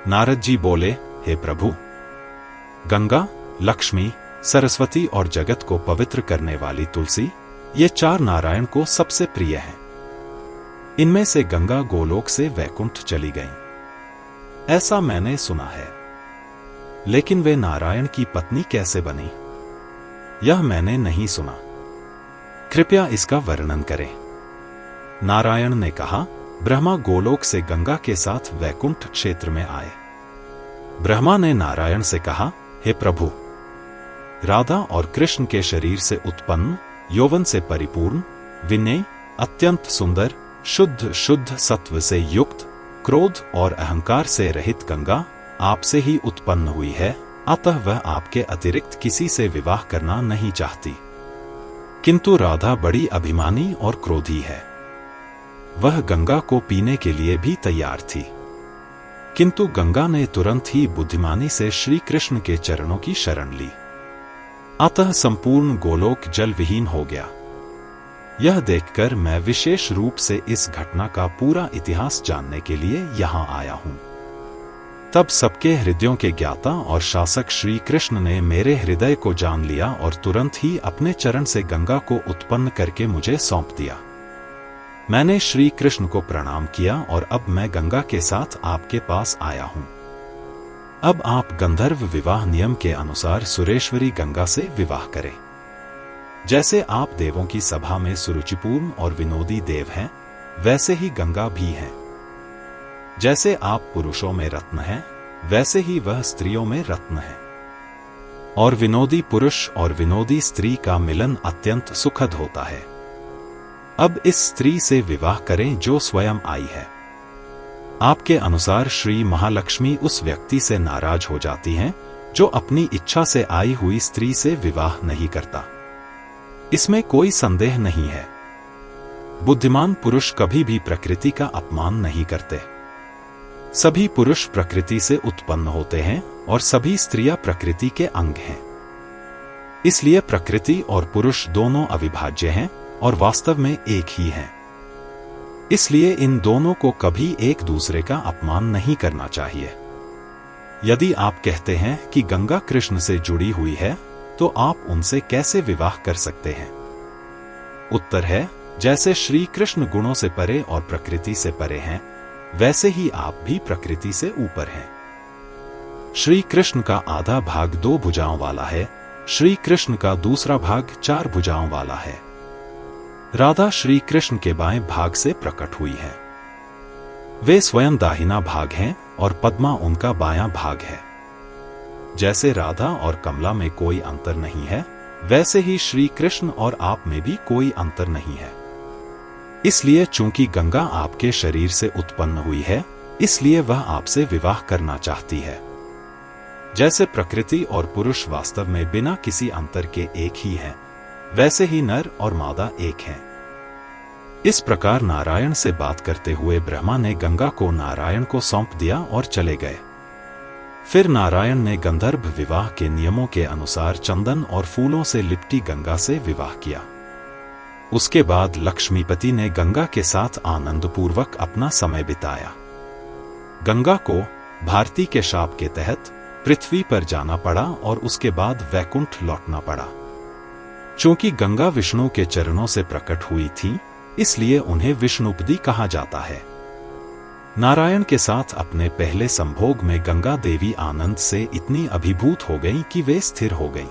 नारद जी बोले, हे प्रभु, गंगा, लक्ष्मी, सरस्वती और जगत को पवित्र करने वाली तुलसी, ये चार नारायण को सबसे प्रिय हैं। इनमें से गंगा गोलोक से वैकुंठ चली गईं, ऐसा मैंने सुना है। लेकिन वे नारायण की पत्नी कैसे बनी, यह मैंने नहीं सुना। कृपया इसका वर्णन करें। नारायण ने कहा, ब्रह्मा गोलोक से गंगा के साथ वैकुंठ क्षेत्र में आए। ब्रह्मा ने नारायण से कहा, हे प्रभु, राधा और कृष्ण के शरीर से उत्पन्न, यौवन से परिपूर्ण, विनय, अत्यंत सुंदर, शुद्ध सत्व से युक्त, क्रोध और अहंकार से रहित गंगा आपसे ही उत्पन्न हुई है। अतः वह आपके अतिरिक्त किसी से विवाह करना नहीं चाहती। किंतु राधा बड़ी अभिमानी और क्रोधी है। वह गंगा को पीने के लिए भी तैयार थी, किंतु गंगा ने तुरंत ही बुद्धिमानी से श्री कृष्ण के चरणों की शरण ली। अतः संपूर्ण गोलोक जल विहीन हो गया। यह देखकर मैं विशेष रूप से इस घटना का पूरा इतिहास जानने के लिए यहां आया हूं। तब सबके हृदयों के ज्ञाता और शासक श्री कृष्ण ने मेरे हृदय को जान लिया और तुरंत ही अपने चरण से गंगा को उत्पन्न करके मुझे सौंप दिया। मैंने श्री कृष्ण को प्रणाम किया और अब मैं गंगा के साथ आपके पास आया हूं। अब आप गंधर्व विवाह नियम के अनुसार सुरेश्वरी गंगा से विवाह करें। जैसे आप देवों की सभा में सुरुचिपूर्ण और विनोदी देव हैं, वैसे ही गंगा भी हैं। जैसे आप पुरुषों में रत्न हैं, वैसे ही वह स्त्रियों में रत्न है। और विनोदी पुरुष और विनोदी स्त्री का मिलन अत्यंत सुखद होता है। अब इस स्त्री से विवाह करें जो स्वयं आई है। आपके अनुसार श्री महालक्ष्मी उस व्यक्ति से नाराज हो जाती हैं जो अपनी इच्छा से आई हुई स्त्री से विवाह नहीं करता। इसमें कोई संदेह नहीं है। बुद्धिमान पुरुष कभी भी प्रकृति का अपमान नहीं करते। सभी पुरुष प्रकृति से उत्पन्न होते हैं और सभी स्त्रियां प्रकृति के अंग हैं। इसलिए प्रकृति और पुरुष दोनों अविभाज्य हैं और वास्तव में एक ही हैं। इसलिए इन दोनों को कभी एक दूसरे का अपमान नहीं करना चाहिए। यदि आप कहते हैं कि गंगा कृष्ण से जुड़ी हुई है, तो आप उनसे कैसे विवाह कर सकते हैं? उत्तर है, जैसे श्री कृष्ण गुणों से परे और प्रकृति से परे हैं, वैसे ही आप भी प्रकृति से ऊपर हैं। श्री कृष्ण का आधा भाग 2 भुजाओं वाला है, श्री कृष्ण का दूसरा भाग 4 भुजाओं वाला है। राधा श्री कृष्ण के बाएं भाग से प्रकट हुई है। वे स्वयं दाहिना भाग हैं और पद्मा उनका बायां भाग है। जैसे राधा और कमला में कोई अंतर नहीं है, वैसे ही श्री कृष्ण और आप में भी कोई अंतर नहीं है। इसलिए चूंकि गंगा आपके शरीर से उत्पन्न हुई है, इसलिए वह आपसे विवाह करना चाहती है। जैसे प्रकृति और पुरुष वास्तव में बिना किसी अंतर के एक ही हैं, वैसे ही नर और मादा एक हैं। इस प्रकार नारायण से बात करते हुए ब्रह्मा ने गंगा को नारायण को सौंप दिया और चले गए। फिर नारायण ने गंधर्व विवाह के नियमों के अनुसार चंदन और फूलों से लिपटी गंगा से विवाह किया। उसके बाद लक्ष्मीपति ने गंगा के साथ आनंदपूर्वक अपना समय बिताया। गंगा को भारती के शाप के तहत पृथ्वी पर जाना पड़ा और उसके बाद वैकुंठ लौटना पड़ा। चूंकि गंगा विष्णु के चरणों से प्रकट हुई थी, इसलिए उन्हें विष्णुपदी कहा जाता है। नारायण के साथ अपने पहले संभोग में गंगा देवी आनंद से इतनी अभिभूत हो गईं कि वे स्थिर हो गईं।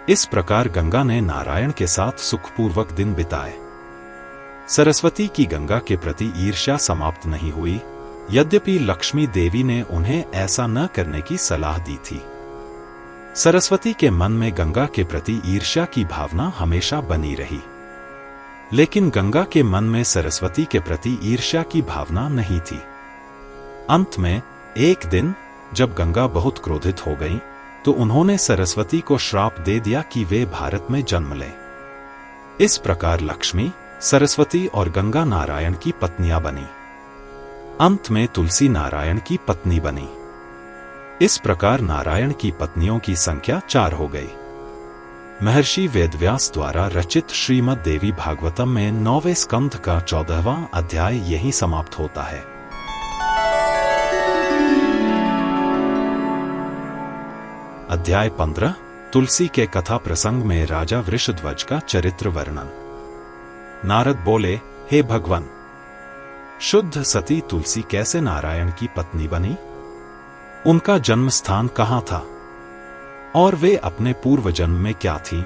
इस प्रकार गंगा ने नारायण के साथ सुखपूर्वक दिन बिताए। सरस्वती की गंगा के प्रति ईर्ष्या समाप्त नहीं हुई, यद्यपि लक्ष्मी देवी ने उन्हें ऐसा न करने की सलाह दी थी। सरस्वती के मन में गंगा के प्रति ईर्ष्या की भावना हमेशा बनी रही, लेकिन गंगा के मन में सरस्वती के प्रति ईर्ष्या की भावना नहीं थी। अंत में एक दिन जब गंगा बहुत क्रोधित हो गई, तो उन्होंने सरस्वती को श्राप दे दिया कि वे भारत में जन्म लें। इस प्रकार लक्ष्मी, सरस्वती और गंगा नारायण की पत्नियां बनी। अंत में तुलसी नारायण की पत्नी बनी। इस प्रकार नारायण की पत्नियों की संख्या 4 हो गई। महर्षि वेदव्यास द्वारा रचित श्रीमद् देवी भागवतम में 9वें स्कंध का 14वां अध्याय यहीं समाप्त होता है। अध्याय 15 तुलसी के कथा प्रसंग में राजा वृषध्वज का चरित्र वर्णन। नारद बोले, हे भगवान, शुद्ध सती तुलसी कैसे नारायण की पत्नी बनी? उनका जन्म स्थान कहाँ था? और वे अपने पूर्व जन्म में क्या थी?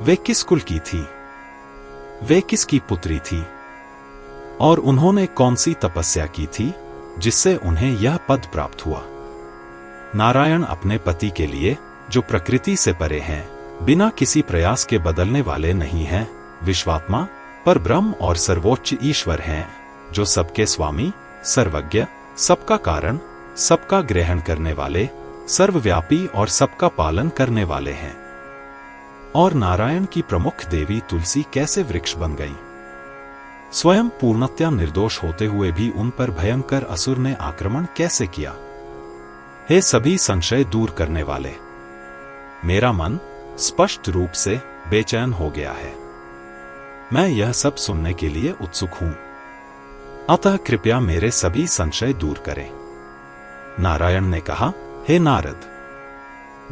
वे किस कुल की थी? वे किसकी पुत्री थी? और उन्होंने कौन सी तपस्या की थी जिससे उन्हें यह पद प्राप्त हुआ? नारायण अपने पति के लिए, जो प्रकृति से परे हैं, बिना किसी प्रयास के बदलने वाले नहीं हैं, विश्वात्मा, परब्रह्म और सर्वोच्च ईश्वर हैं, जो सबके स्वामी, सर्वज्ञ, सबका कारण, सबका ग्रहण करने वाले, सर्वव्यापी और सबका पालन करने वाले हैं। और नारायण की प्रमुख देवी तुलसी कैसे वृक्ष बन गई? स्वयं पूर्णतया निर्दोष होते हुए भी उन पर भयंकर असुर ने आक्रमण कैसे किया? हे सभी संशय दूर करने वाले, मेरा मन स्पष्ट रूप से बेचैन हो गया है। मैं यह सब सुनने के लिए उत्सुक हूं, अतः कृपया मेरे सभी संशय दूर करें। नारायण ने कहा, हे नारद,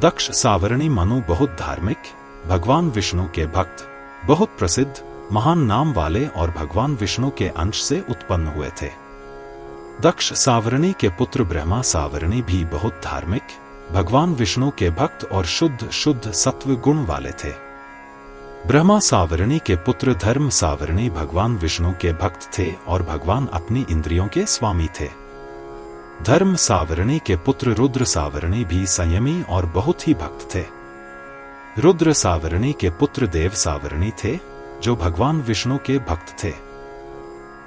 दक्ष सावरणी मनु बहुत धार्मिक, भगवान विष्णु के भक्त, बहुत प्रसिद्ध, महान नाम वाले और भगवान विष्णु के अंश से उत्पन्न हुए थे। दक्ष सावरणी के पुत्र ब्रह्मा सावरणी भी बहुत धार्मिक, भगवान विष्णु के भक्त और शुद्ध सत्व गुण वाले थे। ब्रह्मा सावरणी के पुत्र धर्म सावरणी भगवान विष्णु के भक्त थे और भगवान अपनी इंद्रियों के स्वामी थे। धर्म सावरणी के पुत्र रुद्र सावरणी भी संयमी और बहुत ही भक्त थे। रुद्र सावरणी के पुत्र देव सावरणी थे जो भगवान विष्णु के भक्त थे।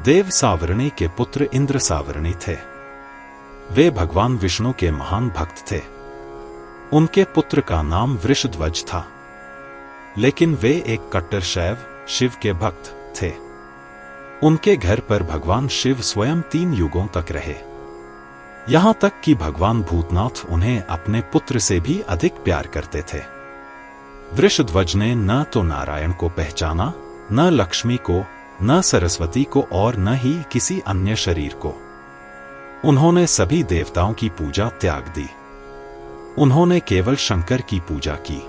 देव सावरणी के पुत्र इंद्र सावरणी थे। वे भगवान विष्णु के महान भक्त थे। उनके पुत्र का नाम वृषध्वज था, लेकिन वे एक कट्टर शैव शिव के भक्त थे। उनके घर पर भगवान शिव स्वयं 3 युगों तक रहे, यहां तक कि भगवान भूतनाथ उन्हें अपने पुत्र से भी अधिक प्यार करते थे। वृषध्वज ने न तो नारायण को पहचाना, न लक्ष्मी को, न सरस्वती को और न ही किसी अन्य शरीर को। उन्होंने सभी देवताओं की पूजा त्याग दी। उन्होंने केवल शंकर की पूजा की।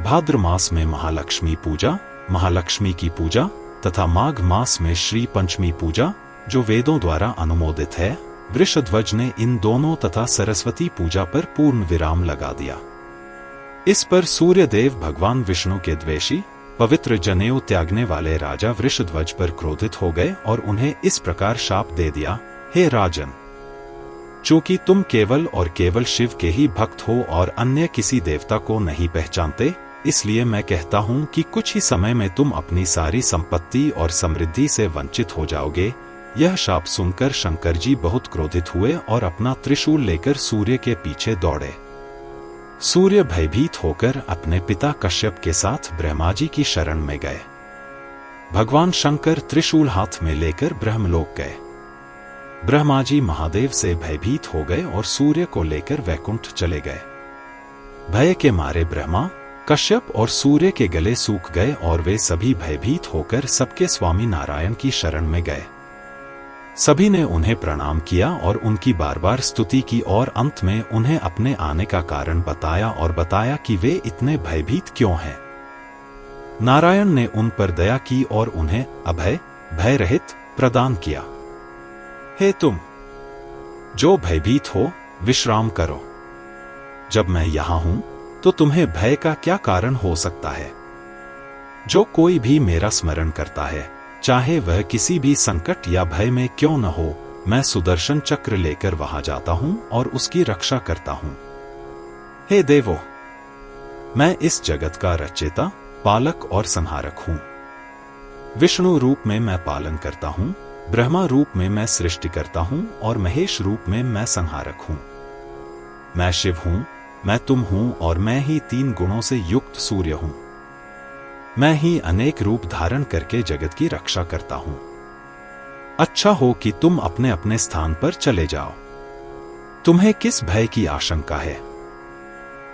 भाद्र मास में महालक्ष्मी पूजा, महालक्ष्मी की पूजा तथा माघ मास में श्री पंचमी पूजा जो वेदों द्वारा अनुमोदित है, वृषध्वज ने इन दोनों तथा सरस्वती पूजा पर पूर्ण विराम लगा दिया। इस पर सूर्यदेव भगवान विष्णु के द्वेषी, पवित्र जनेऊ त्यागने वाले राजा वृषध्वज पर क्रोधित हो गए और उन्हें इस प्रकार शाप दे दिया, हे राजन, चूंकि तुम केवल और केवल शिव के ही भक्त हो और अन्य किसी देवता को नहीं पहचानते, इसलिए मैं कहता हूं कि कुछ ही समय में तुम अपनी सारी संपत्ति और समृद्धि से वंचित हो जाओगे। यह शाप सुनकर शंकर जी बहुत क्रोधित हुए और अपना त्रिशूल लेकर सूर्य के पीछे दौड़े। सूर्य भयभीत होकर अपने पिता कश्यप के साथ ब्रह्मा जी की शरण में गए। भगवान शंकर त्रिशूल हाथ में लेकर ब्रह्मलोक गए। ब्रह्मा जी महादेव से भयभीत हो गए और सूर्य को लेकर वैकुंठ चले गए। भय के मारे ब्रह्मा, कश्यप और सूर्य के गले सूख गए और वे सभी भयभीत होकर सबके स्वामी नारायण की शरण में गए। सभी ने उन्हें प्रणाम किया और उनकी बार बार स्तुति की और अंत में उन्हें अपने आने का कारण बताया और बताया कि वे इतने भयभीत क्यों हैं। नारायण ने उन पर दया की और उन्हें अभय, भय रहित प्रदान किया। हे तुम जो भयभीत हो, विश्राम करो। जब मैं यहां हूं तो तुम्हें भय का क्या कारण हो सकता है? जो कोई भी मेरा स्मरण करता है, चाहे वह किसी भी संकट या भय में क्यों न हो, मैं सुदर्शन चक्र लेकर वहां जाता हूं और उसकी रक्षा करता हूं। हे देवो, मैं इस जगत का रचयिता, पालक और संहारक हूं। विष्णु रूप में मैं पालन करता हूं, ब्रह्मा रूप में मैं सृष्टि करता हूं और महेश रूप में मैं संहारक हूं। मैं शिव हूं, मैं तुम हूं और मैं ही 3 गुणों से युक्त सूर्य हूं। मैं ही अनेक रूप धारण करके जगत की रक्षा करता हूं। अच्छा हो कि तुम अपने अपने स्थान पर चले जाओ। तुम्हें किस भय की आशंका है?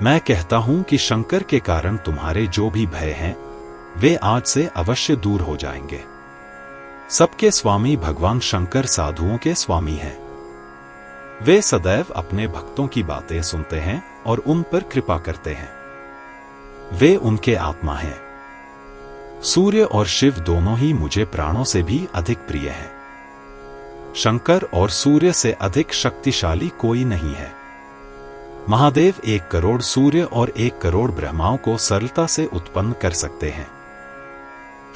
मैं कहता हूं कि शंकर के कारण तुम्हारे जो भी भय हैं, वे आज से अवश्य दूर हो जाएंगे। सबके स्वामी भगवान शंकर साधुओं के स्वामी हैं। वे सदैव अपने भक्तों की बातें सुनते हैं और उन पर कृपा करते हैं। वे उनके आत्मा हैं। सूर्य और शिव दोनों ही मुझे प्राणों से भी अधिक प्रिय हैं। शंकर और सूर्य से अधिक शक्तिशाली कोई नहीं है। महादेव 1 करोड़ सूर्य और 1 करोड़ ब्रह्माओं को सरलता से उत्पन्न कर सकते हैं।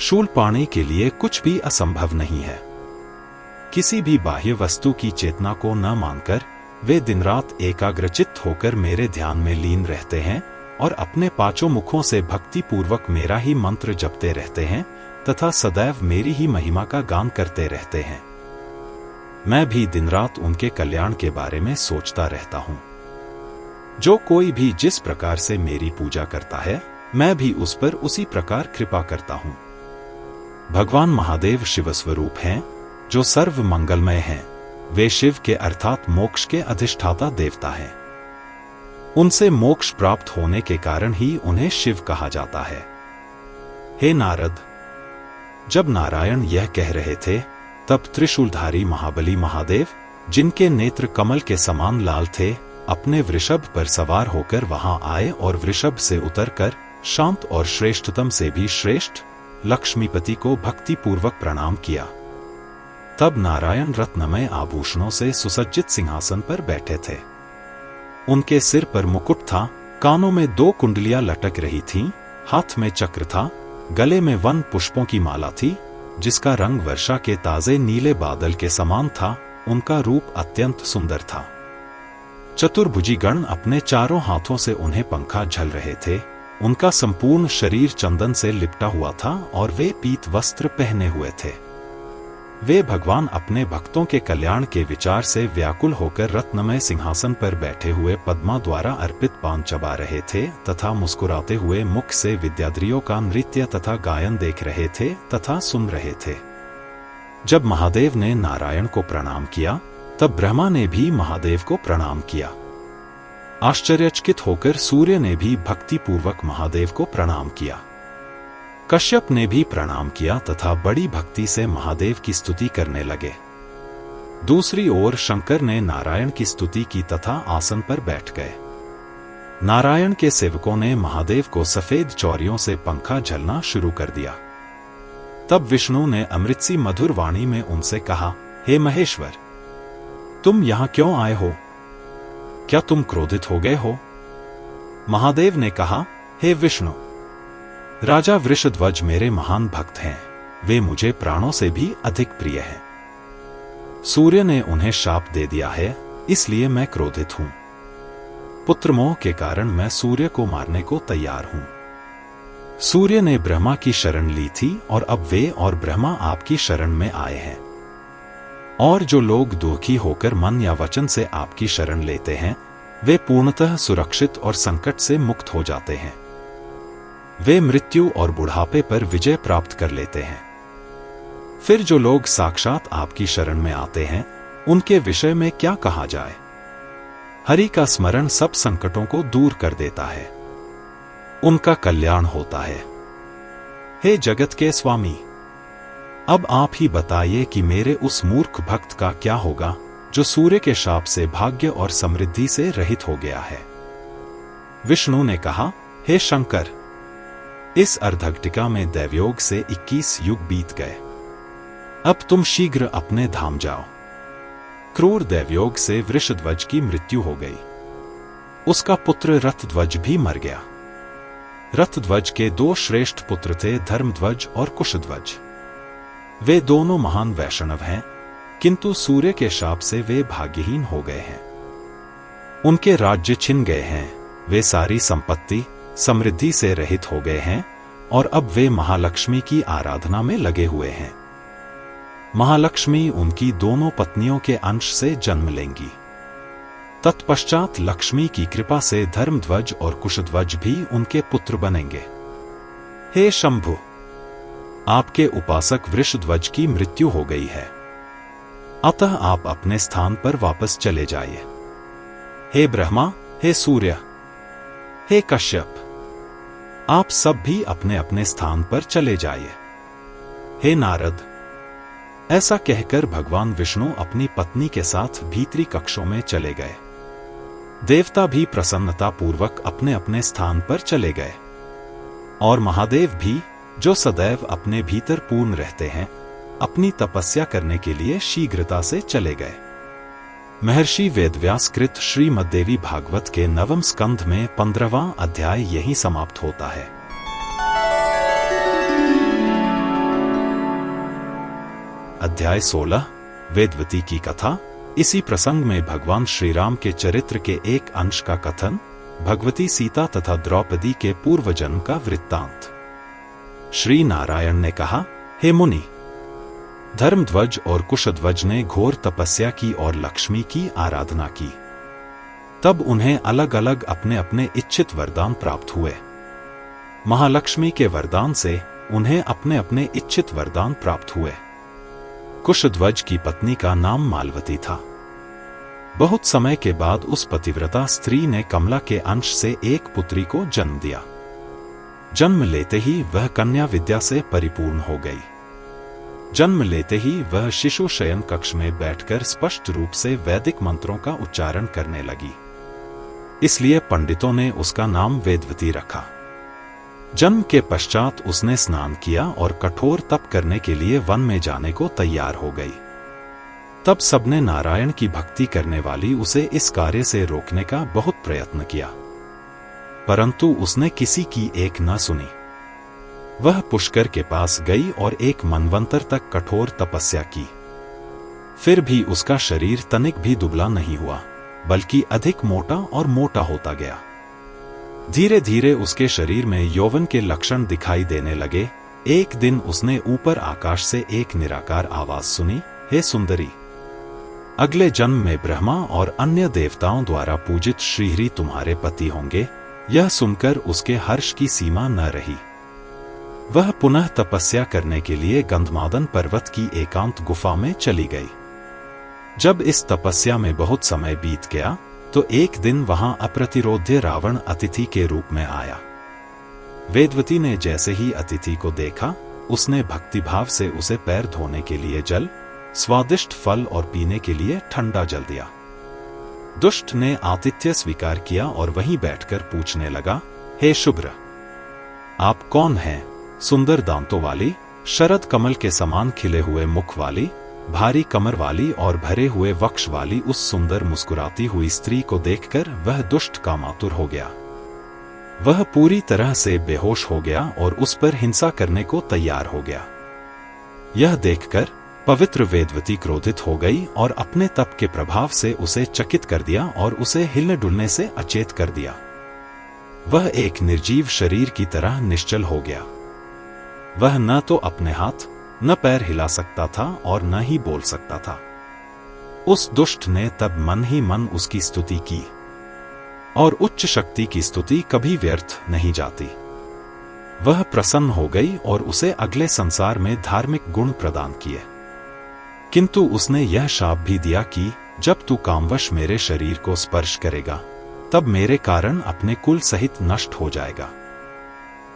शूलपाणी के लिए कुछ भी असंभव नहीं है। किसी भी बाह्य वस्तु की चेतना को न मानकर वे दिन रात एकाग्रचित्त होकर मेरे ध्यान में लीन रहते हैं और अपने 5 मुखों से भक्ति पूर्वक मेरा ही मंत्र जपते रहते हैं तथा सदैव मेरी ही महिमा का गान करते रहते हैं। मैं भी दिन रात उनके कल्याण के बारे में सोचता रहता हूं। जो कोई भी जिस प्रकार से मेरी पूजा करता है, मैं भी उस पर उसी प्रकार कृपा करता हूं। भगवान महादेव शिव स्वरूप हैं, जो सर्व मंगलमय हैं। वे शिव के अर्थात मोक्ष के अधिष्ठाता देवता हैं। उनसे मोक्ष प्राप्त होने के कारण ही उन्हें शिव कहा जाता है। हे नारद, जब नारायण यह कह रहे थे, तब त्रिशूलधारी महाबली महादेव, जिनके नेत्र कमल के समान लाल थे, अपने वृषभ पर सवार होकर वहां आए और वृषभ से उतरकर शांत और श्रेष्ठतम से भी श्रेष्ठ लक्ष्मीपति को भक्ति पूर्वक प्रणाम किया। तब नारायण रत्नमय आभूषणों से सुसज्जित सिंहासन पर बैठे थे। उनके सिर पर मुकुट था, कानों में 2 कुंडलियां लटक रही थीं, हाथ में चक्र था, गले में वन पुष्पों की माला थी, जिसका रंग वर्षा के ताजे नीले बादल के समान था। उनका रूप अत्यंत सुंदर था। चतुर्भुजी गण अपने चारों हाथों से उन्हें पंखा झल रहे थे। उनका संपूर्ण शरीर चंदन से लिपटा हुआ था और वे पीत वस्त्र पहने हुए थे। वे भगवान अपने भक्तों के कल्याण के विचार से व्याकुल होकर रत्नमय सिंहासन पर बैठे हुए पद्मा द्वारा अर्पित पान चबा रहे थे तथा मुस्कुराते हुए मुख से विद्याद्रियों का नृत्य तथा गायन देख रहे थे तथा सुन रहे थे। जब महादेव ने नारायण को प्रणाम किया, तब ब्रह्मा ने भी महादेव को प्रणाम किया। आश्चर्यचकित होकर सूर्य ने भी भक्तिपूर्वक महादेव को प्रणाम किया। कश्यप ने भी प्रणाम किया तथा बड़ी भक्ति से महादेव की स्तुति करने लगे। दूसरी ओर शंकर ने नारायण की स्तुति की तथा आसन पर बैठ गए। नारायण के सेवकों ने महादेव को सफेद चौरियों से पंखा झलना शुरू कर दिया। तब विष्णु ने अमृतसी मधुर वाणी में उनसे कहा, हे महेश्वर, तुम यहां क्यों आए हो? क्या तुम क्रोधित हो गए हो? महादेव ने कहा, हे विष्णु, राजा वृषध्वज मेरे महान भक्त हैं। वे मुझे प्राणों से भी अधिक प्रिय हैं। सूर्य ने उन्हें शाप दे दिया है, इसलिए मैं क्रोधित हूं। पुत्रमोह के कारण मैं सूर्य को मारने को तैयार हूं। सूर्य ने ब्रह्मा की शरण ली थी और अब वे और ब्रह्मा आपकी शरण में आए हैं। और जो लोग दुखी होकर मन या वचन से आपकी शरण लेते हैं, वे पूर्णतः सुरक्षित और संकट से मुक्त हो जाते हैं। वे मृत्यु और बुढ़ापे पर विजय प्राप्त कर लेते हैं। फिर जो लोग साक्षात आपकी शरण में आते हैं, उनके विषय में क्या कहा जाए? हरि का स्मरण सब संकटों को दूर कर देता है। उनका कल्याण होता है। हे जगत के स्वामी, अब आप ही बताइए कि मेरे उस मूर्ख भक्त का क्या होगा जो सूर्य के शाप से भाग्य और समृद्धि से रहित हो गया है। विष्णु ने कहा, हे शंकर, इस अर्धघटिका में दैवयोग से 21 युग बीत गए। अब तुम शीघ्र अपने धाम जाओ। क्रूर दैवयोग से वृषध्वज की मृत्यु हो गई। उसका पुत्र रथध्वज भी मर गया। रथध्वज के 2 श्रेष्ठ पुत्र थे, धर्मध्वज और कुशध्वज। वे दोनों महान वैष्णव हैं, किंतु सूर्य के शाप से वे भाग्यहीन हो गए हैं। उनके राज्य छिन गए हैं। वे सारी संपत्ति समृद्धि से रहित हो गए हैं और अब वे महालक्ष्मी की आराधना में लगे हुए हैं। महालक्ष्मी उनकी दोनों पत्नियों के अंश से जन्म लेंगी। तत्पश्चात लक्ष्मी की कृपा से धर्मध्वज और कुशध्वज भी उनके पुत्र बनेंगे। हे शंभु, आपके उपासक वृषध्वज की मृत्यु हो गई है, अतः आप अपने स्थान पर वापस चले जाइए। हे ब्रह्मा, हे सूर्य, हे कश्यप, आप सब भी अपने अपने स्थान पर चले जाइए। हे नारद, ऐसा कहकर भगवान विष्णु अपनी पत्नी के साथ भीतरी कक्षों में चले गए। देवता भी प्रसन्नतापूर्वक अपने अपने स्थान पर चले गए और महादेव भी, जो सदैव अपने भीतर पूर्ण रहते हैं, अपनी तपस्या करने के लिए शीघ्रता से चले गए। महर्षि वेदव्यास कृत श्रीमद्देवी भागवत के 9वें स्कंध में 15वां अध्याय यहीं समाप्त होता है। अध्याय 16 वेदवती की कथा। इसी प्रसंग में भगवान श्री राम के चरित्र के एक अंश का कथन, भगवती सीता तथा द्रौपदी के पूर्व जन्म का वृत्तांत। श्री नारायण ने कहा, हे मुनि, धर्मध्वज और कुशध्वज ने घोर तपस्या की और लक्ष्मी की आराधना की। तब उन्हें अलग अलग अपने अपने इच्छित वरदान प्राप्त हुए। महालक्ष्मी के वरदान से उन्हें अपने अपने इच्छित वरदान प्राप्त हुए। कुशध्वज की पत्नी का नाम मालवती था। बहुत समय के बाद उस पतिव्रता स्त्री ने कमला के अंश से एक पुत्री को जन्म दिया। जन्म लेते ही वह कन्या विद्या से परिपूर्ण हो गई। जन्म लेते ही वह शिशु शयन कक्ष में बैठकर स्पष्ट रूप से वैदिक मंत्रों का उच्चारण करने लगी। इसलिए पंडितों ने उसका नाम वेदवती रखा। जन्म के पश्चात उसने स्नान किया और कठोर तप करने के लिए वन में जाने को तैयार हो गई। तब सबने नारायण की भक्ति करने वाली उसे इस कार्य से रोकने का बहुत प्रयत्न किया, परंतु उसने किसी की एक न सुनी। वह पुष्कर के पास गई और एक मनवंतर तक कठोर तपस्या की। फिर भी उसका शरीर तनिक भी दुबला नहीं हुआ, बल्कि अधिक मोटा और मोटा होता गया। धीरे धीरे उसके शरीर में यौवन के लक्षण दिखाई देने लगे। एक दिन उसने ऊपर आकाश से एक निराकार आवाज सुनी, हे सुंदरी, अगले जन्म में ब्रह्मा और अन्य देवताओं द्वारा पूजित श्रीहरि तुम्हारे पति होंगे। यह सुनकर उसके हर्ष की सीमा न रही। वह पुनः तपस्या करने के लिए गंधमादन पर्वत की एकांत गुफा में चली गई। जब इस तपस्या में बहुत समय बीत गया तो एक दिन वहां अप्रतिरोध्य रावण अतिथि के रूप में आया। वेदवती ने जैसे ही अतिथि को देखा, उसने भक्तिभाव से उसे पैर धोने के लिए जल, स्वादिष्ट फल और पीने के लिए ठंडा जल दिया। दुष्ट ने आतिथ्य स्वीकार किया और वहीं बैठकर पूछने लगा, हे शुभ्र, आप कौन हैं? सुंदर दांतों वाली, शरद कमल के समान खिले हुए मुख वाली, भारी कमर वाली और भरे हुए वक्ष वाली उस सुंदर मुस्कुराती हुई स्त्री को देखकर वह दुष्ट कामातुर हो गया। वह पूरी तरह से बेहोश हो गया और उस पर हिंसा करने को तैयार हो गया। यह देखकर पवित्र वेदवती क्रोधित हो गई और अपने तप के प्रभाव से उसे चकित कर दिया और उसे हिलने डुलने से अचेत कर दिया। वह एक निर्जीव शरीर की तरह निश्चल हो गया। वह न तो अपने हाथ न पैर हिला सकता था और न ही बोल सकता था। उस दुष्ट ने तब मन ही मन उसकी स्तुति की, और उच्च शक्ति की स्तुति कभी व्यर्थ नहीं जाती। वह प्रसन्न हो गई और उसे अगले संसार में धार्मिक गुण प्रदान किए। किंतु उसने यह शाप भी दिया कि जब तू कामवश मेरे शरीर को स्पर्श करेगा, तब मेरे कारण अपने कुल सहित नष्ट हो जाएगा।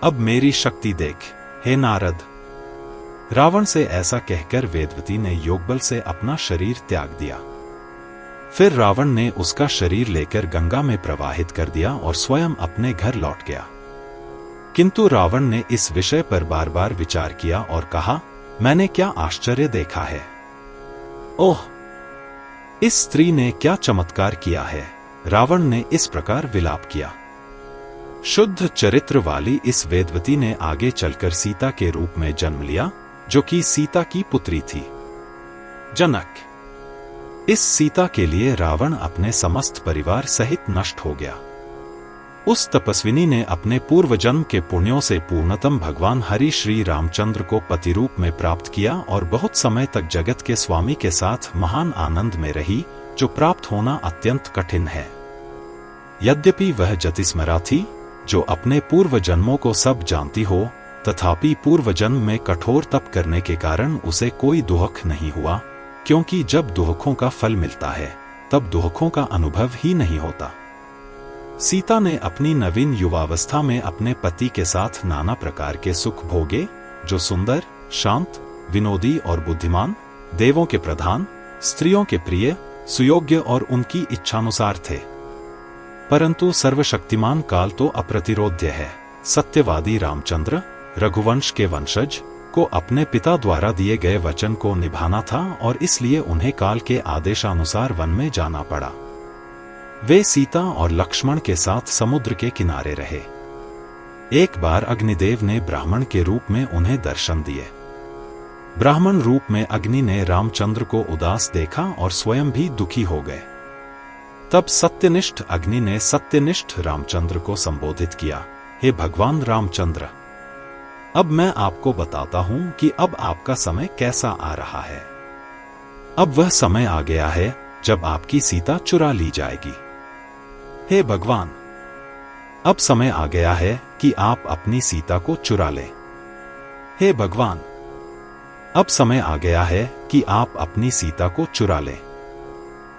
अब मेरी शक्ति देख, हे नारद। रावण से ऐसा कहकर वेदवती ने योगबल से अपना शरीर त्याग दिया। फिर रावण ने उसका शरीर लेकर गंगा में प्रवाहित कर दिया और स्वयं अपने घर लौट गया। किंतु रावण ने इस विषय पर बार बार विचार किया और कहा, मैंने क्या आश्चर्य देखा है। ओह, इस स्त्री ने क्या चमत्कार किया है। रावण ने इस प्रकार विलाप किया। शुद्ध चरित्र वाली इस वेदवती ने आगे चलकर सीता के रूप में जन्म लिया, जो कि सीता की पुत्री थी। जनक। इस सीता के लिए रावण अपने समस्त परिवार सहित नष्ट हो गया। उस तपस्विनी ने अपने पूर्व जन्म के पुण्यों से पूर्णतम भगवान हरि श्री रामचंद्र को पति रूप में प्राप्त किया और बहुत समय तक जगत के स्वामी के साथ महान आनंद में रही, जो प्राप्त होना अत्यंत कठिन है। यद्यपि वह जतिस्मरा थी, जो अपने पूर्व जन्मों को सब जानती हो, तथापि पूर्व जन्म में कठोर तप करने के कारण उसे कोई दुख नहीं हुआ, क्योंकि जब दुखों का फल मिलता है तब दुखों का अनुभव ही नहीं होता। सीता ने अपनी नवीन युवावस्था में अपने पति के साथ नाना प्रकार के सुख भोगे, जो सुंदर, शांत, विनोदी और बुद्धिमान, देवों के प्रधान, स्त्रियों के प्रिय, सुयोग्य और उनकी इच्छानुसार थे। परंतु सर्वशक्तिमान काल तो अप्रतिरोध्य है। सत्यवादी रामचंद्र, रघुवंश के वंशज, को अपने पिता द्वारा दिए गए वचन को निभाना था और इसलिए उन्हें काल के आदेशानुसार वन में जाना पड़ा। वे सीता और लक्ष्मण के साथ समुद्र के किनारे रहे। एक बार अग्निदेव ने ब्राह्मण के रूप में उन्हें दर्शन दिए। ब्राह्मण रूप में अग्नि ने रामचंद्र को उदास देखा और स्वयं भी दुखी हो गए। तब सत्यनिष्ठ अग्नि ने सत्यनिष्ठ रामचंद्र को संबोधित किया, हे भगवान रामचंद्र, अब मैं आपको बताता हूं कि अब आपका समय कैसा आ रहा है। अब वह समय आ गया है जब आपकी सीता चुरा ली जाएगी। हे भगवान, अब समय आ गया है कि आप अपनी सीता को चुरा लें। हे भगवान, अब समय आ गया है कि आप अपनी सीता को चुरा लें।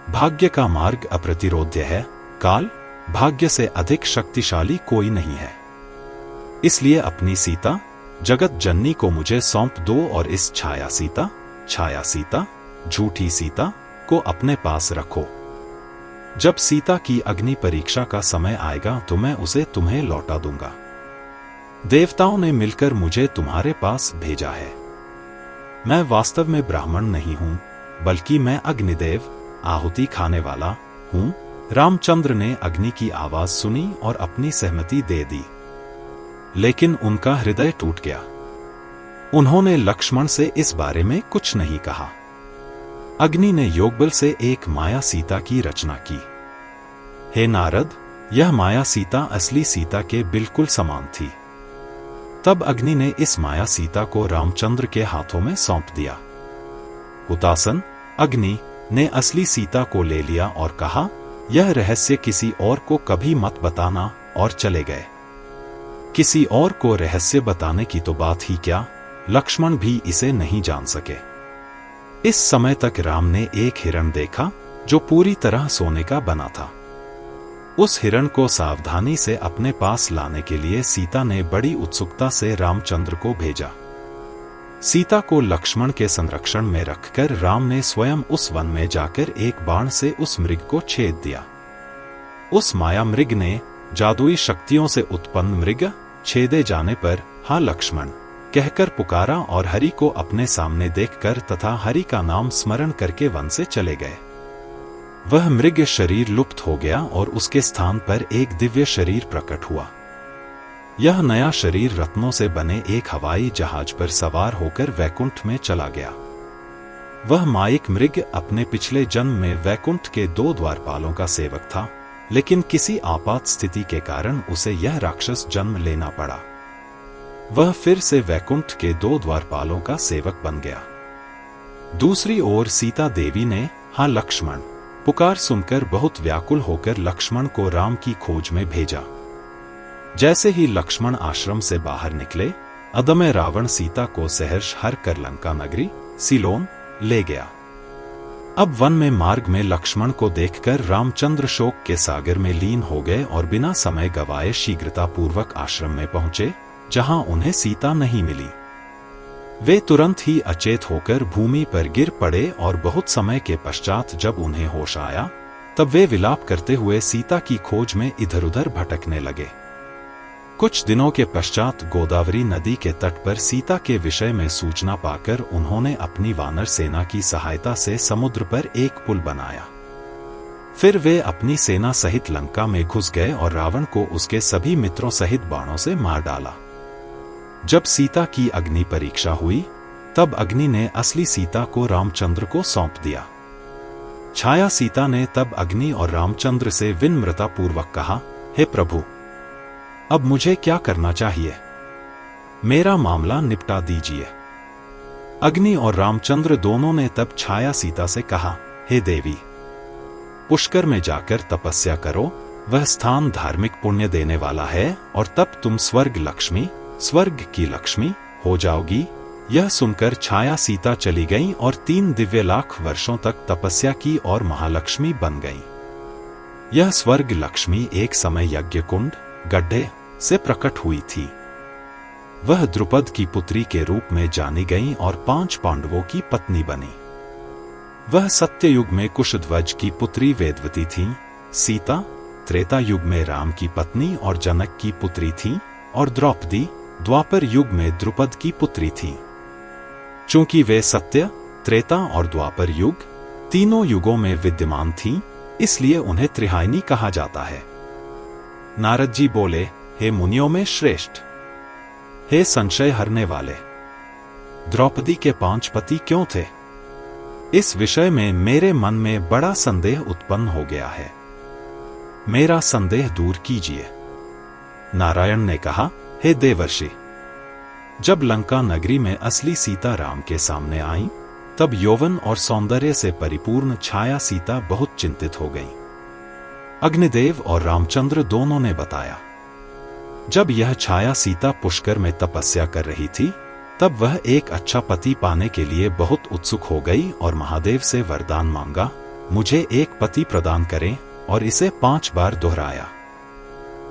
भाग्य का मार्ग अप्रतिरोध्य है। काल, भाग्य से अधिक शक्तिशाली कोई नहीं है। इसलिए अपनी सीता, जगत जननी को मुझे सौंप दो और इस छाया सीता, झूठी सीता को अपने पास रखो। जब सीता की अग्नि परीक्षा का समय आएगा तो मैं उसे तुम्हें लौटा दूंगा। देवताओं ने मिलकर मुझे तुम्हारे पास भेजा है। मैं वास्तव में ब्राह्मण नहीं हूं, बल्कि मैं अग्निदेव, आहुति खाने वाला हूं। रामचंद्र ने अग्नि की आवाज सुनी और अपनी सहमति दे दी, लेकिन उनका हृदय टूट गया। उन्होंने लक्ष्मण से इस बारे में कुछ नहीं कहा। अग्नि ने योगबल से एक माया सीता की रचना की। हे नारद, यह माया सीता असली सीता के बिल्कुल समान थी। तब अग्नि ने इस माया सीता को रामचंद्र के हाथों में सौंप दिया। हुतासन अग्नि ने असली सीता को ले लिया और कहा, यह रहस्य किसी और को कभी मत बताना, और चले गए। किसी और को रहस्य बताने की तो बात ही क्या, लक्ष्मण भी इसे नहीं जान सके। इस समय तक राम ने एक हिरण देखा जो पूरी तरह सोने का बना था। उस हिरण को सावधानी से अपने पास लाने के लिए सीता ने बड़ी उत्सुकता से रामचंद्र को भेजा। सीता को लक्ष्मण के संरक्षण में रखकर राम ने स्वयं उस वन में जाकर एक बाण से उस मृग को छेद दिया। उस माया मृग ने जादुई शक्तियों से उत्पन्न मृग छेदे जाने पर हा लक्ष्मण कहकर पुकारा और हरि को अपने सामने देखकर तथा हरि का नाम स्मरण करके वन से चले गए। वह मृग शरीर लुप्त हो गया और उसके स्थान पर एक दिव्य शरीर प्रकट हुआ। यह नया शरीर रत्नों से बने एक हवाई जहाज पर सवार होकर वैकुंठ में चला गया। वह माइक मृग अपने पिछले जन्म में वैकुंठ के 2 द्वारपालों का सेवक था, लेकिन किसी आपात स्थिति के कारण उसे यह राक्षस जन्म लेना पड़ा। वह फिर से वैकुंठ के 2 द्वारपालों का सेवक बन गया। दूसरी ओर सीता देवी ने हा लक्ष्मण पुकार सुनकर बहुत व्याकुल होकर लक्ष्मण को राम की खोज में भेजा। जैसे ही लक्ष्मण आश्रम से बाहर निकले, अदम्य रावण सीता को सहर्ष हर कर लंका नगरी सिलोन ले गया। अब वन में मार्ग में लक्ष्मण को देखकर रामचंद्र शोक के सागर में लीन हो गए और बिना समय गवाए शीघ्रता पूर्वक आश्रम में पहुंचे, जहां उन्हें सीता नहीं मिली। वे तुरंत ही अचेत होकर भूमि पर गिर पड़े और बहुत समय के पश्चात जब उन्हें होश आया, तब वे विलाप करते हुए सीता की खोज में इधर उधर भटकने लगे। कुछ दिनों के पश्चात गोदावरी नदी के तट पर सीता के विषय में सूचना पाकर उन्होंने अपनी वानर सेना की सहायता से समुद्र पर एक पुल बनाया। फिर वे अपनी सेना सहित लंका में घुस गए और रावण को उसके सभी मित्रों सहित बाणों से मार डाला। जब सीता की अग्नि परीक्षा हुई, तब अग्नि ने असली सीता को रामचंद्र को सौंप दिया। छाया सीता ने तब अग्नि और रामचंद्र से विनम्रता पूर्वक कहा, हे प्रभु, अब मुझे क्या करना चाहिए? मेरा मामला निपटा दीजिए। अग्नि और रामचंद्र दोनों ने तब छाया सीता से कहा, हे देवी, पुष्कर में जाकर तपस्या करो, वह स्थान धार्मिक पुण्य देने वाला है और तब तुम स्वर्ग की लक्ष्मी हो जाओगी। यह सुनकर छाया सीता चली गई और 3 दिव्य लाख वर्षों तक तपस्या की और महालक्ष्मी बन गई। यह स्वर्ग लक्ष्मी एक समय यज्ञ कुंड गड्ढे से प्रकट हुई थी। वह द्रुपद की पुत्री के रूप में जानी गई और 5 पांडवों की पत्नी बनी। वह सत्ययुग में कुशध्वज की पुत्री वेदवती थी। सीता त्रेता युग में राम की पत्नी और जनक की पुत्री थी और द्रौपदी द्वापर युग में द्रुपद की पुत्री थी। चूंकि वे सत्य, त्रेता और द्वापर युग तीनों युगों में विद्यमान थीं, इसलिए उन्हें त्रिहाइनी कहा जाता है। नारद जी बोले, हे मुनियों में श्रेष्ठ, हे संशय हरने वाले, द्रौपदी के 5 पति क्यों थे? इस विषय में मेरे मन में बड़ा संदेह उत्पन्न हो गया है। मेरा संदेह दूर कीजिए। नारायण ने कहा, हे देवर्षि, जब लंका नगरी में असली सीता राम के सामने आई, तब यौवन और सौंदर्य से परिपूर्ण छाया सीता बहुत चिंतित हो गई। अग्निदेव और रामचंद्र दोनों ने बताया, जब यह छाया सीता पुष्कर में तपस्या कर रही थी, तब वह एक अच्छा पति पाने के लिए बहुत उत्सुक हो गई और महादेव से वरदान मांगा, मुझे एक पति प्रदान करें, और इसे 5 बार दोहराया।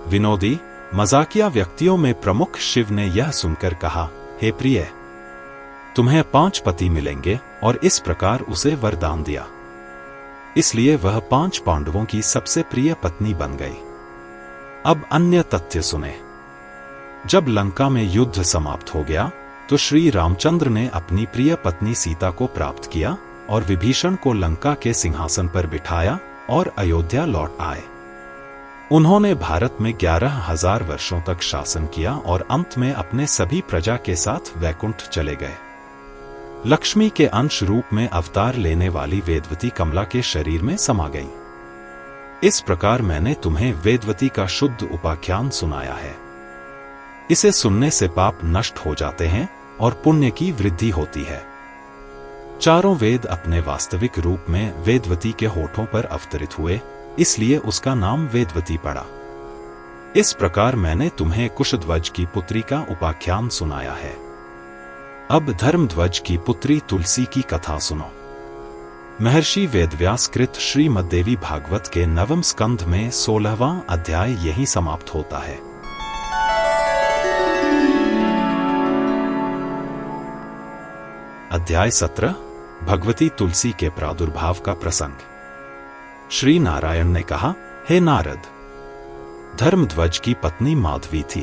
विनोदी मजाकिया व्यक्तियों में प्रमुख शिव ने यह सुनकर कहा, हे प्रिय, तुम्हें 5 पति मिलेंगे, और इस प्रकार उसे वरदान दिया। इसलिए वह 5 पांडवों की सबसे प्रिय पत्नी बन गई। अब अन्य तथ्य सुने। जब लंका में युद्ध समाप्त हो गया, तो श्री रामचंद्र ने अपनी प्रिय पत्नी सीता को प्राप्त किया और विभीषण को लंका के सिंहासन पर बिठाया और अयोध्या लौट आए। उन्होंने भारत में 11,000 वर्षों तक शासन किया और अंत में अपने सभी प्रजा के साथ वैकुंठ चले गए। लक्ष्मी के अंश रूप में अवतार लेने वाली वेदवती कमला के शरीर में समा गई। इस प्रकार मैंने तुम्हें वेदवती का शुद्ध उपाख्यान सुनाया है। इसे सुनने से पाप नष्ट हो जाते हैं और पुण्य की वृद्धि होती है। चारों वेद अपने वास्तविक रूप में वेदवती के होठों पर अवतरित हुए, इसलिए उसका नाम वेदवती पड़ा। इस प्रकार मैंने तुम्हें कुशध्वज की पुत्री का उपाख्यान सुनाया है। अब धर्मध्वज की पुत्री तुलसी की कथा सुनो। महर्षि वेदव्यास कृत श्रीमद्देवी भागवत के 9वें स्कंध में 16वां अध्याय यहीं समाप्त होता है। अध्याय 17 भगवती तुलसी के प्रादुर्भाव का प्रसंग। श्री नारायण ने कहा, हे नारद, धर्मध्वज की पत्नी माधवी थी।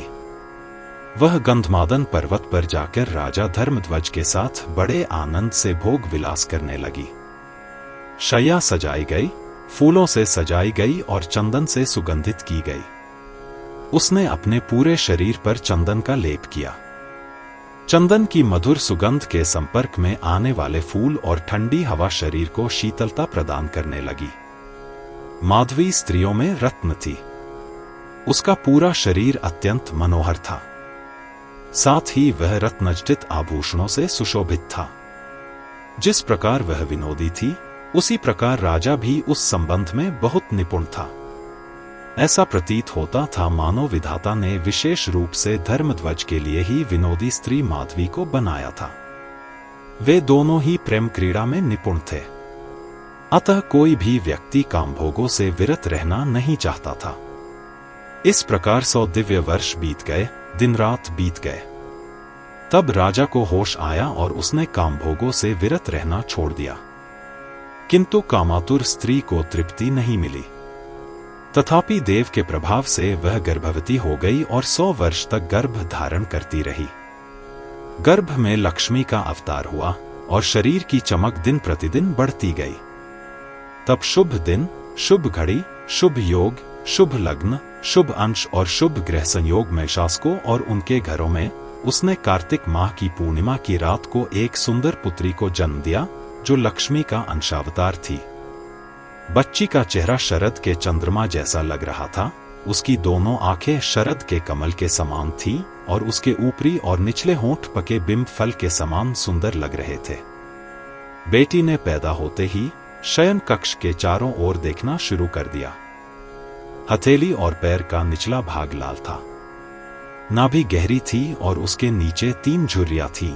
वह गंधमादन पर्वत पर जाकर राजा धर्मध्वज के साथ बड़े आनंद से भोग विलास करने लगी। शैया सजाई गई, फूलों से सजाई गई और चंदन से सुगंधित की गई। उसने अपने पूरे शरीर पर चंदन का लेप किया। चंदन की मधुर सुगंध के संपर्क में आने वाले फूल और ठंडी हवा शरीर को शीतलता प्रदान करने लगी। माधवी स्त्रियों में रत्न थी। उसका पूरा शरीर अत्यंत मनोहर था। साथ ही वह रत्नजटित आभूषणों से सुशोभित था। जिस प्रकार वह विनोदी थी, उसी प्रकार राजा भी उस संबंध में बहुत निपुण था। ऐसा प्रतीत होता था मानो विधाता ने विशेष रूप से धर्मध्वज के लिए ही विनोदी स्त्री माधवी को बनाया था। वे दोनों ही प्रेम क्रीड़ा में निपुण थे। अतः कोई भी व्यक्ति कामभोगों से विरत रहना नहीं चाहता था। इस प्रकार 100 दिव्य वर्ष बीत गए, दिन रात बीत गए। तब राजा को होश आया और उसने कामभोगों से विरत रहना छोड़ दिया। किंतु कामातुर स्त्री को तृप्ति नहीं मिली। तथापि देव के प्रभाव से वह गर्भवती हो गई और 100 वर्ष तक गर्भ धारण करती रही। गर्भ में लक्ष्मी का अवतार हुआ और शरीर की चमक दिन प्रतिदिन बढ़ती गई। तब शुभ दिन, शुभ घड़ी, शुभ योग, शुभ लग्न, शुभ अंश और शुभ ग्रह संयोग में शासकों और उनके घरों में उसने कार्तिक माह की पूर्णिमा की रात को एक सुंदर पुत्री को जन्म दिया, जो लक्ष्मी का अंशावतार थी। बच्ची का चेहरा शरद के चंद्रमा जैसा लग रहा था। उसकी दोनों आंखें शरद के कमल के समान थीं और उसके ऊपरी और निचले होंठ पके बिंब फल के समान सुंदर लग रहे थे। बेटी ने पैदा होते ही शयन कक्ष के चारों ओर देखना शुरू कर दिया। हथेली और पैर का निचला भाग लाल था। नाभि गहरी थी और उसके नीचे 3 झुर्रियां थीं।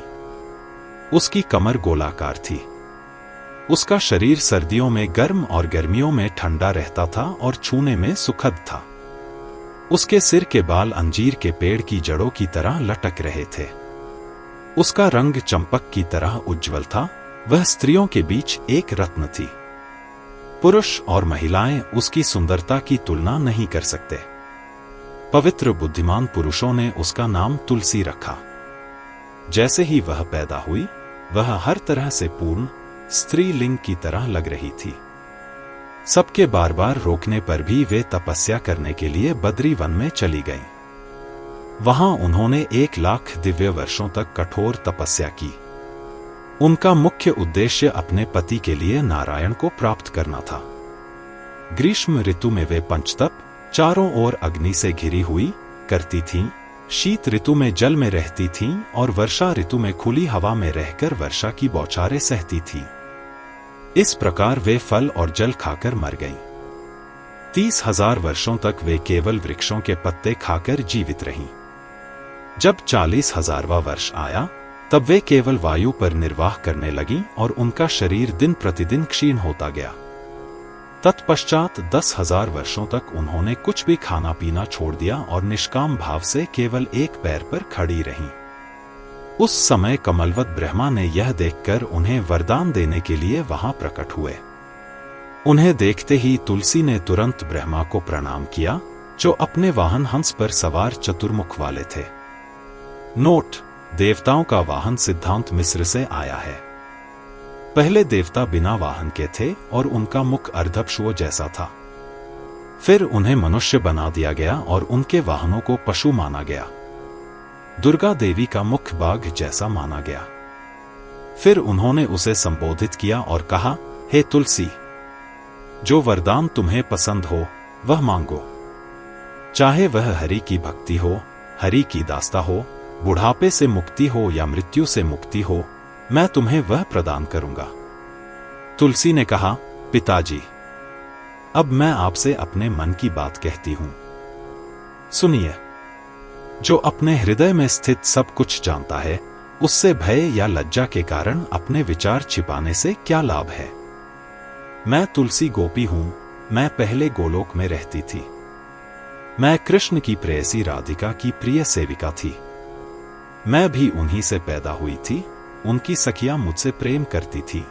उसकी कमर गोलाकार थी। उसका शरीर सर्दियों में गर्म और गर्मियों में ठंडा रहता था और छूने में सुखद था। उसके सिर के बाल अंजीर के पेड़ की जड़ों की तरह लटक रहे थे। उसका रंग चंपक की तरह उज्ज्वल था। वह स्त्रियों के बीच एक रत्न थी। पुरुष और महिलाएं उसकी सुंदरता की तुलना नहीं कर सकते। पवित्र बुद्धिमान पुरुषों ने उसका नाम तुलसी रखा। जैसे ही वह पैदा हुई, वह हर तरह से पूर्ण स्त्रीलिंग की तरह लग रही थी। सबके बार बार रोकने पर भी वे तपस्या करने के लिए बद्री वन में चली गईं। वहां उन्होंने 1 लाख दिव्य वर्षों तक कठोर तपस्या की। उनका मुख्य उद्देश्य अपने पति के लिए नारायण को प्राप्त करना था। ग्रीष्म ऋतु में वे पंचतप, चारों ओर अग्नि से घिरी हुई करती थीं। शीत ऋतु में जल में रहती थीं और वर्षा ऋतु में खुली हवा में रहकर वर्षा की बौछारें सहती थीं। इस प्रकार वे फल और जल खाकर मर गईं। 30,000 वर्षों तक वे केवल वृक्षों के पत्ते खाकर जीवित रहीं। जब 40,000वां वर्ष आया, तब वे केवल वायु पर निर्वाह करने लगीं और उनका शरीर दिन प्रतिदिन क्षीण होता गया। तत्पश्चात 10,000 वर्षों तक उन्होंने कुछ भी खाना पीना छोड़ दिया और निष्काम भाव से केवल एक पैर पर खड़ी रहीं। उस समय कमलवत ब्रह्मा ने यह देखकर उन्हें वरदान देने के लिए वहां प्रकट हुए। उन्हें देखते ही तुलसी ने तुरंत ब्रह्मा को प्रणाम किया, जो अपने वाहन हंस पर सवार चतुर्मुख वाले थे। नोट: देवताओं का वाहन सिद्धांत मिस्र से आया है। पहले देवता बिना वाहन के थे और उनका मुख अर्धपशुओं जैसा था। फिर उन्हें मनुष्य बना दिया गया और उनके वाहनों को पशु माना गया। दुर्गा देवी का मुख बाघ जैसा माना गया। फिर उन्होंने उसे संबोधित किया और कहा, हे तुलसी, जो वरदान तुम्हें पसंद हो वह मांगो, चाहे वह हरि की भक्ति हो, हरि की दास्ता हो, बुढ़ापे से मुक्ति हो या मृत्यु से मुक्ति हो, मैं तुम्हें वह प्रदान करूंगा। तुलसी ने कहा, पिताजी, अब मैं आपसे अपने मन की बात कहती हूं। सुनिए, जो अपने हृदय में स्थित सब कुछ जानता है, उससे भय या लज्जा के कारण अपने विचार छिपाने से क्या लाभ है। मैं तुलसी गोपी हूं, मैं पहले गोलोक में रहती थी। मैं कृष्ण की प्रेयसी राधिका की प्रिय सेविका थी। मैं भी उन्हीं से पैदा हुई थी, उनकी सखियां मुझसे प्रेम करती थी।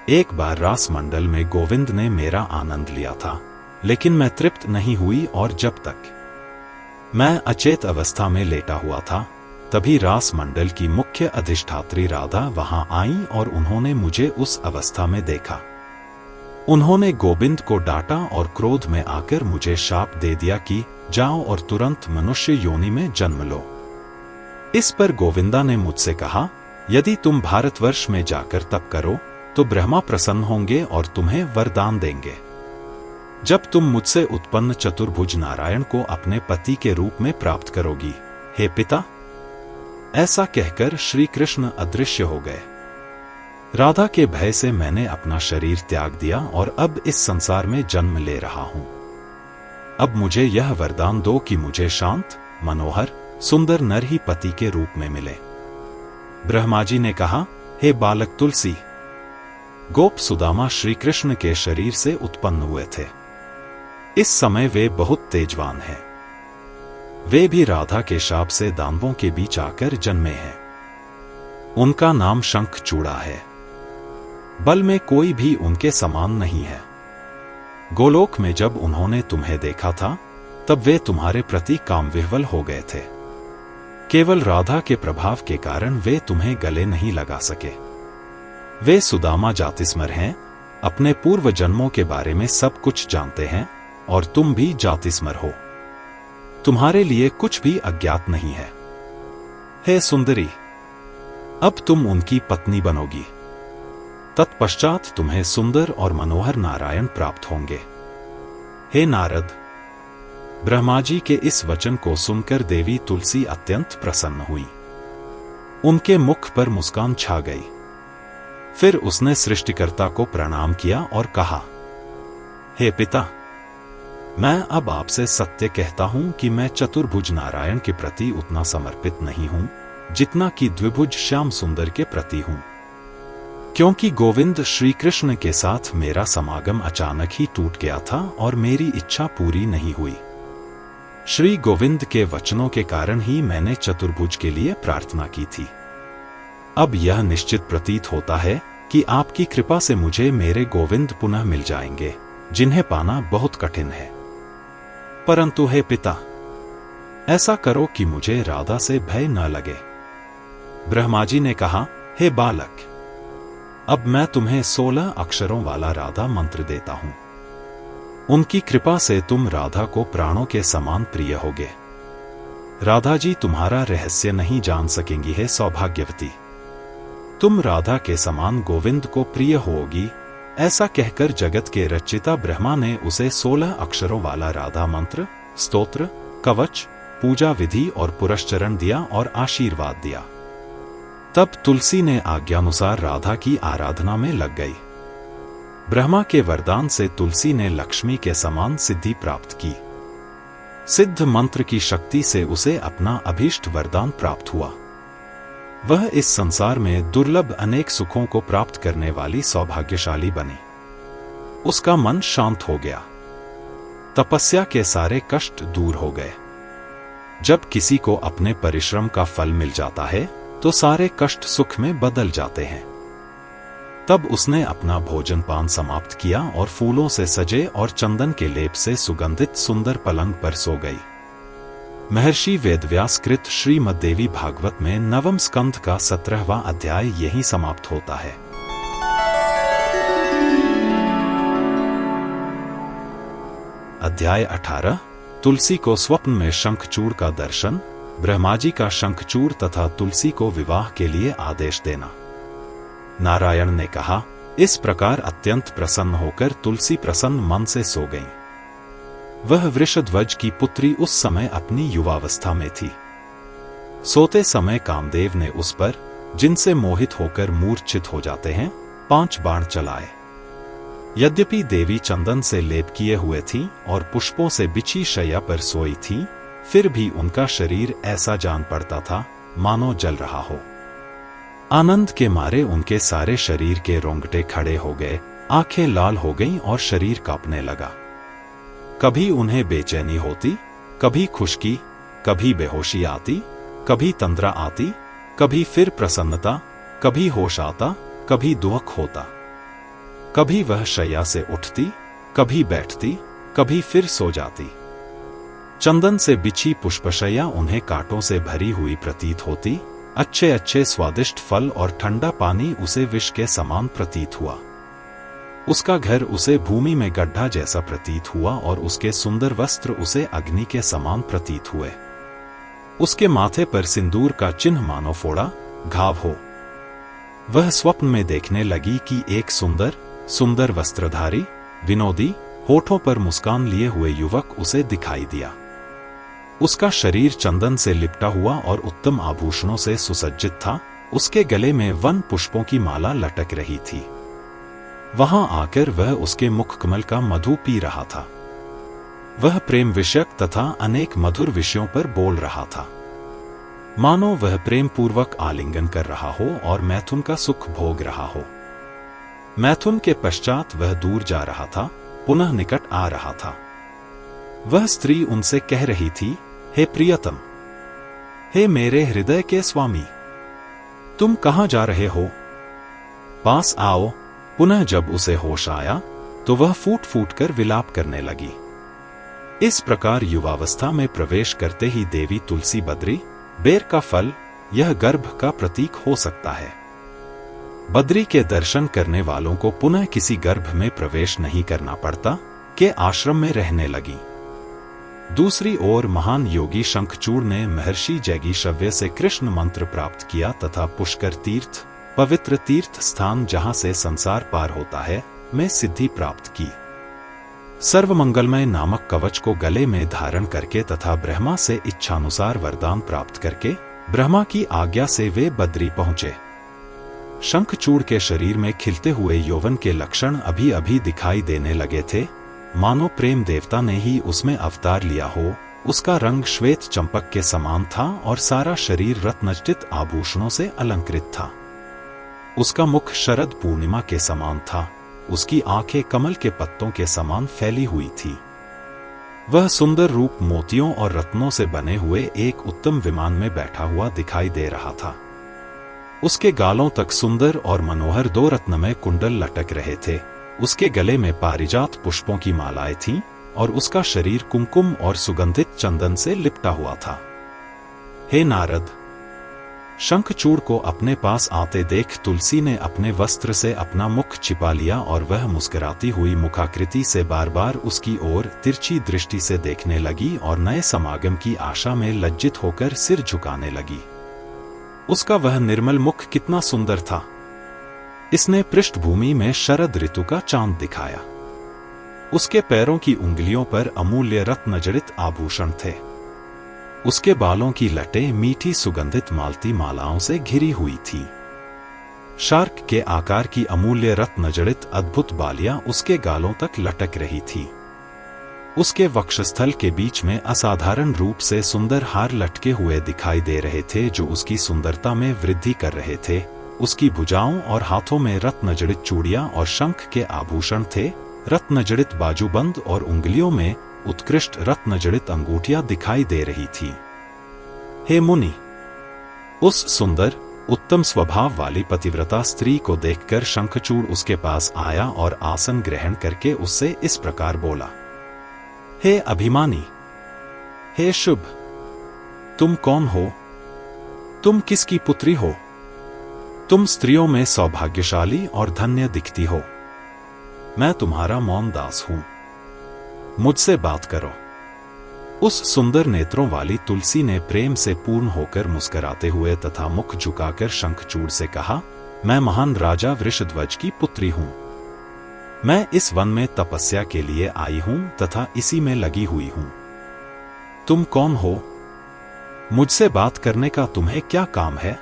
एक बार रास मंडल में गोविंद ने मेरा आनंद लिया था, लेकिन मैं तृप्त नहीं हुई और जब तक मैं अचेत अवस्था में लेटा हुआ था, तभी रास मंडल की मुख्य अधिष्ठात्री राधा वहां आई और उन्होंने मुझे उस अवस्था में देखा। उन्होंने गोविंद को डांटा और क्रोध में आकर मुझे शाप दे दिया कि जाओ और तुरंत मनुष्य योनि में जन्म लो। इस पर गोविंदा ने मुझसे कहा, यदि तुम भारतवर्ष में जाकर तप करो तो ब्रह्मा प्रसन्न होंगे और तुम्हें वरदान देंगे। जब तुम मुझसे उत्पन्न चतुर्भुज नारायण को अपने पति के रूप में प्राप्त करोगी, हे पिता। ऐसा कहकर श्री कृष्ण अदृश्य हो गए। राधा के भय से मैंने अपना शरीर त्याग दिया और अब इस संसार में जन्म ले रहा हूं। अब मुझे यह वरदान दो कि मुझे शांत, मनोहर, सुंदर नर ही पति के रूप में मिले। ब्रह्मा जी ने कहा, हे बालक तुलसी, गोप सुदामा श्री कृष्ण के शरीर से उत्पन्न हुए थे। इस समय वे बहुत तेजवान हैं। वे भी राधा के शाप से दानवों के बीच आकर जन्मे हैं। उनका नाम शंखचूड़ा है। बल में कोई भी उनके समान नहीं है। गोलोक में जब उन्होंने तुम्हें देखा था, तब वे तुम्हारे प्रति कामविह्वल हो गए थे। केवल राधा के प्रभाव के कारण वे तुम्हें गले नहीं लगा सके। वे सुदामा जातिस्मर हैं, अपने पूर्व जन्मों के बारे में सब कुछ जानते हैं और तुम भी जातिस्मर हो। तुम्हारे लिए कुछ भी अज्ञात नहीं है। हे सुंदरी, अब तुम उनकी पत्नी बनोगी। तत्पश्चात तुम्हें सुंदर और मनोहर नारायण प्राप्त होंगे। हे नारद, ब्रह्मा जी के इस वचन को सुनकर देवी तुलसी अत्यंत प्रसन्न हुई। उनके मुख पर मुस्कान छा गई। फिर उसने सृष्टिकर्ता को प्रणाम किया और कहा, हे पिता, मैं अब आपसे सत्य कहता हूं कि मैं चतुर्भुज नारायण के प्रति उतना समर्पित नहीं हूं जितना कि द्विभुज श्याम सुंदर के प्रति हूं। क्योंकि गोविंद श्री कृष्ण के साथ मेरा समागम अचानक ही टूट गया था और मेरी इच्छा पूरी नहीं हुई। श्री गोविंद के वचनों के कारण ही मैंने चतुर्भुज के लिए प्रार्थना की थी। अब यह निश्चित प्रतीत होता है कि आपकी कृपा से मुझे मेरे गोविंद पुनः मिल जाएंगे, जिन्हें पाना बहुत कठिन है। परंतु हे पिता, ऐसा करो कि मुझे राधा से भय न लगे। ब्रह्मा जी ने कहा, हे बालक, अब मैं तुम्हें 16 अक्षरों वाला राधा मंत्र देता हूं। उनकी कृपा से तुम राधा को प्राणों के समान प्रिय होगे। राधा जी तुम्हारा रहस्य नहीं जान सकेंगी, हे सौभाग्यवती। तुम राधा के समान गोविंद को प्रिय होगी। ऐसा कहकर जगत के रचिता ब्रह्मा ने उसे 16 अक्षरों वाला राधा मंत्र, स्तोत्र, कवच, पूजा विधि और पुरस्चरण दिया और आशीर्वाद दिया। तब तुलसी ने आज्ञानुसार राधा की आराधना में लग गई। ब्रह्मा के वरदान से तुलसी ने लक्ष्मी के समान सिद्धि प्राप्त की। सिद्ध मंत्र की शक्ति से उसे अपना अभीष्ट वरदान प्राप्त हुआ। वह इस संसार में दुर्लभ अनेक सुखों को प्राप्त करने वाली सौभाग्यशाली बनी। उसका मन शांत हो गया। तपस्या के सारे कष्ट दूर हो गए। जब किसी को अपने परिश्रम का फल मिल जाता है तो सारे कष्ट सुख में बदल जाते हैं। तब उसने अपना भोजन पान समाप्त किया और फूलों से सजे और चंदन के लेप से सुगंधित सुंदर पलंग पर सो गई। महर्षि वेदव्यास कृत श्रीमद् देवी भागवत में 9वें स्कंध का 17वां अध्याय यहीं समाप्त होता है। अध्याय 18 तुलसी को स्वप्न में शंखचूड़ का दर्शन, ब्रह्माजी का शंखचूड़ तथा तुलसी को विवाह के लिए आदेश देना। नारायण ने कहा, इस प्रकार अत्यंत प्रसन्न होकर तुलसी प्रसन्न मन से सो गईं। वह वृषध्वज की पुत्री उस समय अपनी युवावस्था में थी। सोते समय कामदेव ने उस पर, जिनसे मोहित होकर मूर्छित हो जाते हैं, 5 बाण चलाए। यद्यपि देवी चंदन से लेप किए हुए थीं और पुष्पों से बिछी शैया पर सोई थीं, फिर भी उनका शरीर ऐसा जान पड़ता था मानो जल रहा हो। आनंद के मारे उनके सारे शरीर के रोंगटे खड़े हो गए, आंखें लाल हो गईं और शरीर कांपने लगा। कभी उन्हें बेचैनी होती, कभी खुशकी, कभी बेहोशी आती, कभी तंद्रा आती, कभी फिर प्रसन्नता, कभी होश आता, कभी दुख होता। कभी वह शैया से उठती, कभी बैठती, कभी फिर सो जाती। चंदन से बिछी पुष्पशैया उन्हें कांटों से भरी हुई प्रतीत होती। अच्छे अच्छे स्वादिष्ट फल और ठंडा पानी उसे विष के समान प्रतीत हुआ। उसका घर उसे भूमि में गड्ढा जैसा प्रतीत हुआ और उसके सुंदर वस्त्र उसे अग्नि के समान प्रतीत हुए। उसके माथे पर सिंदूर का चिन्ह मानो फोड़ा घाव हो। वह स्वप्न में देखने लगी कि एक सुंदर सुंदर वस्त्रधारी, विनोदी, होठों पर मुस्कान लिए हुए युवक उसे दिखाई दिया। उसका शरीर चंदन से लिपटा हुआ और उत्तम आभूषणों से सुसज्जित था। उसके गले में वन पुष्पों की माला लटक रही थी। वहां आकर वह उसके मुखकमल का मधु पी रहा था। वह प्रेम विषयक तथा अनेक मधुर विषयों पर बोल रहा था, मानो वह प्रेम पूर्वक आलिंगन कर रहा हो और मैथुन का सुख भोग रहा हो। मैथुन के पश्चात वह दूर जा रहा था, पुनः निकट आ रहा था। वह स्त्री उनसे कह रही थी, हे प्रियतम, हे मेरे हृदय के स्वामी, तुम कहां जा रहे हो? पास आओ। पुनः जब उसे होश आया तो वह फूट फूट कर विलाप करने लगी। इस प्रकार युवावस्था में प्रवेश करते ही देवी तुलसी बद्री, बेर का फल, यह गर्भ का प्रतीक हो सकता है। बद्री के दर्शन करने वालों को पुनः किसी गर्भ में प्रवेश नहीं करना पड़ता, के आश्रम में रहने लगी। दूसरी ओर महान योगी शंखचूड़ ने महर्षि जैगीषव्य से कृष्ण मंत्र प्राप्त किया तथा पुष्कर तीर्थ, पवित्र तीर्थ स्थान जहां से संसार पार होता है, में सिद्धि प्राप्त की। सर्वमंगलमय नामक कवच को गले में धारण करके तथा ब्रह्मा से इच्छानुसार वरदान प्राप्त करके ब्रह्मा की आज्ञा से वे बद्री पहुंचे। शंखचूड़ के शरीर में खिलते हुए यौवन के लक्षण अभी अभी दिखाई देने लगे थे, मानो प्रेम देवता ने ही उसमें अवतार लिया हो। उसका रंग श्वेत चंपक के समान था और सारा शरीर रत्नजटित आभूषणों से अलंकृत था। उसका मुख शरद पूर्णिमा के समान था। उसकी आंखें कमल के पत्तों के समान फैली हुई थी। वह सुंदर रूप मोतियों और रत्नों से बने हुए एक उत्तम विमान में बैठा हुआ दिखाई दे रहा था। उसके गालों तक सुंदर और मनोहर 2 रत्नमय कुंडल लटक रहे थे। उसके गले में पारिजात पुष्पों की मालाएं थीं और उसका शरीर कुमकुम और सुगंधित चंदन से लिपटा हुआ था। हे नारद, शंखचूड़ को अपने पास आते देख तुलसी ने अपने वस्त्र से अपना मुख छिपा लिया और वह मुस्कुराती हुई मुखाकृति से बार बार उसकी ओर तिरछी दृष्टि से देखने लगी और नए समागम की आशा में लज्जित होकर सिर झुकाने लगी। उसका वह निर्मल मुख कितना सुंदर था। इसने पृष्ठभूमि में शरद ऋतु का चांद दिखाया। उसके पैरों की उंगलियों पर अमूल्य रत्नजड़ित आभूषण थे। उसके बालों की लटें मीठी सुगंधित मालती मालाओं से घिरी हुई थी। शार्क के आकार की अमूल्य रत्नजड़ित अद्भुत बालियां उसके गालों तक लटक रही थी। उसके वक्षस्थल के बीच में असाधारण रूप से सुंदर हार लटके हुए दिखाई दे रहे थे, जो उसकी सुंदरता में वृद्धि कर रहे थे। उसकी भुजाओं और हाथों में रत्नजड़ित चूड़ियां और शंख के आभूषण थे। रत्नजड़ित बाजूबंद और उंगलियों में उत्कृष्ट रत्नजड़ित अंगूठियां दिखाई दे रही थी। हे मुनि, उस सुंदर उत्तम स्वभाव वाली पतिव्रता स्त्री को देखकर शंखचूड़ उसके पास आया और आसन ग्रहण करके उससे इस प्रकार बोला, हे अभिमानी, हे शुभ, तुम कौन हो? तुम किसकी पुत्री हो? तुम स्त्रियों में सौभाग्यशाली और धन्य दिखती हो। मैं तुम्हारा मौन दास हूं। मुझसे बात करो। उस सुंदर नेत्रों वाली तुलसी ने प्रेम से पूर्ण होकर मुस्कुराते हुए तथा मुख झुकाकर शंखचूड़ से कहा, मैं महान राजा वृषध्वज की पुत्री हूं। मैं इस वन में तपस्या के लिए आई हूं तथा इसी में लगी हुई हूं। तुम कौन हो? मुझसे बात करने का तुम्हें क्या काम है?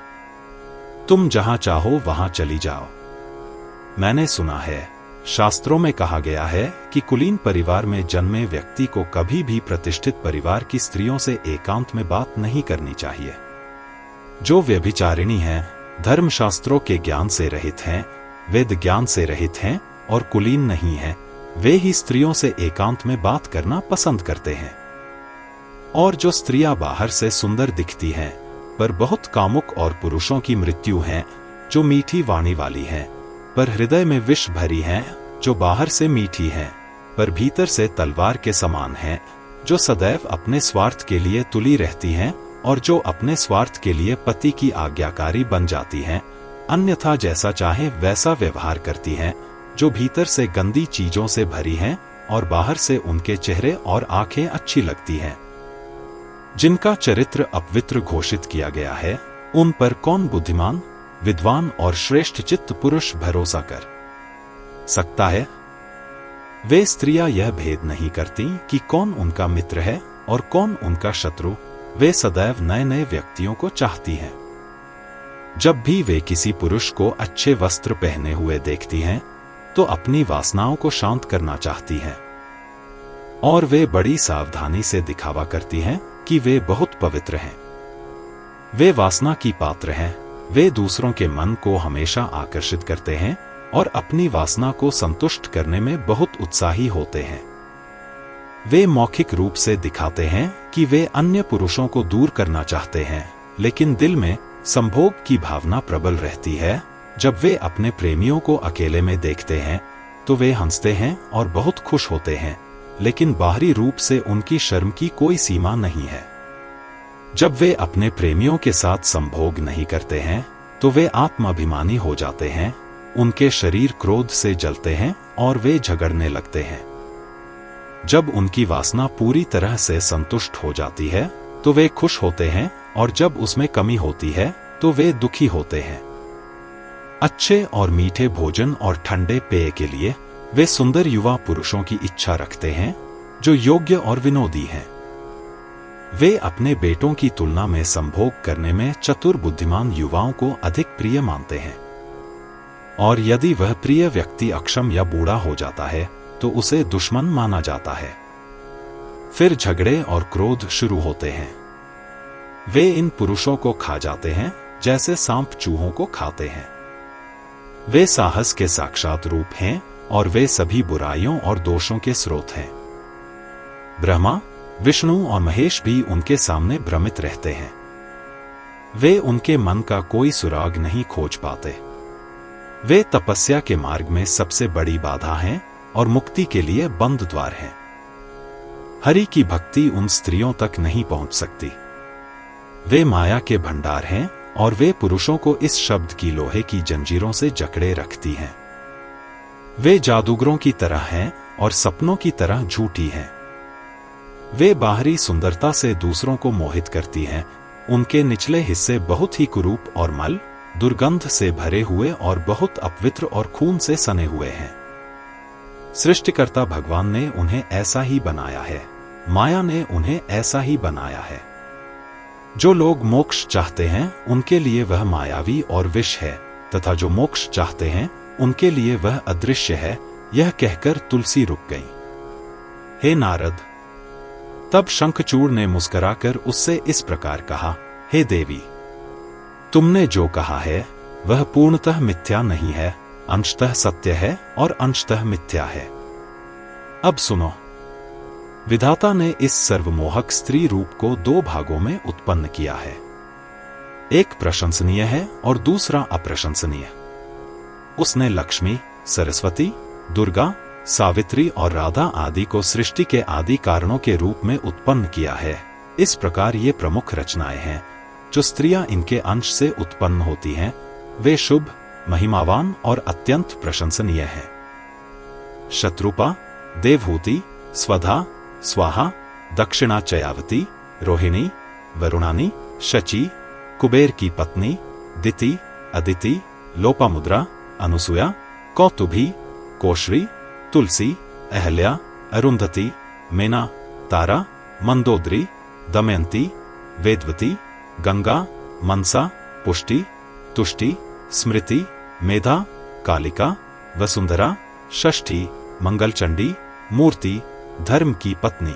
तुम जहां चाहो वहां चली जाओ। मैंने सुना है, शास्त्रों में कहा गया है कि कुलीन परिवार में जन्मे व्यक्ति को कभी भी प्रतिष्ठित परिवार की स्त्रियों से एकांत में बात नहीं करनी चाहिए। जो व्यभिचारिणी हैं, धर्मशास्त्रों के ज्ञान से रहित हैं, वेद ज्ञान से रहित हैं और कुलीन नहीं हैं, वे ही स्त्रियों से एकांत में बात करना पसंद करते हैं। और जो स्त्रियां बाहर से सुंदर दिखती हैं पर बहुत कामुक और पुरुषों की मृत्यु हैं, जो मीठी वाणी वाली हैं पर हृदय में विष भरी हैं, जो बाहर से मीठी हैं पर भीतर से तलवार के समान हैं, जो सदैव अपने स्वार्थ के लिए तुली रहती हैं और जो अपने स्वार्थ के लिए पति की आज्ञाकारी बन जाती हैं, अन्यथा जैसा चाहे वैसा व्यवहार करती हैं, जो भीतर से गंदी चीजों से भरी हैं और बाहर से उनके चेहरे और आंखें अच्छी लगती हैं, जिनका चरित्र अपवित्र घोषित किया गया है, उन पर कौन बुद्धिमान, विद्वान और श्रेष्ठ चित्त पुरुष भरोसा कर सकता है? वे स्त्रियां यह भेद नहीं करती कि कौन उनका मित्र है और कौन उनका शत्रु। वे सदैव नए नए व्यक्तियों को चाहती हैं। जब भी वे किसी पुरुष को अच्छे वस्त्र पहने हुए देखती हैं, तो अपनी वासनाओं को शांत करना चाहती हैं और वे बड़ी सावधानी से दिखावा करती हैं कि वे बहुत पवित्र हैं। वे वासना की पात्र हैं। वे दूसरों के मन को हमेशा आकर्षित करते हैं और अपनी वासना को संतुष्ट करने में बहुत उत्साही होते हैं। वे मौखिक रूप से दिखाते हैं कि वे अन्य पुरुषों को दूर करना चाहते हैं, लेकिन दिल में संभोग की भावना प्रबल रहती है। जब वे अपने प्रेमियों को अकेले में देखते हैं तो वे हंसते हैं और बहुत खुश होते हैं, लेकिन बाहरी रूप से उनकी शर्म की कोई सीमा नहीं है। जब वे अपने प्रेमियों के साथ संभोग नहीं करते हैं तो वे आत्माभिमानी हो जाते हैं, उनके शरीर क्रोध से जलते हैं और वे झगड़ने लगते हैं। जब उनकी वासना पूरी तरह से संतुष्ट हो जाती है तो वे खुश होते हैं और जब उसमें कमी होती है तो वे दुखी होते हैं। अच्छे और मीठे भोजन और ठंडे पेय के लिए वे सुंदर युवा पुरुषों की इच्छा रखते हैं जो योग्य और विनोदी हैं। वे अपने बेटों की तुलना में संभोग करने में चतुर बुद्धिमान युवाओं को अधिक प्रिय मानते हैं, और यदि वह प्रिय व्यक्ति अक्षम या बूढ़ा हो जाता है तो उसे दुश्मन माना जाता है। फिर झगड़े और क्रोध शुरू होते हैं। वे इन पुरुषों को खा जाते हैं जैसे सांप चूहों को खाते हैं। वे साहस के साक्षात रूप हैं और वे सभी बुराइयों और दोषों के स्रोत हैं। ब्रह्मा, विष्णु और महेश भी उनके सामने भ्रमित रहते हैं। वे उनके मन का कोई सुराग नहीं खोज पाते। वे तपस्या के मार्ग में सबसे बड़ी बाधा हैं और मुक्ति के लिए बंद द्वार हैं। हरि की भक्ति उन स्त्रियों तक नहीं पहुंच सकती। वे माया के भंडार हैं और वे पुरुषों को इस शब्द की लोहे की जंजीरों से जकड़े रखती हैं। वे जादूगरों की तरह हैं और सपनों की तरह झूठी हैं। वे बाहरी सुंदरता से दूसरों को मोहित करती हैं। उनके निचले हिस्से बहुत ही कुरूप और मल, दुर्गंध से भरे हुए और बहुत अपवित्र और खून से सने हुए हैं। सृष्टिकर्ता भगवान ने उन्हें ऐसा ही बनाया है। माया ने उन्हें ऐसा ही बनाया है। जो लोग मोक्ष चाहते हैं उनके लिए वह मायावी और विष है, तथा जो मोक्ष चाहते हैं उनके लिए वह अदृश्य है। यह कहकर तुलसी रुक गई। हे नारद! तब शंखचूड़ ने मुस्कुराकर उससे इस प्रकार कहा, हे देवी, तुमने जो कहा है वह पूर्णतः मिथ्या नहीं है, अंशतः सत्य है और अंशतः मिथ्या है। अब सुनो। विधाता ने इस सर्वमोहक स्त्री रूप को दो भागों में उत्पन्न किया है। एक प्रशंसनीय है और दूसरा अप्रशंसनीय। उसने लक्ष्मी, सरस्वती, दुर्गा, सावित्री और राधा आदि को सृष्टि के आदि कारणों के रूप में उत्पन्न किया है। इस प्रकार ये प्रमुख रचनाएं हैं। जो स्त्रियां इनके अंश से उत्पन्न होती हैं वे शुभ, महिमावान और अत्यंत प्रशंसनीय हैं। शत्रुपा, देवहूति, स्वधा, स्वाहा, दक्षिणा चयावती, रोहिणी, वरुणानी, शची, कुबेर की पत्नी, दिति, अदिति, लोपामुद्रा, अनुसुया, कौतुभी, कोश्री, तुलसी, अहल्या, अरुंधति, मेना, तारा, मंदोदरी, दमयंती, वेदवती, गंगा, मनसा, पुष्टि, तुष्टि, स्मृति, मेधा, कालिका, वसुंधरा, षष्ठी, मंगलचंडी, मूर्ति, धर्म की पत्नी,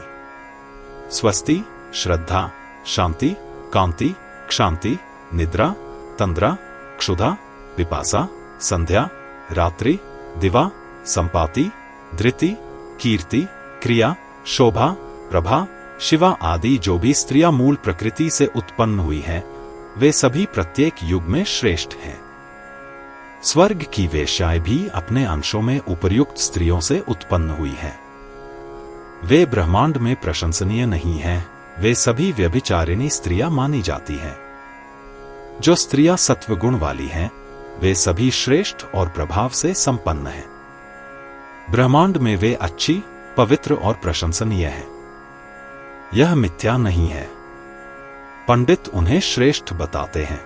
स्वस्ति, श्रद्धा, शांति, कांति, क्षांति, निद्रा, तंद्रा, क्षुधा, पिपासा, संध्या, रात्रि, दिवा, संपाति, धृति, कीर्ति, क्रिया, शोभा, प्रभा, शिवा आदि जो भी स्त्रियां मूल प्रकृति से उत्पन्न हुई हैं, वे सभी प्रत्येक युग में श्रेष्ठ हैं। स्वर्ग की वेश्याएं भी अपने अंशों में उपर्युक्त स्त्रियों से उत्पन्न हुई हैं। वे ब्रह्मांड में प्रशंसनीय नहीं हैं, वे सभी व्यभिचारिणी स्त्रियां मानी जाती हैं। जो स्त्रियां सत्वगुण वाली हैं, वे सभी श्रेष्ठ और प्रभाव से संपन्न हैं। ब्रह्मांड में वे अच्छी, पवित्र और प्रशंसनीय हैं। यह मिथ्या नहीं है। पंडित उन्हें श्रेष्ठ बताते हैं।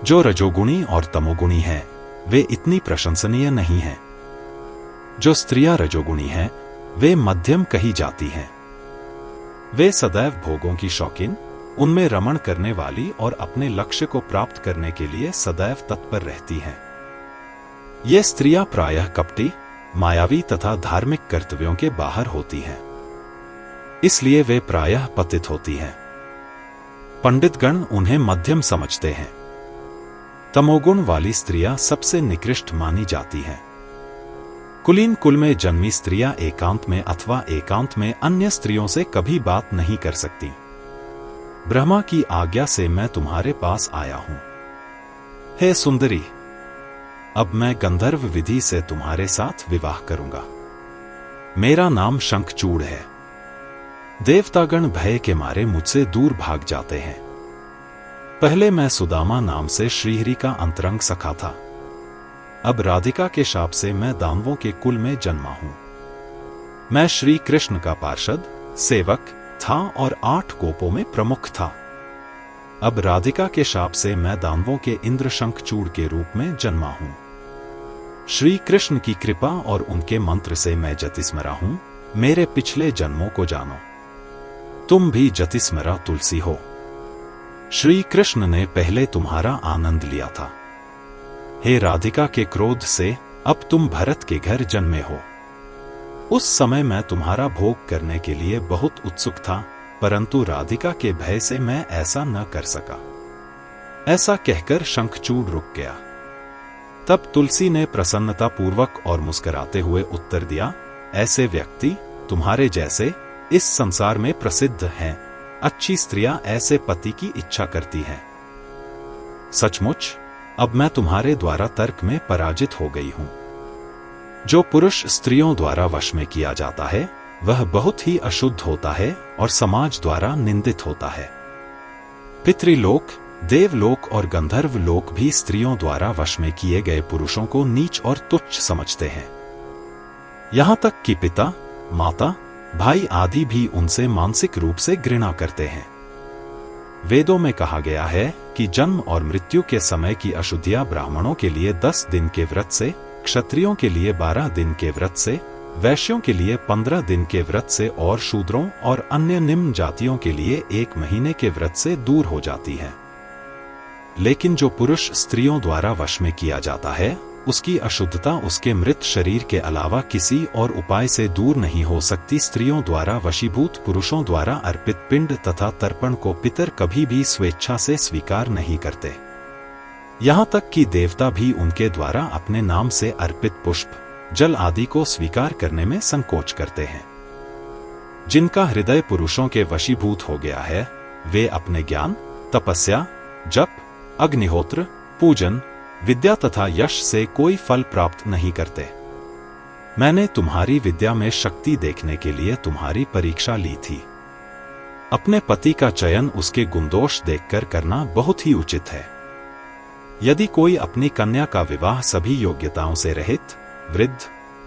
जो रजोगुणी और तमोगुणी हैं, वे इतनी प्रशंसनीय नहीं हैं। जो स्त्रियां रजोगुणी हैं, वे मध्यम कही जाती हैं। वे सदैव भोगों की शौकीन, उनमें रमण करने वाली और अपने लक्ष्य को प्राप्त करने के लिए सदैव तत्पर रहती हैं। ये स्त्रियां प्रायः कपटी, मायावी तथा धार्मिक कर्तव्यों के बाहर होती हैं। इसलिए वे प्रायः पतित होती हैं। पंडितगण उन्हें मध्यम समझते हैं। तमोगुण वाली स्त्रियां सबसे निकृष्ट मानी जाती हैं। कुलीन कुल में जन्मी स्त्रियां एकांत में अथवा एकांत में अन्य स्त्रियों से कभी बात नहीं कर सकती। ब्रह्मा की आज्ञा से मैं तुम्हारे पास आया हूं। हे सुंदरी, अब मैं गंधर्व विधि से तुम्हारे साथ विवाह करूंगा। मेरा नाम शंखचूड़ है। देवतागण भय के मारे मुझसे दूर भाग जाते हैं। पहले मैं सुदामा नाम से श्रीहरि का अंतरंग सखा था। अब राधिका के शाप से मैं दानवों के कुल में जन्मा हूं। मैं श्री कृष्ण का पार्षद, सेवक था और 8 गोपों में प्रमुख था। अब राधिका के शाप से मैं दानवों के इंद्र शंखचूड़ के रूप में जन्मा हूं। श्री कृष्ण की कृपा और उनके मंत्र से मैं जतिस्मरा हूं। मेरे पिछले जन्मों को जानो। तुम भी जतिस्मरा तुलसी हो। श्री कृष्ण ने पहले तुम्हारा आनंद लिया था। हे राधिका के क्रोध से अब तुम भरत के घर जन्मे हो। उस समय मैं तुम्हारा भोग करने के लिए बहुत उत्सुक था, परंतु राधिका के भय से मैं ऐसा न कर सका। ऐसा कहकर शंखचूड़ रुक गया। तब तुलसी ने प्रसन्नतापूर्वक और मुस्कुराते हुए उत्तर दिया, ऐसे व्यक्ति तुम्हारे जैसे इस संसार में प्रसिद्ध हैं। अच्छी स्त्रियां ऐसे पति की इच्छा करती हैं। सचमुच अब मैं तुम्हारे द्वारा तर्क में पराजित हो गई हूं। जो पुरुष स्त्रियों द्वारा वश में किया जाता है, वह बहुत ही अशुद्ध होता है और समाज द्वारा निंदित होता है। पितृलोक, देवलोक और गंधर्व लोक भी स्त्रियों द्वारा वश में किए गए पुरुषों को नीच और तुच्छ समझते हैं। यहां तक कि पिता, माता, भाई आदि भी उनसे मानसिक रूप से घृणा करते हैं। वेदों में कहा गया है कि जन्म और मृत्यु के समय की अशुद्धियां ब्राह्मणों के लिए 10 दिन के व्रत से, क्षत्रियों के लिए 12 दिन के व्रत से, वैश्यों के लिए 15 दिन के व्रत से और शूद्रों और अन्य निम्न जातियों के लिए 1 महीने के व्रत से दूर हो जाती है। लेकिन जो पुरुष स्त्रियों द्वारा वश में किया जाता है, उसकी अशुद्धता उसके मृत शरीर के अलावा किसी और उपाय से दूर नहीं हो सकती। स्त्रियों द्वारा वशीभूत पुरुषों द्वारा अर्पित पिंड तथा तर्पण को पितर कभी भी स्वेच्छा से स्वीकार नहीं करते। यहां तक कि देवता भी उनके द्वारा अपने नाम से अर्पित पुष्प, जल आदि को स्वीकार करने में संकोच करते हैं। जिनका हृदय पुरुषों के वशीभूत हो गया है, वे अपने ज्ञान, तपस्या, जप, अग्निहोत्र, पूजन, विद्या तथा यश से कोई फल प्राप्त नहीं करते। मैंने तुम्हारी विद्या में शक्ति देखने के लिए तुम्हारी परीक्षा ली थी। अपने पति का चयन उसके गुणदोष देखकर करना बहुत ही उचित है। यदि कोई अपनी कन्या का विवाह सभी योग्यताओं से रहित, वृद्ध,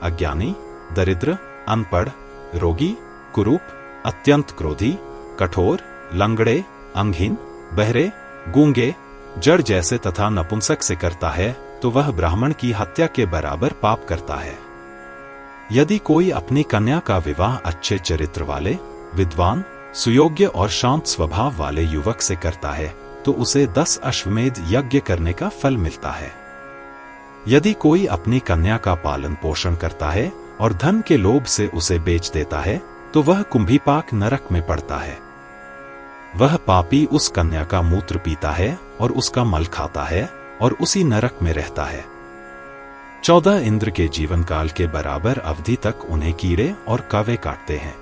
अज्ञानी, दरिद्र, अनपढ़, रोगी, कुरूप, अत्यंत क्रोधी, कठोर, लंगड़े, अंगहीन, बहरे, गूंगे, जड़ जैसे तथा नपुंसक से करता है तो वह ब्राह्मण की हत्या के बराबर पाप करता है। यदि कोई अपनी कन्या का विवाह अच्छे चरित्र वाले, विद्वान, सुयोग्य और शांत स्वभाव वाले युवक से करता है तो उसे 10 अश्वमेध यज्ञ करने का फल मिलता है। यदि कोई अपनी कन्या का पालन पोषण करता है और धन के लोभ से उसे बेच देता है तो वह कुंभीपाक नरक में पड़ता है। वह पापी उस कन्या का मूत्र पीता है और उसका मल खाता है और उसी नरक में रहता है। 14 इंद्र के जीवन काल के बराबर अवधि तक उन्हें कीड़े और कौवे काटते हैं।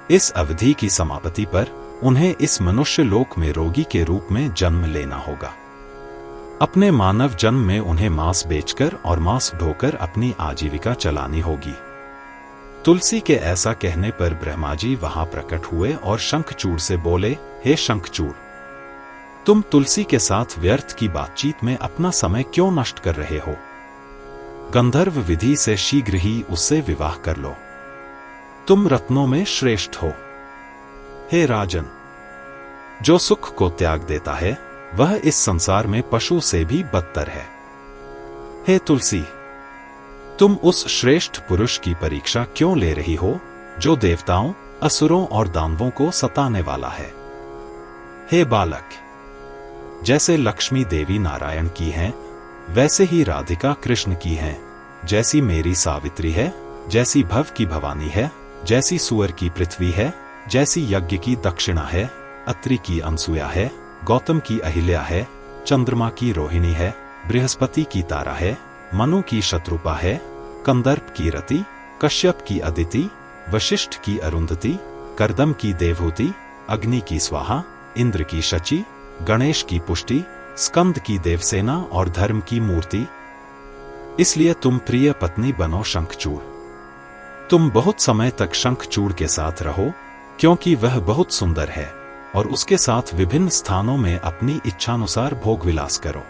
इस अवधि की समाप्ति पर उन्हें इस मनुष्य लोक में रोगी के रूप में जन्म लेना होगा। अपने मानव जन्म में उन्हें मांस बेचकर और मांस ढोकर अपनी आजीविका चलानी होगी। तुलसी के ऐसा कहने पर ब्रह्मा जी वहां प्रकट हुए और शंखचूड़ से बोले, हे शंखचूड़, तुम तुलसी के साथ व्यर्थ की बातचीत में अपना समय क्यों नष्ट कर रहे हो? गंधर्व विधि से शीघ्र ही उससे विवाह कर लो। तुम रत्नों में श्रेष्ठ हो। हे राजन, जो सुख को त्याग देता है वह इस संसार में पशु से भी बदतर है। हे तुलसी, तुम उस श्रेष्ठ पुरुष की परीक्षा क्यों ले रही हो जो देवताओं, असुरों और दानवों को सताने वाला है? हे बालक, जैसे लक्ष्मी देवी नारायण की हैं, वैसे ही राधिका कृष्ण की हैं। जैसी मेरी सावित्री है, जैसी भव की भवानी है, जैसी सुअर की पृथ्वी है, जैसी यज्ञ की दक्षिणा है, अत्रि की अनसुया है, गौतम की अहिल्या है, चंद्रमा की रोहिणी है, बृहस्पति की तारा है, मनु की शत्रुपा है, कंदर्प की रति, कश्यप की अदिति, वशिष्ठ की अरुंधति, कर्दम की देवहूति, अग्नि की स्वाहा, इंद्र की शची, गणेश की पुष्टि, स्कंद की देवसेना और धर्म की मूर्ति। इसलिए तुम प्रिय पत्नी बनो शंखचूड़। तुम बहुत समय तक शंखचूड़ के साथ रहो, क्योंकि वह बहुत सुंदर है, और उसके साथ विभिन्न स्थानों में अपनी इच्छानुसार भोग विलास करो।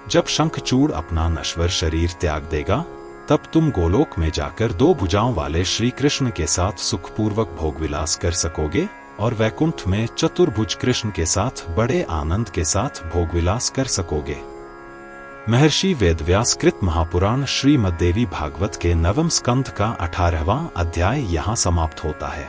जब शंखचूड़ अपना नश्वर शरीर त्याग देगा, तब तुम गोलोक में जाकर 2 भुजाओं वाले श्री कृष्ण के साथ सुखपूर्वक भोग विलास कर सकोगे और वैकुंठ में चतुर्भुज कृष्ण के साथ बड़े आनंद के साथ भोग विलास कर सकोगे। महर्षि वेदव्यास कृत महापुराण श्रीमद्देवी भागवत के 9वें स्कंध का 18वां अध्याय यहाँ समाप्त होता है।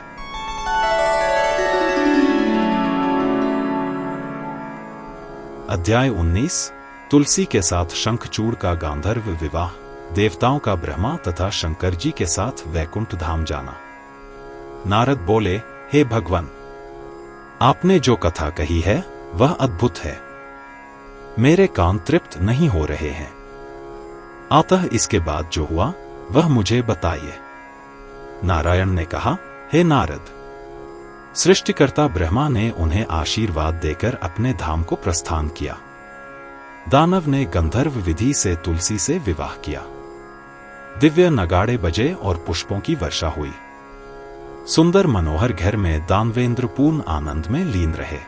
अध्याय 19 तुलसी के साथ शंखचूड़ का गांधर्व विवाह, देवताओं का ब्रह्मा तथा शंकर जी के साथ वैकुंठ धाम जाना। नारद बोले, हे भगवान, आपने जो कथा कही है वह अद्भुत है। मेरे कान तृप्त नहीं हो रहे हैं, अतः इसके बाद जो हुआ वह मुझे बताइए। नारायण ने कहा, हे नारद, सृष्टिकर्ता ब्रह्मा ने उन्हें आशीर्वाद देकर अपने धाम को प्रस्थान किया। दानव ने गंधर्व विधि से तुलसी से विवाह किया। दिव्य नगाड़े बजे और पुष्पों की वर्षा हुई। सुंदर मनोहर घर में दानवेंद्र पूर्ण आनंद में लीन रहे।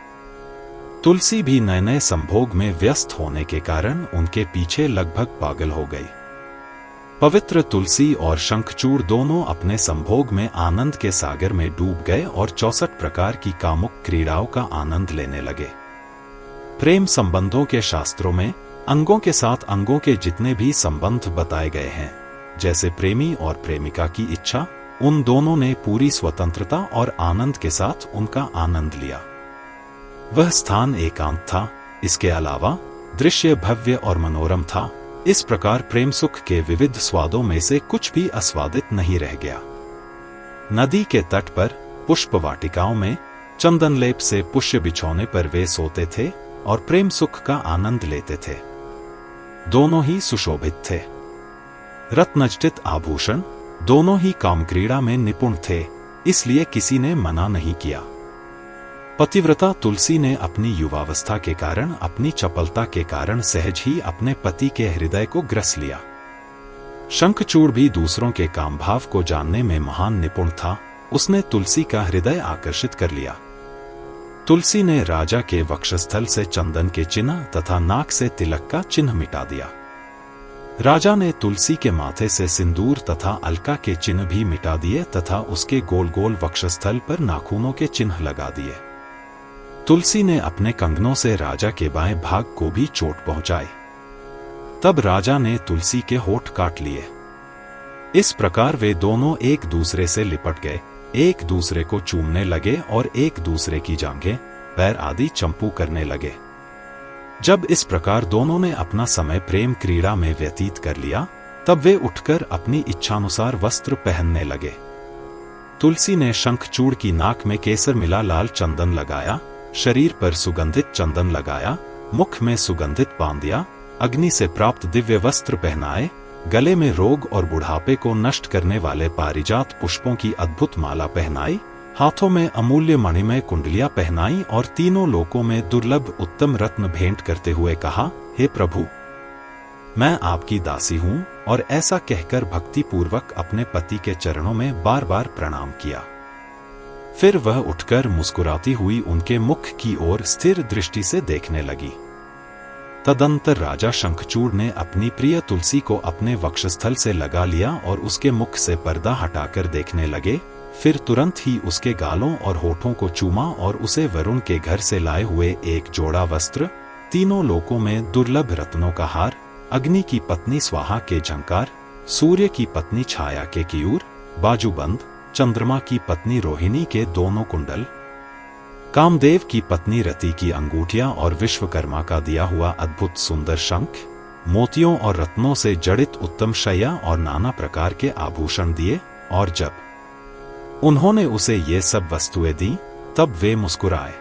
तुलसी भी नए नए संभोग में व्यस्त होने के कारण उनके पीछे लगभग पागल हो गई। पवित्र तुलसी और शंखचूड़ दोनों अपने संभोग में आनंद के सागर में डूब गए और 64 प्रकार की कामुक क्रीड़ाओं का आनंद लेने लगे। प्रेम संबंधों के शास्त्रों में अंगों के साथ अंगों के जितने भी संबंध बताए गए हैं, जैसे प्रेमी और प्रेमिका की इच्छा, उन दोनों ने पूरी स्वतंत्रता और आनंद के साथ उनका आनंद लिया। वह स्थान एकांत था, इसके अलावा दृश्य भव्य और मनोरम था। इस प्रकार प्रेम सुख के विविध स्वादों में से कुछ भी आस्वादित नहीं रह गया। नदी के तट पर पुष्प वाटिकाओं में चंदन लेप से पुष्य बिछौने पर वे सोते थे और प्रेम सुख का आनंद लेते थे। दोनों ही सुशोभित थे। रत्नजटित आभूषण, दोनों ही कामक्रीड़ा में निपुण थे, इसलिए किसी ने मना नहीं किया। पतिव्रता तुलसी ने अपनी युवावस्था के कारण, अपनी चपलता के कारण सहज ही अपने पति के हृदय को ग्रस लिया। शंखचूड़ भी दूसरों के काम भाव को जानने में महान निपुण था। उसने तुलसी का हृदय आकर्षित कर लिया। तुलसी ने राजा के वक्षस्थल से चंदन के चिन्ह तथा नाक से तिलक का चिन्ह मिटा दिया। राजा ने तुलसी के माथे से सिंदूर तथा अलका के चिन्ह भी मिटा दिए तथा उसके गोल गोल वक्षस्थल पर नाखूनों के चिन्ह लगा दिए। तुलसी ने अपने कंगनों से राजा के बाएं भाग को भी चोट पहुंचाई। तब राजा ने तुलसी के होठ काट लिए। इस प्रकार वे दोनों एक दूसरे से लिपट गए, एक दूसरे को चूमने लगे और एक दूसरे की जांघें, पैर आदि चंपू करने लगे। जब इस प्रकार दोनों ने अपना समय प्रेम क्रीड़ा में व्यतीत कर लिया, तब वे उठकर अपनी इच्छानुसार वस्त्र पहनने लगे। तुलसी ने शंखचूड़ की नाक में केसर मिला लाल चंदन लगाया, शरीर पर सुगंधित चंदन लगाया, मुख में सुगंधित पान दिया, अग्नि से प्राप्त दिव्य वस्त्र पहनाए, गले में रोग और बुढ़ापे को नष्ट करने वाले पारिजात पुष्पों की अद्भुत माला पहनाई, हाथों में अमूल्य मणिमय कुंडलियां पहनाई और तीनों लोकों में दुर्लभ उत्तम रत्न भेंट करते हुए कहा, हे प्रभु, मैं आपकी दासी हूं, और ऐसा कहकर भक्ति पूर्वक अपने पति के चरणों में बार बार प्रणाम किया। फिर वह उठकर मुस्कुराती हुई उनके मुख की ओर स्थिर दृष्टि से देखने लगी। तदंतर राजा शंखचूड़ ने अपनी प्रिय तुलसी को अपने वक्षस्थल से लगा लिया और उसके मुख से पर्दा हटाकर देखने लगे। फिर तुरंत ही उसके गालों और होठों को चूमा और उसे वरुण के घर से लाए हुए एक जोड़ा वस्त्र, तीनों लोकों में दुर्लभ रत्नों का हार, अग्नि की पत्नी स्वाहा के झंकार, सूर्य की पत्नी छाया के कियूर, बाजूबंद, चंद्रमा की पत्नी रोहिणी के दोनों कुंडल, कामदेव की पत्नी रति की अंगूठियां और विश्वकर्मा का दिया हुआ अद्भुत सुंदर शंख, मोतियों और रत्नों से जड़ित उत्तम शैया और नाना प्रकार के आभूषण दिए। और जब उन्होंने उसे ये सब वस्तुएं दी, तब वे मुस्कुराए।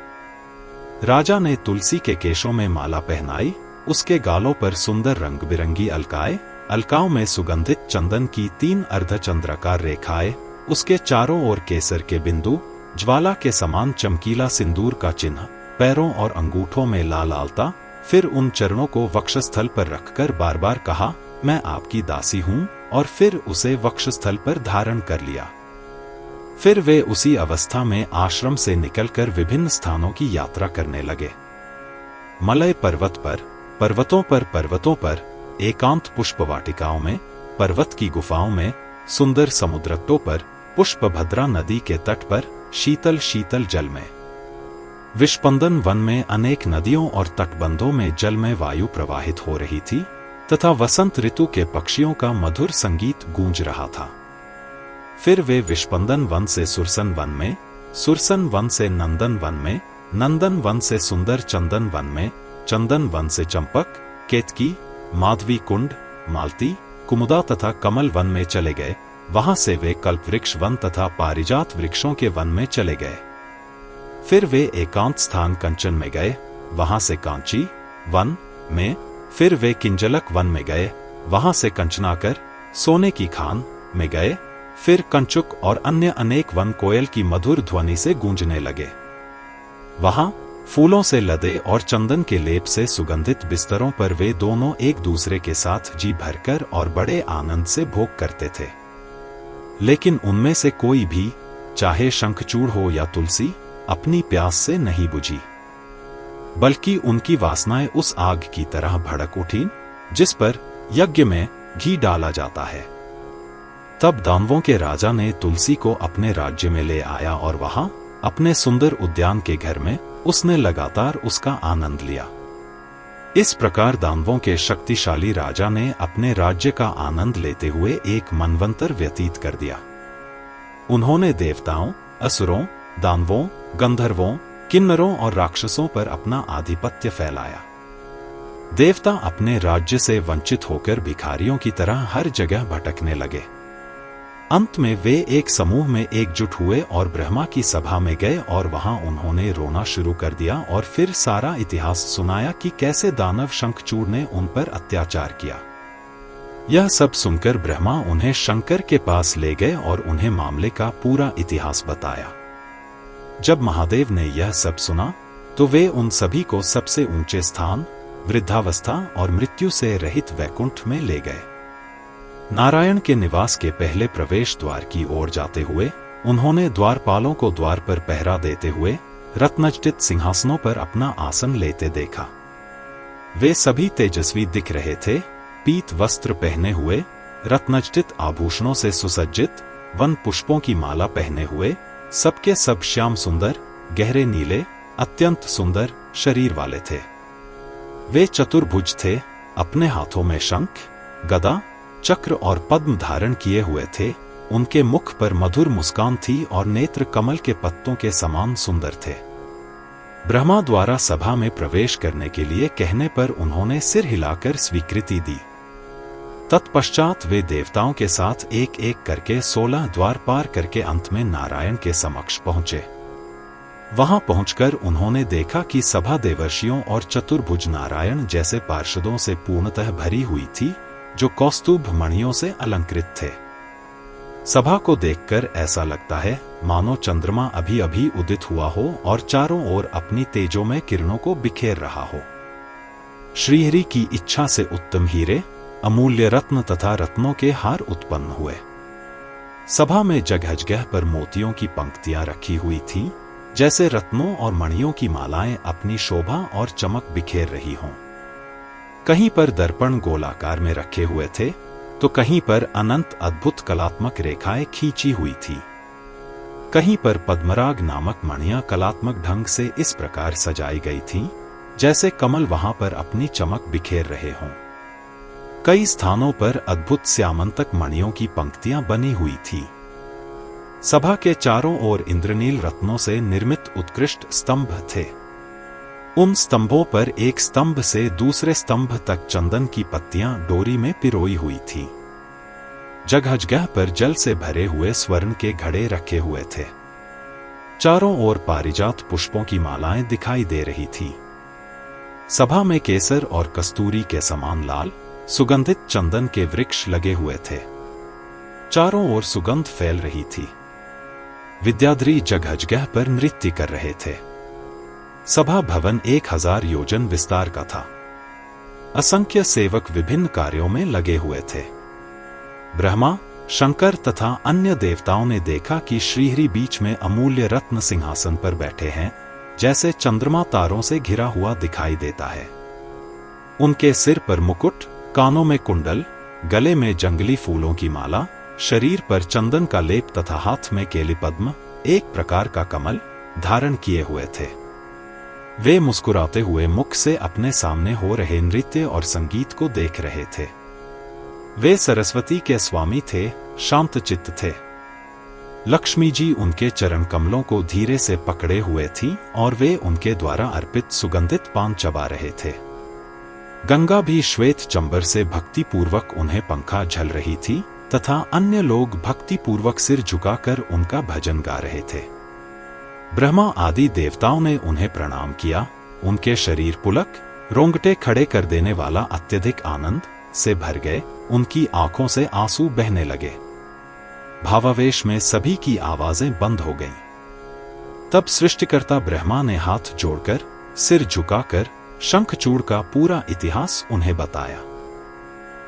राजा ने तुलसी के केशों में माला पहनाई, उसके गालों पर सुंदर रंग बिरंगी अलकाएं, अलकाओं में सुगंधित चंदन की 3 अर्धचंद्राकार रेखाएं, उसके चारों ओर केसर के बिंदु, ज्वाला के समान चमकीला सिंदूर का चिन्ह, पैरों और अंगूठों में लाल आलता। फिर उन चरणों को वक्षस्थल पर रखकर बार बार कहा, मैं आपकी दासी हूं, और फिर उसे वक्षस्थल पर धारण कर लिया। फिर वे उसी अवस्था में आश्रम से निकलकर विभिन्न स्थानों की यात्रा करने लगे। मलय पर्वत पर, पर्वतों पर, एकांत पुष्प वाटिकाओं में, पर्वत की गुफाओं में, सुंदर समुद्र तटों पर, पुष्पभद्रा नदी के तट पर, शीतल शीतल जल में, विष्पंदन वन में अनेक नदियों और तटबंधों में जलमय वायु प्रवाहित हो रही थी तथा वसंत ऋतु के पक्षियों का मधुर संगीत गूंज रहा था। फिर वे विष्पंदन वन से सुरसन वन में, सुरसन वन से नंदन वन में, नंदन वन से सुंदर चंदन वन में, चंदन वन से चंपक, केतकी, माधवी कुंड, मालती, कुमुदा तथा कमल वन में चले गए। वहां से वे कल्प वृक्ष वन तथा पारिजात वृक्षों के वन में चले गए। फिर वे एकांत स्थान कंचन में गए, वहां से कांची वन में, फिर वे किंजलक वन में गए, वहां से कंचनाकर, सोने की खान में गए, फिर कंचुक और अन्य अनेक वन कोयल की मधुर ध्वनि से गूंजने लगे। वहां फूलों से लदे और चंदन के लेप से सुगंधित बिस्तरों पर वे दोनों एक दूसरे के साथ जी भरकर और बड़े आनंद से भोग करते थे। लेकिन उनमें से कोई भी, चाहे शंखचूड़ हो या तुलसी, अपनी प्यास से नहीं बुझी, बल्कि उनकी वासनाएं उस आग की तरह भड़क उठी जिस पर यज्ञ में घी डाला जाता है। तब दानवों के राजा ने तुलसी को अपने राज्य में ले आया और वहां अपने सुंदर उद्यान के घर में उसने लगातार उसका आनंद लिया। इस प्रकार दानवों के शक्तिशाली राजा ने अपने राज्य का आनंद लेते हुए एक मनवंतर व्यतीत कर दिया। उन्होंने देवताओं, असुरों, दानवों, गंधर्वों, किन्नरों और राक्षसों पर अपना आधिपत्य फैलाया। देवता अपने राज्य से वंचित होकर भिखारियों की तरह हर जगह भटकने लगे। अंत में वे एक समूह में एकजुट हुए और ब्रह्मा की सभा में गए और वहां उन्होंने रोना शुरू कर दिया और फिर सारा इतिहास सुनाया कि कैसे दानव शंखचूड़ ने उन पर अत्याचार किया। यह सब सुनकर ब्रह्मा उन्हें शंकर के पास ले गए और उन्हें मामले का पूरा इतिहास बताया। जब महादेव ने यह सब सुना तो वे उन सभी को सबसे ऊंचे स्थान, वृद्धावस्था और मृत्यु से रहित वैकुंठ में ले गए। नारायण के निवास के पहले प्रवेश द्वार की ओर जाते हुए उन्होंने द्वारपालों को द्वार पर पहरा देते हुए रत्नजटित सिंहासनों पर अपना आसन लेते देखा। वे सभी तेजस्वी दिख रहे थे, पीत वस्त्र पहने हुए, रत्नजटित आभूषणों से सुसज्जित, वन पुष्पों की माला पहने हुए, सबके सब श्याम सुंदर, गहरे नीले, अत्यंत सुंदर शरीर वाले थे। वे चतुर्भुज थे, अपने हाथों में शंख, गदा, चक्र और पद्म धारण किए हुए थे। उनके मुख पर मधुर मुस्कान थी और नेत्र कमल के पत्तों के समान सुंदर थे। ब्रह्मा द्वारा सभा में प्रवेश करने के लिए कहने पर उन्होंने सिर हिलाकर स्वीकृति दी। तत्पश्चात वे देवताओं के साथ एक एक करके 16 द्वार पार करके अंत में नारायण के समक्ष पहुंचे। वहां पहुंचकर उन्होंने देखा कि सभा देवर्षियों और चतुर्भुज नारायण जैसे पार्षदों से पूर्णतः भरी हुई थी, जो कौस्तुभ मणियों से अलंकृत थे। सभा को देखकर ऐसा लगता है मानो चंद्रमा अभी अभी उदित हुआ हो और चारों ओर अपनी तेजोमय किरणों को बिखेर रहा हो। श्रीहरि की इच्छा से उत्तम हीरे, अमूल्य रत्न तथा रत्नों के हार उत्पन्न हुए। सभा में जगह जगह पर मोतियों की पंक्तियां रखी हुई थीं, जैसे रत्नों और मणियों की मालाएं अपनी शोभा और चमक बिखेर रही हों। कहीं पर दर्पण गोलाकार में रखे हुए थे, तो कहीं पर अनंत अद्भुत कलात्मक रेखाएं खींची हुई थी। कहीं पर पद्मराग नामक मणियां कलात्मक ढंग से इस प्रकार सजाई गई थीं, जैसे कमल वहां पर अपनी चमक बिखेर रहे हों। कई स्थानों पर अद्भुत श्यामंतक मणियों की पंक्तियां बनी हुई थी। सभा के चारों ओर इंद्रनील रत्नों से निर्मित उत्कृष्ट स्तंभ थे। उन स्तंभों पर एक स्तंभ से दूसरे स्तंभ तक चंदन की पत्तियां डोरी में पिरोई हुई थी। जगह जगह पर जल से भरे हुए स्वर्ण के घड़े रखे हुए थे। चारों ओर पारिजात पुष्पों की मालाएं दिखाई दे रही थी। सभा में केसर और कस्तूरी के समान लाल, सुगंधित चंदन के वृक्ष लगे हुए थे। चारों ओर सुगंध फैल रही थी। विद्याधरी जगह जगह पर नृत्य कर रहे थे। सभा भवन 1000 योजन विस्तार का था। असंख्य सेवक विभिन्न कार्यों में लगे हुए थे। ब्रह्मा, शंकर तथा अन्य देवताओं ने देखा कि श्रीहरि बीच में अमूल्य रत्न सिंहासन पर बैठे हैं, जैसे चंद्रमा तारों से घिरा हुआ दिखाई देता है। उनके सिर पर मुकुट, कानों में कुंडल, गले में जंगली फूलों की माला, शरीर पर चंदन का लेप तथा हाथ में केली पद्म, एक प्रकार का कमल, धारण किए हुए थे। वे मुस्कुराते हुए मुख से अपने सामने हो रहे नृत्य और संगीत को देख रहे थे। वे सरस्वती के स्वामी थे, शांत चित्त थे। लक्ष्मी जी उनके चरण कमलों को धीरे से पकड़े हुए थी और वे उनके द्वारा अर्पित सुगंधित पान चबा रहे थे। गंगा भी श्वेत चंबर से भक्तिपूर्वक उन्हें पंखा झल रही थी तथा अन्य लोग भक्तिपूर्वक सिर झुकाकर उनका भजन गा रहे थे। ब्रह्मा आदि देवताओं ने उन्हें प्रणाम किया। उनके शरीर पुलक, रोंगटे खड़े कर देने वाला अत्यधिक आनंद से भर गए। उनकी आंखों से आंसू बहने लगे। भावावेश में सभी की आवाजें बंद हो गईं। तब सृष्टिकर्ता ब्रह्मा ने हाथ जोड़कर, सिर झुकाकर शंखचूड़ का पूरा इतिहास उन्हें बताया।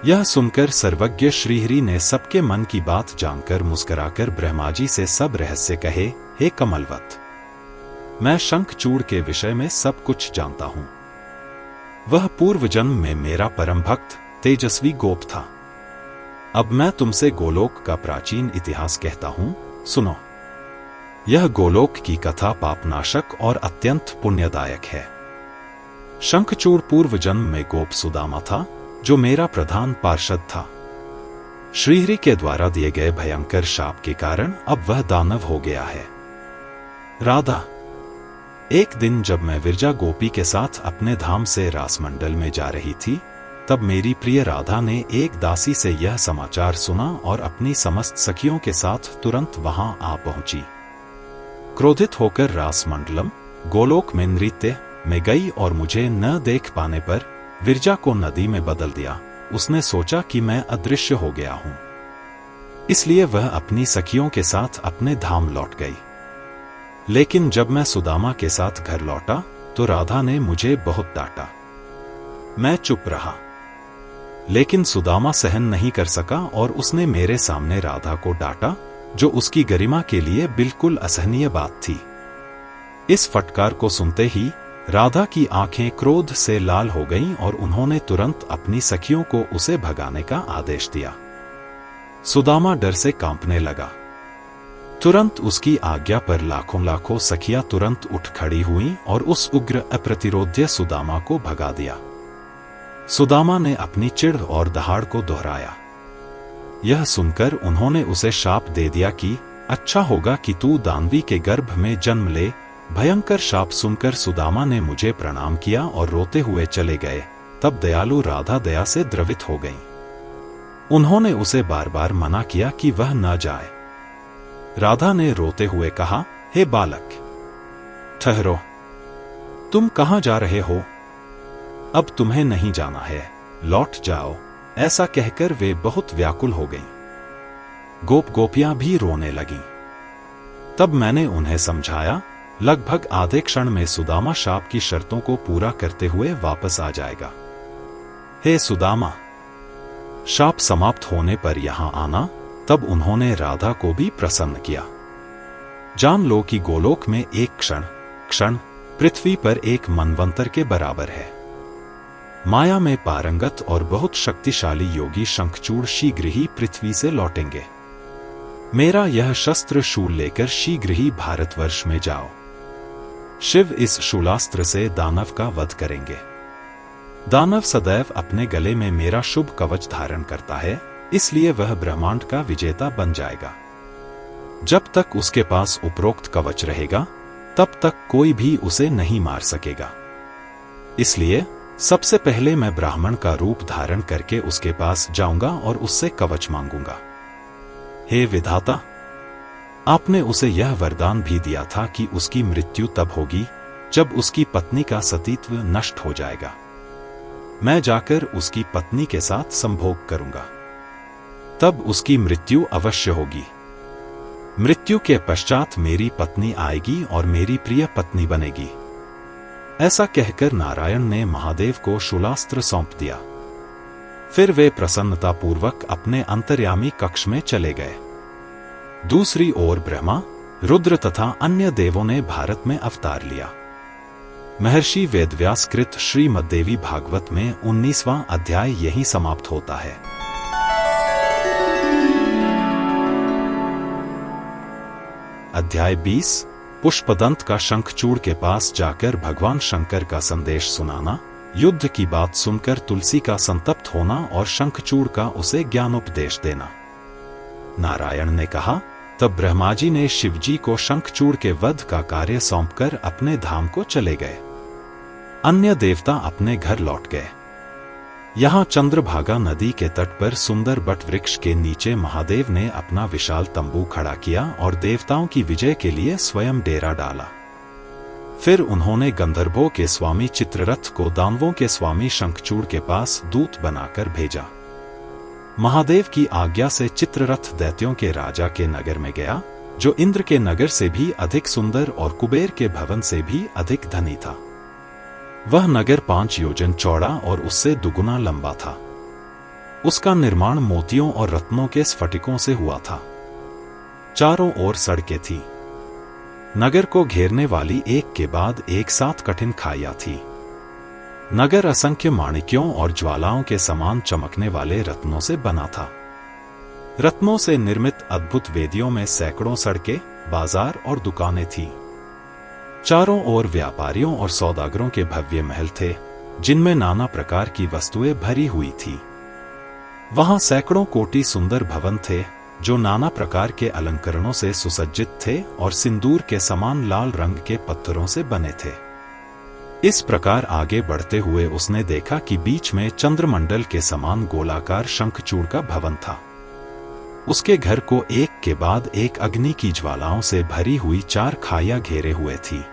यह सुनकर सर्वज्ञ श्रीहरि ने सबके मन की बात जानकर मुस्कुराकर ब्रह्मा जी से सब रहस्य कहे। हे कमलवत, मैं शंखचूड़ के विषय में सब कुछ जानता हूं। वह पूर्व जन्म में मेरा परम भक्त तेजस्वी गोप था। अब मैं तुमसे गोलोक का प्राचीन इतिहास कहता हूं, सुनो। यह गोलोक की कथा पापनाशक और अत्यंत पुण्यदायक है। शंखचूड़ पूर्व जन्म में गोप सुदामा था, जो मेरा प्रधान पार्षद था। श्रीहरि के द्वारा दिए गए भयंकर शाप के कारण अब वह दानव हो गया है। राधा, एक दिन जब मैं विरजा गोपी के साथ अपने धाम से रासमंडल में जा रही थी, तब मेरी प्रिय राधा ने एक दासी से यह समाचार सुना और अपनी समस्त सखियों के साथ तुरंत वहां आ पहुंची। क्रोधित होकर रासमंडलम, गोलोक में नृत्य में गई और मुझे न देख पाने पर विरजा को नदी में बदल दिया। उसने सोचा कि मैं अदृश्य हो गया हूं, इसलिए वह अपनी सखियों के साथ अपने धाम लौट गई। लेकिन जब मैं सुदामा के साथ घर लौटा तो राधा ने मुझे बहुत डांटा। मैं चुप रहा, लेकिन सुदामा सहन नहीं कर सका और उसने मेरे सामने राधा को डांटा, जो उसकी गरिमा के लिए बिल्कुल असहनीय बात थी। इस फटकार को सुनते ही राधा की आंखें क्रोध से लाल हो गईं और उन्होंने तुरंत अपनी सखियों को उसे भगाने का आदेश दिया। सुदामा डर से कांपने लगा। तुरंत उसकी आज्ञा पर लाखों लाखों सखियां तुरंत उठ खड़ी हुईं और उस उग्र अप्रतिरोध्य सुदामा को भगा दिया। सुदामा ने अपनी चिढ़ और दहाड़ को दोहराया। यह सुनकर उन्होंने उसे शाप दे दिया कि अच्छा होगा कि तू दानवी के गर्भ में जन्म ले। भयंकर शाप सुनकर सुदामा ने मुझे प्रणाम किया और रोते हुए चले गए। तब दयालु राधा दया से द्रवित हो गईं। उन्होंने उसे बार बार मना किया कि वह न जाए। राधा ने रोते हुए कहा, हे बालक, ठहरो, तुम कहां जा रहे हो? अब तुम्हें नहीं जाना है, लौट जाओ। ऐसा कहकर वे बहुत व्याकुल हो गईं। गोप गोपियां भी रोने लगीं। तब मैंने उन्हें समझाया, लगभग आधे क्षण में सुदामा शाप की शर्तों को पूरा करते हुए वापस आ जाएगा। हे सुदामा, शाप समाप्त होने पर यहां आना। तब उन्होंने राधा को भी प्रसन्न किया। जान लो कि गोलोक में एक क्षण पृथ्वी पर एक मनवंतर के बराबर है। माया में पारंगत और बहुत शक्तिशाली योगी शंखचूड़ शीघ्र ही पृथ्वी से लौटेंगे। मेरा यह शस्त्र शूल लेकर शीघ्र ही भारतवर्ष में जाओ। शिव इस शूलास्त्र से दानव का वध करेंगे। दानव सदैव अपने गले में मेरा शुभ कवच धारण करता है, इसलिए वह ब्रह्मांड का विजेता बन जाएगा। जब तक उसके पास उपरोक्त कवच रहेगा, तब तक कोई भी उसे नहीं मार सकेगा। इसलिए सबसे पहले मैं ब्राह्मण का रूप धारण करके उसके पास जाऊंगा और उससे कवच मांगूंगा। हे विधाता, आपने उसे यह वरदान भी दिया था कि उसकी मृत्यु तब होगी जब उसकी पत्नी का सतीत्व नष्ट हो जाएगा। मैं जाकर उसकी पत्नी के साथ संभोग करूंगा, तब उसकी मृत्यु अवश्य होगी। मृत्यु के पश्चात मेरी पत्नी आएगी और मेरी प्रिय पत्नी बनेगी। ऐसा कहकर नारायण ने महादेव को शूलास्त्र सौंप दिया। फिर वे प्रसन्नतापूर्वक अपने अंतर्यामी कक्ष में चले गए। दूसरी ओर ब्रह्मा, रुद्र तथा अन्य देवों ने भारत में अवतार लिया। महर्षि वेदव्यास कृत श्रीमद्देवी भागवत में 19वां अध्याय यहीं समाप्त होता है। अध्याय 20 पुष्पदंत का शंखचूड़ के पास जाकर भगवान शंकर का संदेश सुनाना, युद्ध की बात सुनकर तुलसी का संतप्त होना और शंखचूड़ का उसे ज्ञानोपदेश देना। नारायण ने कहा, तब ब्रह्माजी ने शिवजी को शंखचूड़ के वध का कार्य सौंपकर अपने धाम को चले गए। अन्य देवता अपने घर लौट गए। यहाँ चंद्रभागा नदी के तट पर सुंदर बट वृक्ष के नीचे महादेव ने अपना विशाल तंबू खड़ा किया और देवताओं की विजय के लिए स्वयं डेरा डाला। फिर उन्होंने गंधर्वों के स्वामी चित्ररथ को दानवों के स्वामी शंखचूड़ के पास दूत बनाकर भेजा। महादेव की आज्ञा से चित्ररथ दैत्यों के राजा के नगर में गया, जो इंद्र के नगर से भी अधिक सुंदर और कुबेर के भवन से भी अधिक धनी था। वह नगर 5 योजन चौड़ा और उससे दुगुना लंबा था। उसका निर्माण मोतियों और रत्नों के स्फटिकों से हुआ था। चारों ओर सड़कें थीं। नगर को घेरने वाली एक के बाद एक 7 कठिन खाइयां थीं। नगर असंख्य माणिक्यों और ज्वालाओं के समान चमकने वाले रत्नों से बना था। रत्नों से निर्मित अद्भुत वेदियों में सैकड़ों सड़कें, बाजार और दुकानें थीं। चारों ओर व्यापारियों और सौदागरों के भव्य महल थे, जिनमें नाना प्रकार की वस्तुएं भरी हुई थी। वहां सैकड़ों कोटि सुंदर भवन थे, जो नाना प्रकार के अलंकरणों से सुसज्जित थे और सिंदूर के समान लाल रंग के पत्थरों से बने थे। इस प्रकार आगे बढ़ते हुए उसने देखा कि बीच में चंद्रमंडल के समान गोलाकार शंखचूड़ का भवन था। उसके घर को एक के बाद एक अग्नि की ज्वालाओं से भरी हुई 4 खाइयां घेरे हुए थी।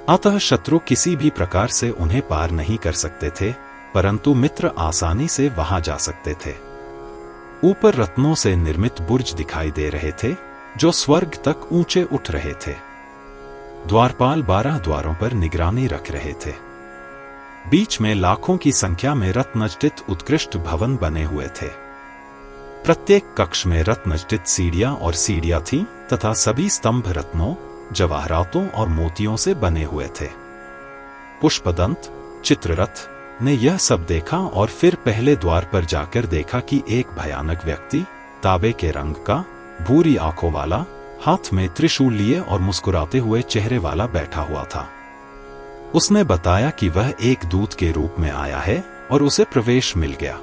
अतः शत्रु किसी भी प्रकार से उन्हें पार नहीं कर सकते थे, परंतु मित्र आसानी से वहां जा सकते थे। ऊपर रत्नों से निर्मित बुर्ज दिखाई दे रहे थे, जो स्वर्ग तक ऊंचे उठ रहे थे। द्वारपाल 12 द्वारों पर निगरानी रख रहे थे। बीच में लाखों की संख्या में रत्नजटित उत्कृष्ट भवन बने हुए थे। प्रत्येक कक्ष में रत्नजटित सीढ़ियां और सीढ़ियां थीं तथा सभी स्तंभ रत्नों, जवाहरातों और मोतियों से बने हुए थे। पुष्पदंत, चित्ररथ ने यह सब देखा और फिर पहले द्वार पर जाकर देखा कि एक भयानक व्यक्ति, तांबे के रंग का, भूरी आंखों वाला, हाथ में त्रिशूल लिए और मुस्कुराते हुए चेहरे वाला बैठा हुआ था। उसने बताया कि वह एक दूत के रूप में आया है और उसे प्रवेश मिल गया।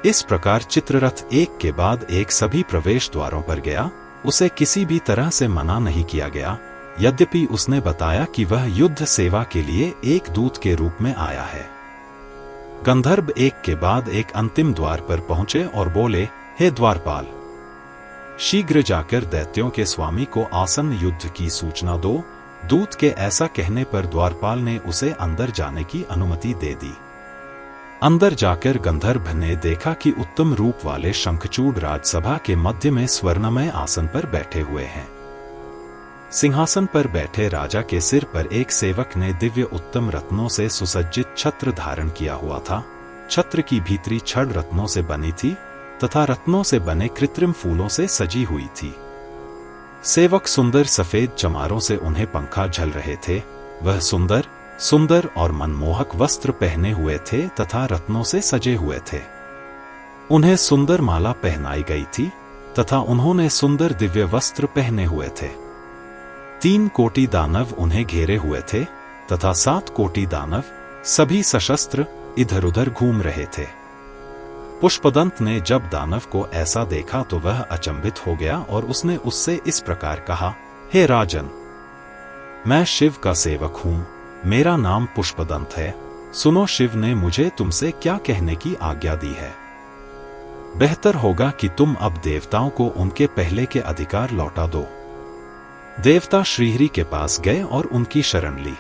इस प्रकार चित्ररथ एक के बाद एक सभी प्रवेश द्वारों पर गया। उसे किसी भी तरह से मना नहीं किया गया, यद्यपि उसने बताया कि वह युद्ध सेवा के लिए एक दूत के रूप में आया है। गंधर्व एक के बाद एक अंतिम द्वार पर पहुंचे और बोले, हे द्वारपाल, शीघ्र जाकर दैत्यों के स्वामी को आसन्न युद्ध की सूचना दो। दूत के ऐसा कहने पर द्वारपाल ने उसे अंदर जाने की अनुमति दे दी। अंदर जाकर गंधर्व ने देखा कि उत्तम रूप वाले शंखचूड़ राजसभा के मध्य में स्वर्णमय आसन पर बैठे हुए हैं। सिंहासन पर बैठे राजा के सिर पर एक सेवक ने दिव्य उत्तम रत्नों से सुसज्जित छत्र धारण किया हुआ था। छत्र की भीतरी छड़ रत्नों से बनी थी तथा रत्नों से बने कृत्रिम फूलों से सजी हुई थी। सेवक सुंदर सफेद चमारों से उन्हें पंखा झल रहे थे। वह सुंदर और मनमोहक वस्त्र पहने हुए थे तथा रत्नों से सजे हुए थे। उन्हें सुंदर माला पहनाई गई थी तथा उन्होंने सुंदर दिव्य वस्त्र पहने हुए थे। 3 कोटि दानव उन्हें घेरे हुए थे तथा 7 कोटि दानव सभी सशस्त्र इधर उधर घूम रहे थे। पुष्पदंत ने जब दानव को ऐसा देखा तो वह अचंभित हो गया और उसने उससे इस प्रकार कहा, हे राजन, मैं शिव का सेवक हूं, मेरा नाम पुष्पदंत है। सुनो, शिव ने मुझे तुमसे क्या कहने की आज्ञा दी है। बेहतर होगा कि तुम अब देवताओं को उनके पहले के अधिकार लौटा दो। देवता श्रीहरि के पास गए और उनकी शरण ली।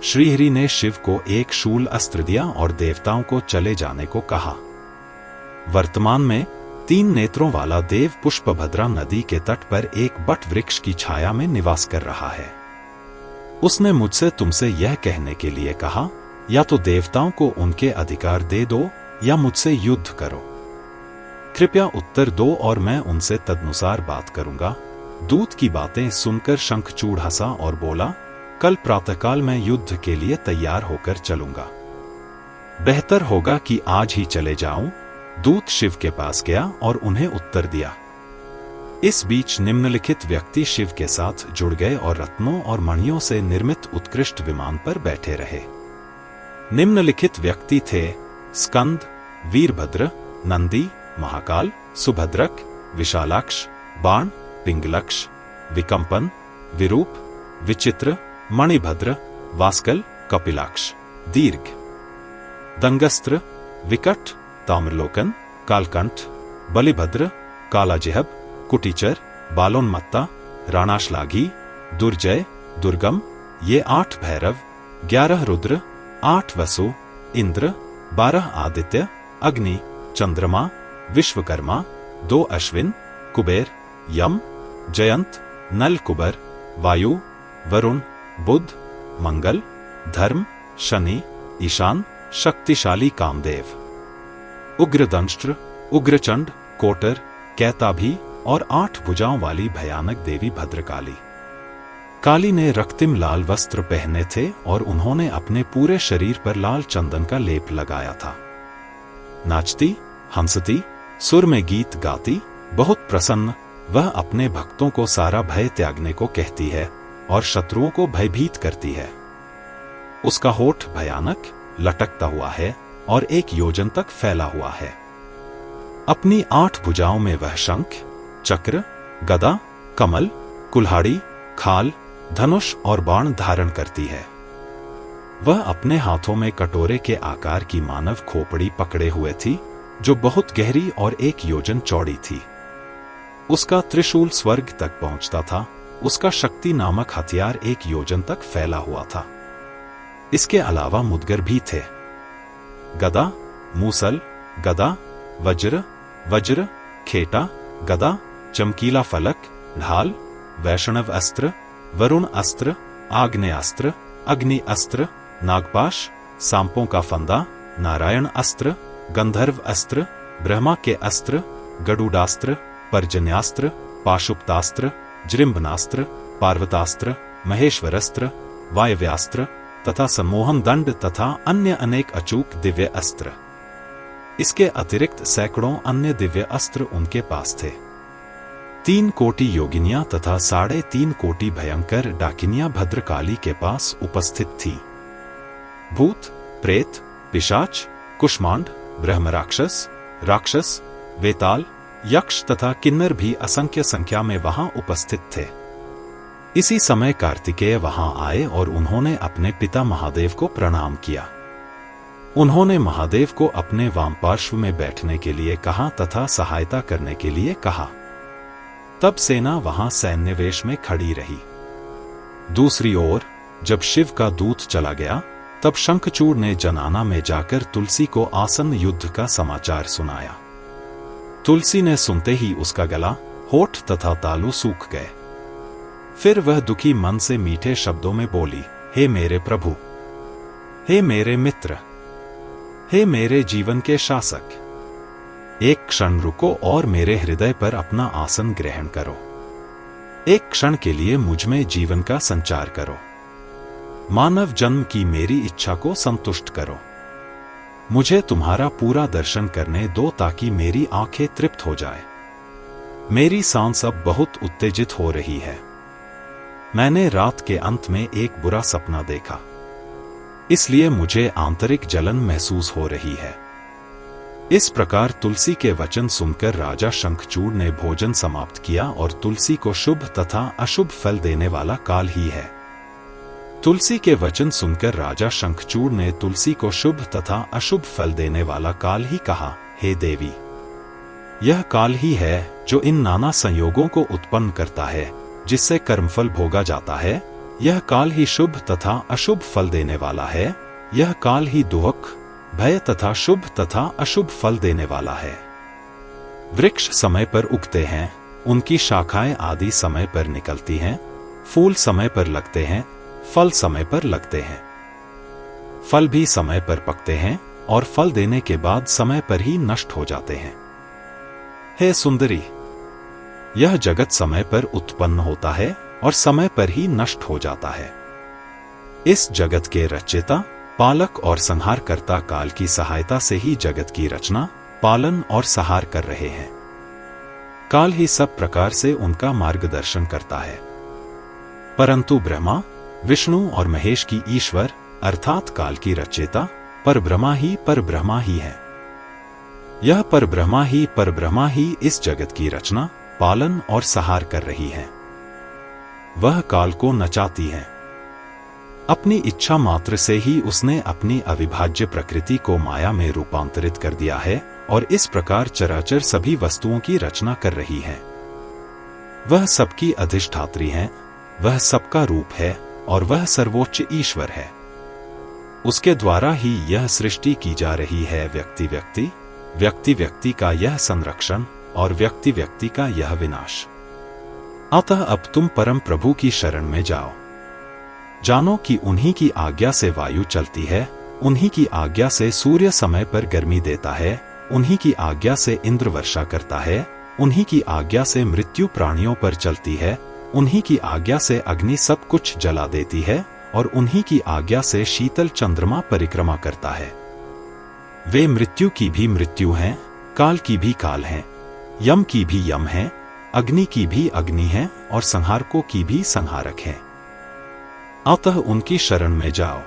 श्रीहरि ने शिव को एक शूल अस्त्र दिया और देवताओं को चले जाने को कहा। वर्तमान में 3 नेत्रों वाला देव पुष्पभद्रा नदी के तट पर एक बट वृक्ष की छाया में निवास कर रहा है। उसने मुझसे तुमसे यह कहने के लिए कहा, या तो देवताओं को उनके अधिकार दे दो या मुझसे युद्ध करो। कृपया उत्तर दो और मैं उनसे तदनुसार बात करूंगा। दूत की बातें सुनकर शंखचूड़ हंसा और बोला, कल प्रातःकाल मैं युद्ध के लिए तैयार होकर चलूंगा। बेहतर होगा कि आज ही चले जाऊं। दूत शिव के पास गया और उन्हें उत्तर दिया। इस बीच निम्नलिखित व्यक्ति शिव के साथ जुड़ गए और रत्नों और मणियों से निर्मित उत्कृष्ट विमान पर बैठे रहे। निम्नलिखित व्यक्ति थे स्कंद, वीरभद्र, नंदी, महाकाल, सुभद्रक, विशालाक्ष, बाण, पिंगलक्ष, विकंपन, विरूप, विचित्र, मणिभद्र, वास्कल, कपिलाक्ष, दीर्घ, दंगस्त्र, विकट, ताम्रलोकन, कालकंठ, बलिभद्र, कालाजिहब, कुटीचर, बालोन्मत्ता, राणाश्लाघी, दुर्जय, दुर्गम, ये 8 भैरव, 11 रुद्र, 8 वसु, इंद्र, 12 आदित्य, अग्नि, चंद्रमा, विश्वकर्मा, 2 अश्विन, कुबेर, यम, जयंत, नल कुबर, वायु, वरुण, बुध, मंगल, धर्म, शनि, ईशान, शक्तिशाली कामदेव, उग्रदंष्ट्र, उग्रचंड, कोटर, कैताभी और 8 भुजाओं वाली भयानक देवी भद्रकाली। काली ने रक्तिम लाल वस्त्र पहने थे और उन्होंने अपने पूरे शरीर पर लाल चंदन का लेप लगाया था। नाचती, हंसती, सुर में गीत गाती, बहुत प्रसन्न, वह अपने भक्तों को सारा भय त्यागने को कहती है और शत्रुओं को भयभीत करती है। उसका होठ भयानक, लटकता हुआ है और 1 योजन तक फैला हुआ है। अपनी 8 भुजाओं में वह शंख, चक्र, गदा, कमल, कुल्हाड़ी, खाल, धनुष और बाण धारण करती है। वह अपने हाथों में कटोरे के आकार की मानव खोपड़ी पकड़े हुए थी, जो बहुत गहरी और 1 योजन चौड़ी थी। उसका त्रिशूल स्वर्ग तक पहुंचता था। उसका शक्ति नामक हथियार 1 योजन तक फैला हुआ था। इसके अलावा मुदगर भी थे। गदा, मूसल, गदा, वज्र, खेटा, गदा, चमकीला फलक, ढाल, वैष्णव अस्त्र, वरुण अस्त्र, आग्नेयास्त्र, अग्नि अस्त्र, नागपाश, सांपों का फंदा, नारायण अस्त्र, गंधर्व अस्त्र, ब्रह्मा के अस्त्र, गरुडास्त्र, पर्जन्यास्त्र, पाशुपतास्त्र, जृंभनास्त्र, पार्वतास्त्र, महेश्वरस्त्र, वायव्यास्त्र, तथा सम्मोहन दंड तथा अन्य अनेक अचूक दिव्य अस्त्र। इसके अतिरिक्त सैकड़ों अन्य दिव्य अस्त्र उनके पास थे। 3 कोटि योगिनियां तथा 3.5 कोटि भयंकर डाकिनियां भद्रकाली के पास उपस्थित थी। भूत, प्रेत, पिशाच, कुष्मांड, ब्रह्मराक्षस, राक्षस, वेताल, यक्ष तथा किन्नर भी असंख्य संख्या में वहां उपस्थित थे। इसी समय कार्तिकेय वहां आए और उन्होंने अपने पिता महादेव को प्रणाम किया। उन्होंने महादेव को अपने वाम पार्श्व में बैठने के लिए कहा तथा सहायता करने के लिए कहा। तब सेना वहां सैन्य वेश में खड़ी रही। दूसरी ओर जब शिव का दूत चला गया, तब शंखचूड़ ने जनाना में जाकर तुलसी को आसन्न युद्ध का समाचार सुनाया। तुलसी ने सुनते ही उसका गला, होठ तथा तालू सूख गए। फिर वह दुखी मन से मीठे शब्दों में बोली, हे मेरे प्रभु, हे मेरे मित्र, हे मेरे जीवन के शासक, एक क्षण रुको और मेरे हृदय पर अपना आसन ग्रहण करो। एक क्षण के लिए मुझ में जीवन का संचार करो। मानव जन्म की मेरी इच्छा को संतुष्ट करो। मुझे तुम्हारा पूरा दर्शन करने दो ताकि मेरी आंखें तृप्त हो जाए। मेरी सांस अब बहुत उत्तेजित हो रही है। मैंने रात के अंत में एक बुरा सपना देखा, इसलिए मुझे आंतरिक जलन महसूस हो रही है। इस प्रकार तुलसी के वचन सुनकर राजा शंखचूड़ ने भोजन समाप्त किया और तुलसी को शुभ तथा अशुभ फल देने वाला काल ही है। तुलसी के वचन सुनकर राजा शंखचूड़ ने तुलसी को शुभ तथा अशुभ फल देने वाला काल ही कहा। हे देवी, यह काल ही है जो इन नाना संयोगों को उत्पन्न करता है, जिससे कर्मफल भोगा जाता है। यह काल ही शुभ तथा अशुभ फल देने वाला है। यह काल ही दुख, भय तथा शुभ तथा अशुभ फल देने वाला है। वृक्ष समय पर उगते हैं, उनकी शाखाएं आदि समय पर निकलती हैं, फूल समय पर लगते हैं, फल समय पर लगते हैं, फल भी समय पर पकते हैं और फल देने के बाद समय पर ही नष्ट हो जाते हैं। हे सुंदरी, यह जगत समय पर उत्पन्न होता है और समय पर ही नष्ट हो जाता है। इस जगत के रचयिता, पालक और संहारकर्ता काल की सहायता से ही जगत की रचना, पालन और संहार कर रहे हैं। काल ही सब प्रकार से उनका मार्गदर्शन करता है। परंतु ब्रह्मा, विष्णु और महेश की ईश्वर अर्थात काल की रचयिता परब्रह्मा ही है। यह परब्रह्मा ही इस जगत की रचना, पालन और संहार कर रही है। वह काल को नचाती है। अपनी इच्छा मात्र से ही उसने अपनी अविभाज्य प्रकृति को माया में रूपांतरित कर दिया है और इस प्रकार चराचर सभी वस्तुओं की रचना कर रही है। वह सबकी अधिष्ठात्री है, वह सबका रूप है और वह सर्वोच्च ईश्वर है। उसके द्वारा ही यह सृष्टि की जा रही है। व्यक्ति व्यक्ति का यह संरक्षण और व्यक्ति व्यक्ति का यह विनाश। अतः अब तुम परम प्रभु की शरण में जाओ। जानो कि उन्हीं की आज्ञा से वायु चलती है, उन्हीं की आज्ञा से सूर्य समय पर गर्मी देता है, उन्हीं की आज्ञा से इंद्र वर्षा करता है, उन्हीं की आज्ञा से मृत्यु प्राणियों पर चलती है, उन्हीं की आज्ञा से अग्नि सब कुछ जला देती है और उन्हीं की आज्ञा से शीतल चंद्रमा परिक्रमा करता है। वे मृत्यु की भी मृत्यु हैं, काल की भी काल हैं, यम की भी यम है, अग्नि की भी अग्नि है और संहारकों की भी संहारक है। अतः उनकी शरण में जाओ।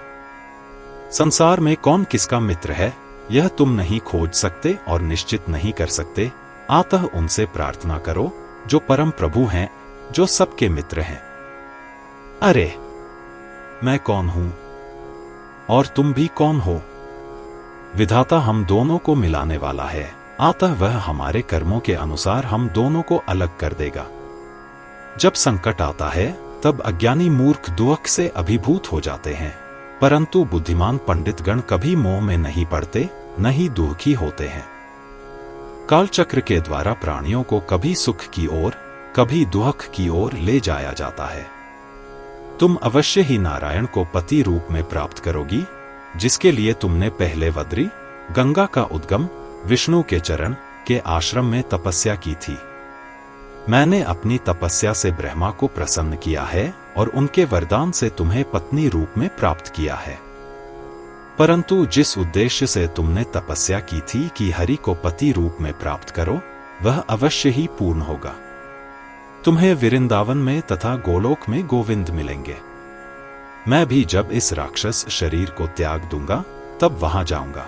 संसार में कौन किसका मित्र है, यह तुम नहीं खोज सकते और निश्चित नहीं कर सकते। अतः उनसे प्रार्थना करो जो परम प्रभु हैं, जो सबके मित्र हैं। अरे, मैं कौन हूं और तुम भी कौन हो? विधाता हम दोनों को मिलाने वाला है, अतः वह हमारे कर्मों के अनुसार हम दोनों को अलग कर देगा। जब संकट आता है तब अज्ञानी मूर्ख दुख से अभिभूत हो जाते हैं, परंतु बुद्धिमान पंडितगण कभी मोह में नहीं पड़ते, न ही दुखी होते हैं। कालचक्र के द्वारा प्राणियों को कभी सुख की ओर, कभी दुख की ओर ले जाया जाता है। तुम अवश्य ही नारायण को पति रूप में प्राप्त करोगी, जिसके लिए तुमने पहले वद्री, गंगा का उद्गम, विष्णु के चरण के आश्रम में तपस्या की थी। मैंने अपनी तपस्या से ब्रह्मा को प्रसन्न किया है और उनके वरदान से तुम्हें पत्नी रूप में प्राप्त किया है। परंतु जिस उद्देश्य से तुमने तपस्या की थी कि हरि को पति रूप में प्राप्त करो, वह अवश्य ही पूर्ण होगा। तुम्हें वृंदावन में तथा गोलोक में गोविंद मिलेंगे। मैं भी जब इस राक्षस शरीर को त्याग दूंगा तब वहां जाऊंगा।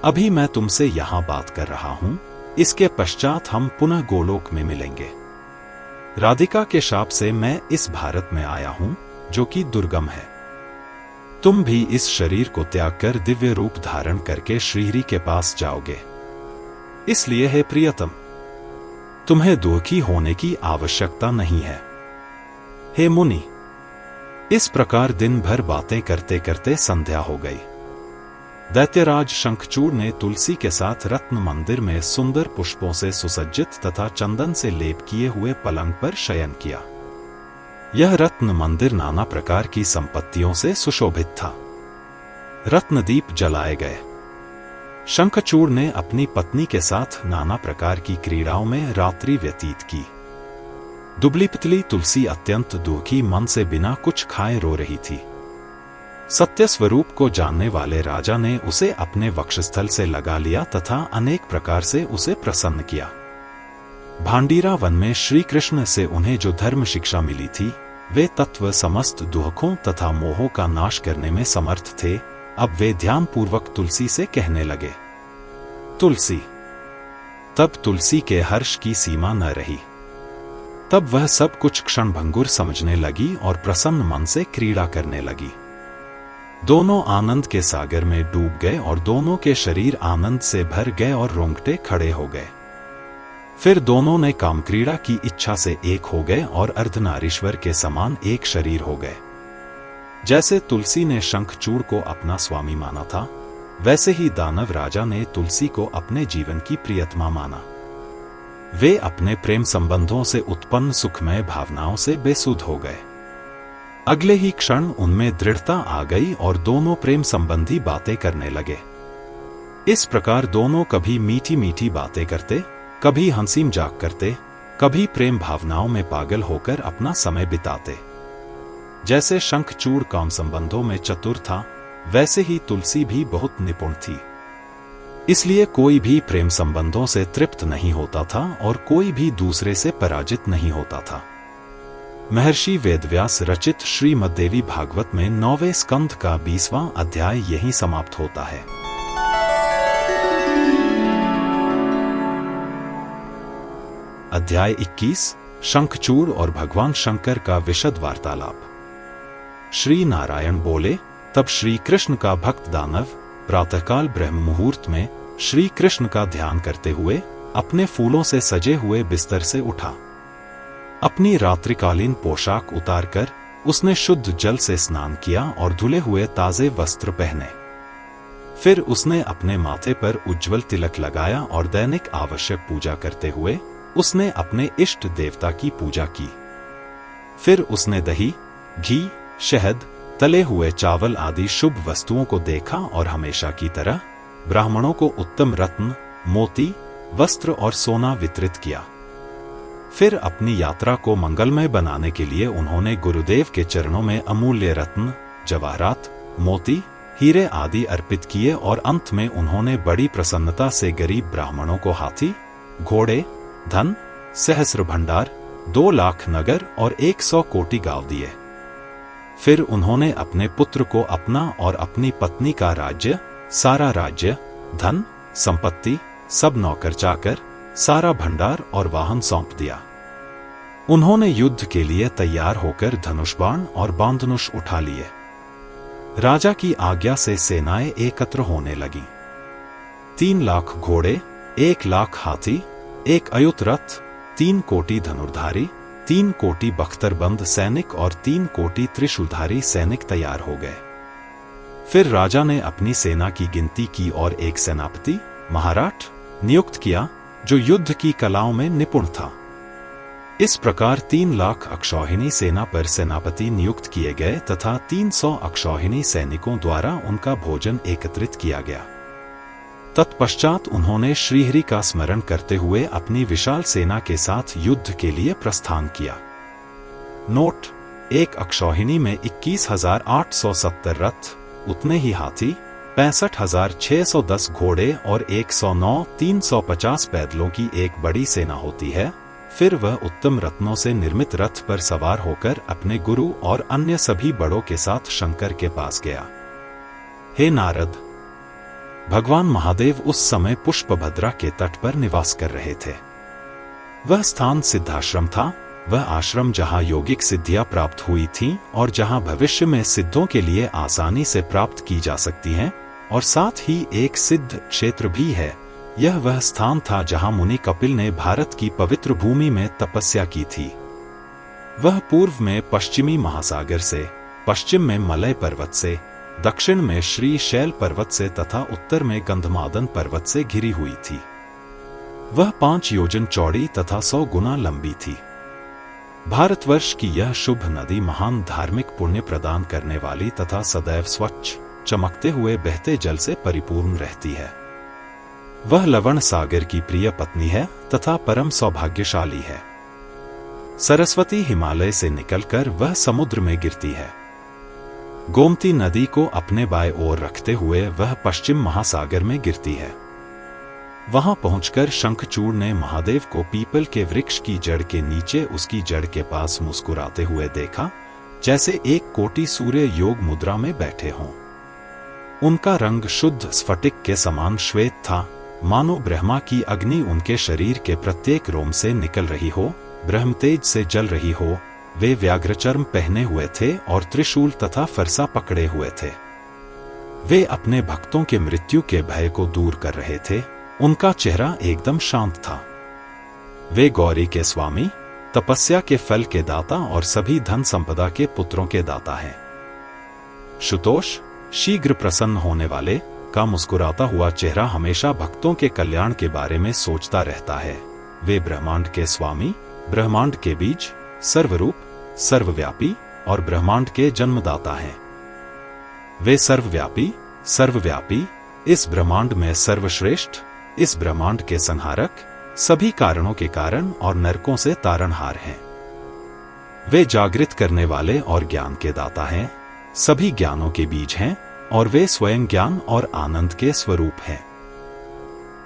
अभी मैं तुमसे यहां बात कर रहा हूं, इसके पश्चात हम पुनः गोलोक में मिलेंगे। राधिका के शाप से मैं इस भारत में आया हूं, जो कि दुर्गम है। तुम भी इस शरीर को त्याग कर दिव्य रूप धारण करके श्रीहरि के पास जाओगे। इसलिए हे प्रियतम, तुम्हें दुखी होने की आवश्यकता नहीं है। हे मुनि, इस प्रकार दिन भर बातें करते करते संध्या हो गई। दैत्यराज शंखचूड़ ने तुलसी के साथ रत्न मंदिर में सुंदर पुष्पों से सुसज्जित तथा चंदन से लेप किए हुए पलंग पर शयन किया। यह रत्न मंदिर नाना प्रकार की संपत्तियों से सुशोभित था। रत्नदीप जलाए गए। शंखचूड़ ने अपनी पत्नी के साथ नाना प्रकार की क्रीड़ाओं में रात्रि व्यतीत की। दुबली पतली तुलसी अत्यंत दुखी मन से बिना कुछ खाए रो रही थी। सत्य स्वरूप को जानने वाले राजा ने उसे अपने वक्षस्थल से लगा लिया तथा अनेक प्रकार से उसे प्रसन्न किया। भांडीरा वन में श्री कृष्ण से उन्हें जो धर्म शिक्षा मिली थी, वे तत्व समस्त दुखों तथा मोहों का नाश करने में समर्थ थे। अब वे ध्यान पूर्वक तुलसी से कहने लगे, तुलसी। तब तुलसी के हर्ष की सीमा न रही। तब वह सब कुछ क्षणभंगुर समझने लगी और प्रसन्न मन से क्रीड़ा करने लगी। दोनों आनंद के सागर में डूब गए और दोनों के शरीर आनंद से भर गए और रोंगटे खड़े हो गए। फिर दोनों ने कामक्रीड़ा की इच्छा से एक हो गए और अर्धनारीश्वर के समान एक शरीर हो गए। जैसे तुलसी ने शंखचूड़ को अपना स्वामी माना था, वैसे ही दानव राजा ने तुलसी को अपने जीवन की प्रियतमा माना। वे अपने प्रेम संबंधों से उत्पन्न सुखमय भावनाओं से बेसुध हो गए। अगले ही क्षण उनमें दृढ़ता आ गई और दोनों प्रेम संबंधी बातें करने लगे। इस प्रकार दोनों कभी मीठी मीठी बातें करते, कभी हंसी मजाक करते, कभी प्रेम भावनाओं में पागल होकर अपना समय बिताते। जैसे शंखचूड़ काम संबंधों में चतुर था, वैसे ही तुलसी भी बहुत निपुण थी। इसलिए कोई भी प्रेम संबंधों से तृप्त नहीं होता था और कोई भी दूसरे से पराजित नहीं होता था। महर्षि वेदव्यास रचित श्रीमद्देवी भागवत में 9वें स्कंध का 20वां अध्याय यहीं समाप्त होता है। अध्याय 21 शंखचूड़ और भगवान शंकर का विशद वार्तालाप। श्री नारायण बोले, तब श्री कृष्ण का भक्त दानव प्रातःकाल ब्रह्म मुहूर्त में श्री कृष्ण का ध्यान करते हुए अपने फूलों से सजे हुए बिस्तर से उठा। अपनी रात्रिकालीन पोशाक उतारकर उसने शुद्ध जल से स्नान किया और धुले हुए ताजे वस्त्र पहने। फिर उसने अपने माथे पर उज्ज्वल तिलक लगाया और दैनिक आवश्यक पूजा करते हुए उसने अपने इष्ट देवता की पूजा की। फिर उसने दही, घी, शहद, तले हुए चावल आदि शुभ वस्तुओं को देखा और हमेशा की तरह ब्राह्मणों को उत्तम रत्न, मोती, वस्त्र और सोना वितरित किया। फिर अपनी यात्रा को मंगलमय बनाने के लिए उन्होंने गुरुदेव के चरणों में अमूल्य रत्न, जवाहरात, मोती, हीरे आदि अर्पित किए और अंत में उन्होंने बड़ी प्रसन्नता से गरीब ब्राह्मणों को हाथी, घोड़े, धन, सहस्र भंडार, 2 लाख नगर और 100 कोटि गांव दिए। फिर उन्होंने अपने पुत्र को अपना और अपनी पत्नी का राज्य, सारा राज्य, धन, संपत्ति, सब नौकर चाकर, सारा भंडार और वाहन सौंप दिया। उन्होंने युद्ध के लिए तैयार होकर धनुष बाण और बांधनुष उठा लिए। राजा की आज्ञा से सेनाएं एकत्र होने लगीं। 3 लाख घोड़े, 1 लाख हाथी, 1 अयुत रथ, 3 कोटि धनुर्धारी, 3 कोटि बख्तरबंद सैनिक और 3 कोटि त्रिशूलधारी सैनिक तैयार हो गए। फिर राजा ने अपनी सेना की गिनती की और एक सेनापति, महाराठ, नियुक्त किया जो युद्ध की कलाओं में निपुण था। इस प्रकार 3 लाख अक्षौहिणी सेना पर सेनापति नियुक्त किए गए तथा 300 अक्षौहिणी सैनिकों द्वारा उनका भोजन एकत्रित किया गया। तत्पश्चात उन्होंने श्रीहरि का स्मरण करते हुए अपनी विशाल सेना के साथ युद्ध के लिए प्रस्थान किया। नोट: एक अक्षौहिणी में 21,870 रथ, उतने ही हाथी, 65,610 घोड़े और 109,350 पैदलों की एक बड़ी सेना होती है। फिर वह उत्तम रत्नों से निर्मित रथ पर सवार होकर अपने गुरु और अन्य सभी बड़ों के साथ शंकर के पास गया। हे नारद, भगवान महादेव उस समय पुष्पभद्रा के तट पर निवास कर रहे थे। वह स्थान सिद्धाश्रम था, वह आश्रम जहां योगिक सिद्धियां प्राप्त हुई थीं और जहां भविष्य में सिद्धों के लिए आसानी से प्राप्त की जा सकती हैं, और साथ ही एक सिद्ध क्षेत्र भी है। यह वह स्थान था जहां मुनि कपिल ने भारत की पवित्र भूमि में तपस्या की थी। वह पूर्व में पश्चिमी महासागर से, पश्चिम में मलय पर्वत से, दक्षिण में श्री शैल पर्वत से तथा उत्तर में गंधमादन पर्वत से घिरी हुई थी। वह 5 योजन चौड़ी तथा 100 गुना लंबी थी। भारतवर्ष की यह शुभ नदी महान धार्मिक पुण्य प्रदान करने वाली तथा सदैव स्वच्छ, चमकते हुए बहते जल से परिपूर्ण रहती है। वह लवण सागर की प्रिय पत्नी है तथा परम सौभाग्यशाली है। सरस्वती हिमालय से निकलकर वह समुद्र में गिरती है। गोमती नदी को अपने बाएं ओर रखते हुए वह पश्चिम महासागर में गिरती है। वहां पहुंचकर शंखचूड़ ने महादेव को पीपल के वृक्ष की जड़ के नीचे उसकी जड़ के पास मुस्कुराते हुए देखा, जैसे एक कोटि सूर्य योग मुद्रा में बैठे हों। उनका रंग शुद्ध स्फटिक के समान श्वेत था, मानो ब्रह्मा की अग्नि उनके शरीर के प्रत्येक रोम से निकल रही हो, ब्रह्मतेज से जल रही हो। वे व्याघ्रचर्म पहने हुए थे और त्रिशूल तथा फरसा पकड़े हुए थे। वे अपने भक्तों के मृत्यु के भय को दूर कर रहे थे। उनका चेहरा एकदम शांत था। वे गौरी के स्वामी, तपस्या के फल के दाता और सभी धन संपदा के पुत्रों के दाता हैं। शुतोष, शीघ्र प्रसन्न होने वाले का मुस्कुराता हुआ चेहरा हमेशा भक्तों के कल्याण के बारे में सोचता रहता है। वे ब्रह्मांड के स्वामी, ब्रह्मांड के बीज, सर्वरूप, सर्वव्यापी और ब्रह्मांड के जन्मदाता हैं। वे सर्वव्यापी, इस ब्रह्मांड में सर्वश्रेष्ठ, इस ब्रह्मांड के संहारक, सभी कारणों के कारण और नरकों से तारणहार हैं। वे जागृत करने वाले और ज्ञान के दाता हैं, सभी ज्ञानों के बीज हैं और वे स्वयं ज्ञान और आनंद के स्वरूप हैं।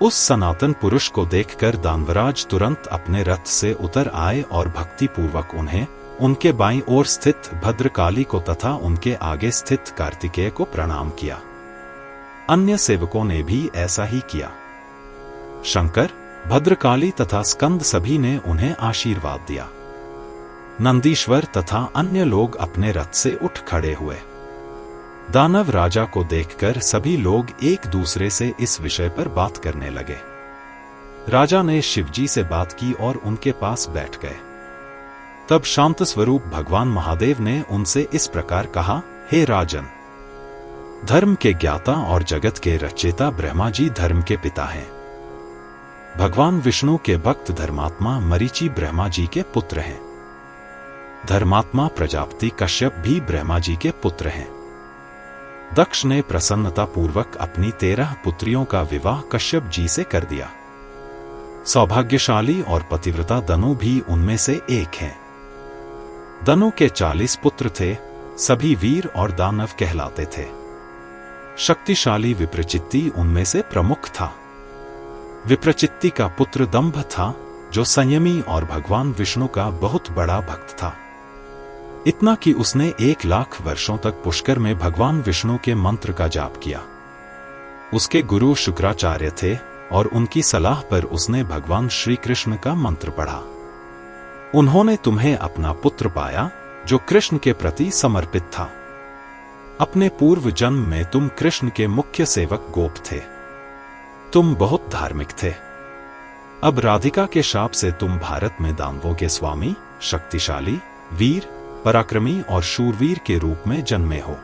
उस सनातन पुरुष को देखकर दानवराज तुरंत अपने रथ से उतर आए और भक्तिपूर्वक उन्हें, उनके बाईं ओर स्थित भद्रकाली को तथा उनके आगे स्थित कार्तिकेय को प्रणाम किया। अन्य सेवकों ने भी ऐसा ही किया। शंकर, भद्रकाली तथा स्कंद सभी ने उन्हें आशीर्वाद दिया। नंदीश्वर तथा अन्य लोग अपने रथ से उठ खड़े हुए। दानव राजा को देखकर सभी लोग एक दूसरे से इस विषय पर बात करने लगे। राजा ने शिवजी से बात की और उनके पास बैठ गए। तब शांत स्वरूप भगवान महादेव ने उनसे इस प्रकार कहा, हे राजन, धर्म के ज्ञाता और जगत के रचयिता ब्रह्मा जी धर्म के पिता हैं। भगवान विष्णु के भक्त धर्मात्मा मरीचि ब्रह्मा जी के पुत्र हैं। धर्मात्मा प्रजापति कश्यप भी ब्रह्मा जी के पुत्र हैं। दक्ष ने प्रसन्नता पूर्वक अपनी 13 पुत्रियों का विवाह कश्यप जी से कर दिया। सौभाग्यशाली और पतिव्रता दनु भी उनमें से एक हैं। दनु के 40 पुत्र थे, सभी वीर और दानव कहलाते थे। शक्तिशाली विप्रचित्ति उनमें से प्रमुख था। विप्रचित्ति का पुत्र दंभ था, जो संयमी और भगवान विष्णु का बहुत बड़ा भक्त था। इतना कि उसने 1,00,000 वर्षों तक पुष्कर में भगवान विष्णु के मंत्र का जाप किया। उसके गुरु शुक्राचार्य थे और उनकी सलाह पर उसने भगवान श्री कृष्ण का मंत्र पढ़ा। उन्होंने तुम्हें अपना पुत्र पाया, जो कृष्ण के प्रति समर्पित था। अपने पूर्व जन्म में तुम कृष्ण के मुख्य सेवक गोप थे। तुम बहुत धार्मिक थे। अब राधिका के शाप से तुम भारत में दानवों के स्वामी, शक्तिशाली, वीर, पराक्रमी और शूरवीर के रूप में जन्मे हो।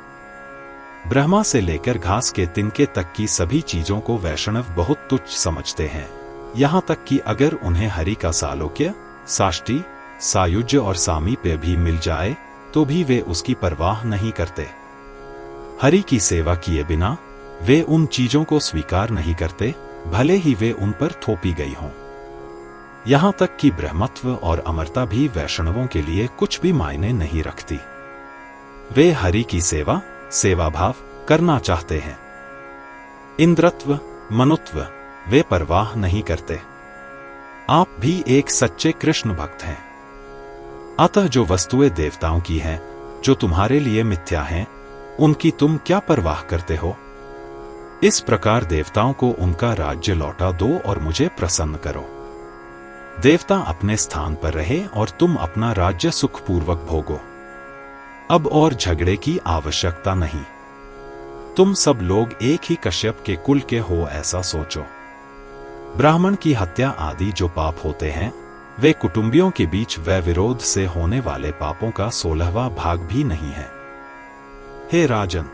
ब्रह्मा से लेकर घास के तिनके तक की सभी चीजों को वैष्णव बहुत तुच्छ समझते हैं, यहां तक कि अगर उन्हें हरि का सालोक्य, साष्टी, सायुज्य और सामीप्य भी मिल जाए तो भी वे उसकी परवाह नहीं करते। हरि की सेवा किए बिना वे उन चीजों को स्वीकार नहीं करते, भले ही वे उन पर थोपी गई हों। यहां तक कि ब्रह्मत्व और अमरता भी वैष्णवों के लिए कुछ भी मायने नहीं रखती। वे हरि की सेवा, सेवा भाव करना चाहते हैं। इंद्रत्व, मनुत्व वे परवाह नहीं करते। आप भी एक सच्चे कृष्ण भक्त हैं। अतः जो वस्तुएं देवताओं की हैं, जो तुम्हारे लिए मिथ्या हैं, उनकी तुम क्या परवाह करते हो? इस प्रकार देवताओं को उनका राज्य लौटा दो और मुझे प्रसन्न करो। देवता अपने स्थान पर रहे और तुम अपना राज्य सुखपूर्वक भोगो। अब और झगड़े की आवश्यकता नहीं। तुम सब लोग एक ही कश्यप के कुल के हो, ऐसा सोचो। ब्राह्मण की हत्या आदि जो पाप होते हैं, वे कुटुंबियों के बीच वैविरोध से होने वाले पापों का 16वां भाग भी नहीं है। हे राजन,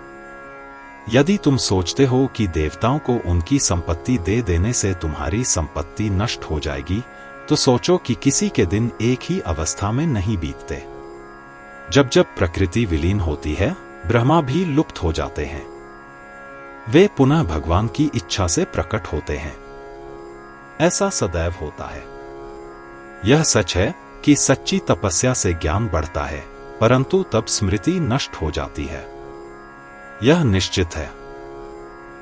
यदि तुम सोचते हो कि देवताओं को उनकी संपत्ति दे देने से तुम्हारी संपत्ति नष्ट हो जाएगी, तो सोचो कि किसी के दिन एक ही अवस्था में नहीं बीतते। जब जब प्रकृति विलीन होती है, ब्रह्मा भी लुप्त हो जाते हैं। वे पुनः भगवान की इच्छा से प्रकट होते हैं। ऐसा सदैव होता है। यह सच है कि सच्ची तपस्या से ज्ञान बढ़ता है, परंतु तब स्मृति नष्ट हो जाती है। यह निश्चित है।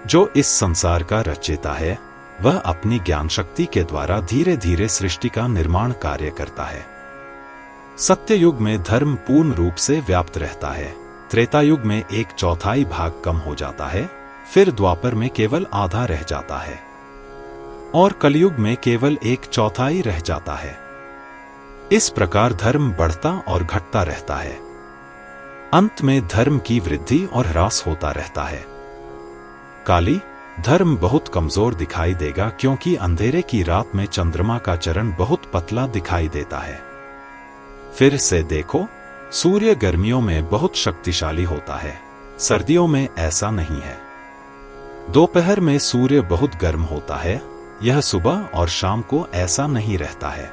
जो इस संसार का रचयिता है, वह अपनी ज्ञान शक्ति के द्वारा धीरे धीरे सृष्टि का निर्माण कार्य करता है। सत्ययुग में धर्म पूर्ण रूप से व्याप्त रहता है। त्रेता युग में 1/4 भाग कम हो जाता है, फिर द्वापर में केवल आधा रह जाता है और कलयुग में केवल 1/4 रह जाता है। इस प्रकार धर्म बढ़ता और घटता रहता है। अंत में धर्म की वृद्धि और ह्रास होता रहता है। काली धर्म बहुत कमजोर दिखाई देगा, क्योंकि अंधेरे की रात में चंद्रमा का चरण बहुत पतला दिखाई देता है। फिर से देखो, सूर्य गर्मियों में बहुत शक्तिशाली होता है, सर्दियों में ऐसा नहीं है। दोपहर में सूर्य बहुत गर्म होता है, यह सुबह और शाम को ऐसा नहीं रहता है।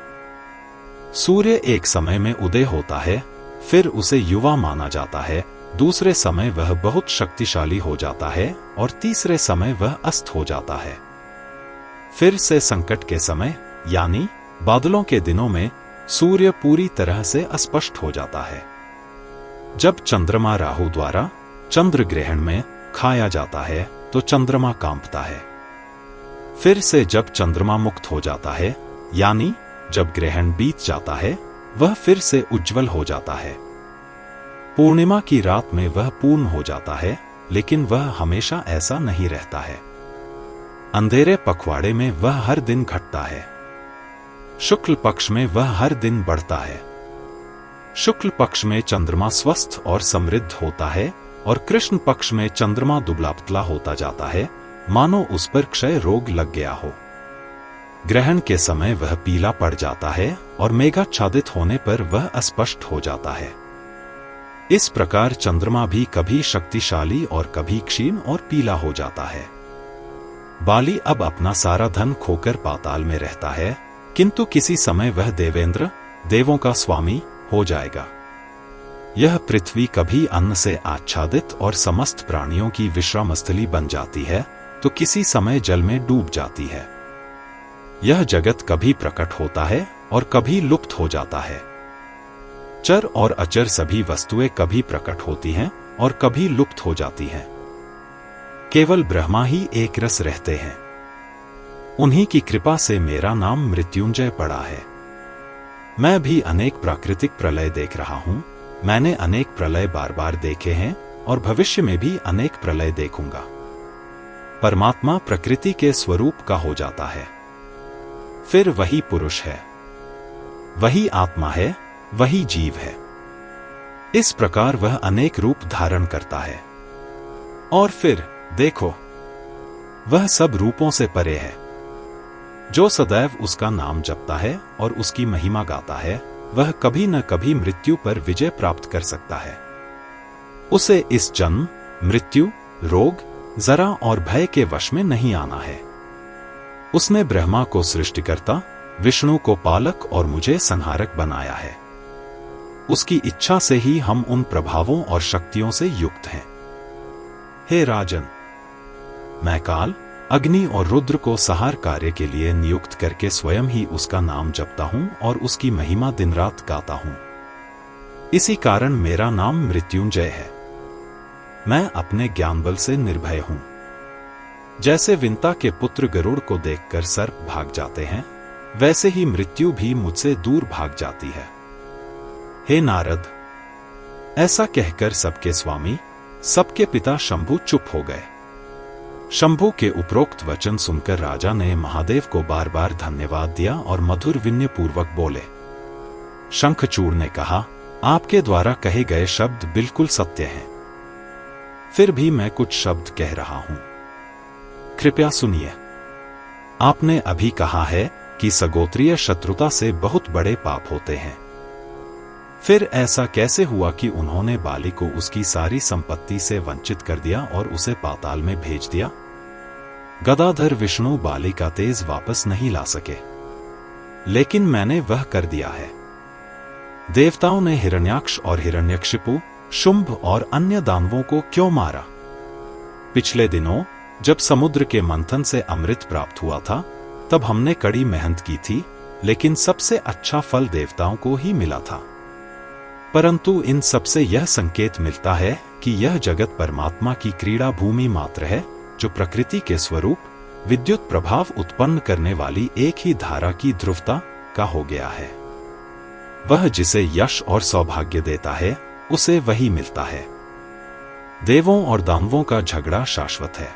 सूर्य एक समय में उदय होता है, फिर उसे युवा माना जाता है, दूसरे समय वह बहुत शक्तिशाली हो जाता है और तीसरे समय वह अस्त हो जाता है। फिर से संकट के समय यानी बादलों के दिनों में सूर्य पूरी तरह से अस्पष्ट हो जाता है। जब चंद्रमा राहु द्वारा चंद्र ग्रहण में खाया जाता है तो चंद्रमा कांपता है। फिर से जब चंद्रमा मुक्त हो जाता है, यानी जब ग्रहण बीत जाता है, वह फिर से उज्जवल हो जाता है। पूर्णिमा की रात में वह पूर्ण हो जाता है, लेकिन वह हमेशा ऐसा नहीं रहता है। अंधेरे पखवाड़े में वह हर दिन घटता है। शुक्ल पक्ष में वह हर दिन बढ़ता है। शुक्ल पक्ष में चंद्रमा स्वस्थ और समृद्ध होता है और कृष्ण पक्ष में चंद्रमा दुबला पतला होता जाता है, मानो उस पर क्षय रोग लग गया हो। ग्रहण के समय वह पीला पड़ जाता है और मेघाच्छादित होने पर वह अस्पष्ट हो जाता है। इस प्रकार चंद्रमा भी कभी शक्तिशाली और कभी क्षीण और पीला हो जाता है। बाली अब अपना सारा धन खोकर पाताल में रहता है, किंतु किसी समय वह देवेंद्र, देवों का स्वामी हो जाएगा। यह पृथ्वी कभी अन्न से आच्छादित और समस्त प्राणियों की विश्राम स्थली बन जाती है, तो किसी समय जल में डूब जाती है। यह जगत कभी प्रकट होता है और कभी लुप्त हो जाता है। चर और अचर सभी वस्तुएं कभी प्रकट होती हैं और कभी लुप्त हो जाती हैं। केवल ब्रह्मा ही एक रस रहते हैं। उन्हीं की कृपा से मेरा नाम मृत्युंजय पड़ा है। मैं भी अनेक प्राकृतिक प्रलय देख रहा हूं। मैंने अनेक प्रलय बार बार देखे हैं और भविष्य में भी अनेक प्रलय देखूंगा। परमात्मा प्रकृति के स्वरूप का हो जाता है। फिर वही पुरुष है, वही आत्मा है, वही जीव है। इस प्रकार वह अनेक रूप धारण करता है। और फिर देखो, वह सब रूपों से परे है। जो सदैव उसका नाम जपता है और उसकी महिमा गाता है, वह कभी न कभी मृत्यु पर विजय प्राप्त कर सकता है। उसे इस जन्म, मृत्यु, रोग, जरा और भय के वश में नहीं आना है। उसने ब्रह्मा को सृष्टिकर्ता, विष्णु को पालक और मुझे संहारक बनाया है। उसकी इच्छा से ही हम उन प्रभावों और शक्तियों से युक्त हैं। हे राजन, मैं काल, अग्नि और रुद्र को सहार कार्य के लिए नियुक्त करके स्वयं ही उसका नाम जपता हूं और उसकी महिमा दिन रात गाता हूं। इसी कारण मेरा नाम मृत्युंजय है। मैं अपने ज्ञान बल से निर्भय हूं। जैसे विंता के पुत्र गरुड़ को देखकर सर्प भाग जाते हैं, वैसे ही मृत्यु भी मुझसे दूर भाग जाती है। हे नारद, ऐसा कहकर सबके स्वामी, सबके पिता शंभु चुप हो गए। शंभु के उपरोक्त वचन सुनकर राजा ने महादेव को बार बार धन्यवाद दिया और मधुर विनय पूर्वक बोले। शंखचूड़ ने कहा, आपके द्वारा कहे गए शब्द बिल्कुल सत्य हैं। फिर भी मैं कुछ शब्द कह रहा हूं, कृपया सुनिए। आपने अभी कहा है कि सगोत्रीय शत्रुता से बहुत बड़े पाप होते हैं। फिर ऐसा कैसे हुआ कि उन्होंने बाली को उसकी सारी संपत्ति से वंचित कर दिया और उसे पाताल में भेज दिया? गदाधर विष्णु बाली का तेज वापस नहीं ला सके, लेकिन मैंने वह कर दिया है। देवताओं ने हिरण्याक्ष और हिरण्यकशिपु, शुंभ और अन्य दानवों को क्यों मारा? पिछले दिनों जब समुद्र के मंथन से अमृत प्राप्त हुआ था, तब हमने कड़ी मेहनत की थी, लेकिन सबसे अच्छा फल देवताओं को ही मिला था। परंतु इन सबसे यह संकेत मिलता है कि यह जगत परमात्मा की क्रीड़ा भूमि मात्र है, जो प्रकृति के स्वरूप विद्युत प्रभाव उत्पन्न करने वाली एक ही धारा की ध्रुवता का हो गया है। वह जिसे यश और सौभाग्य देता है, उसे वही मिलता है। देवों और दानवों का झगड़ा शाश्वत है।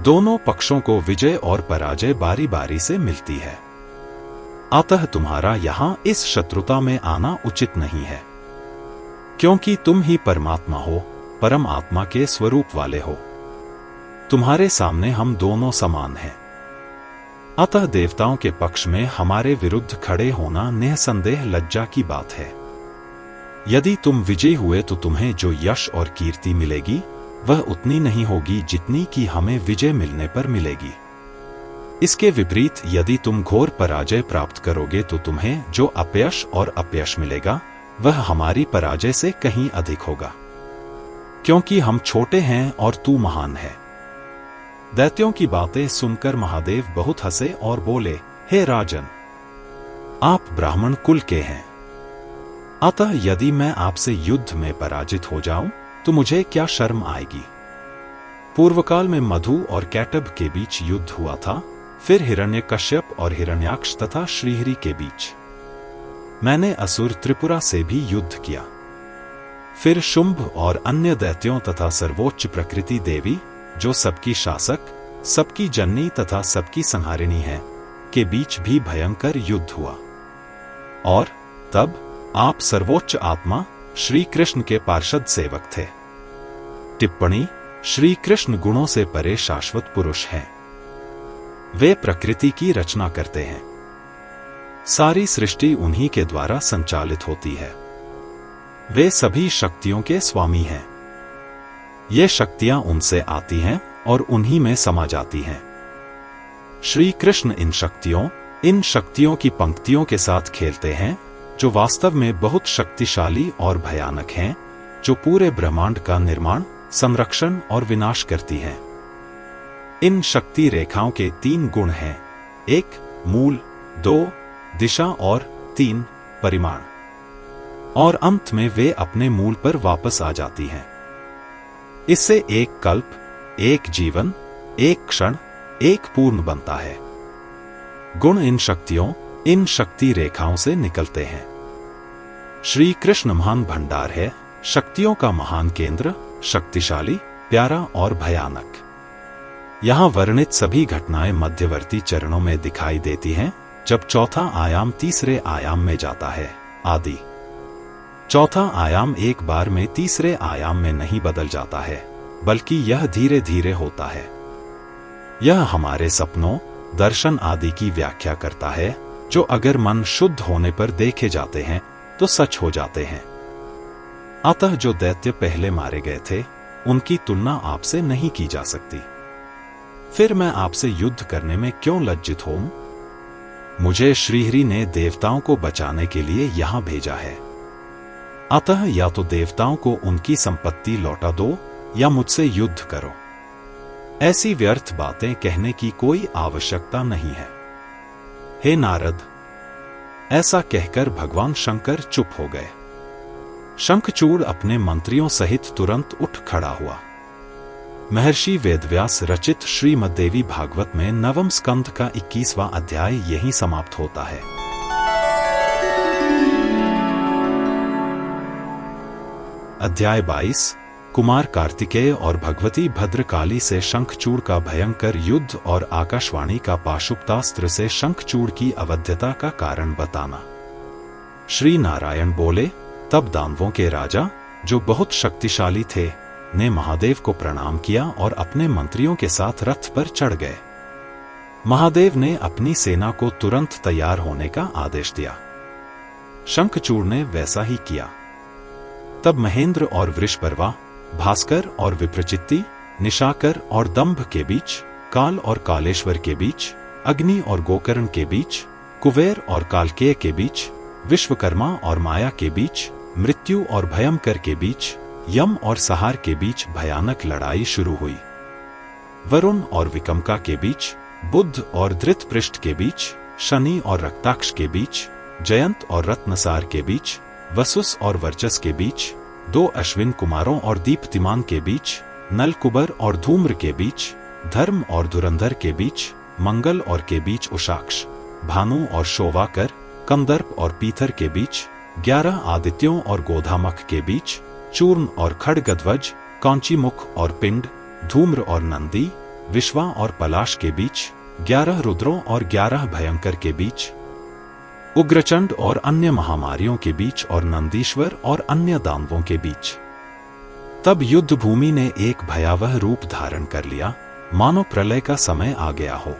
दोनों पक्षों को विजय और पराजय बारी बारी से मिलती है। अतः तुम्हारा यहां इस शत्रुता में आना उचित नहीं है, क्योंकि तुम ही परमात्मा हो, परम आत्मा के स्वरूप वाले हो। तुम्हारे सामने हम दोनों समान हैं। अतः देवताओं के पक्ष में हमारे विरुद्ध खड़े होना निःसंदेह लज्जा की बात है। यदि तुम विजयी हुए तो तुम्हें जो यश और कीर्ति मिलेगी, वह उतनी नहीं होगी जितनी कि हमें विजय मिलने पर मिलेगी। इसके विपरीत यदि तुम घोर पराजय प्राप्त करोगे तो तुम्हें जो अपयश और अपयश मिलेगा, वह हमारी पराजय से कहीं अधिक होगा, क्योंकि हम छोटे हैं और तू महान है। दैत्यों की बातें सुनकर महादेव बहुत हंसे और बोले, हे राजन, आप ब्राह्मण कुल के हैं, अतः यदि मैं आपसे युद्ध में पराजित हो जाऊं तो मुझे क्या शर्म आएगी। पूर्वकाल में मधु और कैटभ के बीच युद्ध हुआ था, फिर हिरण्यकश्यप और हिरण्याक्ष तथा श्रीहरि के बीच। मैंने असुर त्रिपुरा से भी युद्ध किया। फिर शुंभ और अन्य दैत्यों तथा सर्वोच्च प्रकृति देवी, जो सबकी शासक, सबकी जननी तथा सबकी संहारिणी है, के बीच भी भयंकर युद्ध हुआ। और तब आप सर्वोच्च आत्मा श्री कृष्ण के पार्षद सेवक थे। टिप्पणी: श्री कृष्ण गुणों से परे शाश्वत पुरुष हैं। वे प्रकृति की रचना करते हैं। सारी सृष्टि उन्हीं के द्वारा संचालित होती है। वे सभी शक्तियों के स्वामी हैं। ये शक्तियां उनसे आती हैं और उन्हीं में समा जाती हैं। श्री कृष्ण इन शक्तियों की पंक्तियों के साथ खेलते हैं, जो वास्तव में बहुत शक्तिशाली और भयानक हैं, जो पूरे ब्रह्मांड का निर्माण, संरक्षण और विनाश करती हैं। इन शक्ति रेखाओं के 3 गुण हैं: 1 मूल, 2 दिशा और 3 परिमाण। और अंत में वे अपने मूल पर वापस आ जाती हैं। इससे एक कल्प, एक जीवन, एक क्षण, एक पूर्ण बनता है। गुण इन शक्ति रेखाओं से निकलते हैं। श्री कृष्ण महान भंडार है, शक्तियों का महान केंद्र, शक्तिशाली, प्यारा और भयानक। यहां वर्णित सभी घटनाएं मध्यवर्ती चरणों में दिखाई देती हैं, जब चौथा आयाम तीसरे आयाम में जाता है, आदि। चौथा आयाम एक बार में तीसरे आयाम में नहीं बदल जाता है, बल्कि यह धीरे धीरे होता है। यह हमारे सपनों, दर्शन आदि की व्याख्या करता है, जो अगर मन शुद्ध होने पर देखे जाते हैं तो सच हो जाते हैं। अतः जो दैत्य पहले मारे गए थे, उनकी तुलना आपसे नहीं की जा सकती। फिर मैं आपसे युद्ध करने में क्यों लज्जित हूं? मुझे श्रीहरि ने देवताओं को बचाने के लिए यहां भेजा है। अतः या तो देवताओं को उनकी संपत्ति लौटा दो या मुझसे युद्ध करो। ऐसी व्यर्थ बातें कहने की कोई आवश्यकता नहीं है। हे नारद, ऐसा कहकर भगवान शंकर चुप हो गए। शंखचूड़ अपने मंत्रियों सहित तुरंत उठ खड़ा हुआ। महर्षि वेदव्यास रचित श्रीमद्देवी भागवत में नवम स्कंध का 21वां अध्याय यहीं समाप्त होता है। अध्याय 22 कुमार कार्तिकेय और भगवती भद्रकाली से शंखचूड़ का भयंकर युद्ध और आकाशवाणी का पाशुपतास्त्र से शंखचूड़ की अवध्यता का कारण बताना। श्री नारायण बोले, तब दानवों के राजा, जो बहुत शक्तिशाली थे, ने महादेव को प्रणाम किया और अपने मंत्रियों के साथ रथ पर चढ़ गए। महादेव ने अपनी सेना को तुरंत तैयार होने का आदेश दिया। शंखचूड़ ने वैसा ही किया। तब महेंद्र और वृषपर्वा, भास्कर और विप्रचित्ति, निशाकर और दंभ के बीच, काल और कालेश्वर के बीच, अग्नि और गोकर्ण के बीच, कुबेर और कालकेय के बीच, विश्वकर्मा और माया के बीच, मृत्यु और भयंकर के बीच, यम और सहार के बीच भयानक लड़ाई शुरू हुई। वरुण और विकमका के बीच, बुध और धृतपृष्ठ के बीच, शनि और रक्ताक्ष के बीच, जयंत और रत्नसार के बीच, वसुस और वर्चस के बीच, 2 अश्विन कुमारों और दीप्तिमान के बीच, नलकुबर और धूम्र के बीच, धर्म और धुरंधर के बीच, मंगल और के बीच उषाक्ष, भानु और शोवाकर, कंदर्प और पीथर के बीच, 11 आदित्यों और गोधामख के बीच, चूर्ण और खड़गध्वज, कौंचीमुख और पिंड, धूम्र और नंदी, विश्वा और पलाश के बीच, 11 रुद्रों और 11 भयंकर के बीच, उग्रचंड और अन्य महामारियों के बीच और नंदीश्वर और अन्य दानवों के बीच। तब युद्ध भूमि ने एक भयावह रूप धारण कर लिया, मानो प्रलय का समय आ गया हो।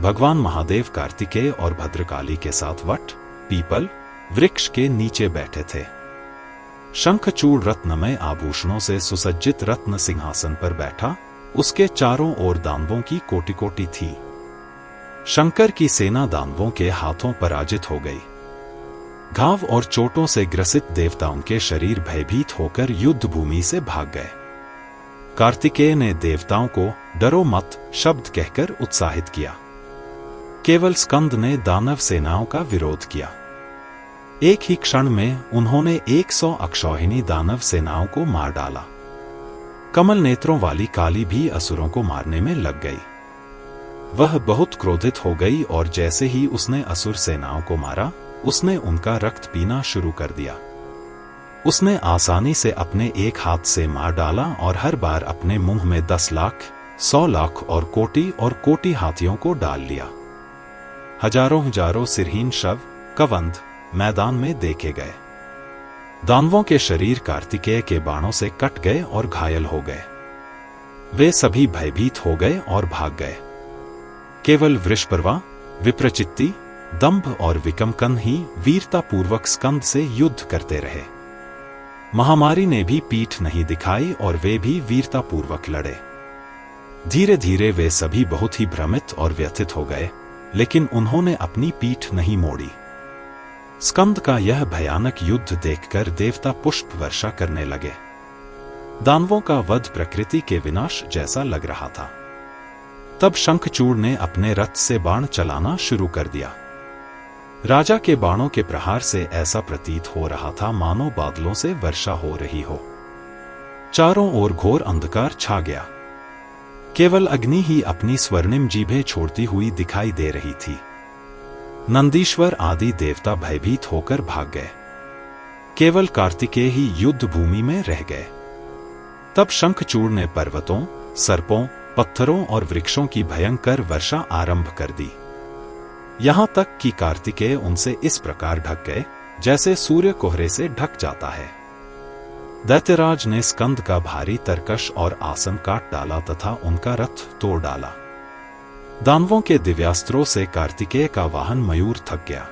भगवान महादेव कार्तिकेय और भद्रकाली के साथ वट, पीपल, वृक्ष के नीचे बैठे थे। शंखचूड़ रत्नमय आभूषणों से सुसज्जित रत्न सिंहासन पर बैठा, उसके चारों ओर दानवों की कोटि कोटि थी। शंकर की सेना दानवों के हाथों पराजित हो गई। घाव और चोटों से ग्रसित देवताओं के शरीर भयभीत होकर युद्ध भूमि से भाग गए। कार्तिकेय ने देवताओं को डरो मत शब्द कहकर उत्साहित किया। केवल स्कंद ने दानव सेनाओं का विरोध किया। एक ही क्षण में उन्होंने 100 अक्षौहिणी दानव सेनाओं को मार डाला। कमल नेत्रों वाली काली भी असुरों को मारने में लग गई। वह बहुत क्रोधित हो गई और जैसे ही उसने असुर सेनाओं को मारा, उसने उनका रक्त पीना शुरू कर दिया। उसने आसानी से अपने एक हाथ से मार डाला और हर बार अपने मुंह में 10 लाख, 100 लाख और कोटि हाथियों को डाल लिया। हजारों हजारों सिरहीन शव, कवंध मैदान में देखे गए। दानवों के शरीर कार्तिकेय के बाणों से कट गए और घायल हो गए। वे सभी भयभीत हो गए और भाग गए। केवल वृषपर्वा, विप्रचित्ति, दंभ और विकमकन ही वीरतापूर्वक स्कंद से युद्ध करते रहे। महामारी ने भी पीठ नहीं दिखाई और वे भी वीरतापूर्वक लड़े। धीरे धीरे वे सभी बहुत ही भ्रमित और व्यथित हो गए, लेकिन उन्होंने अपनी पीठ नहीं मोड़ी। स्कंद का यह भयानक युद्ध देखकर देवता पुष्प वर्षा करने लगे। दानवों का वध प्रकृति के विनाश जैसा लग रहा था। तब शंखचूड़ ने अपने रथ से बाण चलाना शुरू कर दिया। राजा के बाणों के प्रहार से ऐसा प्रतीत हो रहा था मानो बादलों से वर्षा हो रही हो। चारों ओर घोर अंधकार छा गया। केवल अग्नि ही अपनी स्वर्णिम जीभें छोड़ती हुई दिखाई दे रही थी। नंदीश्वर आदि देवता भयभीत होकर भाग गए। केवल कार्तिकेय ही युद्ध भूमि में रह गए। तब शंखचूड़ ने पर्वतों, सर्पों, पत्थरों और वृक्षों की भयंकर वर्षा आरंभ कर दी। यहां तक कि कार्तिकेय उनसे इस प्रकार ढक गए जैसे सूर्य कोहरे से ढक जाता है। दैत्यराज ने स्कंद का भारी तरकश और आसन काट डाला तथा उनका रथ तोड़ डाला। दानवों के दिव्यास्त्रों से कार्तिकेय का वाहन मयूर थक गया।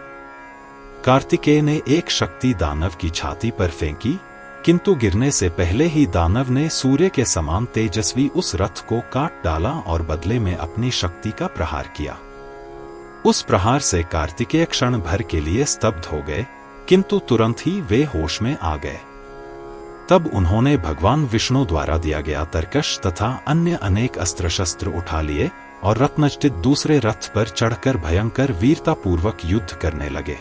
कार्तिकेय ने एक शक्ति दानव की छाती पर फेंकी, किंतु गिरने से पहले ही दानव ने सूर्य के समान तेजस्वी उस रथ को काट डाला और बदले में अपनी शक्ति का प्रहार किया। उस प्रहार से कार्तिकेय क्षण भर के लिए स्तब्ध हो गए, किंतु तुरंत ही वे होश में आ गए। तब उन्होंने भगवान विष्णु द्वारा दिया गया तरकश तथा अन्य अनेक अस्त्र शस्त्र उठा लिए और रत्नजटित दूसरे रथ पर चढ़कर भयंकर वीरतापूर्वक युद्ध करने लगे।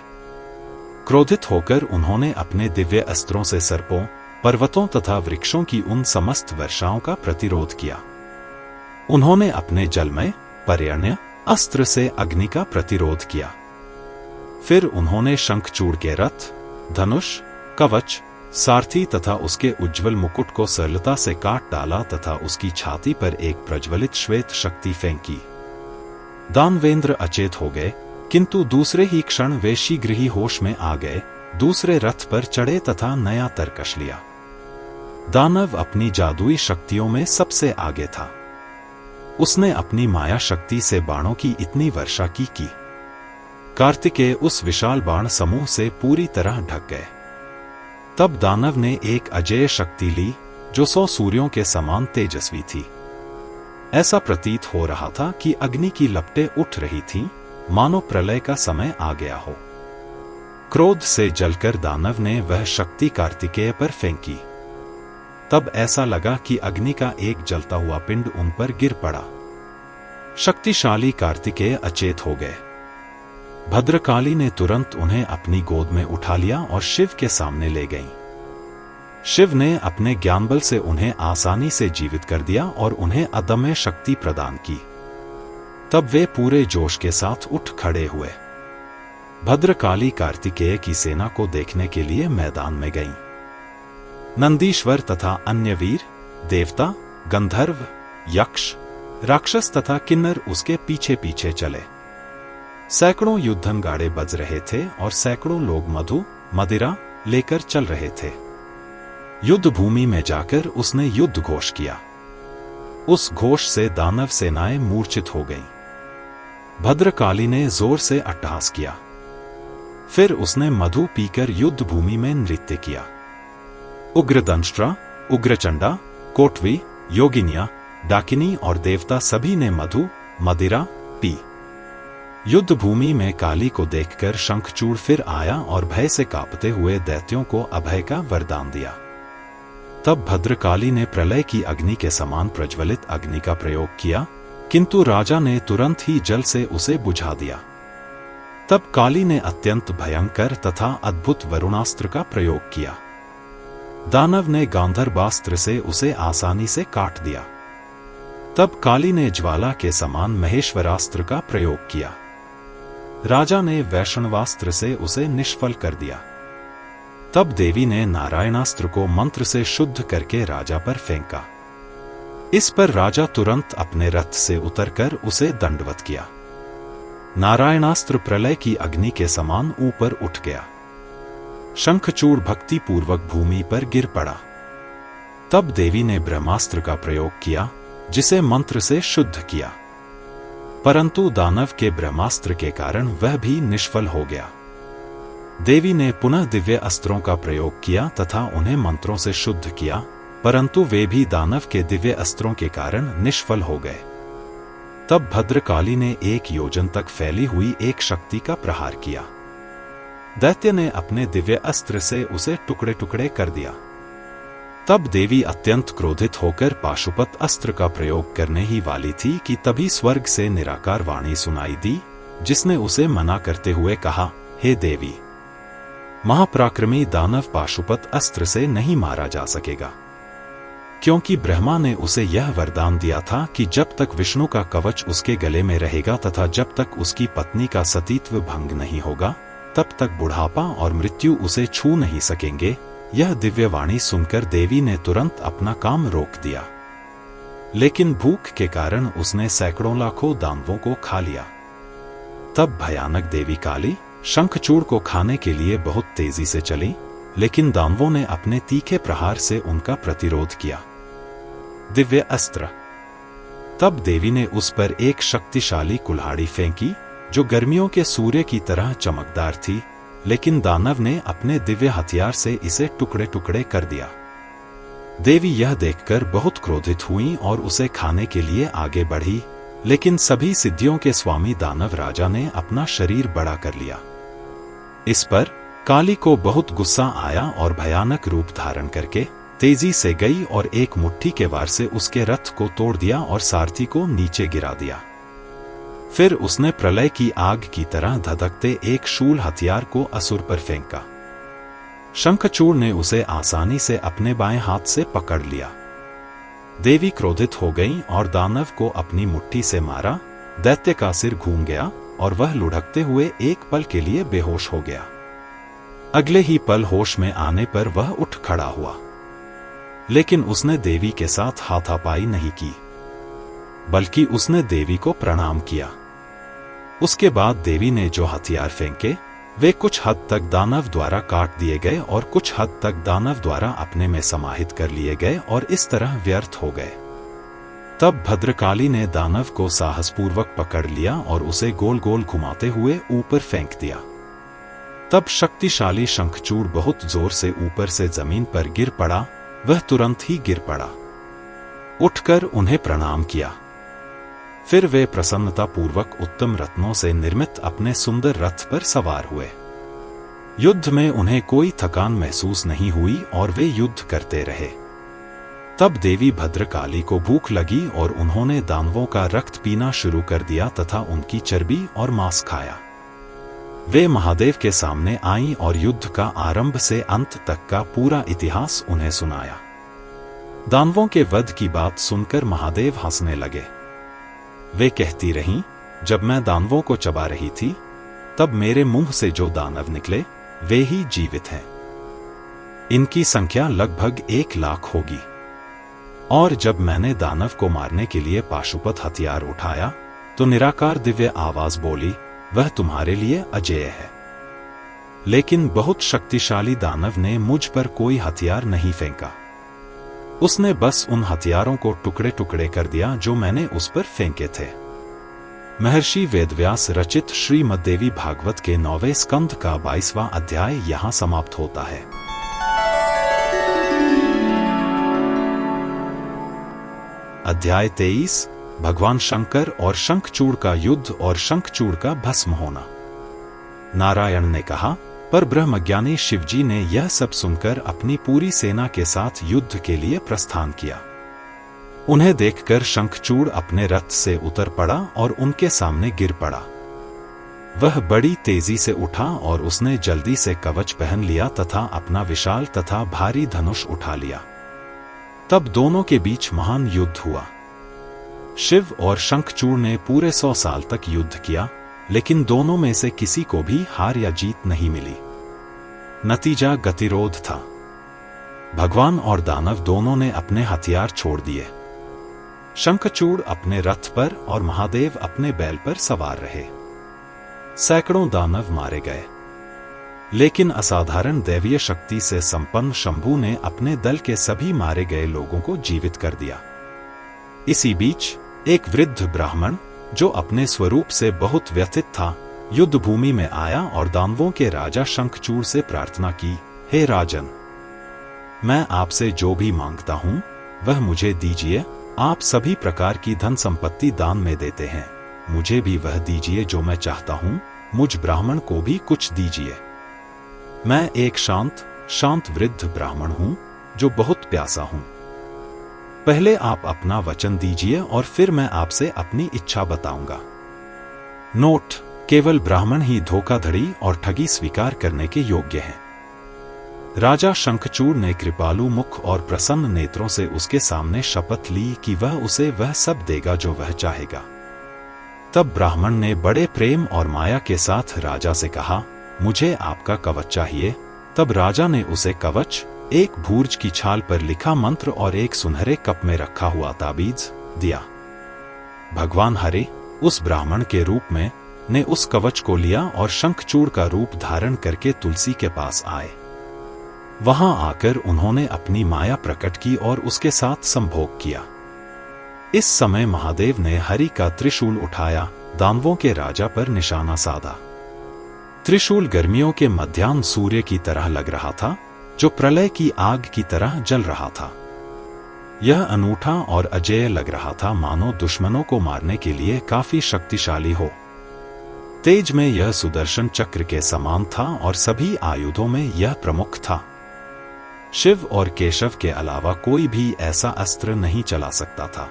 क्रोधित होकर उन्होंने अपने दिव्य अस्त्रों से सर्पों, पर्वतों तथा वृक्षों की उन समस्त वर्षाओं का प्रतिरोध किया। उन्होंने अपने जलमय पर्यण्य अस्त्र से अग्नि का प्रतिरोध किया। फिर उन्होंने शंखचूड़ के रथ, धनुष, कवच, सारथी तथा उसके उज्ज्वल मुकुट को सरलता से काट डाला तथा उसकी छाती पर एक प्रज्वलित श्वेत शक्ति फेंकी। दानवेंद्र अचेत हो गए, किंतु दूसरे ही क्षण वे शीघ्र ही होश में आ गए, दूसरे रथ पर चढ़े तथा नया तरकश लिया। दानव अपनी जादुई शक्तियों में सबसे आगे था। उसने अपनी माया शक्ति से बाणों की इतनी वर्षा की कि कार्तिकेय उस विशाल बाण समूह से पूरी तरह ढक गए। तब दानव ने एक अजेय शक्ति ली जो 100 सूर्यों के समान तेजस्वी थी। ऐसा प्रतीत हो रहा था कि अग्नि की लपटें उठ रही थीं, मानो प्रलय का समय आ गया हो। क्रोध से जलकर दानव ने वह शक्ति कार्तिकेय पर फेंकी। तब ऐसा लगा कि अग्नि का एक जलता हुआ पिंड उन पर गिर पड़ा। शक्तिशाली कार्तिकेय अचेत हो गए। भद्रकाली ने तुरंत उन्हें अपनी गोद में उठा लिया और शिव के सामने ले गईं। शिव ने अपने ज्ञानबल से उन्हें आसानी से जीवित कर दिया और उन्हें अदम्य शक्ति प्रदान की। तब वे पूरे जोश के साथ उठ खड़े हुए। भद्रकाली कार्तिकेय की सेना को देखने के लिए मैदान में गईं। नंदीश्वर तथा अन्य वीर, देवता, गंधर्व, यक्ष, राक्षस तथा किन्नर उसके पीछे पीछे चले। सैकड़ों युद्धन गाड़े बज रहे थे और सैकड़ों लोग मधु, मदिरा लेकर चल रहे थे। युद्ध भूमि में जाकर उसने युद्ध घोष किया। उस घोष से दानव सेनाएं मूर्छित हो गईं। भद्रकाली ने जोर से अट्टहास किया। फिर उसने मधु पीकर युद्ध भूमि में नृत्य किया। उग्रदंष्ट्रा, उग्रचंडा, कोटवी, योगिनिया, डाकिनी और देवता सभी ने मधु, मदिरा पी। युद्ध भूमि में काली को देखकर शंखचूड़ फिर आया और भय से कांपते हुए दैत्यों को अभय का वरदान दिया। तब भद्रकाली ने प्रलय की अग्नि के समान प्रज्वलित अग्नि का प्रयोग किया, किंतु राजा ने तुरंत ही जल से उसे बुझा दिया। तब काली ने अत्यंत भयंकर तथा अद्भुत वरुणास्त्र का प्रयोग किया। दानव ने गांधर्वास्त्र से उसे आसानी से काट दिया। तब काली ने ज्वाला के समान महेश्वरास्त्र का प्रयोग किया। राजा ने वैष्णवास्त्र से उसे निष्फल कर दिया। तब देवी ने नारायणास्त्र को मंत्र से शुद्ध करके राजा पर फेंका। इस पर राजा तुरंत अपने रथ से उतरकर उसे दंडवत किया। नारायणास्त्र प्रलय की अग्नि के समान ऊपर उठ गया। शंखचूड़ भक्ति पूर्वक भूमि पर गिर पड़ा। तब देवी ने ब्रह्मास्त्र का प्रयोग किया, जिसे मंत्र से शुद्ध किया, परंतु दानव के ब्रह्मास्त्र के कारण वह भी निष्फल हो गया। देवी ने पुनः दिव्य अस्त्रों का प्रयोग किया तथा उन्हें मंत्रों से शुद्ध किया, परंतु वे भी दानव के दिव्य अस्त्रों के कारण निष्फल हो गए। तब भद्रकाली ने 1 योजन तक फैली हुई एक शक्ति का प्रहार किया। दैत्य ने अपने दिव्य अस्त्र से उसे टुकड़े टुकड़े कर दिया। तब देवी अत्यंत क्रोधित होकर पाशुपत अस्त्र का प्रयोग करने ही वाली थी कि तभी स्वर्ग से निराकार वाणी सुनाई दी, जिसने उसे मना करते हुए कहा, हे देवी, महापराक्रमी दानव पाशुपत अस्त्र से नहीं मारा जा सकेगा, क्योंकि ब्रह्मा ने उसे यह वरदान दिया था कि जब तक विष्णु का कवच उसके गले में रहेगा तथा जब तक उसकी पत्नी का सतीत्व भंग नहीं होगा, तब तक बुढ़ापा और मृत्यु उसे छू नहीं सकेंगे। यह दिव्य वाणी सुनकर देवी ने तुरंत अपना काम रोक दिया, लेकिन भूख के कारण उसने सैकड़ों लाखों दानवों को खा लिया। तब भयानक देवी काली शंखचूड़ को खाने के लिए बहुत तेजी से चली, लेकिन दानवों ने अपने तीखे प्रहार से उनका प्रतिरोध किया। दिव्य अस्त्र। तब देवी ने उस पर एक शक्तिशाली कुल्हाड़ी फेंकी, जो गर्मियों के सूर्य की तरह चमकदार थी, लेकिन दानव ने अपने दिव्य हथियार से इसे टुकड़े टुकड़े कर दिया। देवी यह देखकर बहुत क्रोधित हुई और उसे खाने के लिए आगे बढ़ी, लेकिन सभी सिद्धियों के स्वामी दानव राजा ने अपना शरीर बड़ा कर लिया। इस पर काली को बहुत गुस्सा आया और भयानक रूप धारण करके तेजी से गई और एक मुट्ठी के वार से उसके रथ को तोड़ दिया और सारथी को नीचे गिरा दिया। फिर उसने प्रलय की आग की तरह धधकते एक शूल हथियार को असुर पर फेंका। शंखचूड़ ने उसे आसानी से अपने बाएं हाथ से पकड़ लिया। देवी क्रोधित हो गई और दानव को अपनी मुट्ठी से मारा। दैत्य का सिर घूम गया और वह लुढ़कते हुए एक पल के लिए बेहोश हो गया। अगले ही पल होश में आने पर वह उठ खड़ा हुआ, लेकिन उसने देवी के साथ हाथापाई नहीं की, बल्कि उसने देवी को प्रणाम किया। उसके बाद देवी ने जो हथियार फेंके वे कुछ हद तक दानव द्वारा काट दिए गए और कुछ हद तक दानव द्वारा अपने में समाहित कर लिए गए और इस तरह व्यर्थ हो गए। तब भद्रकाली ने दानव को साहसपूर्वक पकड़ लिया और उसे गोल गोल घुमाते हुए ऊपर फेंक दिया। तब शक्तिशाली शंखचूड़ बहुत जोर से ऊपर से जमीन पर गिर पड़ा। वह तुरंत ही गिर पड़ा। उठकर उन्हें प्रणाम किया। फिर वे प्रसन्नतापूर्वक उत्तम रत्नों से निर्मित अपने सुंदर रथ पर सवार हुए। युद्ध में उन्हें कोई थकान महसूस नहीं हुई और वे युद्ध करते रहे। तब देवी भद्रकाली को भूख लगी और उन्होंने दानवों का रक्त पीना शुरू कर दिया तथा उनकी चर्बी और मांस खाया। वे महादेव के सामने आईं और युद्ध का आरंभ से अंत तक का पूरा इतिहास उन्हें सुनाया। दानवों के वध की बात सुनकर महादेव हंसने लगे। वे कहती रहीं, जब मैं दानवों को चबा रही थी तब मेरे मुंह से जो दानव निकले वे ही जीवित हैं। इनकी संख्या लगभग 1 लाख होगी। और जब मैंने दानव को मारने के लिए पाशुपत हथियार उठाया तो निराकार दिव्य आवाज बोली, वह तुम्हारे लिए अजेय है। लेकिन बहुत शक्तिशाली दानव ने मुझ पर कोई हथियार नहीं फेंका। उसने बस उन हथियारों को टुकड़े टुकड़े कर दिया जो मैंने उस पर फेंके थे। महर्षि वेदव्यास रचित श्रीमद्देवी भागवत के 9वें स्कंध का 22वां अध्याय यहाँ समाप्त होता है। अध्याय 23 भगवान शंकर और शंखचूड़ का युद्ध और शंखचूड़ का भस्म होना। नारायण ने कहा, पर ब्रह्मज्ञानी शिवजी ने यह सब सुनकर अपनी पूरी सेना के साथ युद्ध के लिए प्रस्थान किया। उन्हें देखकर शंखचूड़ अपने रथ से उतर पड़ा और उनके सामने गिर पड़ा। वह बड़ी तेजी से उठा और उसने जल्दी से कवच पहन लिया तथा अपना विशाल तथा भारी धनुष उठा लिया। तब दोनों के बीच महान युद्ध हुआ। शिव और शंखचूड़ ने पूरे 100 साल तक युद्ध किया, लेकिन दोनों में से किसी को भी हार या जीत नहीं मिली। नतीजा गतिरोध था। भगवान और दानव दोनों ने अपने हथियार छोड़ दिए। शंखचूड़ अपने रथ पर और महादेव अपने बैल पर सवार रहे। सैकड़ों दानव मारे गए, लेकिन असाधारण दैवीय शक्ति से संपन्न शंभू ने अपने दल के सभी मारे गए लोगों को जीवित कर दिया। इसी बीच एक वृद्ध ब्राह्मण जो अपने स्वरूप से बहुत व्यथित था, युद्ध भूमि में आया और दानवों के राजा शंखचूड़ से प्रार्थना की, हे राजन, मैं आपसे जो भी मांगता हूं वह मुझे दीजिए। आप सभी प्रकार की धन संपत्ति दान में देते हैं, मुझे भी वह दीजिए जो मैं चाहता हूं। मुझ ब्राह्मण को भी कुछ दीजिए। मैं एक शांत वृद्ध ब्राह्मण हूं जो बहुत प्यासा हूं। पहले आप अपना वचन दीजिए और फिर मैं आपसे अपनी इच्छा बताऊंगा। नोट: केवल ब्राह्मण ही धोखाधड़ी और ठगी स्वीकार करने के योग्य हैं। राजा शंखचूड़ ने कृपालु मुख और प्रसन्न नेत्रों से उसके सामने शपथ ली कि वह उसे वह सब देगा जो वह चाहेगा। तब ब्राह्मण ने बड़े प्रेम और माया के साथ राजा से कहा, मुझे आपका कवच चाहिए। तब राजा ने उसे कवच, एक भूर्ज की छाल पर लिखा मंत्र और एक सुनहरे कप में रखा हुआ ताबीज दिया। भगवान हरि उस ब्राह्मण के रूप में ने उस कवच को लिया और शंखचूड़ का रूप धारण करके तुलसी के पास आए। वहां आकर उन्होंने अपनी माया प्रकट की और उसके साथ संभोग किया। इस समय महादेव ने हरि का त्रिशूल उठाया, दानवों के राजा पर निशाना साधा। त्रिशूल गर्मियों के मध्याह्न सूर्य की तरह लग रहा था, जो प्रलय की आग की तरह जल रहा था। यह अनूठा और अजेय लग रहा था, मानो दुश्मनों को मारने के लिए काफी शक्तिशाली हो। तेज में यह सुदर्शन चक्र के समान था और सभी आयुधों में यह प्रमुख था। शिव और केशव के अलावा कोई भी ऐसा अस्त्र नहीं चला सकता था।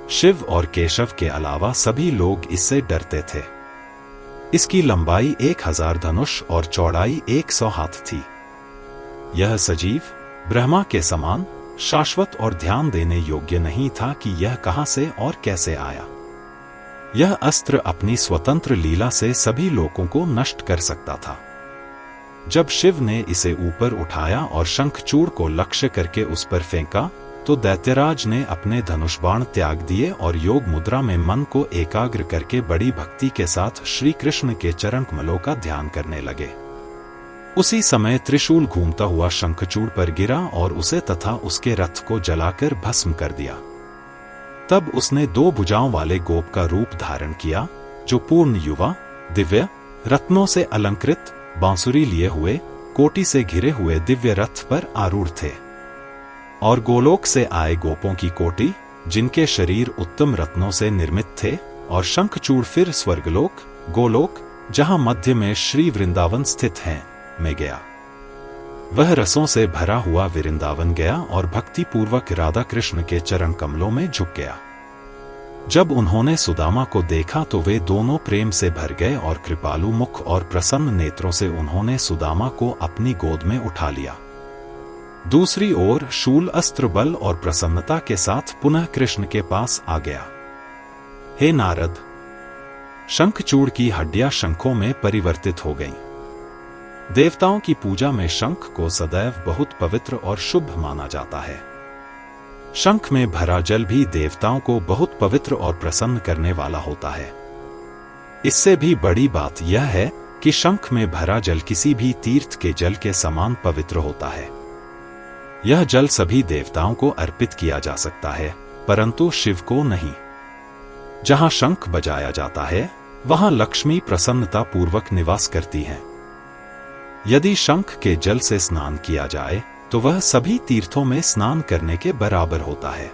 शिव और केशव के अलावा सभी लोग इससे डरते थे। इसकी लंबाई 1000 धनुष और चौड़ाई 100 हाथ थी। यह सजीव ब्रह्मा के समान शाश्वत और ध्यान देने योग्य नहीं था कि यह कहां से और कैसे आया। यह अस्त्र अपनी स्वतंत्र लीला से सभी लोगों को नष्ट कर सकता था। जब शिव ने इसे ऊपर उठाया और शंखचूड़ को लक्ष्य करके उस पर फेंका तो दैत्यराज ने अपने धनुष बाण त्याग दिए और योग मुद्रा में मन को एकाग्र करके बड़ी भक्ति के साथ श्री कृष्ण के चरण कमलों का ध्यान करने लगे। उसी समय त्रिशूल घूमता हुआ शंखचूड़ पर गिरा और उसे तथा उसके रथ को जलाकर भस्म कर दिया। तब उसने 2 भुजाओं वाले गोप का रूप धारण किया, जो पूर्ण युवा, दिव्य, रत्नों से अलंकृत, बांसुरी लिए हुए, कोटि से घिरे हुए दिव्य रथ पर आरूढ़ थे। और गोलोक से आए गोपों की कोटि, जिनके शरीर उत्तम रत्नों से निर्मित थे, और शंखचूड़ फिर स्वर्गलोक, गोलोक, जहां मध्य में श्री वृंदावन स्थित है, में गया। वह रसों से भरा हुआ वृंदावन गया और भक्ति पूर्वक राधा कृष्ण के चरण कमलों में झुक गया। जब उन्होंने सुदामा को देखा तो वे दोनों प्रेम से भर गए और कृपालु मुख और प्रसन्न नेत्रों से उन्होंने सुदामा को अपनी गोद में उठा लिया। दूसरी ओर शूल अस्त्र बल और प्रसन्नता के साथ पुनः कृष्ण के पास आ गया। हे नारद, शंखचूड़ की हड्डियां शंखों में परिवर्तित हो गईं। देवताओं की पूजा में शंख को सदैव बहुत पवित्र और शुभ माना जाता है। शंख में भरा जल भी देवताओं को बहुत पवित्र और प्रसन्न करने वाला होता है। इससे भी बड़ी बात यह है कि शंख में भरा जल किसी भी तीर्थ के जल के समान पवित्र होता है। यह जल सभी देवताओं को अर्पित किया जा सकता है, परंतु शिव को नहीं। जहां शंख बजाया जाता है, वहां लक्ष्मी प्रसन्नता पूर्वक निवास करती हैं। यदि शंख के जल से स्नान किया जाए तो वह सभी तीर्थों में स्नान करने के बराबर होता है।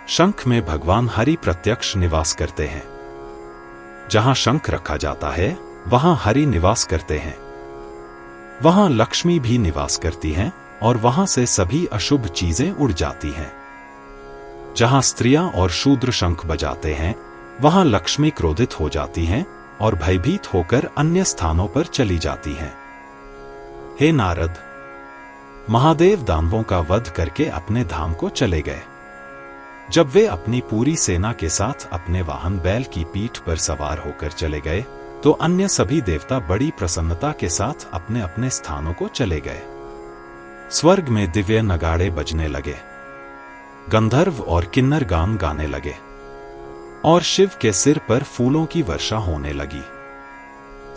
शंख में भगवान हरि प्रत्यक्ष निवास करते हैं। जहां शंख रखा जाता है, वहां हरि निवास करते हैं। वहां लक्ष्मी भी निवास करती हैं और वहां से सभी अशुभ चीजें उड़ जाती हैं। जहां स्त्रियां और शूद्र शंख बजाते हैं, वहां लक्ष्मी क्रोधित हो जाती हैं और भयभीत होकर अन्य स्थानों पर चली जाती हैं। हे नारद, महादेव दानवों का वध करके अपने धाम को चले गए। जब वे अपनी पूरी सेना के साथ अपने वाहन बैल की पीठ पर सवार होकर चले गए, तो अन्य सभी देवता बड़ी प्रसन्नता के साथ अपने अपने स्थानों को चले गए। स्वर्ग में दिव्य नगाड़े बजने लगे, गंधर्व और किन्नर गान गाने लगे, और शिव के सिर पर फूलों की वर्षा होने लगी।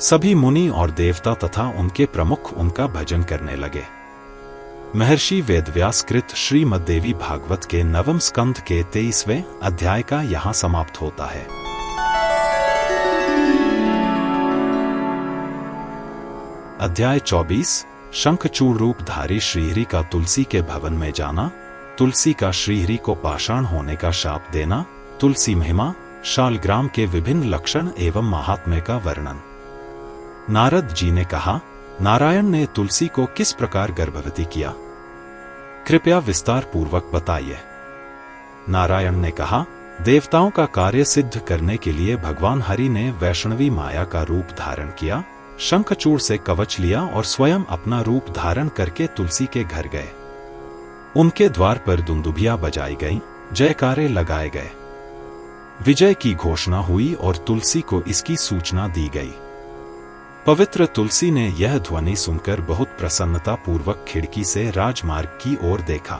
सभी मुनि और देवता तथा उनके प्रमुख उनका भजन करने लगे। महर्षि वेदव्यास कृत श्रीमद् देवी भागवत के 9वें स्कंध के 23वें अध्याय का यहाँ समाप्त होता है। अध्याय 24 शंखचूड़ रूपधारी श्रीहरि का तुलसी के भवन में जाना, तुलसी का श्रीहरि को पाषाण होने का शाप देना, तुलसी महिमा, शालग्राम के विभिन्न लक्षण एवं महात्म्य का वर्णन। नारद जी ने कहा, नारायण ने तुलसी को किस प्रकार गर्भवती किया, कृपया विस्तार पूर्वक बताइए। नारायण ने कहा, देवताओं का कार्य सिद्ध करने के लिए भगवान हरि ने वैष्णवी माया का रूप धारण किया, शंखचूड़ से कवच लिया और स्वयं अपना रूप धारण करके तुलसी के घर गए। उनके द्वार पर दुंदुभियां बजाई गईं, जयकारे लगाए गए, विजय की घोषणा हुई और तुलसी को इसकी सूचना दी गई। पवित्र तुलसी ने यह ध्वनि सुनकर बहुत प्रसन्नता पूर्वक खिड़की से राजमार्ग की ओर देखा।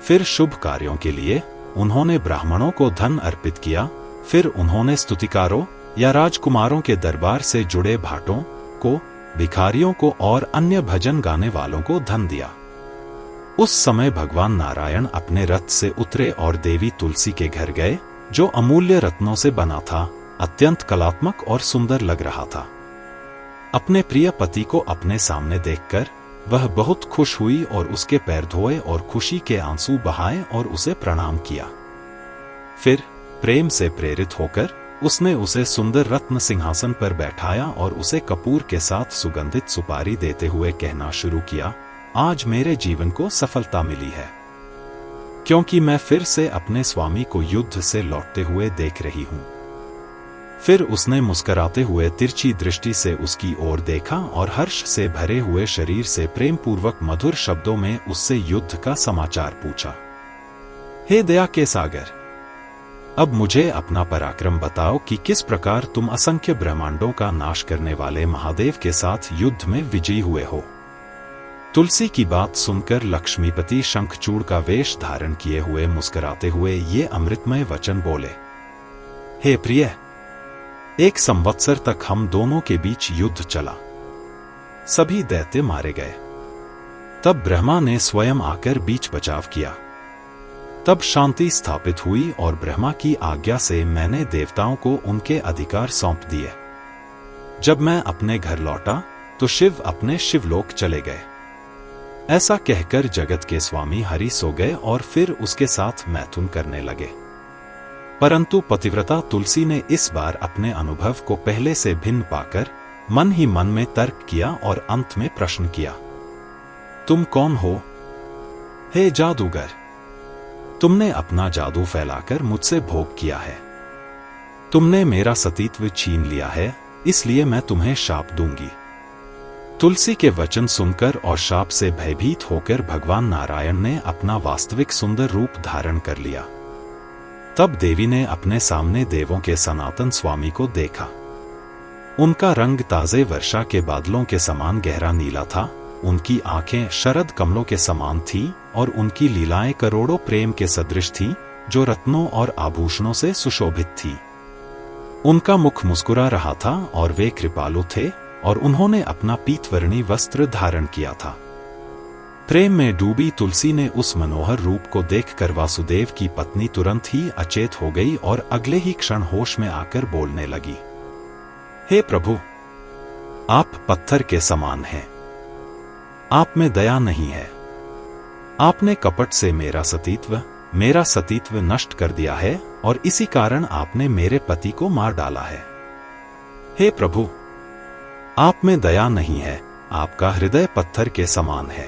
फिर शुभ कार्यों के लिए उन्होंने ब्राह्मणों को धन अर्पित किया। फिर उन्होंने स्तुतिकारों या राजकुमारों के दरबार से जुड़े भाटों को, भिखारियों को और अन्य भजन गाने वालों को धन दिया। उस समय भगवान नारायण अपने रथ से उतरे और देवी तुलसी के घर गए, जो अमूल्य रत्नों से बना था, अत्यंत कलात्मक और सुंदर लग रहा था। अपने प्रिय पति को अपने सामने देखकर वह बहुत खुश हुई और उसके पैर धोए और खुशी के आंसू बहाए और उसे प्रणाम किया। फिर प्रेम से प्रेरित होकर उसने उसे सुंदर रत्न सिंहासन पर बैठाया और उसे कपूर के साथ सुगंधित सुपारी देते हुए कहना शुरू किया, आज मेरे जीवन को सफलता मिली है, क्योंकि मैं फिर से अपने स्वामी को युद्ध से लौटते हुए देख रही हूं। फिर उसने मुस्कुराते हुए तिरछी दृष्टि से उसकी ओर देखा और हर्ष से भरे हुए शरीर से प्रेमपूर्वक मधुर शब्दों में उससे युद्ध का समाचार पूछा। हे दया के सागर, अब मुझे अपना पराक्रम बताओ कि किस प्रकार तुम असंख्य ब्रह्मांडों का नाश करने वाले महादेव के साथ युद्ध में विजयी हुए हो। तुलसी की बात सुनकर लक्ष्मीपति शंखचूड़ का वेश धारण किए हुए मुस्कुराते हुए ये अमृतमय वचन बोले। हे प्रिय, 1 संवत्सर तक हम दोनों के बीच युद्ध चला, सभी दैत्य मारे गए। तब ब्रह्मा ने स्वयं आकर बीच बचाव किया। तब शांति स्थापित हुई और ब्रह्मा की आज्ञा से मैंने देवताओं को उनके अधिकार सौंप दिए। जब मैं अपने घर लौटा तो शिव अपने शिवलोक चले गए। ऐसा कहकर जगत के स्वामी हरि सो गए और फिर उसके साथ मैथुन करने लगे। परंतु पतिव्रता तुलसी ने इस बार अपने अनुभव को पहले से भिन्न पाकर मन ही मन में तर्क किया और अंत में प्रश्न किया, तुम कौन हो? हे जादूगर, तुमने अपना जादू फैलाकर मुझसे भोग किया है। तुमने मेरा सतीत्व छीन लिया है, इसलिए मैं तुम्हें शाप दूंगी। तुलसी के वचन सुनकर और शाप से भयभीत होकर भगवान नारायण ने अपना वास्तविक सुंदर रूप धारण कर लिया। तब देवी ने अपने सामने देवों के सनातन स्वामी को देखा। उनका रंग ताजे वर्षा के बादलों के समान गहरा नीला था। उनकी आंखें शरद कमलों के समान थीं और उनकी लीलाएं करोड़ों प्रेम के सदृश थीं, जो रत्नों और आभूषणों से सुशोभित थी। उनका मुख मुस्कुरा रहा था और वे कृपालु थे और उन्होंने अपना पीतवर्णी वस्त्र धारण किया था। प्रेम में डूबी तुलसी ने उस मनोहर रूप को देखकर वासुदेव की पत्नी तुरंत ही अचेत हो गई और अगले ही क्षण होश में आकर बोलने लगी, हे प्रभु, आप पत्थर के समान हैं। आप में दया नहीं है। आपने कपट से मेरा सतीत्व नष्ट कर दिया है और इसी कारण आपने मेरे पति को मार डाला है। हे प्रभु, आप में दया नहीं है। आपका हृदय पत्थर के समान है,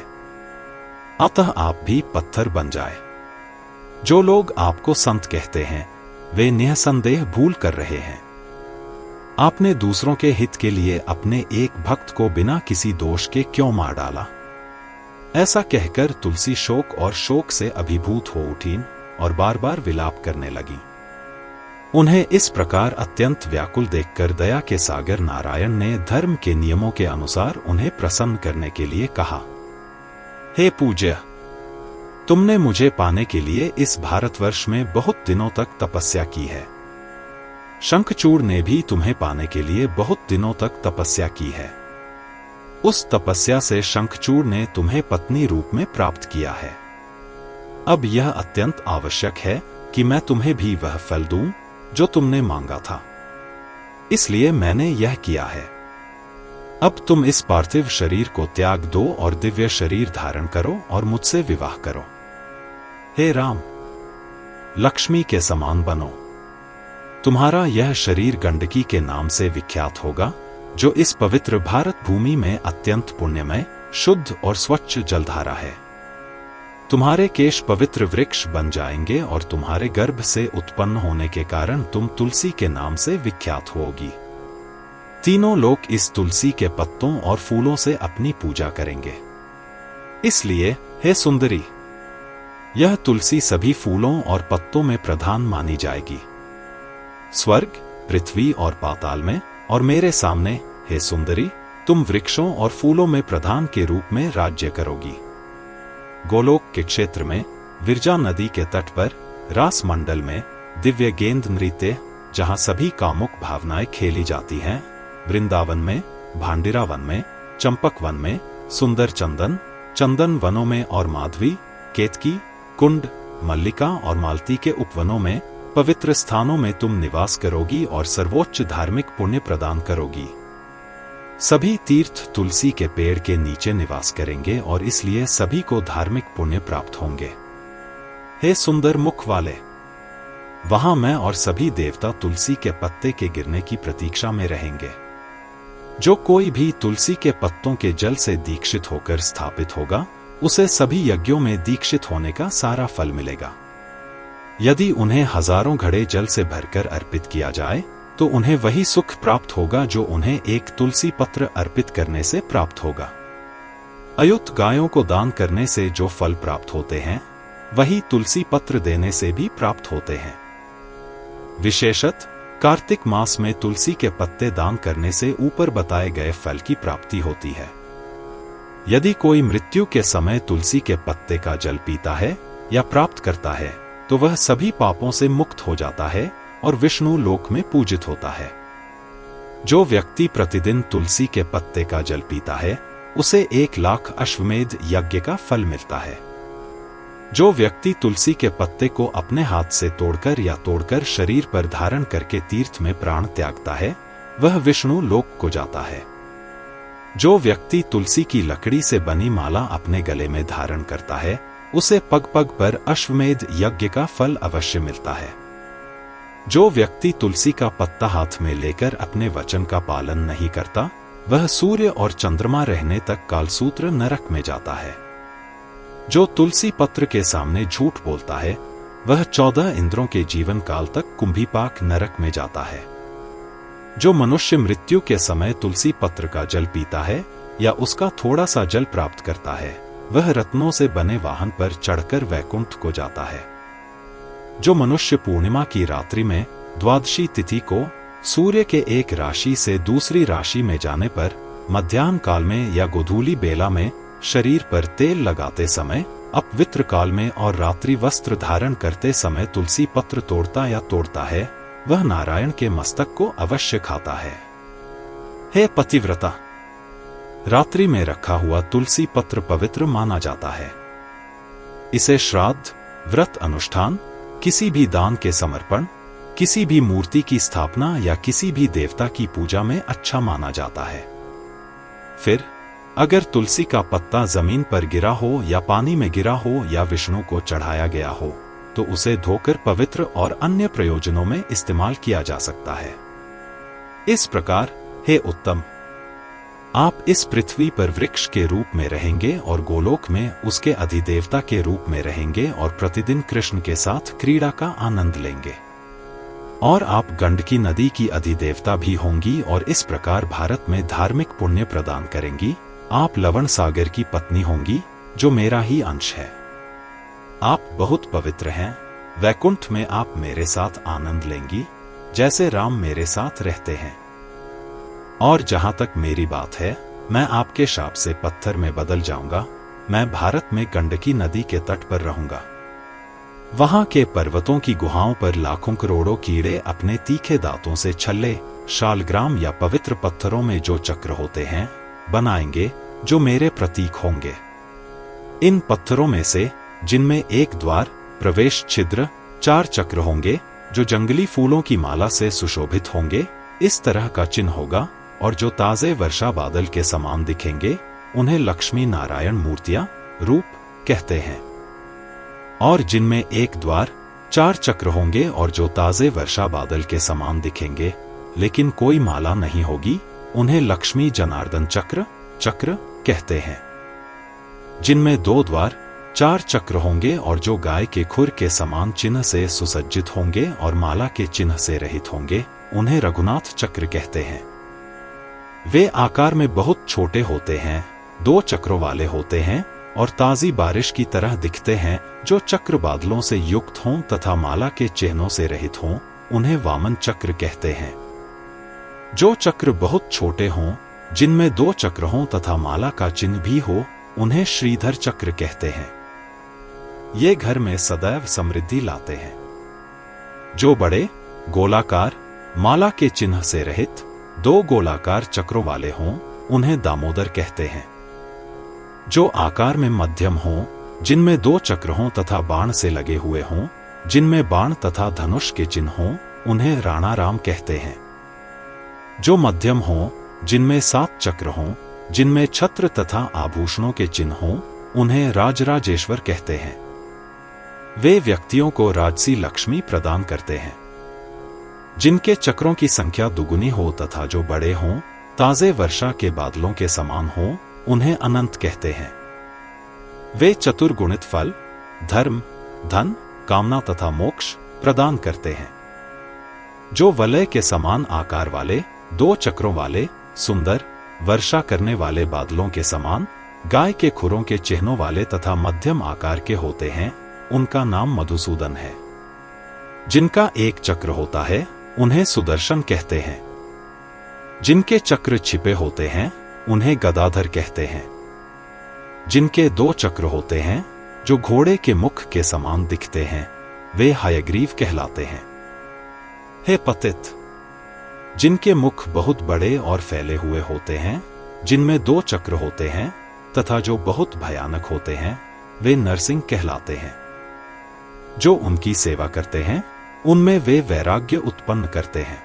अतः आप भी पत्थर बन जाए। जो लोग आपको संत कहते हैं, वे निःसंदेह भूल कर रहे हैं। आपने दूसरों के हित के लिए अपने एक भक्त को बिना किसी दोष के क्यों मार डाला? ऐसा कहकर तुलसी शोक से अभिभूत हो उठी और बार बार विलाप करने लगी। उन्हें इस प्रकार अत्यंत व्याकुल देखकर दया के सागर नारायण ने धर्म के नियमों के अनुसार उन्हें प्रसन्न करने के लिए कहा, हे पूज्य, तुमने मुझे पाने के लिए इस भारतवर्ष में बहुत दिनों तक तपस्या की है। शंखचूड़ ने भी तुम्हें पाने के लिए बहुत दिनों तक तपस्या की है। उस तपस्या से शंखचूड़ ने तुम्हें पत्नी रूप में प्राप्त किया है। अब यह अत्यंत आवश्यक है कि मैं तुम्हें भी वह फल दूं जो तुमने मांगा था, इसलिए मैंने यह किया है। अब तुम इस पार्थिव शरीर को त्याग दो और दिव्य शरीर धारण करो और मुझसे विवाह करो। हे राम, लक्ष्मी के समान बनो। तुम्हारा यह शरीर गंडकी के नाम से विख्यात होगा, जो इस पवित्र भारत भूमि में अत्यंत पुण्यमय, शुद्ध और स्वच्छ जलधारा है। तुम्हारे केश पवित्र वृक्ष बन जाएंगे और तुम्हारे गर्भ से उत्पन्न होने के कारण तुम तुलसी के नाम से विख्यात होगी। तीनों लोग इस तुलसी के पत्तों और फूलों से अपनी पूजा करेंगे। इसलिए हे सुंदरी, यह तुलसी सभी फूलों और पत्तों में प्रधान मानी जाएगी। स्वर्ग, पृथ्वी और पाताल में और मेरे सामने, हे सुंदरी, तुम वृक्षों और फूलों में प्रधान के रूप में राज्य करोगी। गोलोक के क्षेत्र में, विरजा नदी के तट पर, रास मंडल में, दिव्य गेंद नृत्य जहां सभी कामुक भावनाएं खेली जाती हैं, वृंदावन में, भांडिरा वन में, चंपक वन में, सुंदर चंदन वनों में और माधवी, केतकी, कुंड, मल्लिका और मालती के उपवनों में, पवित्र स्थानों में तुम निवास करोगी और सर्वोच्च धार्मिक पुण्य प्रदान करोगी। सभी तीर्थ तुलसी के पेड़ के नीचे निवास करेंगे और इसलिए सभी को धार्मिक पुण्य प्राप्त होंगे। हे सुंदर मुख वाले, वहां मैं और सभी देवता तुलसी के पत्ते के गिरने की प्रतीक्षा में रहेंगे। जो कोई भी तुलसी के पत्तों के जल से दीक्षित होकर स्थापित होगा, उसे सभी यज्ञों में दीक्षित होने का सारा फल मिलेगा। यदि उन्हें हजारों घड़े जल से भरकर अर्पित किया जाए तो उन्हें वही सुख प्राप्त होगा जो उन्हें एक तुलसी पत्र अर्पित करने से प्राप्त होगा। अयुक्त गायों को दान करने से जो फल प्राप्त होते हैं वही तुलसी पत्र देने से भी प्राप्त होते हैं। विशेषत कार्तिक मास में तुलसी के पत्ते दान करने से ऊपर बताए गए फल की प्राप्ति होती है। यदि कोई मृत्यु के समय तुलसी के पत्ते का जल पीता है या प्राप्त करता है तो वह सभी पापों से मुक्त हो जाता है और विष्णु लोक में पूजित होता है। जो व्यक्ति प्रतिदिन तुलसी के पत्ते का जल पीता है उसे 1,00,000 अश्वमेध यज्ञ का फल मिलता है। जो व्यक्ति तुलसी के पत्ते को अपने हाथ से तोड़कर या तोड़कर शरीर पर धारण करके तीर्थ में प्राण त्यागता है वह विष्णु लोक को जाता है। जो व्यक्ति तुलसी की लकड़ी से बनी माला अपने गले में धारण करता है उसे पग पग पर अश्वमेध यज्ञ का फल अवश्य मिलता है। जो व्यक्ति तुलसी का पत्ता हाथ में लेकर अपने वचन का पालन नहीं करता वह सूर्य और चंद्रमा रहने तक कालसूत्र नरक में जाता है। जो तुलसी पत्र के सामने झूठ बोलता है वह 14 इंद्रों के जीवन काल तक कुंभीपाक नरक में जाता है। जो मनुष्य मृत्यु के समय तुलसी पत्र का जल पीता है या उसका थोड़ा सा जल प्राप्त करता है वह रत्नों से बने वाहन पर चढ़कर वैकुंठ को जाता है। जो मनुष्य पूर्णिमा की रात्रि में द्वादशी तिथि को सूर्य के एक राशि से दूसरी राशि में जाने पर मध्याह्न काल में या गोधूली बेला में शरीर पर तेल लगाते समय, अपवित्र काल में और रात्रि वस्त्र धारण करते समय तुलसी पत्र तोड़ता है वह नारायण के मस्तक को अवश्य खाता है। हे पतिव्रता, रात्रि में रखा हुआ तुलसी पत्र पवित्र माना जाता है। इसे श्राद्ध, व्रत अनुष्ठान, किसी भी दान के समर्पण, किसी भी मूर्ति की स्थापना या किसी भी देवता की पूजा में अच्छा माना जाता है। फिर अगर तुलसी का पत्ता जमीन पर गिरा हो या पानी में गिरा हो या विष्णु को चढ़ाया गया हो तो उसे धोकर पवित्र और अन्य प्रयोजनों में इस्तेमाल किया जा सकता है। इस प्रकार हे उत्तम, आप इस पृथ्वी पर वृक्ष के रूप में रहेंगे और गोलोक में उसके अधिदेवता के रूप में रहेंगे और प्रतिदिन कृष्ण के साथ क्रीड़ा का आनंद लेंगे। और आप गंडकी नदी की अधिदेवता भी होंगी और इस प्रकार भारत में धार्मिक पुण्य प्रदान करेंगी। आप लवण सागर की पत्नी होंगी जो मेरा ही अंश है। आप बहुत पवित्र हैं। वैकुंठ में आप मेरे साथ आनंद लेंगी जैसे राम मेरे साथ रहते हैं। और जहां तक मेरी बात है, मैं आपके शाप से पत्थर में बदल जाऊंगा। मैं भारत में गंडकी नदी के तट पर रहूंगा। वहां के पर्वतों की गुहाओं पर लाखों करोड़ों कीड़े अपने तीखे दांतों से छल्ले, शालग्राम या पवित्र पत्थरों में जो चक्र होते हैं बनाएंगे जो मेरे प्रतीक होंगे। इन पत्थरों में से जिनमें एक द्वार, प्रवेश छिद्र, 4 चक्र होंगे जो जंगली फूलों की माला से सुशोभित होंगे, इस तरह का चिन्ह होगा। और जो ताजे वर्षा बादल के समान दिखेंगे उन्हें लक्ष्मी नारायण मूर्तियां, रूप कहते हैं। और जिनमें एक द्वार, 4 चक्र होंगे और जो ताजे वर्षा बादल के समान दिखेंगे लेकिन कोई माला नहीं होगी, उन्हें लक्ष्मी जनार्दन चक्र कहते हैं। जिनमें 2 द्वार, 4 चक्र होंगे और जो गाय के खुर के समान चिन्ह से सुसज्जित होंगे और माला के चिन्ह से रहित होंगे, उन्हें रघुनाथ चक्र कहते हैं। वे आकार में बहुत छोटे होते हैं, 2 चक्रों वाले होते हैं और ताजी बारिश की तरह दिखते हैं। जो चक्र बादलों से युक्त हों तथा माला के चिन्हों से रहित हों, उन्हें वामन चक्र कहते हैं। जो चक्र बहुत छोटे हों, जिनमें 2 चक्र हों तथा माला का चिन्ह भी हो, उन्हें श्रीधर चक्र कहते हैं। ये घर में सदैव समृद्धि लाते हैं। जो बड़े, गोलाकार, माला के चिन्ह से रहित 2 गोलाकार चक्रों वाले हों, उन्हें दामोदर कहते हैं। जो आकार में मध्यम हों, जिनमें 2 चक्र हों तथा बाण से लगे हुए हों, जिनमें बाण तथा धनुष के चिन्ह हों, उन्हें राणाराम कहते हैं। जो मध्यम हों, जिनमें 7 चक्र हों, जिनमें छत्र तथा आभूषणों के चिन्ह हों, उन्हें राजराजेश्वर कहते हैं। वे व्यक्तियों को राजसी लक्ष्मी प्रदान करते हैं। जिनके चक्रों की संख्या दुगुनी हो तथा जो बड़े हों, ताजे वर्षा के बादलों के समान हों, उन्हें अनंत कहते हैं। वे चतुर्गुणित फल, धर्म, धन, कामना तथा मोक्ष प्रदान करते हैं। जो वलय के समान आकार वाले, 2 चक्रों वाले, सुंदर, वर्षा करने वाले बादलों के समान, गाय के खुरों के चिन्हों वाले तथा मध्यम आकार के होते हैं, उनका नाम मधुसूदन है। जिनका एक चक्र होता है, उन्हें सुदर्शन कहते हैं। जिनके चक्र छिपे होते हैं, उन्हें गदाधर कहते हैं। जिनके 2 चक्र होते हैं, जो घोड़े के मुख के समान दिखते हैं, वे हयग्रीव कहलाते हैं। हे पतित, जिनके मुख बहुत बड़े और फैले हुए होते हैं, जिनमें 2 चक्र होते हैं तथा जो बहुत भयानक होते हैं, वे नरसिंह कहलाते हैं। जो उनकी सेवा करते हैं, उनमें वे वैराग्य उत्पन्न करते हैं।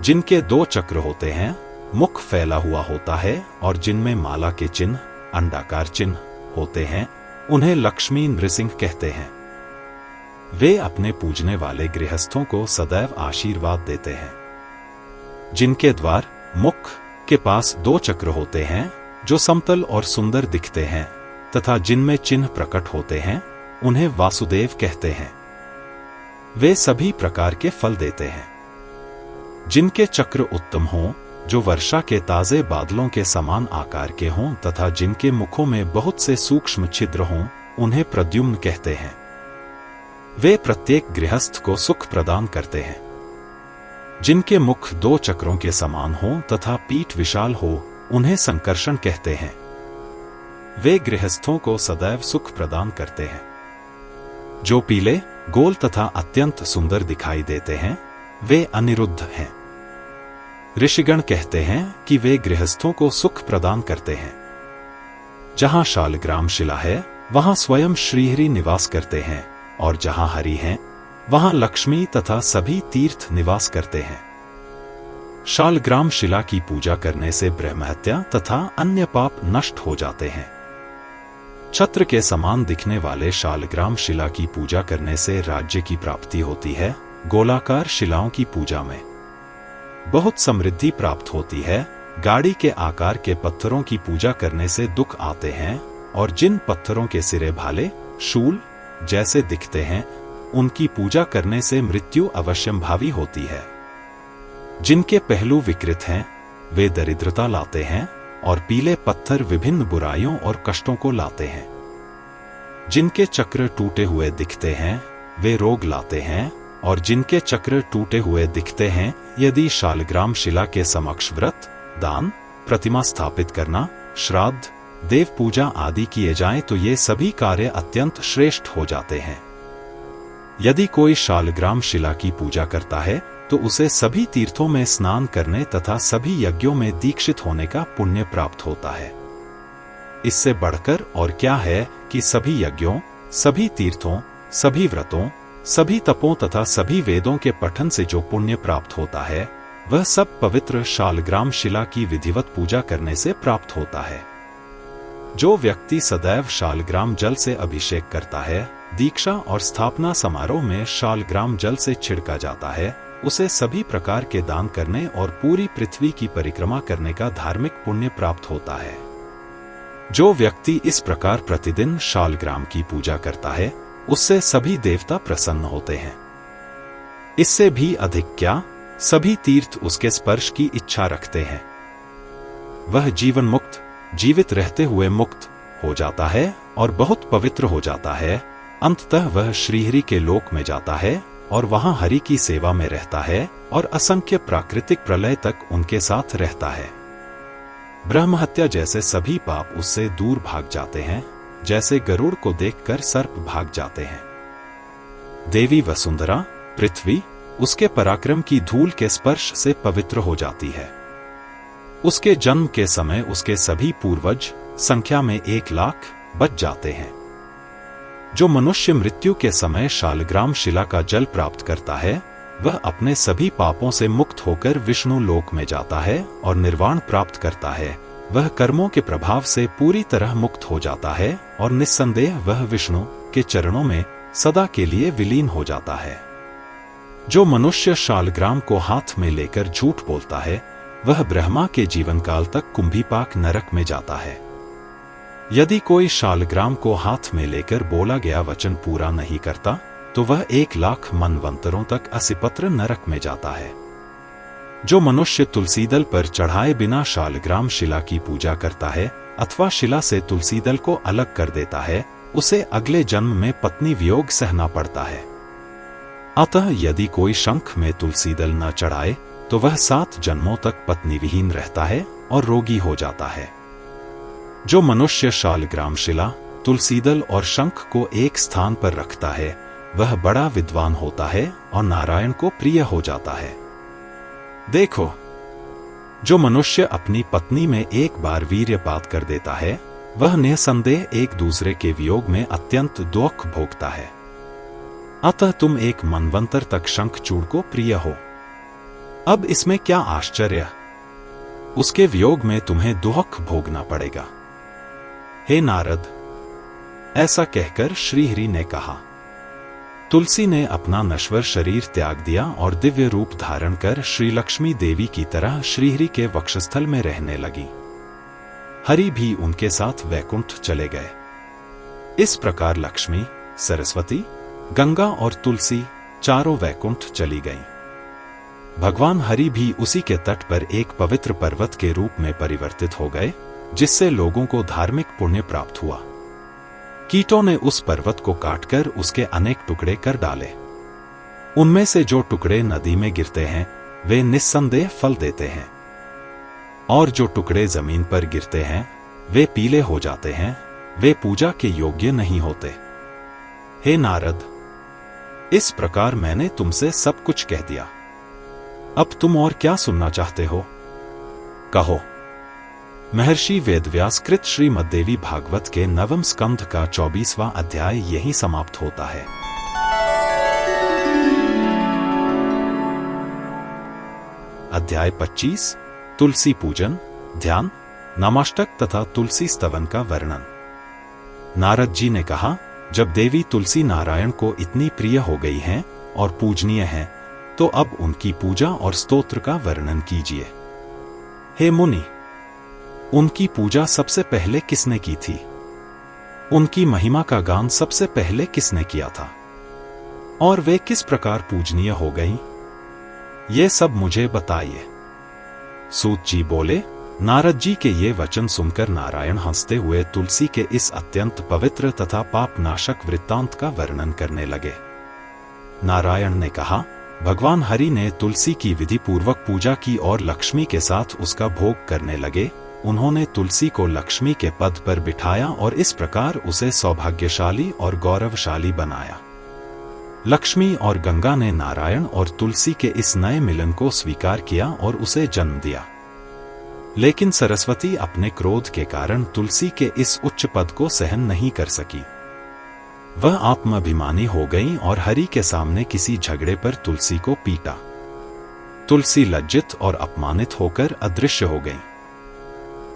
जिनके 2 चक्र होते हैं, मुख फैला हुआ होता है और जिनमें माला के चिन्ह, अंडाकार चिन्ह होते हैं, उन्हें लक्ष्मी नृसिंह कहते हैं। वे अपने पूजने वाले गृहस्थों को सदैव आशीर्वाद देते हैं। जिनके द्वार, मुख के पास 2 चक्र होते हैं, जो समतल और सुंदर दिखते हैं तथा जिनमें चिन्ह प्रकट होते हैं, उन्हें वासुदेव कहते हैं। वे सभी प्रकार के फल देते हैं। जिनके चक्र उत्तम हों, जो वर्षा के ताजे बादलों के समान आकार के हों तथा जिनके मुखों में बहुत से सूक्ष्म छिद्र हों, उन्हें प्रद्युम्न कहते हैं। वे प्रत्येक गृहस्थ को सुख प्रदान करते हैं। जिनके मुख 2 चक्रों के समान हो तथा पीठ विशाल हो, उन्हें संकर्षण कहते हैं। वे गृहस्थों को सदैव सुख प्रदान करते हैं। जो पीले, गोल तथा अत्यंत सुंदर दिखाई देते हैं, वे अनिरुद्ध हैं। ऋषिगण कहते हैं कि वे गृहस्थों को सुख प्रदान करते हैं। जहां शालग्राम शिला है, वहां स्वयं श्रीहरि निवास करते हैं, और जहां हरि हैं, वहां लक्ष्मी तथा सभी तीर्थ निवास करते हैं। शालग्राम शिला की पूजा करने से ब्रह्महत्या तथा अन्य पाप नष्ट हो जाते हैं। छत्र के समान दिखने वाले शालग्राम शिला की पूजा करने से राज्य की प्राप्ति होती है। गोलाकार शिलाओं की पूजा में बहुत समृद्धि प्राप्त होती है। गाड़ी के आकार के पत्थरों की पूजा करने से दुख आते हैं, और जिन पत्थरों के सिरे भाले, शूल जैसे दिखते हैं, उनकी पूजा करने से मृत्यु अवश्यंभावी होती है। जिनके पहलू विकृत हैं, वे दरिद्रता लाते हैं, और पीले पत्थर विभिन्न बुराइयों और कष्टों को लाते हैं। जिनके चक्र टूटे हुए दिखते हैं, वे रोग लाते हैं, और जिनके चक्र टूटे हुए दिखते हैं, यदि शालग्राम शिला के समक्ष व्रत, दान, प्रतिमा स्थापित करना, श्राद्ध, देव पूजा आदि किए जाएं, तो ये सभी कार्य अत्यंत श्रेष्ठ हो जाते हैं। यदि कोई शालग्राम शिला की पूजा करता है, तो उसे सभी तीर्थों में स्नान करने तथा सभी यज्ञों में दीक्षित होने का पुण्य प्राप्त होता है। इससे बढ़कर और क्या है कि सभी यज्ञों, सभी तीर्थों, सभी व्रतों, सभी तपों तथा सभी वेदों के पठन से जो पुण्य प्राप्त होता है, वह सब पवित्र शालग्राम शिला की विधिवत पूजा करने से प्राप्त होता है। जो व्यक्ति सदैव शालग्राम जल से अभिषेक करता है, दीक्षा और स्थापना समारोह में शालग्राम जल से छिड़का जाता है, उसे सभी प्रकार के दान करने और पूरी पृथ्वी की परिक्रमा करने का धार्मिक पुण्य प्राप्त होता है। जो व्यक्ति इस प्रकार प्रतिदिन शालग्राम की पूजा करता है, उससे सभी देवता प्रसन्न होते हैं। इससे भी अधिक क्या, सभी तीर्थ उसके स्पर्श की इच्छा रखते हैं। वह जीवन मुक्त, जीवित रहते हुए मुक्त हो जाता है और बहुत पवित्र हो जाता है। अंततः वह श्रीहरि के लोक में जाता है और वहां हरि की सेवा में रहता है और असंख्य प्राकृतिक प्रलय तक उनके साथ रहता है। ब्रह्महत्या जैसे सभी पाप उससे दूर भाग जाते हैं, जैसे गरुड़ को देखकर सर्प भाग जाते हैं। देवी वसुंधरा, पृथ्वी, उसके पराक्रम की धूल के स्पर्श से पवित्र हो जाती है। उसके जन्म के समय उसके सभी पूर्वज संख्या में 1 लाख बच जाते हैं। जो मनुष्य मृत्यु के समय शालग्राम शिला का जल प्राप्त करता है, वह अपने सभी पापों से मुक्त होकर विष्णु लोक में जाता है और निर्वाण प्राप्त करता है। वह कर्मों के प्रभाव से पूरी तरह मुक्त हो जाता है और निस्संदेह वह विष्णु के चरणों में सदा के लिए विलीन हो जाता है। जो मनुष्य शालग्राम को हाथ में लेकर झूठ बोलता है, वह ब्रह्मा के जीवन काल तक कुंभीपाक नरक में जाता है। यदि कोई शालग्राम को हाथ में लेकर बोला गया वचन पूरा नहीं करता तो वह 1,00,000 मनवंतरों तक असिपत्र नरक में जाता है। जो मनुष्य तुलसी दल पर चढ़ाए बिना शालग्राम शिला की पूजा करता है अथवा शिला से तुलसी दल को अलग कर देता है, उसे अगले जन्म में पत्नी वियोग सहना पड़ता है। अतः यदि कोई शंख में तुलसी दल न चढ़ाए तो वह 7 जन्मों तक पत्नी विहीन रहता है और रोगी हो जाता है। जो मनुष्य शालग्राम शिला, तुलसी दल और शंख को एक स्थान पर रखता है वह बड़ा विद्वान होता है और नारायण को प्रिय हो जाता है। देखो, जो मनुष्य अपनी पत्नी में एक बार वीर्यपात कर देता है वह निसंदेह एक दूसरे के वियोग में अत्यंत दुख भोगता है। अतः तुम एक मनवंतर तक शंखचूड़ को प्रिय हो। अब इसमें क्या आश्चर्य, उसके वियोग में तुम्हें दुख भोगना पड़ेगा। हे नारद, ऐसा कहकर श्रीहरि ने कहा। तुलसी ने अपना नश्वर शरीर त्याग दिया और दिव्य रूप धारण कर श्री लक्ष्मी देवी की तरह श्रीहरि के वक्षस्थल में रहने लगी। हरि भी उनके साथ वैकुंठ चले गए। इस प्रकार लक्ष्मी, सरस्वती, गंगा और तुलसी चारों वैकुंठ चली गईं। भगवान हरि भी उसी के तट पर एक पवित्र पर्वत के रूप में परिवर्तित हो गए, जिससे लोगों को धार्मिक पुण्य प्राप्त हुआ। कीटों ने उस पर्वत को काटकर उसके अनेक टुकड़े कर डाले। उनमें से जो टुकड़े नदी में गिरते हैं वे निस्संदेह फल देते हैं, और जो टुकड़े जमीन पर गिरते हैं वे पीले हो जाते हैं, वे पूजा के योग्य नहीं होते। हे नारद, इस प्रकार मैंने तुमसे सब कुछ कह दिया। अब तुम और क्या सुनना चाहते हो? कहो। महर्षि वेदव्यास कृत श्रीमद्देवी भागवत के 9वें स्कंध का 24वां अध्याय यहीं समाप्त होता है। अध्याय 25 तुलसी पूजन, ध्यान, नामाष्टक तथा तुलसी स्तवन का वर्णन। नारद जी ने कहा, जब देवी तुलसी नारायण को इतनी प्रिय हो गई हैं और पूजनीय हैं, तो अब उनकी पूजा और स्तोत्र का वर्णन कीजिए। हे मुनि, उनकी पूजा सबसे पहले किसने की थी? उनकी महिमा का गान सबसे पहले किसने किया था? और वे किस प्रकार पूजनीय हो गईं? ये सब मुझे बताइए। सूत जी बोले। नारद जी के ये वचन सुनकर नारायण हंसते हुए तुलसी के इस अत्यंत पवित्र तथा पापनाशक वृत्तांत का वर्णन करने लगे। नारायण ने कहा, भगवान हरि ने तुलसी की विधि पूर्वक पूजा की और लक्ष्मी के साथ उसका भोग करने लगे। उन्होंने तुलसी को लक्ष्मी के पद पर बिठाया और इस प्रकार उसे सौभाग्यशाली और गौरवशाली बनाया। लक्ष्मी और गंगा ने नारायण और तुलसी के इस नए मिलन को स्वीकार किया और उसे जन्म दिया। लेकिन सरस्वती अपने क्रोध के कारण तुलसी के इस उच्च पद को सहन नहीं कर सकी। वह आत्माभिमानी हो गई और हरि के सामने किसी झगड़े पर तुलसी को पीटा। तुलसी लज्जित और अपमानित होकर अदृश्य हो गई।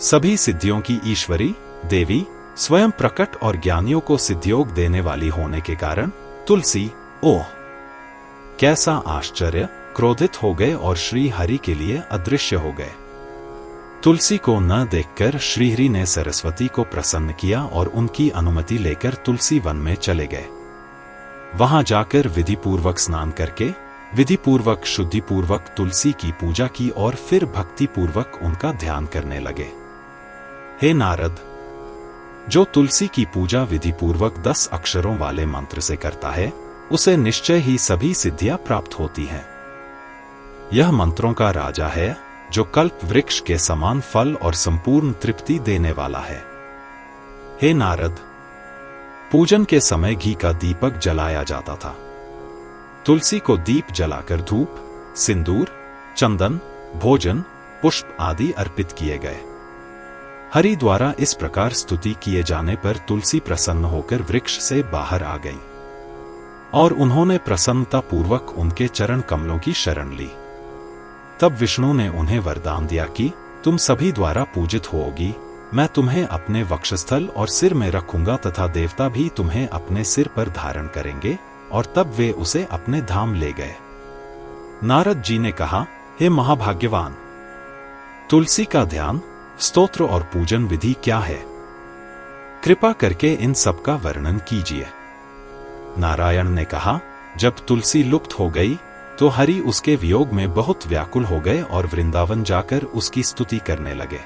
सभी सिद्धियों की ईश्वरी देवी स्वयं प्रकट और ज्ञानियों को सिद्धियोग देने वाली होने के कारण तुलसी, ओह कैसा आश्चर्य, क्रोधित हो गए और श्री हरि के लिए अदृश्य हो गए। तुलसी को न देखकर श्रीहरि ने सरस्वती को प्रसन्न किया और उनकी अनुमति लेकर तुलसी वन में चले गए। वहां जाकर विधि पूर्वक स्नान करके विधि पूर्वक शुद्धि पूर्वक तुलसी की पूजा की और फिर भक्ति पूर्वक उनका ध्यान करने लगे। हे नारद, जो तुलसी की पूजा विधि पूर्वक 10 अक्षरों वाले मंत्र से करता है उसे निश्चय ही सभी सिद्धियां प्राप्त होती हैं। यह मंत्रों का राजा है जो कल्प वृक्ष के समान फल और संपूर्ण तृप्ति देने वाला है। हे नारद, पूजन के समय घी का दीपक जलाया जाता था। तुलसी को दीप जलाकर धूप, सिंदूर, चंदन, भोजन, पुष्प आदि अर्पित किए गए। हरि द्वारा इस प्रकार स्तुति किए जाने पर तुलसी प्रसन्न होकर वृक्ष से बाहर आ गई और उन्होंने प्रसन्नता पूर्वक उनके चरण कमलों की शरण ली। तब विष्णु ने उन्हें वरदान दिया कि तुम सभी द्वारा पूजित होगी, मैं तुम्हें अपने वक्षस्थल और सिर में रखूंगा तथा देवता भी तुम्हें अपने सिर पर धारण करेंगे। और तब वे उसे अपने धाम ले गए। नारद जी ने कहा, हे महाभाग्यवान, तुलसी का ध्यान, स्तोत्र और पूजन विधि क्या है? कृपा करके इन सब का वर्णन कीजिए। नारायण ने कहा, जब तुलसी लुप्त हो गई तो हरि उसके वियोग में बहुत व्याकुल हो गए और वृंदावन जाकर उसकी स्तुति करने लगे।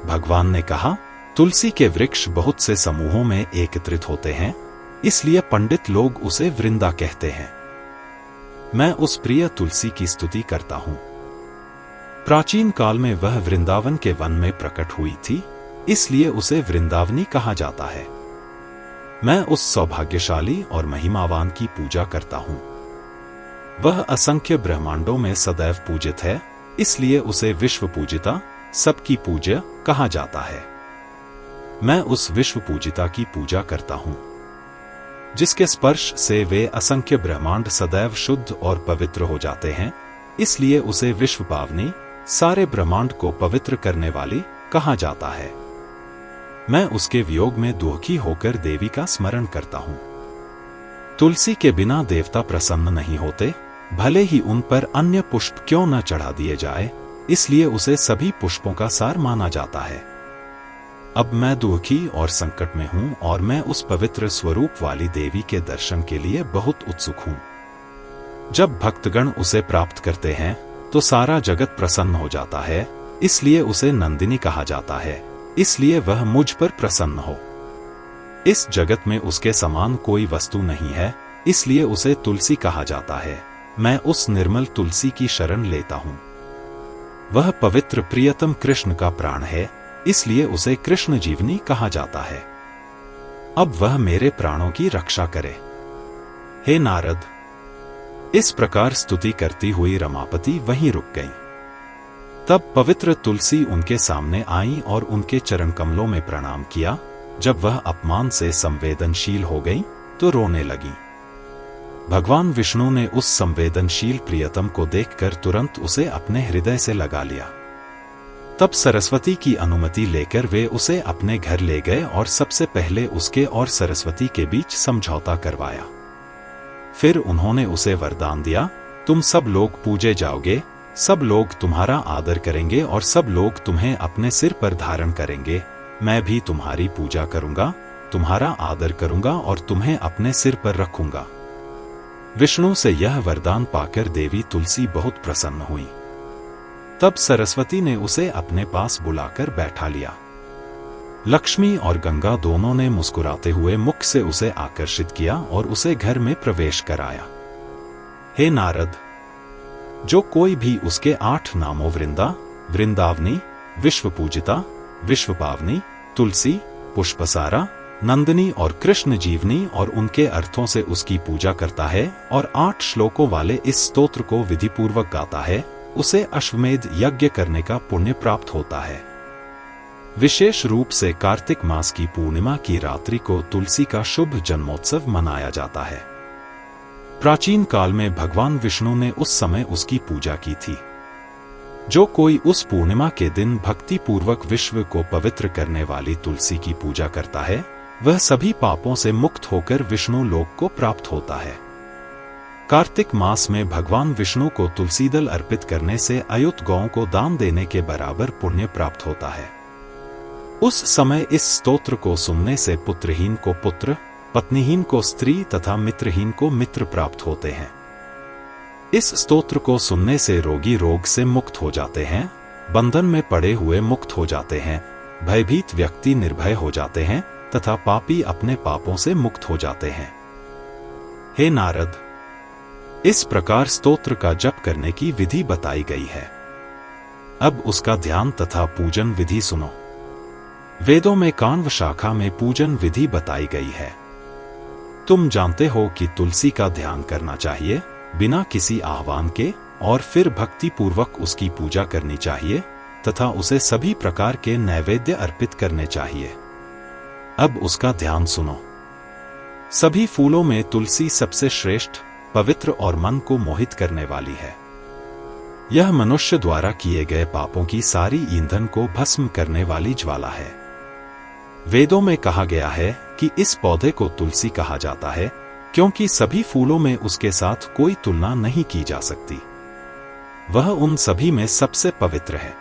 भगवान ने कहा, तुलसी के वृक्ष बहुत से समूहों में एकत्रित होते हैं, इसलिए पंडित लोग उसे वृंदा कहते हैं। मैं उस प्रिय तुलसी की स्तुति करता हूं। प्राचीन काल में वह वृंदावन के वन में प्रकट हुई थी, इसलिए उसे वृंदावनी कहा जाता है। मैं उस सौभाग्यशाली और महिमावान की पूजा करता हूं। वह असंख्य ब्रह्मांडों में सदैव पूजित है, इसलिए उसे विश्व पूजिता, सबकी पूज्य कहा जाता है। मैं उस विश्व पूजिता की पूजा करता हूं, जिसके स्पर्श से वे असंख्य ब्रह्मांड सदैव शुद्ध और पवित्र हो जाते हैं, इसलिए उसे विश्व पावनी, सारे ब्रह्मांड को पवित्र करने वाली कहा जाता है। मैं उसके वियोग में दुखी होकर देवी का स्मरण करता हूं। तुलसी के बिना देवता प्रसन्न नहीं होते, भले ही उन पर अन्य पुष्प क्यों न चढ़ा दिए जाए, इसलिए उसे सभी पुष्पों का सार माना जाता है। अब मैं दुखी और संकट में हूं और मैं उस पवित्र स्वरूप वाली देवी के दर्शन के लिए बहुत उत्सुक हूं। जब भक्तगण उसे प्राप्त करते हैं तो सारा जगत प्रसन्न हो जाता है, इसलिए उसे नंदिनी कहा जाता है, इसलिए वह मुझ पर प्रसन्न हो। इस जगत में उसके समान कोई वस्तु नहीं है, इसलिए उसे तुलसी कहा जाता है। मैं उस निर्मल तुलसी की शरण लेता हूं। वह पवित्र प्रियतम कृष्ण का प्राण है, इसलिए उसे कृष्ण जीवनी कहा जाता है। अब वह मेरे प्राणों की रक्षा करे। हे नारद, इस प्रकार स्तुति करती हुई रमापति वहीं रुक गई। तब पवित्र तुलसी उनके सामने आई और उनके चरण कमलों में प्रणाम किया। जब वह अपमान से संवेदनशील हो गई तो रोने लगी। भगवान विष्णु ने उस संवेदनशील प्रियतम को देखकर तुरंत उसे अपने हृदय से लगा लिया। तब सरस्वती की अनुमति लेकर वे उसे अपने घर ले गए और सबसे पहले उसके और सरस्वती के बीच समझौता करवाया। फिर उन्होंने उसे वरदान दिया, तुम सब लोग पूजे जाओगे, सब लोग तुम्हारा आदर करेंगे और सब लोग तुम्हें अपने सिर पर धारण करेंगे। मैं भी तुम्हारी पूजा करूंगा, तुम्हारा आदर करूंगा और तुम्हें अपने सिर पर रखूंगा। विष्णु से यह वरदान पाकर देवी तुलसी बहुत प्रसन्न हुई। तब सरस्वती ने उसे अपने पास बुलाकर बैठा लिया। लक्ष्मी और गंगा दोनों ने मुस्कुराते हुए मुख से उसे आकर्षित किया और उसे घर में प्रवेश कराया। हे नारद, जो कोई भी उसके 8 नामों वृंदा, वृंदावनी, विश्व पूजिता, विश्व पावनी, तुलसी, पुष्पसारा, नंदिनी और कृष्ण जीवनी और उनके अर्थों से उसकी पूजा करता है और 8 श्लोकों वाले इस स्तोत्र को विधिपूर्वक गाता है, उसे अश्वमेध यज्ञ करने का पुण्य प्राप्त होता है। विशेष रूप से कार्तिक मास की पूर्णिमा की रात्रि को तुलसी का शुभ जन्मोत्सव मनाया जाता है। प्राचीन काल में भगवान विष्णु ने उस समय उसकी पूजा की थी। जो कोई उस पूर्णिमा के दिन भक्ति पूर्वक विश्व को पवित्र करने वाली तुलसी की पूजा करता है, वह सभी पापों से मुक्त होकर विष्णु लोक को प्राप्त होता है। कार्तिक मास में भगवान विष्णु को तुलसी दल अर्पित करने से अयुत गौओं को दान देने के बराबर पुण्य प्राप्त होता है। उस समय इस स्तोत्र को सुनने से पुत्रहीन को पुत्र, पत्नीहीन को स्त्री तथा मित्रहीन को मित्र प्राप्त होते हैं। इस स्तोत्र को सुनने से रोगी रोग से मुक्त हो जाते हैं, बंधन में पड़े हुए मुक्त हो जाते हैं, भयभीत व्यक्ति निर्भय हो जाते हैं तथा पापी अपने पापों से मुक्त हो जाते हैं। हे नारद, इस प्रकार स्तोत्र का जप करने की विधि बताई गई है। अब उसका ध्यान तथा पूजन विधि सुनो। वेदों में काण्व शाखा में पूजन विधि बताई गई है। तुम जानते हो कि तुलसी का ध्यान करना चाहिए, बिना किसी आह्वान के, और फिर भक्ति पूर्वक उसकी पूजा करनी चाहिए तथा उसे सभी प्रकार के नैवेद्य अर्पित करने चाहिए। अब उसका ध्यान सुनो। सभी फूलों में तुलसी सबसे श्रेष्ठ, पवित्र और मन को मोहित करने वाली है। यह मनुष्य द्वारा किए गए पापों की सारी ईंधन को भस्म करने वाली ज्वाला है। वेदों में कहा गया है कि इस पौधे को तुलसी कहा जाता है, क्योंकि सभी फूलों में उसके साथ कोई तुलना नहीं की जा सकती। वह उन सभी में सबसे पवित्र है।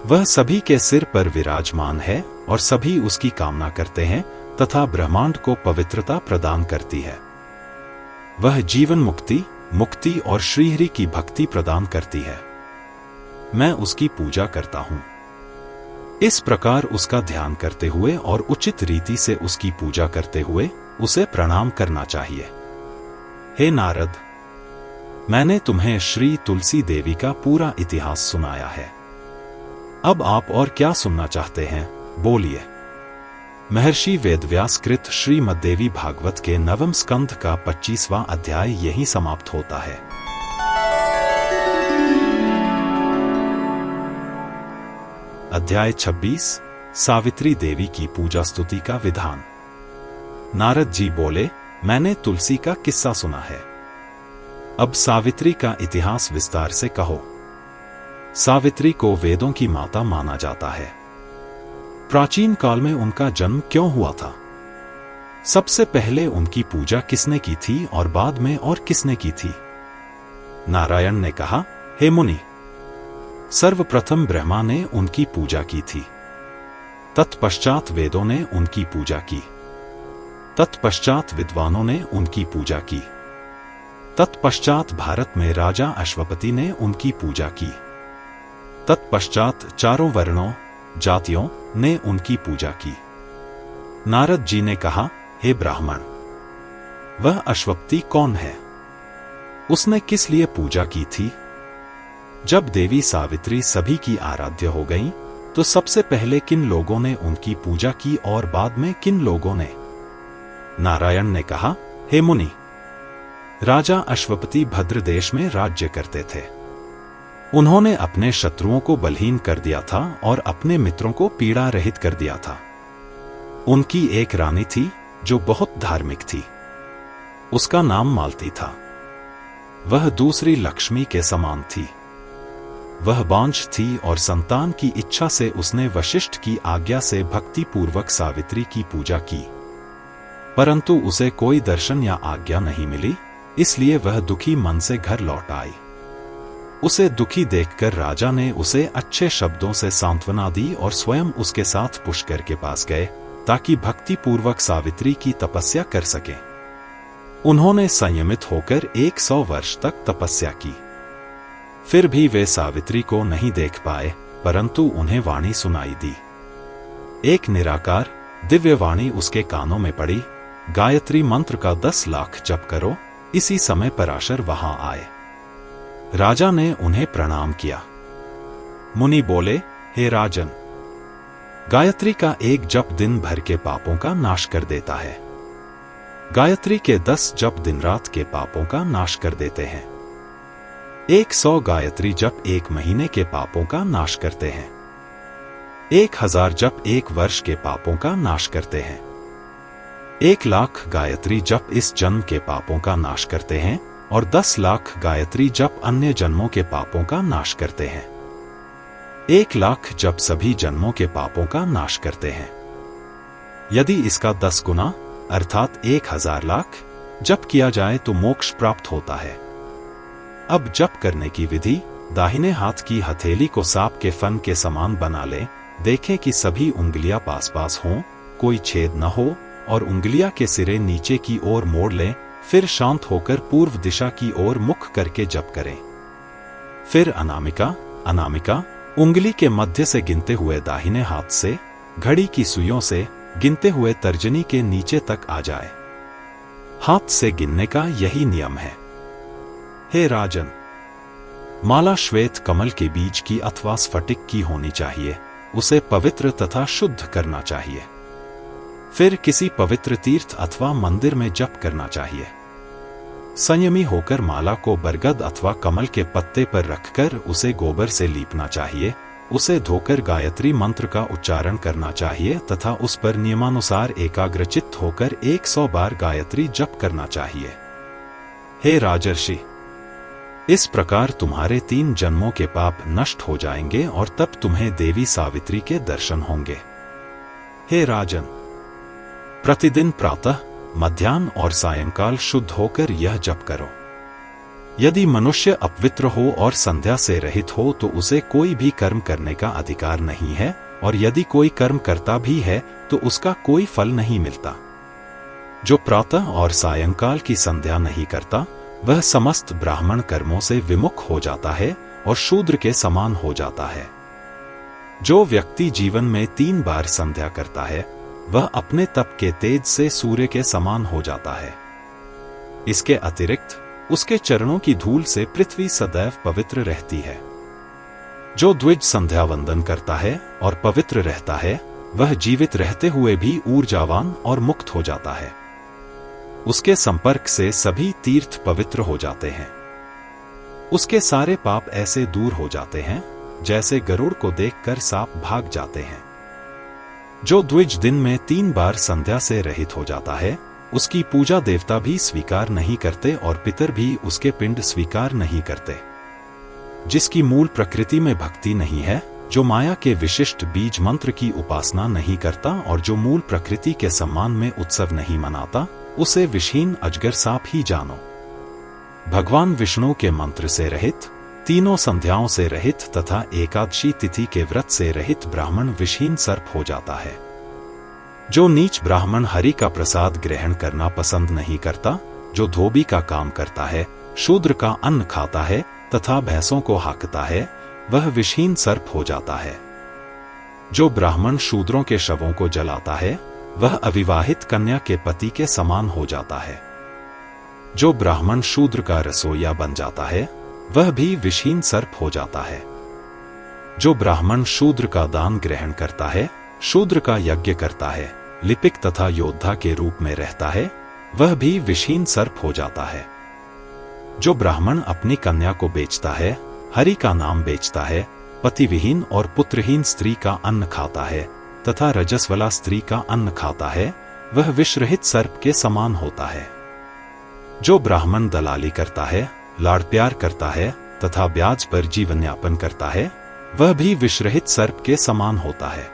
वह सभी के सिर पर विराजमान है और सभी उसकी कामना करते हैं तथा ब्रह्मांड को पवित्रता प्रदान करती है। वह जीवन मुक्ति, मुक्ति और श्रीहरि की भक्ति प्रदान करती है। मैं उसकी पूजा करता हूं। इस प्रकार उसका ध्यान करते हुए और उचित रीति से उसकी पूजा करते हुए उसे प्रणाम करना चाहिए। हे नारद, मैंने तुम्हें श्री तुलसी देवी का पूरा इतिहास सुनाया है। अब आप और क्या सुनना चाहते हैं, बोलिए। महर्षि वेदव्यास कृत श्रीमद्देवी भागवत के 9वें स्कंध का 25वां अध्याय यहीं समाप्त होता है। अध्याय 26 सावित्री देवी की पूजा स्तुति का विधान। नारद जी बोले, मैंने तुलसी का किस्सा सुना है। अब सावित्री का इतिहास विस्तार से कहो। सावित्री को वेदों की माता माना जाता है। प्राचीन काल में उनका जन्म क्यों हुआ था? सबसे पहले उनकी पूजा किसने की थी और बाद में और किसने की थी? नारायण ने कहा, हे मुनि, सर्वप्रथम ब्रह्मा ने उनकी पूजा की थी। तत्पश्चात वेदों ने उनकी पूजा की। तत्पश्चात विद्वानों ने उनकी पूजा की। तत्पश्चात भारत में राजा अश्वपति ने उनकी पूजा की। तत्पश्चात चारों वर्णों, जातियों ने उनकी पूजा की। नारद जी ने कहा, हे ब्राह्मण, वह अश्वपति कौन है? उसने किस लिए पूजा की थी? जब देवी सावित्री सभी की आराध्य हो गईं, तो सबसे पहले किन लोगों ने उनकी पूजा की और बाद में किन लोगों ने? नारायण ने कहा, हे मुनि, राजा अश्वपति भद्र देश में राज्य करते थे। उन्होंने अपने शत्रुओं को बलहीन कर दिया था और अपने मित्रों को पीड़ा रहित कर दिया था। उनकी एक रानी थी जो बहुत धार्मिक थी। उसका नाम मालती था। वह दूसरी लक्ष्मी के समान थी। वह बांझ थी और संतान की इच्छा से उसने वशिष्ठ की आज्ञा से भक्ति पूर्वक सावित्री की पूजा की, परंतु उसे कोई दर्शन या आज्ञा नहीं मिली, इसलिए वह दुखी मन से घर लौट आई। उसे दुखी देखकर राजा ने उसे अच्छे शब्दों से सांत्वना दी और स्वयं उसके साथ पुष्कर के पास गए ताकि भक्ति पूर्वक सावित्री की तपस्या कर सके। उन्होंने संयमित होकर 100 वर्ष तक तपस्या की। फिर भी वे सावित्री को नहीं देख पाए, परंतु उन्हें वाणी सुनाई दी। एक निराकार दिव्य वाणी उसके कानों में पड़ी, गायत्री मंत्र का 10 लाख जप करो। इसी समय पराशर वहां आए। राजा ने उन्हें प्रणाम किया। मुनि बोले, हे राजन, गायत्री का एक जप दिन भर के पापों का नाश कर देता है। गायत्री के 10 जप दिन रात के पापों का नाश कर देते हैं। 100 गायत्री जप 1 महीने के पापों का नाश करते हैं। 1000 जप 1 वर्ष के पापों का नाश करते हैं। 1 लाख गायत्री जप इस जन्म के पापों का नाश करते हैं और 10 लाख गायत्री जप अन्य जन्मों के पापों का नाश करते हैं। 1 लाख जप सभी जन्मों के पापों का नाश करते हैं। यदि इसका 10 गुना अर्थात 1000 लाख जप किया जाए तो मोक्ष प्राप्त होता है। अब जप करने की विधि। दाहिने हाथ की हथेली को सांप के फन के समान बना ले। देखें कि सभी उंगलियां पास पास हों, कोई छेद न हो और उंगलियां के सिरे नीचे की ओर मोड़ लें। फिर शांत होकर पूर्व दिशा की ओर मुख करके जप करें। फिर अनामिका अनामिका उंगली के मध्य से गिनते हुए दाहिने हाथ से घड़ी की सुइयों से गिनते हुए तर्जनी के नीचे तक आ जाए। हाथ से गिनने का यही नियम है। हे राजन, माला श्वेत कमल के बीज की अथवा स्फटिक की होनी चाहिए। उसे पवित्र तथा शुद्ध करना चाहिए। फिर किसी पवित्र तीर्थ अथवा मंदिर में जप करना चाहिए। संयमी होकर माला को बरगद अथवा कमल के पत्ते पर रखकर उसे गोबर से लीपना चाहिए। उसे धोकर गायत्री मंत्र का उच्चारण करना चाहिए तथा उस पर नियमानुसार एकाग्रचित्त होकर 100 बार गायत्री जप करना चाहिए। हे राजर्षि, इस प्रकार तुम्हारे 3 जन्मों के पाप नष्ट हो जाएंगे और तब तुम्हें देवी सावित्री के दर्शन होंगे। हे राजन, प्रतिदिन प्रातः, मध्याह्न और सायंकाल शुद्ध होकर यह जप करो। यदि मनुष्य अपवित्र हो और संध्या से रहित हो तो उसे कोई भी कर्म करने का अधिकार नहीं है, और यदि कोई कर्म करता भी है तो उसका कोई फल नहीं मिलता। जो प्रातः और सायंकाल की संध्या नहीं करता वह समस्त ब्राह्मण कर्मों से विमुख हो जाता है और शूद्र के समान हो जाता है। जो व्यक्ति जीवन में 3 बार संध्या करता है वह अपने तप के तेज से सूर्य के समान हो जाता है। इसके अतिरिक्त उसके चरणों की धूल से पृथ्वी सदैव पवित्र रहती है। जो द्विज संध्या वंदन करता है और पवित्र रहता है वह जीवित रहते हुए भी ऊर्जावान और मुक्त हो जाता है। उसके संपर्क से सभी तीर्थ पवित्र हो जाते हैं। उसके सारे पाप ऐसे दूर हो जाते हैं जैसे गरुड़ को देखकर सांप भाग जाते हैं। जो द्विज दिन में 3 बार संध्या से रहित हो जाता है उसकी पूजा देवता भी स्वीकार नहीं करते और पितर भी उसके पिंड स्वीकार नहीं करते। जिसकी मूल प्रकृति में भक्ति नहीं है, जो माया के विशिष्ट बीज मंत्र की उपासना नहीं करता और जो मूल प्रकृति के सम्मान में उत्सव नहीं मनाता, उसे विषहीन अजगर सांप ही जानो। भगवान विष्णु के मंत्र से रहित, तीनों संध्याओं से रहित तथा एकादशी तिथि के व्रत से रहित ब्राह्मण विषहीन सर्प हो जाता है। जो नीच ब्राह्मण हरि का प्रसाद ग्रहण करना पसंद नहीं करता, जो धोबी का काम करता है, शूद्र का अन्न खाता है तथा भैंसों को हाँकता है, वह विषहीन सर्प हो जाता है। जो ब्राह्मण शूद्रों के शवों को जलाता है वह अविवाहित कन्या के पति के समान हो जाता है। जो ब्राह्मण शूद्र का रसोइया बन जाता है वह भी विषहीन सर्प हो जाता है। जो ब्राह्मण शूद्र का दान ग्रहण करता है, शूद्र का यज्ञ करता है, लिपिक तथा योद्धा के रूप में रहता है, वह भी विषहीन सर्प हो जाता है। जो ब्राह्मण अपनी कन्या को बेचता है, हरि का नाम बेचता है, पतिविहीन और पुत्रहीन स्त्री का अन्न खाता है तथा रजस्वला स्त्री का अन्न खाता है, वह विषरहित सर्प के समान होता है। जो ब्राह्मण दलाली करता है, लाड़ प्यार करता है तथा ब्याज पर जीवन यापन करता है, वह भी विषरहित सर्प के समान होता है।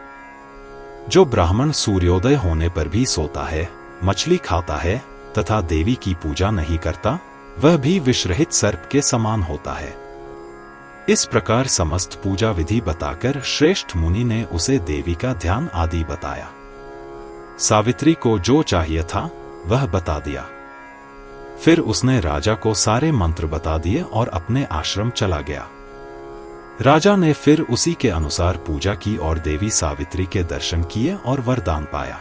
जो ब्राह्मण सूर्योदय होने पर भी सोता है, मछली खाता है तथा देवी की पूजा नहीं करता, वह भी विषरहित सर्प के समान होता है। इस प्रकार समस्त पूजा विधि बताकर श्रेष्ठ मुनि ने उसे देवी का ध्यान आदि बताया। सावित्री को जो चाहिए था वह बता दिया। फिर उसने राजा को सारे मंत्र बता दिए और अपने आश्रम चला गया। राजा ने फिर उसी के अनुसार पूजा की और देवी सावित्री के दर्शन किए और वरदान पाया।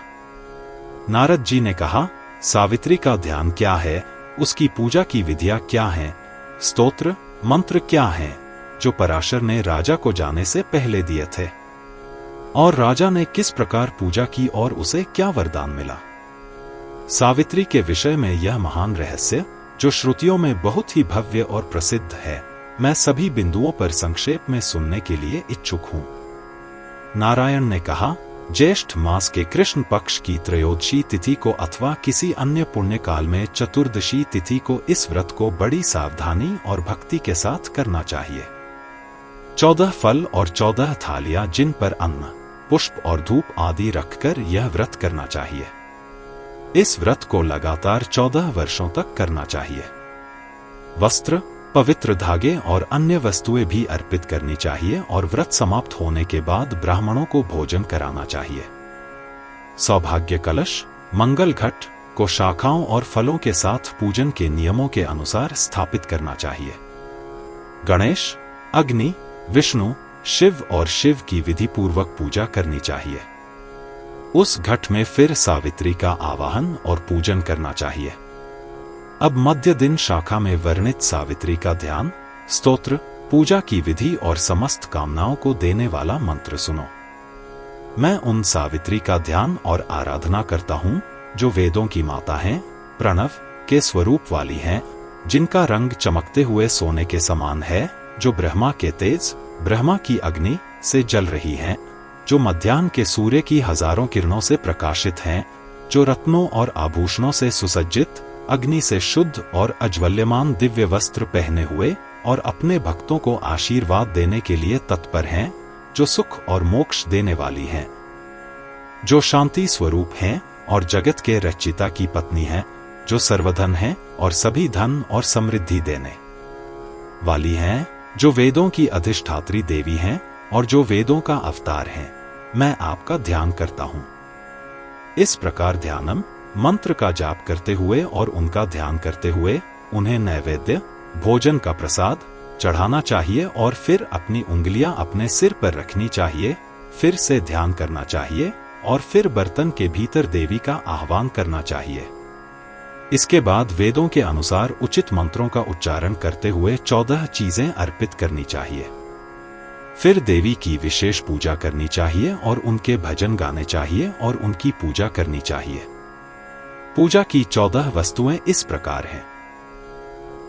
नारद जी ने कहा, सावित्री का ध्यान क्या है, उसकी पूजा की विधियां क्या हैं, स्तोत्र मंत्र क्या हैं, जो पराशर ने राजा को जाने से पहले दिए थे, और राजा ने किस प्रकार पूजा की और उसे क्या वरदान मिला। सावित्री के विषय में यह महान रहस्य, जो श्रुतियों में बहुत ही भव्य और प्रसिद्ध है, मैं सभी बिंदुओं पर संक्षेप में सुनने के लिए इच्छुक हूं। नारायण ने कहा, ज्येष्ठ मास के कृष्ण पक्ष की त्रयोदशी तिथि को अथवा किसी अन्य पुण्य काल में चतुर्दशी तिथि को इस व्रत को बड़ी सावधानी और भक्ति के साथ करना चाहिए। 14 फल और 14 थालियां जिन पर अन्न, पुष्प और धूप आदि रखकर यह व्रत करना चाहिए। इस व्रत को लगातार 14 वर्षों तक करना चाहिए। वस्त्र, पवित्र धागे और अन्य वस्तुएं भी अर्पित करनी चाहिए और व्रत समाप्त होने के बाद ब्राह्मणों को भोजन कराना चाहिए। सौभाग्य कलश, मंगल घट को शाखाओं और फलों के साथ पूजन के नियमों के अनुसार स्थापित करना चाहिए। गणेश, अग्नि, विष्णु, शिव और शिव की विधि पूर्वक पूजा करनी चाहिए। उस घट में फिर सावित्री का आवाहन और पूजन करना चाहिए। अब मध्य दिन शाखा में वर्णित सावित्री का ध्यान, स्तोत्र, पूजा की विधि और समस्त कामनाओं को देने वाला मंत्र सुनो। मैं उन सावित्री का ध्यान और आराधना करता हूँ जो वेदों की माता हैं, प्रणव के स्वरूप वाली हैं, जिनका रंग चमकते हुए सोने के समान है, जो ब्रह्मा के तेज, ब्रह्मा की अग्नि से जल रही हैं, जो मध्याह्न के सूर्य की हजारों किरणों से प्रकाशित हैं, जो रत्नों और आभूषणों से सुसज्जित, अग्नि से शुद्ध और अज्वल्यमान दिव्य वस्त्र पहने हुए और अपने भक्तों को आशीर्वाद देने के लिए तत्पर हैं, जो सुख और मोक्ष देने वाली हैं, जो शांति स्वरूप हैं और जगत के रचयिता की पत्नी हैं, जो सर्वधन हैं और सभी धन और समृद्धि देने वाली हैं, जो वेदों की अधिष्ठात्री देवी हैं और जो वेदों का अवतार हैं, मैं आपका ध्यान करता हूं। इस प्रकार ध्यानम मंत्र का जाप करते हुए और उनका ध्यान करते हुए उन्हें नैवेद्य भोजन का प्रसाद चढ़ाना चाहिए और फिर अपनी उंगलियां अपने सिर पर रखनी चाहिए, फिर से ध्यान करना चाहिए और फिर बर्तन के भीतर देवी का आह्वान करना चाहिए। इसके बाद वेदों के अनुसार उचित मंत्रों का उच्चारण करते हुए 14 चीजें अर्पित करनी चाहिए। फिर देवी की विशेष पूजा करनी चाहिए और उनके भजन गाने चाहिए और उनकी पूजा करनी चाहिए। पूजा की 14 वस्तुएं इस प्रकार हैं: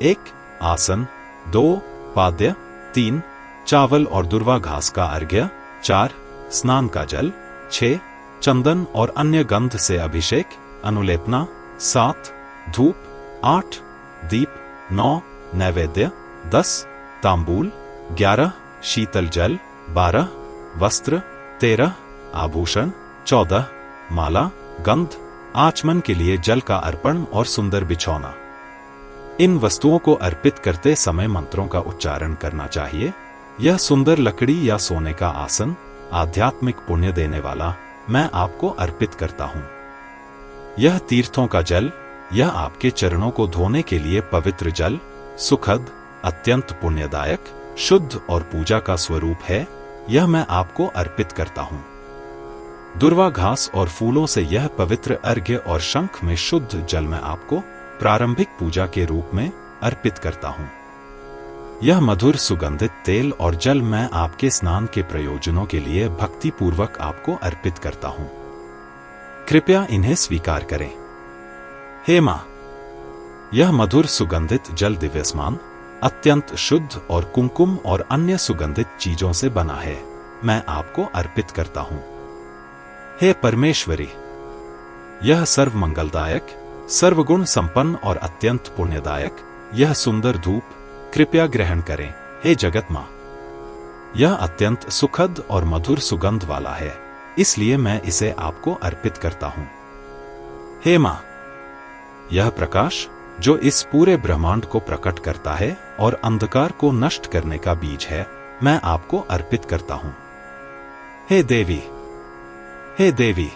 1 आसन, 2 पाद्य, 3 चावल और दुर्वा घास का अर्घ्य, 4 स्नान का जल, 6 चंदन और अन्य गंध से अभिषेक अनुलेपना, 7 धूप, 8 दीप, 9 नैवेद्य, 10 तांबूल, 11 शीतल जल, 12 वस्त्र, 13 आभूषण, 14 माला, गंध, आचमन के लिए जल का अर्पण और सुंदर बिछौना। इन वस्तुओं को अर्पित करते समय मंत्रों का उच्चारण करना चाहिए। यह सुंदर लकड़ी या सोने का आसन आध्यात्मिक पुण्य देने वाला मैं आपको अर्पित करता हूं। यह तीर्थों का जल, यह आपके चरणों को धोने के लिए पवित्र जल, सुखद, अत्यंत पुण्यदायक, शुद्ध और पूजा का स्वरूप है। यह मैं आपको अर्पित करता हूं। दुर्वा घास और फूलों से यह पवित्र अर्घ्य और शंख में शुद्ध जल मैं आपको प्रारंभिक पूजा के रूप में अर्पित करता हूं। यह मधुर सुगंधित तेल और जल मैं आपके स्नान के प्रयोजनों के लिए भक्तिपूर्वक आपको अर्पित करता हूं। कृपया इन्हें स्वीकार करें। हे मां, यह मधुर सुगंधित जल दिव्यस्मान, अत्यंत शुद्ध और कुमकुम और अन्य सुगंधित चीजों से बना है, मैं आपको अर्पित करता हूं। हे परमेश्वरी, यह सर्वमंगलदायक, सर्वगुण संपन्न और अत्यंत पुण्यदायक यह सुंदर धूप कृपया ग्रहण करें। हे जगत मां, यह अत्यंत सुखद और मधुर सुगंध वाला है, इसलिए मैं इसे आपको अर्पित करता हूं। हे मां, यह प्रकाश जो इस पूरे ब्रह्मांड को प्रकट करता है और अंधकार को नष्ट करने का बीज है, मैं आपको अर्पित करता हूं। हे देवी, हे देवी,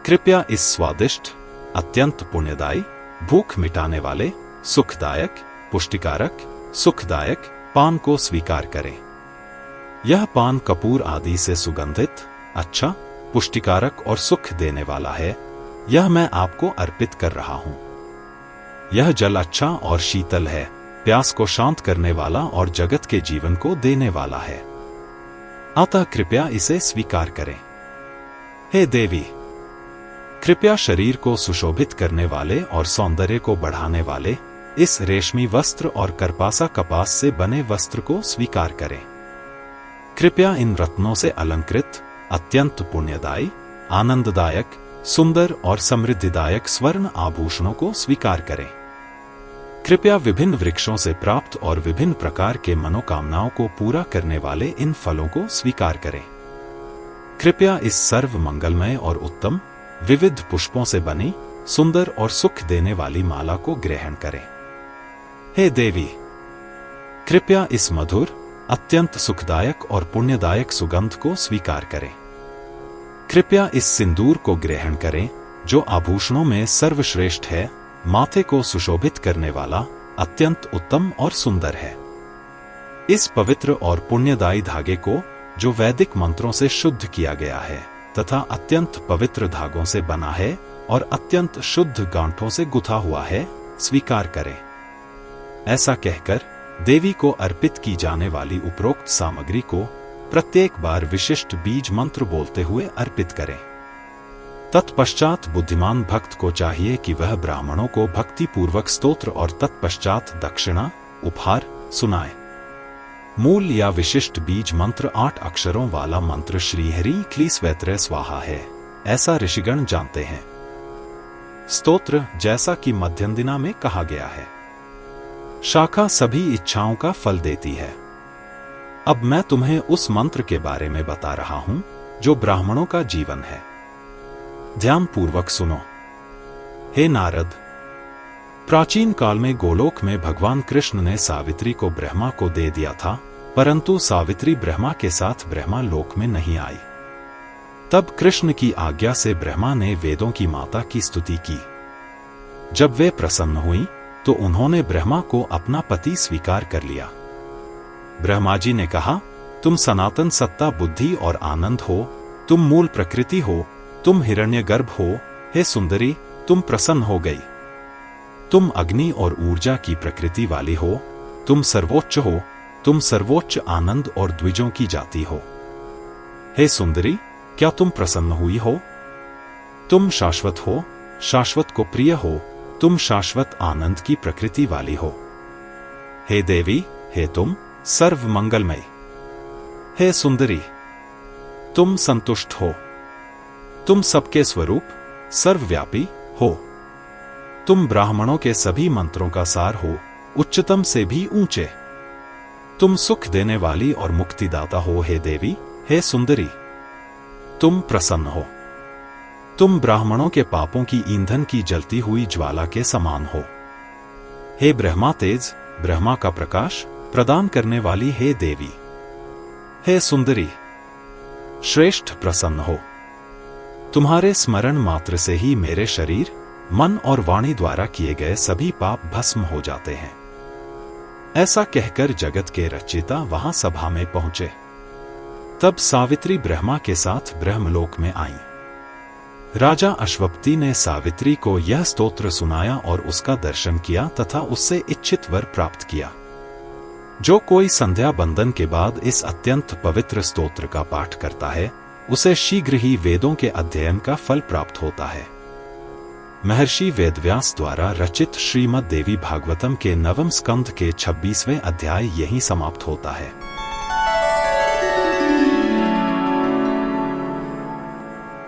कृपया इस स्वादिष्ट, अत्यंत पुण्यदायी, भूख मिटाने वाले, सुखदायक, पुष्टिकारक, सुखदायक पान को स्वीकार करें। यह पान कपूर आदि से सुगंधित, अच्छा, पुष्टिकारक और सुख देने वाला है। यह मैं आपको अर्पित कर रहा हूं। यह जल अच्छा और शीतल है, प्यास को शांत करने वाला और जगत के जीवन को देने वाला है, अतः कृपया इसे स्वीकार करें। हे देवी, कृपया शरीर को सुशोभित करने वाले और सौंदर्य को बढ़ाने वाले इस रेशमी वस्त्र और करपासा कपास से बने वस्त्र को स्वीकार करें। कृपया इन रत्नों से अलंकृत, अत्यंत पुण्यदायी, आनंददायक, सुंदर और समृद्धिदायक स्वर्ण आभूषणों को स्वीकार करें। कृपया विभिन्न वृक्षों से प्राप्त और विभिन्न प्रकार के मनोकामनाओं को पूरा करने वाले इन फलों को स्वीकार करें। कृपया इस सर्व मंगलमय और उत्तम विविध पुष्पों से बनी सुंदर और सुख देने वाली माला को ग्रहण करें। हे देवी, कृपया इस मधुर, अत्यंत सुखदायक और पुण्यदायक सुगंध को स्वीकार करें। कृपया इस सिंदूर को ग्रहण करें जो आभूषणों में सर्वश्रेष्ठ है, माथे को सुशोभित करने वाला, अत्यंत उत्तम और सुंदर है। इस पवित्र और पुण्यदायी धागे को जो वैदिक मंत्रों से शुद्ध किया गया है तथा अत्यंत पवित्र धागों से बना है और अत्यंत शुद्ध गांठों से गुथा हुआ है, स्वीकार करें। ऐसा कहकर देवी को अर्पित की जाने वाली उपरोक्त सामग्री को प्रत्येक बार विशिष्ट बीज मंत्र बोलते हुए अर्पित करें। तत्पश्चात बुद्धिमान भक्त को चाहिए कि वह ब्राह्मणों को भक्तिपूर्वक स्तोत्र और तत्पश्चात दक्षिणा, उपहार सुनाए। मूल या विशिष्ट बीज मंत्र 8 अक्षरों वाला मंत्र श्री हरि क्लीस्वैत्रे स्वाहा है, ऐसा ऋषिगण जानते हैं। स्तोत्र जैसा कि मध्यंदिना में कहा गया है, शाखा सभी इच्छाओं का फल देती है। अब मैं तुम्हें उस मंत्र के बारे में बता रहा हूं जो ब्राह्मणों का जीवन है। ध्यान पूर्वक सुनो। हे नारद, प्राचीन काल में गोलोक में भगवान कृष्ण ने सावित्री को ब्रह्मा को दे दिया था, परंतु सावित्री ब्रह्मा के साथ ब्रह्मा लोक में नहीं आई। तब कृष्ण की आज्ञा से ब्रह्मा ने वेदों की माता की स्तुति की। जब वे प्रसन्न हुई तो उन्होंने ब्रह्मा को अपना पति स्वीकार कर लिया। ब्रह्मा जी ने कहा, तुम सनातन सत्ता, बुद्धि और आनंद हो, तुम मूल प्रकृति हो, तुम हिरण्यगर्भ हो। हे सुंदरी, तुम प्रसन्न हो गई। तुम अग्नि और ऊर्जा की प्रकृति वाली हो, तुम सर्वोच्च हो, तुम सर्वोच्च आनंद और द्विजों की जाति हो। हे सुंदरी, क्या तुम प्रसन्न हुई हो? तुम शाश्वत हो, शाश्वत को प्रिय हो, तुम शाश्वत आनंद की प्रकृति वाली हो। हे देवी, हे तुम सर्व मंगलमय। हे सुंदरी, तुम संतुष्ट हो, तुम सबके स्वरूप सर्वव्यापी हो। तुम ब्राह्मणों के सभी मंत्रों का सार हो, उच्चतम से भी ऊंचे। तुम सुख देने वाली और मुक्तिदाता हो। हे देवी, हे सुंदरी, तुम प्रसन्न हो, तुम ब्राह्मणों के पापों की ईंधन की जलती हुई ज्वाला के समान हो। हे ब्रह्मा तेज, ब्रह्मा का प्रकाश प्रदान करने वाली हे देवी, हे सुंदरी, श्रेष्ठ प्रसन्न हो। तुम्हारे स्मरण मात्र से ही मेरे शरीर, मन और वाणी द्वारा किए गए सभी पाप भस्म हो जाते हैं। ऐसा कहकर जगत के रचयिता वहां सभा में पहुंचे। तब सावित्री ब्रह्मा के साथ ब्रह्मलोक में आईं। राजा अश्वपति ने सावित्री को यह स्तोत्र सुनाया और उसका दर्शन किया तथा उससे इच्छित वर प्राप्त किया। जो कोई संध्या बंदन के बाद इस अत्यंत पवित्र स्तोत्र का पाठ करता है, उसे शीघ्र ही वेदों के अध्ययन का फल प्राप्त होता है। महर्षि वेदव्यास द्वारा रचित श्रीमद् देवी भागवतम के 9वें स्कंध के 26वें अध्याय यहीं समाप्त होता है।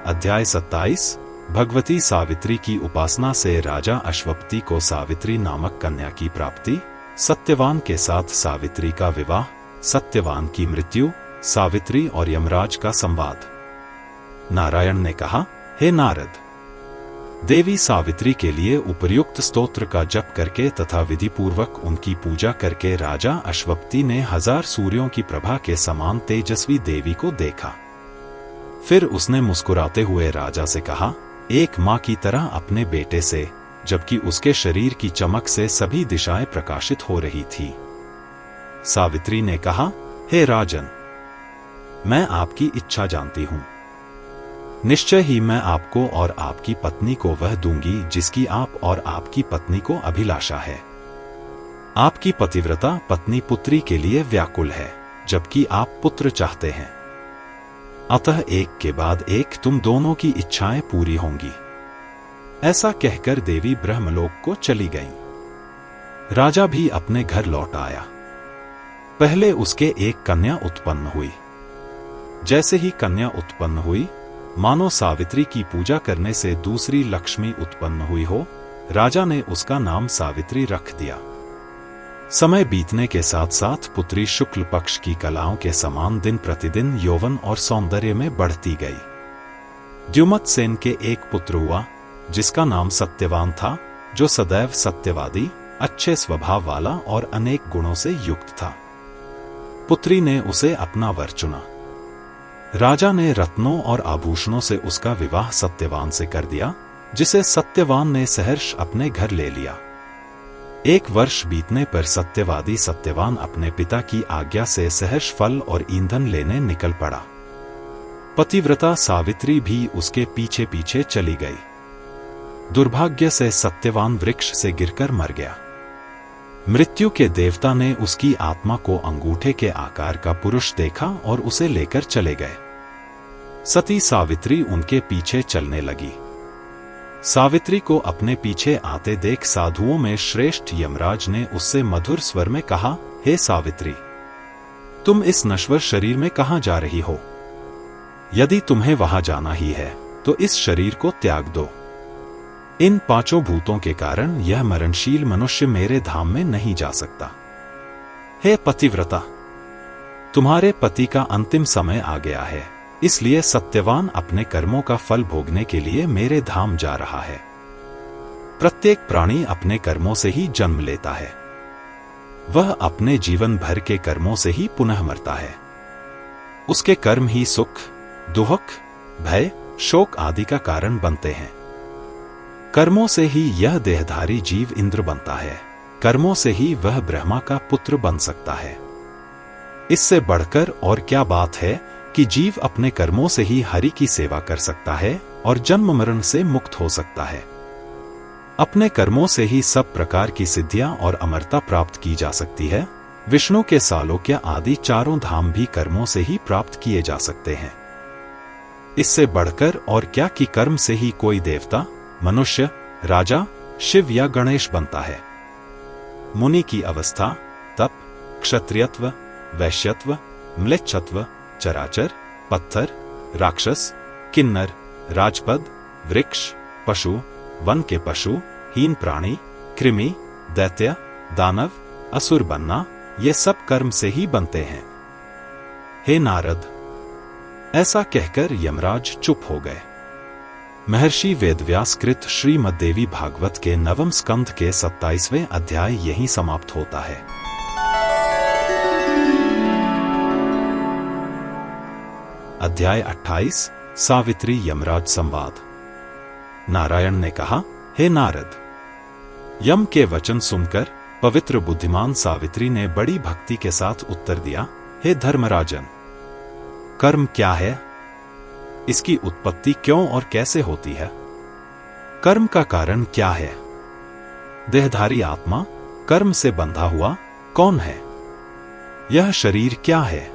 अध्याय 27 भगवती सावित्री की उपासना से राजा अश्वपति को सावित्री नामक कन्या की प्राप्ति, सत्यवान के साथ सावित्री का विवाह, सत्यवान की मृत्यु, सावित्री और यमराज का संवाद। नारायण ने कहा, हे नारद, देवी सावित्री के लिए उपयुक्त स्तोत्र का जप करके तथा विधि पूर्वक उनकी पूजा करके राजा अश्वपति ने 1000 सूर्यों की प्रभा के समान तेजस्वी देवी को देखा। फिर उसने मुस्कुराते हुए राजा से कहा, एक मां की तरह अपने बेटे से, जबकि उसके शरीर की चमक से सभी दिशाएं प्रकाशित हो रही थी। सावित्री ने कहा, हे राजन, मैं आपकी इच्छा जानती हूं। निश्चय ही मैं आपको और आपकी पत्नी को वह दूंगी जिसकी आप और आपकी पत्नी को अभिलाषा है। आपकी पतिव्रता पत्नी पुत्री के लिए व्याकुल है, जबकि आप पुत्र चाहते हैं। अतः एक के बाद एक तुम दोनों की इच्छाएं पूरी होंगी। ऐसा कहकर देवी ब्रह्मलोक को चली गईं। राजा भी अपने घर लौट आया। पहले उसके एक कन्या उत्पन्न हुई। जैसे ही कन्या उत्पन्न हुई, मानो सावित्री की पूजा करने से दूसरी लक्ष्मी उत्पन्न हुई हो, राजा ने उसका नाम सावित्री रख दिया। समय बीतने के साथ साथ पुत्री शुक्ल पक्ष की कलाओं के समान दिन प्रतिदिन यौवन और सौंदर्य में बढ़ती गई। द्युमत सेन के एक पुत्र हुआ, जिसका नाम सत्यवान था, जो सदैव सत्यवादी, अच्छे स्वभाव वाला और अनेक गुणों से युक्त था। पुत्री ने उसे अपना वर चुना। राजा ने रत्नों और आभूषणों से उसका विवाह सत्यवान से कर दिया, जिसे सत्यवान ने सहर्ष अपने घर ले लिया। 1 वर्ष बीतने पर सत्यवादी सत्यवान अपने पिता की आज्ञा से सहर्ष फल और ईंधन लेने निकल पड़ा। पतिव्रता सावित्री भी उसके पीछे पीछे चली गई। दुर्भाग्य से सत्यवान वृक्ष से गिरकर मर गया। मृत्यु के देवता ने उसकी आत्मा को अंगूठे के आकार का पुरुष देखा और उसे लेकर चले गए। सती सावित्री उनके पीछे चलने लगी। सावित्री को अपने पीछे आते देख साधुओं में श्रेष्ठ यमराज ने उससे मधुर स्वर में कहा, हे सावित्री, तुम इस नश्वर शरीर में कहां जा रही हो? यदि तुम्हें वहां जाना ही है तो इस शरीर को त्याग दो। इन 5 भूतों के कारण यह मरणशील मनुष्य मेरे धाम में नहीं जा सकता। हे पतिव्रता, तुम्हारे पति का अंतिम समय आ गया है, इसलिए सत्यवान अपने कर्मों का फल भोगने के लिए मेरे धाम जा रहा है। प्रत्येक प्राणी अपने कर्मों से ही जन्म लेता है। वह अपने जीवन भर के कर्मों से ही पुनः मरता है। उसके कर्म ही सुख, दुख, भय, शोक आदि का कारण बनते हैं। कर्मों से ही यह देहधारी जीव इंद्र बनता है। कर्मों से ही वह ब्रह्मा का पुत्र बन सकता है। इससे बढ़कर और क्या बात है कि जीव अपने कर्मों से ही हरि की सेवा कर सकता है और जन्म मरण से मुक्त हो सकता है। अपने कर्मों से ही सब प्रकार की सिद्धियां और अमरता प्राप्त की जा सकती है। विष्णु के सालोक्य आदि चारों धाम भी कर्मों से ही प्राप्त किए जा सकते हैं। इससे बढ़कर और क्या कि कर्म से ही कोई देवता, मनुष्य, राजा, शिव या गणेश बनता है। मुनि की अवस्था तप, क्षत्रियत्व, वैश्यत्व, म्लेच्छत्व, चराचर, पत्थर, राक्षस, किन्नर, राजपद, वृक्ष, पशु, वन के पशु, हीन प्राणी, कृमि, दैत्य, दानव, असुर बनना, ये सब कर्म से ही बनते हैं। हे नारद, ऐसा कहकर यमराज चुप हो गए। महर्षि वेदव्यास कृत श्रीमद्देवी भागवत के 9वें स्कंध के 27वें अध्याय यहीं समाप्त होता है। अध्याय 28 सावित्री यमराज संवाद। नारायण ने कहा, हे नारद, यम के वचन सुनकर पवित्र बुद्धिमान सावित्री ने बड़ी भक्ति के साथ उत्तर दिया, हे धर्मराजन, कर्म क्या है? इसकी उत्पत्ति क्यों और कैसे होती है? कर्म का कारण क्या है? देहधारी आत्मा कर्म से बंधा हुआ कौन है? यह शरीर क्या है?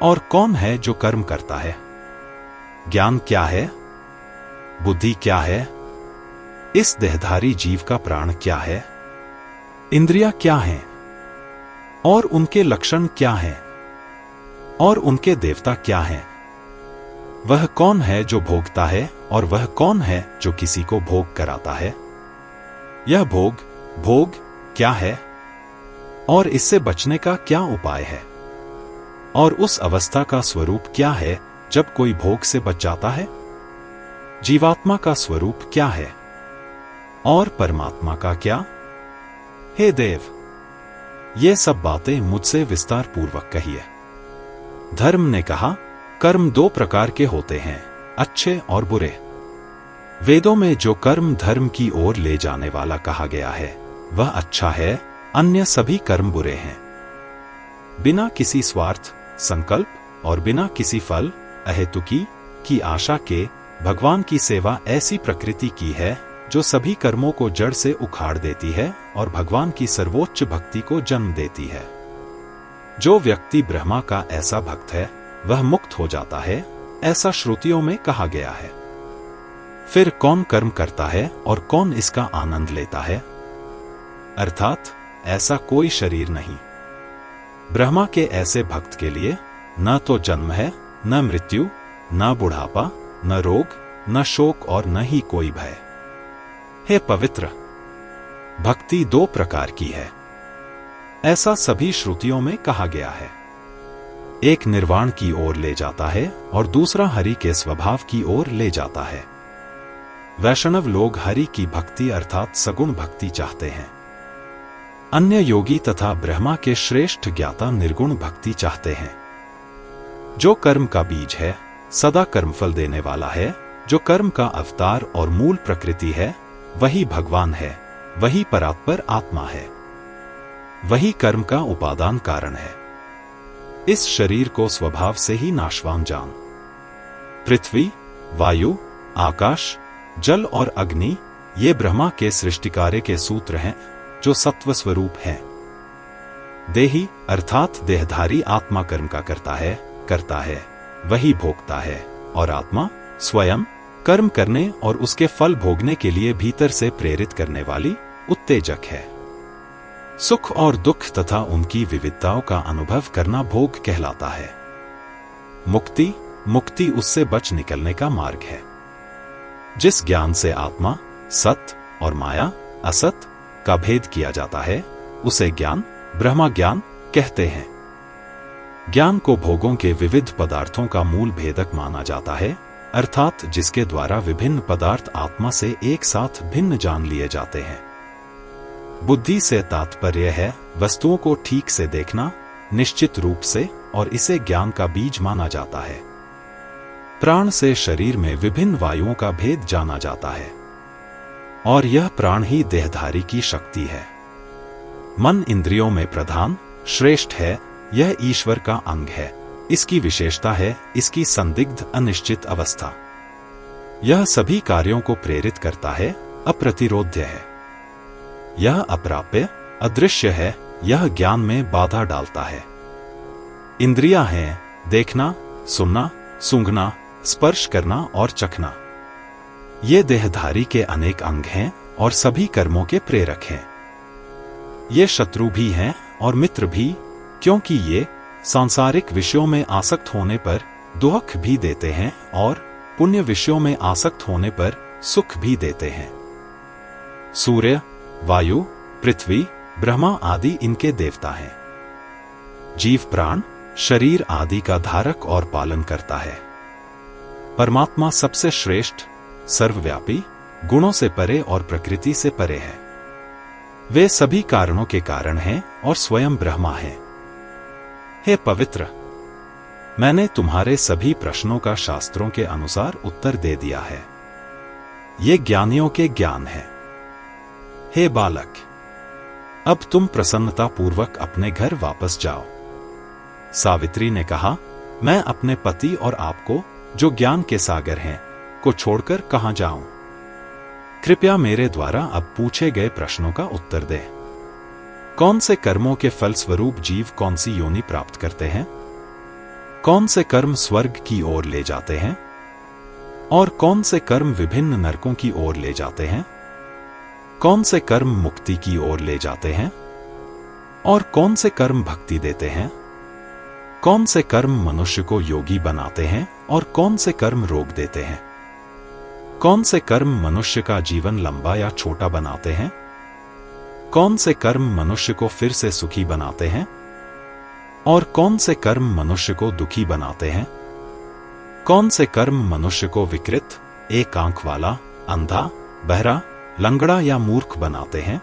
और कौन है जो कर्म करता है? ज्ञान क्या है? बुद्धि क्या है? इस देहधारी जीव का प्राण क्या है? इंद्रियां क्या हैं? और उनके लक्षण क्या हैं? और उनके देवता क्या हैं? वह कौन है जो भोगता है और वह कौन है जो किसी को भोग कराता है? यह भोग क्या है? और इससे बचने का क्या उपाय है? और उस अवस्था का स्वरूप क्या है जब कोई भोग से बच जाता है? जीवात्मा का स्वरूप क्या है? और परमात्मा का क्या? हे देव, ये सब बातें मुझसे विस्तार पूर्वक कहिए। धर्म ने कहा, कर्म 2 प्रकार के होते हैं, अच्छे और बुरे। वेदों में जो कर्म धर्म की ओर ले जाने वाला कहा गया है, वह अच्छा है, अन्य सभी कर्म बुरे हैं। बिना किसी स्वार्थ, संकल्प और बिना किसी फल, अहेतुकी की आशा के भगवान की सेवा ऐसी प्रकृति की है जो सभी कर्मों को जड़ से उखाड़ देती है और भगवान की सर्वोच्च भक्ति को जन्म देती है। जो व्यक्ति ब्रह्मा का ऐसा भक्त है, वह मुक्त हो जाता है, ऐसा श्रुतियों में कहा गया है। फिर कौन कर्म करता है और कौन इसका आनंद लेता है? अर्थात ऐसा कोई शरीर नहीं। ब्रह्मा के ऐसे भक्त के लिए न तो जन्म है, न मृत्यु, न बुढ़ापा, न रोग, न शोक और न ही कोई भय। हे पवित्र, भक्ति 2 प्रकार की है, ऐसा सभी श्रुतियों में कहा गया है। एक निर्वाण की ओर ले जाता है और दूसरा हरि के स्वभाव की ओर ले जाता है। वैष्णव लोग हरि की भक्ति अर्थात सगुण भक्ति चाहते हैं। अन्य योगी तथा ब्रह्मा के श्रेष्ठ ज्ञाता निर्गुण भक्ति चाहते हैं। जो कर्म का बीज है, सदा कर्मफल देने वाला है, जो कर्म का अवतार और मूल प्रकृति है, वही भगवान है, वही परात्पर आत्मा है, वही कर्म का उपादान कारण है। इस शरीर को स्वभाव से ही नाशवान जान। पृथ्वी, वायु, आकाश, जल और अग्नि ये ब्रह्मा के सृष्टिकार्य के सूत्र हैं जो सत्व स्वरूप हैं। देही अर्थात देहधारी आत्मा कर्म का करता है, वही भोगता है, और आत्मा स्वयं कर्म करने और उसके फल भोगने के लिए भीतर से प्रेरित करने वाली उत्तेजक है। सुख और दुख तथा उनकी विविधताओं का अनुभव करना भोग कहलाता है। मुक्ति उससे बच निकलने का मार्ग है। जिस ज्ञान से आत्मा, सत और माया, असत का भेद किया जाता है, उसे ज्ञान, ब्रह्मा ज्ञान कहते हैं। ज्ञान को भोगों के विविध पदार्थों का मूल भेदक माना जाता है, अर्थात जिसके द्वारा विभिन्न पदार्थ आत्मा से एक साथ भिन्न जान लिए जाते हैं। बुद्धि से तात्पर्य है वस्तुओं को ठीक से देखना, निश्चित रूप से, और इसे ज्ञान का बीज माना जाता है। प्राण से शरीर में विभिन्न वायुओं का भेद जाना जाता है, और यह प्राण ही देहधारी की शक्ति है। मन इंद्रियों में प्रधान, श्रेष्ठ है, यह ईश्वर का अंग है। इसकी विशेषता है इसकी संदिग्ध अनिश्चित अवस्था। यह सभी कार्यों को प्रेरित करता है, अप्रतिरोध्य है। यह अप्राप्य, अदृश्य है, यह ज्ञान में बाधा डालता है। इंद्रियां हैं देखना, सुनना, सूंघना, स्पर्श करना और चखना। ये देहधारी के अनेक अंग हैं और सभी कर्मों के प्रेरक हैं। ये शत्रु भी हैं और मित्र भी, क्योंकि ये सांसारिक विषयों में आसक्त होने पर दुख भी देते हैं और पुण्य विषयों में आसक्त होने पर सुख भी देते हैं। सूर्य, वायु, पृथ्वी, ब्रह्मा आदि इनके देवता हैं। जीव प्राण, शरीर आदि का धारक और पालन करता है। परमात्मा सबसे श्रेष्ठ, सर्वव्यापी, गुणों से परे और प्रकृति से परे है। वे सभी कारणों के कारण हैं और स्वयं ब्रह्मा हैं। हे पवित्र, मैंने तुम्हारे सभी प्रश्नों का शास्त्रों के अनुसार उत्तर दे दिया है। ये ज्ञानियों के ज्ञान है। हे बालक, अब तुम प्रसन्नतापूर्वक अपने घर वापस जाओ। सावित्री ने कहा, मैं अपने पति और आपको, जो ज्ञान के सागर हैं, को छोड़कर कहां जाऊं? कृपया मेरे द्वारा अब पूछे गए प्रश्नों का उत्तर दें। कौन से कर्मों के फलस्वरूप जीव कौन सी योनि प्राप्त करते हैं? कौन से कर्म स्वर्ग की ओर ले जाते हैं? और कौन से कर्म विभिन्न नरकों की ओर ले जाते हैं? कौन से कर्म मुक्ति की ओर ले जाते हैं? और कौन से कर्म भक्ति देते हैं? कौन से कर्म मनुष्य को योगी बनाते हैं और कौन से कर्म रोग देते हैं? कौन से कर्म मनुष्य का जीवन लंबा या छोटा बनाते हैं? कौन से कर्म मनुष्य को फिर से सुखी बनाते हैं? और कौन से कर्म मनुष्य को दुखी बनाते हैं? कौन से कर्म मनुष्य को विकृत, एक आंख वाला, अंधा, बहरा, लंगड़ा या मूर्ख बनाते हैं?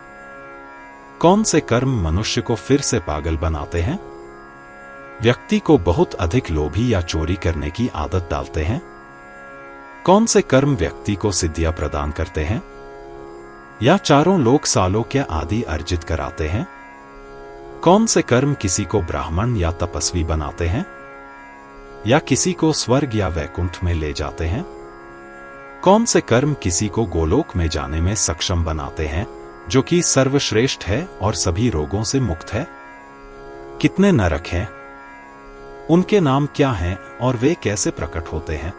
कौन से कर्म मनुष्य को फिर से पागल बनाते हैं? व्यक्ति को बहुत अधिक लोभी या चोरी करने की आदत डालते हैं? कौन से कर्म व्यक्ति को सिद्धियां प्रदान करते हैं या चारों लोक सालोक्य आदि अर्जित कराते हैं? कौन से कर्म किसी को ब्राह्मण या तपस्वी बनाते हैं या किसी को स्वर्ग या वैकुंठ में ले जाते हैं? कौन से कर्म किसी को गोलोक में जाने में सक्षम बनाते हैं, जो कि सर्वश्रेष्ठ है और सभी रोगों से मुक्त है? कितने नरक हैं? उनके नाम क्या हैं और वे कैसे प्रकट होते हैं?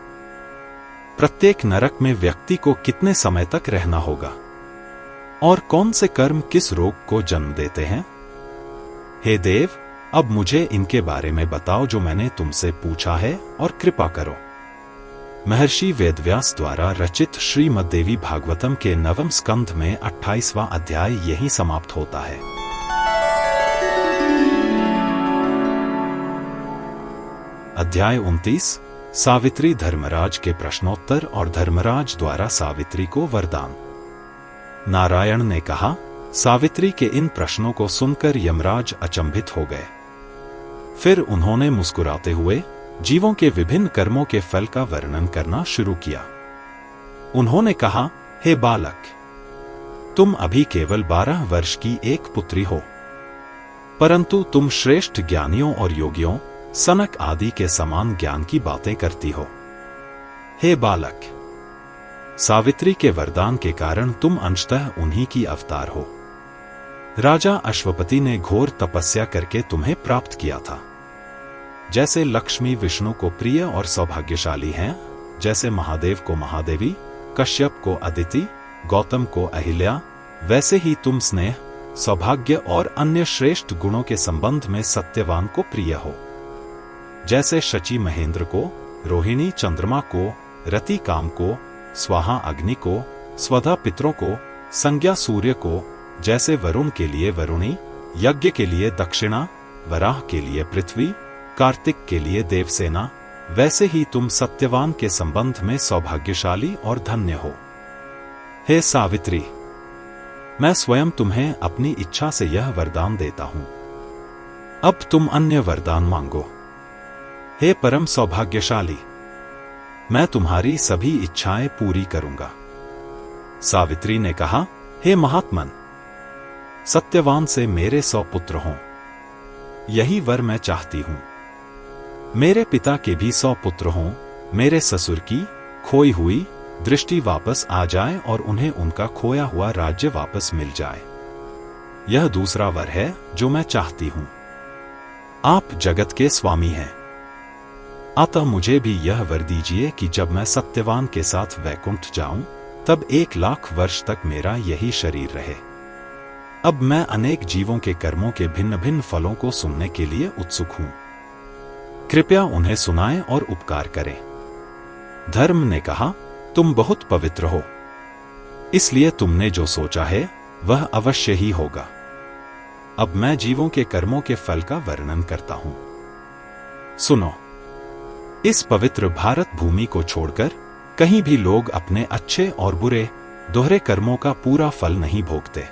प्रत्येक नरक में व्यक्ति को कितने समय तक रहना होगा? और कौन से कर्म किस रोग को जन्म देते हैं? हे देव, अब मुझे इनके बारे में बताओ जो मैंने तुमसे पूछा है, और कृपा करो। महर्षि वेदव्यास द्वारा रचित श्रीमद्देवी भागवतम के 9वें स्कंध में 28वां अध्याय यहीं समाप्त होता है। अध्याय 29, सावित्री धर्मराज के प्रश्नोत्तर और धर्मराज द्वारा सावित्री को वरदान। नारायण ने कहा, सावित्री के इन प्रश्नों को सुनकर यमराज अचंभित हो गए। फिर उन्होंने मुस्कुराते हुए जीवों के विभिन्न कर्मों के फल का वर्णन करना शुरू किया। उन्होंने कहा, हे बालक, तुम अभी केवल 12 वर्ष की एक पुत्री हो, परंतु तुम श्रेष्ठ ज्ञानियों और योगियों, सनक आदि के समान ज्ञान की बातें करती हो। हे बालक, सावित्री के वरदान के कारण तुम अंशतः उन्हीं की अवतार हो। राजा अश्वपति ने घोर तपस्या करके तुम्हें प्राप्त किया था। जैसे लक्ष्मी विष्णु को प्रिय और सौभाग्यशाली हैं, जैसे महादेव को महादेवी, कश्यप को अदिति, गौतम को अहिल्या, वैसे ही तुम स्नेह, सौभाग्य और अन्य श्रेष्ठ गुणों के संबंध में सत्यवान को प्रिय हो। जैसे शची महेंद्र को, रोहिणी चंद्रमा को, रति काम को, स्वाहा अग्नि को, स्वधा पितरों को, संज्ञा सूर्य को, जैसे वरुण के लिए वरुणी, यज्ञ के लिए दक्षिणा, वराह के लिए पृथ्वी, कार्तिक के लिए देवसेना, वैसे ही तुम सत्यवान के संबंध में सौभाग्यशाली और धन्य हो। हे सावित्री, मैं स्वयं तुम्हें अपनी इच्छा से यह वरदान देता हूं। अब तुम अन्य वरदान मांगो। हे परम सौभाग्यशाली, मैं तुम्हारी सभी इच्छाएं पूरी करूंगा। सावित्री ने कहा, हे महात्मन, सत्यवान से मेरे 100 पुत्र हों, यही वर मैं चाहती हूं। मेरे पिता के भी 100 पुत्र हों, मेरे ससुर की खोई हुई दृष्टि वापस आ जाए और उन्हें उनका खोया हुआ राज्य वापस मिल जाए। यह दूसरा वर है जो मैं चाहती हूं। आप जगत के स्वामी हैं, अतः मुझे भी यह वर दीजिए कि जब मैं सत्यवान के साथ वैकुंठ जाऊं, तब 1,00,000 वर्ष तक मेरा यही शरीर रहे। अब मैं अनेक जीवों के कर्मों के भिन्न भिन्न फलों को सुनने के लिए उत्सुक हूं। कृपया उन्हें सुनाएं और उपकार करें। धर्म ने कहा, तुम बहुत पवित्र हो, इसलिए तुमने जो सोचा है वह अवश्य ही होगा। अब मैं जीवों के कर्मों के फल का वर्णन करता हूं। सुनो, इस पवित्र भारत भूमि को छोड़कर कहीं भी लोग अपने अच्छे और बुरे दोहरे कर्मों का पूरा फल नहीं भोगते।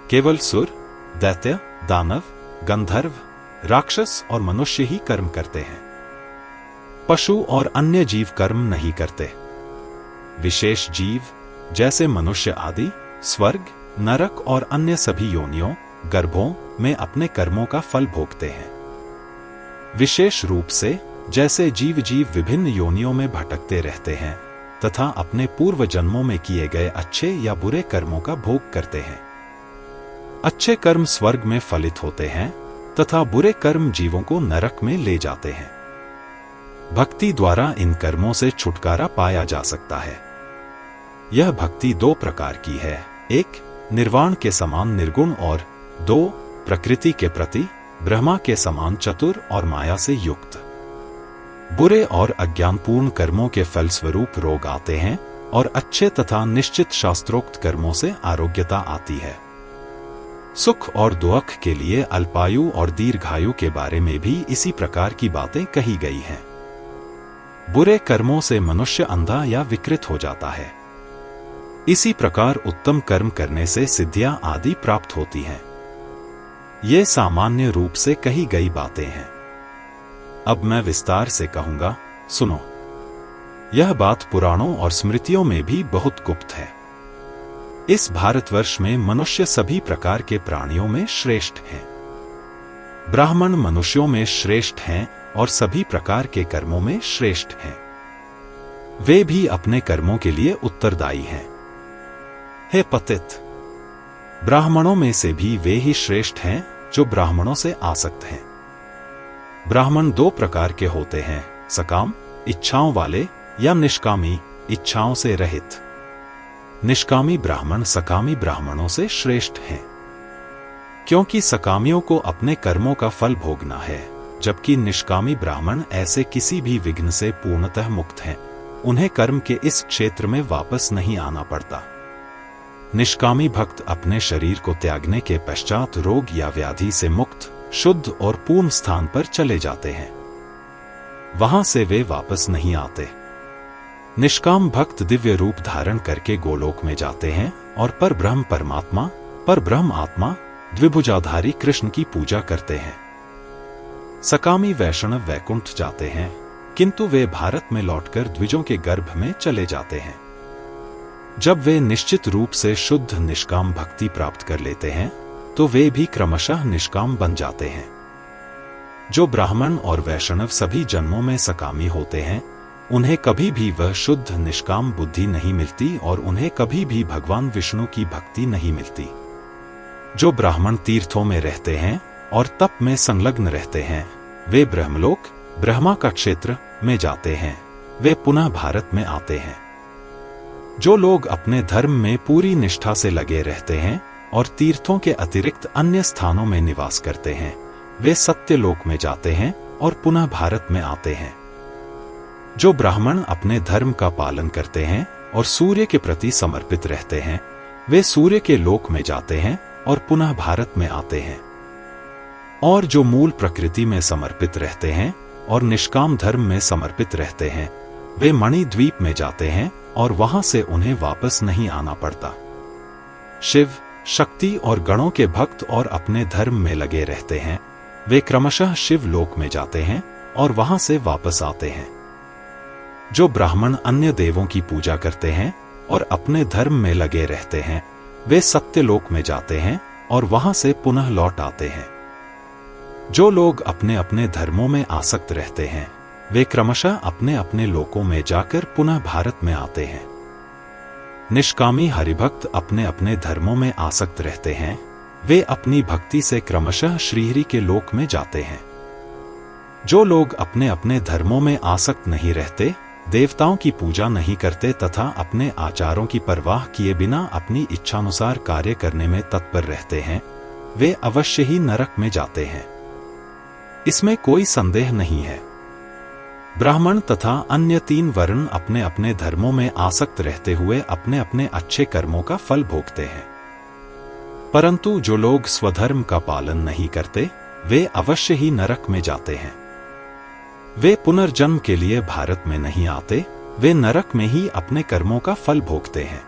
केवल सुर, दैत्य, दानव, गंधर्व, राक्षस और मनुष्य ही कर्म करते हैं। पशु और अन्य जीव कर्म नहीं करते। विशेष जीव जैसे मनुष्य आदि स्वर्ग, नरक और अन्य सभी योनियों, गर्भों में अपने कर्मों का फल भोगते हैं। विशेष रूप से जैसे जीव विभिन्न योनियों में भटकते रहते हैं तथा अपने पूर्व जन्मों में किए गए अच्छे या बुरे कर्मों का भोग करते हैं। अच्छे कर्म स्वर्ग में फलित होते हैं तथा बुरे कर्म जीवों को नरक में ले जाते हैं। भक्ति द्वारा इन कर्मों से छुटकारा पाया जा सकता है। यह भक्ति 2 प्रकार की है, 1 निर्वाण के समान निर्गुण और 2 प्रकृति के प्रति ब्रह्मा के समान चतुर और माया से युक्त। बुरे और अज्ञानपूर्ण कर्मों के फलस्वरूप रोग आते हैं और अच्छे तथा निश्चित शास्त्रोक्त कर्मों से आरोग्यता आती है। सुख और दुख के लिए अल्पायु और दीर्घायु के बारे में भी इसी प्रकार की बातें कही गई हैं। बुरे कर्मों से मनुष्य अंधा या विकृत हो जाता है। इसी प्रकार उत्तम कर्म करने से सिद्धियां आदि प्राप्त होती हैं। ये सामान्य रूप से कही गई बातें हैं। अब मैं विस्तार से कहूंगा, सुनो। यह बात पुराणों और स्मृतियों में भी बहुत गुप्त है। इस भारतवर्ष में मनुष्य सभी प्रकार के प्राणियों में श्रेष्ठ हैं। ब्राह्मण मनुष्यों में श्रेष्ठ हैं और सभी प्रकार के कर्मों में श्रेष्ठ हैं। वे भी अपने कर्मों के लिए उत्तरदायी हैं। हे पतित, ब्राह्मणों में से भी वे ही श्रेष्ठ हैं जो ब्राह्मणों से आसक्त हैं। ब्राह्मण 2 प्रकार के होते हैं, सकाम इच्छाओं वाले या निष्कामी इच्छाओं से रहित। निष्कामी ब्राह्मण सकामी ब्राह्मणों से श्रेष्ठ हैं, क्योंकि सकामियों को अपने कर्मों का फल भोगना है, जबकि निष्कामी ब्राह्मण ऐसे किसी भी विघ्न से पूर्णतः मुक्त हैं। उन्हें कर्म के इस क्षेत्र में वापस नहीं आना पड़ता। निष्कामी भक्त अपने शरीर को त्यागने के पश्चात रोग या व्याधि से मुक्त, शुद्ध और पूर्ण स्थान पर चले जाते हैं। वहां से वे वापस नहीं आते। निष्काम भक्त दिव्य रूप धारण करके गोलोक में जाते हैं और परब्रह्म परमात्मा, परब्रह्म आत्मा, द्विभुजाधारी कृष्ण की पूजा करते हैं। सकामी वैष्णव वैकुंठ जाते हैं, किंतु वे भारत में लौटकर द्विजों के गर्भ में चले जाते हैं। जब वे निश्चित रूप से शुद्ध निष्काम भक्ति प्राप्त कर लेते हैं, तो वे भी क्रमशः निष्काम बन जाते हैं। जो ब्राह्मण और वैष्णव सभी जन्मों में सकामी होते हैं, उन्हें कभी भी वह शुद्ध निष्काम बुद्धि नहीं मिलती और उन्हें कभी भी भगवान विष्णु की भक्ति नहीं मिलती। जो ब्राह्मण तीर्थों में रहते हैं और तप में संलग्न रहते हैं, वे ब्रह्मलोक, ब्रह्मा का क्षेत्र में जाते हैं। वे पुनः भारत में आते हैं। जो लोग अपने धर्म में पूरी निष्ठा से लगे रहते हैं और तीर्थों के अतिरिक्त अन्य स्थानों में निवास करते हैं, वे सत्यलोक में जाते हैं और पुनः भारत में आते हैं। जो ब्राह्मण अपने धर्म का पालन करते हैं और सूर्य के प्रति समर्पित रहते हैं, वे सूर्य के लोक में जाते हैं और पुनः भारत में आते हैं। और जो मूल प्रकृति में समर्पित रहते हैं और निष्काम धर्म में समर्पित रहते हैं, वे मणि द्वीप में जाते हैं और वहां से उन्हें वापस नहीं आना पड़ता। शिव, शक्ति और गणों के भक्त और अपने धर्म में लगे रहते हैं, वे क्रमशः शिव लोक में जाते हैं और वहां से वापस आते हैं। जो ब्राह्मण अन्य देवों की पूजा करते हैं और अपने धर्म में लगे रहते हैं, वे सत्यलोक में जाते हैं और वहां से पुनः लौट आते हैं। जो लोग अपने अपने धर्मों में आसक्त रहते हैं, वे क्रमशः अपने अपने लोकों में जाकर पुनः भारत में आते हैं। निष्कामी हरिभक्त अपने अपने धर्मों में आसक्त रहते हैं, वे अपनी भक्ति से क्रमशः श्रीहरि के लोक में जाते हैं। जो लोग अपने अपने धर्मों में आसक्त नहीं रहते, देवताओं की पूजा नहीं करते तथा अपने आचारों की परवाह किए बिना अपनी इच्छानुसार कार्य करने में तत्पर रहते हैं, वे अवश्य ही नरक में जाते हैं। इसमें कोई संदेह नहीं है। ब्राह्मण तथा अन्य 3 वर्ण अपने अपने धर्मों में आसक्त रहते हुए अपने अपने अच्छे कर्मों का फल भोगते हैं, परंतु जो लोग स्वधर्म का पालन नहीं करते, वे अवश्य ही नरक में जाते हैं। वे पुनर्जन्म के लिए भारत में नहीं आते, वे नरक में ही अपने कर्मों का फल भोगते हैं।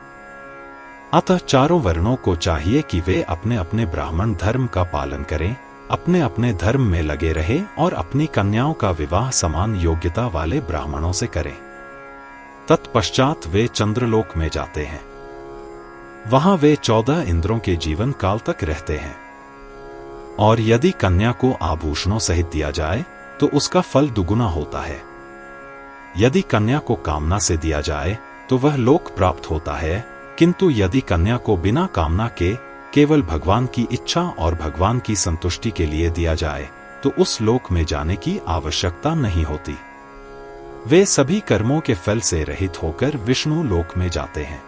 अतः चारों वर्णों को चाहिए कि वे अपने अपने ब्राह्मण धर्म का पालन करें, अपने अपने धर्म में लगे रहे और अपनी कन्याओं का विवाह समान योग्यता वाले ब्राह्मणों से करें। तत्पश्चात वे चंद्रलोक में जाते हैं। वहां वे 14 इंद्रों के जीवन काल तक रहते हैं। और यदि कन्या को आभूषणों सहित दिया जाए तो उसका फल दुगुना होता है। यदि कन्या को कामना से दिया जाए तो वह लोक प्राप्त होता है, किंतु यदि कन्या को बिना कामना के केवल भगवान की इच्छा और भगवान की संतुष्टि के लिए दिया जाए तो उस लोक में जाने की आवश्यकता नहीं होती। वे सभी कर्मों के फल से रहित होकर विष्णु लोक में जाते हैं।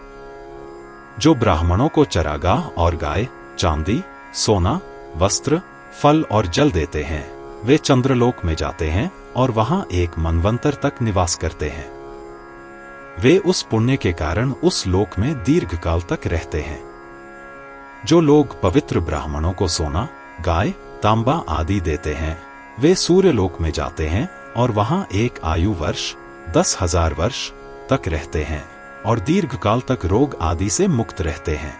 जो ब्राह्मणों को चरागाह और गाय, चांदी, सोना, वस्त्र, फल और जल देते हैं, वे चंद्रलोक में जाते हैं और वहां एक मनवंतर तक निवास करते हैं। वे उस पुण्य के कारण उस लोक में दीर्घकाल तक रहते हैं। जो लोग पवित्र ब्राह्मणों को सोना, गाय, तांबा आदि देते हैं, वे सूर्यलोक में जाते हैं और वहां एक आयु वर्ष 10,000 वर्ष तक रहते हैं और दीर्घकाल तक रोग आदि से मुक्त रहते हैं।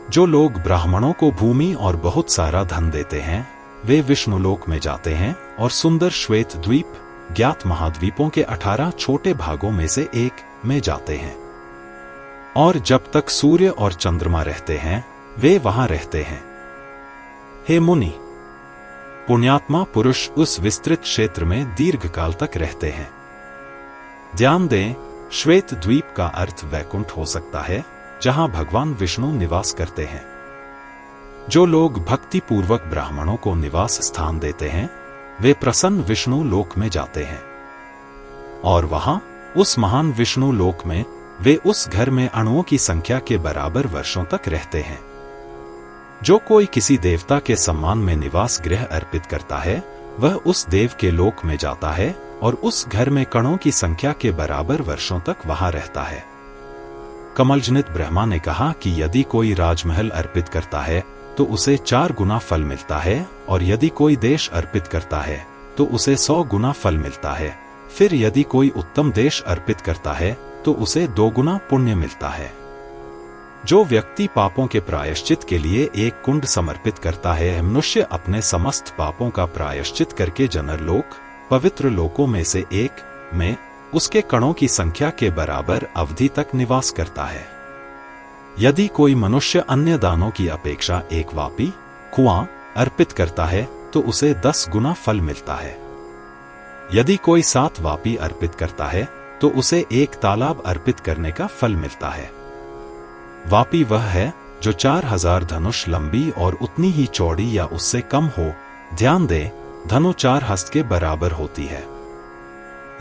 जो लोग ब्राह्मणों को भूमि और बहुत सारा धन देते हैं, वे विष्णुलोक में जाते हैं और सुंदर श्वेत द्वीप, ज्ञात महाद्वीपों के 18 छोटे भागों में से एक में जाते हैं। और जब तक सूर्य और चंद्रमा रहते हैं, वे वहां रहते हैं। हे मुनि, पुण्यात्मा पुरुष उस विस्तृत क्षेत्र में दीर्घकाल तक रहते हैं। ध्यान दें, श्वेत द्वीप का अर्थ वैकुंठ हो सकता है, जहां भगवान विष्णु निवास करते हैं। जो लोग भक्ति पूर्वक ब्राह्मणों को निवास स्थान देते हैं, वे प्रसन्न विष्णु लोक में जाते हैं और वहां उस महान विष्णु लोक में वे उस घर में अणुओं की संख्या के बराबर वर्षों तक रहते हैं। जो कोई किसी देवता के सम्मान में निवास गृह अर्पित करता है, वह उस देव के लोक में जाता है और उस घर में कणों की संख्या के बराबर वर्षों तक वहां रहता है। कमलजनित ब्रह्मा ने कहा कि यदि कोई राजमहल अर्पित करता है तो उसे 4 गुना फल मिलता है, और यदि कोई देश अर्पित करता है तो उसे 100 गुना फल मिलता है। फिर यदि कोई उत्तम देश अर्पित करता है तो उसे 2 गुना पुण्य मिलता है। जो व्यक्ति पापों के प्रायश्चित के लिए एक कुंड समर्पित करता है, मनुष्य अपने समस्त पापों का प्रायश्चित करके जनरलोक, पवित्र लोकों में से एक में उसके कणों की संख्या के बराबर अवधि तक निवास करता है। यदि कोई मनुष्य अन्य दानों की अपेक्षा एक वापी, कुआं अर्पित करता है तो उसे 10 गुना फल मिलता है। यदि कोई 7 वापी अर्पित करता है तो उसे एक तालाब अर्पित करने का फल मिलता है। वापी वह है जो 4000 धनुष लंबी और उतनी ही चौड़ी या उससे कम हो। ध्यान दें, धनु 4 हस्त के बराबर होती है।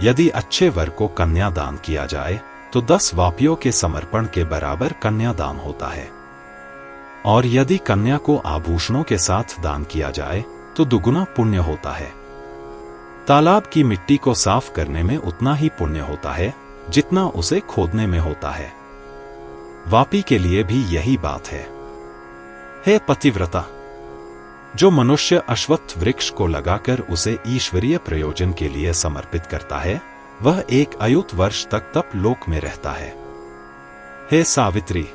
यदि अच्छे वर को कन्या दान किया जाए तो 10 वापियों के समर्पण के बराबर कन्यादान होता है, और यदि कन्या को आभूषणों के साथ दान किया जाए तो दुगुना पुण्य होता है। तालाब की मिट्टी को साफ करने में उतना ही पुण्य होता है जितना उसे खोदने में होता है। वापी के लिए भी यही बात है। हे पतिव्रता, जो मनुष्य अश्वत्थ वृक्ष को लगाकर उसे ईश्वरीय प्रयोजन के लिए समर्पित करता है, वह 1 अयुत वर्ष तक तप लोक में रहता है। हे सावित्री,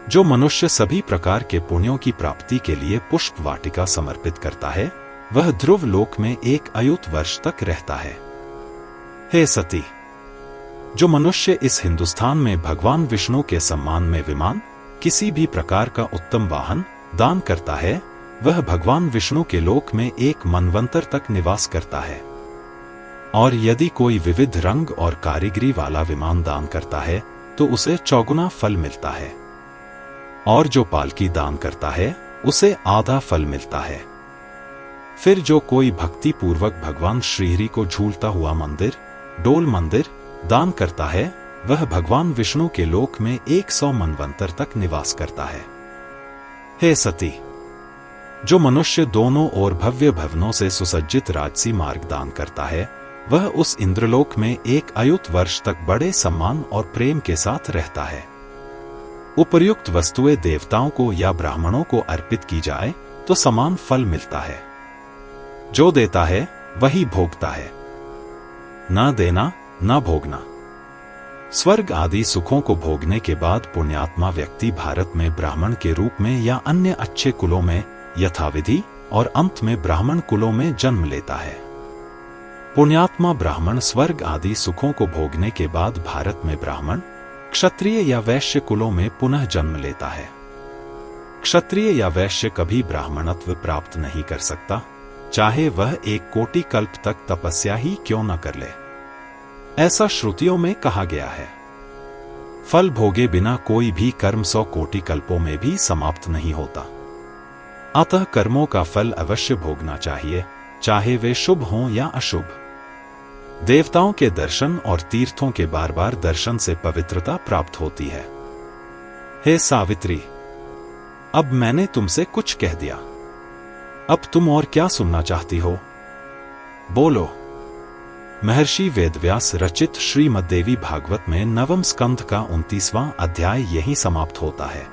जो मनुष्य सभी प्रकार के पुण्यों की प्राप्ति के लिए पुष्प वाटिका समर्पित करता है, वह ध्रुव लोक में 1 अयुत वर्ष तक रहता है। हे सती, जो मनुष्य इस हिंदुस्तान में भगवान विष्णु के सम्मान में विमान, किसी भी प्रकार का उत्तम वाहन दान करता है, वह भगवान विष्णु के लोक में 1 मनवंतर तक निवास करता है। और यदि कोई विविध रंग और कारीगरी वाला विमान दान करता है तो उसे 4 गुना फल मिलता है। और जो पालकी दान करता है उसे आधा फल मिलता है। फिर जो कोई भक्ति पूर्वक भगवान श्रीहरि को झूलता हुआ मंदिर, डोल मंदिर दान करता है, वह भगवान विष्णु के लोक में 100 मनवंतर तक निवास करता है। हे सती, जो मनुष्य दोनों ओर भव्य भवनों से सुसज्जित राजसी मार्ग दान करता है, वह उस इंद्रलोक में 1 अयुत वर्ष तक बड़े सम्मान और प्रेम के साथ रहता है। उपर्युक्त वस्तुएं देवताओं को या ब्राह्मणों को अर्पित की जाए तो समान फल मिलता है। जो देता है वही भोगता है, ना देना ना भोगना। स्वर्ग आदि सुखों को भोगने के बाद पुण्यात्मा व्यक्ति भारत में ब्राह्मण के रूप में या अन्य अच्छे कुलों में यथाविधि और अंत में ब्राह्मण कुलों में जन्म लेता है। पुण्यात्मा ब्राह्मण स्वर्ग आदि सुखों को भोगने के बाद भारत में ब्राह्मण, क्षत्रिय या वैश्य कुलों में पुनः जन्म लेता है। क्षत्रिय या वैश्य कभी ब्राह्मणत्व प्राप्त नहीं कर सकता, चाहे वह 1 कोटि कल्प तक तपस्या ही क्यों न कर ले। ऐसा श्रुतियों में कहा गया है। फल भोगे बिना कोई भी कर्म 100 कोटि कल्पों में भी समाप्त नहीं होता। अतः कर्मों का फल अवश्य भोगना चाहिए, चाहे वे शुभ हों या अशुभ। देवताओं के दर्शन और तीर्थों के बार बार दर्शन से पवित्रता प्राप्त होती है। हे सावित्री, अब मैंने तुमसे कुछ कह दिया, अब तुम और क्या सुनना चाहती हो? बोलो। महर्षि वेदव्यास रचित श्रीमद्देवी भागवत में 9वें स्कंध का 29वां अध्याय यहीं समाप्त होता है।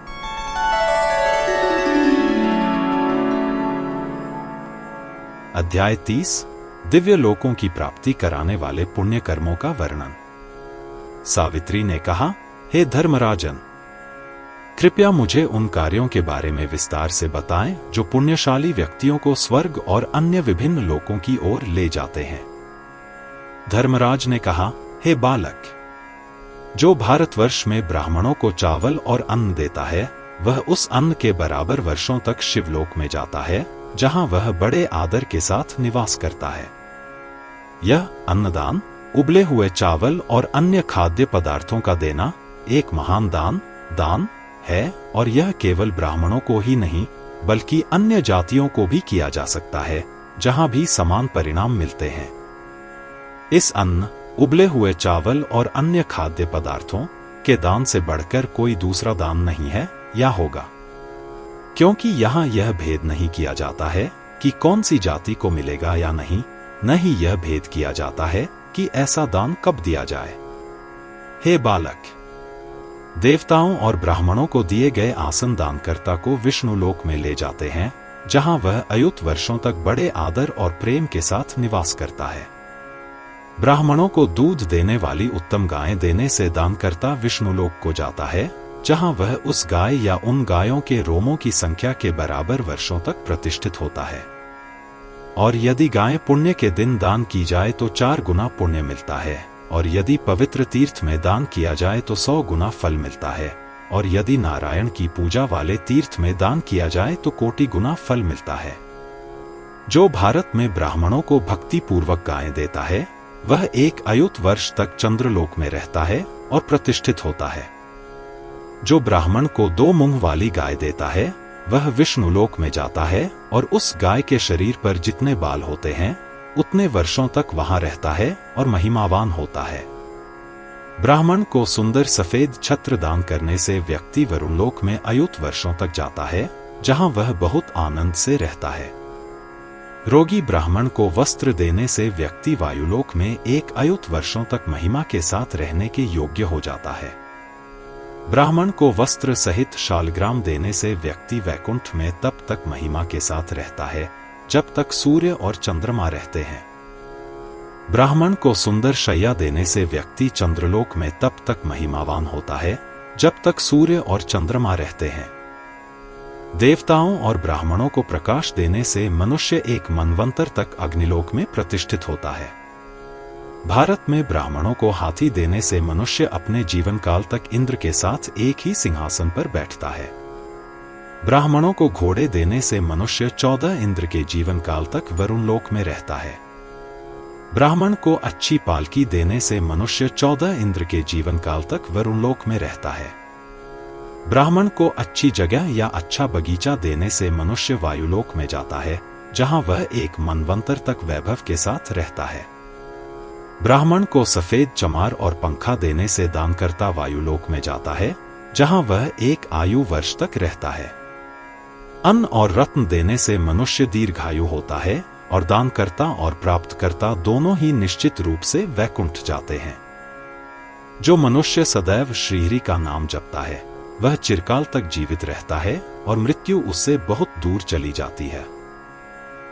अध्याय 30 दिव्य लोकों की प्राप्ति कराने वाले पुण्य कर्मों का वर्णन। सावित्री ने कहा, हे धर्मराजन, कृपया मुझे उन कार्यों के बारे में विस्तार से बताएं जो पुण्यशाली व्यक्तियों को स्वर्ग और अन्य विभिन्न लोकों की ओर ले जाते हैं। धर्मराज ने कहा, हे बालक, जो भारतवर्ष में ब्राह्मणों को चावल और अन्न देता है, वह उस अन्न के बराबर वर्षों तक शिवलोक में जाता है, जहां वह बड़े आदर के साथ निवास करता है। यह अन्नदान, उबले हुए चावल और अन्य खाद्य पदार्थों का देना एक महान दान है, और यह केवल ब्राह्मणों को ही नहीं बल्कि अन्य जातियों को भी किया जा सकता है, जहां भी समान परिणाम मिलते हैं। इस अन्न, उबले हुए चावल और अन्य खाद्य पदार्थों के दान से बढ़कर कोई दूसरा दान नहीं है या होगा, क्योंकि यहां यह भेद नहीं किया जाता है कि कौन सी जाति को मिलेगा या नहीं, न ही यह भेद किया जाता है कि ऐसा दान कब दिया जाए। हे बालक, देवताओं और ब्राह्मणों को दिए गए आसन दानकर्ता को विष्णु लोक में ले जाते हैं, जहां वह अयुत वर्षों तक बड़े आदर और प्रेम के साथ निवास करता है। ब्राह्मणों को दूध देने वाली उत्तम गायें देने से दानकर्ता विष्णु लोक को जाता है, जहां वह उस गाय या उन गायों के रोमों की संख्या के बराबर वर्षों तक प्रतिष्ठित होता है। और यदि गाय पुण्य के दिन दान की जाए तो 4 गुना पुण्य मिलता है, और यदि पवित्र तीर्थ में दान किया जाए तो 100 गुना फल मिलता है, और यदि नारायण की पूजा वाले तीर्थ में दान किया जाए तो कोटि गुना फल मिलता है। जो भारत में ब्राह्मणों को भक्ति पूर्वक गायें देता है, वह 1 अयुत वर्ष तक चंद्रलोक में रहता है और प्रतिष्ठित होता है। जो ब्राह्मण को 2 मुंह वाली गाय देता है, वह विष्णु लोक में जाता है और उस गाय के शरीर पर जितने बाल होते हैं उतने वर्षों तक वहां रहता है और महिमावान होता है। ब्राह्मण को सुंदर सफेद छत्र दान करने से व्यक्ति वरुण लोक में अयुत वर्षों तक जाता है, जहां वह बहुत आनंद से रहता है। रोगी ब्राह्मण को वस्त्र देने से व्यक्ति वायुलोक में 1 अयुत वर्षों तक महिमा के साथ रहने के योग्य हो जाता है। ब्राह्मण को वस्त्र सहित शालग्राम देने से व्यक्ति वैकुंठ में तब तक महिमा के साथ रहता है जब तक सूर्य और चंद्रमा रहते हैं। ब्राह्मण को सुंदर शैया देने से व्यक्ति चंद्रलोक में तब तक महिमावान होता है जब तक सूर्य और चंद्रमा रहते हैं। देवताओं और ब्राह्मणों को प्रकाश देने से मनुष्य एक मनवंतर तक अग्निलोक में प्रतिष्ठित होता है। भारत में ब्राह्मणों को हाथी देने से मनुष्य अपने जीवन काल तक इंद्र के साथ एक ही सिंहासन पर बैठता है। ब्राह्मणों को घोड़े देने से मनुष्य 14 इंद्र के जीवन काल तक वरुण लोक में रहता है। ब्राह्मण को अच्छी पालकी देने से मनुष्य 14 इंद्र के जीवन काल तक वरुण लोक में रहता है। ब्राह्मण को अच्छी जगह या अच्छा बगीचा देने से मनुष्य वायुलोक में जाता है, जहां वह एक मनवंतर तक वैभव के साथ रहता है। ब्राह्मण को सफेद चमार और पंखा देने से दानकर्ता वायुलोक में जाता है, जहां वह एक आयु वर्ष तक रहता है। अन्न और रत्न देने से मनुष्य दीर्घायु होता है और दानकर्ता और प्राप्तकर्ता दोनों ही निश्चित रूप से वैकुंठ जाते हैं। जो मनुष्य सदैव श्रीहरि का नाम जपता है वह चिरकाल तक जीवित रहता है और मृत्यु उससे बहुत दूर चली जाती है।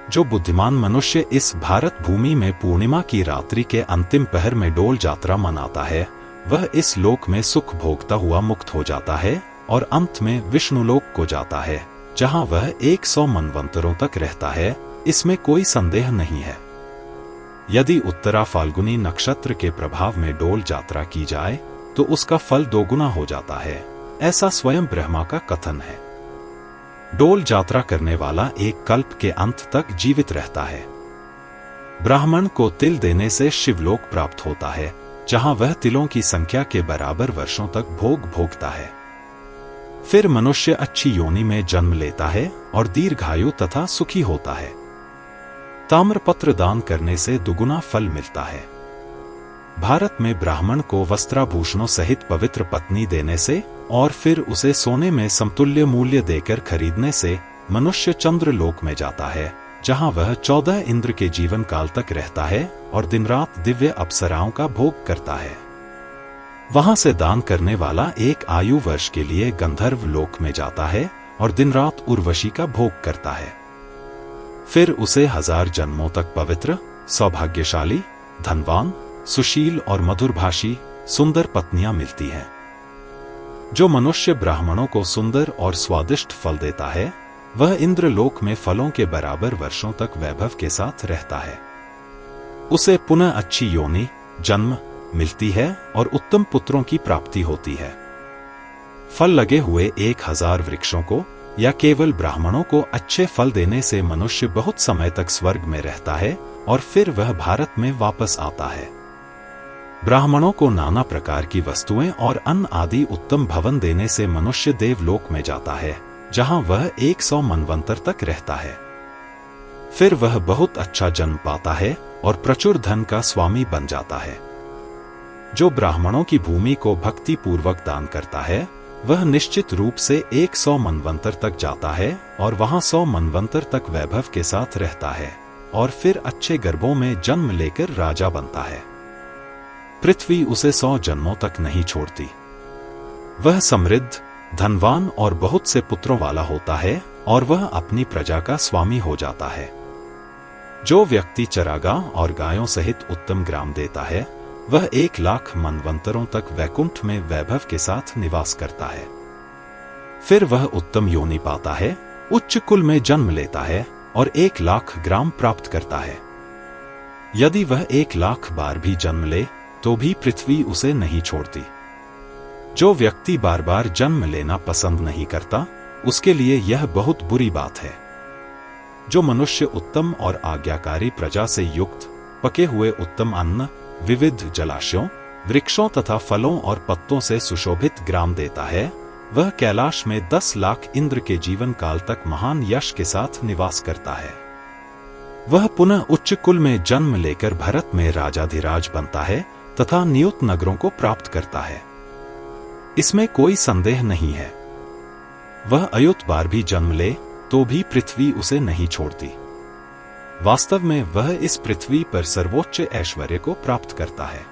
जो बुद्धिमान मनुष्य इस भारत भूमि में पूर्णिमा की रात्रि के अंतिम पहर में डोल यात्रा मनाता है वह इस लोक में सुख भोगता हुआ मुक्त हो जाता है और अंत में विष्णुलोक को जाता है, जहां वह 100 मनवंतरों तक रहता है। इसमें कोई संदेह नहीं है। यदि उत्तरा फाल्गुनी नक्षत्र के प्रभाव में डोल यात्रा की जाए तो उसका फल 2 गुना हो जाता है, ऐसा स्वयं ब्रह्मा का कथन है। डोल यात्रा करने वाला एक कल्प के अंत तक जीवित रहता है। ब्राह्मण को तिल देने से शिवलोक प्राप्त होता है, जहां वह तिलों की संख्या के बराबर वर्षों तक भोग भोगता है। फिर मनुष्य अच्छी योनि में जन्म लेता है और दीर्घायु तथा सुखी होता है। ताम्रपत्र दान करने से 2 गुना फल मिलता है। भारत में ब्राह्मण को वस्त्राभूषणों सहित पवित्र पत्नी देने से और फिर उसे सोने में समतुल्य मूल्य देकर खरीदने से मनुष्य चंद्रलोक में जाता है, जहां वह 14 इंद्र के जीवन काल तक रहता है और दिन रात दिव्य अप्सराओं का भोग करता है। वहां से दान करने वाला एक आयु वर्ष के लिए गंधर्व लोक में जाता है और दिन रात उर्वशी का भोग करता है। फिर उसे 1000 जन्मों तक पवित्र, सौभाग्यशाली, धनवान, सुशील और मधुरभाषी सुंदर पत्नियां मिलती हैं। जो मनुष्य ब्राह्मणों को सुंदर और स्वादिष्ट फल देता है वह इंद्रलोक में फलों के बराबर वर्षों तक वैभव के साथ रहता है। उसे पुनः अच्छी योनि जन्म मिलती है और उत्तम पुत्रों की प्राप्ति होती है। फल लगे हुए 1000 वृक्षों को या केवल ब्राह्मणों को अच्छे फल देने से मनुष्य बहुत समय तक स्वर्ग में रहता है और फिर वह भारत में वापस आता है। ब्राह्मणों को नाना प्रकार की वस्तुएं और अन्न आदि उत्तम भवन देने से मनुष्य देवलोक में जाता है, जहां वह 100 मनवंतर तक रहता है। फिर वह बहुत अच्छा जन्म पाता है और प्रचुर धन का स्वामी बन जाता है। जो ब्राह्मणों की भूमि को भक्ति पूर्वक दान करता है वह निश्चित रूप से 100 मनवंतर तक जाता है और वहां 100 मनवंतर तक वैभव के साथ रहता है और फिर अच्छे गर्भों में जन्म लेकर राजा बनता है। पृथ्वी उसे 100 जन्मों तक नहीं छोड़ती। वह समृद्ध, धनवान और बहुत से पुत्रों वाला होता है और वह अपनी प्रजा का स्वामी हो जाता है। जो व्यक्ति चरागाह और गायों सहित उत्तम ग्राम देता है वह 1 लाख मनवंतरों तक वैकुंठ में वैभव के साथ निवास करता है। फिर वह उत्तम योनि पाता है, उच्च कुल में जन्म लेता है और 1 लाख ग्राम प्राप्त करता है। यदि वह 1 लाख बार भी जन्म ले तो भी पृथ्वी उसे नहीं छोड़ती। जो व्यक्ति बार बार जन्म लेना पसंद नहीं करता उसके लिए यह बहुत बुरी बात है। जो मनुष्य उत्तम और आज्ञाकारी प्रजा से युक्त पके हुए उत्तम अन्न, विविध जलाशयों, वृक्षों तथा फलों और पत्तों से सुशोभित ग्राम देता है वह कैलाश में 10 लाख इंद्र के जीवन काल तक महान यश के साथ निवास करता है। वह पुनः उच्च कुल में जन्म लेकर भरत में राजाधिराज बनता है तथा नियुक्त नगरों को प्राप्त करता है। इसमें कोई संदेह नहीं है। वह अयुत बार भी जन्म ले तो भी पृथ्वी उसे नहीं छोड़ती। वास्तव में वह इस पृथ्वी पर सर्वोच्च ऐश्वर्य को प्राप्त करता है।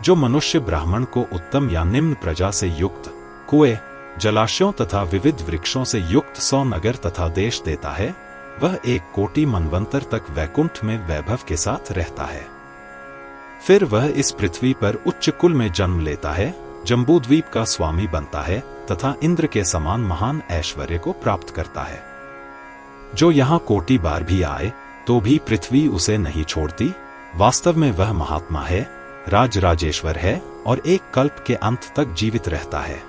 जो मनुष्य ब्राह्मण को उत्तम या निम्न प्रजा से युक्त कुएं, जलाशयों तथा विविध वृक्षों से युक्त 100 नगर तथा देश देता है, वह 1 कोटि मनवंतर तक वैकुंठ में वैभव के साथ रहता है। फिर वह इस पृथ्वी पर उच्च कुल में जन्म लेता है, जम्बूद्वीप का स्वामी बनता है तथा इंद्र के समान महान ऐश्वर्य को प्राप्त करता है। जो यहाँ कोटि बार भी आए तो भी पृथ्वी उसे नहीं छोड़ती। वास्तव में वह महात्मा है, राजराजेश्वर है और एक कल्प के अंत तक जीवित रहता है।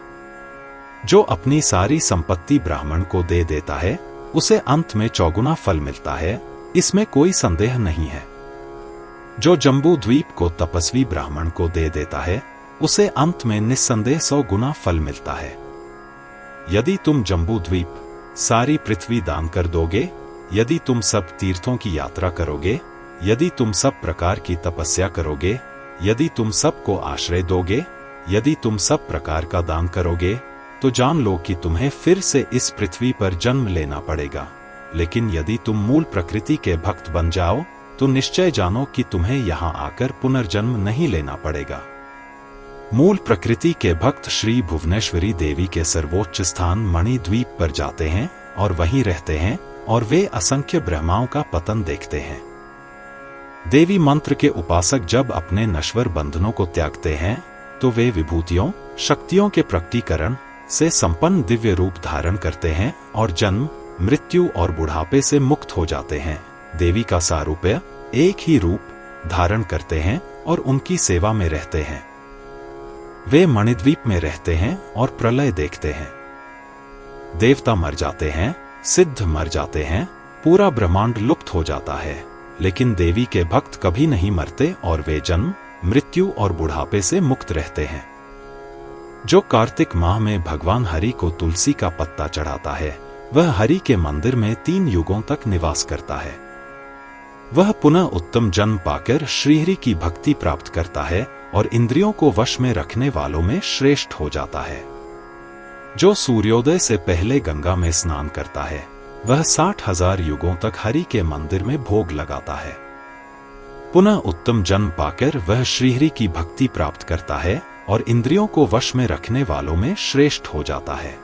जो अपनी सारी संपत्ति ब्राह्मण को दे देता है, उसे अंत में 4 गुना फल मिलता है, इसमें कोई संदेह नहीं है। जो जम्बू द्वीप को तपस्वी ब्राह्मण को दे देता है, उसे अंत में निस्संदेह 100 गुना फल मिलता है। यदि तुम जम्बू द्वीप, सारी पृथ्वी दान कर दोगे, यदि तुम सब तीर्थों की यात्रा करोगे, यदि तुम सब प्रकार की तपस्या करोगे, यदि तुम सबको आश्रय दोगे, यदि तुम सब प्रकार का दान करोगे, तो जान लो कि तुम्हें फिर से इस पृथ्वी पर जन्म लेना पड़ेगा। लेकिन यदि तुम मूल प्रकृति के भक्त बन जाओ, तो निश्चय जानो कि तुम्हें यहाँ आकर पुनर्जन्म नहीं लेना पड़ेगा। मूल प्रकृति के भक्त श्री भुवनेश्वरी देवी के सर्वोच्च स्थान मणिद्वीप पर जाते हैं और वहीं रहते हैं और वे असंख्य ब्रह्माओं का पतन देखते हैं। देवी मंत्र के उपासक जब अपने नश्वर बंधनों को त्यागते हैं, तो वे विभूतियों, शक्तियों के प्रकटीकरण से संपन्न दिव्य रूप धारण करते हैं और जन्म, मृत्यु और बुढ़ापे से मुक्त हो जाते हैं। देवी का सारूप्य एक ही रूप धारण करते हैं और उनकी सेवा में रहते हैं। वे मणिद्वीप में रहते हैं और प्रलय देखते हैं। देवता मर जाते हैं, सिद्ध मर जाते हैं, पूरा ब्रह्मांड लुप्त हो जाता है, लेकिन देवी के भक्त कभी नहीं मरते और वे जन्म, मृत्यु और बुढ़ापे से मुक्त रहते हैं। जो कार्तिक माह में भगवान हरि को तुलसी का पत्ता चढ़ाता है, वह हरि के मंदिर में 3 युगों तक निवास करता है। वह पुनः उत्तम जन्म पाकर श्रीहरि की भक्ति प्राप्त करता है और इंद्रियों को वश में रखने वालों में श्रेष्ठ हो जाता है। जो सूर्योदय से पहले गंगा में स्नान करता है, वह 60,000 युगों तक हरि के मंदिर में भोग लगाता है। पुनः उत्तम जन्म पाकर वह श्रीहरि की भक्ति प्राप्त करता है और इंद्रियों को वश में रखने वालों में श्रेष्ठ हो जाता है।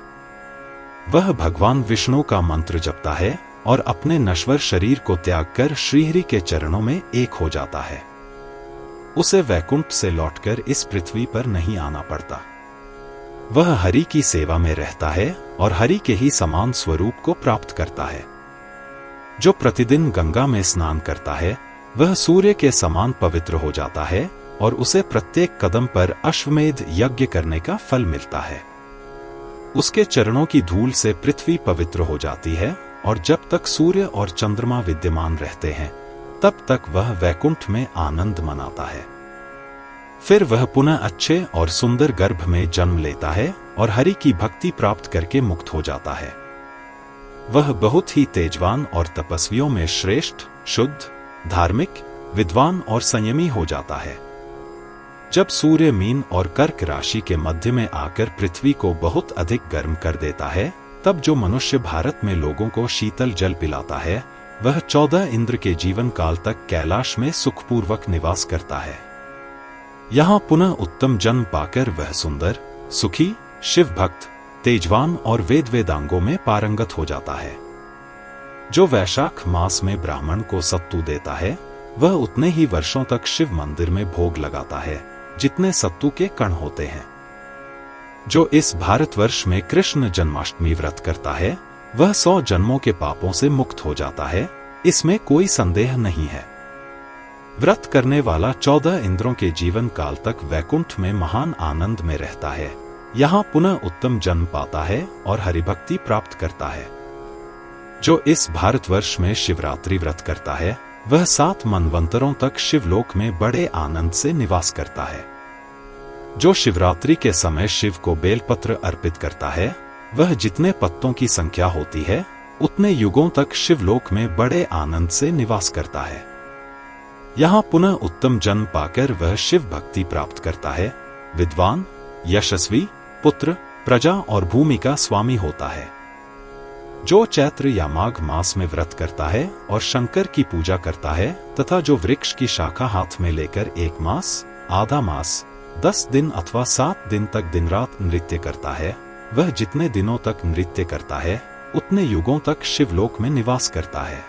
वह भगवान विष्णु का मंत्र जपता है और अपने नश्वर शरीर को त्याग कर श्रीहरि के चरणों में एक हो जाता है। उसे वैकुंठ से लौटकर इस पृथ्वी पर नहीं आना पड़ता। वह हरि की सेवा में रहता है और हरि के ही समान स्वरूप को प्राप्त करता है। जो प्रतिदिन गंगा में स्नान करता है, वह सूर्य के समान पवित्र हो जाता है और उसे प्रत्येक कदम पर अश्वमेध यज्ञ करने का फल मिलता है। उसके चरणों की धूल से पृथ्वी पवित्र हो जाती है और जब तक सूर्य और चंद्रमा विद्यमान रहते हैं, तब तक वह वैकुंठ में आनंद मनाता है। फिर वह पुनः अच्छे और सुंदर गर्भ में जन्म लेता है और हरि की भक्ति प्राप्त करके मुक्त हो जाता है। वह बहुत ही तेजवान और तपस्वियों में श्रेष्ठ, शुद्ध, धार्मिक, विद्वान और संयमी हो जाता है। जब सूर्य मीन और कर्क राशि के मध्य में आकर पृथ्वी को बहुत अधिक गर्म कर देता है, तब जो मनुष्य भारत में लोगों को शीतल जल पिलाता है, वह 14 इंद्र के जीवन काल तक कैलाश में सुखपूर्वक निवास करता है। यहाँ पुनः उत्तम जन्म पाकर वह सुंदर, सुखी, शिव भक्त, तेजवान और वेदांगों में पारंगत हो जाता है। जो वैशाख मास में ब्राह्मण को सत्तू देता है, वह उतने ही वर्षों तक शिव मंदिर में भोग लगाता है जितने सत्तू के कण होते हैं। जो इस भारतवर्ष में कृष्ण जन्माष्टमी व्रत करता है, वह 100 जन्मों के पापों से मुक्त हो जाता है, इसमें कोई संदेह नहीं है। व्रत करने वाला 14 इंद्रों के जीवन काल तक वैकुंठ में महान आनंद में रहता है, यहाँ पुनः उत्तम जन्म पाता है और हरिभक्ति प्राप्त करता है। जो इस भारतवर्ष में शिवरात्रि व्रत करता है, वह 7 मनवंतरों तक शिवलोक में बड़े आनंद से निवास करता है। जो शिवरात्रि के समय शिव को बेलपत्र अर्पित करता है, वह जितने पत्तों की संख्या होती है, उतने युगों तक शिवलोक में बड़े आनंद से निवास करता है। यहाँ पुनः उत्तम जन्म पाकर वह शिव भक्ति प्राप्त करता है, विद्वान, यशस्वी, पुत्र, प्रजा और भूमि का स्वामी होता है। जो चैत्र या माघ मास में व्रत करता है और शंकर की पूजा करता है तथा जो वृक्ष की शाखा हाथ में लेकर 1 मास, आधा मास, 10 दिन अथवा 7 दिन तक दिन रात नृत्य करता है, वह जितने दिनों तक नृत्य करता है उतने युगों तक शिवलोक में निवास करता है।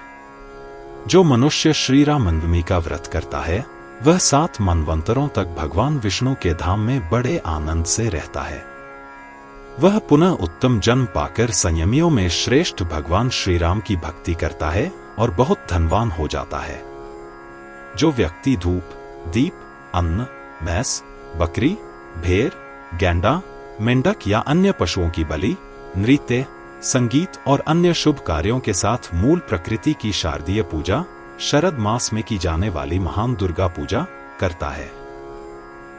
जो मनुष्य श्री राम नवमी का व्रत करता है वह 7 मनवंतरों तक भगवान विष्णु के धाम में बड़े आनंद से रहता है। वह पुनः उत्तम जन्म पाकर संयमियों में श्रेष्ठ भगवान श्री राम की भक्ति करता है और बहुत धनवान हो जाता है। जो व्यक्ति धूप, दीप, अन्न, भैंस, बकरी, भेड़, गैंडा, मेंढक या अन्य पशुओं की बलि, नृत्य, संगीत और अन्य शुभ कार्यों के साथ मूल प्रकृति की शारदीय पूजा, शरद मास में की जाने वाली महान दुर्गा पूजा करता है,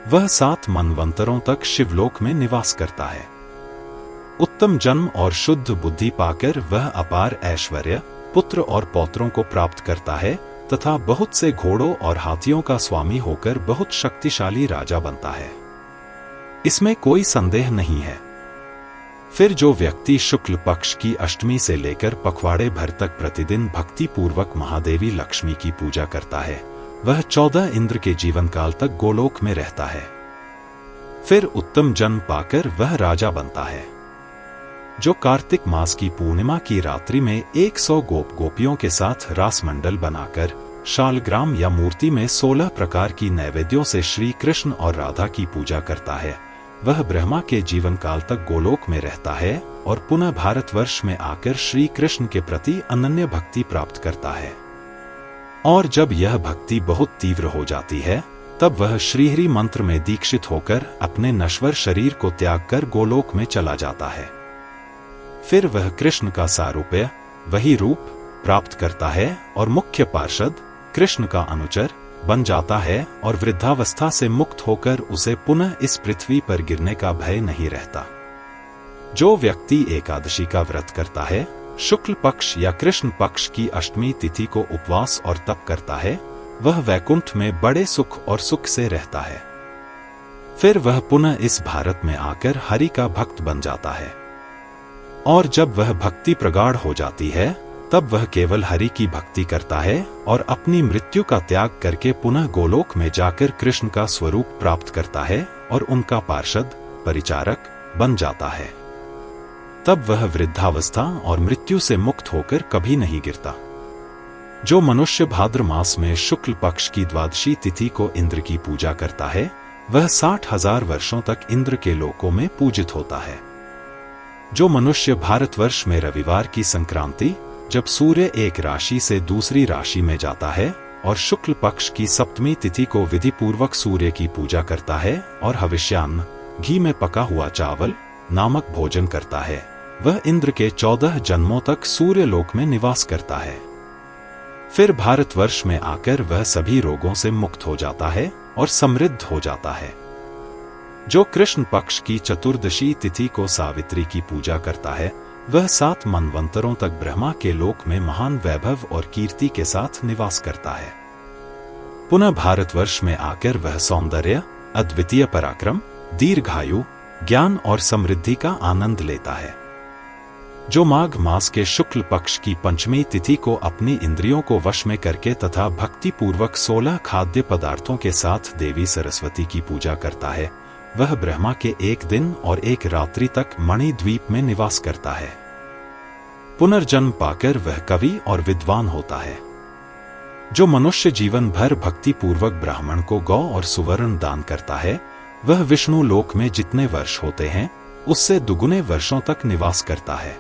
वह 7 मनवंतरों तक शिवलोक में निवास करता है। उत्तम जन्म और शुद्ध बुद्धि पाकर वह अपार ऐश्वर्य, पुत्र और पौत्रों को प्राप्त करता है तथा बहुत से घोड़ों और हाथियों का स्वामी होकर बहुत शक्तिशाली राजा बनता है। इसमें कोई संदेह नहीं है। फिर जो व्यक्ति शुक्ल पक्ष की अष्टमी से लेकर पखवाड़े भर तक प्रतिदिन भक्ति पूर्वक महादेवी लक्ष्मी की पूजा करता है वह 14 इंद्र के जीवन काल तक गोलोक में रहता है। फिर उत्तम जन्म पाकर वह राजा बनता है। जो कार्तिक मास की पूर्णिमा की रात्रि में 100 गोपियों के साथ रासमंडल बनाकर शालग्राम या मूर्ति में 16 प्रकार की नैवेद्यों से श्री कृष्ण और राधा की पूजा करता है वह ब्रह्मा के जीवन काल तक गोलोक में रहता है और पुनः भारतवर्ष में आकर श्री कृष्ण के प्रति अनन्य भक्ति प्राप्त करता है। और जब यह भक्ति बहुत तीव्र हो जाती है तब वह श्रीहरि मंत्र में दीक्षित होकर अपने नश्वर शरीर को त्याग कर गोलोक में चला जाता है। फिर वह कृष्ण का सारूप्य, वही रूप प्राप्त करता है और मुख्य पार्षद कृष्ण का अनुचर बन जाता है और वृद्धावस्था से मुक्त होकर उसे पुनः इस पृथ्वी पर गिरने का भय नहीं रहता। जो व्यक्ति एकादशी का व्रत करता है, शुक्ल पक्ष या कृष्ण पक्ष की अष्टमी तिथि को उपवास और तप करता है वह वैकुंठ में बड़े सुख और सुख से रहता है। फिर वह पुनः इस भारत में आकर हरि का भक्त बन जाता है और जब वह भक्ति प्रगाढ़ हो जाती है तब वह केवल हरि की भक्ति करता है और अपनी मृत्यु का त्याग करके पुनः गोलोक में जाकर कृष्ण का स्वरूप प्राप्त करता है और उनका पार्षद, परिचारक बन जाता है। तब वह वृद्धावस्था और मृत्यु से मुक्त होकर कभी नहीं गिरता। जो मनुष्य भाद्र मास में शुक्ल पक्ष की द्वादशी तिथि को इंद्र की पूजा करता है वह 60,000 वर्षों तक इंद्र के लोकों में पूजित होता है। जो मनुष्य भारतवर्ष में रविवार की संक्रांति जब सूर्य एक राशि से दूसरी राशि में जाता है और शुक्ल पक्ष की सप्तमी तिथि को विधि पूर्वक सूर्य की पूजा करता है और हविष्यान्न, घी में पका हुआ चावल नामक भोजन करता है वह इंद्र के 14 जन्मों तक सूर्य लोक में निवास करता है। फिर भारतवर्ष में आकर वह सभी रोगों से मुक्त हो जाता है और समृद्ध हो जाता है। जो कृष्ण पक्ष की चतुर्दशी तिथि को सावित्री की पूजा करता है वह 7 मनवंतरों तक ब्रह्मा के लोक में महान वैभव और कीर्ति के साथ निवास करता है। पुनः भारतवर्ष में आकर वह सौंदर्य, अद्वितीय पराक्रम, दीर्घायु, ज्ञान और समृद्धि का आनंद लेता है। जो माघ मास के शुक्ल पक्ष की पंचमी तिथि को अपनी इंद्रियों को वश में करके तथा भक्ति पूर्वक 16 खाद्य पदार्थों के साथ देवी सरस्वती की पूजा करता है वह ब्रह्मा के 1 दिन और 1 रात्रि तक मणि द्वीप में निवास करता है। पुनर्जन्म पाकर वह कवि और विद्वान होता है। जो मनुष्य जीवन भर भक्ति पूर्वक ब्राह्मण को गौ और सुवर्ण दान करता है वह विष्णु लोक में जितने वर्ष होते हैं उससे दुगुने वर्षों तक निवास करता है।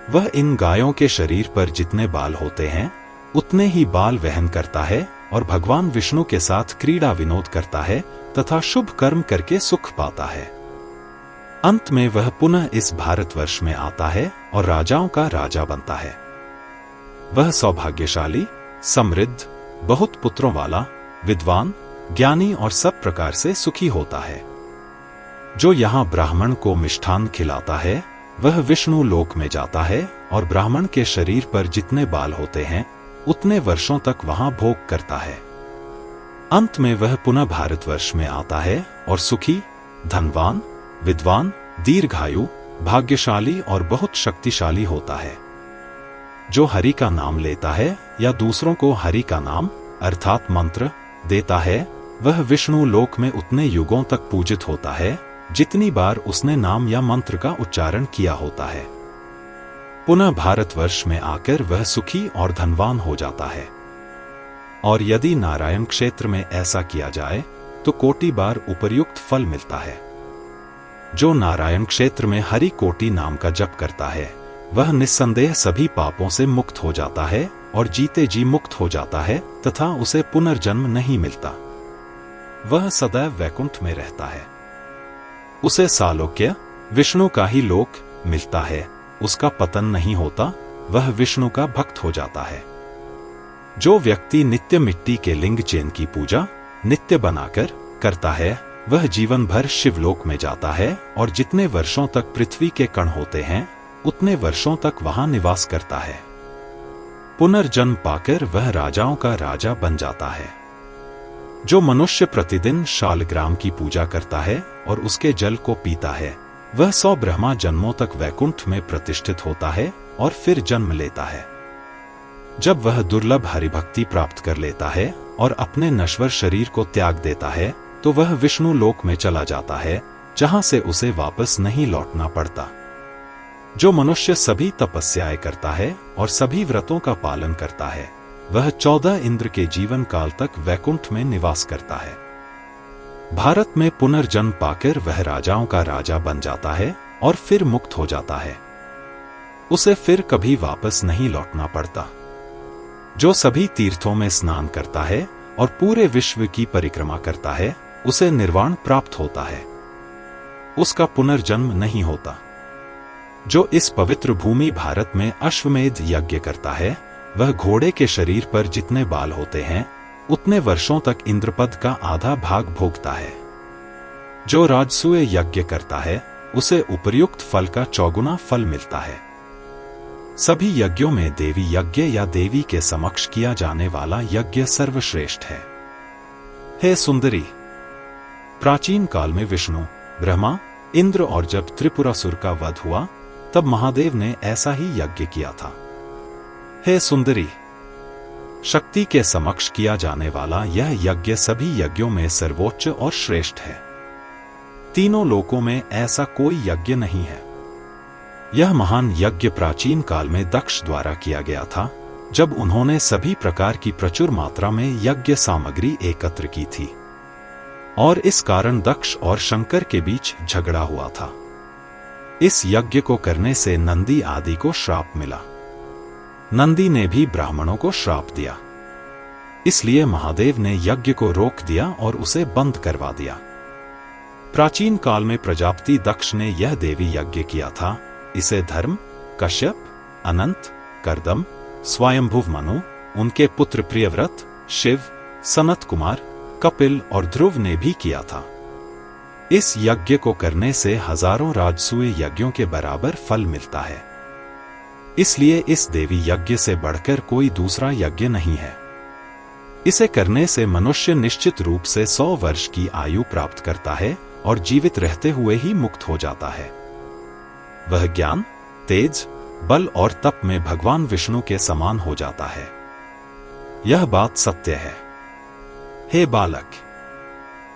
वह इन गायों के शरीर पर जितने बाल होते हैं उतने ही बाल वहन करता है और भगवान विष्णु के साथ क्रीड़ा विनोद करता है तथा शुभ कर्म करके सुख पाता है। अंत में वह पुनः इस भारतवर्ष में आता है और राजाओं का राजा बनता है। वह सौभाग्यशाली, समृद्ध, बहुत पुत्रों वाला, विद्वान, ज्ञानी और सब प्रकार से सुखी होता है। जो यहाँ ब्राह्मण को मिष्ठान खिलाता है वह विष्णु लोक में जाता है और ब्राह्मण के शरीर पर जितने बाल होते हैं उतने वर्षों तक वहां भोग करता है। अंत में वह पुनः भारतवर्ष में आता है और सुखी, धनवान, विद्वान, दीर्घायु, भाग्यशाली और बहुत शक्तिशाली होता है। जो हरि का नाम लेता है या दूसरों को हरि का नाम अर्थात मंत्र देता है वह विष्णु लोक में उतने युगों तक पूजित होता है जितनी बार उसने नाम या मंत्र का उच्चारण किया होता है। पुनः भारतवर्ष में आकर वह सुखी और धनवान हो जाता है। और यदि नारायण क्षेत्र में ऐसा किया जाए तो कोटि बार उपर्युक्त फल मिलता है। जो नारायण क्षेत्र में हरि कोटि नाम का जप करता है वह निस्संदेह सभी पापों से मुक्त हो जाता है और जीते जी मुक्त हो जाता है तथा उसे पुनर्जन्म नहीं मिलता। वह सदैव वैकुंठ में रहता है। उसे सालोक्य विष्णु का ही लोक मिलता है। उसका पतन नहीं होता, वह विष्णु का भक्त हो जाता है। जो व्यक्ति नित्य मिट्टी के लिंग चेन की पूजा नित्य बनाकर करता है वह जीवन भर शिवलोक में जाता है और जितने वर्षों तक पृथ्वी के कण होते हैं उतने वर्षों तक वहां निवास करता है। पुनर्जन्म पाकर वह राजाओं का राजा बन जाता है। जो मनुष्य प्रतिदिन शालग्राम की पूजा करता है और उसके जल को पीता है वह 100 ब्रह्मा जन्मों तक वैकुंठ में प्रतिष्ठित होता है और फिर जन्म लेता है। जब वह दुर्लभ हरिभक्ति प्राप्त कर लेता है और अपने नश्वर शरीर को त्याग देता है तो वह विष्णु लोक में चला जाता है जहां से उसे वापस नहीं लौटना पड़ता। जो मनुष्य सभी तपस्याएं करता है और सभी व्रतों का पालन करता है वह 14 इंद्र के जीवन काल तक वैकुंठ में निवास करता है। भारत में पुनर्जन्म पाकर वह राजाओं का राजा बन जाता है और फिर मुक्त हो जाता है। उसे फिर कभी वापस नहीं लौटना पड़ता। जो सभी तीर्थों में स्नान करता है और पूरे विश्व की परिक्रमा करता है उसे निर्वाण प्राप्त होता है। उसका पुनर्जन्म नहीं होता। जो इस पवित्र भूमि भारत में अश्वमेध यज्ञ करता है वह घोड़े के शरीर पर जितने बाल होते हैं उतने वर्षों तक इंद्रपद का आधा भाग भोगता है। जो राजसूय यज्ञ करता है उसे उपर्युक्त फल का 4 गुना फल मिलता है। सभी यज्ञों में देवी यज्ञ या देवी के समक्ष किया जाने वाला यज्ञ सर्वश्रेष्ठ है। हे सुंदरी, प्राचीन काल में विष्णु, ब्रह्मा, इंद्र और जब त्रिपुरासुर का वध हुआ तब महादेव ने ऐसा ही यज्ञ किया था। हे सुंदरी, शक्ति के समक्ष किया जाने वाला यह यज्ञ सभी यज्ञों में सर्वोच्च और श्रेष्ठ है। तीनों लोकों में ऐसा कोई यज्ञ नहीं है। यह महान यज्ञ प्राचीन काल में दक्ष द्वारा किया गया था जब उन्होंने सभी प्रकार की प्रचुर मात्रा में यज्ञ सामग्री एकत्र की थी और इस कारण दक्ष और शंकर के बीच झगड़ा हुआ था। इस यज्ञ को करने से नंदी आदि को श्राप मिला। नंदी ने भी ब्राह्मणों को श्राप दिया। इसलिए महादेव ने यज्ञ को रोक दिया और उसे बंद करवा दिया। प्राचीन काल में प्रजापति दक्ष ने यह देवी यज्ञ किया था। इसे धर्म, कश्यप, अनंत, कर्दम, स्वयंभुव मनु, उनके पुत्र प्रियव्रत, शिव, सनत कुमार, कपिल और ध्रुव ने भी किया था। इस यज्ञ को करने से हजारों राजसूय यज्ञों के बराबर फल मिलता है। इसलिए इस देवी यज्ञ से बढ़कर कोई दूसरा यज्ञ नहीं है। इसे करने से मनुष्य निश्चित रूप से 100 वर्ष की आयु प्राप्त करता है और जीवित रहते हुए ही मुक्त हो जाता है। वह ज्ञान, तेज, बल और तप में भगवान विष्णु के समान हो जाता है। यह बात सत्य है। हे बालक,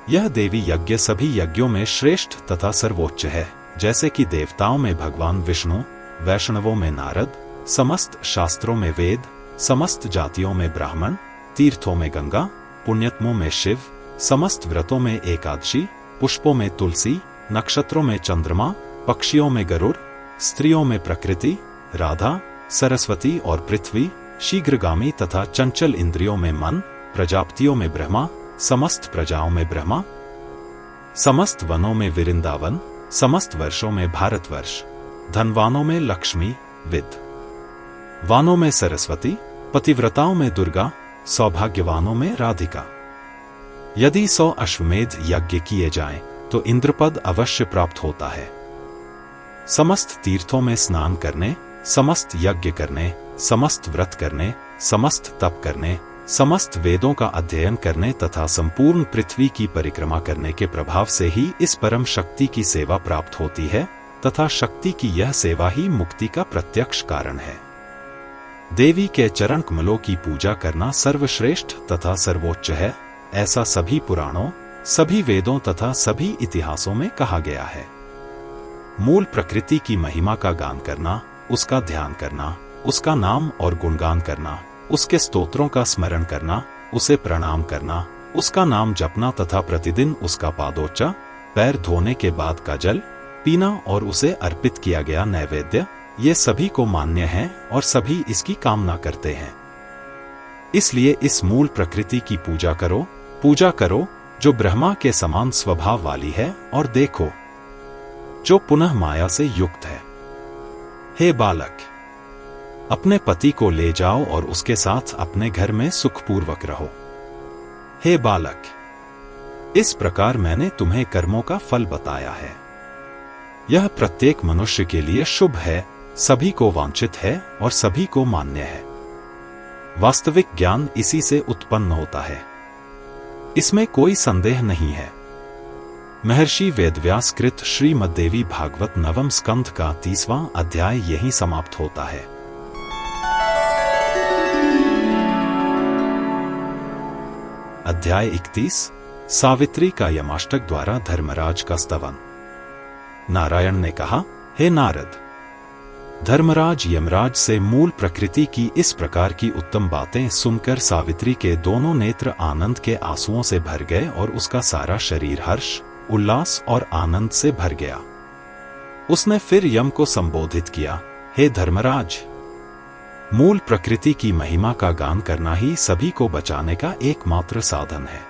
यह देवी यज्ञ सभी यज्ञों में श्रेष्ठ तथा सर्वोच्च है। जैसे कि देवताओं में भगवान विष्णु, वैष्णवों में नारद, समस्त शास्त्रों में वेद, समस्त जातियों में ब्राह्मण, तीर्थों में गंगा, पुण्यत्मों में शिव, समस्त व्रतों में एकादशी, पुष्पों में तुलसी, नक्षत्रों में चंद्रमा, पक्षियों में गरुड़, स्त्रियों में प्रकृति, राधा, सरस्वती और पृथ्वी, शीघ्रगामी तथा चंचल इंद्रियों में मन, प्रजापतियों में ब्रह्मा, समस्त प्रजाओं में ब्रह्मा, समस्त वनों में वृंदावन, समस्त वर्षों में भारतवर्ष, धनवानों में लक्ष्मी, विद, वानों में सरस्वती, पतिव्रताओं में दुर्गा, सौभाग्यवानों में राधिका। यदि 100 अश्वमेध यज्ञ किए जाएं, तो इंद्रपद अवश्य प्राप्त होता है। समस्त तीर्थों में स्नान करने, समस्त यज्ञ करने, समस्त व्रत करने, समस्त तप करने, समस्त वेदों का अध्ययन करने तथा संपूर्ण पृथ्वी की परिक्रमा करने के प्रभाव से ही इस परम शक्ति की सेवा प्राप्त होती है तथा शक्ति की यह सेवा ही मुक्ति का प्रत्यक्ष कारण है। देवी के चरण कमलों की पूजा करना सर्वश्रेष्ठ तथा सर्वोच्च है, ऐसा सभी पुराणों, सभी वेदों तथा सभी इतिहासों में कहा गया है। मूल प्रकृति की महिमा का गान करना, उसका ध्यान करना, उसका नाम और गुणगान करना, उसके स्तोत्रों का स्मरण करना, उसे प्रणाम करना, उसका नाम जपना तथा प्रतिदिन उसका पादोच्चा, पैर धोने के बाद का जल पीना और उसे अर्पित किया गया नैवेद्य, ये सभी को मान्य है और सभी इसकी कामना करते हैं। इसलिए इस मूल प्रकृति की पूजा करो जो ब्रह्मा के समान स्वभाव वाली है, और देखो जो पुनः माया से युक्त है। हे बालक, अपने पति को ले जाओ और उसके साथ अपने घर में सुखपूर्वक रहो। हे बालक, इस प्रकार मैंने तुम्हें कर्मों का फल बताया है। यह प्रत्येक मनुष्य के लिए शुभ है, सभी को वांछित है और सभी को मान्य है। वास्तविक ज्ञान इसी से उत्पन्न होता है, इसमें कोई संदेह नहीं है। महर्षि वेदव्यास कृत श्रीमद्देवी भागवत नवम स्कंध का 30वां अध्याय यहीं समाप्त होता है। अध्याय 31 सावित्री का यमाष्टक द्वारा धर्मराज का स्तवन। नारायण ने कहा, हे नारद, धर्मराज यमराज से मूल प्रकृति की इस प्रकार की उत्तम बातें सुनकर सावित्री के दोनों नेत्र आनंद के आंसुओं से भर गए और उसका सारा शरीर हर्ष, उल्लास और आनंद से भर गया। उसने फिर यम को संबोधित किया, हे धर्मराज, मूल प्रकृति की महिमा का गान करना ही सभी को बचाने का एकमात्र साधन है।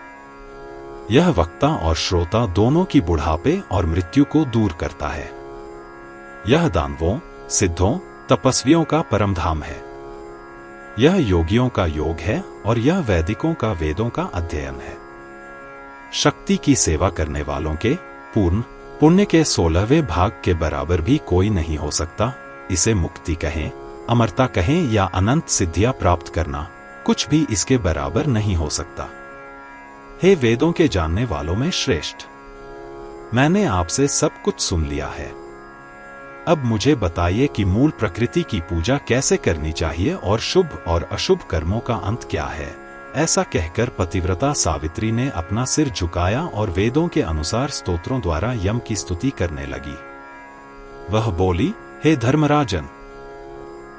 यह वक्ता और श्रोता दोनों की बुढ़ापे और मृत्यु को दूर करता है। यह दानवों, सिद्धों, तपस्वियों का परम धाम है। यह योगियों का योग है और यह वैदिकों का वेदों का अध्ययन है। शक्ति की सेवा करने वालों के पूर्ण पुण्य के 16वें भाग के बराबर भी कोई नहीं हो सकता। इसे मुक्ति कहें, अमरता कहें या अनंत सिद्धियां प्राप्त करना, कुछ भी इसके बराबर नहीं हो सकता। हे वेदों के जानने वालों में श्रेष्ठ, मैंने आपसे सब कुछ सुन लिया है। अब मुझे बताइए कि मूल प्रकृति की पूजा कैसे करनी चाहिए और शुभ और अशुभ कर्मों का अंत क्या है। ऐसा कहकर पतिव्रता सावित्री ने अपना सिर झुकाया और वेदों के अनुसार स्तोत्रों द्वारा यम की स्तुति करने लगी। वह बोली, हे धर्मराजन,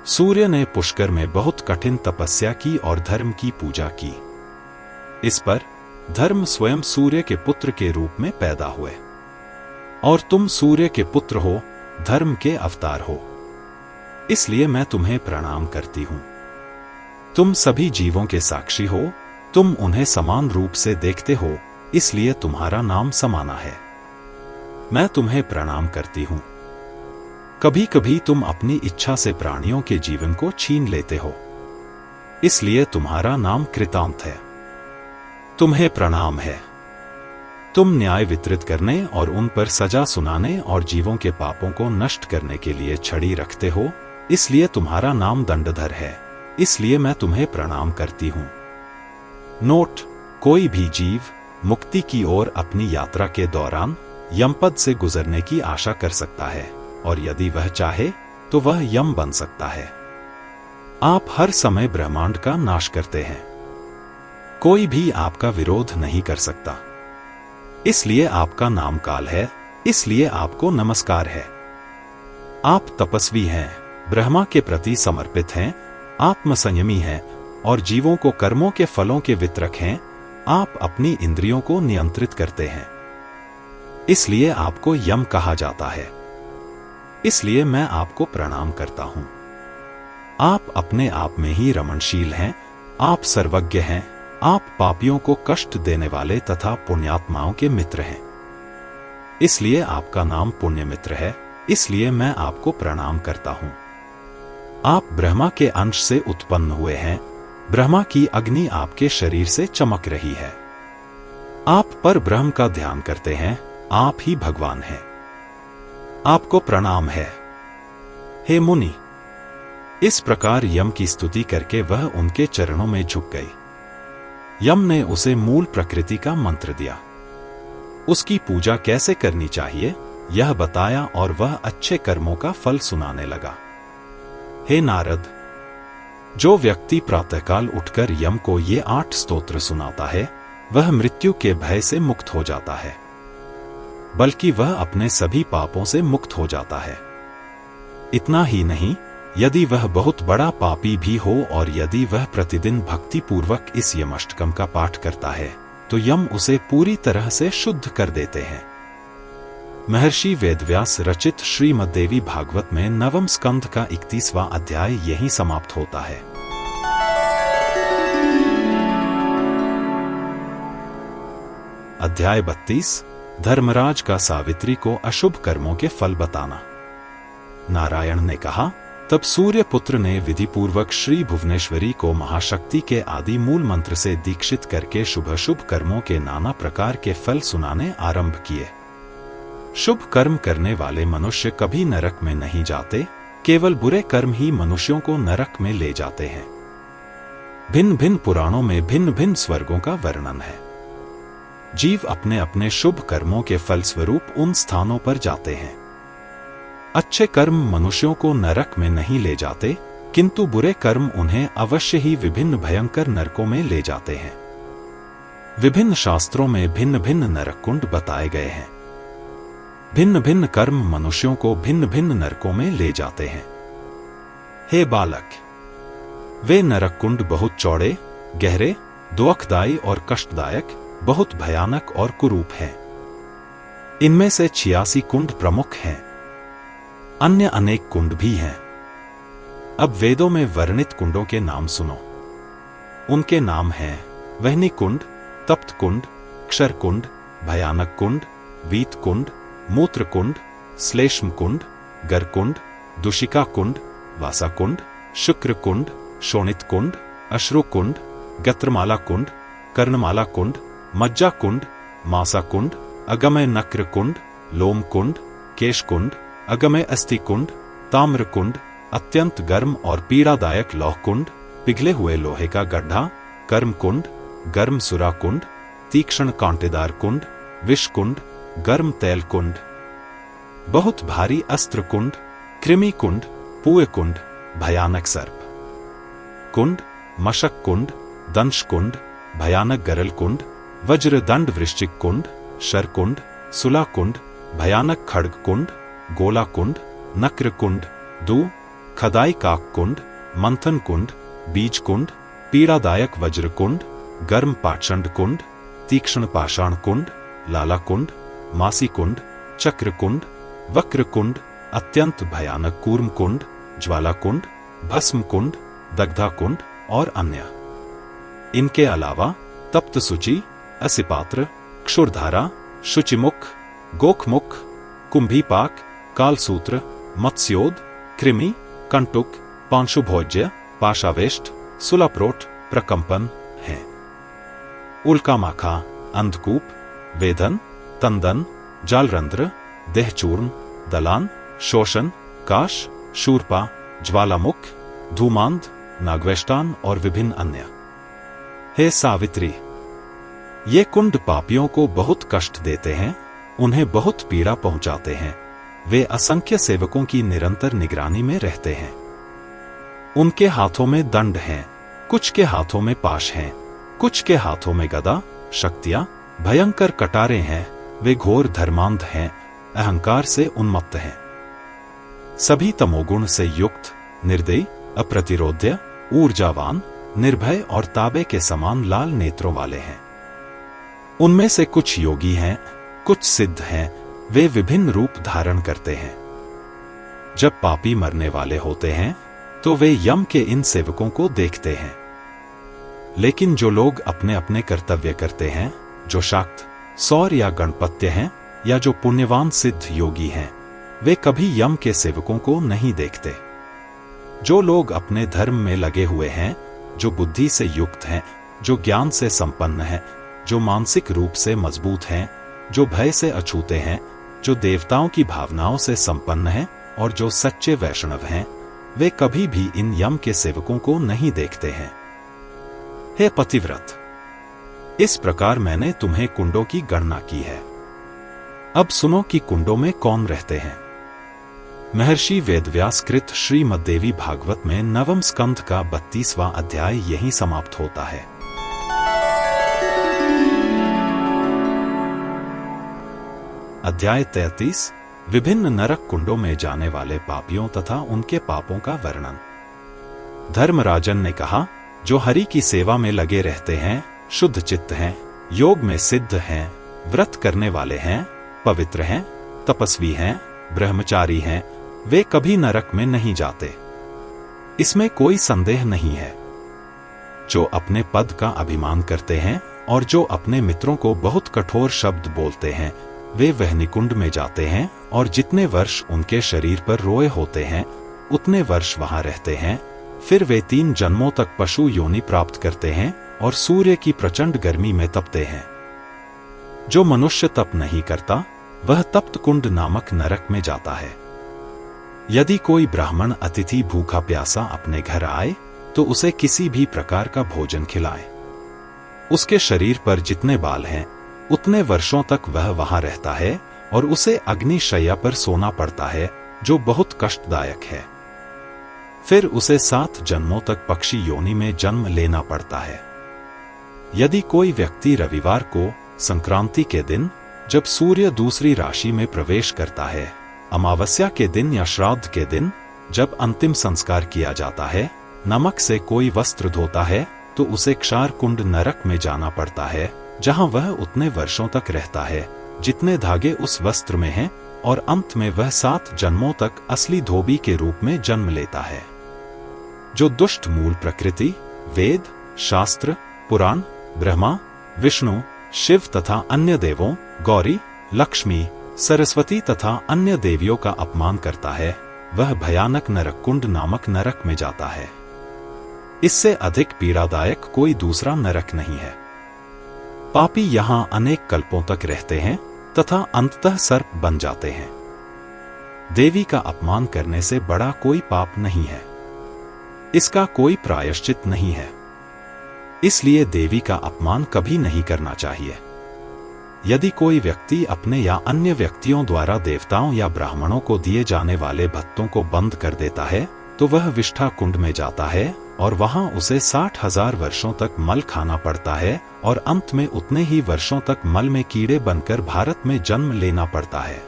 सूर्य ने पुष्कर में बहुत कठिन तपस्या की और धर्म की पूजा की। इस पर धर्म स्वयं सूर्य के पुत्र के रूप में पैदा हुए, और तुम सूर्य के पुत्र हो, धर्म के अवतार हो। इसलिए मैं तुम्हें प्रणाम करती हूं। तुम सभी जीवों के साक्षी हो, तुम उन्हें समान रूप से देखते हो, इसलिए तुम्हारा नाम समाना है। मैं तुम्हें प्रणाम करती हूं। कभी कभी तुम अपनी इच्छा से प्राणियों के जीवन को छीन लेते हो, इसलिए तुम्हारा नाम कृतांत है। तुम्हें प्रणाम है। तुम न्याय वितरित करने और उन पर सजा सुनाने और जीवों के पापों को नष्ट करने के लिए छड़ी रखते हो, इसलिए तुम्हारा नाम दंडधर है। इसलिए मैं तुम्हें प्रणाम करती हूं। नोट: कोई भी जीव मुक्ति की ओर अपनी यात्रा के दौरान यमपद से गुजरने की आशा कर सकता है, और यदि वह चाहे तो वह यम बन सकता है। आप हर समय ब्रह्मांड का नाश करते हैं, कोई भी आपका विरोध नहीं कर सकता। इसलिए आपका नाम काल है, इसलिए आपको नमस्कार है। आप तपस्वी हैं, ब्रह्मा के प्रति समर्पित हैं, आत्मसंयमी हैं और जीवों को कर्मों के फलों के वितरक हैं। आप अपनी इंद्रियों को नियंत्रित करते हैं, इसलिए आपको यम कहा जाता है। इसलिए मैं आपको प्रणाम करता हूं। आप अपने आप में ही रमणशील हैं, आप सर्वज्ञ हैं, आप पापियों को कष्ट देने वाले तथा पुण्यात्माओं के मित्र हैं। इसलिए आपका नाम पुण्य मित्र है, इसलिए मैं आपको प्रणाम करता हूं। आप ब्रह्मा के अंश से उत्पन्न हुए हैं, ब्रह्मा की अग्नि आपके शरीर से चमक रही है। आप पर ब्रह्म का ध्यान करते हैं, आप ही भगवान हैं। आपको प्रणाम है, हे मुनि। इस प्रकार यम की स्तुति करके वह उनके चरणों में झुक गई। यम ने उसे मूल प्रकृति का मंत्र दिया, उसकी पूजा कैसे करनी चाहिए यह बताया और वह अच्छे कर्मों का फल सुनाने लगा। हे नारद, जो व्यक्ति प्रातःकाल उठकर यम को ये 8 स्तोत्र सुनाता है, वह मृत्यु के भय से मुक्त हो जाता है, बल्कि वह अपने सभी पापों से मुक्त हो जाता है। इतना ही नहीं, यदि वह बहुत बड़ा पापी भी हो और यदि वह प्रतिदिन भक्ति पूर्वक इस यमष्टकम का पाठ करता है, तो यम उसे पूरी तरह से शुद्ध कर देते हैं। महर्षि वेदव्यास रचित श्रीमद्देवी भागवत में 9वें स्कंध का 31वां अध्याय यहीं समाप्त होता है। अध्याय 32 धर्मराज का सावित्री को अशुभ कर्मों के फल बताना। नारायण ने कहा, तब सूर्य पुत्र ने विधिपूर्वक श्री भुवनेश्वरी को महाशक्ति के आदि मूल मंत्र से दीक्षित करके शुभ शुभ कर्मों के नाना प्रकार के फल सुनाने आरंभ किए। शुभ कर्म करने वाले मनुष्य कभी नरक में नहीं जाते, केवल बुरे कर्म ही मनुष्यों को नरक में ले जाते हैं। भिन्न भिन्न पुराणों में भिन्न भिन्न स्वर्गों का वर्णन है। जीव अपने अपने शुभ कर्मों के फलस्वरूप उन स्थानों पर जाते हैं। अच्छे कर्म मनुष्यों को नरक में नहीं ले जाते, किंतु बुरे कर्म उन्हें अवश्य ही विभिन्न भयंकर नरकों में ले जाते हैं। विभिन्न शास्त्रों में भिन्न भिन्न नरक कुंड बताए गए हैं। भिन्न भिन्न कर्म मनुष्यों को भिन्न भिन्न नरकों में ले जाते हैं। हे बालक, वे नरक कुंड बहुत चौड़े, गहरे, दुखदायी और कष्टदायक, बहुत भयानक और कुरूप हैं। इनमें से 86 कुंड प्रमुख हैं। अन्य अनेक कुंड भी हैं। अब वेदों में वर्णित कुंडों के नाम सुनो। उनके नाम हैं वहनी कुंड, तप्त कुंड, क्षर कुंड, भयानक कुंड, वीत कुंड, मूत्र कुंड, श्लेष्म कुंड, गर कुंड, दुशिका कुंड, वासा कुंड, शुक्र कुंड, शोणित कुंड, अश्रु कुंड, गत्रमाला कुंड, कर्णमाला कुंड, मज्जा कुंड, मासा कुंड, अगमय नक्र कुंड, लोम कुंड, केश कुंड, अगमय अस्थि कुंड, ताम्र कुंड, अत्यंत गर्म और पीड़ादायक लौह कुंड, पिघले हुए लोहे का गड्ढा, कर्म कुंड, गर्म सुरा कुंड, तीक्ष्ण कांटेदार कुंड, विष कुंड, गर्म तेल कुंड, बहुत भारी अस्त्र कुंड, कृमि कुंड, पुए कुंड, भयानक सर्प कुंड, मशक कुंड, दंश कुंड, भयानक गरल कुंड, वज्र दंड वृश्चिक कुंड, शर कुंड, सुला कुंड, भयानक खड्ग कुंड, गोला कुंड, नक्र कुंड, दू, खदाई काक कुंड, मंथन कुंड, बीज कुंड, पीड़ादायक वज्र कुंड, गर्म पाषंड कुंड, तीक्ष्ण पाषाण कुंड, लाला कुंड, मासी कुंड, चक्र कुंड, वक्र कुंड, अत्यंत भयानक कूर्म कुंड, ज्वाला कुंड, भस्म कुंड, दग्धा कुंड और अन्य। इनके अलावा तप्त सूची, असिपात्र, क्षुरधारा, शुचिमुख, गोखमुख, कुंभीपाक, कालसूत्र, मत्स्योद, कृमि, कंटुक, पांशुभोज्य, पाशावेष्ट, सुलाप्रोट, प्रकंपन हैं। उल्कामाखा, अंधकूप, वेदन, तंदन, जालरंध्र, देहचूर्ण, दलान, शोषण, काश, शूरपा, ज्वालामुख, धूमांध, नागवेष्टान और विभिन्न अन्य। हे सावित्री, ये कुंड पापियों को बहुत कष्ट देते हैं, उन्हें बहुत पीड़ा पहुंचाते हैं। वे असंख्य सेवकों की निरंतर निगरानी में रहते हैं। उनके हाथों में दंड हैं, कुछ के हाथों में पाश हैं, कुछ के हाथों में गदा, शक्तियां, भयंकर कटारे हैं। वे घोर धर्मांध हैं, अहंकार से उन्मत्त हैं। सभी तमोगुण से युक्त, निर्दयी, अप्रतिरोध्य, ऊर्जावान, निर्भय और ताबे के समान लाल नेत्रों वाले हैं। उनमें से कुछ योगी हैं, कुछ सिद्ध हैं। वे विभिन्न रूप धारण करते हैं। जब पापी मरने वाले होते हैं तो वे यम के इन सेवकों को देखते हैं। लेकिन जो लोग अपने अपने कर्तव्य करते हैं, जो शाक्त, सौर या गणपत्य हैं, या जो पुण्यवान सिद्ध योगी हैं, वे कभी यम के सेवकों को नहीं देखते। जो लोग अपने धर्म में लगे हुए हैं, जो बुद्धि से युक्त हैं, जो ज्ञान से संपन्न हैं, जो मानसिक रूप से मजबूत हैं, जो भय से अछूते हैं, जो देवताओं की भावनाओं से संपन्न हैं और जो सच्चे वैष्णव हैं, वे कभी भी इन यम के सेवकों को नहीं देखते हैं। हे पतिव्रत, इस प्रकार मैंने तुम्हें कुंडों की गणना की है। अब सुनो कि कुंडों में कौन रहते हैं। महर्षि वेदव्यास कृत श्रीमद्देवी भागवत में 9वें स्कंध का 32वां अध्याय यहीं समाप्त होता है। अध्याय 33 विभिन्न नरक कुंडों में जाने वाले पापियों तथा उनके पापों का वर्णन। धर्मराजन ने कहा, जो हरि की सेवा में लगे रहते हैं, शुद्ध चित्त हैं, योग में सिद्ध हैं, व्रत करने वाले हैं, पवित्र हैं, तपस्वी हैं, ब्रह्मचारी हैं, वे कभी नरक में नहीं जाते। इसमें कोई संदेह नहीं है। जो अपने पद का अभिमान करते हैं और जो अपने मित्रों को बहुत कठोर शब्द बोलते हैं, वे वह्निकुंड में जाते हैं और जितने वर्ष उनके शरीर पर रोए होते हैं, उतने वर्ष वहां रहते हैं। फिर वे 3 जन्मों तक पशु योनि प्राप्त करते हैं और सूर्य की प्रचंड गर्मी में तपते हैं। जो मनुष्य तप नहीं करता, वह तप्त कुंड नामक नरक में जाता है। यदि कोई ब्राह्मण अतिथि भूखा प्यासा अपने घर आए, तो उसे किसी भी प्रकार का भोजन खिलाए। उसके शरीर पर जितने बाल हैं, उतने वर्षों तक वह वहां रहता है और उसे अग्निशय्या पर सोना पड़ता है, जो बहुत कष्टदायक है। फिर उसे 7 जन्मों तक पक्षी योनि में जन्म लेना पड़ता है। यदि कोई व्यक्ति रविवार को, संक्रांति के दिन, जब सूर्य दूसरी राशि में प्रवेश करता है, अमावस्या के दिन या श्राद्ध के दिन, जब अंतिम संस्कार किया जाता है, नमक से कोई वस्त्र धोता है, तो उसे क्षार कुंड नरक में जाना पड़ता है, जहां वह उतने वर्षों तक रहता है जितने धागे उस वस्त्र में हैं, और अंत में वह 7 जन्मों तक असली धोबी के रूप में जन्म लेता है। जो दुष्ट मूल प्रकृति, वेद, शास्त्र, पुराण, ब्रह्मा, विष्णु, शिव तथा अन्य देवों, गौरी, लक्ष्मी, सरस्वती तथा अन्य देवियों का अपमान करता है, वह भयानक नरक कुंड नामक नरक में जाता है। इससे अधिक पीड़ादायक कोई दूसरा नरक नहीं है। पापी यहां अनेक कल्पों तक रहते हैं तथा अंततः सर्प बन जाते हैं। देवी का अपमान करने से बड़ा कोई पाप नहीं है। इसका कोई प्रायश्चित नहीं है। इसलिए देवी का अपमान कभी नहीं करना चाहिए। यदि कोई व्यक्ति अपने या अन्य व्यक्तियों द्वारा देवताओं या ब्राह्मणों को दिए जाने वाले भत्तों को बंद कर देता है, तो वह विष्ठा कुंड में जाता है और वहां उसे 60,000 वर्षों तक मल खाना पड़ता है और अंत में उतने ही वर्षों तक मल में कीड़े बनकर भारत में जन्म लेना पड़ता है।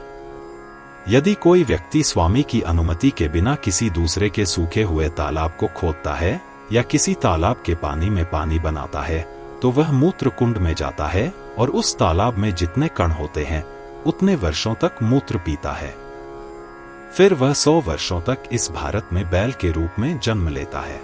यदि कोई व्यक्ति स्वामी की अनुमति के बिना किसी दूसरे के सूखे हुए तालाब को खोदता है या किसी तालाब के पानी में पानी बनाता है, तो वह मूत्र कुंड में जाता है और उस तालाब में जितने कण होते हैं, उतने वर्षों तक मूत्र पीता है। फिर वह 100 वर्षों तक इस भारत में बैल के रूप में जन्म लेता है।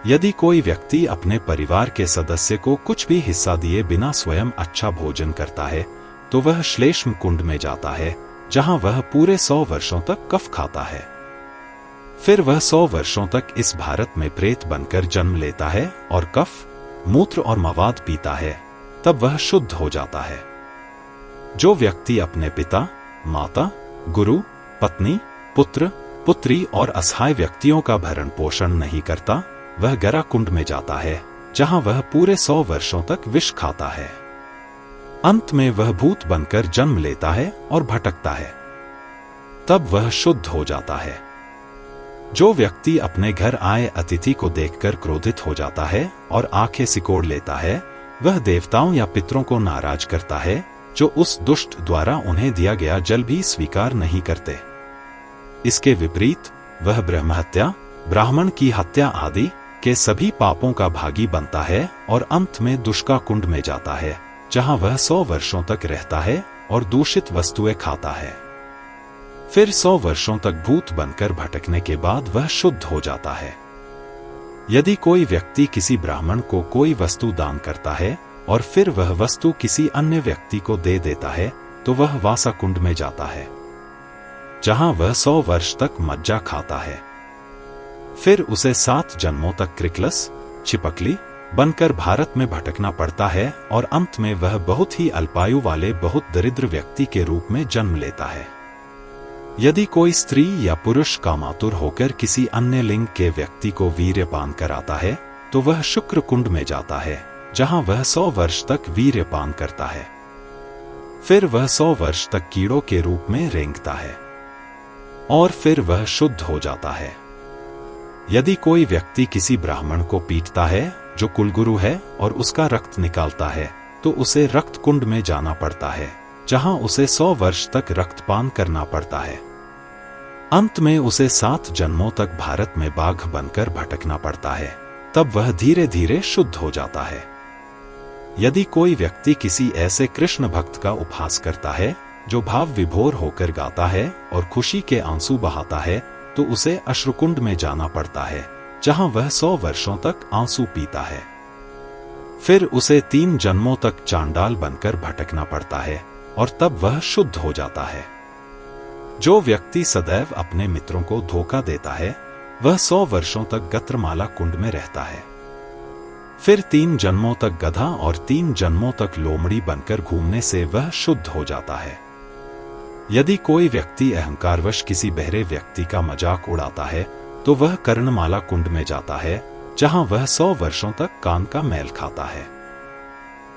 यदि कोई व्यक्ति अपने परिवार के सदस्य को कुछ भी हिस्सा दिए बिना स्वयं अच्छा भोजन करता है, तो वह श्लेष्म कुंड में जाता है, जहां वह पूरे 100 वर्षों तक कफ खाता है। फिर वह 100 वर्षों तक इस भारत में प्रेत बनकर जन्म लेता है और कफ, मूत्र और मवाद पीता है, तब वह शुद्ध हो जाता है। जो व्यक्ति अपने पिता, माता, गुरु, पत्नी, पुत्र, पुत्री और असहाय व्यक्तियों का भरण पोषण नहीं करता, वह गरा कुंड में जाता है, जहां वह पूरे 100 वर्षों तक विष खाता है। अंत में वह भूत बनकर जन्म लेता है और भटकता है, तब वह शुद्ध हो जाता है। जो व्यक्ति अपने घर आए अतिथि को देखकर क्रोधित हो जाता है और आंखें सिकोड़ लेता है, वह देवताओं या पितरों को नाराज करता है, जो उस दुष्ट द्वारा उन्हें दिया गया जल भी स्वीकार नहीं करते। इसके विपरीत वह ब्रह्महत्या, ब्राह्मण की हत्या आदि के सभी पापों का भागी बनता है और अंत में दुष्का कुंड में जाता है, जहां वह 100 वर्षों तक रहता है और दूषित वस्तुएं खाता है। फिर 100 वर्षों तक भूत बनकर भटकने के बाद वह शुद्ध हो जाता है। यदि कोई व्यक्ति किसी ब्राह्मण को कोई वस्तु दान करता है और फिर वह वस्तु किसी अन्य व्यक्ति को दे देता है, तो वह वासा कुंड में जाता है, जहां वह 100 वर्ष तक मज्जा खाता है। फिर उसे 7 जन्मों तक क्रिकलस, छिपकली बनकर भारत में भटकना पड़ता है और अंत में वह बहुत ही अल्पायु वाले बहुत दरिद्र व्यक्ति के रूप में जन्म लेता है। यदि कोई स्त्री या पुरुष कामातुर होकर किसी अन्य लिंग के व्यक्ति को वीर्यपान कराता है, तो वह शुक्र कुंड में जाता है, जहां वह 100 वर्ष तक वीर्यपान करता है। फिर वह 100 वर्ष तक कीड़ों के रूप में रेंगता है और फिर वह शुद्ध हो जाता है। यदि कोई व्यक्ति किसी ब्राह्मण को पीटता है जो कुलगुरु है और उसका रक्त निकालता है, तो उसे रक्त कुंड में जाना पड़ता है, जहां उसे 100 वर्ष तक रक्तपान करना पड़ता है। अंत में उसे 7 जन्मों तक भारत में बाघ बनकर भटकना पड़ता है। तब वह धीरे धीरे शुद्ध हो जाता है। यदि कोई व्यक्ति किसी ऐसे कृष्ण भक्त का उपहास करता है जो भाव विभोर होकर गाता है और खुशी के आंसू बहाता है, तो उसे अश्रुकुंड में जाना पड़ता है, जहां वह 100 वर्षों तक आंसू पीता है। फिर उसे 3 जन्मों तक चांडाल बनकर भटकना पड़ता है और तब वह शुद्ध हो जाता है। जो व्यक्ति सदैव अपने मित्रों को धोखा देता है, वह 100 वर्षों तक गत्रमाला कुंड में रहता है। फिर 3 जन्मों तक गधा और 3 जन्मों तक लोमड़ी बनकर घूमने से वह शुद्ध हो जाता है। यदि कोई व्यक्ति अहंकारवश किसी बहरे व्यक्ति का मजाक उड़ाता है, तो वह कर्णमाला कुंड में जाता है, जहां वह 100 वर्षों तक कान का मैल खाता है।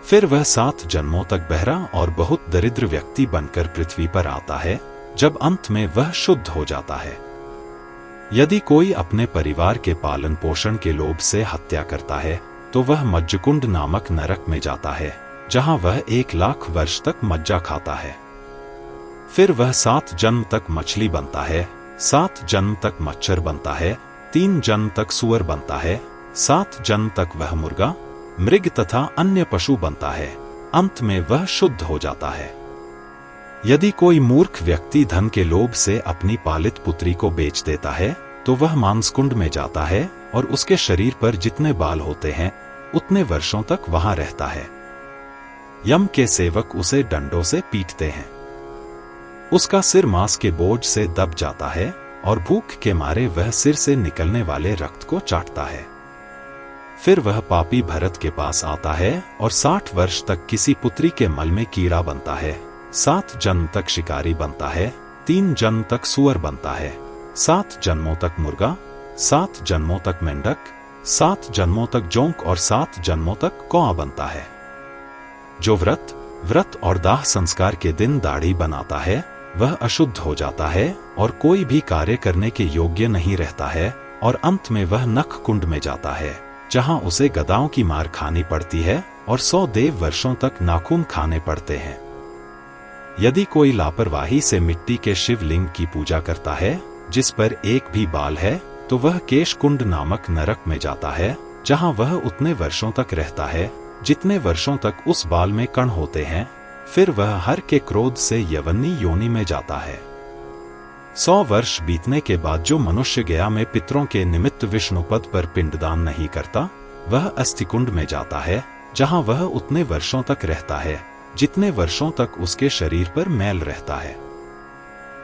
फिर वह 7 जन्मों तक बहरा और बहुत दरिद्र व्यक्ति बनकर पृथ्वी पर आता है, जब अंत में वह शुद्ध हो जाता है। यदि कोई अपने परिवार के पालन पोषण के लोभ से हत्या करता है, तो वह मज्जकुंड नामक नरक में जाता है, जहां वह 1 लाख वर्ष तक मज्जा खाता है। फिर वह 7 जन्म तक मछली बनता है, 7 जन्म तक मच्छर बनता है, 3 जन्म तक सुअर बनता है, 7 जन्म तक वह मुर्गा, मृग तथा अन्य पशु बनता है। अंत में वह शुद्ध हो जाता है। यदि कोई मूर्ख व्यक्ति धन के लोभ से अपनी पालित पुत्री को बेच देता है, तो वह मांसकुंड में जाता है और उसके शरीर पर जितने बाल होते हैं उतने वर्षों तक वहां रहता है। यम के सेवक उसे डंडों से पीटते हैं। उसका सिर मांस के बोझ से दब जाता है और भूख के मारे वह सिर से निकलने वाले रक्त को चाटता है। फिर वह पापी भरत के पास आता है और 60 वर्ष तक किसी पुत्री के मल में कीड़ा बनता है, 7 जन्म तक शिकारी बनता है, 3 जन्म तक सुअर बनता है, 7 जन्मों तक मुर्गा, 7 जन्मों तक मेंढक, 7 जन्मों तक जोंक और 7 जन्मों तक कौआ बनता है। जो व्रत और दाह संस्कार के दिन दाढ़ी बनाता है, वह अशुद्ध हो जाता है और कोई भी कार्य करने के योग्य नहीं रहता है और अंत में वह नख कुंड में जाता है, जहां उसे गदाओं की मार खानी पड़ती है और 100 देव वर्षों तक नाखून खाने पड़ते हैं। यदि कोई लापरवाही से मिट्टी के शिवलिंग की पूजा करता है जिस पर एक भी बाल है, तो वह केश कुंड नामक नरक में जाता है, जहां वह उतने वर्षों तक रहता है जितने वर्षों तक उस बाल में कण होते हैं। फिर वह हर के क्रोध से यवनी योनि में जाता है। 100 वर्ष बीतने के बाद जो मनुष्य गया में पितरों के निमित्त विष्णुपद पर पिंडदान नहीं करता, वह अस्थिकुंड में जाता है, जहां वह उतने वर्षों तक रहता है जितने वर्षों तक उसके शरीर पर मैल रहता है।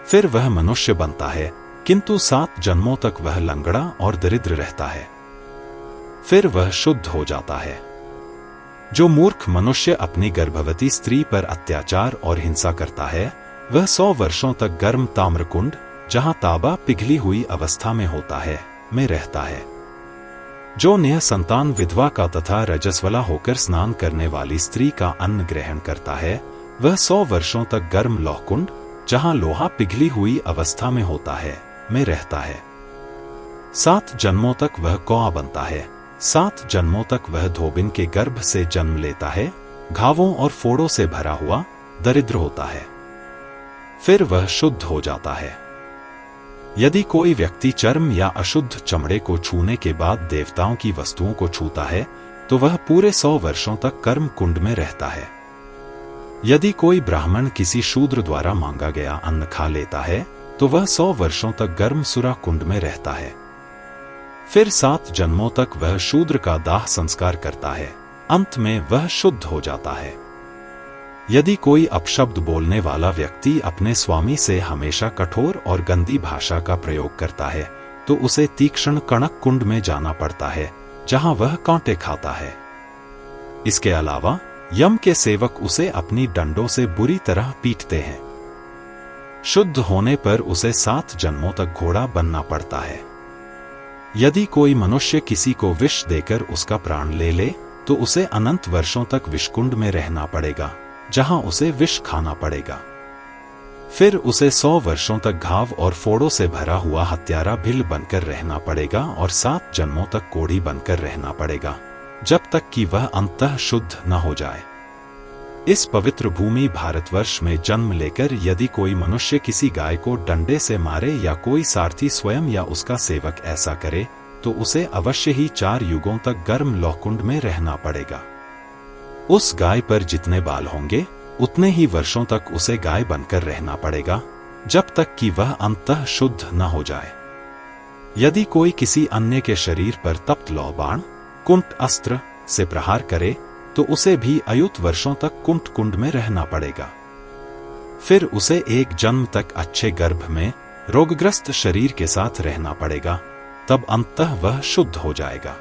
फिर वह मनुष्य बनता है, किंतु 7 जन्मों तक वह लंगड़ा और दरिद्र रहता है। फिर वह शुद्ध हो जाता है। जो मूर्ख मनुष्य अपनी गर्भवती स्त्री पर अत्याचार और हिंसा करता है, वह 100 वर्षों तक गर्म ताम्रकुंड, जहां तांबा पिघली हुई अवस्था में होता है, में रहता है। जो निःसंतान विधवा का तथा रजस्वला होकर स्नान करने वाली स्त्री का अन्न ग्रहण करता है, वह 100 वर्षों तक गर्म लौहकुंड, जहां लोहा पिघली हुई अवस्था में होता है, में रहता है। 7 जन्मों तक वह कौआ बनता है, 7 जन्मों तक वह धोबिन के गर्भ से जन्म लेता है, घावों और फोड़ों से भरा हुआ दरिद्र होता है। फिर वह शुद्ध हो जाता है। यदि कोई व्यक्ति चर्म या अशुद्ध चमड़े को छूने के बाद देवताओं की वस्तुओं को छूता है, तो वह पूरे 100 वर्षों तक कर्म कुंड में रहता है। यदि कोई ब्राह्मण किसी शूद्र द्वारा मांगा गया अन्न खा लेता है, तो वह 100 वर्षों तक गर्म सुरा कुंड में रहता है। फिर 7 जन्मों तक वह शूद्र का दाह संस्कार करता है, अंत में वह शुद्ध हो जाता है। यदि कोई अपशब्द बोलने वाला व्यक्ति अपने स्वामी से हमेशा कठोर और गंदी भाषा का प्रयोग करता है, तो उसे तीक्ष्ण कणक कुंड में जाना पड़ता है, जहां वह कांटे खाता है। इसके अलावा यम के सेवक उसे अपनी डंडों से बुरी तरह पीटते हैं। शुद्ध होने पर उसे 7 जन्मों तक घोड़ा बनना पड़ता है। यदि कोई मनुष्य किसी को विष देकर उसका प्राण ले ले, तो उसे अनंत वर्षों तक विषकुंड में रहना पड़ेगा, जहां उसे विष खाना पड़ेगा। फिर उसे 100 वर्षों तक घाव और फोड़ों से भरा हुआ हत्यारा भिल बनकर रहना पड़ेगा और 7 जन्मों तक कोढ़ी बनकर रहना पड़ेगा, जब तक कि वह अंततः शुद्ध न हो जाए। इस पवित्र भूमि भारतवर्ष में जन्म लेकर यदि कोई मनुष्य किसी गाय को डंडे से मारे या कोई सारथी स्वयं या उसका सेवक ऐसा करे तो उसे अवश्य ही 4 युगों तक गर्म लौहकुंड में रहना पड़ेगा। उस गाय पर जितने बाल होंगे उतने ही वर्षों तक उसे गाय बनकर रहना पड़ेगा, जब तक कि वह अंततः शुद्ध न हो जाए। यदि कोई किसी अन्य के शरीर पर तप्त लौह बाण कुंट अस्त्र से प्रहार करे तो उसे भी अयुत वर्षों तक कुंट कुंड में रहना पड़ेगा। फिर उसे एक जन्म तक अच्छे गर्भ में रोगग्रस्त शरीर के साथ रहना पड़ेगा, तब अंततः वह शुद्ध हो जाएगा।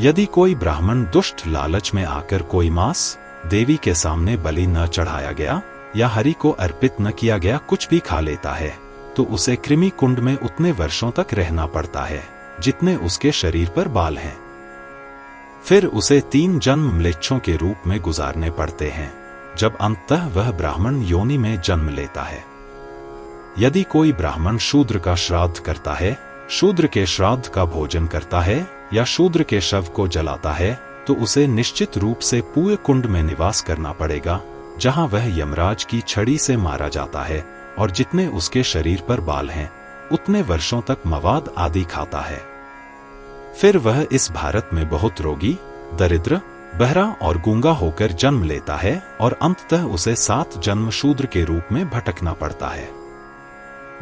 यदि कोई ब्राह्मण दुष्ट लालच में आकर कोई मांस देवी के सामने बलि न चढ़ाया गया या हरि को अर्पित न किया गया कुछ भी खा लेता है तो उसे कृमि कुंड में उतने वर्षों तक रहना पड़ता है जितने उसके शरीर पर बाल हैं। फिर उसे 3 जन्म म्लेच्छों के रूप में गुजारने पड़ते हैं, जब अंततः वह ब्राह्मण योनि में जन्म लेता है। यदि कोई ब्राह्मण शूद्र का श्राद्ध करता है, शूद्र के श्राद्ध का भोजन करता है या शूद्र के शव को जलाता है तो उसे निश्चित रूप से पूय कुंड में निवास करना पड़ेगा, जहां वह यमराज की छड़ी से मारा जाता है और जितने उसके शरीर पर बाल हैं उतने वर्षों तक मवाद आदि खाता है। फिर वह इस भारत में बहुत रोगी, दरिद्र, बहरा और गूंगा होकर जन्म लेता है और अंततः उसे 7 जन्म शूद्र के रूप में भटकना पड़ता है।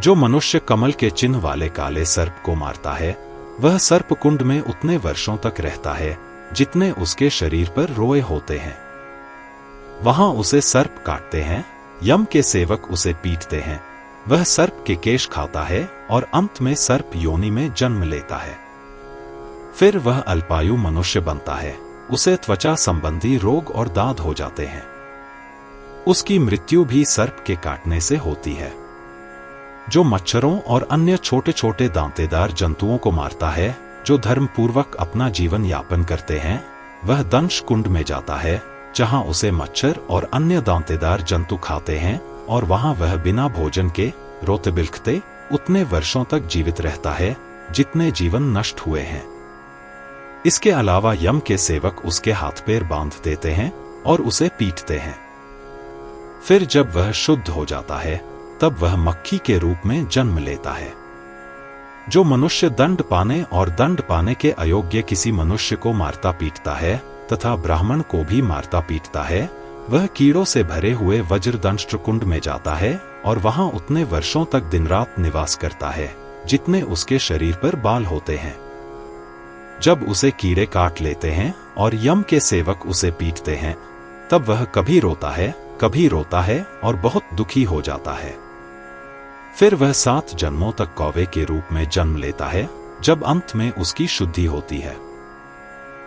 जो मनुष्य कमल के चिन्ह वाले काले सर्प को मारता है वह सर्प कुंड में उतने वर्षों तक रहता है जितने उसके शरीर पर रोए होते हैं। वहां उसे सर्प काटते हैं, यम के सेवक उसे पीटते हैं, वह सर्प के केश खाता है और अंत में सर्प योनि में जन्म लेता है। फिर वह अल्पायु मनुष्य बनता है, उसे त्वचा संबंधी रोग और दाद हो जाते हैं। उसकी मृत्यु भी सर्प के काटने से होती है। जो मच्छरों और अन्य छोटे छोटे दांतेदार जंतुओं को मारता है, जो धर्म पूर्वक अपना जीवन यापन करते हैं, वह दंश कुंड में जाता है, जहां उसे मच्छर और अन्य दांतेदार जंतु खाते हैं और वहां वह बिना भोजन के रोते बिलखते उतने वर्षों तक जीवित रहता है जितने जीवन नष्ट हुए हैं। इसके अलावा यम के सेवक उसके हाथ पैर बांध देते हैं और उसे पीटते हैं। फिर जब वह शुद्ध हो जाता है तब वह मक्खी के रूप में जन्म लेता है। जो मनुष्य दंड पाने और दंड पाने के अयोग्य किसी मनुष्य को मारता पीटता है तथा ब्राह्मण को भी मारता पीटता है, वह कीड़ों से भरे हुए वज्रदंष्ट्र कुंड में जाता है और वहां उतने वर्षों तक दिन रात निवास करता है जितने उसके शरीर पर बाल होते हैं। जब उसे कीड़े काट लेते हैं और यम के सेवक उसे पीटते हैं, तब वह कभी रोता है और बहुत दुखी हो जाता है। फिर वह 7 जन्मों तक कौवे के रूप में जन्म लेता है, जब अंत में उसकी शुद्धि होती है।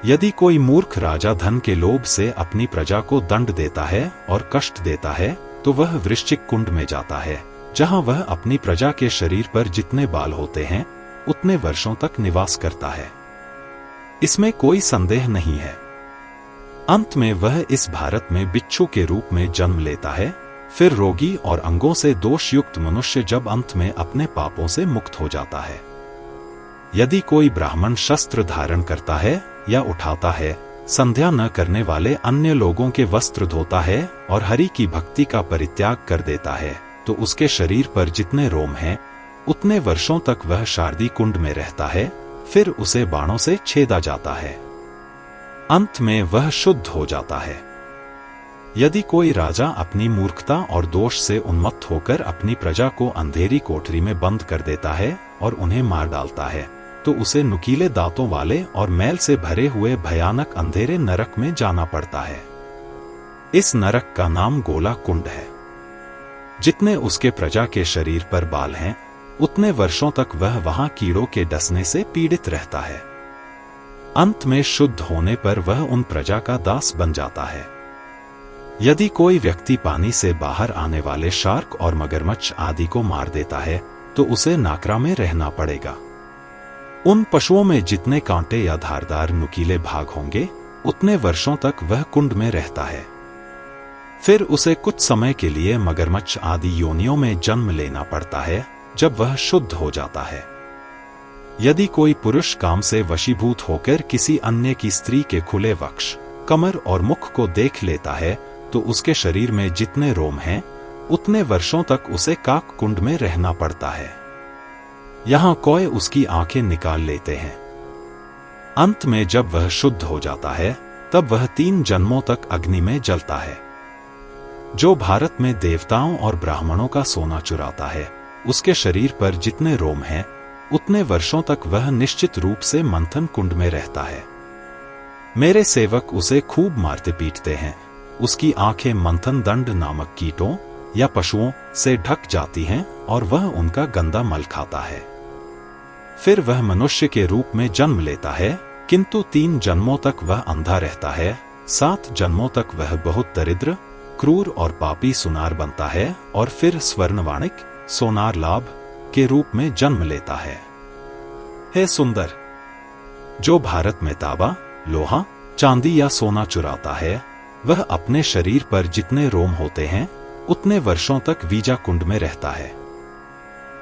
यदि कोई मूर्ख राजा धन के लोभ से अपनी प्रजा को दंड देता है और कष्ट देता है तो वह वृश्चिक कुंड में जाता है, जहां वह अपनी प्रजा के शरीर पर जितने बाल होते हैं उतने वर्षों तक निवास करता है। इसमें कोई संदेह नहीं है। अंत में वह इस भारत में बिच्छू के रूप में जन्म लेता है। फिर रोगी और अंगों से दोषयुक्त मनुष्य जब अंत में अपने पापों से मुक्त हो जाता है। यदि कोई ब्राह्मण शस्त्र धारण करता है या उठाता है, संध्या न करने वाले अन्य लोगों के वस्त्र धोता है और हरि की भक्ति का परित्याग कर देता है, तो उसके शरीर पर जितने रोम हैं उतने वर्षों तक वह शारदी कुंड में रहता है। फिर उसे बाणों से छेदा जाता है। अंत में वह शुद्ध हो जाता है। यदि कोई राजा अपनी मूर्खता और दोष से उन्मत्त होकर अपनी प्रजा को अंधेरी कोठरी में बंद कर देता है और उन्हें मार डालता है, तो उसे नुकीले दांतों वाले और मैल से भरे हुए भयानक अंधेरे नरक में जाना पड़ता है। इस नरक का नाम गोला कुंड है। जितने उसके प्रजा के शरीर पर बाल हैं, उतने वर्षों तक वह वहां कीड़ों के डसने से पीड़ित रहता है। अंत में शुद्ध होने पर वह उन प्रजा का दास बन जाता है। यदि कोई व्यक्ति पानी से बाहर आने वाले शार्क और मगरमच्छ आदि को मार देता है, तो उसे नाकरा में रहना पड़ेगा। उन पशुओं में जितने कांटे या धारदार नुकीले भाग होंगे, उतने वर्षों तक वह कुंड में रहता है। फिर उसे कुछ समय के लिए मगरमच्छ आदि योनियों में जन्म लेना पड़ता है, जब वह शुद्ध हो जाता है। यदि कोई पुरुष काम से वशीभूत होकर किसी अन्य की स्त्री के खुले वक्ष, कमर और मुख को देख लेता है, तो उसके शरीर में जितने रोम हैं, उतने वर्षों तक उसे काक कुंड में रहना पड़ता है। यहां कोय उसकी आंखें निकाल लेते हैं। अंत में जब वह शुद्ध हो जाता है, तब वह 3 जन्मों तक अग्नि में जलता है। जो भारत में देवताओं और ब्राह्मणों का सोना चुराता है, उसके शरीर पर जितने रोम हैं, उतने वर्षों तक वह निश्चित रूप से मंथन कुंड में रहता है। मेरे सेवक उसे खूब मारते पीटते हैं। उसकी आंखें मंथन दंड नामक कीटों या पशुओं से ढक जाती हैं और वह उनका गंदा मल खाता है। फिर वह मनुष्य के रूप में जन्म लेता है, किंतु 3 जन्मों तक वह अंधा रहता है। 7 जन्मों तक वह बहुत दरिद्र, क्रूर और पापी सुनार बनता है और फिर स्वर्णवाणिक सोनार लाभ के रूप में जन्म लेता है। हे सुंदर, जो भारत में तांबा, लोहा, चांदी या सोना चुराता है, वह अपने शरीर पर जितने रोम होते हैं, उतने वर्षों तक वीजा कुंड में रहता है।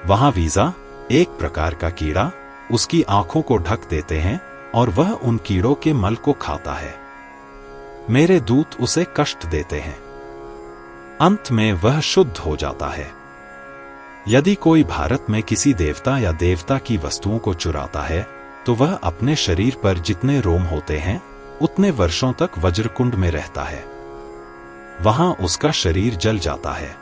वहां वीजा, एक प्रकार का कीड़ा, उसकी आंखों को ढक देते हैं और वह उन कीड़ों के मल को खाता है। मेरे दूत उसे कष्ट देते हैं। अंत में वह शुद्ध हो जाता है। यदि कोई भारत में किसी देवता या देवता की वस्तुओं को चुराता है, तो वह अपने शरीर पर जितने रोम होते हैं, उतने वर्षों तक वज्रकुंड में रहता है। वहां उसका शरीर जल जाता है।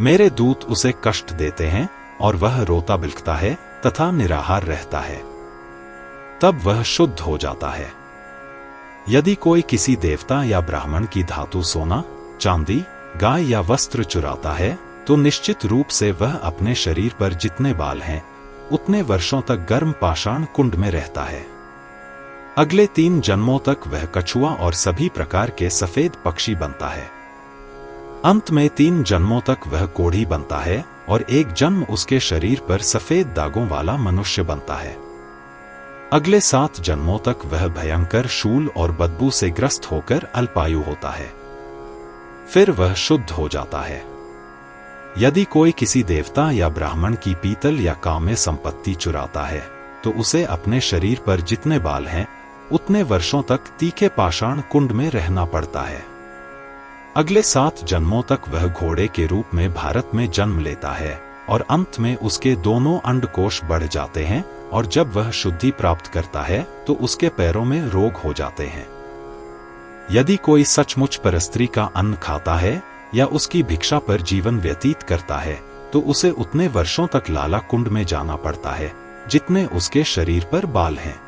मेरे दूत उसे कष्ट देते हैं और वह रोता बिलखता है तथा निराहार रहता है। तब वह शुद्ध हो जाता है। यदि कोई किसी देवता या ब्राह्मण की धातु सोना, चांदी, गाय या वस्त्र चुराता है, तो निश्चित रूप से वह अपने शरीर पर जितने बाल हैं, उतने वर्षों तक गर्म पाषाण कुंड में रहता है। अगले 3 जन्मों तक वह कछुआ और सभी प्रकार के सफेद पक्षी बनता है। अंत में 3 जन्मों तक वह कोढ़ी बनता है और एक जन्म उसके शरीर पर सफेद दागों वाला मनुष्य बनता है। अगले 7 जन्मों तक वह भयंकर शूल और बदबू से ग्रस्त होकर अल्पायु होता है। फिर वह शुद्ध हो जाता है। यदि कोई किसी देवता या ब्राह्मण की पीतल या काम्य संपत्ति चुराता है, तो उसे अपने शरीर पर जितने बाल हैं, उतने वर्षों तक तीखे पाषाण कुंड में रहना पड़ता है। अगले 7 जन्मों तक वह घोड़े के रूप में भारत में जन्म लेता है और अंत में उसके दोनों अंडकोश बढ़ जाते हैं और जब वह शुद्धि प्राप्त करता है तो उसके पैरों में रोग हो जाते हैं। यदि कोई सचमुच परस्त्री का अन्न खाता है या उसकी भिक्षा पर जीवन व्यतीत करता है, तो उसे उतने वर्षों तक लाला कुंड में जाना पड़ता है जितने उसके शरीर पर बाल हैं।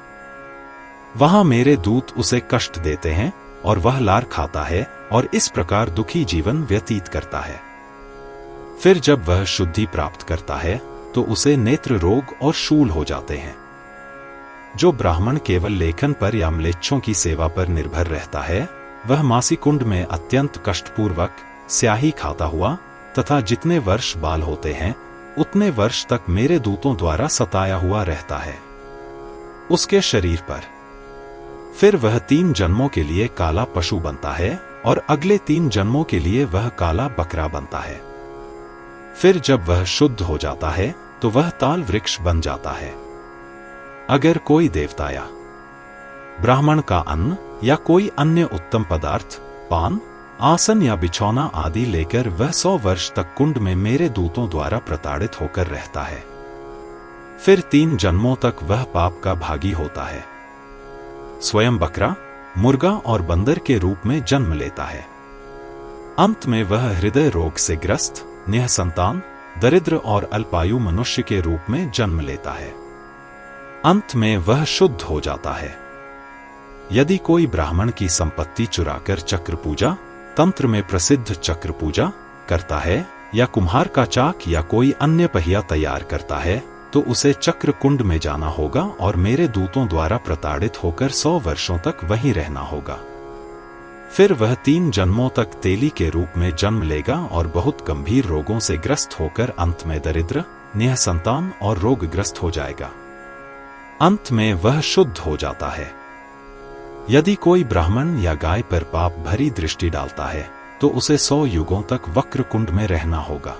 वहां मेरे दूत उसे कष्ट देते हैं और वह लार खाता है और इस प्रकार दुखी जीवन व्यतीत करता है। फिर जब वह शुद्धि प्राप्त करता है, तो उसे नेत्र रोग और शूल हो जाते हैं। जो ब्राह्मण केवल लेखन पर या म्लेच्छों की सेवा पर निर्भर रहता है, वह मासी कुंड में अत्यंत कष्टपूर्वक स्याही खाता हुआ तथा जितने वर्ष बाल होते हैं, उतने वर्ष तक मेरे दूतों द्वारा सताया हुआ रहता है उसके शरीर पर। फिर वह 3 जन्मों के लिए काला पशु बनता है और अगले 3 जन्मों के लिए वह काला बकरा बनता है। फिर जब वह शुद्ध हो जाता है, तो वह ताल वृक्ष बन जाता है। अगर कोई देवता या ब्राह्मण का अन्न या कोई अन्य उत्तम पदार्थ, पान, आसन या बिछौना आदि लेकर वह 100 वर्ष तक कुंड में मेरे दूतों द्वारा प्रताड़ित होकर रहता है। फिर 3 जन्मों तक वह पाप का भागी होता है। स्वयं बकरा, मुर्गा और बंदर के रूप में जन्म लेता है। अंत में वह हृदय रोग से ग्रस्त, निःसंतान, दरिद्र और अल्पायु मनुष्य के रूप में जन्म लेता है। अंत में वह शुद्ध हो जाता है। यदि कोई ब्राह्मण की संपत्ति चुराकर चक्र पूजा, तंत्र में प्रसिद्ध चक्र पूजा करता है या कुम्हार का चाक या कोई अन्य पहिया तैयार करता है, तो उसे चक्र कुंड में जाना होगा और मेरे दूतों द्वारा प्रताड़ित होकर 100 वर्षों तक वहीं रहना होगा। फिर वह 3 जन्मों तक तेली के रूप में जन्म लेगा और बहुत गंभीर रोगों से ग्रस्त होकर अंत में दरिद्र, निःसंतान और रोगग्रस्त हो जाएगा। अंत में वह शुद्ध हो जाता है। यदि कोई ब्राह्मण या गाय पर पाप भरी दृष्टि डालता है, तो उसे 100 युगों तक वक्र कुंड में रहना होगा।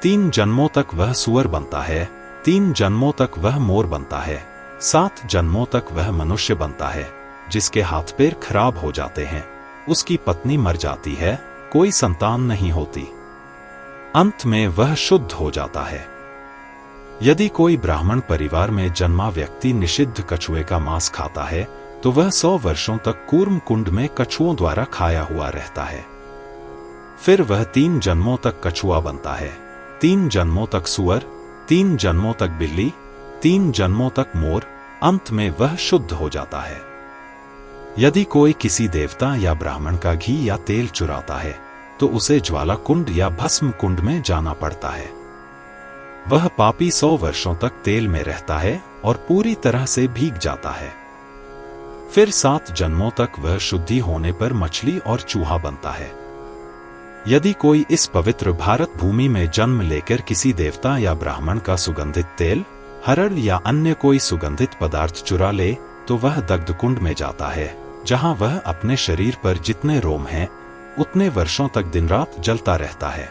3 जन्मों तक वह सुअर बनता है, 3 जन्मों तक वह मोर बनता है, 7 जन्मों तक वह मनुष्य बनता है जिसके हाथ पैर खराब हो जाते हैं, उसकी पत्नी मर जाती है, कोई संतान नहीं होती। अंत में वह शुद्ध हो जाता है। यदि कोई ब्राह्मण परिवार में जन्मा व्यक्ति निषिद्ध कछुए का मांस खाता है तो वह 100 वर्षों तक कूर्म कुंड में कछुओं द्वारा खाया हुआ रहता है। फिर वह 3 जन्मों तक कछुआ बनता है, 3 जन्मों तक सुअर, 3 जन्मों तक बिल्ली, 3 जन्मों तक मोर, अंत में वह शुद्ध हो जाता है। यदि कोई किसी देवता या ब्राह्मण का घी या तेल चुराता है तो उसे ज्वाला कुंड या भस्म कुंड में जाना पड़ता है। वह पापी 100 वर्षों तक तेल में रहता है और पूरी तरह से भीग जाता है। फिर 7 जन्मों तक वह शुद्धि होने पर मछली और चूहा बनता है। यदि कोई इस पवित्र भारत भूमि में जन्म लेकर किसी देवता या ब्राह्मण का सुगंधित तेल, हरड़ या अन्य कोई सुगंधित पदार्थ चुरा ले तो वह दग्ध कुंड में जाता है, जहां वह अपने शरीर पर जितने रोम हैं उतने वर्षों तक दिन रात जलता रहता है।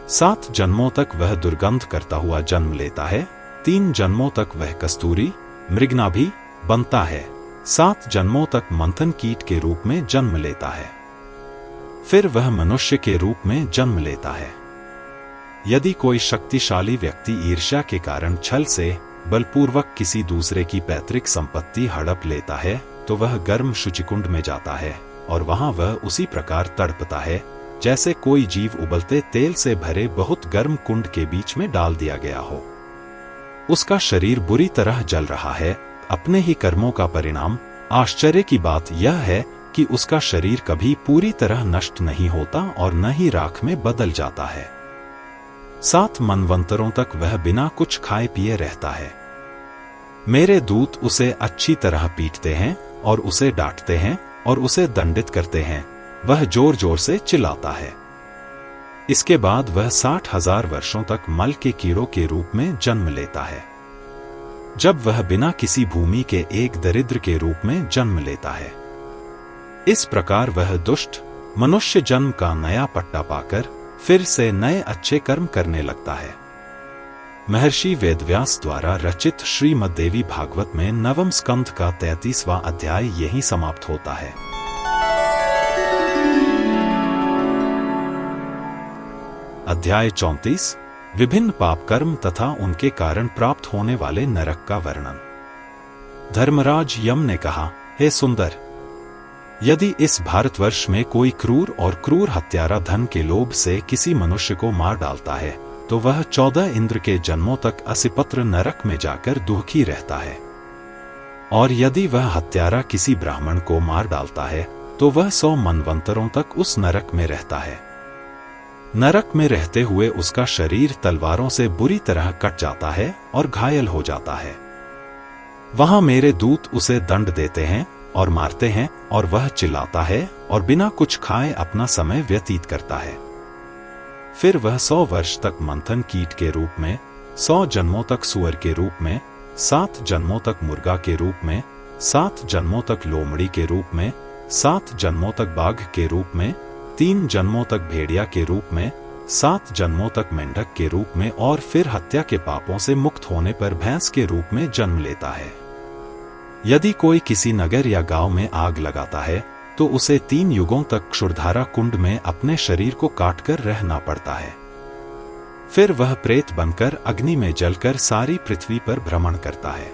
7 जन्मों तक वह दुर्गंध करता हुआ जन्म लेता है। 3 जन्मों तक वह कस्तूरी मृगनाभि बनता है। 7 जन्मों तक मंथन कीट के रूप में जन्म लेता है। फिर वह मनुष्य के रूप में जन्म लेता है। यदि कोई शक्तिशाली व्यक्ति ईर्ष्या के कारण छल से बलपूर्वक किसी दूसरे की पैतृक संपत्ति हड़प लेता है तो वह गर्म शुचिकुंड में जाता है और वहां वह उसी प्रकार तड़पता है जैसे कोई जीव उबलते तेल से भरे बहुत गर्म कुंड के बीच में डाल दिया गया हो। उसका शरीर बुरी तरह जल रहा है, अपने ही कर्मों का परिणाम। आश्चर्य की बात यह है कि उसका शरीर कभी पूरी तरह नष्ट नहीं होता और न ही राख में बदल जाता है। 7 मनवंतरों तक वह बिना कुछ खाए पिए रहता है। मेरे दूत उसे अच्छी तरह पीटते हैं और उसे डांटते हैं और उसे दंडित करते हैं। वह जोर जोर से चिल्लाता है। इसके बाद वह 60,000 वर्षों तक मल के कीड़ों के रूप में जन्म लेता है, जब वह बिना किसी भूमि के एक दरिद्र के रूप में जन्म लेता है। इस प्रकार वह दुष्ट मनुष्य जन्म का नया पट्टा पाकर फिर से नए अच्छे कर्म करने लगता है। महर्षि वेदव्यास द्वारा रचित श्रीमद्देवी भागवत में 9वें स्कंध का 33वां अध्याय यहीं समाप्त होता है। अध्याय 34 विभिन्न पाप कर्म तथा उनके कारण प्राप्त होने वाले नरक का वर्णन। धर्मराज यम ने कहा, हे सुंदर, यदि इस भारतवर्ष में कोई क्रूर और क्रूर हत्यारा धन के लोभ से किसी मनुष्य को मार डालता है तो वह 14 इंद्र के जन्मों तक असिपत्र नरक में जाकर दुखी रहता है। और यदि वह हत्यारा किसी ब्राह्मण को मार डालता है तो वह 100 मनवंतरों तक उस नरक में रहता है। नरक में रहते हुए उसका शरीर तलवारों से बुरी तरह कट जाता है और घायल हो जाता है। वहां मेरे दूत उसे दंड देते हैं और मारते हैं और वह चिल्लाता है और बिना कुछ खाए अपना समय व्यतीत करता है। फिर वह 100 वर्ष तक मंथन कीट के रूप में, 100 जन्मों तक सुअर के रूप में, 7 जन्मों तक मुर्गा के रूप में, 7 जन्मों तक लोमड़ी के रूप में, 7 जन्मों तक बाघ के रूप में, 3 जन्मों तक भेड़िया के रूप में, 7 जन्मों तक मेंढक के रूप में और फिर हत्या के पापों से मुक्त होने पर भैंस के रूप में जन्म लेता है। यदि कोई किसी नगर या गांव में आग लगाता है तो उसे 3 युगों तक क्षुरधारा कुंड में अपने शरीर को काटकर रहना पड़ता है। फिर वह प्रेत बनकर अग्नि में जलकर सारी पृथ्वी पर भ्रमण करता है।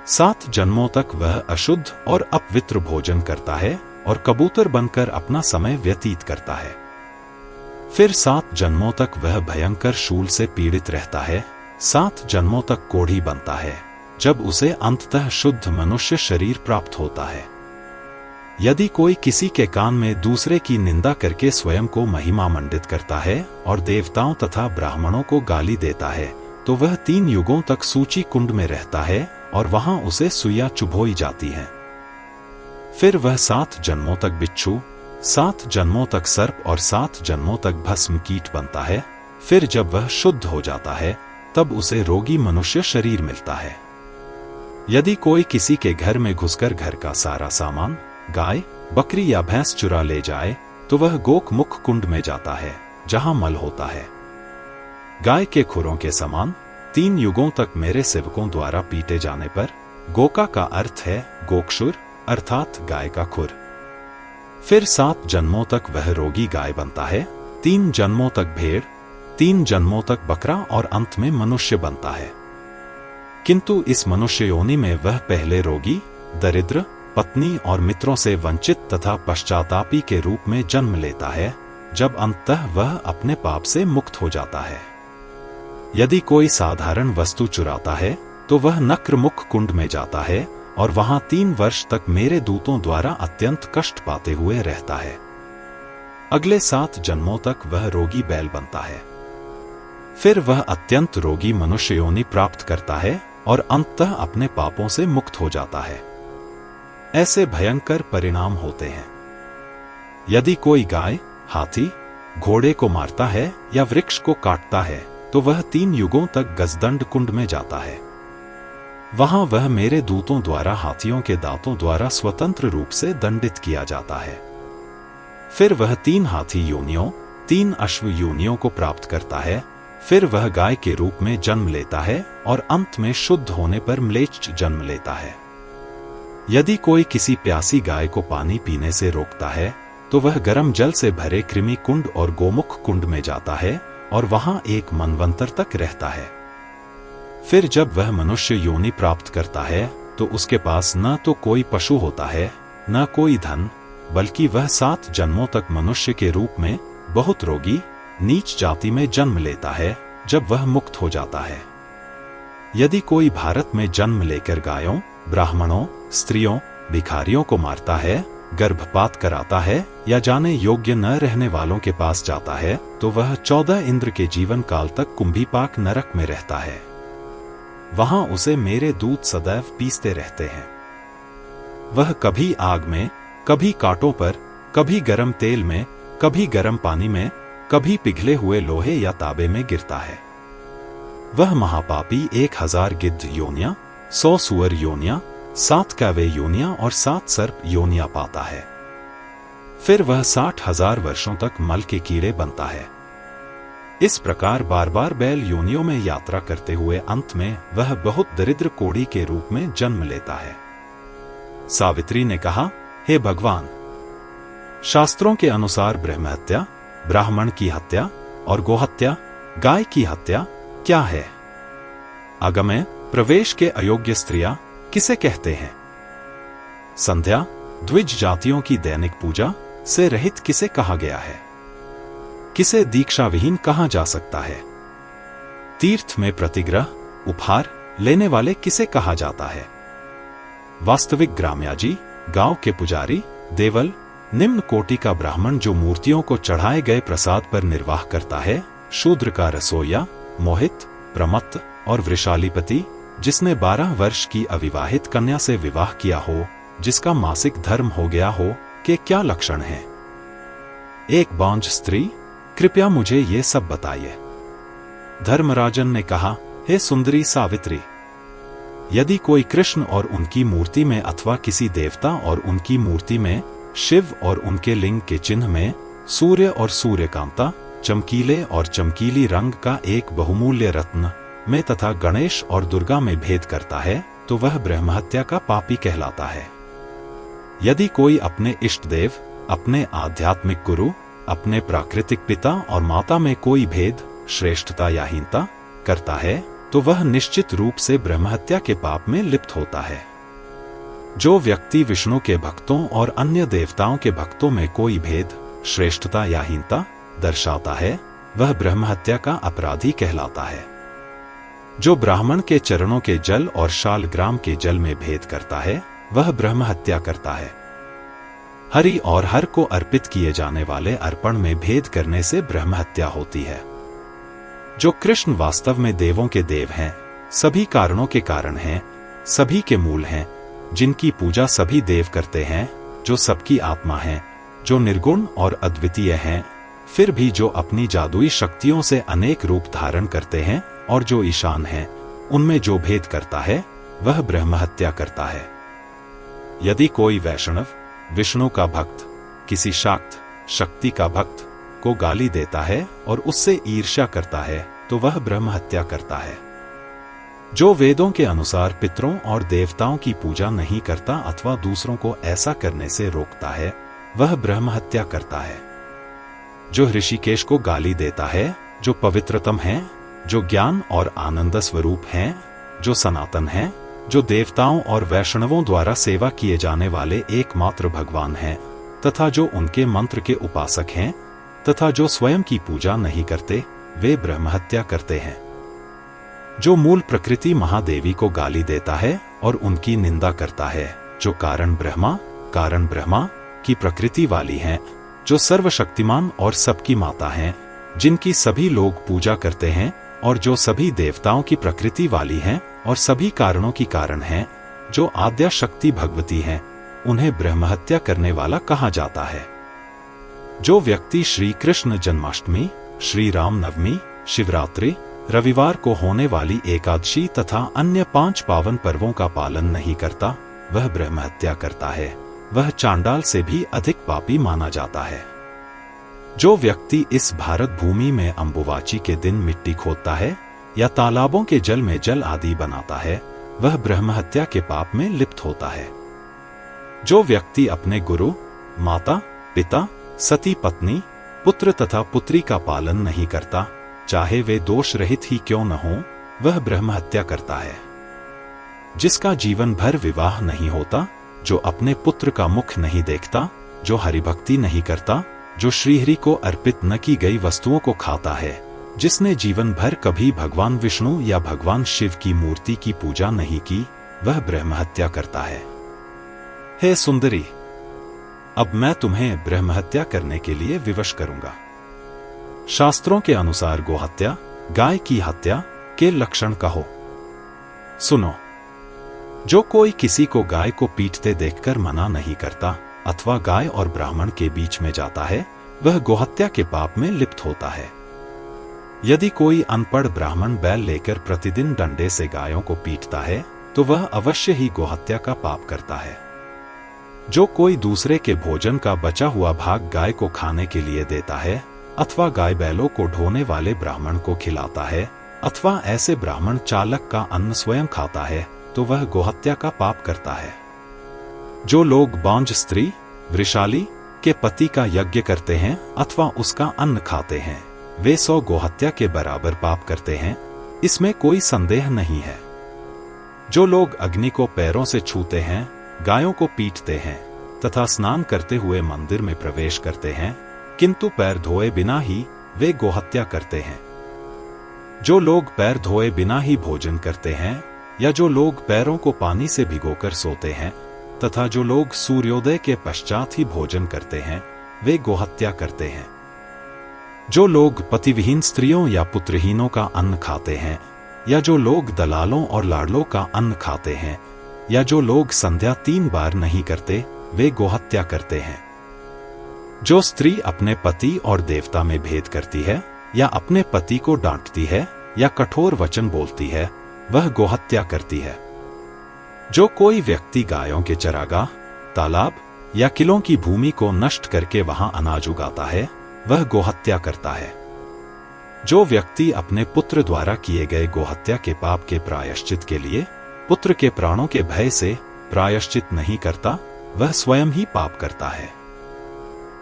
7 जन्मों तक वह अशुद्ध और अपवित्र भोजन करता है और कबूतर बनकर अपना समय व्यतीत करता है। फिर 7 जन्मों तक वह भयंकर शूल से पीड़ित रहता है। 7 जन्मों तक कोढ़ी बनता है, जब उसे अंततः शुद्ध मनुष्य शरीर प्राप्त होता है। यदि कोई किसी के कान में दूसरे की निंदा करके स्वयं को महिमा मंडित करता है और देवताओं तथा ब्राह्मणों को गाली देता है तो वह 3 युगों तक सूची कुंड में रहता है और वहां उसे सुइयां चुभोई जाती है। फिर वह 7 जन्मों तक बिच्छू, 7 जन्मों तक सर्प और 7 जन्मों तक भस्म कीट बनता है। फिर जब वह शुद्ध हो जाता है तब उसे रोगी मनुष्य शरीर मिलता है। यदि कोई किसी के घर में घुसकर घर का सारा सामान, गाय, बकरी या भैंस चुरा ले जाए तो वह गोक मुख कुंड में जाता है, जहां मल होता है। गाय के खुरों के समान 3 युगों तक मेरे सेवकों द्वारा पीटे जाने पर, गोका का अर्थ है गोक्षुर अर्थात गाय का खुर। फिर 7 जन्मों तक वह रोगी गाय बनता है, 3 जन्मों तक भेड़, 3 जन्मों तक बकरा और अंत में मनुष्य बनता है। किंतु इस मनुष्य योनि में वह पहले रोगी, दरिद्र, पत्नी और मित्रों से वंचित तथा पश्चातापी के रूप में जन्म लेता है, जब अंततः वह अपने पाप से मुक्त हो जाता है। यदि कोई साधारण वस्तु चुराता है तो वह नक्रमुख कुंड में जाता है और वहां 3 वर्ष तक मेरे दूतों द्वारा अत्यंत कष्ट पाते हुए रहता है। अगले 7 जन्मों तक वह रोगी बैल बनता है। फिर वह अत्यंत रोगी मनुष्य योनि प्राप्त करता है और अंततः अपने पापों से मुक्त हो जाता है। ऐसे भयंकर परिणाम होते हैं। यदि कोई गाय, हाथी, घोड़े को मारता है या वृक्ष को काटता है तो वह 3 युगों तक गजदंड कुंड में जाता है। वहां वह मेरे दूतों द्वारा हाथियों के दांतों द्वारा स्वतंत्र रूप से दंडित किया जाता है। फिर वह 3 हाथी योनियों, 3 अश्व योनियों को प्राप्त करता है। फिर वह गाय के रूप में जन्म लेता है और अंत में शुद्ध होने पर म्लेच्छ जन्म लेता है। यदि कोई किसी प्यासी गाय को पानी पीने से रोकता है तो वह गर्म जल से भरे कृमि कुंड और गोमुख कुंड में जाता है और वहां एक मनवंतर तक रहता है। फिर जब वह मनुष्य योनि प्राप्त करता है तो उसके पास न तो कोई पशु होता है, न कोई धन, बल्कि वह 7 जन्मों तक मनुष्य के रूप में बहुत रोगी, नीच जाति में जन्म लेता है, जब वह मुक्त हो जाता है। यदि कोई भारत में जन्म लेकर गायों, ब्राह्मणों, स्त्रियों, भिखारियों को मारता है, गर्भपात कराता है या जाने योग्य न रहने वालों के पास जाता है तो वह 14 इंद्र के जीवन काल तक कुंभीपाक नरक में रहता है। वहां उसे मेरे दूत सदैव पीसते रहते हैं। वह कभी आग में, कभी कांटों पर, कभी गर्म तेल में, कभी गर्म पानी में, कभी पिघले हुए लोहे या तांबे में गिरता है। वह महापापी 1000 गिद्ध योनियां, 100 सुअर योनियां, 7 कैवे योनियां और 7 सर्प योनियां पाता है। फिर वह 60,000 वर्षों तक मल के कीड़े बनता है। इस प्रकार बार बार बैल योनियों में यात्रा करते हुए अंत में वह बहुत दरिद्र कोढ़ी के रूप में जन्म लेता है। सावित्री ने कहा, हे भगवान, शास्त्रों के अनुसार ब्रह्महत्या, ब्राह्मण की हत्या और गोहत्या, गाय की हत्या क्या है? आगमय प्रवेश के अयोग्य स्त्रियां किसे कहते हैं? संध्या, द्विज जातियों की दैनिक पूजा से रहित किसे कहा गया है? किसे दीक्षा विहीन कहा जा सकता है? तीर्थ में प्रतिग्रह, उपहार लेने वाले किसे कहा जाता है? वास्तविक ग्राम्याजी, गांव के पुजारी, देवल, निम्न कोटि का ब्राह्मण जो मूर्तियों को चढ़ाए गए प्रसाद पर निर्वाह करता है, शूद्र का रसोइया, मोहित, प्रमत्त और वृषालीपति, जिसने 12 वर्ष की अविवाहित कन्या से विवाह किया हो, जिसका मासिक धर्म हो गया हो, के क्या लक्षण हैं? एक बांझ स्त्री, कृपया मुझे ये सब बताइए। धर्मराजन ने कहा, हे सुंदरी सावित्री, यदि कोई कृष्ण और उनकी मूर्ति में अथवा किसी देवता और उनकी मूर्ति में, शिव और उनके लिंग के चिन्ह में, सूर्य और सूर्यकांता, चमकीले और चमकीली रंग का एक बहुमूल्य रत्न में तथा गणेश और दुर्गा में भेद करता है तो वह ब्रह्महत्या का पापी कहलाता है। यदि कोई अपने इष्ट देव, अपने आध्यात्मिक गुरु, अपने प्राकृतिक पिता और माता में कोई भेद, श्रेष्ठता या हीनता करता है तो वह निश्चित रूप से ब्रह्महत्या के पाप में लिप्त होता है। जो व्यक्ति विष्णु के भक्तों और अन्य देवताओं के भक्तों में कोई भेद, श्रेष्ठता या हीनता दर्शाता है, वह ब्रह्महत्या का अपराधी कहलाता है। जो ब्राह्मण के चरणों के जल और शालग्राम के जल में भेद करता है, वह ब्रह्महत्या करता है। हरि और हर को अर्पित किए जाने वाले अर्पण में भेद करने से ब्रह्महत्या होती है। जो कृष्ण वास्तव में देवों के देव हैं, सभी कारणों के कारण हैं, सभी के मूल हैं, जिनकी पूजा सभी देव करते हैं, जो सबकी आत्मा हैं, जो निर्गुण और अद्वितीय हैं, फिर भी जो अपनी जादुई शक्तियों से अनेक रूप धारण करते हैं और जो ईशान हैं, उनमें जो भेद करता है, वह ब्रह्महत्या करता है। यदि कोई वैष्णव, विष्णु का भक्त, किसी शाक्त शक्ति का भक्त को गाली देता है और उससे ईर्ष्या करता है तो वह ब्रह्महत्या करता है। जो वेदों के अनुसार पितरों और देवताओं की पूजा नहीं करता अथवा दूसरों को ऐसा करने से रोकता है, वह ब्रह्म हत्या करता है। जो ऋषिकेश को गाली देता है, जो पवित्रतम है, जो ज्ञान और आनंद स्वरूप हैं, जो सनातन हैं, जो देवताओं और वैष्णवों द्वारा सेवा किए जाने वाले एकमात्र भगवान हैं, तथा जो उनके मंत्र के उपासक हैं, तथा जो स्वयं की पूजा नहीं करते, वे ब्रह्म हत्या करते हैं। जो मूल प्रकृति महादेवी को गाली देता है और उनकी निंदा करता है, जो कारण ब्रह्मा की प्रकृति वाली हैं, जो सर्वशक्तिमान और सबकी माता हैं, जिनकी सभी लोग पूजा करते हैं, और जो सभी देवताओं की प्रकृति वाली हैं और सभी कारणों की कारण हैं, जो आद्या शक्ति भगवती हैं, उन्हें ब्रह्म हत्या करने वाला कहा जाता है। जो व्यक्ति श्री कृष्ण जन्माष्टमी, श्री राम नवमी, शिवरात्रि, रविवार को होने वाली एकादशी तथा अन्य 5 पावन पर्वों का पालन नहीं करता, वह ब्रह्म हत्या करता है। वह चांडाल से भी अधिक पापी माना जाता है। जो व्यक्ति इस भारत भूमि में अंबुवाची के दिन मिट्टी खोदता है या तालाबों के जल में जल आदि बनाता है, वह ब्रह्म हत्या के पाप में लिप्त होता है। जो व्यक्ति अपने गुरु, माता, पिता, सती पत्नी, पुत्र तथा पुत्री का पालन नहीं करता, चाहे वे दोष रहित ही क्यों न हो, वह ब्रह्म हत्या करता है। जिसका जीवन भर विवाह नहीं होता, जो अपने पुत्र का मुख नहीं देखता, जो हरिभक्ति नहीं करता, जो श्रीहरि को अर्पित न की गई वस्तुओं को खाता है, जिसने जीवन भर कभी भगवान विष्णु या भगवान शिव की मूर्ति की पूजा नहीं की, वह ब्रह्म हत्या करता है। हे सुंदरी, अब मैं तुम्हें ब्रह्म हत्या करने के लिए विवश करूंगा। शास्त्रों के अनुसार गोहत्या, गाय की हत्या के लक्षण कहो। सुनो, जो कोई किसी को गाय को पीटते देखकर मना नहीं करता अथवा गाय और ब्राह्मण के बीच में जाता है, वह गोहत्या के पाप में लिप्त होता है। यदि कोई अनपढ़ ब्राह्मण बैल लेकर प्रतिदिन डंडे से गायों को पीटता है, तो वह अवश्य ही गोहत्या का पाप करता है। जो कोई दूसरे के भोजन का बचा हुआ भाग गाय को खाने के लिए देता है, अथवा गाय बैलों को ढोने वाले ब्राह्मण को खिलाता है, अथवा ऐसे ब्राह्मण चालक का अन्न स्वयं खाता है, तो वह गोहत्या का पाप करता है। जो लोग बांझ स्त्री, वृषाली के पति का यज्ञ करते हैं अथवा उसका अन्न खाते हैं, वे 100 गोहत्या के बराबर पाप करते हैं, इसमें कोई संदेह नहीं है। जो लोग अग्नि को पैरों से छूते हैं, गायों को पीटते हैं तथा स्नान करते हुए मंदिर में प्रवेश करते हैं, किंतु पैर धोए बिना ही वे गोहत्या करते हैं। जो लोग पैर धोए बिना ही भोजन करते हैं, या जो लोग पैरों को पानी से भिगोकर सोते हैं, तथा जो लोग सूर्योदय के पश्चात ही भोजन करते हैं, वे गोहत्या करते हैं। जो लोग पतिविहीन स्त्रियों या पुत्रहीनों का अन्न खाते हैं, या जो लोग दलालों और लाडलों का अन्न खाते हैं, या जो लोग संध्या 3 बार नहीं करते, वे गोहत्या करते हैं। जो स्त्री अपने पति और देवता में भेद करती है, या अपने पति को डांटती है, या कठोर वचन बोलती है, वह गोहत्या करती है। जो कोई व्यक्ति गायों के चरागाह, तालाब या किलों की भूमि को नष्ट करके वहां अनाज उगाता है, वह गोहत्या करता है। जो व्यक्ति अपने पुत्र द्वारा किए गए गोहत्या के पाप के प्रायश्चित के लिए पुत्र के प्राणों के भय से प्रायश्चित नहीं करता, वह स्वयं ही पाप करता है।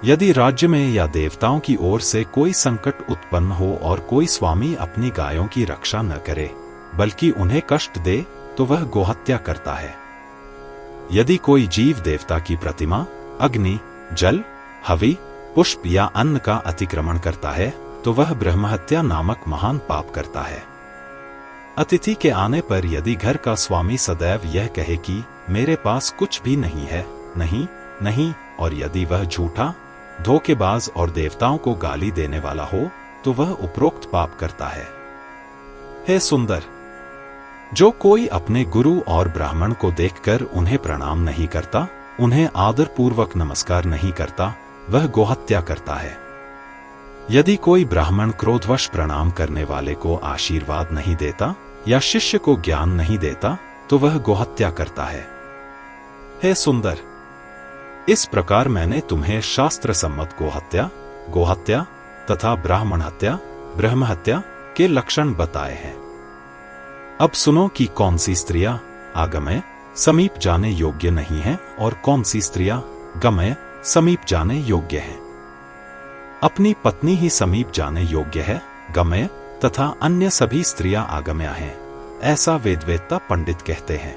यदि राज्य में या देवताओं की ओर से कोई संकट उत्पन्न हो और कोई स्वामी अपनी गायों की रक्षा न करे, बल्कि उन्हें कष्ट दे, तो वह गोहत्या करता है। यदि कोई जीव देवता की प्रतिमा, अग्नि, जल, हवि, पुष्प या अन्न का अतिक्रमण करता है, तो वह ब्रह्महत्या नामक महान पाप करता है। अतिथि के आने पर यदि घर का स्वामी सदैव यह कहे कि मेरे पास कुछ भी नहीं है, नहीं, नहीं, और यदि वह झूठा, धोखेबाज और देवताओं को गाली देने वाला हो, तो वह उपरोक्त पाप करता है। हे सुंदर, जो कोई अपने गुरु और ब्राह्मण को देखकर उन्हें प्रणाम नहीं करता, उन्हें आदरपूर्वक नमस्कार नहीं करता, वह गोहत्या करता है। यदि कोई ब्राह्मण क्रोधवश प्रणाम करने वाले को आशीर्वाद नहीं देता या शिष्य को ज्ञान नहीं देता, तो वह गोहत्या करता है। हे सुंदर, इस प्रकार मैंने तुम्हें शास्त्र सम्मत गोहत्या तथा ब्राह्मण हत्या, ब्रह्म हत्या के लक्षण बताए हैं। अब सुनो कि कौन सी स्त्रियां आगमय, समीप जाने योग्य नहीं हैं और कौन सी स्त्रियां गमय, समीप जाने योग्य हैं। अपनी पत्नी ही समीप जाने योग्य है, गम्य तथा अन्य सभी स्त्रियां आगम्य हैं, ऐसा वेदवेत्ता पंडित कहते हैं।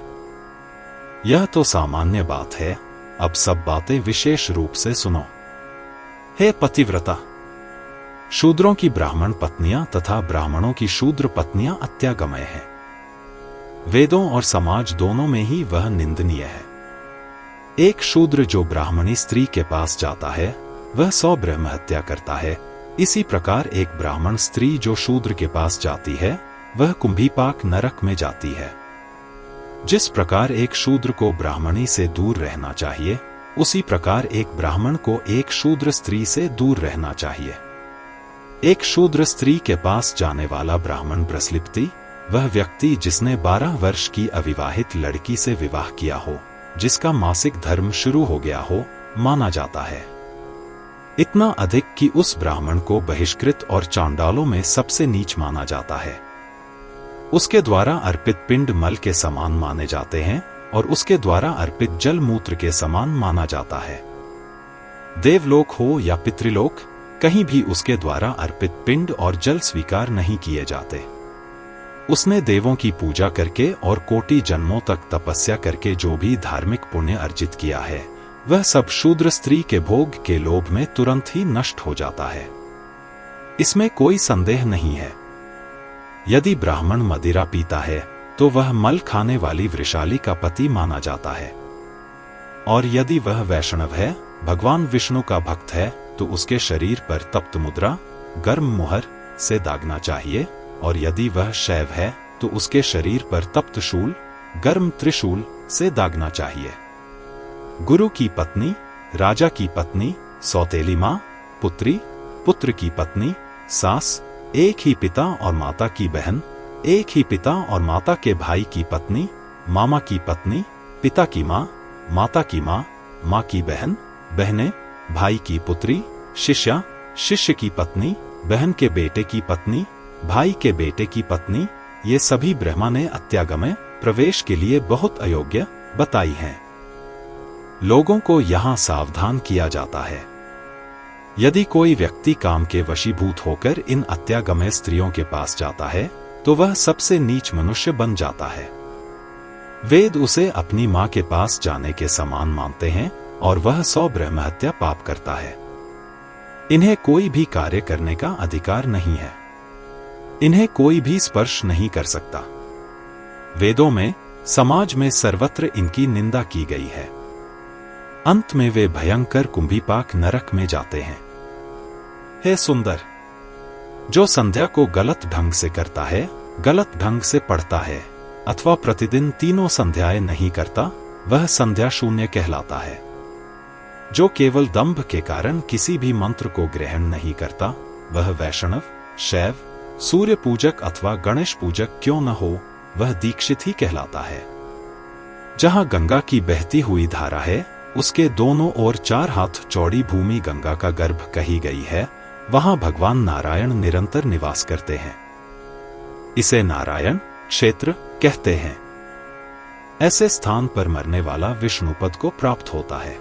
यह तो सामान्य बात है, अब सब बातें विशेष रूप से सुनो। हे पतिव्रता, शूद्रों की ब्राह्मण पत्नियां तथा ब्राह्मणों की शूद्र पत्नियां अत्यागमय हैं। वेदों और समाज दोनों में ही वह निंदनीय है। एक शूद्र जो ब्राह्मणी स्त्री के पास जाता है वह 100 ब्रह्म हत्या करता है। इसी प्रकार एक ब्राह्मण स्त्री जो शूद्र के पास जाती है वह कुंभीपाक नरक में जाती है। जिस प्रकार एक शूद्र को ब्राह्मणी से दूर रहना चाहिए, उसी प्रकार एक ब्राह्मण को एक शूद्र स्त्री से दूर रहना चाहिए। एक शूद्र स्त्री के पास जाने वाला ब्राह्मण ब्रसलिप्ति वह व्यक्ति जिसने 12 वर्ष की अविवाहित लड़की से विवाह किया हो, जिसका मासिक धर्म शुरू हो गया हो, माना जाता है। इतना अधिक कि उस ब्राह्मण को बहिष्कृत और चांडालों में सबसे नीच माना जाता है। उसके द्वारा अर्पित पिंड मल के समान माने जाते हैं और उसके द्वारा अर्पित जल मूत्र के समान माना जाता है। देवलोक हो या पितृलोक, कहीं भी उसके द्वारा अर्पित पिंड और जल स्वीकार नहीं किए जाते। उसने देवों की पूजा करके और कोटि जन्मों तक तपस्या करके जो भी धार्मिक पुण्य अर्जित किया है, वह सब शूद्र स्त्री के भोग के लोभ में तुरंत ही नष्ट हो जाता है। इसमें कोई संदेह नहीं है। यदि ब्राह्मण मदिरा पीता है तो वह मल खाने वाली वृषाली का पति माना जाता है, और यदि वह वैष्णव है, भगवान विष्णु का भक्त है, तो उसके शरीर पर तप्त मुद्रा गर्म मुहर से दागना चाहिए, और यदि वह शैव है तो उसके शरीर पर तप्त शूल गर्म त्रिशूल से दागना चाहिए। गुरु की पत्नी, राजा की पत्नी, सौतेली मां, पुत्री, पुत्र की पत्नी, सास, एक ही पिता और माता की बहन, एक ही पिता और माता के भाई की पत्नी, मामा की पत्नी, पिता की मां, माता की मां, मां की बहन, बहनें, भाई की पुत्री, शिष्या, शिष्य की पत्नी, बहन के बेटे की पत्नी, भाई के बेटे की पत्नी, ये सभी ब्रह्मा ने अत्यागमय प्रवेश के लिए बहुत अयोग्य बताई हैं। लोगों को यहां सावधान किया जाता है। यदि कोई व्यक्ति काम के वशीभूत होकर इन अत्यागमय स्त्रियों के पास जाता है तो वह सबसे नीच मनुष्य बन जाता है। वेद उसे अपनी मां के पास जाने के समान मानते हैं और वह 100 ब्रह्म हत्या पाप करता है। इन्हें कोई भी कार्य करने का अधिकार नहीं है। इन्हें कोई भी स्पर्श नहीं कर सकता। वेदों में, समाज में सर्वत्र इनकी निंदा की गई है। अंत में वे भयंकर कुंभीपाक नरक में जाते हैं। हे सुंदर, जो संध्या को गलत ढंग से करता है, गलत ढंग से पढ़ता है, अथवा प्रतिदिन 3 संध्याएं नहीं करता, वह संध्या शून्य कहलाता है। जो केवल दंभ के कारण किसी भी मंत्र को ग्रहण नहीं करता, वह वैष्णव, शैव, सूर्य पूजक अथवा गणेश पूजक क्यों न हो, वह दीक्षित ही कहलाता है। जहां गंगा की बहती हुई धारा है, उसके दोनों ओर 4 हाथ चौड़ी भूमि गंगा का गर्भ कही गई है, वहां भगवान नारायण निरंतर निवास करते हैं। इसे नारायण क्षेत्र कहते हैं। ऐसे स्थान पर मरने वाला विष्णुपद को प्राप्त होता है।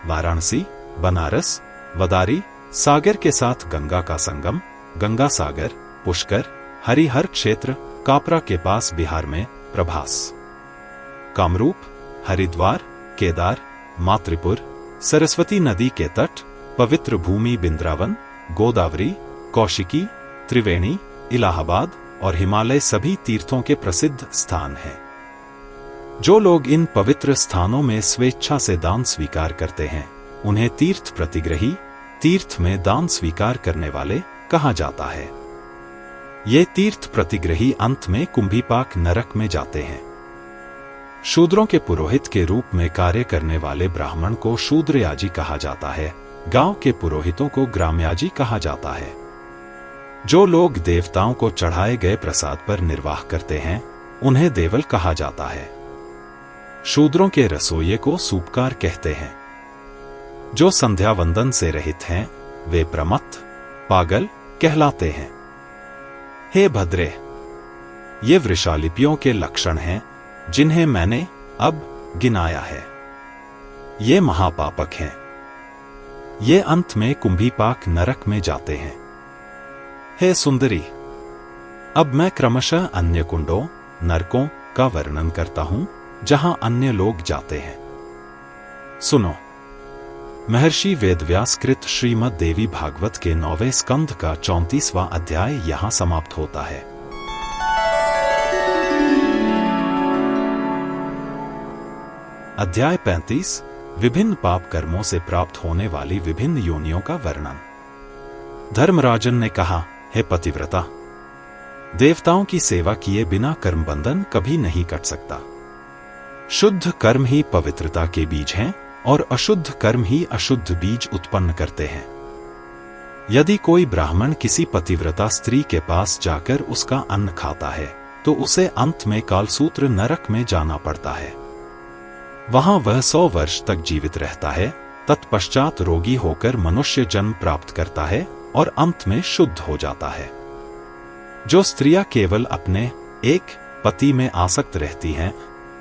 वाराणसी, बनारस, वदारी, सागर के साथ गंगा का संगम, गंगा सागर, पुष्कर, हरिहर क्षेत्र, कापरा के पास बिहार में प्रभास, कामरूप, हरिद्वार, केदार, मातृपुर, सरस्वती नदी के तट, पवित्र भूमि बिंद्रावन, गोदावरी, कौशिकी, त्रिवेणी, इलाहाबाद और हिमालय सभी तीर्थों के प्रसिद्ध स्थान हैं। जो लोग इन पवित्र स्थानों में स्वेच्छा से दान स्वीकार करते हैं, उन्हें तीर्थ प्रतिग्रही, तीर्थ में दान स्वीकार करने वाले कहा जाता है। ये तीर्थ प्रतिग्रही अंत में कुंभीपाक नरक में जाते हैं। शूद्रों के पुरोहित के रूप में कार्य करने वाले ब्राह्मण को शूद्रयाजी कहा जाता है। गांव के पुरोहितों को ग्रामयाजी कहा जाता है। जो लोग देवताओं को चढ़ाए गए प्रसाद पर निर्वाह करते हैं, उन्हें देवल कहा जाता है। शूद्रों के रसोइये को सूपकार कहते हैं। जो संध्या वंदन से रहित हैं, वे प्रमत्त, पागल कहलाते हैं। हे भद्रे, ये वृषालिपियों के लक्षण हैं जिन्हें मैंने अब गिनाया है। ये महापापक हैं, ये अंत में कुंभीपाक नरक में जाते हैं। हे सुंदरी, अब मैं क्रमशः अन्य कुंडों, नरकों का वर्णन करता हूं जहां अन्य लोग जाते हैं। सुनो। महर्षि वेदव्यास कृत श्रीमद् देवी भागवत के 9वें स्कंध का 34वां अध्याय यहां समाप्त होता है। अध्याय 35 विभिन्न पाप कर्मों से प्राप्त होने वाली विभिन्न योनियों का वर्णन। धर्मराजन ने कहा, हे पतिव्रता, देवताओं की सेवा किए बिना कर्म बंधन कभी नहीं कट सकता। शुद्ध कर्म ही पवित्रता के बीज हैं और अशुद्ध कर्म ही अशुद्ध बीज उत्पन्न करते हैं। यदि कोई ब्राह्मण किसी पतिव्रता स्त्री के पास जाकर उसका अन्न खाता है तो उसे अंत में कालसूत्र नरक में जाना पड़ता है। वहां वह 100 वर्ष तक जीवित रहता है, तत्पश्चात रोगी होकर मनुष्य जन्म प्राप्त करता है और अंत में शुद्ध हो जाता है। जो स्त्रियां केवल अपने एक पति में आसक्त रहती हैं,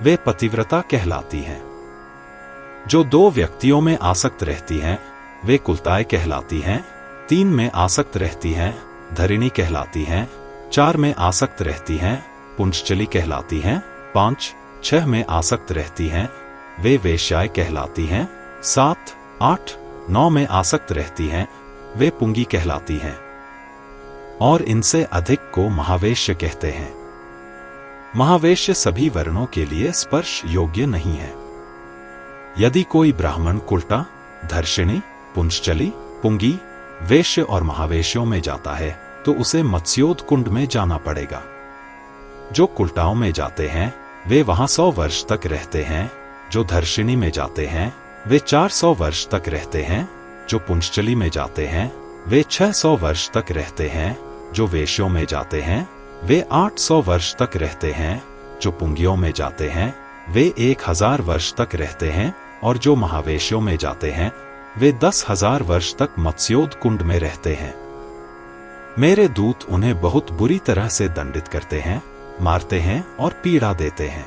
वे पतिव्रता कहलाती हैं। जो 2 व्यक्तियों में आसक्त रहती हैं, वे कुलताएं कहलाती हैं। 3 में आसक्त रहती हैं, धरिणी कहलाती हैं। 4 में आसक्त रहती हैं, पुंचचली कहलाती हैं। 5, 6 में आसक्त रहती हैं, वे वेश्याएं कहलाती हैं। 7, 8, 9 में आसक्त रहती हैं, वे पुंगी कहलाती हैं। और इनसे अधिक को महावेश्य कहते हैं। महावेश्य सभी वर्णों के लिए स्पर्श योग्य नहीं है। यदि कोई ब्राह्मण कुल्टा, धर्षिणी, पुंचचली, पुंगी, वेश्य और महावेश्यों में जाता है तो उसे मत्स्योद कुंड में जाना पड़ेगा। जो कुल्टाओं में जाते हैं वे वहां 100 वर्ष तक रहते हैं। जो धर्षिणी में जाते हैं वे 400 वर्ष तक रहते हैं। जो पुंचचली में जाते हैं वे 600 वर्ष तक रहते हैं। जो वेश्यों में जाते हैं वे 800 वर्ष तक रहते हैं। जो पुंगियों में जाते हैं वे 1000 वर्ष तक रहते हैं और जो महावेश्यों में जाते हैं वे 10,000 वर्ष तक मत्स्योद कुंड में रहते हैं। मेरे दूत उन्हें बहुत बुरी तरह से दंडित करते हैं, मारते हैं और पीड़ा देते हैं।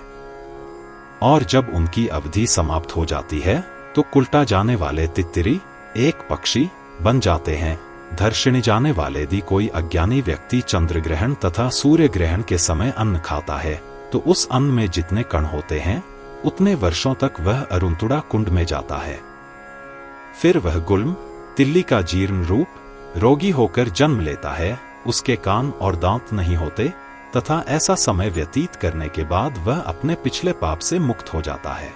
और जब उनकी अवधि समाप्त हो जाती है तो कुल्टा जाने वाले तित्तिरी, एक पक्षी, बन जाते हैं। धर्षिणी जाने वाले यदि कोई अज्ञानी व्यक्ति चंद्र ग्रहण तथा सूर्य ग्रहण के समय अन्न खाता है तो उस अन्न में जितने कण होते हैं उतने वर्षों तक वह अरुंतुड़ा कुंड में जाता है। फिर वह गुल्म, तिल्ली का जीर्ण रूप रोगी होकर जन्म लेता है। उसके कान और दांत नहीं होते तथा ऐसा समय व्यतीत करने के बाद वह अपने पिछले पाप से मुक्त हो जाता है।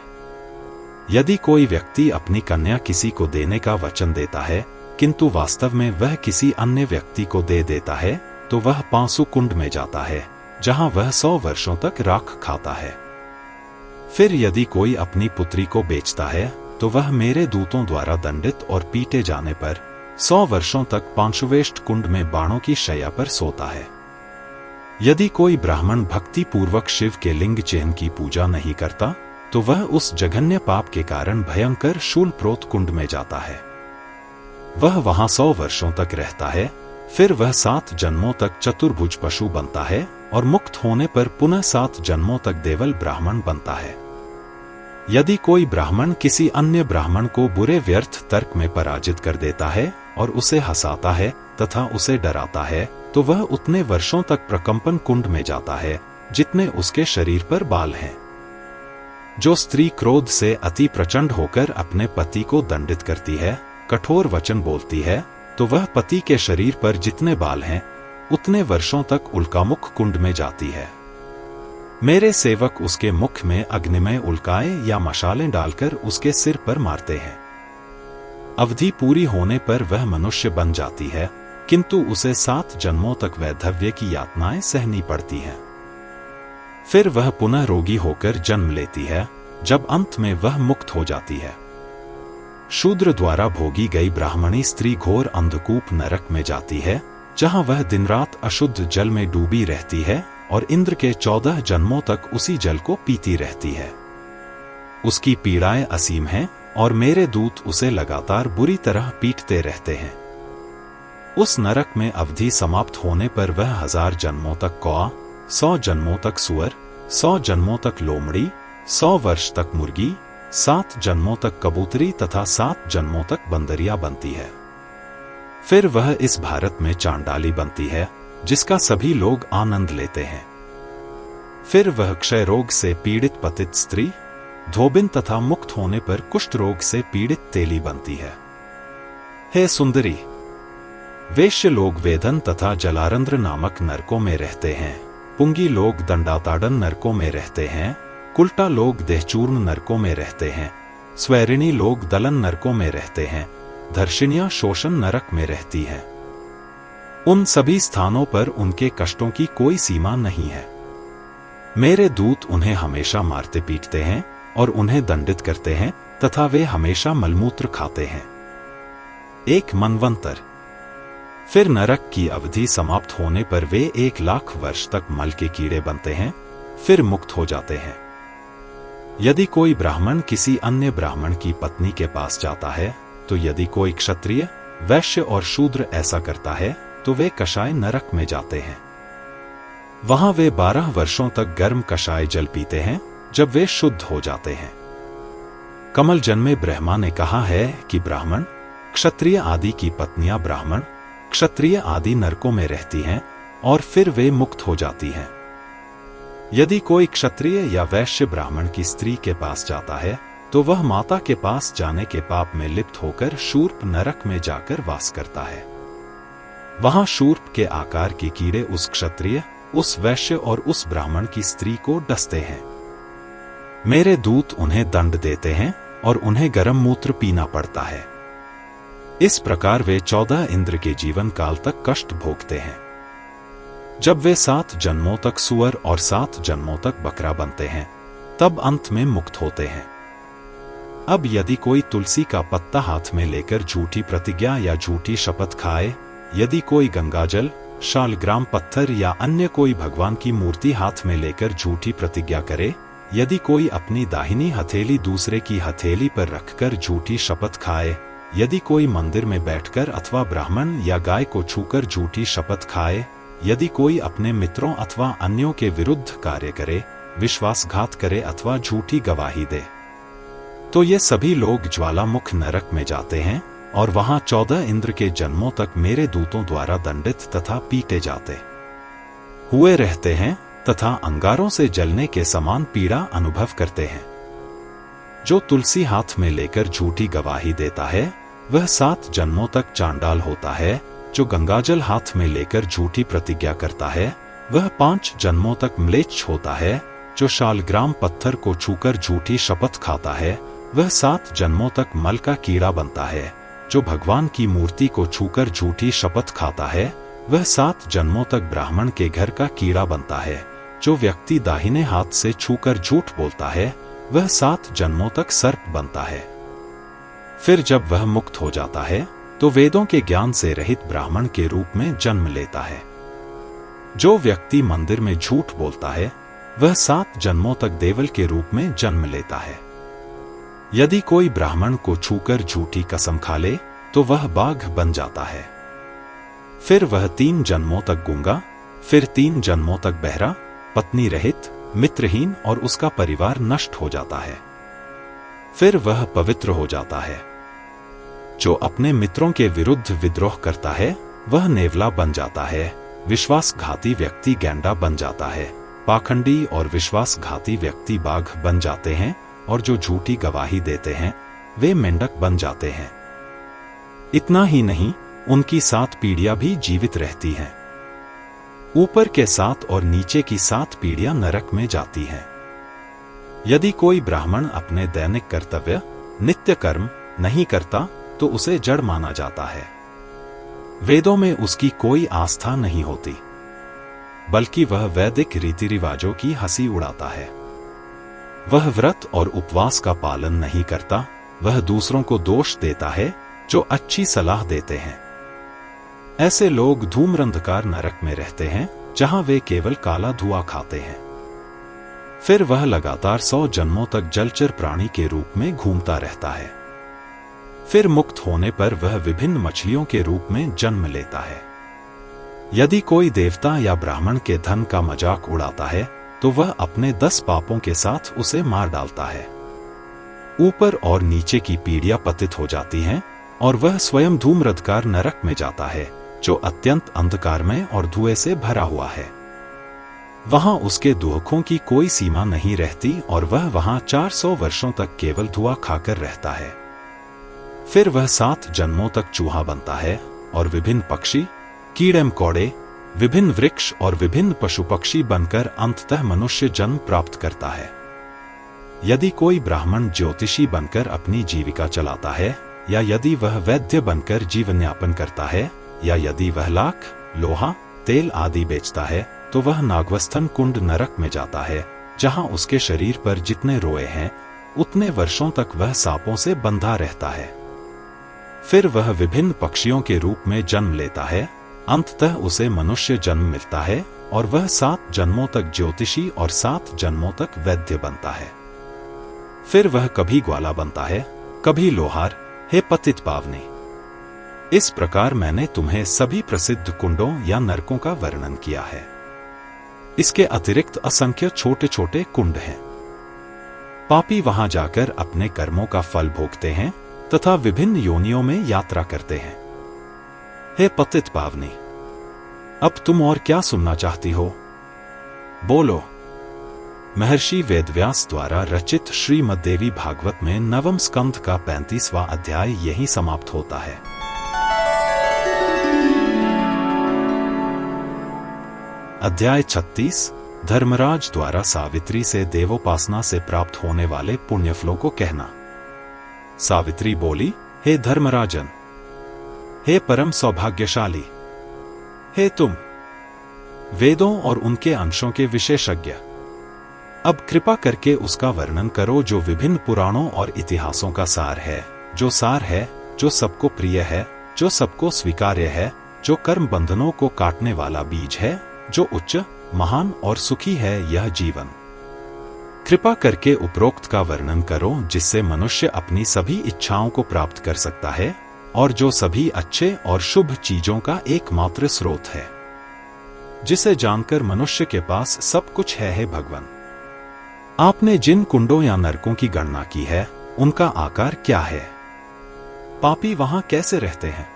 यदि कोई व्यक्ति अपनी कन्या किसी को देने का वचन देता है किंतु वास्तव में वह किसी अन्य व्यक्ति को दे देता है तो वह पांसु कुंड में जाता है जहां वह 100 वर्षों तक राख खाता है। फिर यदि कोई अपनी पुत्री को बेचता है तो वह मेरे दूतों द्वारा दंडित और पीटे जाने पर 100 वर्षों तक पांशुवेष्ट कुंड में बाणों की शैया पर सोता है। यदि कोई ब्राह्मण भक्ति पूर्वक शिव के लिंग चिन्ह की पूजा नहीं करता तो वह उस जघन्य पाप के कारण भयंकर शूलप्रोत कुंड में जाता है। वह वहां 100 वर्षों तक रहता है। फिर वह 7 जन्मों तक चतुर्भुज पशु बनता है और मुक्त होने पर पुनः 7 जन्मों तक देवल ब्राह्मण बनता है। यदि कोई ब्राह्मण किसी अन्य ब्राह्मण को बुरे व्यर्थ तर्क में पराजित कर देता है और उसे हंसाता है तथा उसे डराता है तो वह उतने वर्षों तक प्रकंपन कुंड में जाता है जितने उसके शरीर पर बाल हैं। जो स्त्री क्रोध से अति प्रचंड होकर अपने पति को दंडित करती है, कठोर वचन बोलती है, तो वह पति के शरीर पर जितने बाल हैं उतने वर्षों तक उल्कामुख कुंड में जाती है। मेरे सेवक उसके मुख में अग्निमय उल्काएं या मशालें डालकर उसके सिर पर मारते हैं। अवधि पूरी होने पर वह मनुष्य बन जाती है किंतु उसे 7 जन्मों तक वैधव्य की यातनाएं सहनी पड़ती हैं। फिर वह पुनः रोगी होकर जन्म लेती है जब अंत में वह मुक्त हो जाती है। शूद्र द्वारा भोगी गई ब्राह्मणी स्त्री घोर अंधकूप नरक में जाती है जहां वह दिन रात अशुद्ध जल में डूबी रहती है और इंद्र के 14 जन्मों तक उसी जल को पीती रहती है। उसकी पीड़ाएं असीम हैं और मेरे दूत उसे लगातार बुरी तरह पीटते रहते हैं। उस नरक में अवधि समाप्त होने पर वह 1000 जन्मों तक कौआ, 100 जन्मों तक सुअर, 100 जन्मों तक लोमड़ी, 100 वर्ष तक मुर्गी, 7 जन्मों तक कबूतरी तथा 7 जन्मों तक बंदरिया बनती है। फिर वह इस भारत में चांडाली बनती है, जिसका सभी लोग आनंद लेते हैं। फिर वह क्षय रोग से पीड़ित पतित स्त्री, धोबिन तथा मुक्त होने पर कुष्ठ रोग से पीड़ित तेली बनती है। हे सुंदरी, वेश्य लोग वेदन तथा जलारंध्र नामक नरकों में रहते हैं, पुंगी लोग दंडाताड़न नरकों में रहते हैं, कुल्टा लोग देहचूर्ण नरकों में रहते हैं, स्वैरिणी लोग दलन नरकों में रहते हैं, धर्षिणियां शोषण नरक में रहती हैं। उन सभी स्थानों पर उनके कष्टों की कोई सीमा नहीं है। मेरे दूत उन्हें हमेशा मारते पीटते हैं और उन्हें दंडित करते हैं तथा वे हमेशा मलमूत्र खाते हैं। एक मनवंतर। फिर नरक की अवधि समाप्त होने पर वे 1,00,000 वर्ष तक मल के कीड़े बनते हैं, फिर मुक्त हो जाते हैं। यदि कोई ब्राह्मण किसी अन्य ब्राह्मण की पत्नी के पास जाता है, तो यदि कोई क्षत्रिय, वैश्य और शूद्र ऐसा करता है, तो वे कषाय नरक में जाते हैं। वहां वे 12 वर्षों तक गर्म कषाय जल पीते हैं, जब वे शुद्ध हो जाते हैं। कमल जन्मे ब्रह्मा ने कहा है कि ब्राह्मण, क्षत्रिय आदि की पत्नियां ब्राह्मण, क्षत्रिय आदि नरकों में रहती हैं और फिर वे मुक्त हो जाती हैं। यदि कोई क्षत्रिय या वैश्य ब्राह्मण की स्त्री के पास जाता है, तो वह माता के पास जाने के पाप में लिप्त होकर शूर्प नरक में जाकर वास करता है। वहां शूर्प के आकार के कीड़े उस क्षत्रिय, उस वैश्य और उस ब्राह्मण की स्त्री को डसते हैं। मेरे दूत उन्हें दंड देते हैं और उन्हें गर्म मूत्र पीना पड़ता है। इस प्रकार वे 14 इंद्र के जीवन काल तक कष्ट भोगते हैं। जब वे 7 जन्मों तक सुअर और 7 जन्मों तक बकरा बनते हैं, तब अंत में मुक्त होते हैं। अब यदि कोई तुलसी का पत्ता हाथ में लेकर झूठी प्रतिज्ञा या झूठी शपथ खाए, यदि कोई गंगाजल, शालग्राम पत्थर या अन्य कोई भगवान की मूर्ति हाथ में लेकर झूठी प्रतिज्ञा करे, यदि कोई अपनी दाहिनी हथेली दूसरे की हथेली पर रखकर झूठी शपथ खाए, यदि कोई मंदिर में बैठकर अथवा ब्राह्मण या गाय को छूकर झूठी शपथ खाए, यदि कोई अपने मित्रों अथवा अन्यों के विरुद्ध कार्य करे, विश्वासघात करे अथवा झूठी गवाही दे, तो ये सभी लोग ज्वालामुख नरक में जाते हैं और वहां 14 इंद्र के जन्मों तक मेरे दूतों द्वारा दंडित तथा पीटे जाते हुए रहते हैं तथा अंगारों से जलने के समान पीड़ा अनुभव करते हैं। जो तुलसी हाथ में लेकर झूठी गवाही देता है, वह 7 जन्मों तक चांडाल होता है। जो गंगाजल हाथ में लेकर झूठी प्रतिज्ञा करता है, वह 5 जन्मों तक म्लेच्छ होता है। जो शालग्राम पत्थर को छूकर झूठी शपथ खाता है, वह 7 जन्मों तक मल का कीड़ा बनता है। जो भगवान की मूर्ति को छूकर झूठी शपथ खाता है, वह 7 जन्मों तक ब्राह्मण के घर का कीड़ा बनता है। जो व्यक्ति दाहिने हाथ से छूकर झूठ बोलता है, वह 7 जन्मों तक सर्प बनता है। फिर जब वह मुक्त हो जाता है, तो वेदों के ज्ञान से रहित ब्राह्मण के रूप में जन्म लेता है। जो व्यक्ति मंदिर में झूठ बोलता है, वह 7 जन्मों तक देवल के रूप में जन्म लेता है। यदि कोई ब्राह्मण को छूकर झूठी कसम खा ले, तो वह बाघ बन जाता है। फिर वह 3 जन्मों तक गूंगा, फिर 3 जन्मों तक बहरा, पत्नी रहित, मित्रहीन और उसका परिवार नष्ट हो जाता है। फिर वह पवित्र हो जाता है। जो अपने मित्रों के विरुद्ध विद्रोह करता है, वह नेवला बन जाता है। विश्वासघाती व्यक्ति गैंडा बन जाता है। पाखंडी और विश्वासघाती व्यक्ति बाघ बन जाते हैं और जो झूठी गवाही देते हैं, वे मेंढक बन जाते हैं। इतना ही नहीं, उनकी 7 पीढ़ियां भी जीवित रहती हैं। ऊपर के 7 और नीचे की 7 पीढ़ियां नरक में जाती हैं। यदि कोई ब्राह्मण अपने दैनिक कर्तव्य, नित्य कर्म नहीं करता, तो उसे जड़ माना जाता है। वेदों में उसकी कोई आस्था नहीं होती, बल्कि वह वैदिक रीति रिवाजों की हंसी उड़ाता है। वह व्रत और उपवास का पालन नहीं करता। वह दूसरों को दोष देता है जो अच्छी सलाह देते हैं। ऐसे लोग धूम्रंधकार नरक में रहते हैं, जहां वे केवल काला धुआं खाते हैं। फिर वह लगातार 100 जन्मों तक जलचर प्राणी के रूप में घूमता रहता है। फिर मुक्त होने पर वह विभिन्न मछलियों के रूप में जन्म लेता है। यदि कोई देवता या ब्राह्मण के धन का मजाक उड़ाता है, तो वह अपने 10 पापों के साथ उसे मार डालता है। ऊपर और नीचे की पीढ़ियां पतित हो जाती हैं और वह स्वयं धूम्रधकार नरक में जाता है, जो अत्यंत अंधकारमय और धुएं से भरा हुआ है। वहां उसके दुखों की कोई सीमा नहीं रहती और वह वहां 400 वर्षों तक केवल धुआं खाकर रहता है। फिर वह 7 जन्मों तक चूहा बनता है और विभिन्न पक्षी, कीड़े मकोड़े, विभिन्न वृक्ष और विभिन्न पशु पक्षी बनकर अंततः मनुष्य जन्म प्राप्त करता है। यदि कोई ब्राह्मण ज्योतिषी बनकर अपनी जीविका चलाता है, या यदि वह वैद्य बनकर जीवन यापन करता है, या यदि वह लाख, लोहा, तेल आदि बेचता है, तो वह नागवस्थन कुंड नरक में जाता है, जहां उसके शरीर पर जितने रोए हैं उतने वर्षों तक वह सांपों से बंधा रहता है। फिर वह विभिन्न पक्षियों के रूप में जन्म लेता है, अंततः उसे मनुष्य जन्म मिलता है और वह 7 जन्मों तक ज्योतिषी और 7 जन्मों तक वैद्य बनता है। फिर वह कभी ग्वाला बनता है, कभी लोहार। हे पतित पावनी, इस प्रकार मैंने तुम्हें सभी प्रसिद्ध कुंडों या नरकों का वर्णन किया है। इसके अतिरिक्त असंख्य छोटे छोटे कुंड हैं। पापी वहां जाकर अपने कर्मों का फल भोगते हैं तथा विभिन्न योनियों में यात्रा करते हैं। हे पतित पावनी, अब तुम और क्या सुनना चाहती हो? बोलो। महर्षि वेदव्यास द्वारा रचित श्रीमद्देवी भागवत में 9वें स्कंध का 35वां अध्याय यहीं समाप्त होता है। अध्याय 36 धर्मराज द्वारा सावित्री से देवोपासना से प्राप्त होने वाले पुण्यफलों को कहना। सावित्री बोली, हे धर्मराजन, हे परम सौभाग्यशाली, हे तुम वेदों और उनके अंशों के विशेषज्ञ, अब कृपा करके उसका वर्णन करो जो विभिन्न पुराणों और इतिहासों का सार है, जो सार है, जो सबको प्रिय है, जो सबको स्वीकार्य है, जो कर्म बंधनों को काटने वाला बीज है, जो उच्च, महान और सुखी है यह जीवन। कृपा करके उपरोक्त का वर्णन करो जिससे मनुष्य अपनी सभी इच्छाओं को प्राप्त कर सकता है और जो सभी अच्छे और शुभ चीजों का एकमात्र स्रोत है, जिसे जानकर मनुष्य के पास सब कुछ है। हे भगवान, आपने जिन कुंडों या नरकों की गणना की है उनका आकार क्या है? पापी वहां कैसे रहते हैं?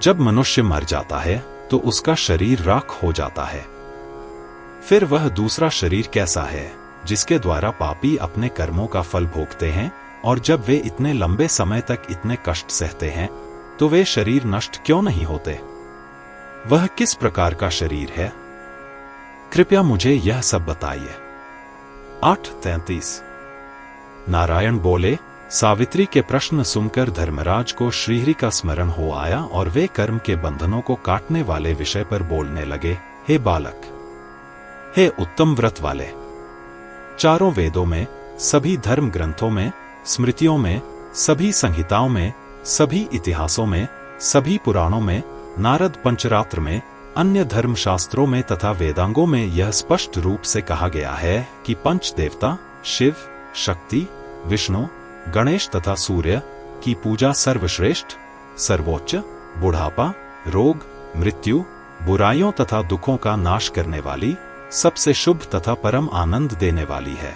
जब मनुष्य मर जाता है तो उसका शरीर राख हो जाता है। फिर वह दूसरा शरीर कैसा है जिसके द्वारा पापी अपने कर्मों का फल भोगते हैं, और जब वे इतने लंबे समय तक इतने कष्ट सहते हैं तो वे शरीर नष्ट क्यों नहीं होते? वह किस प्रकार का शरीर है? कृपया मुझे यह सब बताइए। 8:33 नारायण बोले, सावित्री के प्रश्न सुनकर धर्मराज को श्रीहरि का स्मरण हो आया और वे कर्म के बंधनों को काटने वाले विषय पर बोलने लगे। हे बालक, हे उत्तम व्रत वाले, चारों वेदों में, सभी धर्म ग्रंथों में, स्मृतियों में, सभी संहिताओं में, सभी इतिहासों में, सभी पुराणों में, नारद पंचरात्र में, अन्य धर्म शास्त्रों में तथा वेदांगों में यह स्पष्ट रूप से कहा गया है कि पंच देवता शिव, शक्ति, विष्णु, गणेश तथा सूर्य की पूजा सर्वश्रेष्ठ, सर्वोच्च, बुढ़ापा, रोग, मृत्यु, बुराइयों तथा दुखों का नाश करने वाली, सबसे शुभ तथा परम आनंद देने वाली है।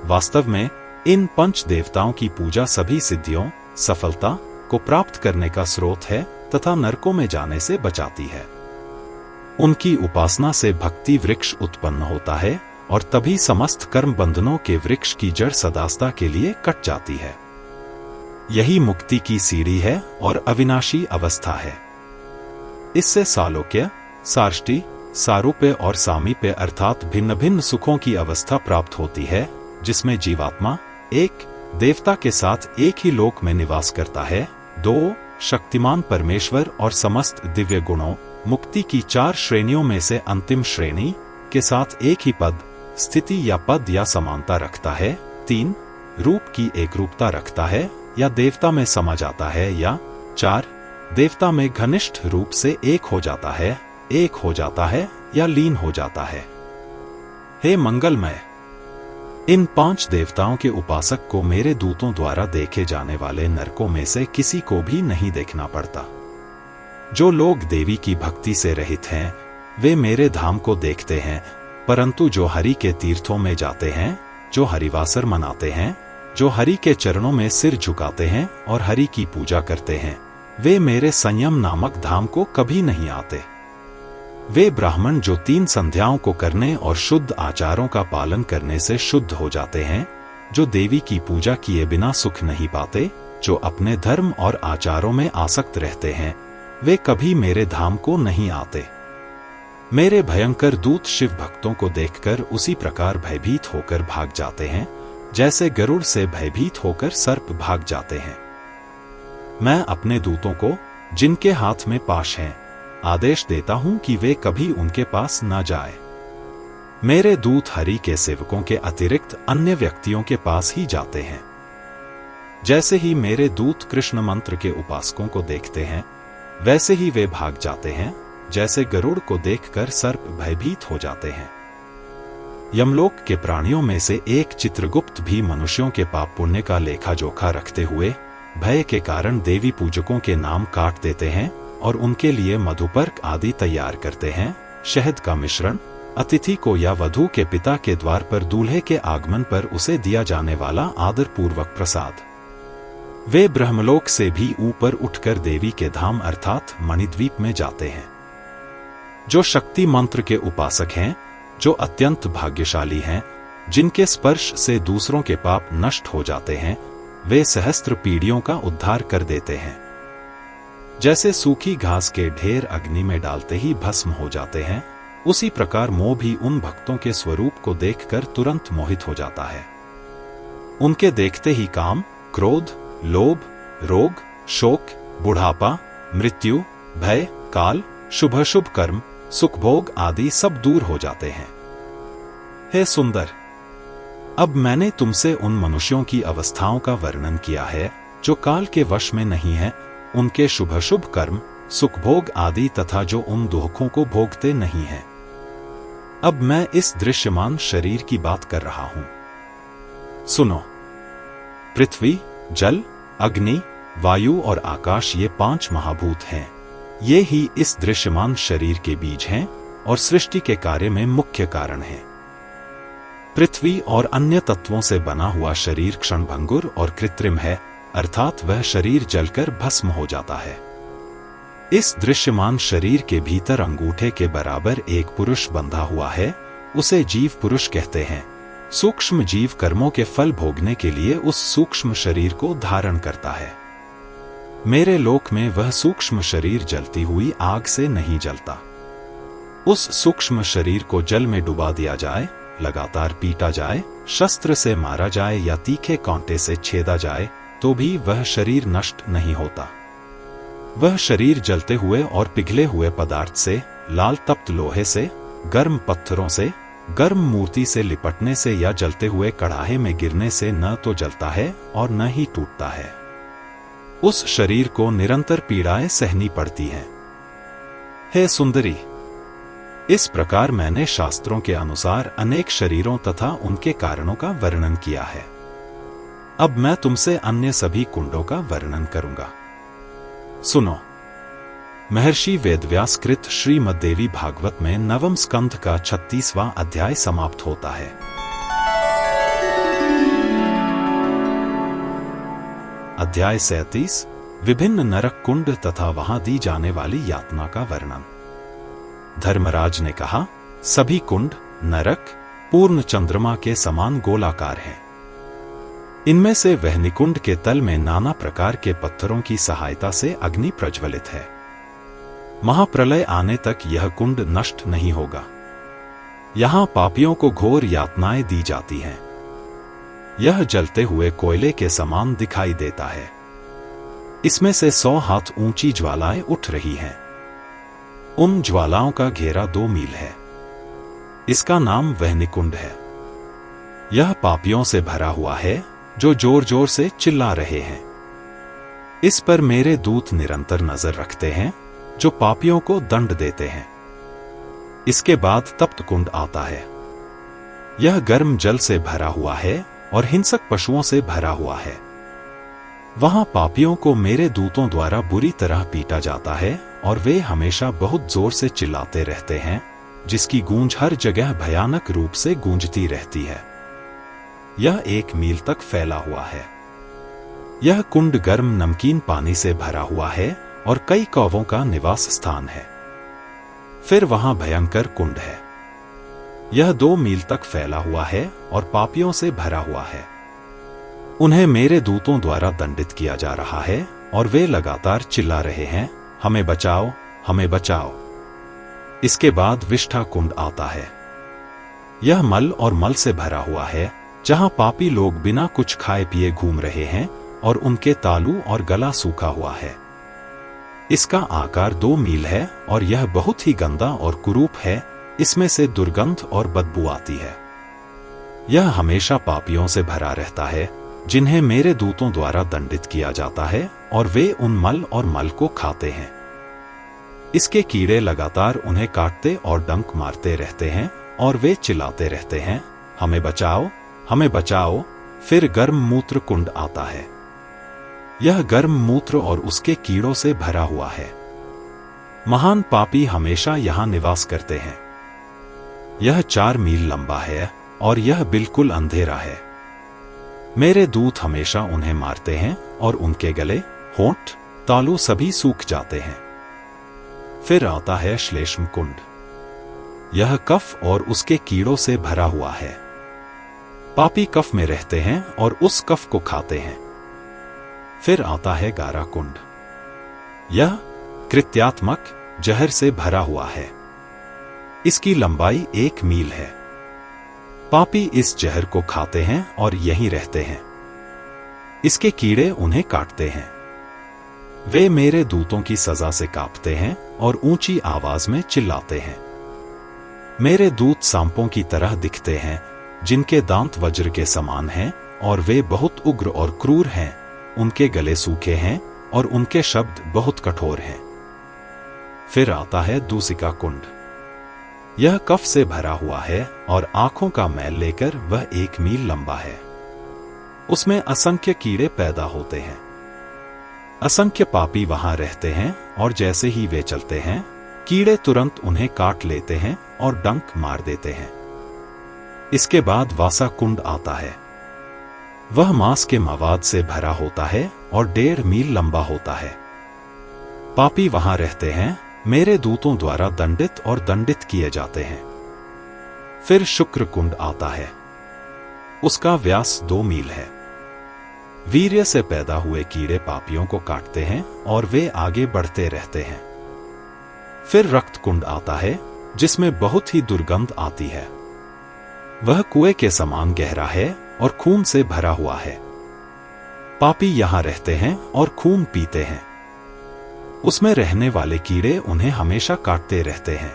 वास्तव में इन पंच देवताओं की पूजा सभी सिद्धियों, सफलता को प्राप्त करने का स्रोत है तथा नरकों में जाने से बचाती है। उनकी उपासना से भक्ति वृक्ष उत्पन्न होता है और तभी समस्त कर्म बंधनों के वृक्ष की जड़ सदास्ता के लिए कट जाती है। यही मुक्ति की सीढ़ी है और अविनाशी अवस्था है। इससे सालोक्य, सार्ष्टि, सारूप्य और सामीप्य अर्थात भिन्न भिन्न सुखों की अवस्था प्राप्त होती है, जिसमें जीवात्मा एक देवता के साथ एक ही लोक में निवास करता है, 2 शक्तिमान परमेश्वर और समस्त दिव्य गुणों, मुक्ति की 4 श्रेणियों में से अंतिम श्रेणी के साथ एक ही पद, स्थिति या पद या समानता रखता है, 3 रूप की एक रूपता रखता है या देवता में समा जाता है, या 4 देवता में घनिष्ठ रूप से एक हो जाता है, एक हो जाता है या लीन हो जाता है। हे मंगलमय, इन 5 देवताओं के उपासक को मेरे दूतों द्वारा देखे जाने वाले नरकों में से किसी को भी नहीं देखना पड़ता। जो लोग देवी की भक्ति से रहित हैं वे मेरे धाम को देखते हैं, परंतु जो हरि के तीर्थों में जाते हैं, जो हरिवासर मनाते हैं, जो हरि के चरणों में सिर झुकाते हैं और हरि की पूजा करते हैं, वे मेरे संयम नामक धाम को कभी नहीं आते। वे ब्राह्मण जो 3 संध्याओं को करने और शुद्ध आचारों का पालन करने से शुद्ध हो जाते हैं, जो देवी की पूजा किए बिना सुख नहीं पाते, जो अपने धर्म और आचारों में आसक्त रहते हैं, वे कभी मेरे धाम को नहीं आते। मेरे भयंकर दूत शिव भक्तों को देखकर उसी प्रकार भयभीत होकर भाग जाते हैं, जैसे गरुड़ से भयभीत होकर सर्प भाग जाते हैं। मैं अपने दूतों को, जिनके हाथ में पाश हैं, आदेश देता हूं कि वे कभी उनके पास न जाए। मेरे दूत हरि के सेवकों के अतिरिक्त अन्य व्यक्तियों के पास ही जाते हैं। जैसे ही मेरे दूत कृष्ण मंत्र के उपासकों को देखते हैं, वैसे ही वे भाग जाते हैं, जैसे गरुड़ को देखकर सर्प भयभीत हो जाते हैं। यमलोक के प्राणियों में से एक चित्रगुप्त भी मनुष्यों के पाप पुण्य का लेखा जोखा रखते हुए भय के कारण देवी पूजकों के नाम काट देते हैं और उनके लिए मधुपर्क आदि तैयार करते हैं, शहद का मिश्रण, अतिथि को या वधू के पिता के द्वार पर दूल्हे के आगमन पर उसे दिया जाने वाला आदर पूर्वक प्रसाद। वे ब्रह्मलोक से भी ऊपर उठकर देवी के धाम अर्थात मणिद्वीप में जाते हैं। जो शक्ति मंत्र के उपासक हैं, जो अत्यंत भाग्यशाली हैं, जिनके स्पर्श से दूसरों के पाप नष्ट हो जाते हैं, वे सहस्त्र पीढ़ियों का उद्धार कर देते हैं। जैसे सूखी घास के ढेर अग्नि में डालते ही भस्म हो जाते हैं, उसी प्रकार मोह भी उन भक्तों के स्वरूप को देखकर तुरंत मोहित हो जाता है। उनके देखते ही काम, क्रोध, लोभ, रोग, शोक, बुढ़ापा, मृत्यु, भय, काल, शुभ कर्म, सुख भोग आदि सब दूर हो जाते हैं। हे सुंदर, अब मैंने तुमसे उन मनुष्यों की अवस्थाओं का वर्णन किया है जो काल के वश में नहीं है, उनके शुभ कर्म, सुख भोग आदि तथा जो उन दुखों को भोगते नहीं हैं। अब मैं इस दृश्यमान शरीर की बात कर रहा हूं। सुनो। पृथ्वी, जल, अग्नि, वायु और आकाश ये 5 महाभूत हैं। ये ही इस दृश्यमान शरीर के बीज हैं और सृष्टि के कार्य में मुख्य कारण हैं। पृथ्वी और अन्य तत्वों से बना हुआ शरीर क्षणभंगुर और कृत्रिम है, अर्थात वह शरीर जलकर भस्म हो जाता है। इस दृश्यमान शरीर के भीतर अंगूठे के बराबर एक पुरुष बंधा हुआ है, उसे जीव पुरुष कहते हैं। सूक्ष्म जीव कर्मों के फल भोगने के लिए उस सूक्ष्म शरीर को धारण करता है। मेरे लोक में वह सूक्ष्म शरीर जलती हुई आग से नहीं जलता। उस सूक्ष्म शरीर को जल में डुबा दिया जाए, लगातार पीटा जाए, शस्त्र से मारा जाए या तीखे कांटे से छेदा जाए तो भी वह शरीर नष्ट नहीं होता। वह शरीर जलते हुए और पिघले हुए पदार्थ से, लाल तप्त लोहे से, गर्म पत्थरों से, गर्म मूर्ति से लिपटने से या जलते हुए कड़ाहे में गिरने से न तो जलता है और न ही टूटता है। उस शरीर को निरंतर पीड़ाएं सहनी पड़ती हैं। हे सुंदरी, इस प्रकार मैंने शास्त्रों के अनुसार अनेक शरीरों तथा उनके कारणों का वर्णन किया है। अब मैं तुमसे अन्य सभी कुंडों का वर्णन करूंगा। सुनो। महर्षि वेदव्यास कृत श्रीमद्देवी भागवत में 9वें स्कंध का 36वां अध्याय समाप्त होता है। अध्याय 37 विभिन्न नरक कुंड तथा वहां दी जाने वाली यातना का वर्णन। धर्मराज ने कहा, सभी कुंड, नरक, पूर्ण चंद्रमा के समान गोलाकार हैं। इनमें से वहनिकुंड के तल में नाना प्रकार के पत्थरों की सहायता से अग्नि प्रज्वलित है। महाप्रलय आने तक यह कुंड नष्ट नहीं होगा। यहां पापियों को घोर यातनाएं दी जाती हैं। यह जलते हुए कोयले के समान दिखाई देता है। इसमें से 100 हाथ ऊंची ज्वालाएं उठ रही हैं। उन ज्वालाओं का घेरा 2 मील है। इसका नाम वहनिकुंड है। यह पापियों से भरा हुआ है जो जोर जोर से चिल्ला रहे हैं। इस पर मेरे दूत निरंतर नजर रखते हैं जो पापियों को दंड देते हैं। इसके बाद तप्त कुंड आता है। यह गर्म जल से भरा हुआ है और हिंसक पशुओं से भरा हुआ है। वहां पापियों को मेरे दूतों द्वारा बुरी तरह पीटा जाता है और वे हमेशा बहुत जोर से चिल्लाते रहते हैं, जिसकी गूंज हर जगह भयानक रूप से गूंजती रहती है। यह 1 मील तक फैला हुआ है। यह कुंड गर्म नमकीन पानी से भरा हुआ है और कई कौवों का निवास स्थान है। फिर वहां भयंकर कुंड है। यह 2 मील तक फैला हुआ है और पापियों से भरा हुआ है। उन्हें मेरे दूतों द्वारा दंडित किया जा रहा है और वे लगातार चिल्ला रहे हैं, हमें बचाओ, हमें बचाओ। इसके बाद विष्ठा कुंड आता है। यह मल और मल से भरा हुआ है, जहां पापी लोग बिना कुछ खाए पिए घूम रहे हैं और उनके तालू और गला सूखा हुआ है। इसका आकार 2 मील है और यह बहुत ही गंदा और कुरूप है। इसमें से दुर्गंध और बदबू आती है। यह हमेशा पापियों से भरा रहता है, जिन्हें मेरे दूतों द्वारा दंडित किया जाता है और वे उन मल और मल को खाते हैं। इसके कीड़े लगातार उन्हें काटते और डंक मारते रहते हैं और वे चिल्लाते रहते हैं, हमें बचाओ, हमें बचाओ। फिर गर्म मूत्र कुंड आता है। यह गर्म मूत्र और उसके कीड़ों से भरा हुआ है। महान पापी हमेशा यहां निवास करते हैं। यह 4 मील लंबा है और यह बिल्कुल अंधेरा है। मेरे दूत हमेशा उन्हें मारते हैं और उनके गले, होंठ, तालू सभी सूख जाते हैं। फिर आता है श्लेष्म कुंड। यह कफ और उसके कीड़ों से भरा हुआ है। पापी कफ में रहते हैं और उस कफ को खाते हैं। फिर आता है गारा कुंड। यह कृत्यात्मक जहर से भरा हुआ है। इसकी लंबाई 1 मील है। पापी इस जहर को खाते हैं और यहीं रहते हैं। इसके कीड़े उन्हें काटते हैं। वे मेरे दूतों की सजा से कांपते हैं और ऊंची आवाज में चिल्लाते हैं। मेरे दूत सांपों की तरह दिखते हैं, जिनके दांत वज्र के समान हैं और वे बहुत उग्र और क्रूर हैं। उनके गले सूखे हैं और उनके शब्द बहुत कठोर हैं। फिर आता है दूसिका कुंड। यह कफ से भरा हुआ है और आंखों का मैल लेकर वह 1 मील लंबा है। उसमें असंख्य कीड़े पैदा होते हैं। असंख्य पापी वहां रहते हैं और जैसे ही वे चलते हैं, कीड़े तुरंत उन्हें काट लेते हैं और डंक मार देते हैं। इसके बाद वासा कुंड आता है। वह मांस के मवाद से भरा होता है और 1.5 मील लंबा होता है। पापी वहां रहते हैं, मेरे दूतों द्वारा दंडित और दंडित किए जाते हैं। फिर शुक्र कुंड आता है। उसका व्यास 2 मील है। वीर्य से पैदा हुए कीड़े पापियों को काटते हैं और वे आगे बढ़ते रहते हैं। फिर रक्त कुंड आता है, जिसमें बहुत ही दुर्गंध आती है। वह कुएं के समान गहरा है और खून से भरा हुआ है। पापी यहां रहते हैं और खून पीते हैं। उसमें रहने वाले कीड़े उन्हें हमेशा काटते रहते हैं।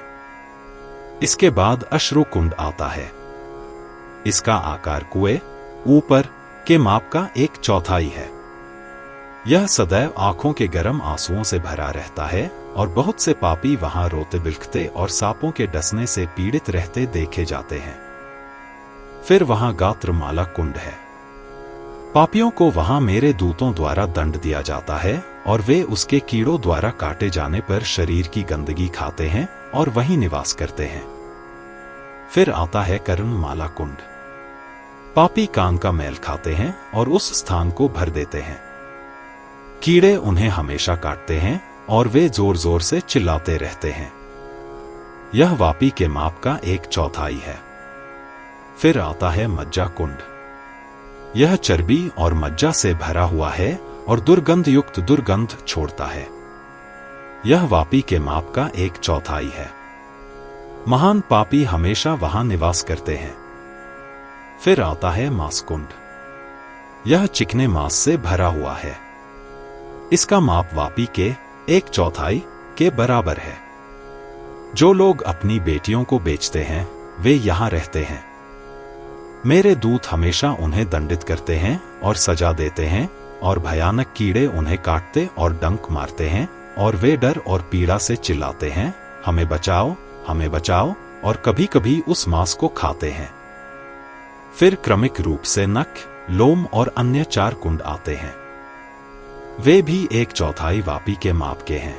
इसके बाद अश्रु कुंड आता है। इसका आकार कुएं ऊपर के माप का 1/4 है। यह सदैव आंखों के गर्म आंसुओं से भरा रहता है और बहुत से पापी वहां रोते बिलखते और सांपों के डसने से पीड़ित रहते देखे जाते हैं। फिर वहां गात्रमाला कुंड है। पापियों को वहां मेरे दूतों द्वारा दंड दिया जाता है और वे उसके कीड़ों द्वारा काटे जाने पर शरीर की गंदगी खाते हैं और वहीं निवास करते हैं। फिर आता है कर्णमाला कुंड। पापी कान का मैल खाते हैं और उस स्थान को भर देते हैं। कीड़े उन्हें हमेशा काटते हैं और वे जोर जोर से चिल्लाते रहते हैं। यह वापी के माप का 1/4 है। फिर आता है मज्जा कुंड। यह चर्बी और मज्जा से भरा हुआ है और दुर्गंध युक्त दुर्गंध छोड़ता है। यह वापी के माप का 1/4 है। महान पापी हमेशा वहां निवास करते हैं। फिर आता है मांस कुंड। यह चिकने मांस से भरा हुआ है। इसका माप वापी के 1/4 के बराबर है। जो लोग अपनी बेटियों को बेचते हैं, वे यहां रहते हैं। मेरे दूत हमेशा उन्हें दंडित करते हैं और सजा देते हैं और भयानक कीड़े उन्हें काटते और डंक मारते हैं और वे डर और पीड़ा से चिल्लाते हैं, हमें बचाओ, हमें बचाओ, और कभी कभी उस मांस को खाते हैं। फिर क्रमिक रूप से नख, लोम और अन्य 4 कुंड आते हैं। वे भी 1/4 वापी के माप के हैं।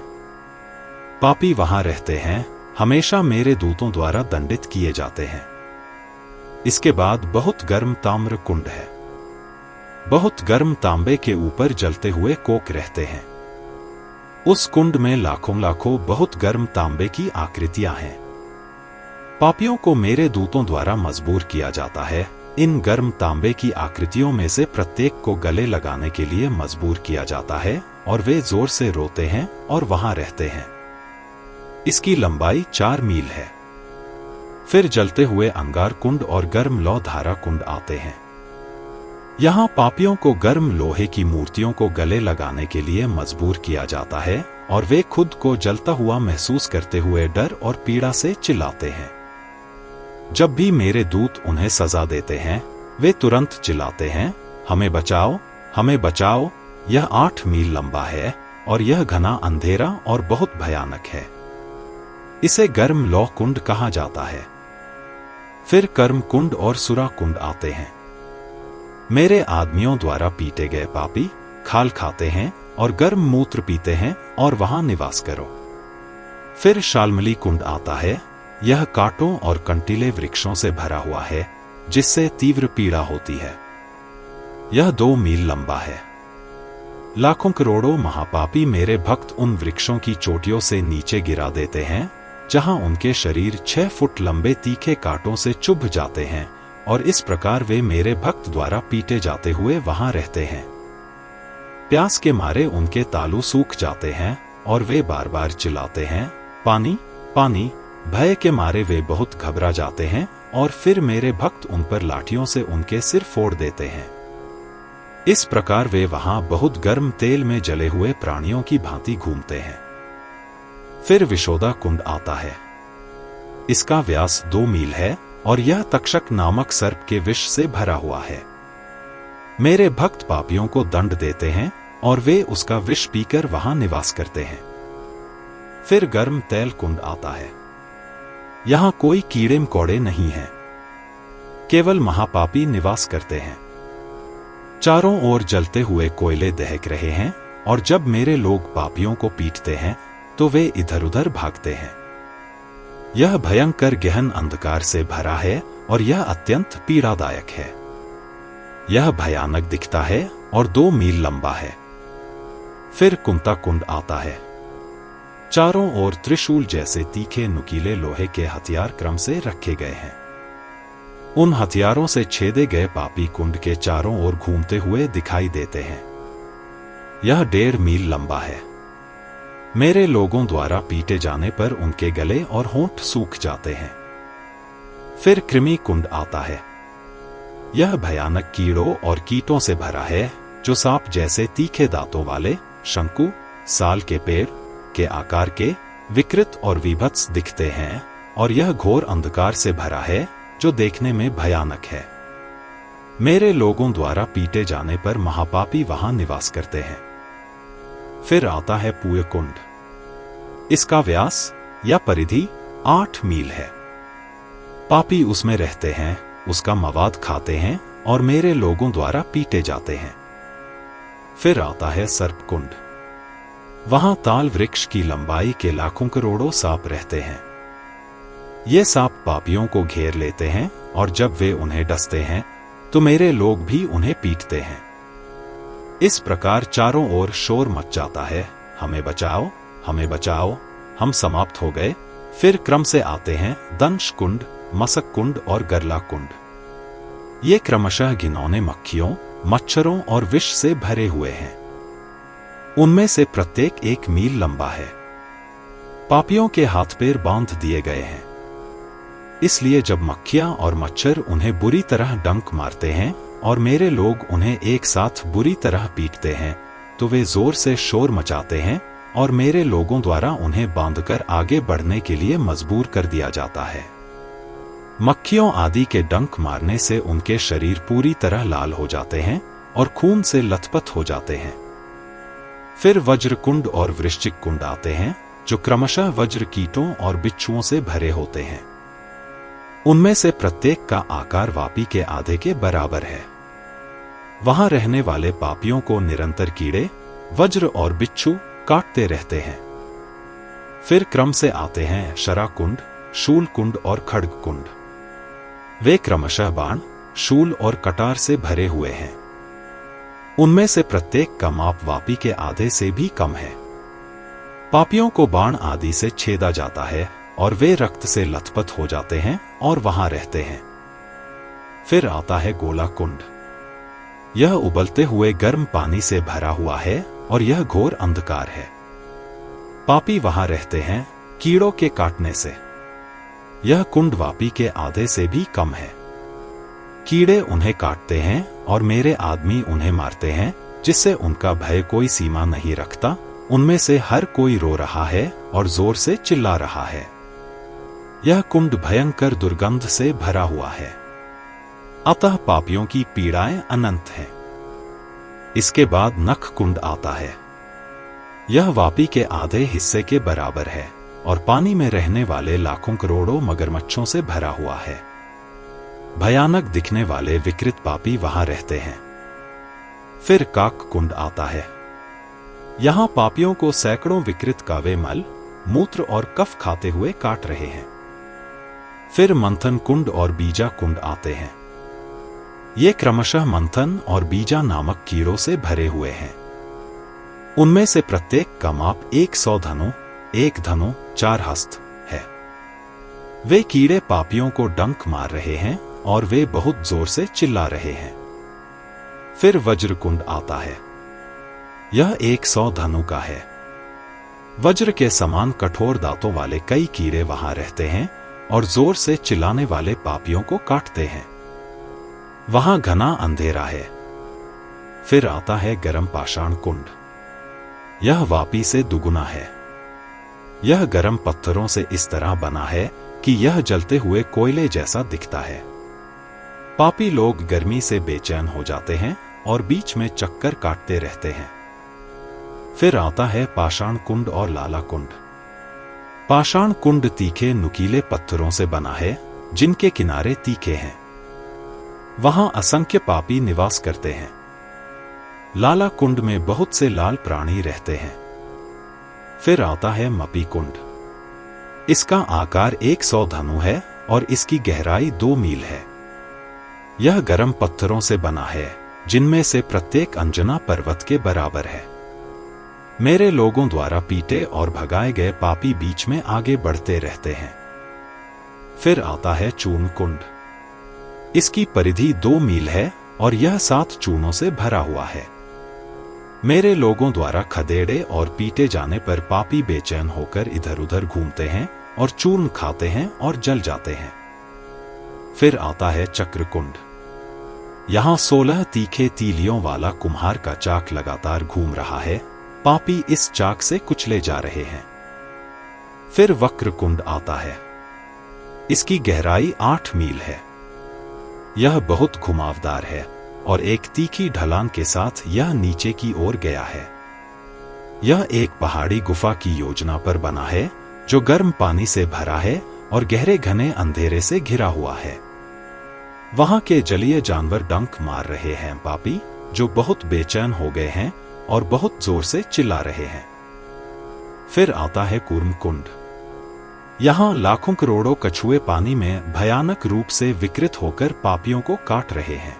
पापी वहां रहते हैं, हमेशा मेरे दूतों द्वारा दंडित किए जाते हैं। इसके बाद बहुत गर्म ताम्र कुंड है। बहुत गर्म तांबे के ऊपर जलते हुए कोक रहते हैं। उस कुंड में लाखों लाखों बहुत गर्म तांबे की आकृतियां हैं। पापियों को मेरे दूतों द्वारा मजबूर किया जाता है। इन गर्म तांबे की आकृतियों में से प्रत्येक को गले लगाने के लिए मजबूर किया जाता है और वे जोर से रोते हैं और वहां रहते हैं। इसकी लंबाई 4 मील है। फिर जलते हुए अंगार कुंड और गर्म लौ धारा कुंड आते हैं। यहाँ पापियों को गर्म लोहे की मूर्तियों को गले लगाने के लिए मजबूर किया जाता है और वे खुद को जलता हुआ महसूस करते हुए डर और पीड़ा से चिल्लाते हैं। जब भी मेरे दूत उन्हें सजा देते हैं, वे तुरंत चिल्लाते हैं, हमें बचाओ, हमें बचाओ। यह 8 मील लंबा है और यह घना अंधेरा और बहुत भयानक है। इसे गर्म लौ कुंड कहा जाता है। फिर कर्म कुंड और सुरा कुंड आते हैं। मेरे आदमियों द्वारा पीटे गए पापी खाल खाते हैं और गर्म मूत्र पीते हैं और वहां निवास करो। फिर शाल्मली कुंड आता है। यह कांटों और कंटीले वृक्षों से भरा हुआ है, जिससे तीव्र पीड़ा होती है। यह 2 मील लंबा है। लाखों करोड़ों महापापी मेरे भक्त उन वृक्षों की चोटियों से नीचे गिरा देते हैं, जहां उनके शरीर 6 फुट लंबे तीखे कांटों से चुभ जाते हैं, और इस प्रकार वे मेरे भक्त द्वारा पीटे जाते हुए वहां रहते हैं। प्यास के मारे उनके तालू सूख जाते हैं और वे बार बार चिल्लाते हैं, पानी, पानी। भय के मारे वे बहुत घबरा जाते हैं और फिर मेरे भक्त उन पर लाठियों से उनके सिर फोड़ देते हैं। इस प्रकार वे वहां बहुत गर्म तेल में जले हुए प्राणियों की भांति घूमते हैं। फिर विशोदा कुंड आता है। इसका व्यास 2 मील है और यह तक्षक नामक सर्प के विष से भरा हुआ है। मेरे भक्त पापियों को दंड देते हैं और वे उसका विष पीकर वहां निवास करते हैं। फिर गर्म तेल कुंड आता है। यहां कोई कीड़े मकोड़े नहीं हैं, केवल महापापी निवास करते हैं। चारों ओर जलते हुए कोयले दहक रहे हैं और जब मेरे लोग पापियों को पीटते हैं तो वे इधर उधर भागते हैं। यह भयंकर गहन अंधकार से भरा है और यह अत्यंत पीड़ादायक है। यह भयानक दिखता है और 2 मील लंबा है। फिर कुंता कुंड आता है। चारों ओर त्रिशूल जैसे तीखे नुकीले लोहे के हथियार क्रम से रखे गए हैं। उन हथियारों से छेदे गए पापी कुंड के चारों ओर घूमते हुए दिखाई देते हैं। यह 1.5 मील लंबा है। मेरे लोगों द्वारा पीटे जाने पर उनके गले और होंठ सूख जाते हैं। फिर कृमि कुंड आता है। यह भयानक कीड़ों और कीटों से भरा है, जो सांप जैसे तीखे दांतों वाले, शंकु, साल के पेड़ के आकार के, विकृत और विभत्स दिखते हैं, और यह घोर अंधकार से भरा है जो देखने में भयानक है। मेरे लोगों द्वारा पीटे जाने पर महापापी वहां निवास करते हैं। फिर आता है पूय कुंड। इसका व्यास या परिधि 8 मील है। पापी उसमें रहते हैं, उसका मवाद खाते हैं और मेरे लोगों द्वारा पीटे जाते हैं। फिर आता है सर्प कुंड। वहां ताल वृक्ष की लंबाई के लाखों करोड़ों सांप रहते हैं। ये सांप पापियों को घेर लेते हैं और जब वे उन्हें डसते हैं तो मेरे लोग भी उन्हें पीटते हैं। इस प्रकार चारों ओर शोर मच जाता है, हमें बचाओ, हमें बचाओ, हम समाप्त हो गए। फिर क्रम से आते हैं दंश कुंड, मसक कुंड और गरला कुंड। ये क्रमशः घिनौने मक्खियों, मच्छरों और विष से भरे हुए हैं। उनमें से प्रत्येक 1 मील लंबा है। पापियों के हाथ पैर बांध दिए गए हैं। इसलिए जब मक्खियां और मच्छर उन्हें बुरी तरह डंक मारते हैं और मेरे लोग उन्हें एक साथ बुरी तरह पीटते हैं, तो वे जोर से शोर मचाते हैं और मेरे लोगों द्वारा उन्हें बांधकर आगे बढ़ने के लिए मजबूर कर दिया जाता है। मक्खियों आदि के डंक मारने से उनके शरीर पूरी तरह लाल हो जाते हैं और खून से लथपथ हो जाते हैं। फिर वज्र कुंड और वृश्चिक कुंड आते हैं, जो क्रमशः वज्र कीटों और बिच्छुओं से भरे होते हैं। उनमें से प्रत्येक का आकार वापी के आधे के बराबर है। वहां रहने वाले पापियों को निरंतर कीड़े, वज्र और बिच्छू काटते रहते हैं। फिर क्रम से आते हैं शरा कुंड, शूल कुंड और खड्ग कुंड। वे क्रमशः बाण, शूल और कटार से भरे हुए हैं। उनमें से प्रत्येक का माप वापी के आधे से भी कम है। पापियों को बाण आदि से छेदा जाता है और वे रक्त से लथपथ हो जाते हैं और वहां रहते हैं। फिर आता है गोला कुंड। यह उबलते हुए गर्म पानी से भरा हुआ है और यह घोर अंधकार है। पापी वहां रहते हैं कीड़ों के काटने से। यह कुंड वापी के आधे से भी कम है। कीड़े उन्हें काटते हैं और मेरे आदमी उन्हें मारते हैं, जिससे उनका भय कोई सीमा नहीं रखता। उनमें से हर कोई रो रहा है और जोर से चिल्ला रहा है। यह कुंड भयंकर दुर्गंध से भरा हुआ है। अतः पापियों की पीड़ाएं अनंत हैं। इसके बाद नख कुंड आता है। यह वापी के आधे हिस्से के बराबर है और पानी में रहने वाले लाखों करोड़ों मगरमच्छों से भरा हुआ है। भयानक दिखने वाले विकृत पापी वहां रहते हैं। फिर काक कुंड आता है। यहां पापियों को सैकड़ों विकृत कावे मल, मूत्र और कफ खाते हुए काट रहे हैं। फिर मंथन कुंड और बीजा कुंड आते हैं। ये क्रमशः मंथन और बीजा नामक कीड़ों से भरे हुए हैं। उनमें से प्रत्येक का माप 100 धनु, 1 धनु 4 हस्त है। वे कीड़े पापियों को डंक मार रहे हैं और वे बहुत जोर से चिल्ला रहे हैं। फिर वज्र कुंड आता है। यह 100 धनु का है। वज्र के समान कठोर दांतों वाले कई कीड़े वहां रहते हैं और जोर से चिल्लाने वाले पापियों को काटते हैं। वहां घना अंधेरा है। फिर आता है गरम पाषाण कुंड। यह वापी से दुगुना है। यह गरम पत्थरों से इस तरह बना है कि यह जलते हुए कोयले जैसा दिखता है। पापी लोग गर्मी से बेचैन हो जाते हैं और बीच में चक्कर काटते रहते हैं। फिर आता है पाषाण कुंड और लाला कुंड। पाषाण कुंड तीखे नुकीले पत्थरों से बना है, जिनके किनारे तीखे हैं। वहां असंख्य पापी निवास करते हैं। लाला कुंड में बहुत से लाल प्राणी रहते हैं। फिर आता है मपी कुंड। इसका आकार 100 धनु है और इसकी गहराई 2 मील है। यह गर्म पत्थरों से बना है, जिनमें से प्रत्येक अंजना पर्वत के बराबर है। मेरे लोगों द्वारा पीटे और भगाए गए पापी बीच में आगे बढ़ते रहते हैं। फिर आता है चूर्ण कुंड। इसकी परिधि 2 मील है और यह 7 चूर्णों से भरा हुआ है। मेरे लोगों द्वारा खदेड़े और पीटे जाने पर पापी बेचैन होकर इधर उधर घूमते हैं और चूर्ण खाते हैं और जल जाते हैं। फिर आता है चक्र कुंड। यहां 16 तीखे तीलियों वाला कुम्हार का चाक लगातार घूम रहा है। पापी इस चाक से कुचले जा रहे हैं। फिर वक्र कुंड आता है। इसकी गहराई 8 मील है। यह बहुत घुमावदार है और एक तीखी ढलान के साथ यह नीचे की ओर गया है। यह एक पहाड़ी गुफा की योजना पर बना है, जो गर्म पानी से भरा है और गहरे घने अंधेरे से घिरा हुआ है। वहां के जलीय जानवर डंक मार रहे हैं पापी, जो बहुत बेचैन हो गए हैं और बहुत जोर से चिल्ला रहे हैं। फिर आता है कूर्म कुंड। यहां लाखों करोड़ों कछुए पानी में भयानक रूप से विकृत होकर पापियों को काट रहे हैं।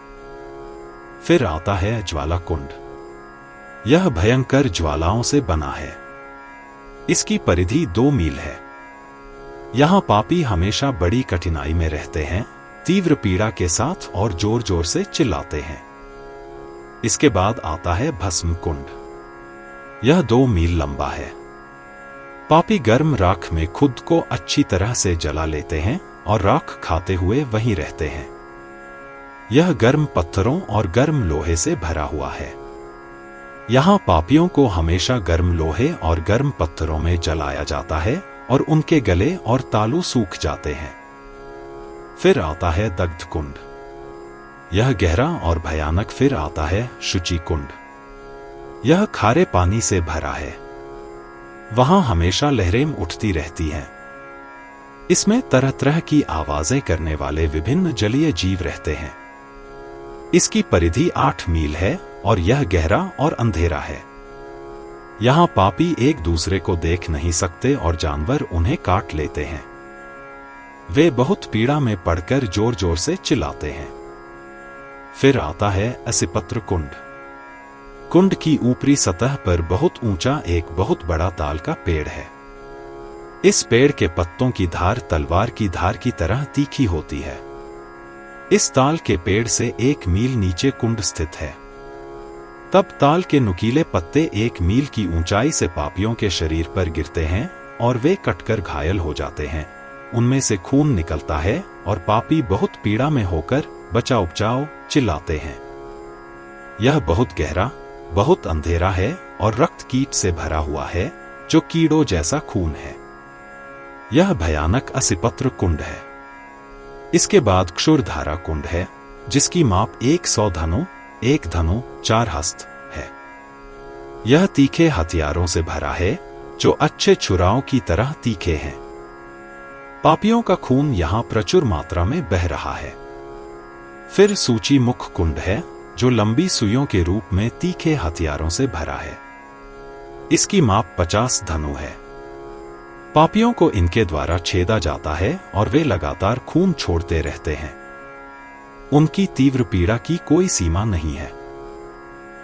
फिर आता है ज्वाला कुंड। यह भयंकर ज्वालाओं से बना है। इसकी परिधि 2 मील है। यहां पापी हमेशा बड़ी कठिनाई में रहते हैं, तीव्र पीड़ा के साथ और जोर जोर से चिल्लाते हैं। इसके बाद आता है भस्म कुंड। यह 2 मील लंबा है। पापी गर्म राख में खुद को अच्छी तरह से जला लेते हैं और राख खाते हुए वहीं रहते हैं। यह गर्म पत्थरों और गर्म लोहे से भरा हुआ है। यहां पापियों को हमेशा गर्म लोहे और गर्म पत्थरों में जलाया जाता है और उनके गले और तालू सूख जाते हैं। फिर आता है दग्ध कुंड। यह गहरा और भयानक। फिर आता है शुचि कुंड। यह खारे पानी से भरा है। वहां हमेशा लहरें उठती रहती हैं। इसमें तरह तरह की आवाजें करने वाले विभिन्न जलीय जीव रहते हैं। इसकी परिधि 8 मील है और यह गहरा और अंधेरा है। यहां पापी एक दूसरे को देख नहीं सकते और जानवर उन्हें काट लेते हैं। वे बहुत पीड़ा में पड़कर जोर जोर से चिल्लाते हैं। फिर आता है असिपत्र कुंड। कुंड की ऊपरी सतह पर बहुत ऊंचा एक बहुत बड़ा ताल का पेड़ है। इस पेड़ के पत्तों की धार तलवार की धार की तरह तीखी होती है। इस ताल के पेड़ से 1 मील नीचे कुंड स्थित है। तब ताल के नुकीले पत्ते 1 मील की ऊंचाई से पापियों के शरीर पर गिरते हैं और वे कटकर घायल हो जाते हैं। उनमें से खून निकलता है और पापी बहुत पीड़ा में होकर बचाओ बचाओ चिल्लाते हैं। यह बहुत गहरा, बहुत अंधेरा है और रक्त कीट से भरा हुआ है, जो कीड़ों जैसा खून है। यह भयानक असिपत्र कुंड है। इसके बाद क्षुरधारा कुंड है, जिसकी माप 100 धनु, 1 धनु 4 हस्त है। यह तीखे हथियारों से भरा है, जो अच्छे छुराओं की तरह तीखे हैं। पापियों का खून यहां प्रचुर मात्रा में बह रहा है। फिर सूची मुख कुंड है, जो लंबी सुइयों के रूप में तीखे हथियारों से भरा है। इसकी माप 50 धनु है। पापियों को इनके द्वारा छेदा जाता है और वे लगातार खून छोड़ते रहते हैं। उनकी तीव्र पीड़ा की कोई सीमा नहीं है।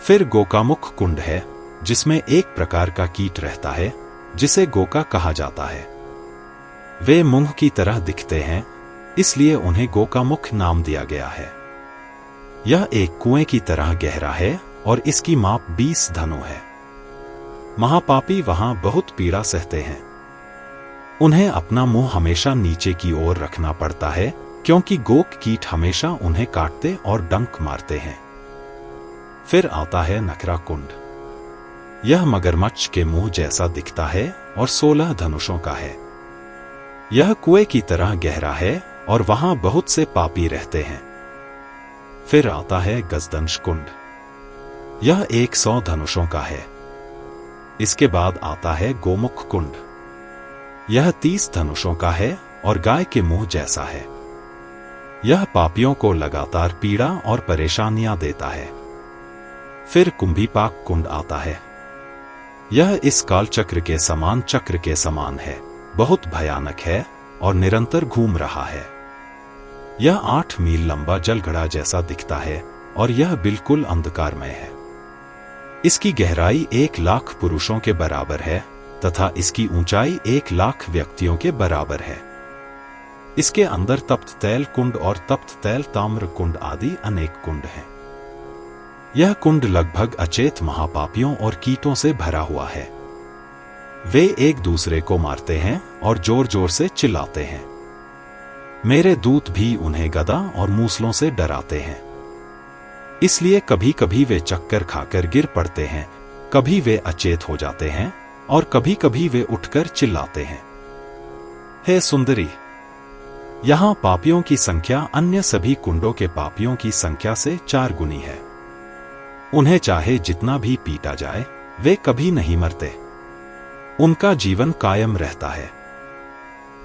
फिर गोकामुख कुंड है, जिसमें एक प्रकार का कीट रहता है, जिसे गोका कहा जाता है। वे मुंह की तरह दिखते हैं, इसलिए उन्हें गोकामुख नाम दिया गया है। यह एक कुएं की तरह गहरा है और इसकी माप 20 धनु है। महापापी वहां बहुत पीड़ा सहते हैं। उन्हें अपना मुंह हमेशा नीचे की ओर रखना पड़ता है, क्योंकि गोक कीट हमेशा उन्हें काटते और डंक मारते हैं। फिर आता है नखरा कुंड। यह मगरमच्छ के मुंह जैसा दिखता है और 16 धनुषों का है। यह कुएं की तरह गहरा है और वहां बहुत से पापी रहते हैं। फिर आता है गजदंश कुंड। यह 100 धनुषों का है। इसके बाद आता है गोमुख कुंड। यह 30 धनुषों का है और गाय के मुंह जैसा है। यह पापियों को लगातार पीड़ा और परेशानियां देता है। फिर कुंभीपाक कुंड आता है। यह इस काल चक्र के समान चक्र के समान है, बहुत भयानक है और निरंतर घूम रहा है। यह 8 मील लंबा जलघड़ा जैसा दिखता है और यह बिल्कुल अंधकारमय है। इसकी गहराई 1 लाख पुरुषों के बराबर है तथा इसकी ऊंचाई 1 लाख व्यक्तियों के बराबर है। इसके अंदर तप्त तैल कुंड और तप्त तैल ताम्र कुंड आदि अनेक कुंड हैं। यह कुंड लगभग अचेत महापापियों और कीटों से भरा हुआ है। वे एक दूसरे को मारते हैं और जोर जोर से चिल्लाते हैं। मेरे दूत भी उन्हें गदा और मूसलों से डराते हैं। इसलिए कभी कभी वे चक्कर खाकर गिर पड़ते हैं, कभी वे अचेत हो जाते हैं और कभी कभी वे उठकर चिल्लाते हैं। हे सुंदरी, यहां पापियों की संख्या अन्य सभी कुंडों के पापियों की संख्या से 4 गुनी है। उन्हें चाहे जितना भी पीटा जाए, वे कभी नहीं मरते। उनका जीवन कायम रहता है,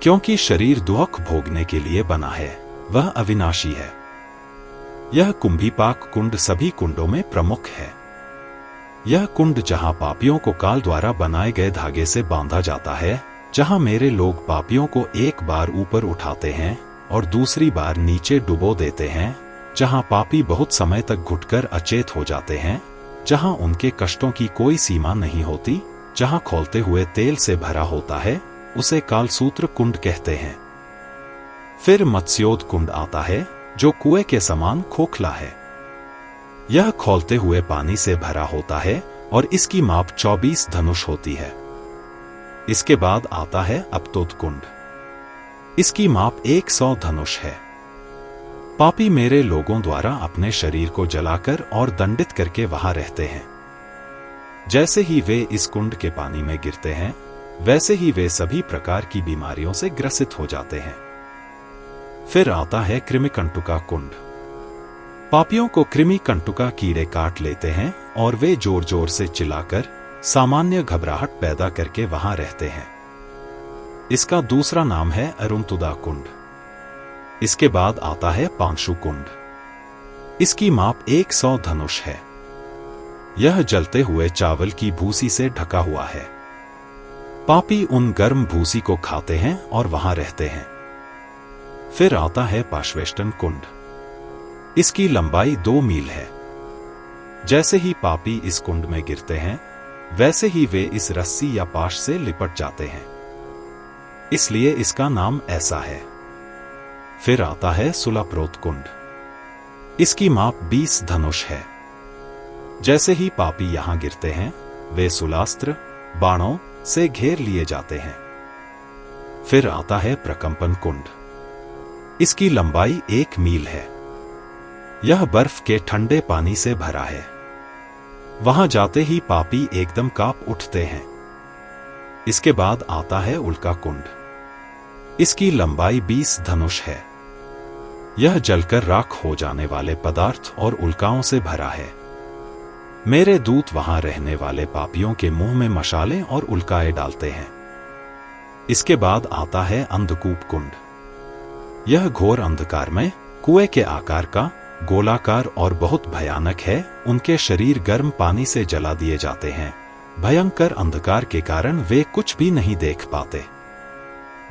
क्योंकि शरीर दुख भोगने के लिए बना है, वह अविनाशी है। यह कुंभीपाक कुंड सभी कुंडों में प्रमुख है। यह कुंड जहां पापियों को काल द्वारा बनाए गए धागे से बांधा जाता है, जहां मेरे लोग पापियों को एक बार ऊपर उठाते हैं और दूसरी बार नीचे डुबो देते हैं, जहां पापी बहुत समय तक घुटकर अचेत हो जाते हैं, जहां उनके कष्टों की कोई सीमा नहीं होती, जहां खौलते हुए तेल से भरा होता है, उसे कालसूत्र कुंड कहते हैं। फिर मत्स्योद कुंड आता है, जो कुएं के समान खोखला है। यह खौलते हुए पानी से भरा होता है और इसकी माप 24 धनुष होती है। इसके बाद आता है अपतोद कुंड। इसकी माप 100 धनुष है। पापी मेरे लोगों द्वारा अपने शरीर को जलाकर और दंडित करके वहां रहते हैं। जैसे ही वे इस कुंड के पानी में गिरते हैं, वैसे ही वे सभी प्रकार की बीमारियों से ग्रसित हो जाते हैं। फिर आता है कृमिकंटुका कुंड। पापियों को कृमिकंटुका कीड़े काट लेते हैं और वे जोर जोर से चिल्लाकर सामान्य घबराहट पैदा करके वहां रहते हैं। इसका दूसरा नाम है अरुणतुदा कुंड। इसके बाद आता है पांशु कुंड। इसकी माप 100 धनुष है। यह जलते हुए चावल की भूसी से ढका हुआ है। पापी उन गर्म भूसी को खाते हैं और वहां रहते हैं। फिर आता है पाशवेष्टन कुंड। इसकी लंबाई 2 मील है। जैसे ही पापी इस कुंड में गिरते हैं, वैसे ही वे इस रस्सी या पाश से लिपट जाते हैं, इसलिए इसका नाम ऐसा है। फिर आता है सुलाप्रोत कुंड। इसकी माप 20 धनुष है। जैसे ही पापी यहां गिरते हैं, वे सुलास्त्र, बाणों से घेर लिए जाते हैं। फिर आता है प्रकंपन कुंड। इसकी लंबाई 1 मील है। यह बर्फ के ठंडे पानी से भरा है। वहां जाते ही पापी एकदम कांप उठते हैं। इसके बाद आता है उल्का कुंड। इसकी लंबाई 20 धनुष है। यह जलकर राख हो जाने वाले पदार्थ और उल्काओं से भरा है। मेरे दूत वहां रहने वाले पापियों के मुंह में मशालें और उल्काएं डालते हैं। इसके बाद आता है अंधकूप कुंड। यह घोर अंधकार में कुएं के आकार का, गोलाकार और बहुत भयानक है। उनके शरीर गर्म पानी से जला दिए जाते हैं। भयंकर अंधकार के कारण वे कुछ भी नहीं देख पाते।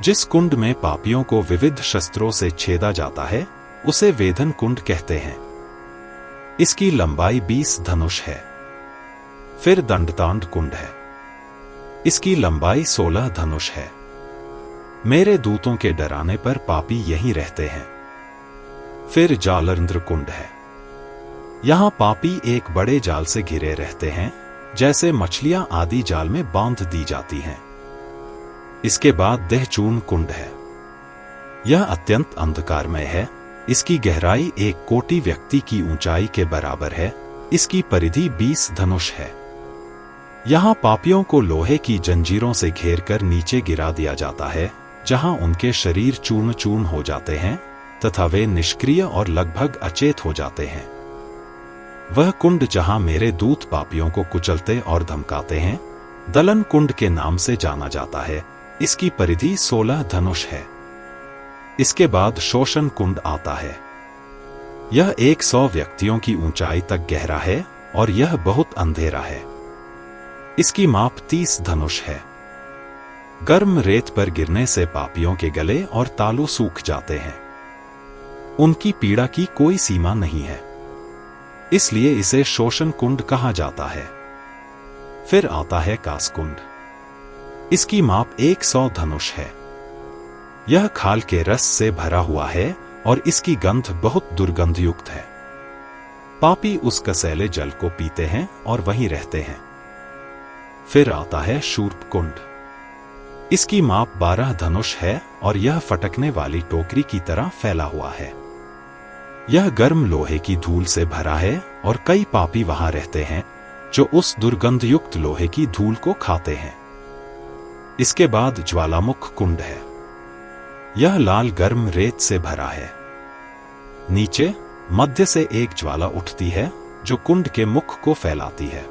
जिस कुंड में पापियों को विविध शस्त्रों से छेदा जाता है, उसे वेदन कुंड कहते हैं। इसकी लंबाई 20 धनुष है। फिर दंडतांड कुंड है। इसकी लंबाई 16 धनुष है। मेरे दूतों के डराने पर पापी यहीं रहते हैं। फिर जालंध्र कुंड है। यहां पापी एक बड़े जाल से घिरे रहते हैं, जैसे मछलियां आदि जाल में बांध दी जाती हैं। इसके बाद देहचूर्ण कुंड है। यह अत्यंत अंधकारमय है। इसकी गहराई 1 कोटि व्यक्ति की ऊंचाई के बराबर है। इसकी परिधि 20 धनुष है। यहां पापियों को लोहे की जंजीरों से घेरकर नीचे गिरा दिया जाता है, जहां उनके शरीर चूर्ण चूर्ण हो जाते हैं तथा वे निष्क्रिय और लगभग अचेत हो जाते हैं। वह कुंड जहां मेरे दूत पापियों को कुचलते और धमकाते हैं, दलन कुंड के नाम से जाना जाता है। इसकी परिधि 16 धनुष है। इसके बाद शोषण कुंड आता है। यह 100 व्यक्तियों की ऊंचाई तक गहरा है और यह बहुत अंधेरा है। इसकी माप 30 धनुष है। गर्म रेत पर गिरने से पापियों के गले और तालू सूख जाते हैं। उनकी पीड़ा की कोई सीमा नहीं है, इसलिए इसे शोषण कुंड कहा जाता है। फिर आता है कासकुंड। इसकी माप 100 धनुष है। यह खाल के रस से भरा हुआ है और इसकी गंध बहुत दुर्गंधयुक्त है। पापी उस कसैले जल को पीते हैं और वहीं रहते हैं। फिर आता है शूर्प कुंड। इसकी माप 12 धनुष है और यह फटकने वाली टोकरी की तरह फैला हुआ है। यह गर्म लोहे की धूल से भरा है और कई पापी वहां रहते हैं जो उस दुर्गंधयुक्त लोहे की धूल को खाते हैं। इसके बाद ज्वालामुख कुंड है। यह लाल गर्म रेत से भरा है। नीचे मध्य से एक ज्वाला उठती है जो कुंड के मुख को फैलाती है।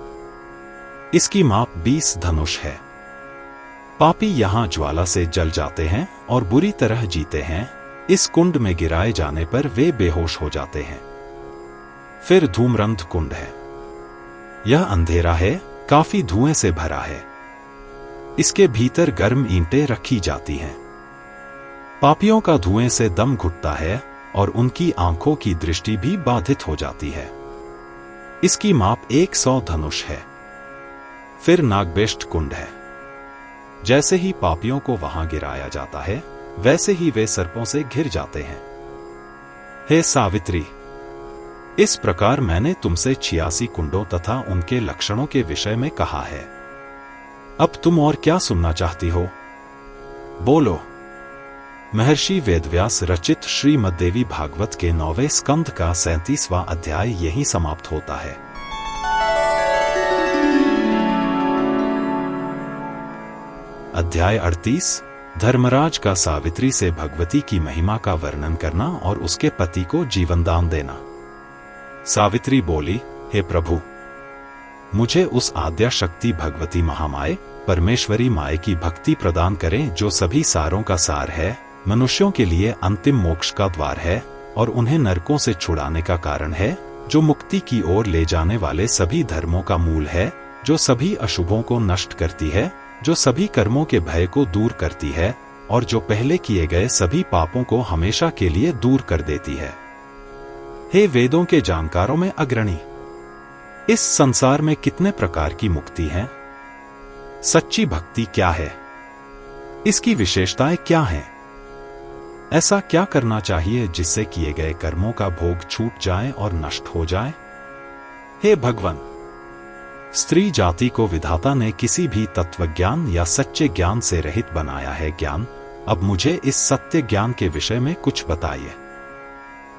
इसकी माप 20 धनुष है। पापी यहां ज्वाला से जल जाते हैं और बुरी तरह जीते हैं। इस कुंड में गिराए जाने पर वे बेहोश हो जाते हैं। फिर धूम्रंध कुंड है। यह अंधेरा है, काफी धुएं से भरा है। इसके भीतर गर्म ईंटें रखी जाती हैं। पापियों का धुएं से दम घुटता है और उनकी आंखों की दृष्टि भी बाधित हो जाती है। इसकी माप 100 धनुष है। फिर नागबेष्ट कुंड है। जैसे ही पापियों को वहां गिराया जाता है, वैसे ही वे सर्पों से घिर जाते हैं। हे सावित्री, इस प्रकार मैंने तुमसे 86 कुंडों तथा उनके लक्षणों के विषय में कहा है। अब तुम और क्या सुनना चाहती हो? बोलो। महर्षि वेदव्यास रचित श्रीमद्देवी भागवत के 9वें स्कंध का 37वां अध्याय यहीं समाप्त होता है। अध्याय 38 धर्मराज का सावित्री से भगवती की महिमा का वर्णन करना और उसके पति को जीवनदान देना। सावित्री बोली, हे प्रभु, मुझे उस आद्या शक्ति भगवती महामाए परमेश्वरी माए की भक्ति प्रदान करें जो सभी सारों का सार है, मनुष्यों के लिए अंतिम मोक्ष का द्वार है और उन्हें नरकों से छुड़ाने का कारण है, जो मुक्ति की ओर ले जाने वाले सभी धर्मों का मूल है, जो सभी अशुभों को नष्ट करती है, जो सभी कर्मों के भय को दूर करती है, और जो पहले किए गए सभी पापों को हमेशा के लिए दूर कर देती है। हे वेदों के जानकारों में अग्रणी, इस संसार में कितने प्रकार की मुक्ति है? सच्ची भक्ति क्या है? इसकी विशेषताएं क्या हैं? ऐसा क्या करना चाहिए जिससे किए गए कर्मों का भोग छूट जाए और नष्ट हो जाए? हे भगवान, स्त्री जाति को विधाता ने किसी भी तत्वज्ञान या सच्चे ज्ञान से रहित बनाया है। ज्ञान, अब मुझे इस सत्य ज्ञान के विषय में कुछ बताइए।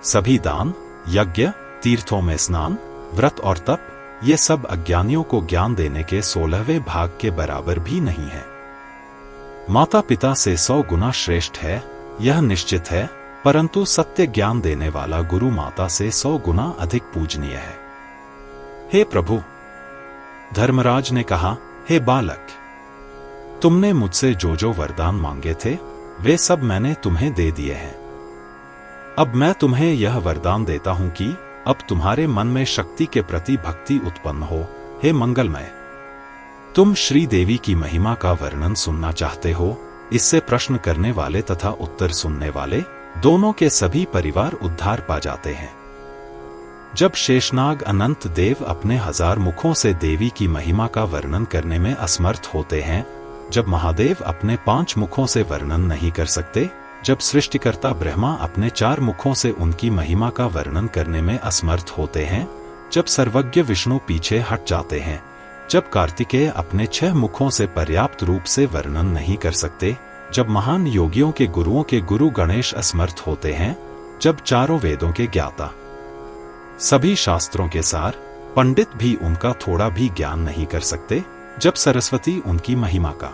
सभी दान, यज्ञ, तीर्थों में स्नान, व्रत और तप, ये सब अज्ञानियों को ज्ञान देने के 16वें भाग के बराबर भी नहीं है। माता पिता से 100 गुना श्रेष्ठ है, यह निश्चित है, परंतु सत्य ज्ञान देने वाला गुरु माता से 100 गुना अधिक पूजनीय है। हे प्रभु, धर्मराज ने कहा, हे बालक, तुमने मुझसे जो जो वरदान मांगे थे वे सब मैंने तुम्हें दे दिए हैं। अब मैं तुम्हें यह वरदान देता हूं कि अब तुम्हारे मन में शक्ति के प्रति भक्ति उत्पन्न हो। हे मंगलमय, तुम श्री देवी की महिमा का वर्णन सुनना चाहते हो। इससे प्रश्न करने वाले तथा उत्तर सुनने वाले दोनों के सभी परिवार उद्धार पा जाते हैं। जब शेषनाग अनंत देव अपने 1000 मुखों से देवी की महिमा का वर्णन करने में असमर्थ होते हैं, जब महादेव अपने 5 मुखों से वर्णन नहीं कर सकते, जब सृष्टिकर्ता ब्रह्मा अपने 4 मुखों से उनकी महिमा का वर्णन करने में असमर्थ होते हैं, जब सर्वज्ञ विष्णु पीछे हट जाते हैं, जब कार्तिकेय अपने 6 मुखों से पर्याप्त रूप से वर्णन नहीं कर सकते, जब महान योगियों के गुरुओं के गुरु गणेश असमर्थ होते हैं, जब चारों वेदों के ज्ञाता, सभी शास्त्रों के सार पंडित भी उनका थोड़ा भी ज्ञान नहीं कर सकते, जब सरस्वती उनकी महिमा का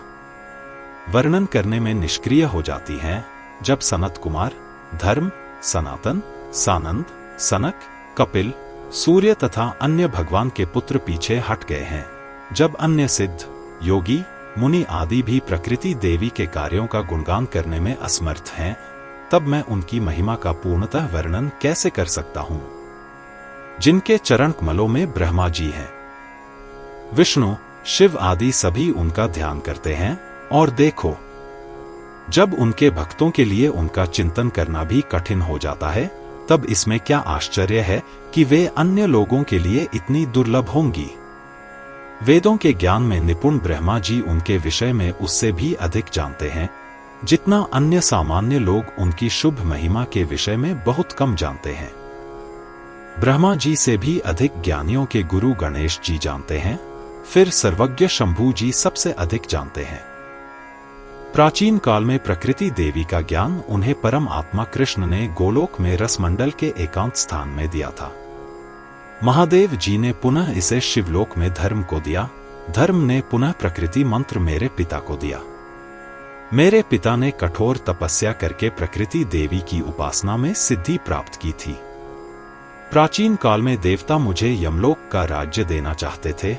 वर्णन करने में निष्क्रिय हो जाती हैं, जब सनत कुमार, धर्म, सनातन, सानंद, सनक, कपिल, सूर्य तथा अन्य भगवान के पुत्र पीछे हट गए हैं, जब अन्य सिद्ध, योगी, मुनि आदि भी प्रकृति देवी के कार्यों का गुणगान करने में असमर्थ हैं, तब मैं उनकी महिमा का पूर्णतः वर्णन कैसे कर सकता हूं, जिनके चरण कमलों में ब्रह्मा जी हैं, विष्णु, शिव आदि सभी उनका ध्यान करते हैं। और देखो, जब उनके भक्तों के लिए उनका चिंतन करना भी कठिन हो जाता है, तब इसमें क्या आश्चर्य है कि वे अन्य लोगों के लिए इतनी दुर्लभ होंगी। वेदों के ज्ञान में निपुण ब्रह्मा जी उनके विषय में उससे भी अधिक जानते हैं, जितना अन्य सामान्य लोग उनकी शुभ महिमा के विषय में बहुत कम जानते हैं। ब्रह्मा जी से भी अधिक ज्ञानियों के गुरु गणेश जी जानते हैं, फिर सर्वज्ञ शंभु जी सबसे अधिक जानते हैं। प्राचीन काल में प्रकृति देवी का ज्ञान उन्हें परम आत्मा कृष्ण ने गोलोक में रसमंडल के एकांत स्थान में दिया था। महादेव जी ने पुनः इसे शिवलोक में धर्म को दिया, धर्म ने पुनः प्रकृति मंत्र मेरे पिता को दिया। मेरे पिता ने कठोर तपस्या करके प्रकृति देवी की उपासना में सिद्धि प्राप्त की थी। प्राचीन काल में देवता मुझे यमलोक का राज्य देना चाहते थे,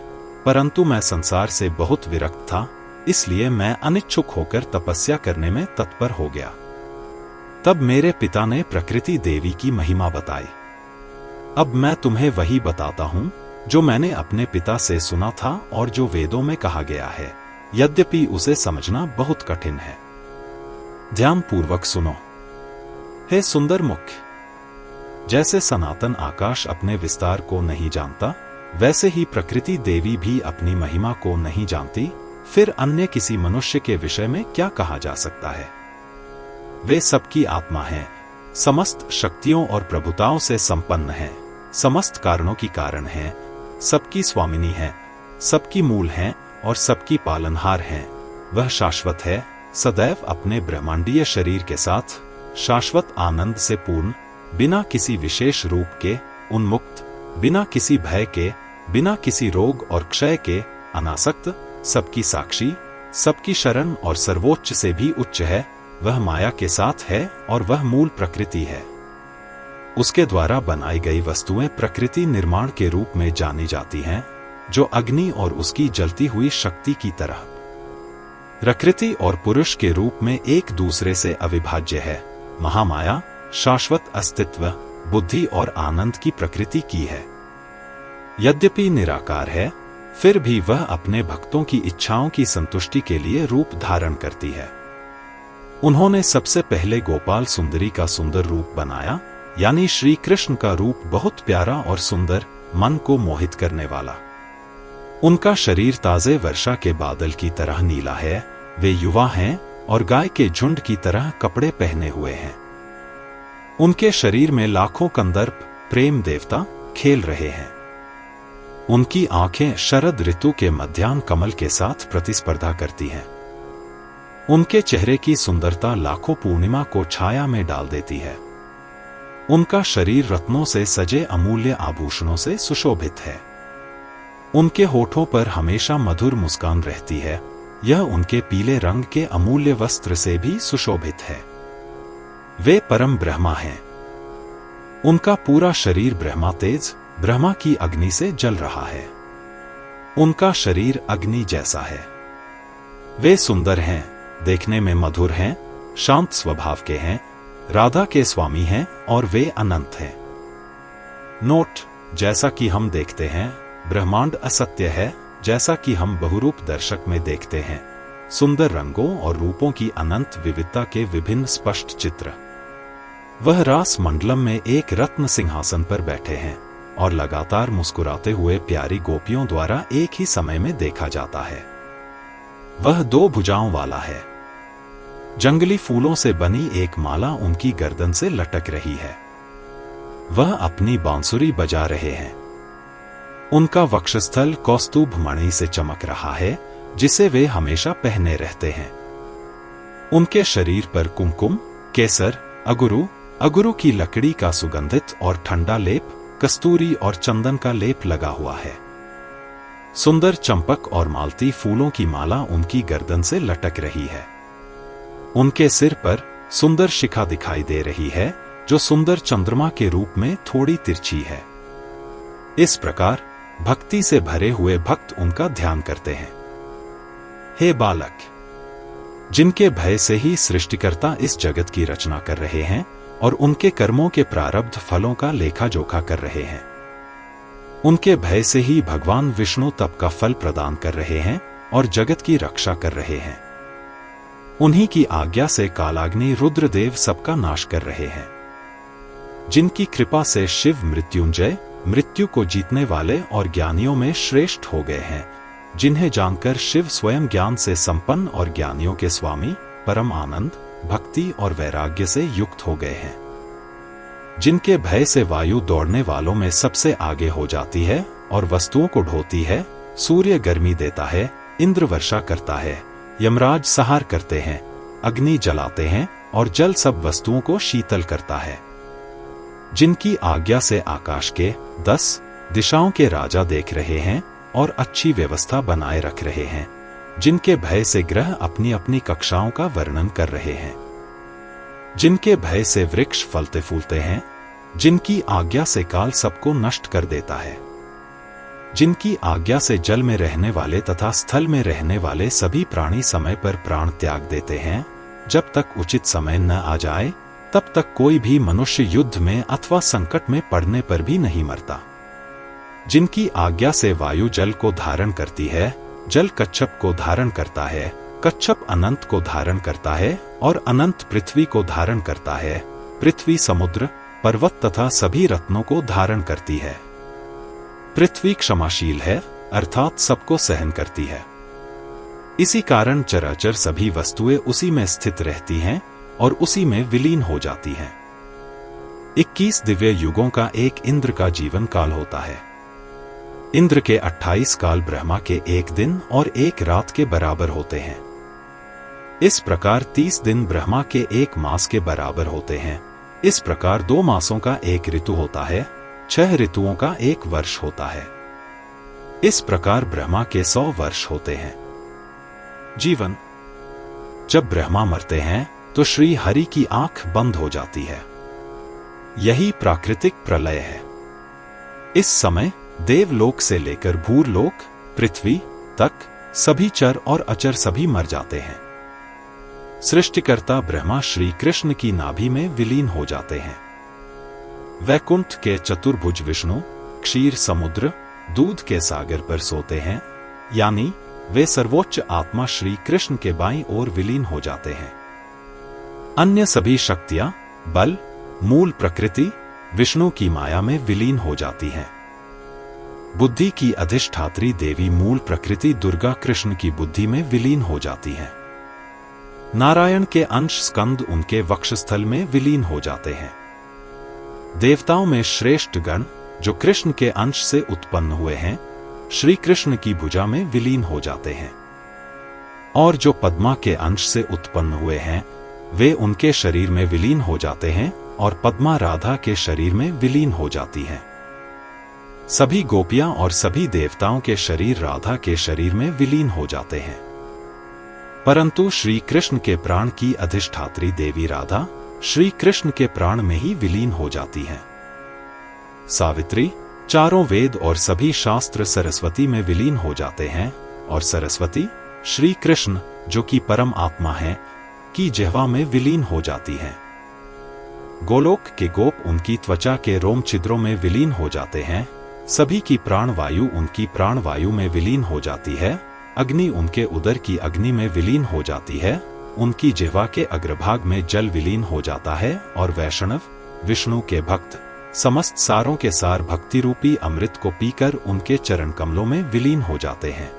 परंतु मैं संसार से बहुत विरक्त था, इसलिए मैं अनिच्छुक होकर तपस्या करने में तत्पर हो गया। तब मेरे पिता ने प्रकृति देवी की महिमा बताई। अब मैं तुम्हें वही बताता हूं जो मैंने अपने पिता से सुना था और जो वेदों में कहा गया है, यद्यपि उसे समझना बहुत कठिन है। ध्यान पूर्वक सुनो। हे सुंदर मुख, जैसे सनातन आकाश अपने विस्तार को नहीं जानता, वैसे ही प्रकृति देवी भी अपनी महिमा को नहीं जानती, फिर अन्य किसी मनुष्य के विषय में क्या कहा जा सकता है। वे सबकी आत्मा हैं, समस्त शक्तियों और प्रभुताओं से संपन्न हैं, समस्त कारणों की कारण हैं, सबकी स्वामिनी है, सबकी मूल हैं और सबकी पालनहार हैं। वह शाश्वत है, सदैव अपने ब्रह्मांडीय शरीर के साथ शाश्वत आनंद से पूर्ण, बिना किसी विशेष रूप के, उन्मुक्त, बिना किसी भय के, बिना किसी रोग और क्षय के, अनासक्त, सबकी साक्षी, सबकी शरण और सर्वोच्च से भी उच्च है। वह माया के साथ है और वह मूल प्रकृति है। उसके द्वारा बनाई गई वस्तुएं प्रकृति निर्माण के रूप में जानी जाती हैं, जो अग्नि और उसकी जलती हुई शक्ति की तरह प्रकृति और पुरुष के रूप में एक दूसरे से अविभाज्य है। महामाया शाश्वत अस्तित्व, बुद्धि और आनंद की प्रकृति की है। यद्यपि निराकार है, फिर भी वह अपने भक्तों की इच्छाओं की संतुष्टि के लिए रूप धारण करती है। उन्होंने सबसे पहले गोपाल सुंदरी का सुंदर रूप बनाया, यानी श्री कृष्ण का रूप बहुत प्यारा और सुंदर, मन को मोहित करने वाला। उनका शरीर ताजे वर्षा के बादल की तरह नीला है। वे युवा हैं और गाय के झुंड की तरह कपड़े पहने हुए हैं। उनके शरीर में लाखों कंदर्प प्रेम देवता खेल रहे हैं। उनकी आंखें शरद ऋतु के मध्याह्न कमल के साथ प्रतिस्पर्धा करती हैं। उनके चेहरे की सुंदरता लाखों पूर्णिमा को छाया में डाल देती है। उनका शरीर रत्नों से सजे अमूल्य आभूषणों से सुशोभित है। उनके होठों पर हमेशा मधुर मुस्कान रहती है। यह उनके पीले रंग के अमूल्य वस्त्र से भी सुशोभित है। वे परम ब्रह्मा हैं। उनका पूरा शरीर ब्रह्मा तेज, ब्रह्मा की अग्नि से जल रहा है। उनका शरीर अग्नि जैसा है। वे सुंदर हैं, देखने में मधुर हैं, शांत स्वभाव के हैं, राधा के स्वामी हैं और वे अनंत हैं। नोट: जैसा कि हम देखते हैं, ब्रह्मांड असत्य है, जैसा कि हम बहुरूप दर्शक में देखते हैं, सुंदर रंगों और रूपों की अनंत विविधता के विभिन्न स्पष्ट चित्र। वह रास मंडलम में एक रत्न सिंहासन पर बैठे हैं और लगातार मुस्कुराते हुए प्यारी गोपियों द्वारा एक ही समय में देखा जाता है। वह 2 भुजाओं वाला है। जंगली फूलों से बनी एक माला उनकी गर्दन से लटक रही है। वह अपनी बांसुरी बजा रहे हैं। उनका वक्षस्थल कौस्तुभ मणि से चमक रहा है, जिसे वे हमेशा पहने रहते हैं। उनके शरीर पर कुमकुम, केसर, अगुरु की लकड़ी का सुगंधित और ठंडा लेप, कस्तूरी और चंदन का लेप लगा हुआ है। सुंदर चंपक और मालती फूलों की माला उनकी गर्दन से लटक रही है। उनके सिर पर सुंदर शिखा दिखाई दे रही है, जो सुंदर चंद्रमा के रूप में थोड़ी तिरछी है। इस प्रकार भक्ति से भरे हुए भक्त उनका ध्यान करते हैं। हे बालक, जिनके भय से ही सृष्टिकर्ता इस जगत की रचना कर रहे हैं और उनके कर्मों के प्रारब्ध फलों का लेखा जोखा कर रहे हैं, उनके भय से ही भगवान विष्णु तप का फल प्रदान कर रहे हैं और जगत की रक्षा कर रहे हैं। उन्हीं की आज्ञा से कालाग्नि रुद्रदेव सबका नाश कर रहे हैं। जिनकी कृपा से शिव मृत्युंजय, मृत्यु को जीतने वाले और ज्ञानियों में श्रेष्ठ हो गए हैं, जिन्हें जानकर शिव स्वयं ज्ञान से संपन्न और ज्ञानियों के स्वामी, परम आनंद, भक्ति और वैराग्य से युक्त हो गए हैं। जिनके भय से वायु दौड़ने वालों में सबसे आगे हो जाती है और वस्तुओं को ढोती है, सूर्य गर्मी देता है, इंद्र वर्षा करता है, यमराज सहार करते हैं, अग्नि जलाते हैं और जल सब वस्तुओं को शीतल करता है। जिनकी आज्ञा से आकाश के 10 दिशाओं के राजा देख रहे हैं और अच्छी व्यवस्था बनाए रख रहे हैं। जिनके भय से ग्रह अपनी अपनी कक्षाओं का वर्णन कर रहे हैं। जिनके भय से वृक्ष फलते फूलते हैं। जिनकी आज्ञा से काल सबको नष्ट कर देता है। जिनकी आज्ञा से जल में रहने वाले तथा स्थल में रहने वाले सभी प्राणी समय पर प्राण त्याग देते हैं। जब तक उचित समय न आ जाए तब तक कोई भी मनुष्य युद्ध में अथवा संकट में पड़ने पर भी नहीं मरता। जिनकी आज्ञा से वायु जल को धारण करती है, जल कच्छप को धारण करता है, कच्छप अनंत को धारण करता है और अनंत पृथ्वी को धारण करता है, पृथ्वी समुद्र, पर्वत तथा सभी रत्नों को धारण करती है। पृथ्वी क्षमाशील है, अर्थात सबको सहन करती है। इसी कारण चराचर सभी वस्तुएं उसी में स्थित रहती हैं और उसी में विलीन हो जाती हैं। 21 दिव्य युगों का एक इंद्र का जीवन काल होता है। इंद्र के 28 काल ब्रह्मा के 1 दिन और 1 रात के बराबर होते हैं। इस प्रकार 30 दिन ब्रह्मा के 1 मास के बराबर होते हैं। इस प्रकार 2 मासों का 1 ऋतु होता है, 6 ऋतुओं का 1 वर्ष होता है। इस प्रकार ब्रह्मा के 100 वर्ष होते हैं। जीवन: जब ब्रह्मा मरते हैं तो श्री हरि की आंख बंद हो जाती है। यही प्राकृतिक प्रलय है। इस समय देवलोक से लेकर भूरलोक, पृथ्वी तक सभी चर और अचर सभी मर जाते हैं। सृष्टिकर्ता ब्रह्मा श्री कृष्ण की नाभि में विलीन हो जाते हैं। वैकुंठ के चतुर्भुज विष्णु क्षीर समुद्र, दूध के सागर पर सोते हैं, यानी वे सर्वोच्च आत्मा श्री कृष्ण के बाईं ओर विलीन हो जाते हैं। अन्य सभी शक्तियां, बल, मूल प्रकृति, विष्णु की माया में विलीन हो जाती हैं। बुद्धि की अधिष्ठात्री देवी मूल प्रकृति दुर्गा कृष्ण की बुद्धि में विलीन हो जाती हैं। नारायण के अंश स्कंद उनके वक्षस्थल में विलीन हो जाते हैं। देवताओं में श्रेष्ठ गण जो कृष्ण के अंश से उत्पन्न हुए हैं, श्री कृष्ण की भुजा में विलीन हो जाते हैं। और जो पद्मा के अंश से उत्पन्न हुए हैं, वे उनके शरीर में विलीन हो जाते हैं और पद्मा राधा के शरीर में विलीन हो जाती हैं। सभी गोपियां और सभी देवताओं के शरीर राधा के शरीर में विलीन हो जाते हैं। परंतु श्री कृष्ण के प्राण की अधिष्ठात्री देवी राधा श्री कृष्ण के प्राण में ही विलीन हो जाती हैं। सावित्री, चारों वेद और सभी शास्त्र सरस्वती में विलीन हो जाते हैं और सरस्वती श्री कृष्ण जो कि परम आत्मा है की जिह्वा में विलीन हो जाती हैं। गोलोक के गोप उनकी त्वचा के रोम छिद्रों में विलीन हो जाते हैं। सभी की प्राण वायु उनकी प्राण वायु में विलीन हो जाती है। अग्नि उनके उदर की अग्नि में विलीन हो जाती है। उनकी जिह्वा के अग्रभाग में जल विलीन हो जाता है और वैष्णव, विष्णु के भक्त समस्त सारों के सार भक्ति रूपी अमृत को पीकर उनके चरण कमलों में विलीन हो जाते हैं।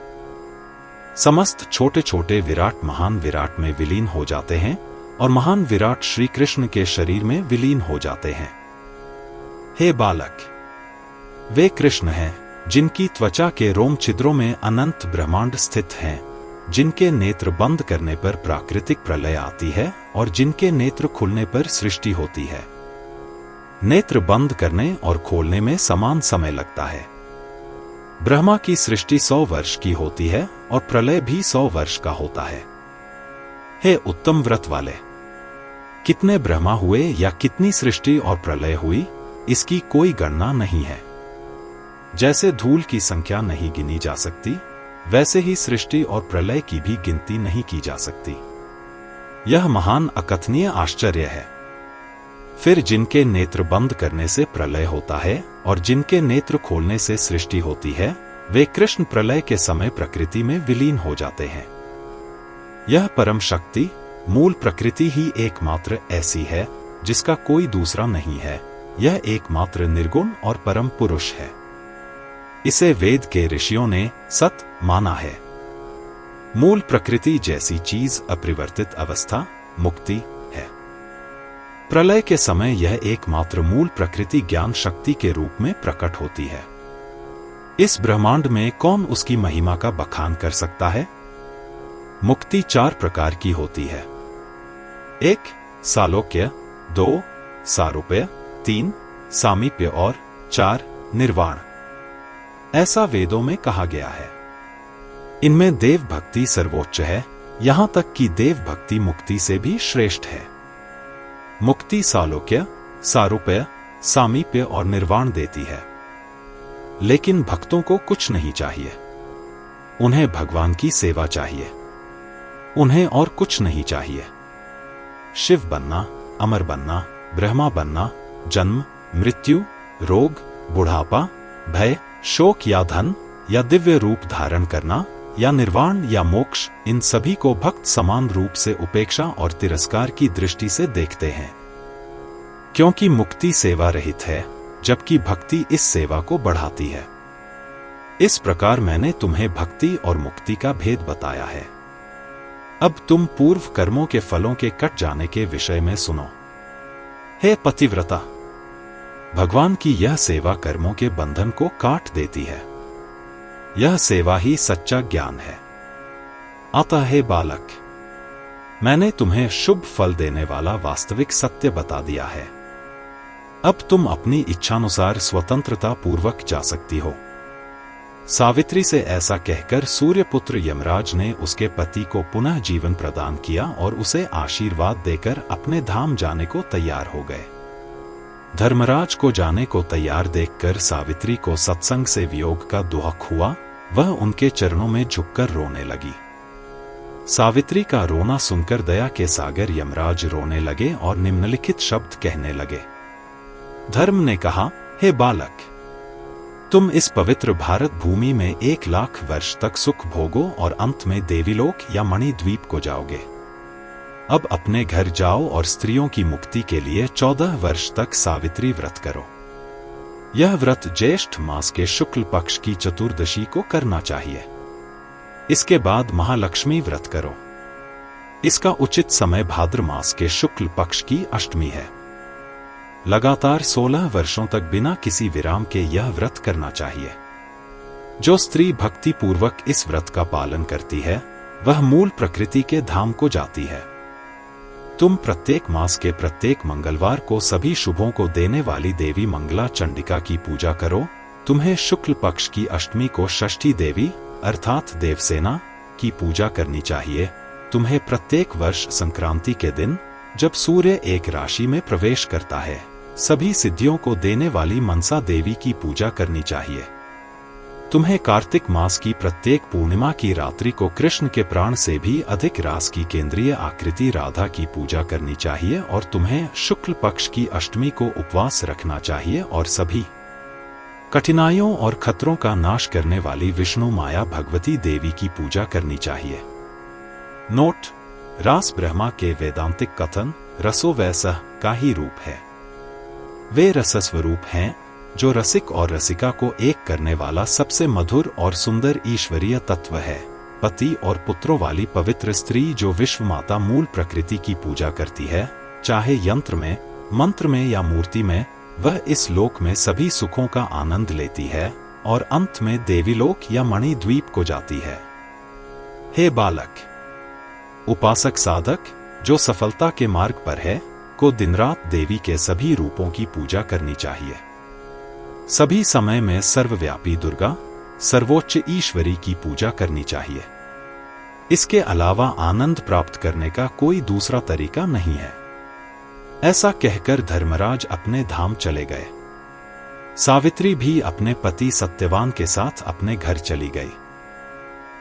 समस्त छोटे छोटे विराट महान विराट में विलीन हो जाते हैं और महान विराट श्री कृष्ण के शरीर में विलीन हो जाते हैं। हे बालक, वे कृष्ण हैं जिनकी त्वचा के रोम छिद्रों में अनंत ब्रह्मांड स्थित हैं, जिनके नेत्र बंद करने पर प्राकृतिक प्रलय आती है और जिनके नेत्र खुलने पर सृष्टि होती है। नेत्र बंद करने और खोलने में समान समय लगता है। ब्रह्मा की सृष्टि 100 वर्ष की होती है और प्रलय भी 100 वर्ष का होता है। हे उत्तम व्रत वाले, कितने ब्रह्मा हुए या कितनी सृष्टि और प्रलय हुई, इसकी कोई गणना नहीं है। जैसे धूल की संख्या नहीं गिनी जा सकती, वैसे ही सृष्टि और प्रलय की भी गिनती नहीं की जा सकती। यह महान अकथनीय आश्चर्य है। फिर जिनके नेत्र बंद करने से प्रलय होता है और जिनके नेत्र खोलने से सृष्टि होती है, वे कृष्ण प्रलय के समय प्रकृति में विलीन हो जाते हैं। यह परम शक्ति मूल प्रकृति ही एकमात्र ऐसी है जिसका कोई दूसरा नहीं है। यह एकमात्र निर्गुण और परम पुरुष है। इसे वेद के ऋषियों ने सत माना है। मूल प्रकृति जैसी चीज अपरिवर्तित अवस्था मुक्ति है। प्रलय के समय यह एकमात्र मूल प्रकृति ज्ञान शक्ति के रूप में प्रकट होती है। इस ब्रह्मांड में कौन उसकी महिमा का बखान कर सकता है? मुक्ति 4 प्रकार की होती है। 1 सालोक्य, 2 सारूप्य, 3 सामीप्य और 4 निर्वाण। ऐसा वेदों में कहा गया है। इनमें देव भक्ति सर्वोच्च है, यहां तक कि देव भक्ति मुक्ति से भी श्रेष्ठ है। मुक्ति सालोक्य, सारूप्य, सामीप्य और निर्वाण देती है। लेकिन भक्तों को कुछ नहीं चाहिए। उन्हें भगवान की सेवा चाहिए। उन्हें और कुछ नहीं चाहिए। शिव बनना, अमर बनना, ब्रह्मा बनना, जन्म, मृत्यु, रोग, बुढ़ापा, भय, शोक या धन या दिव्य रूप धारण करना या निर्वाण या मोक्ष, इन सभी को भक्त समान रूप से उपेक्षा और तिरस्कार की दृष्टि से देखते हैं। क्योंकि मुक्ति सेवा रहित है, जबकि भक्ति इस सेवा को बढ़ाती है। इस प्रकार मैंने तुम्हें भक्ति और मुक्ति का भेद बताया है। अब तुम पूर्व कर्मों के फलों के कट जाने के विषय में सुनो। हे पतिव्रता, भगवान की यह सेवा कर्मों के बंधन को काट देती है। यह सेवा ही सच्चा ज्ञान है। अतः हे बालक, मैंने तुम्हें शुभ फल देने वाला वास्तविक सत्य बता दिया है। अब तुम अपनी इच्छानुसार स्वतंत्रता पूर्वक जा सकती हो। सावित्री से ऐसा कहकर सूर्यपुत्र यमराज ने उसके पति को पुनः जीवन प्रदान किया और उसे आशीर्वाद देकर अपने धाम जाने को तैयार हो गए। धर्मराज को जाने को तैयार देखकर सावित्री को सत्संग से वियोग का दुख हुआ। वह उनके चरणों में झुककर रोने लगी। सावित्री का रोना सुनकर दया के सागर यमराज रोने लगे और निम्नलिखित शब्द कहने लगे। धर्म ने कहा, हे बालक, तुम इस पवित्र भारत भूमि में 1 लाख वर्ष तक सुख भोगो और अंत में देवीलोक या मणिद्वीप को जाओगे। अब अपने घर जाओ और स्त्रियों की मुक्ति के लिए 14 वर्ष तक सावित्री व्रत करो। यह व्रत ज्येष्ठ मास के शुक्ल पक्ष की चतुर्दशी को करना चाहिए। इसके बाद महालक्ष्मी व्रत करो। इसका उचित समय भाद्र मास के शुक्ल पक्ष की अष्टमी है। लगातार 16 वर्षों तक बिना किसी विराम के यह व्रत करना चाहिए। जो स्त्री भक्ति पूर्वक इस व्रत का पालन करती है वह मूल प्रकृति के धाम को जाती है। तुम प्रत्येक मास के प्रत्येक मंगलवार को सभी शुभों को देने वाली देवी मंगला चंडिका की पूजा करो। तुम्हें शुक्ल पक्ष की अष्टमी को षष्ठी देवी अर्थात देवसेना की पूजा करनी चाहिए। तुम्हें प्रत्येक वर्ष संक्रांति के दिन जब सूर्य एक राशि में प्रवेश करता है सभी सिद्धियों को देने वाली मनसा देवी की पूजा करनी चाहिए। तुम्हें कार्तिक मास की प्रत्येक पूर्णिमा की रात्रि को कृष्ण के प्राण से भी अधिक रास की केंद्रीय आकृति राधा की पूजा करनी चाहिए और तुम्हें शुक्ल पक्ष की अष्टमी को उपवास रखना चाहिए और सभी कठिनाइयों और खतरों का नाश करने वाली विष्णु माया भगवती देवी की पूजा करनी चाहिए। नोट: रास ब्रह्मा के वेदांतिक कथन रसो वैसह का ही रूप है। वे रसस्वरूप हैं जो रसिक और रसिका को एक करने वाला सबसे मधुर और सुंदर ईश्वरीय तत्व है। पति और पुत्रों वाली पवित्र स्त्री जो विश्व माता मूल प्रकृति की पूजा करती है, चाहे यंत्र में, मंत्र में या मूर्ति में, वह इस लोक में सभी सुखों का आनंद लेती है और अंत में देवीलोक या मणि द्वीप को जाती है। हे बालक, उपासक साधक जो सफलता के मार्ग पर है को दिनरात देवी के सभी रूपों की पूजा करनी चाहिए। सभी समय में सर्वव्यापी दुर्गा, सर्वोच्च ईश्वरी की पूजा करनी चाहिए। इसके अलावा आनंद प्राप्त करने का कोई दूसरा तरीका नहीं है। ऐसा कहकर धर्मराज अपने धाम चले गए। सावित्री भी अपने पति सत्यवान के साथ अपने घर चली गई।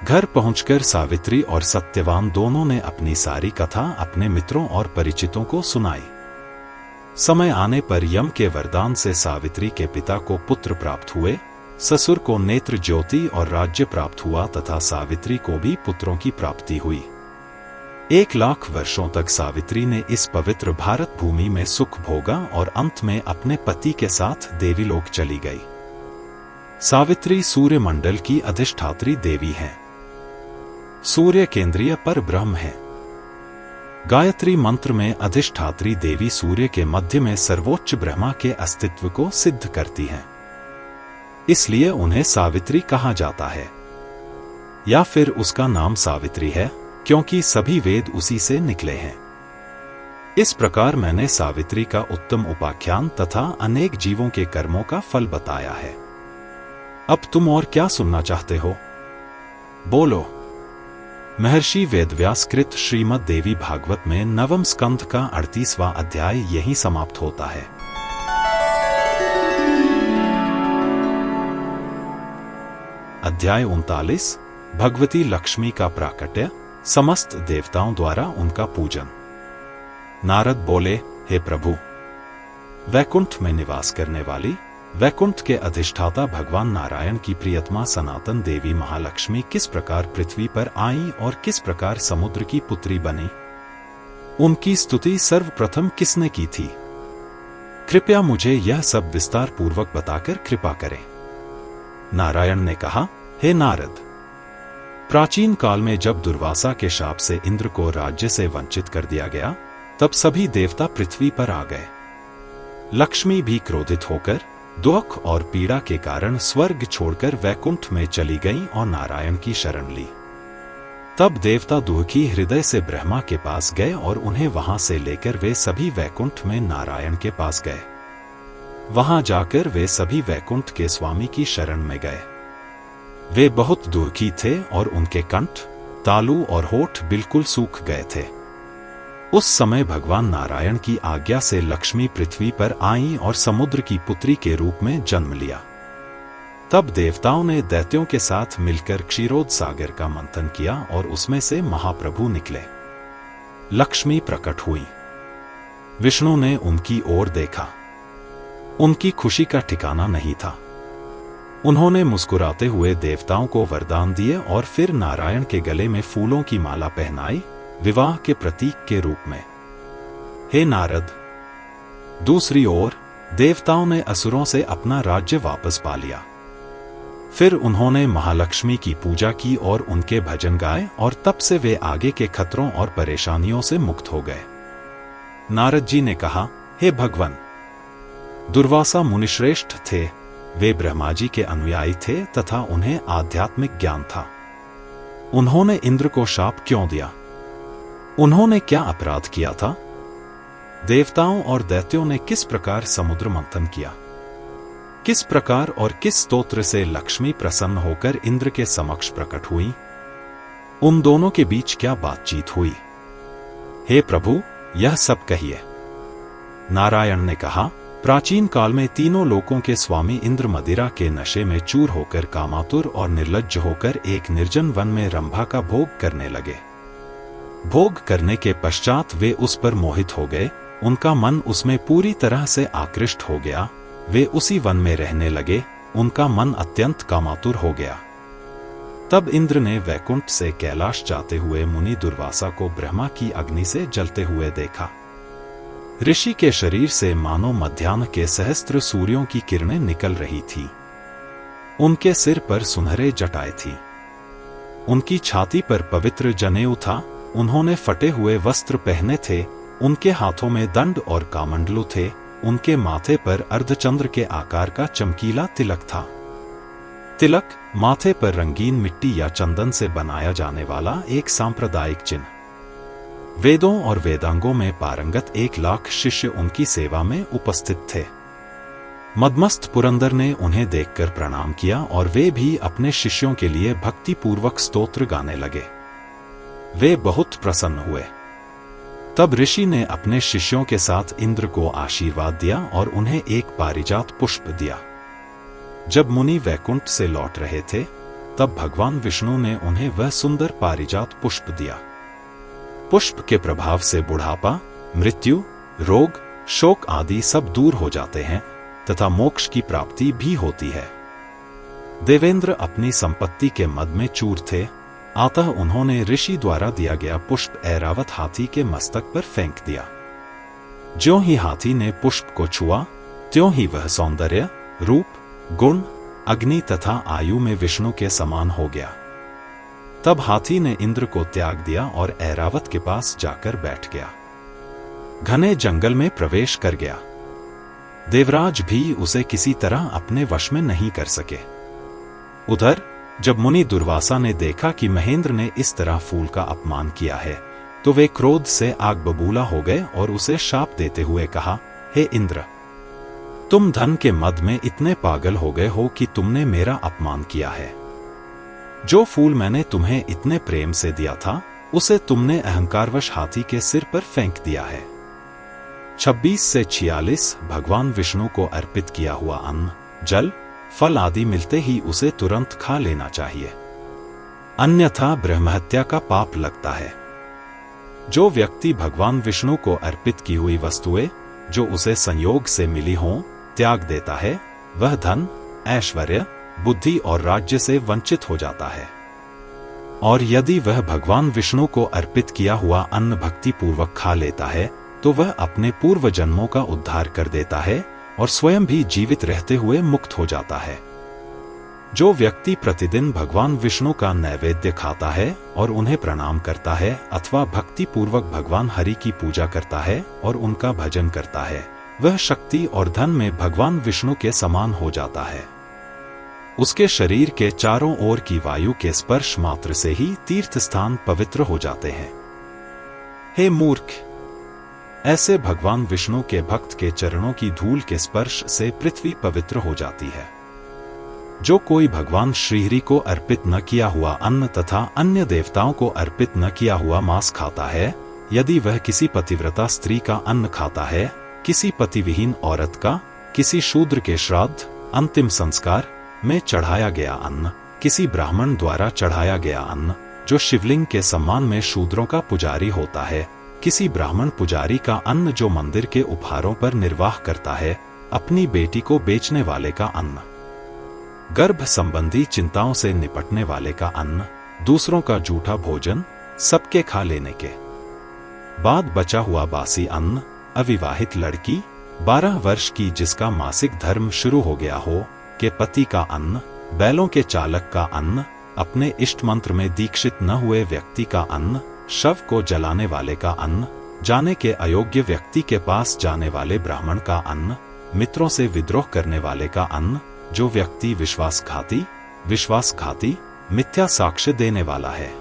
घर पहुंचकर सावित्री और सत्यवान दोनों ने अपनी सारी कथा अपने मित्रों और परिचितों को सुनाई। समय आने पर यम के वरदान से सावित्री के पिता को पुत्र प्राप्त हुए, ससुर को नेत्र ज्योति और राज्य प्राप्त हुआ तथा सावित्री को भी पुत्रों की प्राप्ति हुई। 1 लाख वर्षों तक सावित्री ने इस पवित्र भारत भूमि में सुख भोगा और अंत में अपने पति के साथ देवीलोक चली गई। सावित्री सूर्य मंडल की अधिष्ठात्री देवी हैं। सूर्य केंद्रीय पर ब्रह्म है। गायत्री मंत्र में अधिष्ठात्री देवी सूर्य के मध्य में सर्वोच्च ब्रह्मा के अस्तित्व को सिद्ध करती हैं। इसलिए उन्हें सावित्री कहा जाता है, या फिर उसका नाम सावित्री है क्योंकि सभी वेद उसी से निकले हैं। इस प्रकार मैंने सावित्री का उत्तम उपाख्यान तथा अनेक जीवों के कर्मों का फल बताया है। अब तुम और क्या सुनना चाहते हो? बोलो। महर्षि वेदव्यास कृत श्रीमद् देवी भागवत में 9वें स्कंध का 38वां अध्याय यहीं समाप्त होता है। अध्याय 39 भगवती लक्ष्मी का प्राकट्य, समस्त देवताओं द्वारा उनका पूजन। नारद बोले, हे प्रभु, वैकुंठ में निवास करने वाली, वैकुंठ के अधिष्ठाता भगवान नारायण की प्रियतमा सनातन देवी महालक्ष्मी किस प्रकार पृथ्वी पर आई और किस प्रकार समुद्र की पुत्री बनी, उनकी स्तुति सर्वप्रथम किसने की थी? कृपया मुझे यह सब विस्तार पूर्वक बताकर कृपा करें। नारायण ने कहा, हे नारद, प्राचीन काल में जब दुर्वासा के शाप से इंद्र को राज्य से वंचित कर दिया गया, तब सभी देवता पृथ्वी पर आ गए। लक्ष्मी भी क्रोधित होकर दुख और पीड़ा के कारण स्वर्ग छोड़कर वैकुंठ में चली गईं और नारायण की शरण ली। तब देवता दुखी हृदय से ब्रह्मा के पास गए और उन्हें वहां से लेकर वे सभी वैकुंठ में नारायण के पास गए। वहां जाकर वे सभी वैकुंठ के स्वामी की शरण में गए। वे बहुत दुखी थे और उनके कंठ, तालु और होठ बिल्कुल सूख गए थे। उस समय भगवान नारायण की आज्ञा से लक्ष्मी पृथ्वी पर आईं और समुद्र की पुत्री के रूप में जन्म लिया। तब देवताओं ने दैत्यों के साथ मिलकर क्षीरोद सागर का मंथन किया और उसमें से महाप्रभु निकले। लक्ष्मी प्रकट हुई। विष्णु ने उनकी ओर देखा। उनकी खुशी का ठिकाना नहीं था। उन्होंने मुस्कुराते हुए देवताओं को वरदान दिए और फिर नारायण के गले में फूलों की माला पहनाई विवाह के प्रतीक के रूप में। हे नारद, दूसरी ओर देवताओं ने असुरों से अपना राज्य वापस पा लिया। फिर उन्होंने महालक्ष्मी की पूजा की और उनके भजन गाए और तब से वे आगे के खतरों और परेशानियों से मुक्त हो गए। नारद जी ने कहा, हे भगवान, दुर्वासा मुनिश्रेष्ठ थे। वे ब्रह्मा जी के अनुयायी थे तथा उन्हें आध्यात्मिक ज्ञान था। उन्होंने इंद्र को शाप क्यों दिया? उन्होंने क्या अपराध किया था? देवताओं और दैत्यों ने किस प्रकार समुद्र मंथन किया? किस प्रकार और किस स्तोत्र से लक्ष्मी प्रसन्न होकर इंद्र के समक्ष प्रकट हुई? उन दोनों के बीच क्या बातचीत हुई? हे प्रभु, यह सब कहिए। नारायण ने कहा, प्राचीन काल में तीनों लोकों के स्वामी इंद्र मदिरा के नशे में चूर होकर कामातुर और निर्लज्ज होकर एक निर्जन वन में रंभा का भोग करने लगे। भोग करने के पश्चात वे उस पर मोहित हो गए। उनका मन उसमें पूरी तरह से आकृष्ट हो गया। वे उसी वन में रहने लगे। उनका मन अत्यंत कामातुर हो गया। तब इंद्र ने वैकुंठ से कैलाश जाते हुए मुनि दुर्वासा को ब्रह्मा की अग्नि से जलते हुए देखा। ऋषि के शरीर से मानो मध्याह्न के सहस्त्र सूर्यों की किरणें निकल रही थी। उनके सिर पर सुनहरे जटाएं थी। उनकी छाती पर पवित्र जनेऊ था। उन्होंने फटे हुए वस्त्र पहने थे। उनके हाथों में दंड और कामंडलू थे। उनके माथे पर अर्धचंद्र के आकार का चमकीला तिलक था। तिलक माथे पर रंगीन मिट्टी या चंदन से बनाया जाने वाला एक सांप्रदायिक चिन्ह। वेदों और वेदांगों में पारंगत 1,00,000 शिष्य उनकी सेवा में उपस्थित थे। मदमस्त पुरंदर ने उन्हें देखकर प्रणाम किया और वे भी अपने शिष्यों के लिए भक्तिपूर्वक स्तोत्र गाने लगे। वे बहुत प्रसन्न हुए। तब ऋषि ने अपने शिष्यों के साथ इंद्र को आशीर्वाद दिया और उन्हें एक पारिजात पुष्प दिया। जब मुनि वैकुंठ से लौट रहे थे, तब भगवान विष्णु ने उन्हें वह सुंदर पारिजात पुष्प दिया। पुष्प के प्रभाव से बुढ़ापा, मृत्यु, रोग, शोक आदि सब दूर हो जाते हैं तथा मोक्ष की प्राप्ति भी होती है। देवेंद्र अपनी संपत्ति के मद में चूर थे। अतः उन्होंने ऋषि द्वारा दिया गया पुष्प ऐरावत हाथी के मस्तक पर फेंक दिया। ज्यों ही हाथी ने पुष्प को छुआ, त्यों ही वह सौंदर्य, रूप, गुण, अग्नि तथा आयु में विष्णु के समान हो गया। तब हाथी ने इंद्र को त्याग दिया और ऐरावत के पास जाकर बैठ गया। घने जंगल में प्रवेश कर गया। देवराज भी उसे किसी तरह अपने वश में नहीं कर सके। उधर जब मुनि दुर्वासा ने देखा कि महेंद्र ने इस तरह फूल का अपमान किया है, तो वे क्रोध से आग बबूला हो गए और उसे शाप देते हुए कहा, हे इंद्र, तुम धन के मद में इतने पागल हो गए हो कि तुमने मेरा अपमान किया है। जो फूल मैंने तुम्हें इतने प्रेम से दिया था, उसे तुमने अहंकारवश हाथी के सिर पर फेंक दिया है। 26 से 46 भगवान विष्णु को अर्पित किया हुआ अन्न, जल, फल आदि मिलते ही उसे तुरंत खा लेना चाहिए, अन्यथा ब्रह्महत्या का पाप लगता है। जो व्यक्ति भगवान विष्णु को अर्पित की हुई वस्तुएं जो उसे संयोग से मिली हों त्याग देता है, वह धन, ऐश्वर्य, बुद्धि और राज्य से वंचित हो जाता है। और यदि वह भगवान विष्णु को अर्पित किया हुआ अन्न भक्ति पूर्वक खा लेता है, तो वह अपने पूर्व जन्मों का उद्धार कर देता है और स्वयं भी जीवित रहते हुए मुक्त हो जाता है। जो व्यक्ति प्रतिदिन भगवान विष्णु का नैवेद्य खाता है और उन्हें प्रणाम करता है अथवा भक्ति पूर्वक भगवान हरि की पूजा करता है और उनका भजन करता है, वह शक्ति और धन में भगवान विष्णु के समान हो जाता है। उसके शरीर के चारों ओर की वायु के स्पर्श मात्र से ही तीर्थ स्थान पवित्र हो जाते हैं। हे मूर्ख, ऐसे भगवान विष्णु के भक्त के चरणों की धूल के स्पर्श से पृथ्वी पवित्र हो जाती है। जो कोई भगवान श्रीहरि को अर्पित न किया हुआ अन्न तथा अन्य देवताओं को अर्पित न किया हुआ मांस खाता है, यदि वह किसी पतिव्रता स्त्री का अन्न खाता है, किसी पतिविहीन औरत का, किसी शूद्र के श्राद्ध, अंतिम संस्कार में चढ़ाया गया अन्न, किसी ब्राह्मण द्वारा चढ़ाया गया अन्न, जो शिवलिंग के सम्मान में शूद्रों का पुजारी होता है, किसी ब्राह्मण पुजारी का अन्न जो मंदिर के उपहारों पर निर्वाह करता है, अपनी बेटी को बेचने वाले का अन्न, गर्भ संबंधी चिंताओं से निपटने वाले का अन्न, दूसरों का झूठा भोजन, सबके खा लेने के बाद बचा हुआ बासी अन्न, अविवाहित लड़की 12 वर्ष की जिसका मासिक धर्म शुरू हो गया हो के पति का अन्न, बैलों के चालक का अन्न, अपने इष्ट मंत्र में दीक्षित न हुए व्यक्ति का अन्न, शव को जलाने वाले का अन्न, जाने के अयोग्य व्यक्ति के पास जाने वाले ब्राह्मण का अन्न, मित्रों से विद्रोह करने वाले का अन्न, जो व्यक्ति विश्वासघाती, मिथ्या साक्ष्य देने वाला है,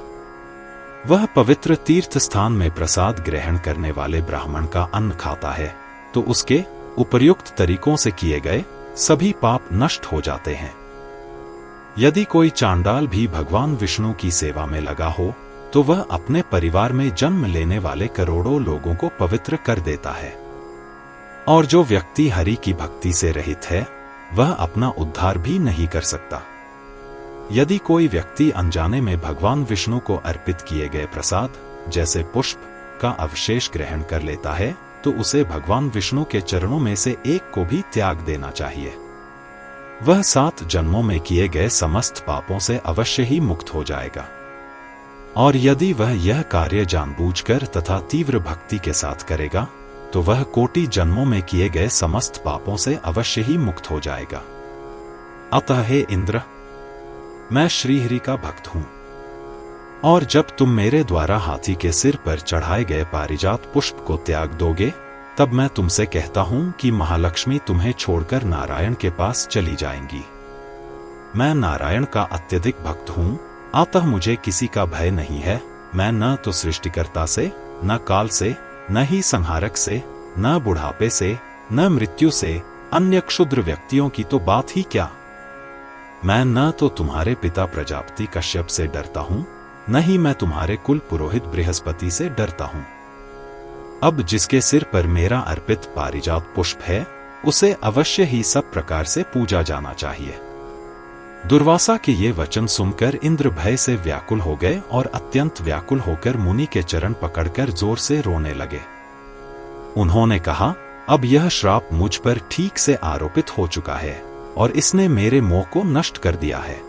वह पवित्र तीर्थ स्थान में प्रसाद ग्रहण करने वाले ब्राह्मण का अन्न खाता है, तो उसके उपर्युक्त तरीकों से किए गए सभी पाप नष्ट हो जाते हैं। यदि कोई चांडाल भी भगवान विष्णु की सेवा में लगा हो, तो वह अपने परिवार में जन्म लेने वाले करोड़ों लोगों को पवित्र कर देता है। और जो व्यक्ति हरि की भक्ति से रहित है, वह अपना उद्धार भी नहीं कर सकता। यदि कोई व्यक्ति अनजाने में भगवान विष्णु को अर्पित किए गए प्रसाद, जैसे पुष्प, का अवशेष ग्रहण कर लेता है, तो उसे भगवान विष्णु के चरणों में से एक को भी त्याग देना चाहिए। वह 7 जन्मों में किए गए समस्त पापों से अवश्य ही मुक्त हो जाएगा। और यदि वह यह कार्य जानबूझकर तथा तीव्र भक्ति के साथ करेगा, तो वह कोटि जन्मों में किए गए समस्त पापों से अवश्य ही मुक्त हो जाएगा। अतः हे इंद्र, मैं श्रीहरि का भक्त हूं, और जब तुम मेरे द्वारा हाथी के सिर पर चढ़ाए गए पारिजात पुष्प को त्याग दोगे, तब मैं तुमसे कहता हूं कि महालक्ष्मी तुम्हें छोड़कर नारायण के पास चली जाएंगी। मैं नारायण का अत्यधिक भक्त हूं, अतः मुझे किसी का भय नहीं है। मैं न तो सृष्टिकर्ता से, न काल से, न ही संहारक से, न बुढ़ापे से, न मृत्यु से, अन्य क्षुद्र व्यक्तियों की तो बात ही क्या। मैं न तो तुम्हारे पिता प्रजापति कश्यप से डरता हूं, न ही मैं तुम्हारे कुल पुरोहित बृहस्पति से डरता हूं। अब जिसके सिर पर मेरा अर्पित पारिजात पुष्प है, उसे अवश्य ही सब प्रकार से पूजा जाना चाहिए। दुर्वासा के ये वचन सुनकर इंद्र भय से व्याकुल हो गए और अत्यंत व्याकुल होकर मुनि के चरण पकड़कर जोर से रोने लगे। उन्होंने कहा, अब यह श्राप मुझ पर ठीक से आरोपित हो चुका है और इसने मेरे मोह को नष्ट कर दिया है।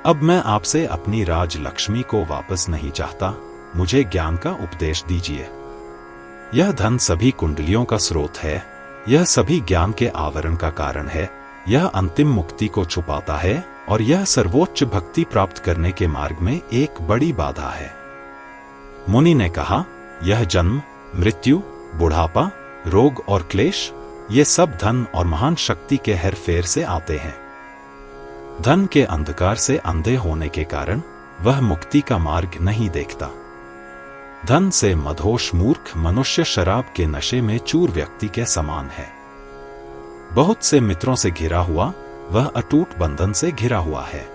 अब मैं आपसे अपनी राज लक्ष्मी को वापस नहीं चाहता। मुझे ज्ञान का उपदेश दीजिए। यह धन सभी कुंडलियों का स्रोत है, यह सभी ज्ञान के आवरण का कारण है, यह अंतिम मुक्ति को छुपाता है और यह सर्वोच्च भक्ति प्राप्त करने के मार्ग में एक बड़ी बाधा है। मुनि ने कहा, यह जन्म, मृत्यु, बुढ़ापा, रोग और क्लेश, ये सब धन और महान शक्ति के हेरफेर से आते हैं। धन के अंधकार से अंधे होने के कारण वह मुक्ति का मार्ग नहीं देखता। धन से मदहोश मूर्ख मनुष्य शराब के नशे में चूर व्यक्ति के समान है। बहुत से मित्रों से घिरा हुआ, वह अटूट बंधन से घिरा हुआ है।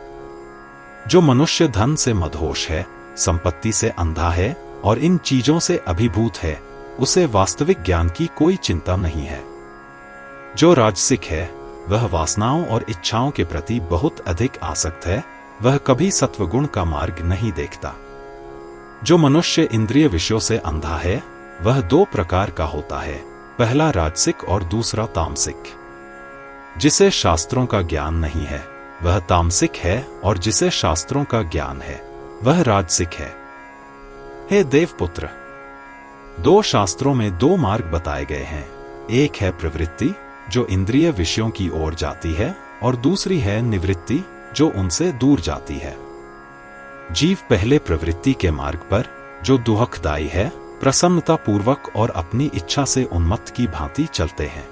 जो मनुष्य धन से मदहोश है, संपत्ति से अंधा है और इन चीजों से अभिभूत है, उसे वास्तविक ज्ञान की कोई चिंता नहीं है। जो राजसिक है, वह वासनाओं और इच्छाओं के प्रति बहुत अधिक आसक्त है, वह कभी सत्वगुण का मार्ग नहीं देखता। जो मनुष्य इंद्रिय विषयों से अंधा है, वह 2 प्रकार का होता है, पहला राजसिक और दूसरा तामसिक। जिसे शास्त्रों का ज्ञान नहीं है, वह तामसिक है, और जिसे शास्त्रों का ज्ञान है, वह राजसिक है। हे देवपुत्र, 2 शास्त्रों में 2 मार्ग बताए गए हैं। एक है प्रवृत्ति, जो इंद्रिय विषयों की ओर जाती है, और दूसरी है निवृत्ति, जो उनसे दूर जाती है। जीव पहले प्रवृत्ति के मार्ग पर, जो दुखदायी है, प्रसन्नता पूर्वक और अपनी इच्छा से उन्मत्त की भांति चलते हैं।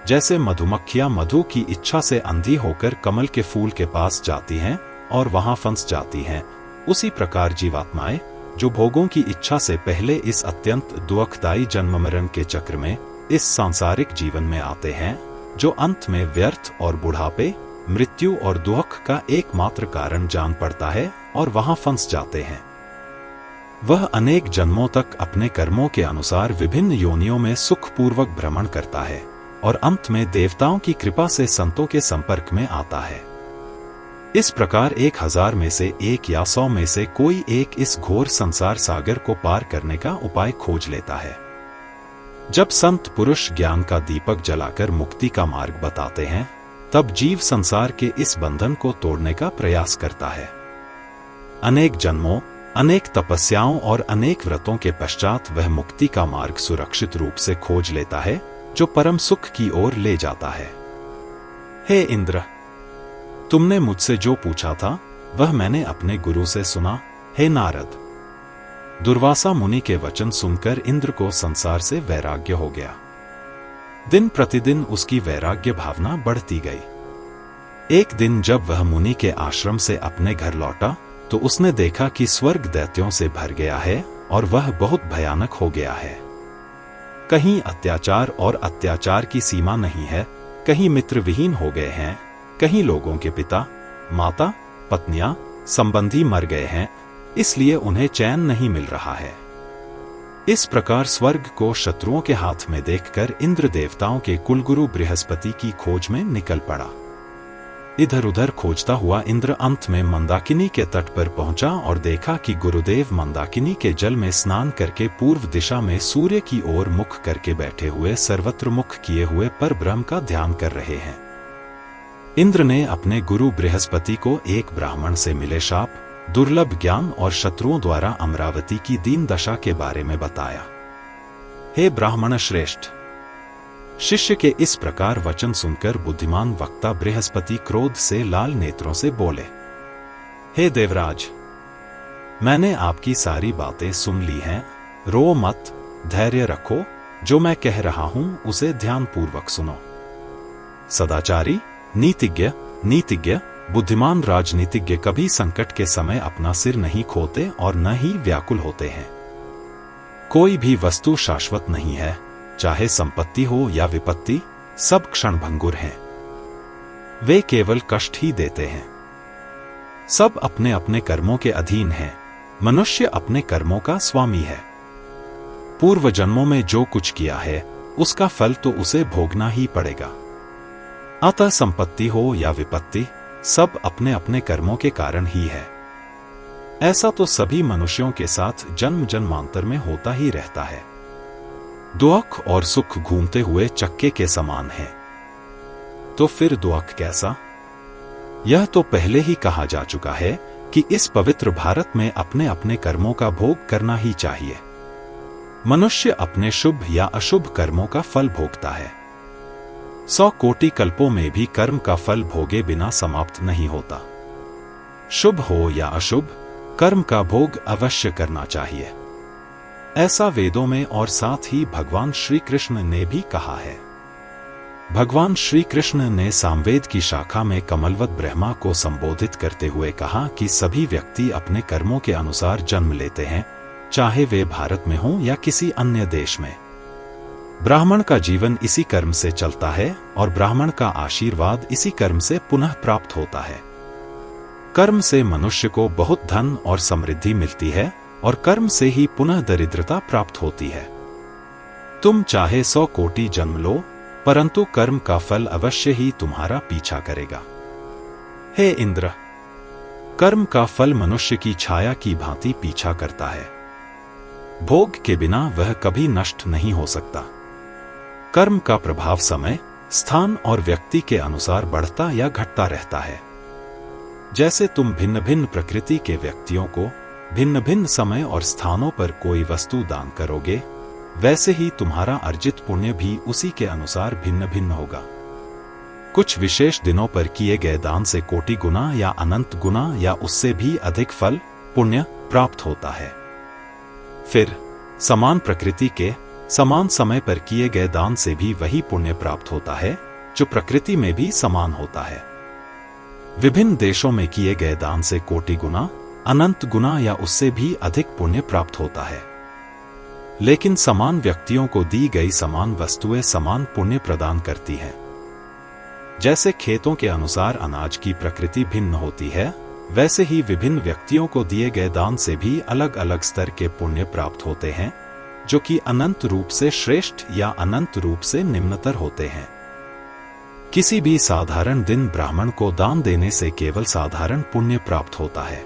जैसे मधुमक्खियां मधु की इच्छा से अंधी होकर कमल के फूल के पास जाती हैं और वहां फंस जाती हैं, उसी प्रकार जीवात्माएं, जो भोगों की इच्छा से पहले इस अत्यंत दुखदायी जन्म मरण के चक्र में, इस सांसारिक जीवन में आते हैं, जो अंत में व्यर्थ और बुढ़ापे, मृत्यु और दुख का एकमात्र कारण जान पड़ता है और वहां फंस जाते हैं। वह अनेक जन्मों तक अपने कर्मों के अनुसार विभिन्न योनियों में सुखपूर्वक भ्रमण करता है और अंत में देवताओं की कृपा से संतों के संपर्क में आता है। इस प्रकार 1000 में से 1 या 100 में से कोई एक इस घोर संसार सागर को पार करने का उपाय खोज लेता है। जब संत पुरुष ज्ञान का दीपक जलाकर मुक्ति का मार्ग बताते हैं, तब जीव संसार के इस बंधन को तोड़ने का प्रयास करता है। अनेक जन्मों, अनेक तपस्याओं और अनेक व्रतों के पश्चात वह मुक्ति का मार्ग सुरक्षित रूप से खोज लेता है, जो परम सुख की ओर ले जाता है। हे इंद्र, तुमने मुझसे जो पूछा था वह मैंने अपने गुरु से सुना। हे नारद, दुर्वासा मुनि के वचन सुनकर इंद्र को संसार से वैराग्य हो गया। दिन प्रतिदिन उसकी वैराग्य भावना बढ़ती गई। एक दिन जब वह मुनि के आश्रम से अपने घर लौटा तो उसने देखा कि स्वर्ग दैत्यों से भर गया है और वह बहुत भयानक हो गया है। कहीं अत्याचार और अत्याचार की सीमा नहीं है, कहीं मित्र विहीन हो गए हैं, कहीं लोगों के पिता, माता, पत्नियां, संबंधी मर गए हैं, इसलिए उन्हें चैन नहीं मिल रहा है। इस प्रकार स्वर्ग को शत्रुओं के हाथ में देखकर इंद्र देवताओं के कुलगुरु बृहस्पति की खोज में निकल पड़ा। इधर उधर खोजता हुआ इंद्र अंत में मंदाकिनी के तट पर पहुंचा और देखा कि गुरुदेव मंदाकिनी के जल में स्नान करके पूर्व दिशा में सूर्य की ओर मुख करके बैठे हुए सर्वत्र मुख किए हुए परब्रह्म का ध्यान कर रहे हैं। इंद्र ने अपने गुरु बृहस्पति को एक ब्राह्मण से मिले शाप, दुर्लभ ज्ञान और शत्रुओं द्वारा अमरावती की दीन दशा के बारे में बताया। हे ब्राह्मण श्रेष्ठ, शिष्य के इस प्रकार वचन सुनकर बुद्धिमान वक्ता बृहस्पति क्रोध से लाल नेत्रों से बोले, हे देवराज, मैंने आपकी सारी बातें सुन ली हैं, रो मत, धैर्य रखो, जो मैं कह रहा हूं उसे ध्यानपूर्वक सुनो। सदाचारी, नीतिज्ञ, बुद्धिमान राजनीतिज्ञ कभी संकट के समय अपना सिर नहीं खोते और न ही व्याकुल होते हैं। कोई भी वस्तु शाश्वत नहीं है, चाहे संपत्ति हो या विपत्ति, सब क्षणभंगुर हैं। वे केवल कष्ट ही देते हैं। सब अपने अपने कर्मों के अधीन हैं। मनुष्य अपने कर्मों का स्वामी है। पूर्व जन्मों में जो कुछ किया है उसका फल तो उसे भोगना ही पड़ेगा। अतः संपत्ति हो या विपत्ति, सब अपने अपने कर्मों के कारण ही है। ऐसा तो सभी मनुष्यों के साथ जन्म जन्मांतर में होता ही रहता है। दुख और सुख घूमते हुए चक्के के समान है। तो फिर दुख कैसा? यह तो पहले ही कहा जा चुका है कि इस पवित्र भारत में अपने अपने कर्मों का भोग करना ही चाहिए। मनुष्य अपने शुभ या अशुभ कर्मों का फल भोगता है। 100 कोटि कल्पों में भी कर्म का फल भोगे बिना समाप्त नहीं होता। शुभ हो या अशुभ, कर्म का भोग अवश्य करना चाहिए। ऐसा वेदों में और साथ ही भगवान श्री कृष्ण ने भी कहा है। भगवान श्री कृष्ण ने सामवेद की शाखा में कमलवत ब्रह्मा को संबोधित करते हुए कहा कि सभी व्यक्ति अपने कर्मों के अनुसार जन्म लेते हैं, चाहे वे भारत में हों या किसी अन्य देश में। ब्राह्मण का जीवन इसी कर्म से चलता है और ब्राह्मण का आशीर्वाद इसी कर्म से पुनः प्राप्त होता है। कर्म से मनुष्य को बहुत धन और समृद्धि मिलती है और कर्म से ही पुनः दरिद्रता प्राप्त होती है। तुम चाहे 100 कोटि जन्म लो, परंतु कर्म का फल अवश्य ही तुम्हारा पीछा करेगा। हे इंद्र, कर्म का फल मनुष्य की छाया की भांति पीछा करता है। भोग के बिना वह कभी नष्ट नहीं हो सकता। कर्म का प्रभाव समय, स्थान और व्यक्ति के अनुसार बढ़ता या घटता रहता है। जैसे तुम भिन्न भिन्न प्रकृति के व्यक्तियों को भिन्न भिन्न समय और स्थानों पर कोई वस्तु दान करोगे, वैसे ही तुम्हारा अर्जित पुण्य भी उसी के अनुसार भिन्न भिन्न होगा। कुछ विशेष दिनों पर किए गए दान से कोटि गुना या अनंत गुना या उससे भी अधिक फल, पुण्य प्राप्त होता है। फिर समान प्रकृति के समान समय पर किए गए दान से भी वही पुण्य प्राप्त होता है जो प्रकृति में भी समान होता है। विभिन्न देशों में किए गए दान से कोटि गुना, अनंत गुना या उससे भी अधिक पुण्य प्राप्त होता है। लेकिन समान व्यक्तियों को दी गई समान वस्तुएं समान पुण्य प्रदान करती हैं। जैसे खेतों के अनुसार अनाज की प्रकृति भिन्न होती है, वैसे ही विभिन्न व्यक्तियों को दिए गए दान से भी अलग अलग स्तर के पुण्य प्राप्त होते हैं, जो कि अनंत रूप से श्रेष्ठ या अनंत रूप से निम्नतर होते हैं। किसी भी साधारण दिन ब्राह्मण को दान देने से केवल साधारण पुण्य प्राप्त होता है,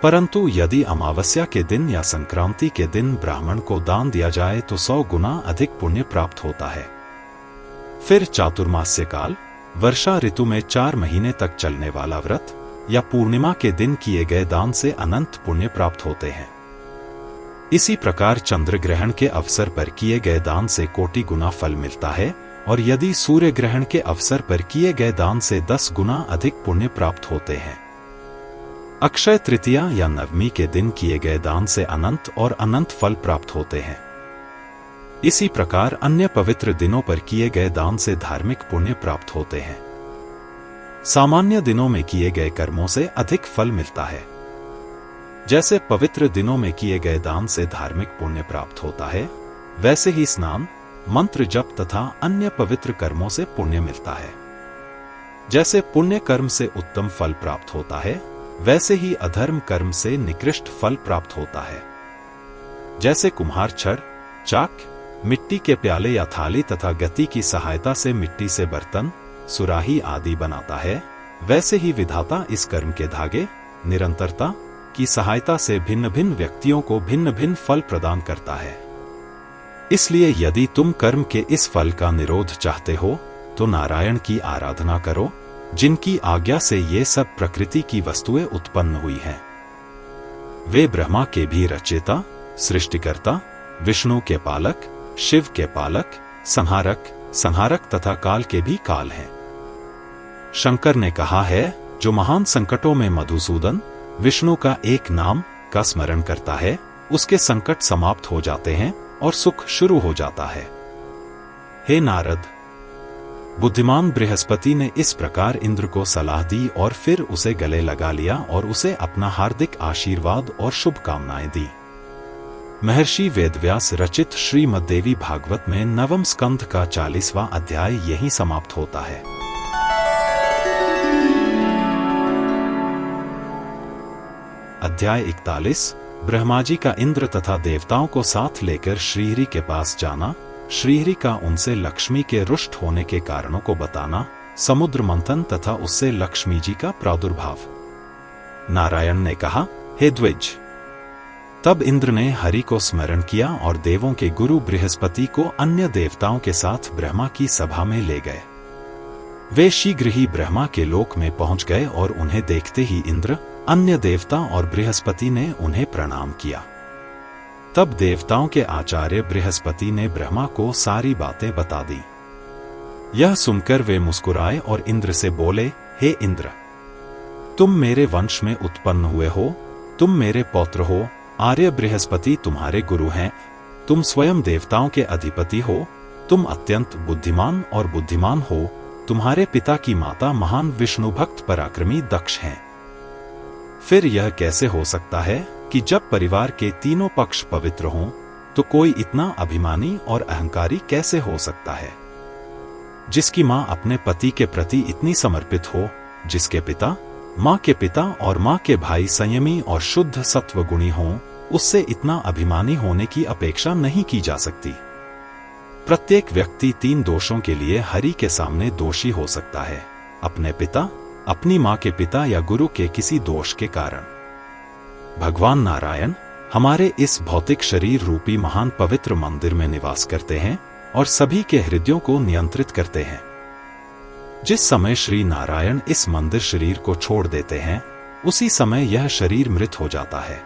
परंतु यदि अमावस्या के दिन या संक्रांति के दिन ब्राह्मण को दान दिया जाए तो 100 गुना अधिक पुण्य प्राप्त होता है। फिर चातुर्मास्य काल, वर्षा ऋतु में 4 महीने तक चलने वाला व्रत या पूर्णिमा के दिन किए गए दान से अनंत पुण्य प्राप्त होते हैं। इसी प्रकार चंद्र ग्रहण के अवसर पर किए गए दान से कोटि गुना फल मिलता है, और यदि सूर्य ग्रहण के अवसर पर किए गए दान से 10 गुना अधिक पुण्य प्राप्त होते हैं। अक्षय तृतीया या नवमी के दिन किए गए दान से अनंत और अनंत फल प्राप्त होते हैं। इसी प्रकार अन्य पवित्र दिनों पर किए गए दान से धार्मिक पुण्य प्राप्त होते हैं। सामान्य दिनों में किए गए कर्मों से अधिक फल मिलता है। जैसे पवित्र दिनों में किए गए दान से धार्मिक पुण्य प्राप्त होता है, वैसे ही स्नान, मंत्र जप तथा अन्य पवित्र कर्मों से पुण्य मिलता है। जैसे पुण्य कर्म से उत्तम फल प्राप्त होता है, वैसे ही अधर्म कर्म से निकृष्ट फल प्राप्त होता है। जैसे कुम्हार छड़, चाक, मिट्टी के प्याले या थाली तथा गति की सहायता से मिट्टी से बर्तन, सुराही आदि बनाता है, वैसे ही विधाता इस कर्म के धागे, निरंतरता की सहायता से भिन्न भिन्न व्यक्तियों को भिन्न भिन्न फल प्रदान करता है। इसलिए यदि तुम कर्म के इस फल का निरोध चाहते हो, तो नारायण की आराधना करो, जिनकी आज्ञा से ये सब प्रकृति की वस्तुएं उत्पन्न हुई हैं। वे ब्रह्मा के भी रचयिता, सृष्टिकर्ता, विष्णु के पालक, शिव के पालक, संहारक तथा काल के भी काल हैं। शंकर ने कहा है, जो महान संकटों में मधुसूदन, विष्णु का एक नाम का स्मरण करता है, उसके संकट समाप्त हो जाते हैं और सुख शुरू हो जाता है। हे नारद, बुद्धिमान बृहस्पति ने इस प्रकार इंद्र को सलाह दी और फिर उसे गले लगा लिया और उसे अपना हार्दिक आशीर्वाद और शुभकामनाएं दी। महर्षि वेदव्यास रचित श्रीमद्देवी भागवत में नवम स्कंध का 40वां अध्याय यहीं समाप्त होता है। अध्याय 41। ब्रह्मा जी का इंद्र तथा देवताओं को साथ लेकर श्रीहरि के पास जाना, श्रीहरि का उनसे लक्ष्मी के रुष्ट होने के कारणों को बताना, समुद्र मंथन तथा उससे लक्ष्मी जी का प्रादुर्भाव। नारायण ने कहा, हे द्विज। तब इंद्र ने हरि को स्मरण किया और देवों के गुरु बृहस्पति को अन्य देवताओं के साथ ब्रह्मा की सभा में ले गए। वे शीघ्र ही ब्रह्मा के लोक में पहुंच गए और उन्हें देखते ही इंद्र, अन्य देवता और बृहस्पति ने उन्हें प्रणाम किया। तब देवताओं के आचार्य बृहस्पति ने ब्रह्मा को सारी बातें बता दी। यह सुनकर वे मुस्कुराए और इंद्र से बोले, हे इंद्र, तुम मेरे वंश में उत्पन्न हुए हो, तुम मेरे पौत्र हो, आर्य बृहस्पति तुम्हारे गुरु हैं, तुम स्वयं देवताओं के अधिपति हो, तुम अत्यंत बुद्धिमान और बुद्धिमान हो, तुम्हारे पिता की माता महान विष्णु भक्त पराक्रमी दक्ष हैं। फिर यह कैसे हो सकता है कि जब परिवार के तीनों पक्ष पवित्र हों, तो कोई इतना अभिमानी और अहंकारी कैसे हो सकता है? जिसकी मां अपने पति के प्रति इतनी समर्पित हो, जिसके पिता, मां के पिता और मां के भाई संयमी और शुद्ध सत्वगुणी हों, उससे इतना अभिमानी होने की अपेक्षा नहीं की जा सकती। प्रत्येक व्यक्ति 3 दोषों के लिए हरि के सामने दोषी हो सकता है: अपने पिता, अपनी मां के पिता या गुरु के किसी दोष के कारण। भगवान नारायण हमारे इस भौतिक शरीर रूपी महान पवित्र मंदिर में निवास करते हैं और सभी के हृदयों को नियंत्रित करते हैं। जिस समय श्री नारायण इस मंदिर शरीर को छोड़ देते हैं, उसी समय यह शरीर मृत हो जाता है।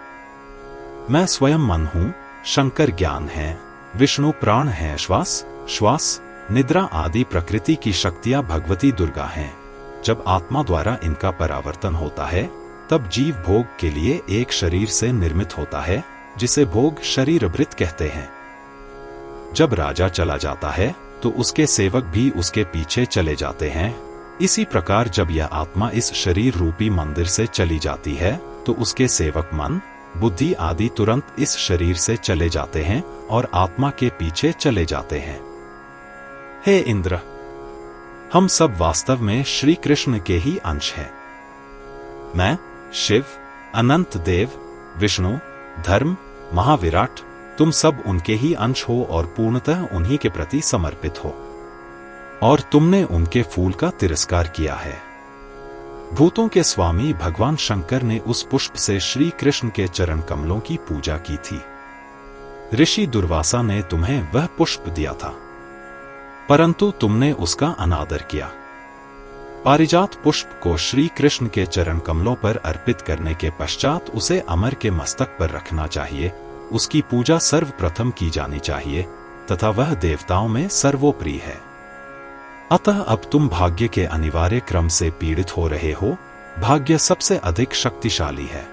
मैं स्वयं मन हूं, शंकर ज्ञान है, विष्णु प्राण है, श्वास, निद्रा आदि प्रकृति की शक्तियां भगवती दुर्गा हैं। जब आत्मा द्वारा इनका परावर्तन होता है, तब जीव भोग के लिए एक शरीर से निर्मित होता है, जिसे भोग शरीरवृत्त कहते हैं। जब राजा चला जाता है, तो उसके सेवक भी उसके पीछे चले जाते हैं। इसी प्रकार जब यह आत्मा इस शरीर रूपी मंदिर से चली जाती है, तो उसके सेवक मन, बुद्धि आदि तुरंत इस शरीर से चले जाते हैं और आत्मा के पीछे चले जाते हैं। हे इंद्र, हम सब वास्तव में श्री कृष्ण के ही अंश हैं। मैं, शिव, अनंत देव, विष्णु, धर्म, महाविराट, तुम सब उनके ही अंश हो और पूर्णतः उन्हीं के प्रति समर्पित हो। और तुमने उनके फूल का तिरस्कार किया है। भूतों के स्वामी भगवान शंकर ने उस पुष्प से श्री कृष्ण के चरण कमलों की पूजा की थी। ऋषि दुर्वासा ने तुम्हें वह पुष्प दिया था, परंतु तुमने उसका अनादर किया। पारिजात पुष्प को श्री कृष्ण के चरण कमलों पर अर्पित करने के पश्चात उसे अमर के मस्तक पर रखना चाहिए। उसकी पूजा सर्वप्रथम की जानी चाहिए तथा वह देवताओं में सर्वोपरि है। अतः अब तुम भाग्य के अनिवार्य क्रम से पीड़ित हो रहे हो। भाग्य सबसे अधिक शक्तिशाली है।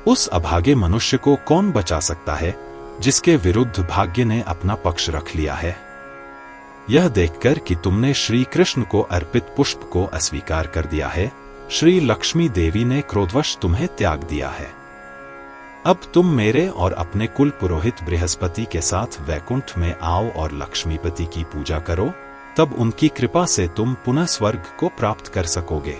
उस अभागे मनुष्य को कौन बचा सकता है जिसके विरुद्ध भाग्य ने अपना पक्ष रख लिया है। यह देखकर कि तुमने श्री कृष्ण को अर्पित पुष्प को अस्वीकार कर दिया है, श्री लक्ष्मी देवी ने क्रोधवश तुम्हें त्याग दिया है। अब तुम मेरे और अपने कुल पुरोहित बृहस्पति के साथ वैकुंठ में आओ और लक्ष्मीपति की पूजा करो, तब उनकी कृपा से तुम पुनः स्वर्ग को प्राप्त कर सकोगे।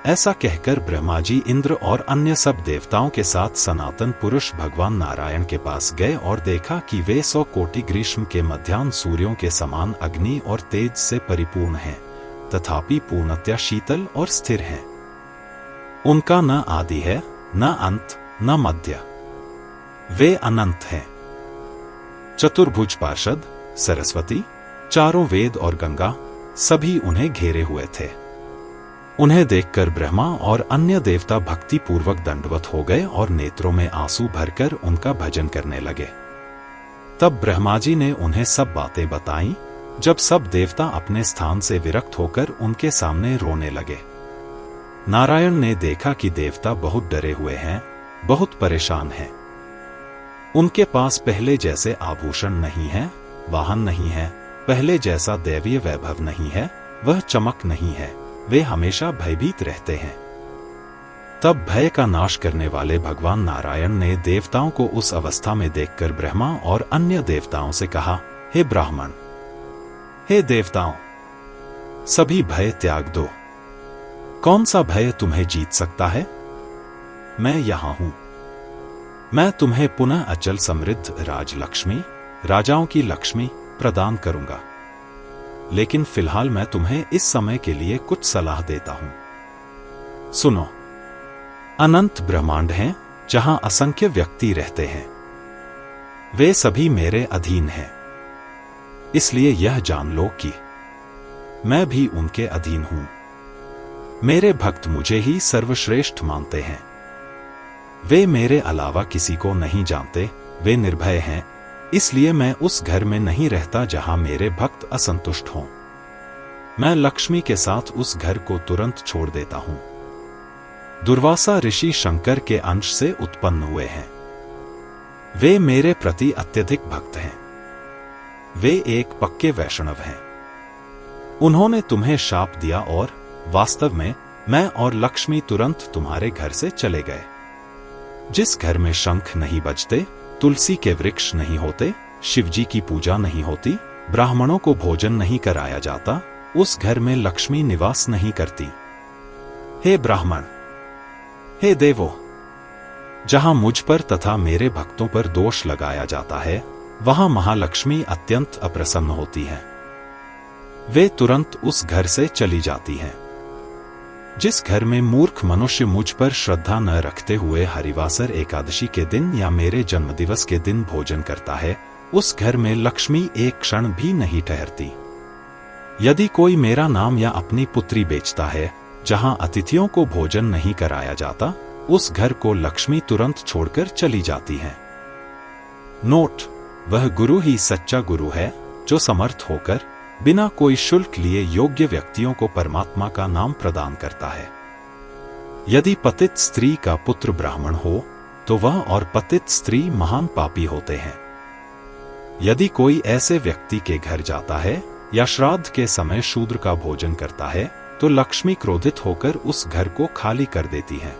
ऐसा कहकर ब्रह्मा जी इंद्र और अन्य सब देवताओं के साथ सनातन पुरुष भगवान नारायण के पास गए और देखा कि वे 100 कोटि ग्रीष्म के मध्याह्न सूर्यों के समान अग्नि और तेज से परिपूर्ण हैं, तथापि पूर्णतया शीतल और स्थिर हैं। उनका न आदि है, न अंत, न मध्य। वे अनंत हैं। चतुर्भुज पार्षद, सरस्वती, चारों वेद और गंगा सभी उन्हें घेरे हुए थे। उन्हें देखकर ब्रह्मा और अन्य देवता भक्ति पूर्वक दंडवत हो गए और नेत्रों में आंसू भरकर उनका भजन करने लगे। तब ब्रह्मा जी ने उन्हें सब बातें बताईं। जब सब देवता अपने स्थान से विरक्त होकर उनके सामने रोने लगे, नारायण ने देखा कि देवता बहुत डरे हुए हैं, बहुत परेशान हैं। उनके पास पहले जैसे आभूषण नहीं है, वाहन नहीं है, पहले जैसा दैवीय वैभव नहीं है, वह चमक नहीं है, वे हमेशा भयभीत रहते हैं। तब भय का नाश करने वाले भगवान नारायण ने देवताओं को उस अवस्था में देखकर ब्रह्मा और अन्य देवताओं से कहा, हे ब्राह्मण, हे देवताओं, सभी भय त्याग दो। कौन सा भय तुम्हें जीत सकता है? मैं यहां हूं। मैं तुम्हें पुनः अचल समृद्ध राजलक्ष्मी, राजाओं की लक्ष्मी प्रदान करूंगा। लेकिन फिलहाल मैं तुम्हें इस समय के लिए कुछ सलाह देता हूं। सुनो, अनंत ब्रह्मांड हैं जहां असंख्य व्यक्ति रहते हैं। वे सभी मेरे अधीन हैं। इसलिए यह जान लो कि मैं भी उनके अधीन हूं। मेरे भक्त मुझे ही सर्वश्रेष्ठ मानते हैं। वे मेरे अलावा किसी को नहीं जानते। वे निर्भय हैं। इसलिए मैं उस घर में नहीं रहता जहां मेरे भक्त असंतुष्ट हों। मैं लक्ष्मी के साथ उस घर को तुरंत छोड़ देता हूं। दुर्वासा ऋषि शंकर के अंश से उत्पन्न हुए हैं। वे मेरे प्रति अत्यधिक भक्त हैं। वे एक पक्के वैष्णव हैं। उन्होंने तुम्हें शाप दिया और वास्तव में मैं और लक्ष्मी तुरंत तुम्हारे घर से चले गए। जिस घर में शंख नहीं बजते, तुलसी के वृक्ष नहीं होते, शिवजी की पूजा नहीं होती, ब्राह्मणों को भोजन नहीं कराया जाता, उस घर में लक्ष्मी निवास नहीं करती। हे ब्राह्मण, हे देवो, जहां मुझ पर तथा मेरे भक्तों पर दोष लगाया जाता है, वहां महालक्ष्मी अत्यंत अप्रसन्न होती है। वे तुरंत उस घर से चली जाती हैं। जिस घर में मूर्ख मनुष्य मुझ पर श्रद्धा न रखते हुए हरिवासर एकादशी के दिन या मेरे जन्मदिवस के दिन भोजन करता है, उस घर में लक्ष्मी एक क्षण भी नहीं ठहरती। यदि कोई मेरा नाम या अपनी पुत्री बेचता है, जहां अतिथियों को भोजन नहीं कराया जाता, उस घर को लक्ष्मी तुरंत छोड़कर चली जाती है। नोट: वह गुरु ही सच्चा गुरु है जो समर्थ होकर बिना कोई शुल्क लिए योग्य व्यक्तियों को परमात्मा का नाम प्रदान करता है। यदि पतित स्त्री का पुत्र ब्राह्मण हो तो वह और पतित स्त्री महान पापी होते हैं। यदि कोई ऐसे व्यक्ति के घर जाता है या श्राद्ध के समय शूद्र का भोजन करता है तो लक्ष्मी क्रोधित होकर उस घर को खाली कर देती है।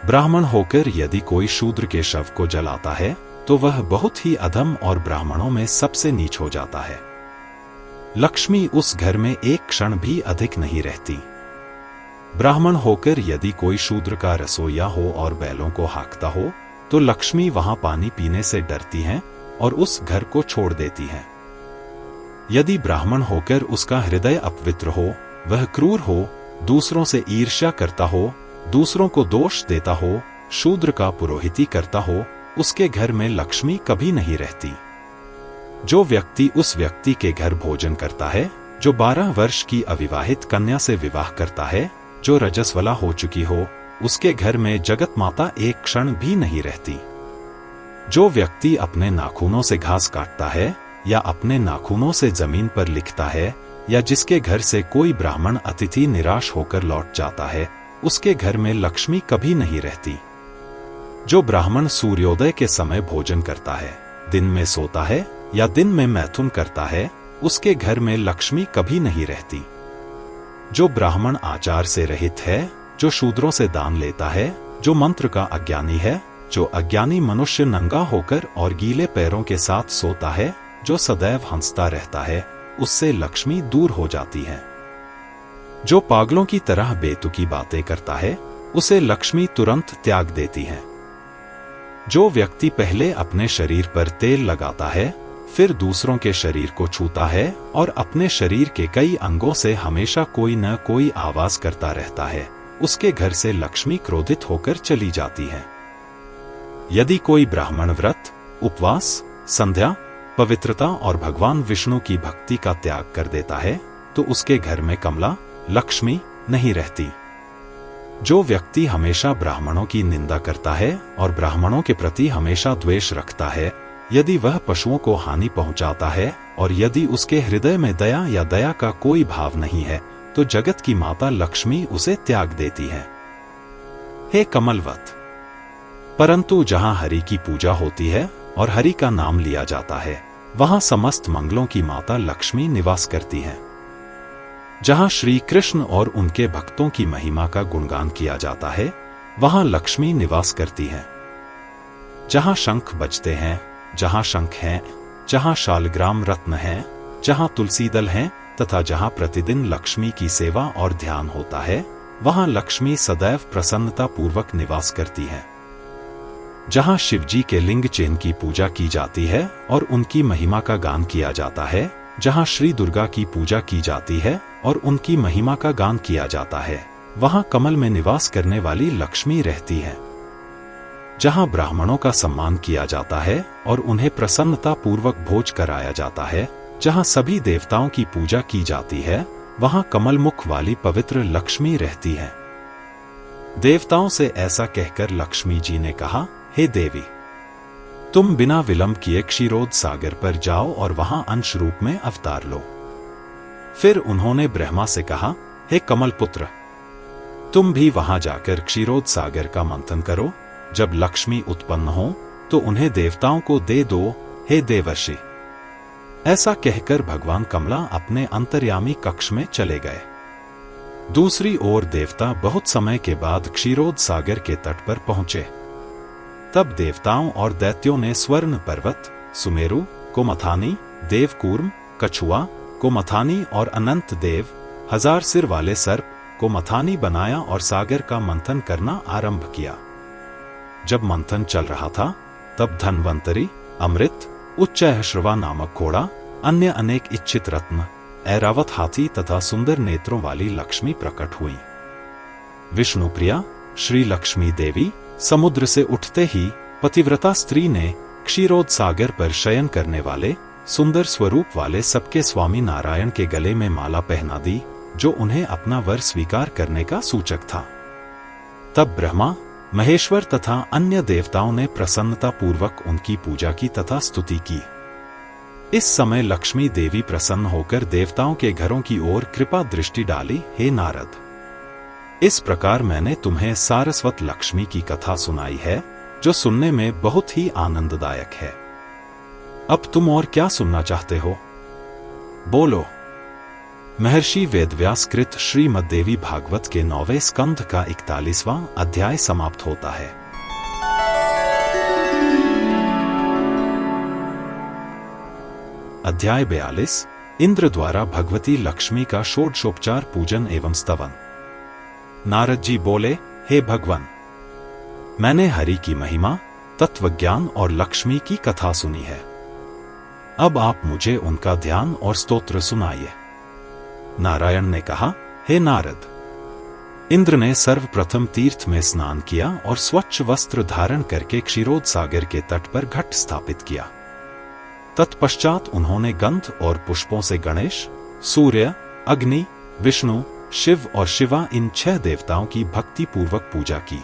ब्राह्मण होकर यदि कोई शूद्र के शव को जलाता है तो वह बहुत ही अधम और ब्राह्मणों में सबसे नीच हो जाता है। लक्ष्मी उस घर में एक क्षण भी अधिक नहीं रहती। ब्राह्मण होकर यदि कोई शूद्र का रसोइया हो और बैलों को हाँकता हो तो लक्ष्मी वहां पानी पीने से डरती हैं और उस घर को छोड़ देती हैं। यदि ब्राह्मण होकर उसका हृदय अपवित्र हो, वह क्रूर हो, दूसरों से ईर्ष्या करता हो, दूसरों को दोष देता हो, शूद्र का पुरोहिती करता हो, उसके घर में लक्ष्मी कभी नहीं रहती। जो व्यक्ति उस व्यक्ति के घर भोजन करता है जो 12 वर्ष की अविवाहित कन्या से विवाह करता है, जो रजस्वला हो चुकी हो, उसके घर में जगत माता एक क्षण भी नहीं रहती। जो व्यक्ति अपने नाखूनों से घास काटता है या अपने नाखूनों से जमीन पर लिखता है, या जिसके घर से कोई ब्राह्मण अतिथि निराश होकर लौट जाता है, उसके घर में लक्ष्मी कभी नहीं रहती। जो ब्राह्मण सूर्योदय के समय भोजन करता है, दिन में सोता है या दिन में मैथुन करता है, उसके घर में लक्ष्मी कभी नहीं रहती। जो ब्राह्मण आचार से रहित है, जो शूद्रों से दान लेता है, जो मंत्र का अज्ञानी है, जो अज्ञानी मनुष्य नंगा होकर और गीले पैरों के साथ सोता है, जो सदैव हंसता रहता है, उससे लक्ष्मी दूर हो जाती है। जो पागलों की तरह बेतुकी बातें करता है, उसे लक्ष्मी तुरंत त्याग देती है। जो व्यक्ति पहले अपने शरीर पर तेल लगाता है, फिर दूसरों के शरीर को छूता है और अपने शरीर के कई अंगों से हमेशा कोई न कोई आवाज करता रहता है, उसके घर से लक्ष्मी क्रोधित होकर चली जाती है। यदि कोई ब्राह्मण व्रत, उपवास, संध्या, पवित्रता और भगवान विष्णु की भक्ति का त्याग कर देता है, तो उसके घर में कमला, लक्ष्मी नहीं रहती। जो व्यक्ति हमेशा ब्राह्मणों की निंदा करता है और ब्राह्मणों के प्रति हमेशा द्वेष रखता है, यदि वह पशुओं को हानि पहुंचाता है और यदि उसके हृदय में दया या दया का कोई भाव नहीं है, तो जगत की माता लक्ष्मी उसे त्याग देती है। हे कमलवत! परंतु जहां हरि की पूजा होती है और हरि का नाम लिया जाता है, वहां समस्त मंगलों की माता लक्ष्मी निवास करती है। जहां श्री कृष्ण और उनके भक्तों की महिमा का गुणगान किया जाता है, वहां लक्ष्मी निवास करती है। जहां शंख बजते हैं, जहां शंख हैं, जहां शालग्राम रत्न हैं, जहां तुलसी दल हैं तथा जहां प्रतिदिन लक्ष्मी की सेवा और ध्यान होता है, वहां लक्ष्मी सदैव प्रसन्नता पूर्वक निवास करती है। जहां शिवजी के लिंग चिन्ह की पूजा की जाती है और उनकी महिमा का गान किया जाता है, जहां श्री दुर्गा की पूजा की जाती है और उनकी महिमा का गान किया जाता है, वहां कमल में निवास करने वाली लक्ष्मी रहती है। जहां ब्राह्मणों का सम्मान किया जाता है और उन्हें प्रसन्नता पूर्वक भोज कराया जाता है, जहां सभी देवताओं की पूजा की जाती है, वहां कमल मुख वाली पवित्र लक्ष्मी रहती है। देवताओं से ऐसा कहकर लक्ष्मी जी ने कहा, हे देवी, तुम बिना विलंब किए क्षीरोद सागर पर जाओ और वहां अंश रूप में अवतार लो। फिर उन्होंने ब्रह्मा से कहा, हे कमल पुत्र, तुम भी वहां जाकर क्षीरोद सागर का मंथन करो। जब लक्ष्मी उत्पन्न हो तो उन्हें देवताओं को दे दो, हे देवर्षि। ऐसा कहकर भगवान कमला अपने अंतर्यामी कक्ष में चले गए। दूसरी ओर देवता बहुत समय के बाद क्षीरोद सागर के तट पर पहुंचे। तब देवताओं और दैत्यों ने स्वर्ण पर्वत, सुमेरु, कोमथानी, देवकूर्म, कछुआ, कोमथानी और अनंत देव, 1000 सिर वाले सर्प को मथानी बनाया और सागर का मंथन करना आरंभ किया। जब मंथन चल रहा था, तब धन्वंतरी, अमृत, उच्चैःश्रवा नामक घोड़ा, अन्य अनेक इच्छित रत्न, ऐरावत हाथी तथा सुंदर नेत्रों वाली लक्ष्मी प्रकट हुई। विष्णुप्रिया श्री लक्ष्मी देवी समुद्र से उठते ही पतिव्रता स्त्री ने क्षीरोद सागर पर शयन करने वाले सुंदर स्वरूप वाले सबके स्वामी नारायण के गले में माला पहना दी, जो उन्हें अपना वर स्वीकार करने का सूचक था। तब ब्रह्मा, महेश्वर तथा अन्य देवताओं ने प्रसन्नता पूर्वक उनकी पूजा की तथा स्तुति की। इस समय लक्ष्मी देवी प्रसन्न होकर देवताओं के घरों की ओर कृपा दृष्टि डाली, हे नारद, इस प्रकार मैंने तुम्हें सारस्वत लक्ष्मी की कथा सुनाई है, जो सुनने में बहुत ही आनंददायक है। अब तुम और क्या सुनना चाहते हो? बोलो। महर्षि वेदव्यास कृत श्रीमद्देवी भागवत के 9वें स्कंध का 41वां अध्याय समाप्त होता है। अध्याय 42 इंद्र द्वारा भगवती लक्ष्मी का षोडशोपचार पूजन एवं स्तवन। नारद जी बोले, हे भगवान, मैंने हरि की महिमा, तत्वज्ञान और लक्ष्मी की कथा सुनी है। अब आप मुझे उनका ध्यान और स्तोत्र सुनाइए। नारायण ने कहा, हे नारद, इंद्र ने सर्वप्रथम तीर्थ में स्नान किया और स्वच्छ वस्त्र धारण करके क्षीरोद सागर के तट पर घट स्थापित किया। तत्पश्चात उन्होंने गंध और पुष्पों से गणेश, सूर्य, अग्नि, विष्णु, शिव और शिवा, इन 6 देवताओं की भक्ति पूर्वक पूजा की।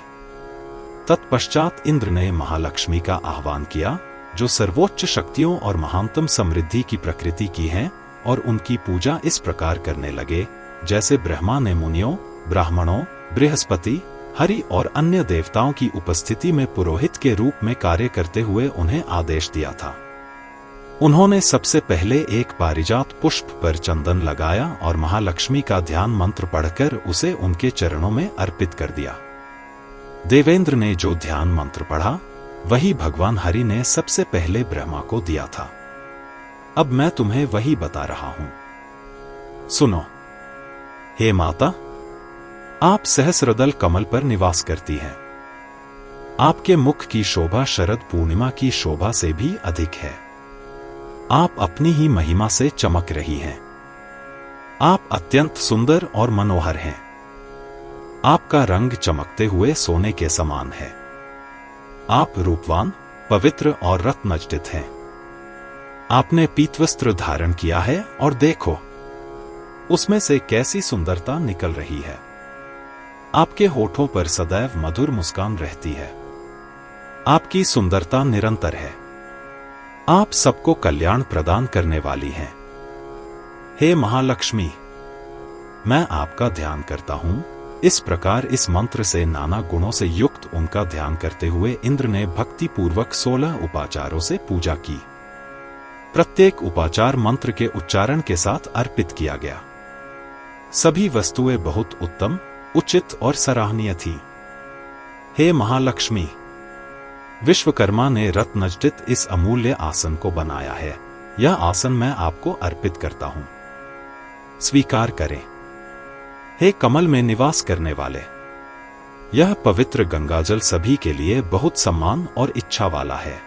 तत्पश्चात इंद्र ने महालक्ष्मी का आह्वान किया, जो सर्वोच्च शक्तियों और महानतम समृद्धि की प्रकृति की हैं, और उनकी पूजा इस प्रकार करने लगे जैसे ब्रह्मा ने मुनियों, ब्राह्मणों, बृहस्पति, हरि और अन्य देवताओं की उपस्थिति में पुरोहित के रूप में कार्य करते हुए उन्हें आदेश दिया था। उन्होंने सबसे पहले एक पारिजात पुष्प पर चंदन लगाया और महालक्ष्मी का ध्यान मंत्र पढ़कर उसे उनके चरणों में अर्पित कर दिया। देवेंद्र ने जो ध्यान मंत्र पढ़ा, वही भगवान हरि ने सबसे पहले ब्रह्मा को दिया था। अब मैं तुम्हें वही बता रहा हूं, सुनो। हे माता, आप सहस्रदल कमल पर निवास करती हैं। आपके मुख की शोभा शरद पूर्णिमा की शोभा से भी अधिक है। आप अपनी ही महिमा से चमक रही हैं। आप अत्यंत सुंदर और मनोहर हैं। आपका रंग चमकते हुए सोने के समान है। आप रूपवान, पवित्र और रत्नजटित हैं। आपने पीतवस्त्र धारण किया है और देखो, उसमें से कैसी सुंदरता निकल रही है। आपके होठों पर सदैव मधुर मुस्कान रहती है। आपकी सुंदरता निरंतर है। आप सबको कल्याण प्रदान करने वाली हैं। हे महालक्ष्मी, मैं आपका ध्यान करता हूं। इस प्रकार इस मंत्र से नाना गुणों से युक्त उनका ध्यान करते हुए इंद्र ने भक्ति पूर्वक 16 उपाचारों से पूजा की। प्रत्येक उपाचार मंत्र के उच्चारण के साथ अर्पित किया गया। सभी वस्तुएं बहुत उत्तम, उचित और सराहनीय थी। हे महालक्ष्मी, विश्वकर्मा ने रत्नजटित इस अमूल्य आसन को बनाया है। यह आसन मैं आपको अर्पित करता हूं। स्वीकार करें। हे कमल में निवास करने वाले, यह पवित्र गंगाजल सभी के लिए बहुत सम्मान और इच्छा वाला है।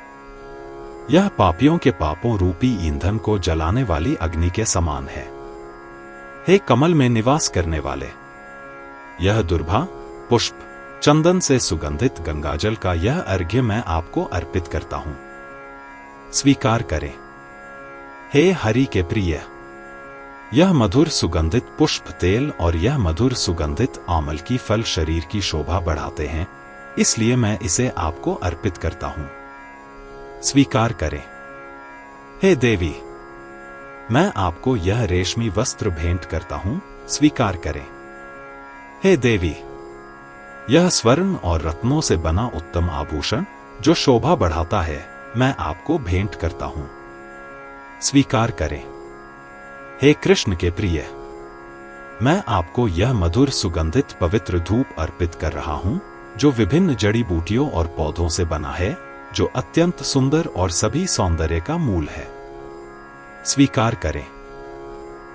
यह पापियों के पापों रूपी ईंधन को जलाने वाली अग्नि के समान है। हे कमल में निवास करने वाले, यह दुर्भा, पुष्प, चंदन से सुगंधित गंगाजल का यह अर्घ्य मैं आपको अर्पित करता हूं। स्वीकार करें। हे हरि के प्रिय, यह मधुर सुगंधित पुष्प तेल और यह मधुर सुगंधित आमल की फल शरीर की शोभा बढ़ाते हैं, इसलिए मैं इसे आपको अर्पित करता हूं। स्वीकार करें। हे देवी, मैं आपको यह रेशमी वस्त्र भेंट करता हूं। स्वीकार करें। हे देवी, यह स्वर्ण और रत्नों से बना उत्तम आभूषण जो शोभा बढ़ाता है, मैं आपको भेंट करता हूं। स्वीकार करें। हे कृष्ण के प्रिय, मैं आपको यह मधुर सुगंधित पवित्र धूप अर्पित कर रहा हूं, जो विभिन्न जड़ी बूटियों और पौधों से बना है, जो अत्यंत सुंदर और सभी सौंदर्य का मूल है। स्वीकार करें।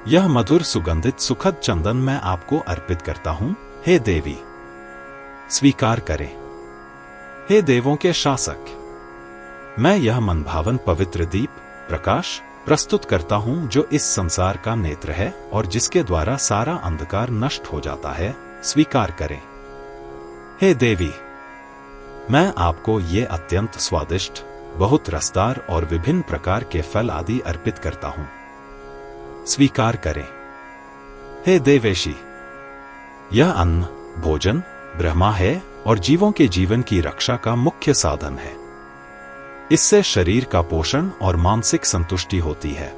यह मधुर सुगंधित सुखद चंदन मैं आपको अर्पित करता हूं। हे देवी, स्वीकार करें। हे देवों के शासक, मैं यह मनभावन पवित्र दीप प्रकाश प्रस्तुत करता हूं, जो इस संसार का नेत्र है और जिसके द्वारा सारा अंधकार नष्ट हो जाता है। स्वीकार करें। हे देवी, मैं आपको ये अत्यंत स्वादिष्ट, बहुत रसदार और विभिन्न प्रकार के फल आदि अर्पित करता हूं। स्वीकार करें। हे देवेशी, यह अन्न, भोजन, ब्रह्मा है और जीवों के जीवन की रक्षा का मुख्य साधन है। इससे शरीर का पोषण और मानसिक संतुष्टि होती है।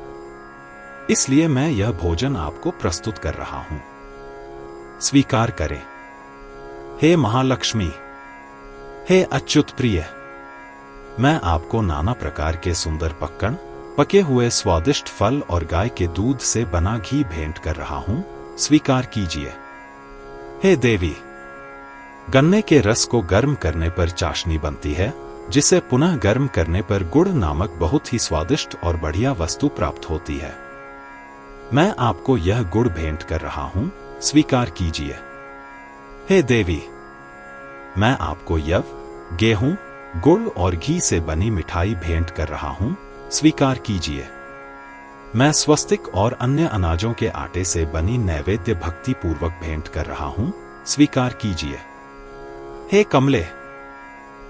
इसलिए मैं यह भोजन आपको प्रस्तुत कर रहा हूं। स्वीकार करें। हे महालक्ष्मी, हे अच्युत प्रिय, मैं आपको नाना प्रकार के सुंदर पक्कन, पके हुए स्वादिष्ट फल और गाय के दूध से बना घी भेंट कर रहा हूं। स्वीकार कीजिए। हे देवी, गन्ने के रस को गर्म करने पर चाशनी बनती है, जिसे पुनः गर्म करने पर गुड़ नामक बहुत ही स्वादिष्ट और बढ़िया वस्तु प्राप्त होती है। मैं आपको यह गुड़ भेंट कर रहा हूं। स्वीकार कीजिए। हे देवी, मैं आपको यव, गेहूं, गुड़ और घी से बनी मिठाई भेंट कर रहा हूं। स्वीकार कीजिए। मैं स्वस्तिक और अन्य अनाजों के आटे से बनी नैवेद्य भक्ति पूर्वक भेंट कर रहा हूं। स्वीकार कीजिए। हे कमले,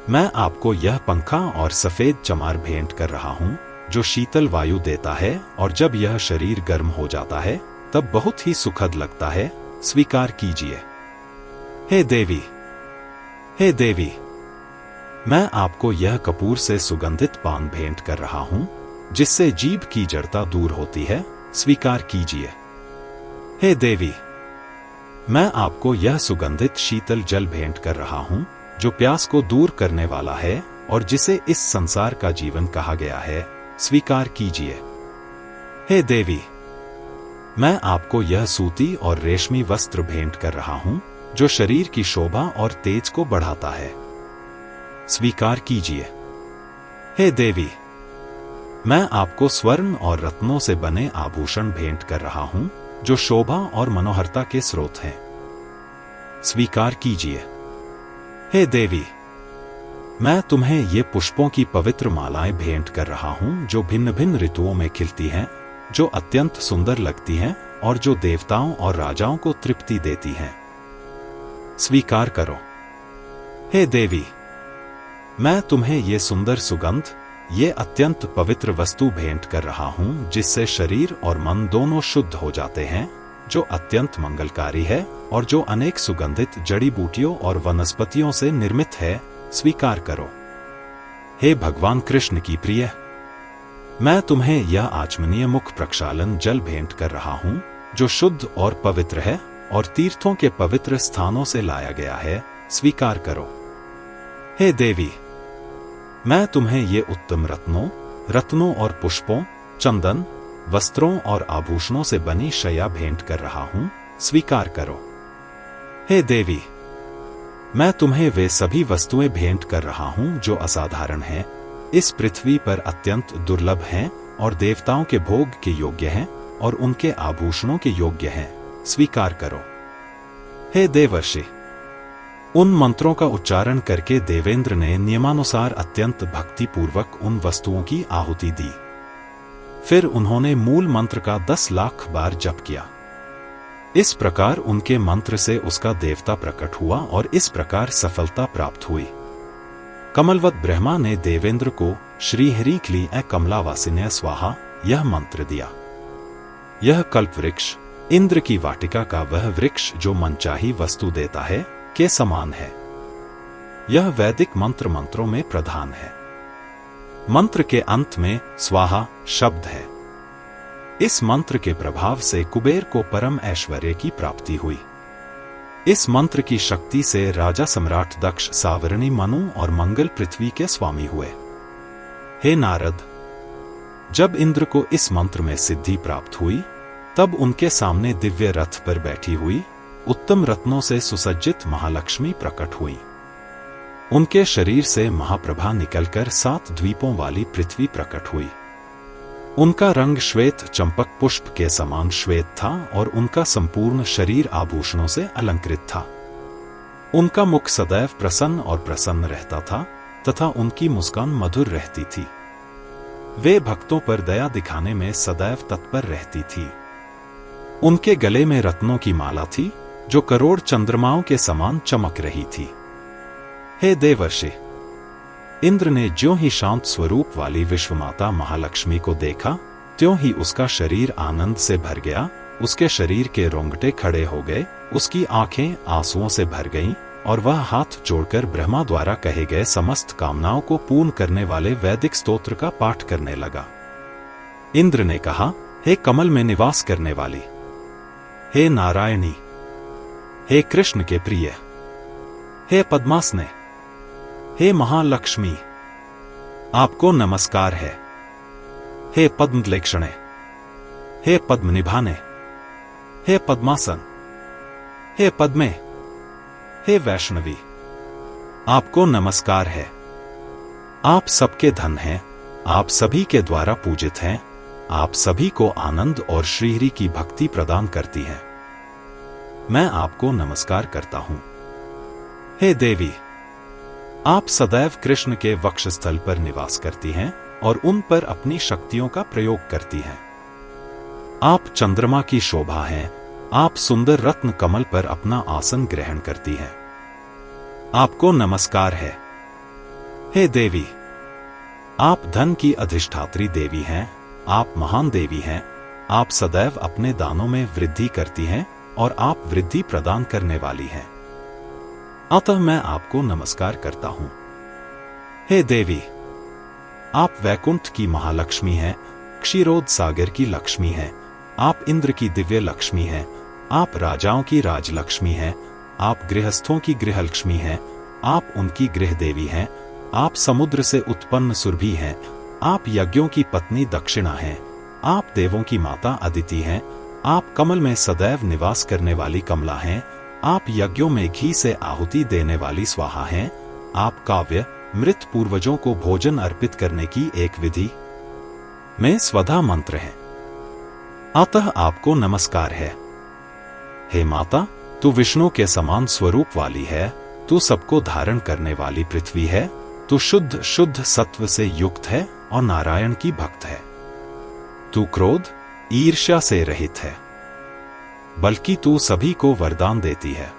मैं आपको यह पंखा और सफेद चमार भेंट कर रहा हूं, जो शीतल वायु देता है और जब यह शरीर गर्म हो जाता है तब बहुत ही सुखद लगता है, स्वीकार कीजिए। हे देवी, हे देवी, मैं आपको यह कपूर से सुगंधित पान भेंट कर रहा हूं, जिससे जीभ की जड़ता दूर होती है, स्वीकार कीजिए। हे देवी, मैं आपको यह सुगंधित शीतल जल भेंट कर रहा हूं, जो प्यास को दूर करने वाला है और जिसे इस संसार का जीवन कहा गया है, स्वीकार कीजिए। हे देवी, मैं आपको यह सूती और रेशमी वस्त्र भेंट कर रहा हूं, जो शरीर की शोभा और तेज को बढ़ाता है, स्वीकार कीजिए। हे देवी, मैं आपको स्वर्ण और रत्नों से बने आभूषण भेंट कर रहा हूं, जो शोभा और मनोहरता के स्रोत हैं, स्वीकार कीजिए। हे देवी, मैं तुम्हें ये पुष्पों की पवित्र मालाएं भेंट कर रहा हूं, जो भिन्न भिन्न ऋतुओं में खिलती हैं, जो अत्यंत सुंदर लगती हैं और जो देवताओं और राजाओं को तृप्ति देती हैं, स्वीकार करो। हे देवी, मैं तुम्हें ये सुंदर सुगंध, ये अत्यंत पवित्र वस्तु भेंट कर रहा हूं, जिससे शरीर और मन दोनों शुद्ध हो जाते हैं, जो अत्यंत मंगलकारी है और जो अनेक सुगंधित जड़ी बूटियों और वनस्पतियों से निर्मित है, स्वीकार करो। हे भगवान कृष्ण की प्रिय, मैं तुम्हें यह आचमनीय मुख प्रक्षालन जल भेंट कर रहा हूं, जो शुद्ध और पवित्र है और तीर्थों के पवित्र स्थानों से लाया गया है, स्वीकार करो। हे देवी, मैं तुम्हें ये उत्तम रत्नों और पुष्पों, चंदन, वस्त्रों और आभूषणों से बनी शैया भेंट कर रहा हूं, स्वीकार करो। हे देवी, मैं तुम्हें वे सभी वस्तुएं भेंट कर रहा हूं जो असाधारण हैं, इस पृथ्वी पर अत्यंत दुर्लभ हैं और देवताओं के भोग के योग्य हैं और उनके आभूषणों के योग्य हैं, स्वीकार करो। हे देवर्षि, उन मंत्रों का उच्चारण करके देवेंद्र ने नियमानुसार अत्यंत भक्तिपूर्वक उन वस्तुओं की आहुति दी। फिर उन्होंने मूल मंत्र का 10 लाख बार जप किया। इस प्रकार उनके मंत्र से उसका देवता प्रकट हुआ और इस प्रकार सफलता प्राप्त हुई। कमलवत ब्रह्मा ने देवेंद्र को श्री हरि क्लीं कमलावासिन्य स्वाहा यह मंत्र दिया। यह कल्प वृक्ष, इंद्र की वाटिका का वह वृक्ष जो मनचाही वस्तु देता है, के समान है। यह वैदिक मंत्रों में प्रधान है। मंत्र के अंत में स्वाहा शब्द है। इस मंत्र के प्रभाव से कुबेर को परम ऐश्वर्य की प्राप्ति हुई। इस मंत्र की शक्ति से राजा सम्राट दक्ष सावरणी मनु और मंगल पृथ्वी के स्वामी हुए। हे नारद, जब इंद्र को इस मंत्र में सिद्धि प्राप्त हुई, तब उनके सामने दिव्य रथ पर बैठी हुई उत्तम रत्नों से सुसज्जित महालक्ष्मी प्रकट हुई। उनके शरीर से महाप्रभा निकलकर 7 द्वीपों वाली पृथ्वी प्रकट हुई। उनका रंग श्वेत चंपक पुष्प के समान श्वेत था और उनका संपूर्ण शरीर आभूषणों से अलंकृत था। उनका मुख सदैव प्रसन्न और प्रसन्न रहता था तथा उनकी मुस्कान मधुर रहती थी। वे भक्तों पर दया दिखाने में सदैव तत्पर रहती थी। उनके गले में रत्नों की माला थी, जो करोड़ चंद्रमाओं के समान चमक रही थी। हे देवर्षि, इंद्र ने ज्यों ही शांत स्वरूप वाली विश्वमाता महालक्ष्मी को देखा, त्यों ही उसका शरीर आनंद से भर गया। उसके शरीर के रोंगटे खड़े हो गए, उसकी आंखें आंसुओं से भर गईं और वह हाथ जोड़कर ब्रह्मा द्वारा कहे गए समस्त कामनाओं को पूर्ण करने वाले वैदिक स्तोत्र का पाठ करने लगा। इंद्र ने कहा, हे कमल में निवास करने वाली, हे नारायणी, हे कृष्ण के प्रिय, हे पद्मासने, हे महालक्ष्मी, आपको नमस्कार है। हे पद्मलेक्षणे, हे पद्मनिभाने, हे पद्मासन, हे पद्मे, हे वैष्णवी, आपको नमस्कार है। आप सबके धन हैं, आप सभी के द्वारा पूजित हैं, आप सभी को आनंद और श्रीहरि की भक्ति प्रदान करती हैं। मैं आपको नमस्कार करता हूं। हे देवी, आप सदैव कृष्ण के वक्षस्थल पर निवास करती हैं और उन पर अपनी शक्तियों का प्रयोग करती हैं। आप चंद्रमा की शोभा हैं, आप सुंदर रत्न कमल पर अपना आसन ग्रहण करती हैं। आपको नमस्कार है। हे देवी, आप धन की अधिष्ठात्री देवी हैं, आप महान देवी हैं, आप सदैव अपने दानों में वृद्धि करती हैं और आप वृद्धि प्रदान करने वाली हैं। अतः मैं आपको नमस्कार करता हूं। हे देवी, आप वैकुंठ की महालक्ष्मी हैं, क्षीरोद सागर की लक्ष्मी हैं, आप इंद्र की दिव्य लक्ष्मी हैं, आप राजाओं की राजलक्ष्मी हैं, आप गृहस्थों की गृहलक्ष्मी हैं, आप उनकी गृह देवी हैं, आप समुद्र से उत्पन्न सुरभि हैं, आप यज्ञों की पत्नी दक्षिणा हैं, आप देवों की माता अदिति हैं, आप कमल में सदैव निवास करने वाली कमला हैं, आप यज्ञों में घी से आहुति देने वाली स्वाहा हैं, आप काव्य मृत पूर्वजों को भोजन अर्पित करने की एक विधि में स्वधा मंत्र हैं। अतः आपको नमस्कार है। हे माता, तू विष्णु के समान स्वरूप वाली है, तू सबको धारण करने वाली पृथ्वी है, तू शुद्ध शुद्ध सत्व से युक्त है और नारायण की भक्त है। तू क्रोध ईर्ष्या से रहित है, बल्कि तू सभी को वरदान देती है।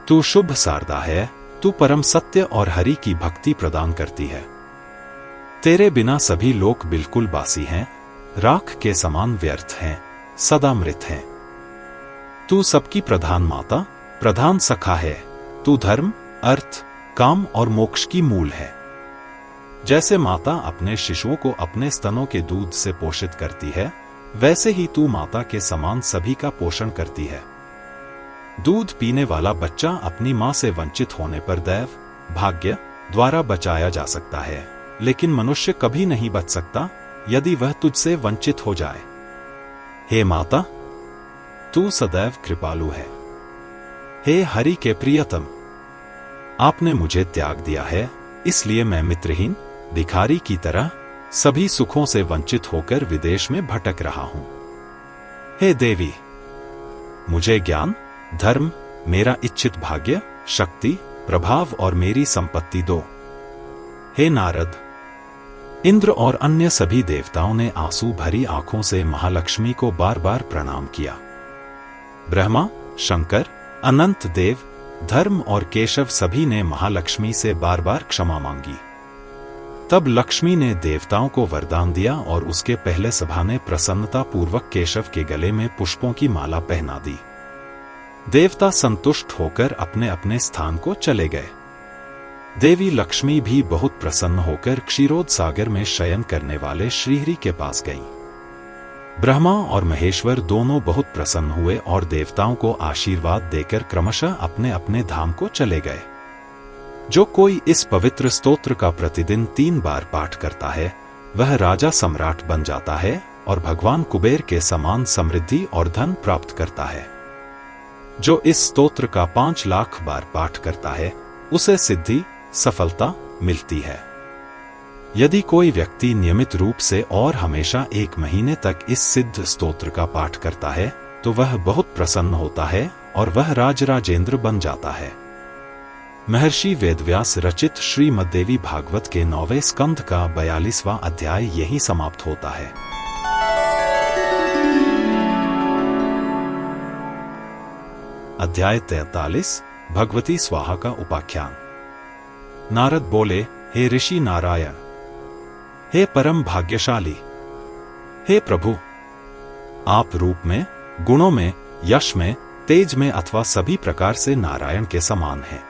तू शुभ शारदा है, तू परम सत्य और हरि की भक्ति प्रदान करती है। तेरे बिना सभी लोग बिल्कुल बासी हैं, राख के समान व्यर्थ हैं, सदा मृत हैं। तू सबकी प्रधान माता, प्रधान सखा है, तू धर्म, अर्थ, काम और मोक्ष की मूल है। जैसे माता अपने शिशुओं को अपने स्तनों के दूध से पोषित करती है, वैसे ही तू माता के समान सभी का पोषण करती है। दूध पीने वाला बच्चा अपनी मां से वंचित होने पर दैव, भाग्य द्वारा बचाया जा सकता है, लेकिन मनुष्य कभी नहीं बच सकता यदि वह तुझसे वंचित हो जाए। हे माता, तू सदैव कृपालु है। हे हरि के प्रियतम, आपने मुझे त्याग दिया है, इसलिए मैं मित्रहीन भिखारी की तरह सभी सुखों से वंचित होकर विदेश में भटक रहा हूं। हे देवी, मुझे ज्ञान, धर्म, मेरा इच्छित भाग्य, शक्ति, प्रभाव और मेरी संपत्ति दो। हे नारद, इंद्र और अन्य सभी देवताओं ने आंसू भरी आंखों से महालक्ष्मी को बार बार प्रणाम किया। ब्रह्मा, शंकर, अनंत देव, धर्म और केशव सभी ने महालक्ष्मी से बार बार क्षमा मांगी। तब लक्ष्मी ने देवताओं को वरदान दिया और उसके पहले सभा ने प्रसन्नता पूर्वक केशव के गले में पुष्पों की माला पहना दी। देवता संतुष्ट होकर अपने अपने स्थान को चले गए। देवी लक्ष्मी भी बहुत प्रसन्न होकर क्षीरोद सागर में शयन करने वाले श्रीहरि के पास गईं। ब्रह्मा और महेश्वर दोनों बहुत प्रसन्न हुए और देवताओं को आशीर्वाद देकर क्रमशः अपने अपने धाम को चले गए। जो कोई इस पवित्र स्तोत्र का प्रतिदिन 3 बार पाठ करता है, वह राजा सम्राट बन जाता है और भगवान कुबेर के समान समृद्धि और धन प्राप्त करता है। जो इस स्तोत्र का 5 लाख बार पाठ करता है, उसे सिद्धि, सफलता मिलती है। यदि कोई व्यक्ति नियमित रूप से और हमेशा 1 महीने तक इस सिद्ध स्तोत्र का पाठ करता है, तो वह बहुत प्रसन्न होता है और वह राजराजेंद्र बन जाता है। महर्षि वेदव्यास रचित श्रीमद्देवी भागवत के 9वें स्कंध का 42वां अध्याय यहीं समाप्त होता है। अध्याय 43 भगवती स्वाहा का उपाख्यान। नारद बोले, हे ऋषि नारायण, हे परम भाग्यशाली, हे प्रभु, आप रूप में, गुणों में, यश में, तेज में अथवा सभी प्रकार से नारायण के समान हैं।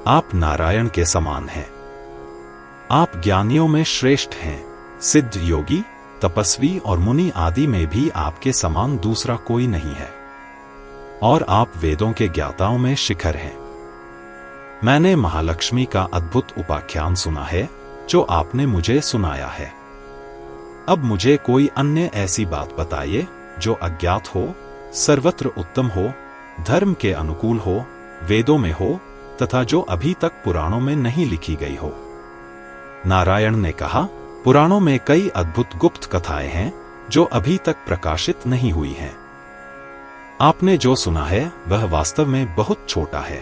आप नारायण के समान हैं। आप ज्ञानियों में श्रेष्ठ हैं, सिद्ध योगी, तपस्वी और मुनि आदि में भी आपके समान दूसरा कोई नहीं है। और आप वेदों के ज्ञाताओं में शिखर हैं। मैंने महालक्ष्मी का अद्भुत उपाख्यान सुना है जो आपने मुझे सुनाया है। अब मुझे कोई अन्य ऐसी बात बताइए जो अज्ञात हो, सर्वत्र उत्तम हो, धर्म के अनुकूल हो, वेदों में हो तथा जो अभी तक पुराणों में नहीं लिखी गई हो। नारायण ने कहा, पुराणों में कई अद्भुत गुप्त कथाएं हैं जो अभी तक प्रकाशित नहीं हुई हैं। आपने जो सुना है वह वास्तव में बहुत छोटा है।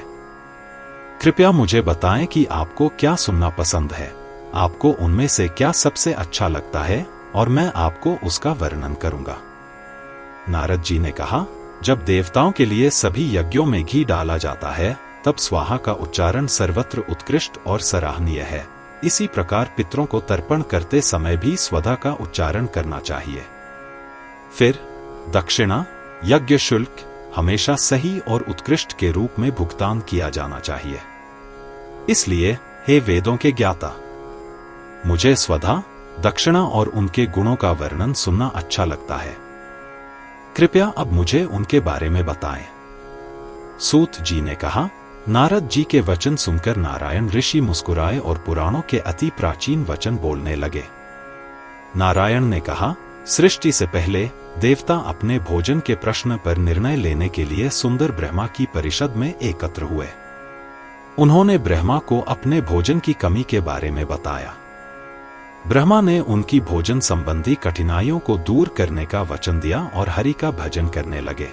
कृपया मुझे बताएं कि आपको क्या सुनना पसंद है, आपको उनमें से क्या सबसे अच्छा लगता है और मैं आपको उसका वर्णन करूंगा। नारद जी ने कहा, जब देवताओं के लिए सभी यज्ञों में घी डाला जाता है, तब स्वाहा का उच्चारण सर्वत्र उत्कृष्ट और सराहनीय है। इसी प्रकार पितरों को तर्पण करते समय भी स्वधा का उच्चारण करना चाहिए। फिर दक्षिणा, यज्ञ शुल्क हमेशा सही और उत्कृष्ट के रूप में भुगतान किया जाना चाहिए। इसलिए हे वेदों के ज्ञाता, मुझे स्वधा दक्षिणा और उनके गुणों का वर्णन सुनना अच्छा लगता है। कृपया अब मुझे उनके बारे में बताएं। सूत जी ने कहा, नारद जी के वचन सुनकर नारायण ऋषि मुस्कुराए और पुराणों के अति प्राचीन वचन बोलने लगे। नारायण ने कहा, सृष्टि से पहले देवता अपने भोजन के प्रश्न पर निर्णय लेने के लिए सुंदर ब्रह्मा की परिषद में एकत्र हुए। उन्होंने ब्रह्मा को अपने भोजन की कमी के बारे में बताया। ब्रह्मा ने उनकी भोजन संबंधी कठिनाइयों को दूर करने का वचन दिया और हरि का भजन करने लगे।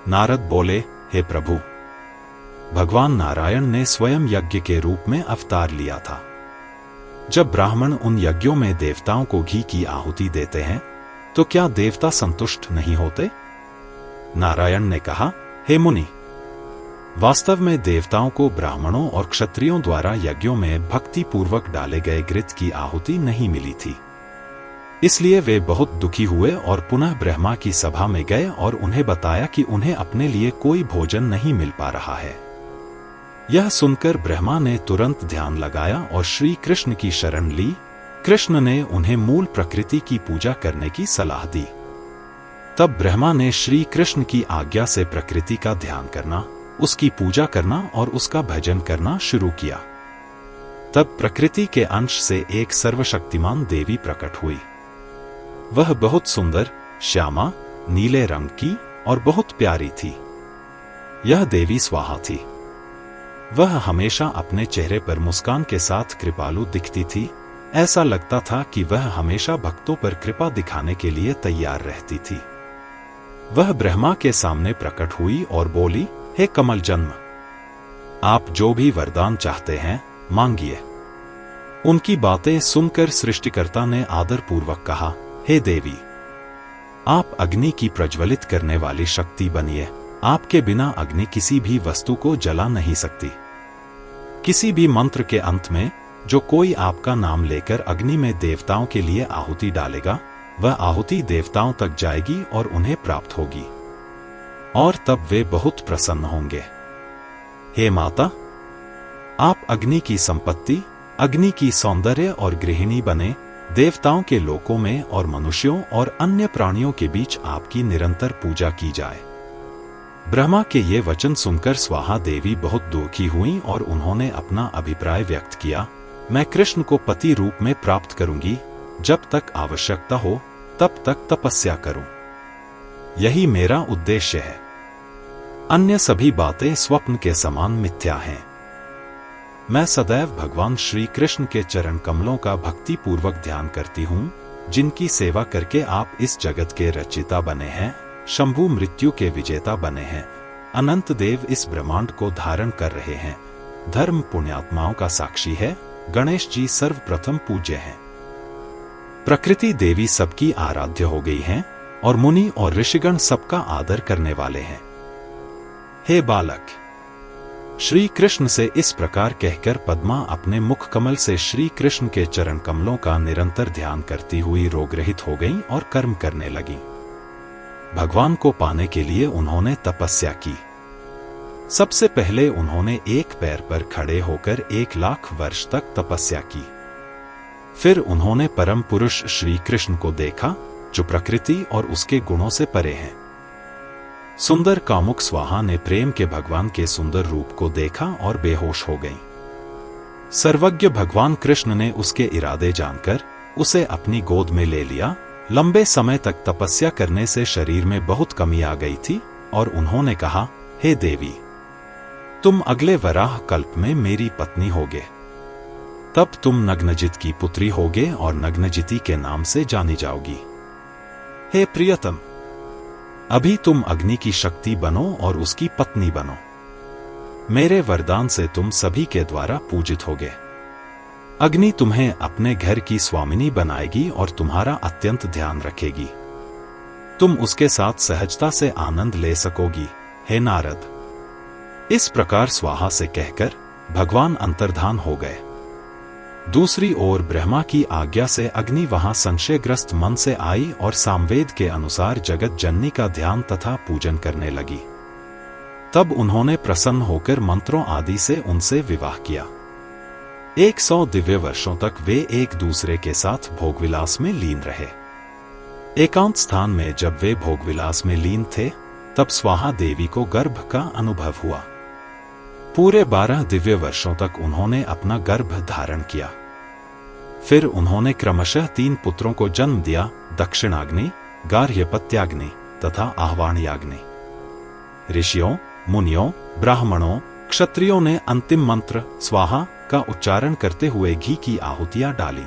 नारद बोले, हे प्रभु, भगवान नारायण ने स्वयं यज्ञ के रूप में अवतार लिया था। जब ब्राह्मण उन यज्ञों में देवताओं को घी की आहुति देते हैं तो क्या देवता संतुष्ट नहीं होते? नारायण ने कहा, हे मुनि, वास्तव में देवताओं को ब्राह्मणों और क्षत्रियों द्वारा यज्ञों में भक्ति पूर्वक डाले गए घृत की आहुति नहीं मिली थी। इसलिए वे बहुत दुखी हुए और पुनः ब्रह्मा की सभा में गए और उन्हें बताया कि उन्हें अपने लिए कोई भोजन नहीं मिल पा रहा है। यह सुनकर ब्रह्मा ने तुरंत ध्यान लगाया और श्री कृष्ण की शरण ली। कृष्ण ने उन्हें मूल प्रकृति की पूजा करने की सलाह दी। तब ब्रह्मा ने श्री कृष्ण की आज्ञा से प्रकृति का ध्यान करना, उसकी पूजा करना और उसका भजन करना शुरू किया। तब प्रकृति के अंश से एक सर्वशक्तिमान देवी प्रकट हुई। वह बहुत सुंदर, श्यामा, नीले रंग की और बहुत प्यारी थी। यह देवी स्वाहा थी। वह हमेशा अपने चेहरे पर मुस्कान के साथ कृपालु दिखती थी। ऐसा लगता था कि वह हमेशा भक्तों पर कृपा दिखाने के लिए तैयार रहती थी। वह ब्रह्मा के सामने प्रकट हुई और बोली, हे कमल जन्म, आप जो भी वरदान चाहते हैं मांगिए। उनकी बातें सुनकर सृष्टिकर्ता ने आदरपूर्वक कहा, हे देवी, आप अग्नि की प्रज्वलित करने वाली शक्ति बनिए। आपके बिना अग्नि किसी भी वस्तु को जला नहीं सकती। किसी भी मंत्र के अंत में जो कोई आपका नाम लेकर अग्नि में देवताओं के लिए आहुति डालेगा, वह आहुति देवताओं तक जाएगी और उन्हें प्राप्त होगी, और तब वे बहुत प्रसन्न होंगे। हे माता, आप अग्नि की संपत्ति, अग्नि की सौंदर्य और गृहिणी बने। देवताओं के लोकों में और मनुष्यों और अन्य प्राणियों के बीच आपकी निरंतर पूजा की जाए। ब्रह्मा के ये वचन सुनकर स्वाहा देवी बहुत दुखी हुई और उन्होंने अपना अभिप्राय व्यक्त किया, मैं कृष्ण को पति रूप में प्राप्त करूंगी। जब तक आवश्यकता हो तब तक तपस्या करूं। यही मेरा उद्देश्य है। अन्य सभी बातें स्वप्न के समान मिथ्या हैं। मैं सदैव भगवान श्री कृष्ण के चरण कमलों का भक्ति पूर्वक ध्यान करती हूँ, जिनकी सेवा करके आप इस जगत के रचयिता बने हैं, शंभु मृत्यु के विजेता बने हैं। अनंत देव इस ब्रह्मांड को धारण कर रहे हैं। धर्म पुण्यात्माओं का साक्षी है। गणेश जी सर्वप्रथम पूज्य हैं। प्रकृति देवी सबकी आराध्य हो गई हैं और मुनि और ऋषिगण सबका आदर करने वाले हैं। हे बालक, श्री कृष्ण से इस प्रकार कहकर पद्मा अपने मुख कमल से श्री कृष्ण के चरण कमलों का निरंतर ध्यान करती हुई रोगरहित हो गईं और कर्म करने लगीं। भगवान को पाने के लिए उन्होंने तपस्या की। सबसे पहले उन्होंने एक पैर पर खड़े होकर 1,00,000 वर्ष तक तपस्या की। फिर उन्होंने परम पुरुष श्री कृष्ण को देखा, जो प्रकृति और उसके गुणों से परे हैं। सुंदर कामुक स्वाहा ने प्रेम के भगवान के सुंदर रूप को देखा और बेहोश हो गई। सर्वज्ञ भगवान कृष्ण ने उसके इरादे जानकर उसे अपनी गोद में ले लिया। लंबे समय तक तपस्या करने से शरीर में बहुत कमी आ गई थी और उन्होंने कहा, हे देवी, तुम अगले वराह कल्प में मेरी पत्नी होगे। तब तुम नग्नजित की पुत्री होगे और नग्नजिती के नाम से जानी जाओगी। हे प्रियतम, अभी तुम अग्नि की शक्ति बनो और उसकी पत्नी बनो। मेरे वरदान से तुम सभी के द्वारा पूजित होगे। अग्नि तुम्हें अपने घर की स्वामिनी बनाएगी और तुम्हारा अत्यंत ध्यान रखेगी। तुम उसके साथ सहजता से आनंद ले सकोगी। हे नारद, इस प्रकार स्वाहा से कहकर भगवान अंतर्धान हो गए। दूसरी ओर ब्रह्मा की आज्ञा से अग्नि वहां संशयग्रस्त मन से आई और सामवेद के अनुसार जगत जननी का ध्यान तथा पूजन करने लगी। तब उन्होंने प्रसन्न होकर मंत्रों आदि से उनसे विवाह किया। 100 दिव्य वर्षों तक वे एक दूसरे के साथ भोगविलास में लीन रहे। एकांत स्थान में जब वे भोगविलास में लीन थे, तब स्वाहा देवी को गर्भ का अनुभव हुआ। पूरे 12 दिव्य वर्षों तक उन्होंने अपना गर्भ धारण किया। फिर उन्होंने क्रमशः 3 पुत्रों को जन्म दिया, दक्षिणाग्नि, गार्हपत्याग्नि तथा आह्वाणयाग्नि। ऋषियों, मुनियों, ब्राह्मणों, क्षत्रियों ने अंतिम मंत्र स्वाहा का उच्चारण करते हुए घी की आहुतियां डाली।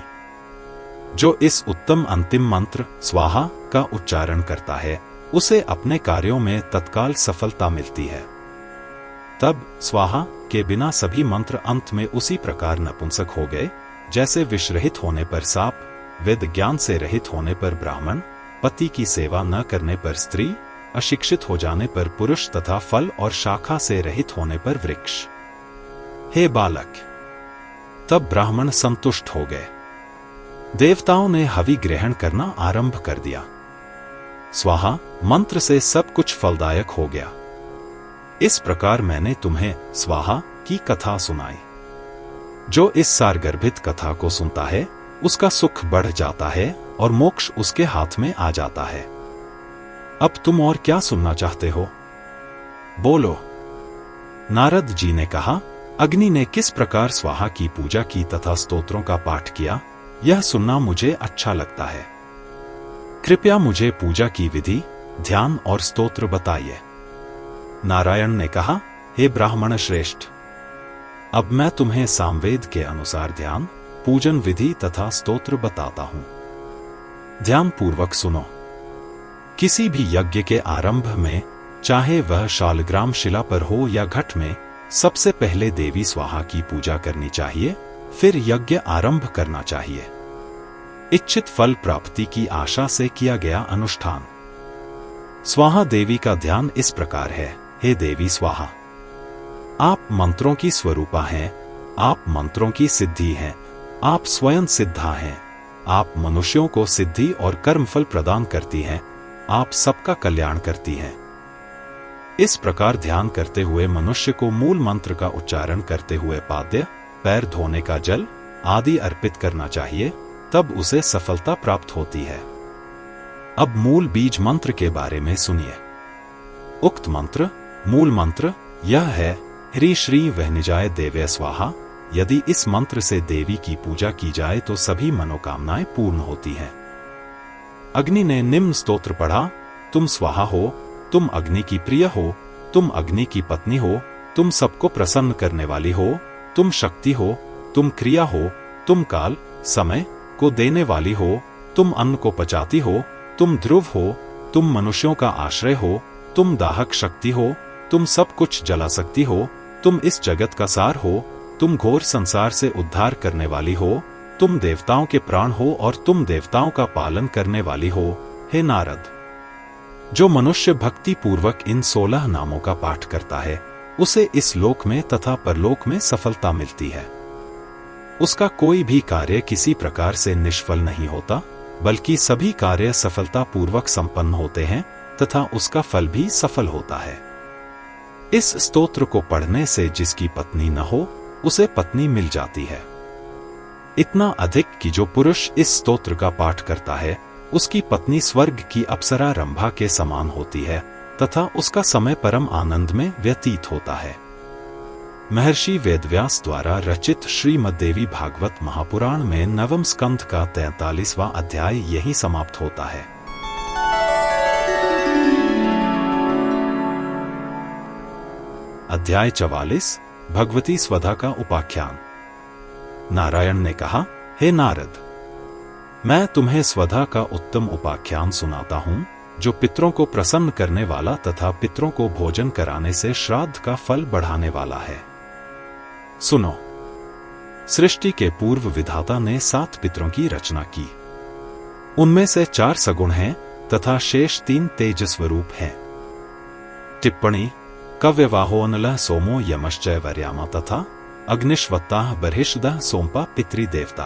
जो इस उत्तम अंतिम मंत्र स्वाहा का उच्चारण करता है, उसे अपने कार्यों में तत्काल सफलता मिलती है। तब स्वाहा के बिना सभी मंत्र अंत में उसी प्रकार नपुंसक हो गए, जैसे विषरहित होने पर सांप, वेद ज्ञान से रहित होने पर ब्राह्मण, पति की सेवा न करने पर स्त्री, अशिक्षित हो जाने पर पुरुष तथा फल और शाखा से रहित होने पर वृक्ष। हे बालक, तब ब्राह्मण संतुष्ट हो गए। देवताओं ने हवि ग्रहण करना आरंभ कर दिया। स्वाहा मंत्र से सब कुछ फलदायक हो गया। इस प्रकार मैंने तुम्हें स्वाहा की कथा सुनाई। जो इस सारगर्भित कथा को सुनता है, उसका सुख बढ़ जाता है और मोक्ष उसके हाथ में आ जाता है। अब तुम और क्या सुनना चाहते हो? बोलो। नारद जी ने कहा, अग्नि ने किस प्रकार स्वाहा की पूजा की तथा स्तोत्रों का पाठ किया, यह सुनना मुझे अच्छा लगता है। कृपया मुझे पूजा की विधि, ध्यान और स्तोत्र बताइए। नारायण ने कहा, हे ब्राह्मण श्रेष्ठ, अब मैं तुम्हें सामवेद के अनुसार ध्यान, पूजन विधि तथा स्तोत्र बताता हूं। ध्यान पूर्वक सुनो। किसी भी यज्ञ के आरंभ में, चाहे वह शालग्राम शिला पर हो या घट में, सबसे पहले देवी स्वाहा की पूजा करनी चाहिए, फिर यज्ञ आरंभ करना चाहिए। इच्छित फल प्राप्ति की आशा से किया गया अनुष्ठान। स्वाहा देवी का ध्यान इस प्रकार है, हे देवी स्वाहा, आप मंत्रों की स्वरूपा हैं, आप मंत्रों की सिद्धि हैं, आप स्वयं सिद्धा हैं, आप मनुष्यों को सिद्धि और कर्मफल प्रदान करती हैं, आप सबका कल्याण करती हैं। इस प्रकार ध्यान करते हुए मनुष्य को मूल मंत्र का उच्चारण करते हुए पाद्य, पैर धोने का जल आदि अर्पित करना चाहिए, तब उसे सफलता प्राप्त होती है। अब मूल बीज मंत्र के बारे में सुनिए। उक्त मंत्र, मूल मंत्र यह है, ह्री श्री वह्निजाय देव्य स्वाहा। यदि इस मंत्र से देवी की पूजा की जाए तो सभी मनोकामनाएं पूर्ण होती हैं। अग्नि ने निम्न स्तोत्र पढ़ा, तुम स्वाहा हो, तुम अग्नि की प्रिय हो, तुम अग्नि की पत्नी हो, तुम सबको प्रसन्न करने वाली हो, तुम शक्ति हो, तुम क्रिया हो, तुम काल, समय को देने वाली हो, तुम अन्न को पचाती हो, तुम ध्रुव हो, तुम मनुष्यों का आश्रय हो, तुम दाहक शक्ति हो, तुम सब कुछ जला सकती हो, तुम इस जगत का सार हो, तुम घोर संसार से उद्धार करने वाली हो, तुम देवताओं के प्राण हो और तुम देवताओं का पालन करने वाली हो। हे नारद, जो मनुष्य भक्ति पूर्वक इन 16 नामों का पाठ करता है, उसे इस लोक में तथा परलोक में सफलता मिलती है। उसका कोई भी कार्य किसी प्रकार से निष्फल नहीं होता, बल्कि सभी कार्य सफलता पूर्वक संपन्न होते हैं तथा उसका फल भी सफल होता है। इस स्तोत्र को पढ़ने से जिसकी पत्नी न हो, उसे पत्नी मिल जाती है। इतना अधिक कि जो पुरुष इस स्तोत्र का पाठ करता है, उसकी पत्नी स्वर्ग की अप्सरा रंभा के समान होती है तथा उसका समय परम आनंद में व्यतीत होता है। महर्षि वेदव्यास द्वारा रचित श्रीमद्देवी भागवत महापुराण में 9वें स्कंध का 43वां अध्याय यही समाप्त होता है। अध्याय 44 भगवती स्वधा का उपाख्यान। नारायण ने कहा, हे नारद, मैं तुम्हें स्वधा का उत्तम उपाख्यान सुनाता हूं, जो पितरों को प्रसन्न करने वाला तथा पितरों को भोजन कराने से श्राद्ध का फल बढ़ाने वाला है। सुनो। सृष्टि के पूर्व विधाता ने 7 पितरों की रचना की। उनमें से 4 सगुण हैं तथा शेष 3 तेज स्वरूप हैं। टिप्पणी। कव्यवाहो अनलः सोमो यमश्चय वर्यामा तथा अग्निश्वत्ताः बर्हिषदः सोमपा पितृ देवता।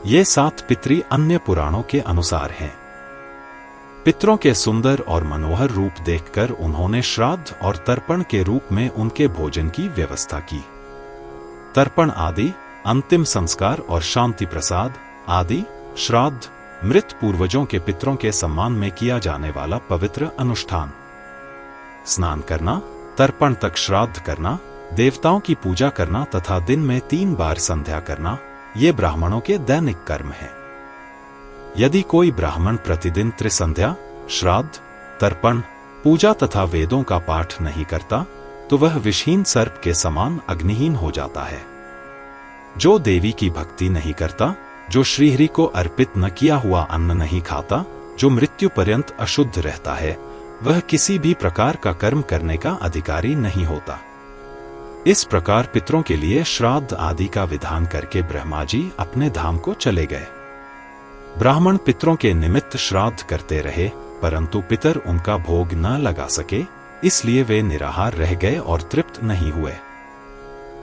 ये 7 पितृ अन्य पुराणों के अनुसार हैं। पितरों के सुंदर और मनोहर रूप देखकर उन्होंने श्राद्ध और तर्पण के रूप में उनके भोजन की व्यवस्था की। तर्पण आदि, अंतिम संस्कार और शांति प्रसाद आदि श्राद्ध मृत पूर्वजों के पितरों के सम्मान में किया जाने वाला पवित्र अनुष्ठान। स्नान करना, तर्पण तक श्राद्ध करना, देवताओं की पूजा करना तथा दिन में 3 बार संध्या करना, ये ब्राह्मणों के दैनिक कर्म हैं। यदि कोई ब्राह्मण प्रतिदिन त्रिसंध्या, श्राद्ध, तर्पण, पूजा तथा वेदों का पाठ नहीं करता तो वह विषहीन सर्प के समान अग्निहीन हो जाता है। जो देवी की भक्ति नहीं करता, जो श्रीहरि को अर्पित न किया हुआ अन्न नहीं खाता, जो मृत्यु पर्यंत अशुद्ध रहता है, वह किसी भी प्रकार का कर्म करने का अधिकारी नहीं होता। इस प्रकार पितरों के लिए श्राद्ध आदि का विधान करके ब्रह्मा जी अपने धाम को चले गए। ब्राह्मण पितरों के निमित्त श्राद्ध करते रहे, परंतु पितर उनका भोग न लगा सके, इसलिए वे निराहार रह गए और तृप्त नहीं हुए।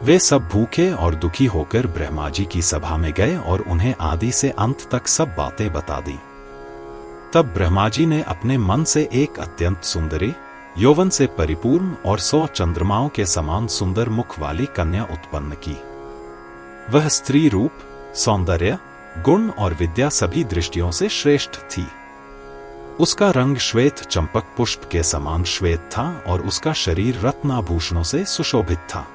वे सब भूखे और दुखी होकर ब्रह्मा जी की सभा में गए और उन्हें आदि से अंत तक सब बातें बता दी। तब ब्रह्मा जी ने अपने मन से एक अत्यंत सुंदरी, यौवन से परिपूर्ण और 100 चंद्रमाओं के समान सुंदर मुख वाली कन्या उत्पन्न की। वह स्त्री रूप, सौंदर्य, गुण और विद्या सभी दृष्टियों से श्रेष्ठ थी। उसका रंग श्वेत चंपक पुष्प के समान श्वेत था और उसका शरीर रत्नाभूषणों से सुशोभित था।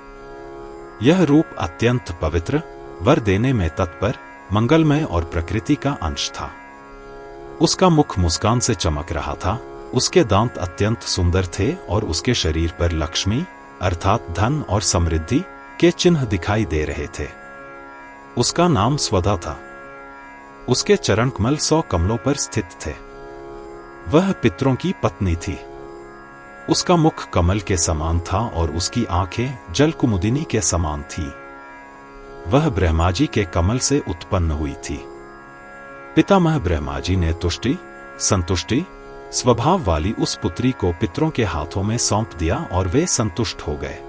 यह रूप अत्यंत पवित्र, वर देने में तत्पर, मंगलमय और प्रकृति का अंश था। उसका मुख मुस्कान से चमक रहा था, उसके दांत अत्यंत सुंदर थे और उसके शरीर पर लक्ष्मी अर्थात धन और समृद्धि के चिन्ह दिखाई दे रहे थे। उसका नाम स्वधा था। उसके चरण कमल 100 कमलों पर स्थित थे। वह पितरों की पत्नी थी। उसका मुख कमल के समान था और उसकी आंखें जलकुमुदिनी के समान थी। वह ब्रह्मा जी के कमल से उत्पन्न हुई थी। पितामह ब्रह्मा जी ने तुष्टि, संतुष्टि स्वभाव वाली उस पुत्री को पितरों के हाथों में सौंप दिया और वे संतुष्ट हो गए।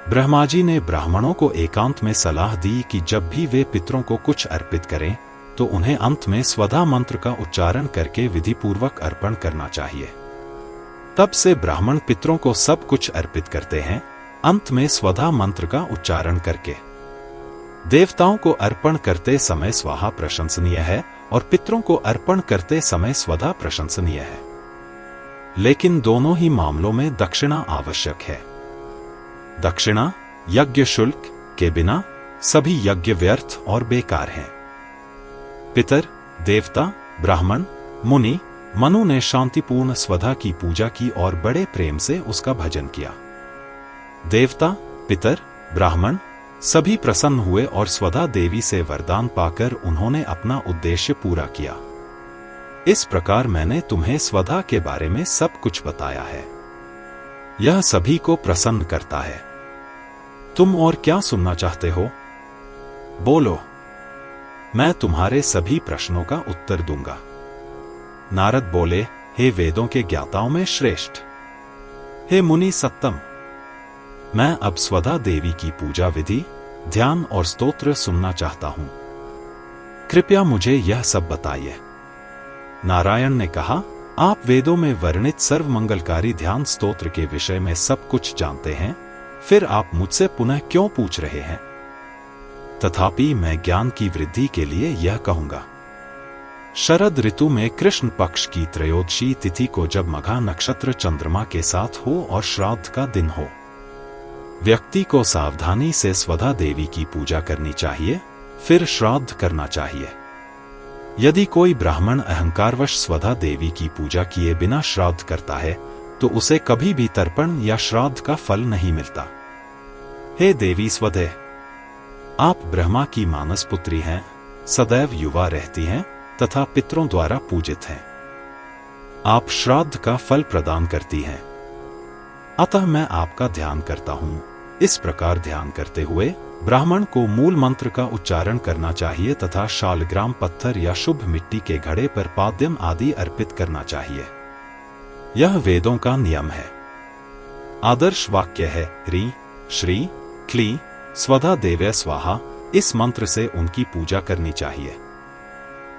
ब्रह्मा जी ने ब्राह्मणों को एकांत में सलाह दी कि जब भी वे पितरों को कुछ अर्पित करें तो उन्हें अंत में स्वधा मंत्र का उच्चारण करके विधि पूर्वक अर्पण करना चाहिए। तब से ब्राह्मण पितरों को सब कुछ अर्पित करते हैं, अंत में स्वधा मंत्र का उच्चारण करके। देवताओं को अर्पण करते समय स्वाहा प्रशंसनीय है और पितरों को अर्पण करते समय स्वधा प्रशंसनीय है, लेकिन दोनों ही मामलों में दक्षिणा आवश्यक है। दक्षिणा यज्ञ शुल्क के बिना सभी यज्ञ व्यर्थ और बेकार हैं। पितर, देवता, ब्राह्मण, मुनि, मनु ने शांतिपूर्ण स्वधा की पूजा की और बड़े प्रेम से उसका भजन किया। देवता, पितर, ब्राह्मण सभी प्रसन्न हुए और स्वधा देवी से वरदान पाकर उन्होंने अपना उद्देश्य पूरा किया। इस प्रकार मैंने तुम्हें स्वधा के बारे में सब कुछ बताया है। यह सभी को प्रसन्न करता है। तुम और क्या सुनना चाहते हो? बोलो, मैं तुम्हारे सभी प्रश्नों का उत्तर दूंगा। नारद बोले, हे वेदों के ज्ञाताओं में श्रेष्ठ, हे मुनि सत्तम, मैं अब स्वधा देवी की पूजा विधि, ध्यान और स्तोत्र सुनना चाहता हूं। कृपया मुझे यह सब बताइए। नारायण ने कहा, आप वेदों में वर्णित सर्वमंगलकारी ध्यान स्तोत्र के विषय में सब कुछ जानते हैं, फिर आप मुझसे पुनः क्यों पूछ रहे हैं? तथापि मैं ज्ञान की वृद्धि के लिए यह कहूंगा। शरद ऋतु में कृष्ण पक्ष की त्रयोदशी तिथि को जब मघा नक्षत्र चंद्रमा के साथ हो और श्राद्ध का दिन हो, व्यक्ति को सावधानी से स्वधा देवी की पूजा करनी चाहिए, फिर श्राद्ध करना चाहिए। यदि कोई ब्राह्मण अहंकारवश स्वधा देवी की पूजा किए बिना श्राद्ध करता है तो उसे कभी भी तर्पण या श्राद्ध का फल नहीं मिलता। हे देवी स्वधे, आप ब्रह्मा की मानस पुत्री हैं, सदैव युवा रहती हैं तथा पितरों द्वारा पूजित हैं। आप श्राद्ध का फल प्रदान करती हैं, अतः मैं आपका ध्यान करता हूं। इस प्रकार ध्यान करते हुए ब्राह्मण को मूल मंत्र का उच्चारण करना चाहिए तथा शालग्राम पत्थर या शुभ मिट्टी के घड़े पर पाद्यम आदि अर्पित करना चाहिए। यह वेदों का नियम है। आदर्श वाक्य है ह्री श्री क्ली स्वधा देव्य स्वाहा, इस मंत्र से उनकी पूजा करनी चाहिए।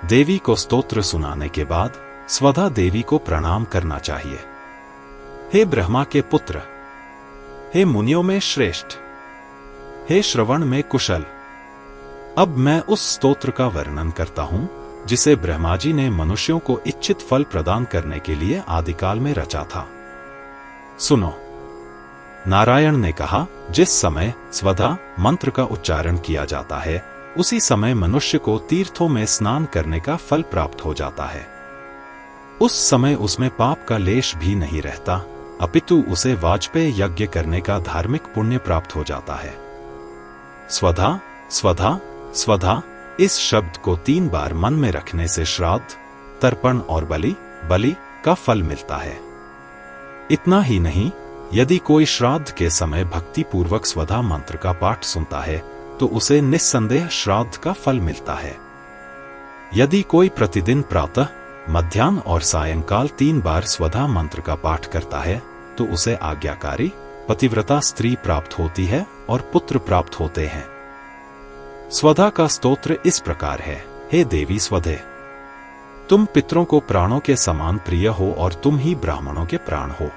देवी को स्तोत्र सुनाने के बाद स्वधा देवी को प्रणाम करना चाहिए। हे ब्रह्मा के पुत्र, हे मुनियों में श्रेष्ठ, हे श्रवण में कुशल, अब मैं उस स्तोत्र का वर्णन करता हूं जिसे ब्रह्मा जी ने मनुष्यों को इच्छित फल प्रदान करने के लिए आदिकाल में रचा था। सुनो। नारायण ने कहा, जिस समय स्वधा मंत्र का उच्चारण किया जाता है उसी समय मनुष्य को तीर्थों में स्नान करने का फल प्राप्त हो जाता है। उस समय उसमें पाप का लेश भी नहीं रहता, अपितु उसे वाजपेय यज्ञ करने का धार्मिक पुण्य प्राप्त हो जाता है। स्वधा स्वधा स्वधा, इस शब्द को 3 बार मन में रखने से श्राद्ध, तर्पण और बलि का फल मिलता है। इतना ही नहीं, यदि कोई श्राद्ध के समय भक्ति पूर्वक स्वधा मंत्र का पाठ सुनता है तो उसे निस्संदेह श्राद्ध का फल मिलता है। यदि कोई प्रतिदिन प्रातः, मध्याह्न और सायंकाल 3 बार स्वधा मंत्र का पाठ करता है तो उसे आज्ञाकारी पतिव्रता स्त्री प्राप्त होती है और पुत्र प्राप्त होते हैं। स्वधा का स्तोत्र इस प्रकार है। हे देवी स्वधे, तुम पितरों को प्राणों के समान प्रिय हो और तुम ही ब्राह्मणों के प्राण हो।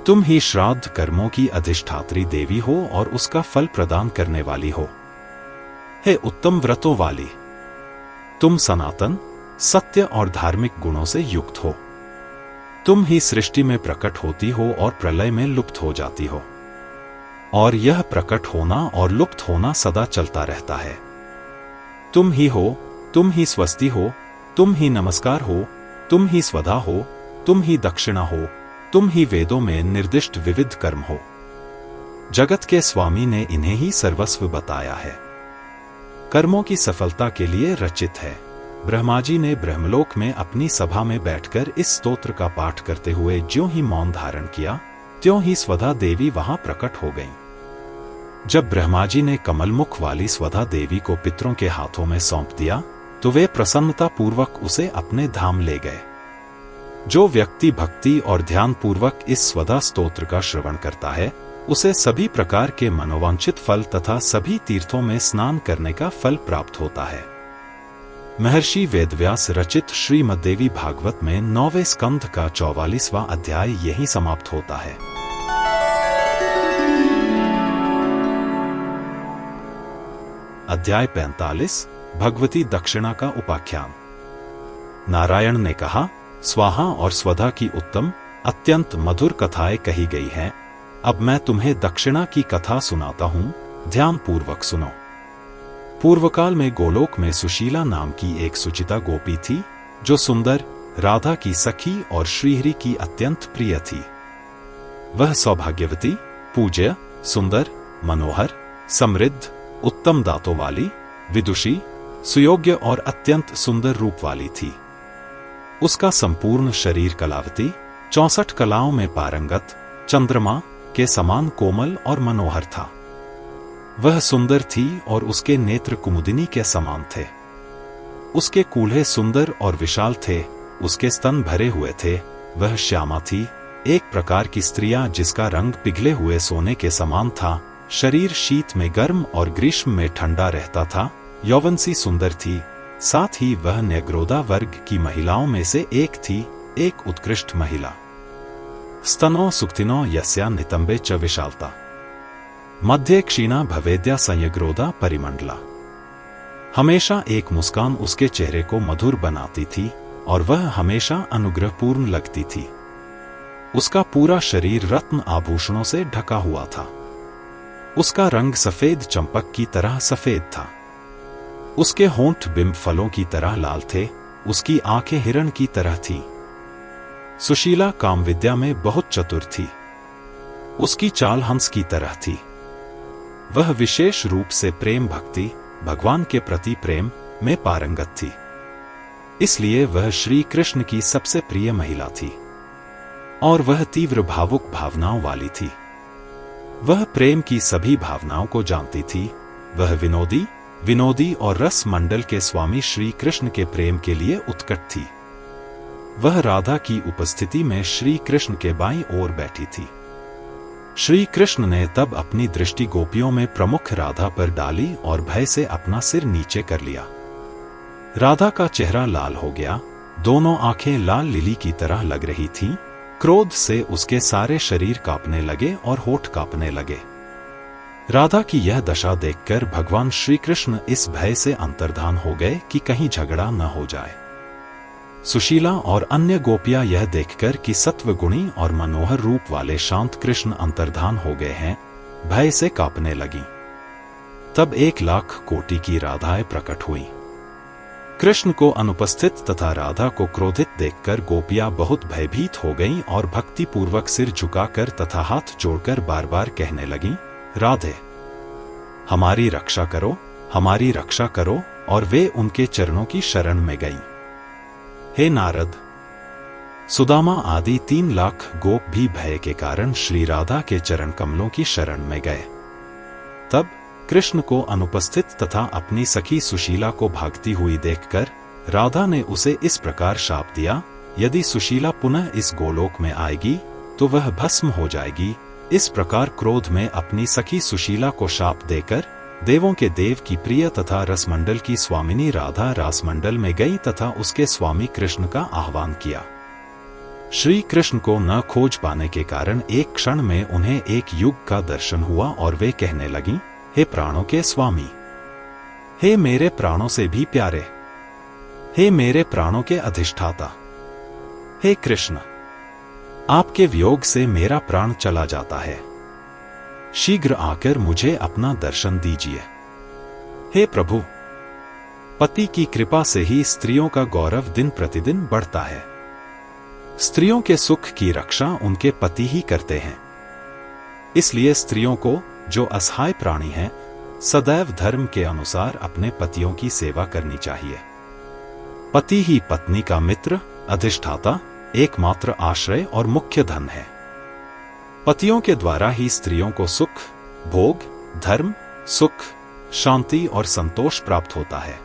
तुम ही श्राद्ध कर्मों की अधिष्ठात्री देवी हो और उसका फल प्रदान करने वाली हो। हे उत्तम व्रतों वाली, तुम सनातन, सत्य और धार्मिक गुणों से युक्त हो। तुम ही सृष्टि में प्रकट होती हो और प्रलय में लुप्त हो जाती हो, और यह प्रकट होना और लुप्त होना सदा चलता रहता है। तुम ही हो, तुम ही स्वस्ति हो, तुम ही नमस्कार हो, तुम ही स्वधा हो, तुम ही दक्षिणा हो, तुम ही वेदों में निर्दिष्ट विविध कर्म हो। जगत के स्वामी ने इन्हें ही सर्वस्व बताया है। कर्मों की सफलता के लिए रचित है। ब्रह्मा जी ने ब्रह्मलोक में अपनी सभा में बैठकर इस स्तोत्र का पाठ करते हुए ज्यों ही मौन धारण किया, त्यों ही स्वधा देवी वहां प्रकट हो गईं। जब ब्रह्मा जी ने कमलमुख वाली स्वधा देवी को पितरों के हाथों में सौंप दिया तो वे प्रसन्नता पूर्वक उसे अपने धाम ले गए। जो व्यक्ति भक्ति और ध्यान पूर्वक इस स्वधा स्तोत्र का श्रवण करता है उसे सभी प्रकार के मनोवांछित फल तथा सभी तीर्थों में स्नान करने का फल प्राप्त होता है। महर्षि वेदव्यास रचित श्रीमद्देवी भागवत में 9वें स्कंध का 44वां अध्याय यहीं समाप्त होता है। अध्याय 45, भगवती दक्षिणा का उपाख्यान। नारायण ने कहा, स्वाहा और स्वधा की उत्तम अत्यंत मधुर कथाएं कही गई हैं। अब मैं तुम्हें दक्षिणा की कथा सुनाता हूं, ध्यान पूर्वक सुनो। पूर्वकाल में गोलोक में सुशीला नाम की एक सुचिता गोपी थी जो सुंदर, राधा की सखी और श्रीहरि की अत्यंत प्रिय थी। वह सौभाग्यवती, पूज्य, सुंदर, मनोहर, समृद्ध, उत्तम दांतों वाली, विदुषी, सुयोग्य और अत्यंत सुंदर रूप वाली थी। उसका संपूर्ण शरीर कलावती, 64 कलाओं में पारंगत, चंद्रमा के समान कोमल और मनोहर था। वह सुंदर थी और उसके नेत्र कुमुदिनी के समान थे। उसके कूल्हे सुंदर और विशाल थे, उसके स्तन भरे हुए थे। वह श्यामा थी, एक प्रकार की स्त्रियां जिसका रंग पिघले हुए सोने के समान था। शरीर शीत में गर्म और ग्रीष्म में ठंडा रहता था। यौवन सी सुंदर थी, साथ ही वह न्यग्रोदा वर्ग की महिलाओं में से एक थी, एक उत्कृष्ट महिला। स्तनो सुक्तिनो यस्या नितंबे च विशालता, मध्य क्षीणा भवेद्या संयग्रोदा परिमंडला। हमेशा एक मुस्कान उसके चेहरे को मधुर बनाती थी और वह हमेशा अनुग्रहपूर्ण लगती थी। उसका पूरा शरीर रत्न आभूषणों से ढका हुआ था। उसका रंग सफेद चंपक की तरह सफेद था। उसके होंठ बिंब फलों की तरह लाल थे। उसकी आंखें हिरण की तरह थीं। सुशीला काम विद्या में बहुत चतुर थी। उसकी चाल हंस की तरह थी। वह विशेष रूप से प्रेम भक्ति, भगवान के प्रति प्रेम में पारंगत थी। इसलिए वह श्री कृष्ण की सबसे प्रिय महिला थी और वह तीव्र भावुक भावनाओं वाली थी। वह प्रेम की सभी भावनाओं को जानती थी। वह विनोदी और रस मंडल के स्वामी श्री कृष्ण के प्रेम के लिए उत्कट थी। वह राधा की उपस्थिति में श्री कृष्ण के बाईं ओर बैठी थी। श्री कृष्ण ने तब अपनी दृष्टि गोपियों में प्रमुख राधा पर डाली और भय से अपना सिर नीचे कर लिया। राधा का चेहरा लाल हो गया, दोनों आंखें लाल लिली की तरह लग रही थीं, क्रोध से उसके सारे शरीर कांपने लगे और होठ कांपने लगे। राधा की यह दशा देखकर भगवान श्री कृष्ण इस भय से अंतर्धान हो गए कि कहीं झगड़ा न हो जाए। सुशीला और अन्य गोपियां यह देखकर कि सत्वगुणी और मनोहर रूप वाले शांत कृष्ण अंतर्धान हो गए हैं, भय से कांपने लगीं। तब 1,00,000 कोटि की राधाएं प्रकट हुईं। कृष्ण को अनुपस्थित तथा राधा को क्रोधित देखकर गोपियां बहुत भयभीत हो गईं और भक्ति पूर्वक सिर झुकाकर तथा हाथ जोड़कर बार बार कहने लगीं, राधे, हमारी रक्षा करो, हमारी रक्षा करो, और वे उनके चरणों की शरण में गईं। हे नारद, सुदामा आदि 3,00,000 गोप भी भय के कारण श्री राधा के चरण कमलों की शरण में गए। तब कृष्ण को अनुपस्थित तथा अपनी सखी सुशीला को भागती हुई देखकर राधा ने उसे इस प्रकार शाप दिया, यदि सुशीला पुनः इस गोलोक में आएगी तो वह भस्म हो जाएगी। इस प्रकार क्रोध में अपनी सखी सुशीला को शाप देकर देवों के देव की प्रिय तथा रसमंडल की स्वामिनी राधा रासमंडल में गई तथा उसके स्वामी कृष्ण का आह्वान किया। श्री कृष्ण को न खोज पाने के कारण एक क्षण में उन्हें एक युग का दर्शन हुआ और वे कहने लगीं, हे प्राणों के स्वामी, हे मेरे प्राणों से भी प्यारे, हे मेरे प्राणों के अधिष्ठाता, हे कृष्ण, आपके वियोग से मेरा प्राण चला जाता है, शीघ्र आकर मुझे अपना दर्शन दीजिए। हे प्रभु, पति की कृपा से ही स्त्रियों का गौरव दिन प्रतिदिन बढ़ता है। स्त्रियों के सुख की रक्षा उनके पति ही करते हैं। इसलिए स्त्रियों को, जो असहाय प्राणी हैं, सदैव धर्म के अनुसार अपने पतियों की सेवा करनी चाहिए। पति ही पत्नी का मित्र, अधिष्ठाता, एकमात्र आश्रय और मुख्य धन है। पतियों के द्वारा ही स्त्रियों को सुख, भोग, धर्म, सुख, शांति और संतोष प्राप्त होता है।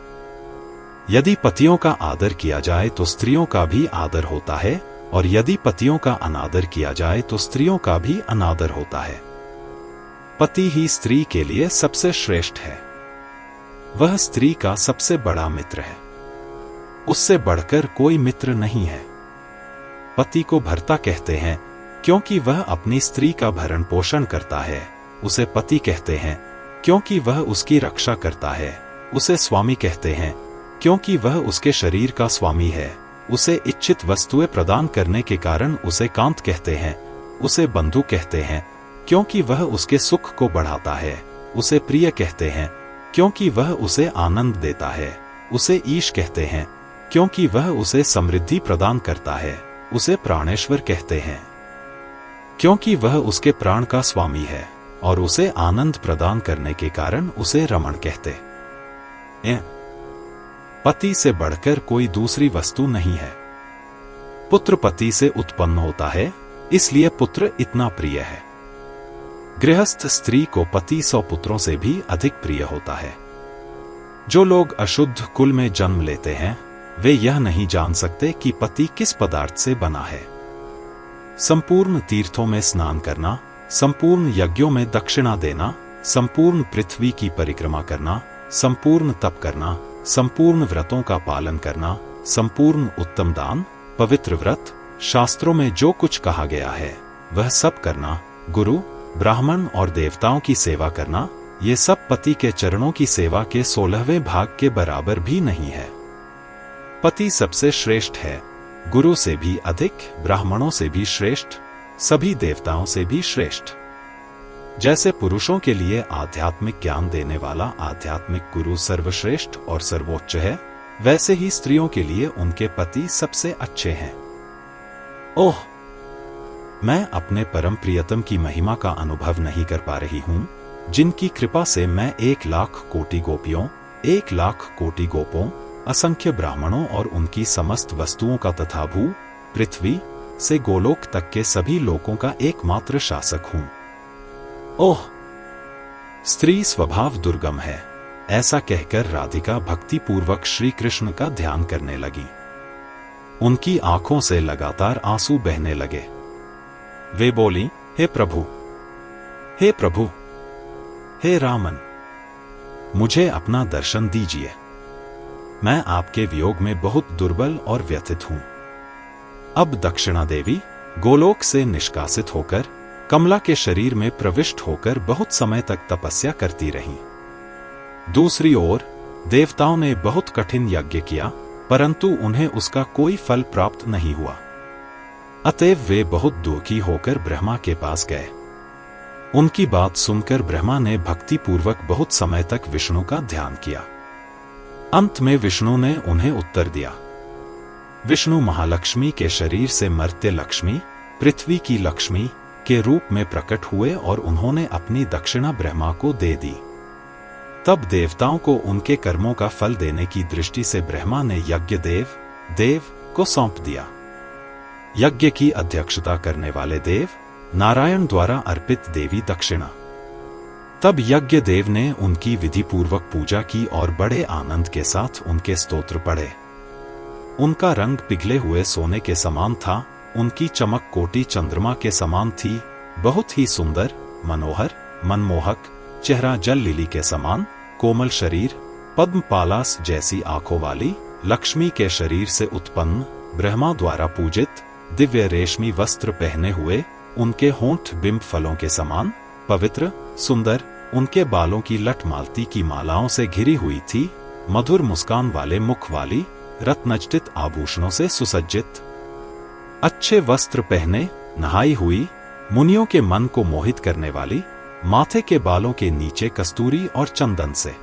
यदि पतियों का आदर किया जाए तो स्त्रियों का भी आदर होता है, और यदि पतियों का अनादर किया जाए तो स्त्रियों का भी अनादर होता है। पति ही स्त्री के लिए सबसे श्रेष्ठ है। वह स्त्री का सबसे बड़ा मित्र है। उससे बढ़कर कोई मित्र नहीं है। पति को भर्ता कहते हैं क्योंकि वह अपनी स्त्री का भरण पोषण करता है। उसे पति कहते हैं क्योंकि वह उसकी रक्षा करता है। उसे स्वामी कहते हैं क्योंकि वह उसके शरीर का स्वामी है। उसे इच्छित वस्तुएं प्रदान करने के कारण उसे कांत कहते हैं। उसे बंधु कहते हैं क्योंकि वह उसके सुख को बढ़ाता है। उसे प्रिय कहते हैं क्योंकि वह उसे आनंद देता है। उसे ईश कहते हैं क्योंकि वह उसे समृद्धि प्रदान करता है। उसे प्राणेश्वर कहते हैं क्योंकि वह उसके प्राण का स्वामी है, और उसे आनंद प्रदान करने के कारण उसे रमण कहते हैं। पति से बढ़कर कोई दूसरी वस्तु नहीं है। पुत्र पति से उत्पन्न होता है, इसलिए पुत्र इतना प्रिय है। गृहस्थ स्त्री को पति 100 पुत्रों से भी अधिक प्रिय होता है। जो लोग अशुद्ध कुल में जन्म लेते हैं, वे यह नहीं जान सकते कि पति किस पदार्थ से बना है। संपूर्ण तीर्थों में स्नान करना, संपूर्ण यज्ञों में दक्षिणा देना, संपूर्ण पृथ्वी की परिक्रमा करना, संपूर्ण तप करना, संपूर्ण व्रतों का पालन करना, संपूर्ण उत्तम दान, पवित्र व्रत, शास्त्रों में जो कुछ कहा गया है वह सब करना, गुरु, ब्राह्मण और देवताओं की सेवा करना, ये सब पति के चरणों की सेवा के 16वें भाग के बराबर भी नहीं है। पति सबसे श्रेष्ठ है, गुरु से भी अधिक, ब्राह्मणों से भी श्रेष्ठ, सभी देवताओं से भी श्रेष्ठ। जैसे पुरुषों के लिए आध्यात्मिक ज्ञान देने वाला आध्यात्मिक गुरु सर्वश्रेष्ठ और सर्वोच्च है, वैसे ही स्त्रियों के लिए उनके पति सबसे अच्छे हैं। ओह, मैं अपने परम प्रियतम की महिमा का अनुभव नहीं कर पा रही हूं, जिनकी कृपा से मैं 1,00,000 कोटि गोपियों, 1,00,000 कोटि गोपों, असंख्य ब्राह्मणों और उनकी समस्त वस्तुओं का तथा भू, पृथ्वी से गोलोक तक के सभी लोकों का एकमात्र शासक हूं। ओह, स्त्री स्वभाव दुर्गम है, ऐसा कहकर राधिका भक्ति पूर्वक श्री कृष्ण का ध्यान करने लगी। उनकी आंखों से लगातार आंसू बहने लगे। वे बोली, हे प्रभु, हे प्रभु, हे रामन, मुझे अपना दर्शन दीजिए। मैं आपके वियोग में बहुत दुर्बल और व्यथित हूं। अब दक्षिणा देवी गोलोक से निष्कासित होकर कमला के शरीर में प्रविष्ट होकर बहुत समय तक तपस्या करती रहीं। दूसरी ओर देवताओं ने बहुत कठिन यज्ञ किया, परंतु उन्हें उसका कोई फल प्राप्त नहीं हुआ। अतएव वे बहुत दुखी होकर ब्रह्मा के पास गए। उनकी बात सुनकर ब्रह्मा ने भक्तिपूर्वक बहुत समय तक विष्णु का ध्यान किया। अंत में विष्णु ने उन्हें उत्तर दिया। विष्णु महालक्ष्मी के शरीर से मर्त्य लक्ष्मी, पृथ्वी की लक्ष्मी के रूप में प्रकट हुए और उन्होंने अपनी दक्षिणा ब्रह्मा को दे दी। तब देवताओं को उनके कर्मों का फल देने की दृष्टि से ब्रह्मा ने यज्ञ देव को सौंप दिया। यज्ञ की अध्यक्षता करने वाले देव नारायण द्वारा अर्पित देवी दक्षिणा। तब यज्ञ देव ने उनकी विधिपूर्वक पूजा की और बड़े आनंद के साथ उनके स्तोत्र पढ़े। उनका रंग पिघले हुए सोने के समान था, उनकी चमक कोटि चंद्रमा के समान थी। बहुत ही सुंदर, मनोहर, मनमोहक चेहरा, जल लिली के समान कोमल शरीर, पद्म पालास जैसी आंखों वाली लक्ष्मी के शरीर से उत्पन्न, ब्रह्मा द्वारा पूजित, दिव्य रेशमी वस्त्र पहने हुए, उनके होंठ बिंब फलों के समान पवित्र, सुंदर, उनके बालों की लट मालती की मालाओं से घिरी हुई थी, मधुर मुस्कान वाले मुख वाली, रत्नजटित आभूषणों से सुसज्जित, अच्छे वस्त्र पहने, नहाई हुई, मुनियों के मन को मोहित करने वाली, माथे के बालों के नीचे कस्तूरी और चंदन से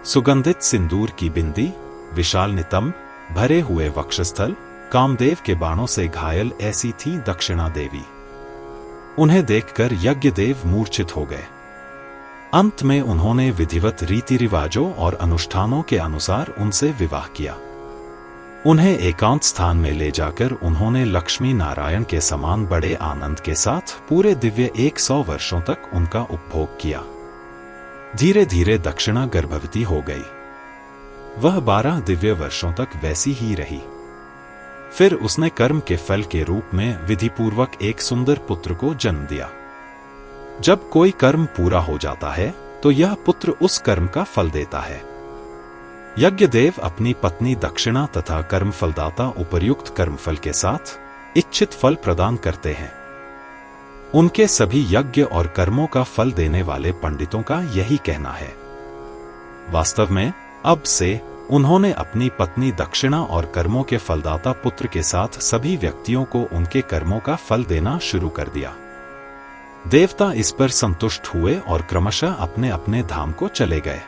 सुगंधित सिंदूर की बिंदी, विशाल नितंब, भरे हुए वक्षस्थल, कामदेव के बाणों से घायल ऐसी थी दक्षिणा देवी। उन्हें देखकर यज्ञदेव मूर्छित हो गए। अंत में उन्होंने विधिवत रीति रिवाजों और अनुष्ठानों के अनुसार उनसे विवाह किया। उन्हें एकांत स्थान में ले जाकर उन्होंने लक्ष्मी नारायण के समान बड़े आनंद के साथ पूरे दिव्य 100 वर्षों तक उनका उपभोग किया। धीरे धीरे दक्षिणा गर्भवती हो गई। वह 12 दिव्य वर्षों तक वैसी ही रही। फिर उसने कर्म के फल के रूप में विधिपूर्वक एक सुंदर पुत्र को जन्म दिया। जब कोई कर्म पूरा हो जाता है तो यह पुत्र उस कर्म का फल देता है। यज्ञदेव अपनी पत्नी दक्षिणा तथा कर्मफलदाता उपर्युक्त कर्मफल के साथ इच्छित फल प्रदान करते हैं। उनके सभी यज्ञ और कर्मों का फल देने वाले पंडितों का यही कहना है। वास्तव में अब से उन्होंने अपनी पत्नी दक्षिणा और कर्मों के फलदाता पुत्र के साथ सभी व्यक्तियों को उनके कर्मों का फल देना शुरू कर दिया। देवता इस पर संतुष्ट हुए और क्रमशः अपने अपने धाम को चले गए।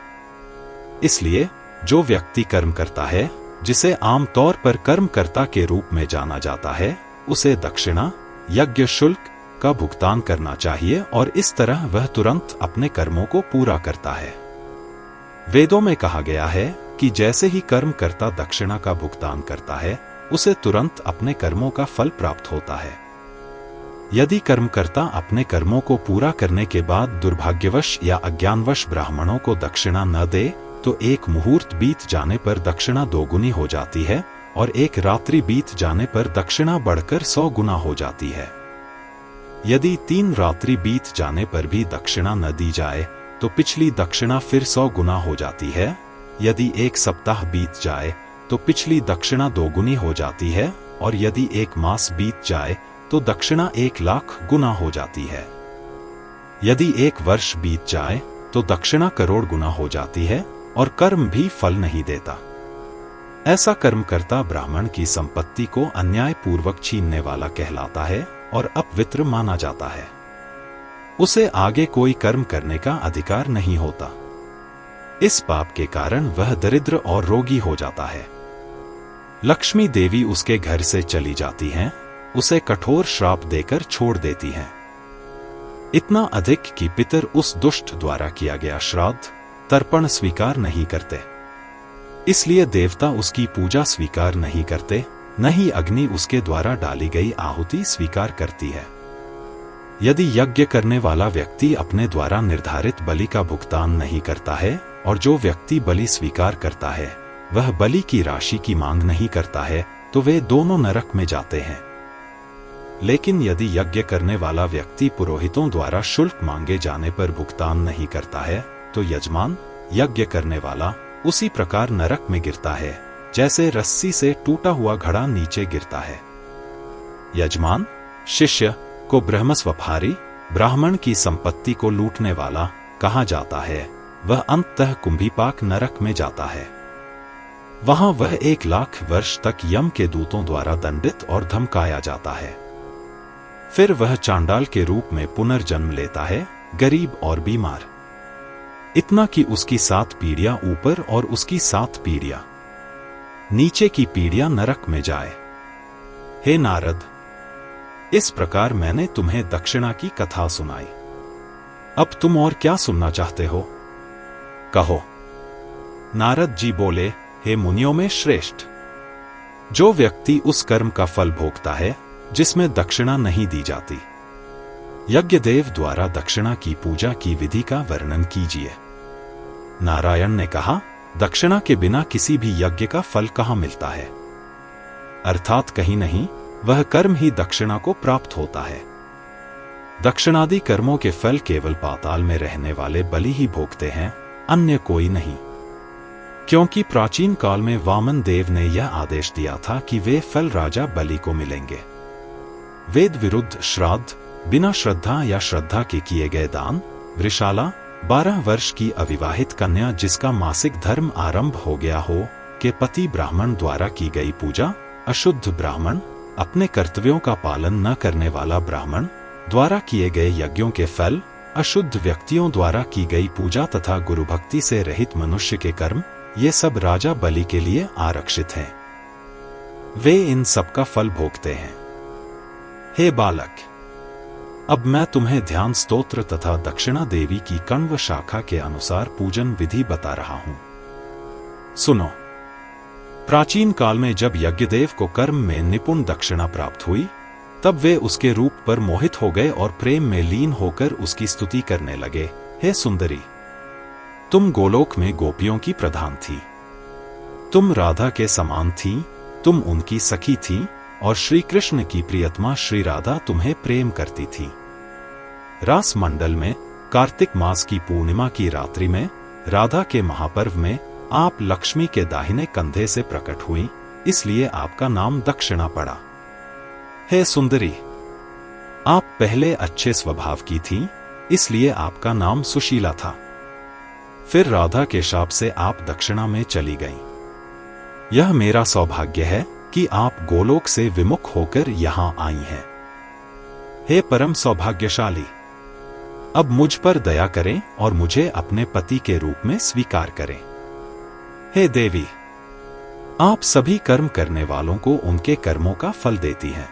इसलिए जो व्यक्ति कर्म करता है, जिसे आमतौर पर कर्मकर्ता के रूप में जाना जाता है, उसे दक्षिणा, यज्ञ शुल्क का भुगतान करना चाहिए और इस तरह वह तुरंत अपने कर्मों को पूरा करता है। वेदों में कहा गया है कि जैसे ही कर्मकर्ता दक्षिणा का भुगतान करता है, उसे तुरंत अपने कर्मों का फल प्राप्त होता है। यदि कर्मकर्ता अपने कर्मों को पूरा करने के बाद दुर्भाग्यवश या अज्ञानवश ब्राह्मणों को दक्षिणा न दे, तो एक मुहूर्त बीत जाने पर दक्षिणा 2 गुनी हो जाती है और एक रात्रि बीत जाने पर दक्षिणा बढ़कर 100 गुना हो जाती है। यदि 3 रात्रि बीत जाने पर भी दक्षिणा न दी जाए तो पिछली दक्षिणा फिर 100 गुना हो जाती है। यदि 1 सप्ताह बीत जाए तो पिछली दक्षिणा 2 गुनी हो जाती है और यदि 1 मास बीत जाए तो दक्षिणा 1,00,000 गुना हो जाती है। यदि 1 वर्ष बीत जाए तो दक्षिणा करोड़ गुना हो जाती है और कर्म भी फल नहीं देता। ऐसा कर्मकर्ता ब्राह्मण की संपत्ति को अन्यायपूर्वक छीनने वाला कहलाता है और अपवित्र माना जाता है। उसे आगे कोई कर्म करने का अधिकार नहीं होता। इस पाप के कारण वह दरिद्र और रोगी हो जाता है। लक्ष्मी देवी उसके घर से चली जाती हैं, उसे कठोर श्राप देकर छोड़ देती हैं। इतना अधिक कि पितर उस दुष्ट द्वारा किया गया श्राद्ध तर्पण स्वीकार नहीं करते। इसलिए देवता उसकी पूजा स्वीकार नहीं करते, न ही अग्नि उसके द्वारा डाली गई आहुति स्वीकार करती है। यदि यज्ञ करने वाला व्यक्ति अपने द्वारा निर्धारित बलि का भुगतान नहीं करता है और जो व्यक्ति बलि स्वीकार करता है वह बलि की राशि की मांग नहीं करता है, तो वे दोनों नरक में जाते हैं। लेकिन यदि यज्ञ करने वाला व्यक्ति पुरोहितों द्वारा शुल्क मांगे जाने पर भुगतान नहीं करता है तो यजमान, यज्ञ करने वाला, उसी प्रकार नरक में गिरता है जैसे रस्सी से टूटा हुआ घड़ा नीचे गिरता है। यजमान शिष्य को ब्रह्मस्वभारी, ब्राह्मण की संपत्ति को लूटने वाला कहा जाता है। वह अंततः कुंभीपाक नरक में जाता है। वहां वह 1,00,000 वर्ष तक यम के दूतों द्वारा दंडित और धमकाया जाता है। फिर वह चांडाल के रूप में पुनर्जन्म लेता है, गरीब और बीमार, इतना कि उसकी 7 पीढ़ियां ऊपर और उसकी 7 पीढ़ियां नीचे की पीढ़ियां नरक में जाए। हे नारद, इस प्रकार मैंने तुम्हें दक्षिणा की कथा सुनाई। अब तुम और क्या सुनना चाहते हो? कहो। नारद जी बोले, हे मुनियों में श्रेष्ठ, जो व्यक्ति उस कर्म का फल भोगता है जिसमें दक्षिणा नहीं दी जाती, यज्ञदेव द्वारा दक्षिणा की पूजा की विधि का वर्णन कीजिए। नारायण ने कहा, दक्षिणा के बिना किसी भी यज्ञ का फल कहां मिलता है? अर्थात कहीं नहीं, वह कर्म ही दक्षिणा को प्राप्त होता है। दक्षिणादि कर्मों के फल केवल पाताल में रहने वाले बलि ही भोगते हैं, अन्य कोई नहीं। क्योंकि प्राचीन काल में वामन देव ने यह आदेश दिया था कि वे फल राजा बलि को मिलेंगे। वेद विरुद्ध श्राद्ध, बिना श्रद्धा या श्रद्धा के किए गए दान, वृषाला, 12 वर्ष की अविवाहित कन्या जिसका मासिक धर्म आरंभ हो गया हो, के पति ब्राह्मण द्वारा की गई पूजा, अशुद्ध ब्राह्मण, अपने कर्तव्यों का पालन न करने वाला ब्राह्मण द्वारा किए गए यज्ञों के फल, अशुद्ध व्यक्तियों द्वारा की गई पूजा तथा गुरु भक्ति से रहित मनुष्य के कर्म, ये सब राजा बलि के लिए आरक्षित हैं। वे इन सब का फल भोगते हैं। हे बालक, अब मैं तुम्हें ध्यान स्तोत्र तथा दक्षिणा देवी की कण्व शाखा के अनुसार पूजन विधि बता रहा हूं। सुनो। प्राचीन काल में जब यज्ञदेव को कर्म में निपुण दक्षिणा प्राप्त हुई, तब वे उसके रूप पर मोहित हो गए और प्रेम में लीन होकर उसकी स्तुति करने लगे। हे सुंदरी, तुम गोलोक में गोपियों की प्रधान थी, तुम राधा के समान थी, तुम उनकी सखी थी और श्री कृष्ण की प्रियतमा श्री राधा तुम्हें प्रेम करती थी। रास मंडल में कार्तिक मास की पूर्णिमा की रात्रि में राधा के महापर्व में आप लक्ष्मी के दाहिने कंधे से प्रकट हुई, इसलिए आपका नाम दक्षिणा पड़ा। हे सुंदरी, आप पहले अच्छे स्वभाव की थी, इसलिए आपका नाम सुशीला था। फिर राधा के शाप से आप दक्षिणा में चली गईं। यह मेरा सौभाग्य है कि आप गोलोक से विमुख होकर यहां आई हैं। हे परम सौभाग्यशाली, अब मुझ पर दया करें और मुझे अपने पति के रूप में स्वीकार करें। हे देवी, आप सभी कर्म करने वालों को उनके कर्मों का फल देती हैं।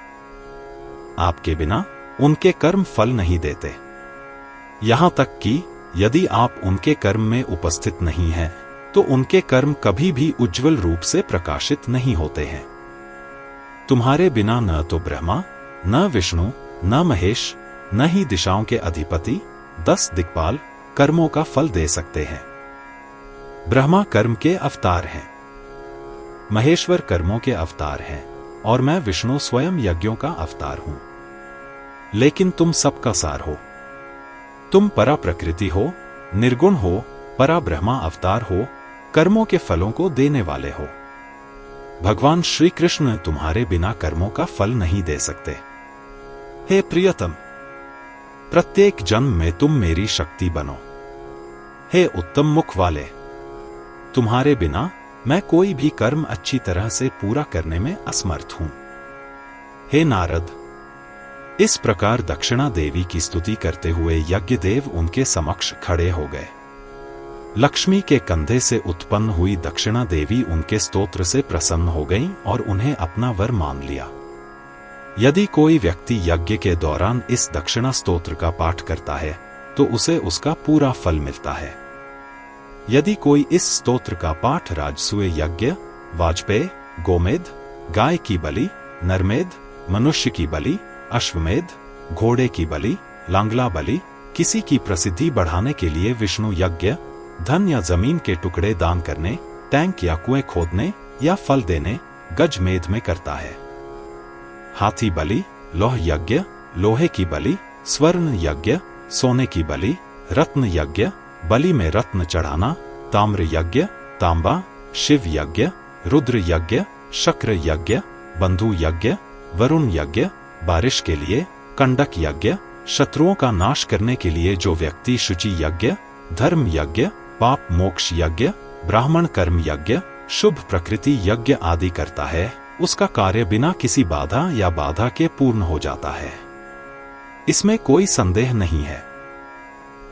आपके बिना उनके कर्म फल नहीं देते। यहां तक कि यदि आप उनके कर्म में उपस्थित नहीं हैं, तो उनके कर्म कभी भी उज्जवल रूप से प्रकाशित नहीं होते हैं। तुम्हारे बिना न तो ब्रह्मा, न विष्णु, न महेश, न ही दिशाओं के अधिपति 10 दिक्पाल कर्मों का फल दे सकते हैं। ब्रह्मा कर्म के अवतार हैं, महेश्वर कर्मों के अवतार हैं और मैं विष्णु स्वयं यज्ञों का अवतार हूं। लेकिन तुम सबका सार हो। तुम परा प्रकृति हो, निर्गुण हो, परा ब्रह्मा अवतार हो, कर्मों के फलों को देने वाले हो। भगवान श्री कृष्ण तुम्हारे बिना कर्मों का फल नहीं दे सकते। हे प्रियतम, प्रत्येक जन्म में तुम मेरी शक्ति बनो। हे उत्तम मुख वाले, तुम्हारे बिना मैं कोई भी कर्म अच्छी तरह से पूरा करने में असमर्थ हूं। हे नारद, इस प्रकार दक्षिणा देवी की स्तुति करते हुए यज्ञदेव उनके समक्ष खड़े हो गए। लक्ष्मी के कंधे से उत्पन्न हुई दक्षिणा देवी उनके स्तोत्र से प्रसन्न हो गईं और उन्हें अपना वर मान लिया। यदि कोई व्यक्ति यज्ञ के दौरान इस दक्षिणा स्तोत्र का पाठ करता है तो उसे उसका पूरा फल मिलता है। यदि कोई इस स्तोत्र का पाठ राजसूय यज्ञ, वाजपेय, गोमेध, गाय की बलि, नरमेध, मनुष्य की बलि, अश्वमेध, घोड़े की बलि, लांगला बलि, किसी की प्रसिद्धि बढ़ाने के लिए विष्णु यज्ञ, धन या जमीन के टुकड़े दान करने, टैंक या कुएं खोदने या फल देने, गजमेध में करता है, हाथी बलि, लौह यज्ञ, लोहे की बलि, स्वर्ण यज्ञ, सोने की बलि, रत्न यज्ञ, बलि में रत्न चढ़ाना, ताम्र यज्ञ, तांबा, शिव यज्ञ, रुद्र यज्ञ, शक्र यज्ञ, बंधु यज्ञ, वरुण यज्ञ, बारिश के लिए, कंडक यज्ञ, शत्रुओं का नाश करने के लिए जो व्यक्ति शुचि यज्ञ, धर्म यज्ञ, पाप मोक्ष यज्ञ, ब्राह्मण कर्म यज्ञ, शुभ प्रकृति यज्ञ आदि करता है, उसका कार्य बिना किसी बाधा या बाधा के पूर्ण हो जाता है। इसमें कोई संदेह नहीं है।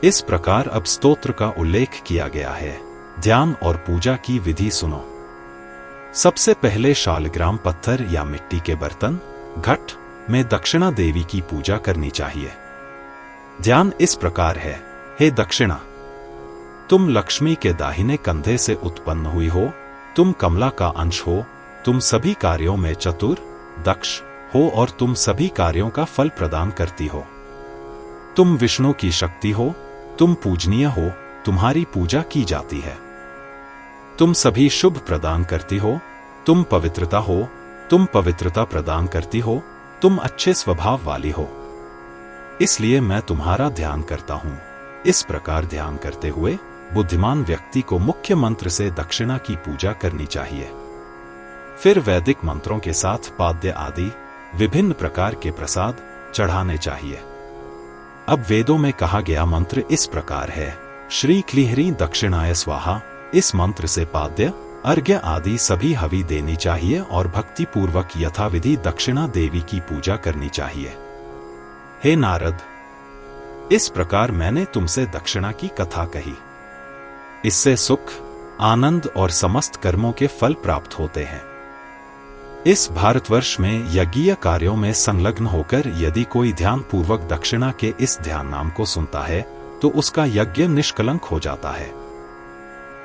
इस प्रकार अब स्तोत्र का उल्लेख किया गया है। ध्यान और पूजा की विधि सुनो। सबसे पहले शालग्राम पत्थर या मिट्टी के बर्तन, घट में दक्षिणा देवी की पूजा करनी चाहिए। ध्यान इस प्रकार है, हे दक्षिणा, तुम लक्ष्मी के दाहिने कंधे से उत्पन्न हुई हो, तुम कमला का अंश हो, तुम सभी कार्यों में चतुर, दक्ष हो और तुम सभी कार्यों का फल प्रदान करती हो। तुम विष्णु की शक्ति हो, तुम पूजनीय हो, तुम्हारी पूजा की जाती है। तुम सभी शुभ प्रदान करती हो, तुम पवित्रता हो, तुम पवित्रता प्रदान करती हो, तुम अच्छे स्वभाव वाली हो, इसलिए मैं तुम्हारा ध्यान करता हूं। इस प्रकार ध्यान करते हुए बुद्धिमान व्यक्ति को मुख्य मंत्र से दक्षिणा की पूजा करनी चाहिए। फिर वैदिक मंत्रों के साथ पाद्य आदि विभिन्न प्रकार के प्रसाद चढ़ाने चाहिए। अब वेदों में कहा गया मंत्र इस प्रकार है, श्री क्लीहरी दक्षिणाय स्वाहा। इस मंत्र से पाद्य, अर्घ्य आदि सभी हवि देनी चाहिए और भक्ति पूर्वक यथाविधि दक्षिणा देवी की पूजा करनी चाहिए। हे नारद, इस प्रकार मैंने तुमसे दक्षिणा की कथा कही। इससे सुख, आनंद और समस्त कर्मों के फल प्राप्त होते हैं। इस भारतवर्ष में यज्ञीय कार्यों में संलग्न होकर यदि कोई ध्यान पूर्वक दक्षिणा के इस ध्यान नाम को सुनता है तो उसका यज्ञ निष्कलंक हो जाता है।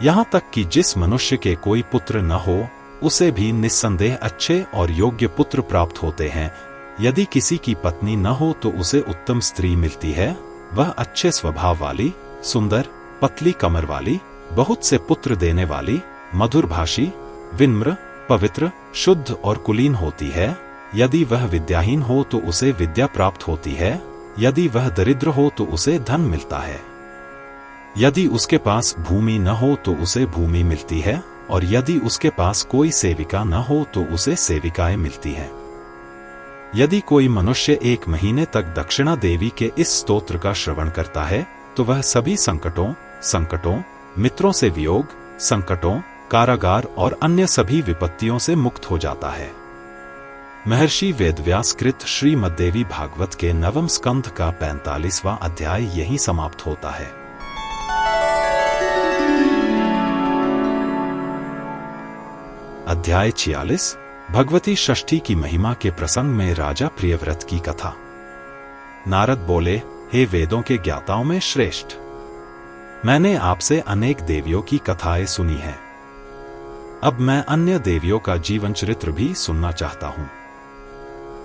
यहां तक कि जिस मनुष्य के कोई पुत्र न हो उसे भी निस्संदेह अच्छे और योग्य पुत्र प्राप्त होते हैं। यदि किसी की पत्नी न हो तो उसे उत्तम स्त्री मिलती है, वह अच्छे स्वभाव वाली, सुंदर, पतली कमर वाली, बहुत से पुत्र देने वाली, मधुरभाषी, विनम्र, पवित्र, शुद्ध और कुलीन होती है। यदि वह विद्याहीन हो तो उसे विद्या प्राप्त होती है, यदि वह दरिद्र हो तो उसे धन मिलता है, यदि उसके पास भूमि न हो तो उसे भूमि मिलती है और यदि उसके पास कोई सेविका न हो तो उसे सेविकाएं मिलती हैं। यदि कोई मनुष्य 1 महीने तक दक्षिणा देवी के इस स्तोत्र का श्रवण करता है तो वह सभी संकटों, मित्रों से वियोग, संकटों, कारागार और अन्य सभी विपत्तियों से मुक्त हो जाता है। महर्षि वेदव्यास कृत श्रीमद्देवी भागवत के 9वें स्कंध का 45वां अध्याय यहीं समाप्त होता है। अध्याय 46 भगवती षष्ठी की महिमा के प्रसंग में राजा प्रियव्रत की कथा। नारद बोले, हे वेदों के ज्ञाताओं में श्रेष्ठ, मैंने आपसे अनेक देवियों की कथाएं सुनी हैं। अब मैं अन्य देवियों का जीवन चरित्र भी सुनना चाहता हूं,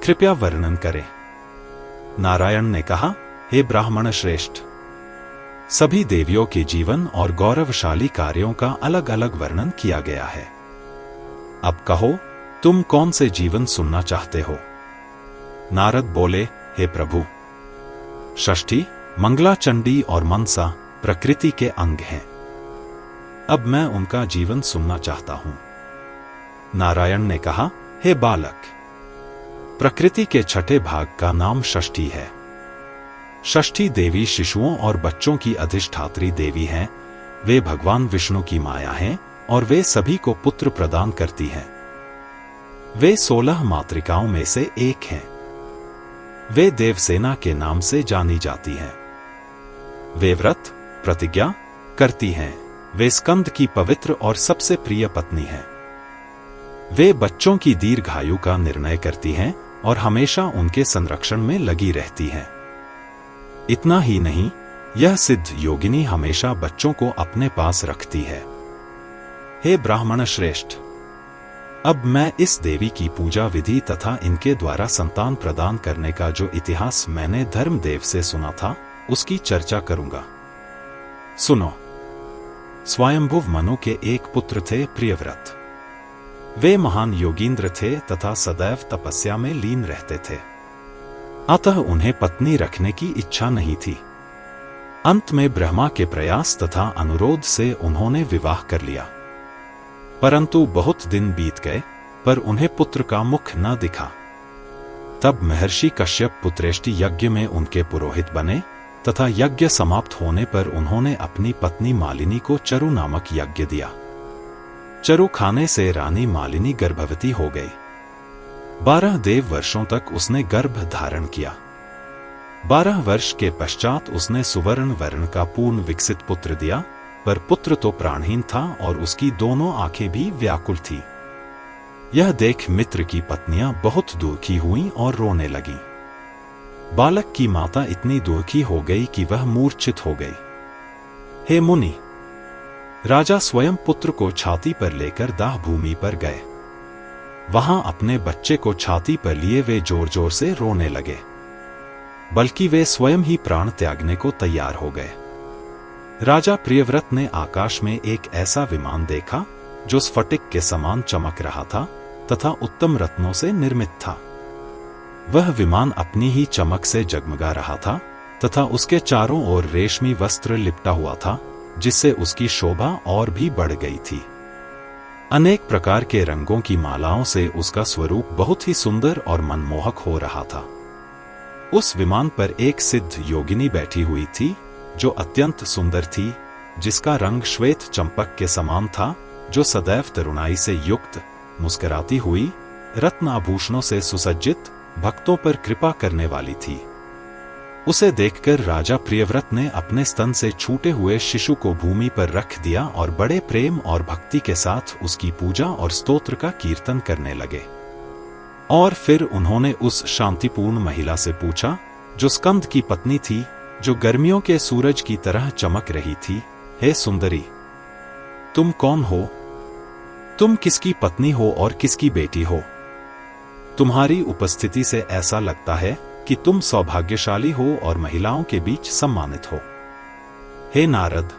कृपया वर्णन करें। नारायण ने कहा, हे ब्राह्मण श्रेष्ठ, सभी देवियों के जीवन और गौरवशाली कार्यों का अलग अलग वर्णन किया गया है। अब कहो, तुम कौन से जीवन सुनना चाहते हो? नारद बोले, हे प्रभु, षष्ठी, मंगला चंडी और मनसा प्रकृति के अंग हैं। अब मैं उनका जीवन सुनना चाहता हूं। नारायण ने कहा, हे बालक, प्रकृति के छठे भाग का नाम षष्ठी है। षष्ठी देवी शिशुओं और बच्चों की अधिष्ठात्री देवी हैं। वे भगवान विष्णु की माया हैं और वे सभी को पुत्र प्रदान करती हैं। वे 16 मातृकाओं में से एक हैं। वे देवसेना के नाम से जानी जाती हैं। वे व्रत प्रतिज्ञा करती हैं। वे स्कंद की पवित्र और सबसे प्रिय पत्नी हैं। वे बच्चों की दीर्घायु का निर्णय करती हैं और हमेशा उनके संरक्षण में लगी रहती हैं। इतना ही नहीं, यह सिद्ध योगिनी हमेशा बच्चों को अपने पास रखती है। हे ब्राह्मण श्रेष्ठ, अब मैं इस देवी की पूजा विधि तथा इनके द्वारा संतान प्रदान करने का जो इतिहास मैंने धर्मदेव से सुना था उसकी चर्चा करूंगा। सुनो। स्वयंभुव मनु के एक पुत्र थे प्रियव्रत। वे महान योगींद्र थे तथा सदैव तपस्या में लीन रहते थे। अतः उन्हें पत्नी रखने की इच्छा नहीं थी। अंत में ब्रह्मा के प्रयास तथा अनुरोध से उन्होंने विवाह कर लिया। परंतु बहुत दिन बीत गए, पर उन्हें पुत्र का मुख न दिखा। तब महर्षि कश्यप पुत्रेष्टि यज्ञ में उनके पुरोहित बने तथा यज्ञ समाप्त होने पर उन्होंने अपनी पत्नी मालिनी को चरु नामक यज्ञ दिया। चरु खाने से रानी मालिनी गर्भवती हो गई। 12 देव वर्षों तक उसने गर्भ धारण किया। 12 वर्ष के पश्चात उसने सुवर्ण वर्ण का पूर्ण विकसित पुत्र दिया, पर पुत्र तो प्राणहीन था और उसकी दोनों आंखें भी व्याकुल थी। यह देख मित्र की पत्नियां बहुत दुखी हुईं और रोने लगीं। बालक की माता इतनी दुखी हो गई कि वह मूर्छित हो गई। हे मुनि, राजा स्वयं पुत्र को छाती पर लेकर दाह भूमि पर गए। वहां अपने बच्चे को छाती पर लिए वे जोर जोर से रोने लगे, बल्कि वे स्वयं ही प्राण त्यागने को तैयार हो गए। राजा प्रियव्रत ने आकाश में एक ऐसा विमान देखा जो स्फटिक के समान चमक रहा था तथा उत्तम रत्नों से निर्मित था। वह विमान अपनी ही चमक से जगमगा रहा था तथा उसके चारों ओर रेशमी वस्त्र लिपटा हुआ था, जिससे उसकी शोभा और भी बढ़ गई थी। अनेक प्रकार के रंगों की मालाओं से उसका स्वरूप बहुत ही सुंदर और मनमोहक हो रहा था। उस विमान पर एक सिद्ध योगिनी बैठी हुई थी, जो अत्यंत सुंदर थी, जिसका रंग श्वेत चंपक के समान था, जो सदैव तरुणाई से युक्त, मुस्कुराती हुई, रत्न आभूषणों से सुसज्जित, भक्तों पर कृपा करने वाली थी। उसे देखकर राजा प्रियव्रत ने अपने स्तन से छूटे हुए शिशु को भूमि पर रख दिया और बड़े प्रेम और भक्ति के साथ उसकी पूजा और स्तोत्र का कीर्तन करने लगे। और फिर उन्होंने उस शांतिपूर्ण महिला से पूछा, जो स्कंद की पत्नी थी, जो गर्मियों के सूरज की तरह चमक रही थी, हे सुंदरी, तुम कौन हो? तुम किसकी पत्नी हो और किसकी बेटी हो? तुम्हारी उपस्थिति से ऐसा लगता है कि तुम सौभाग्यशाली हो और महिलाओं के बीच सम्मानित हो। हे नारद,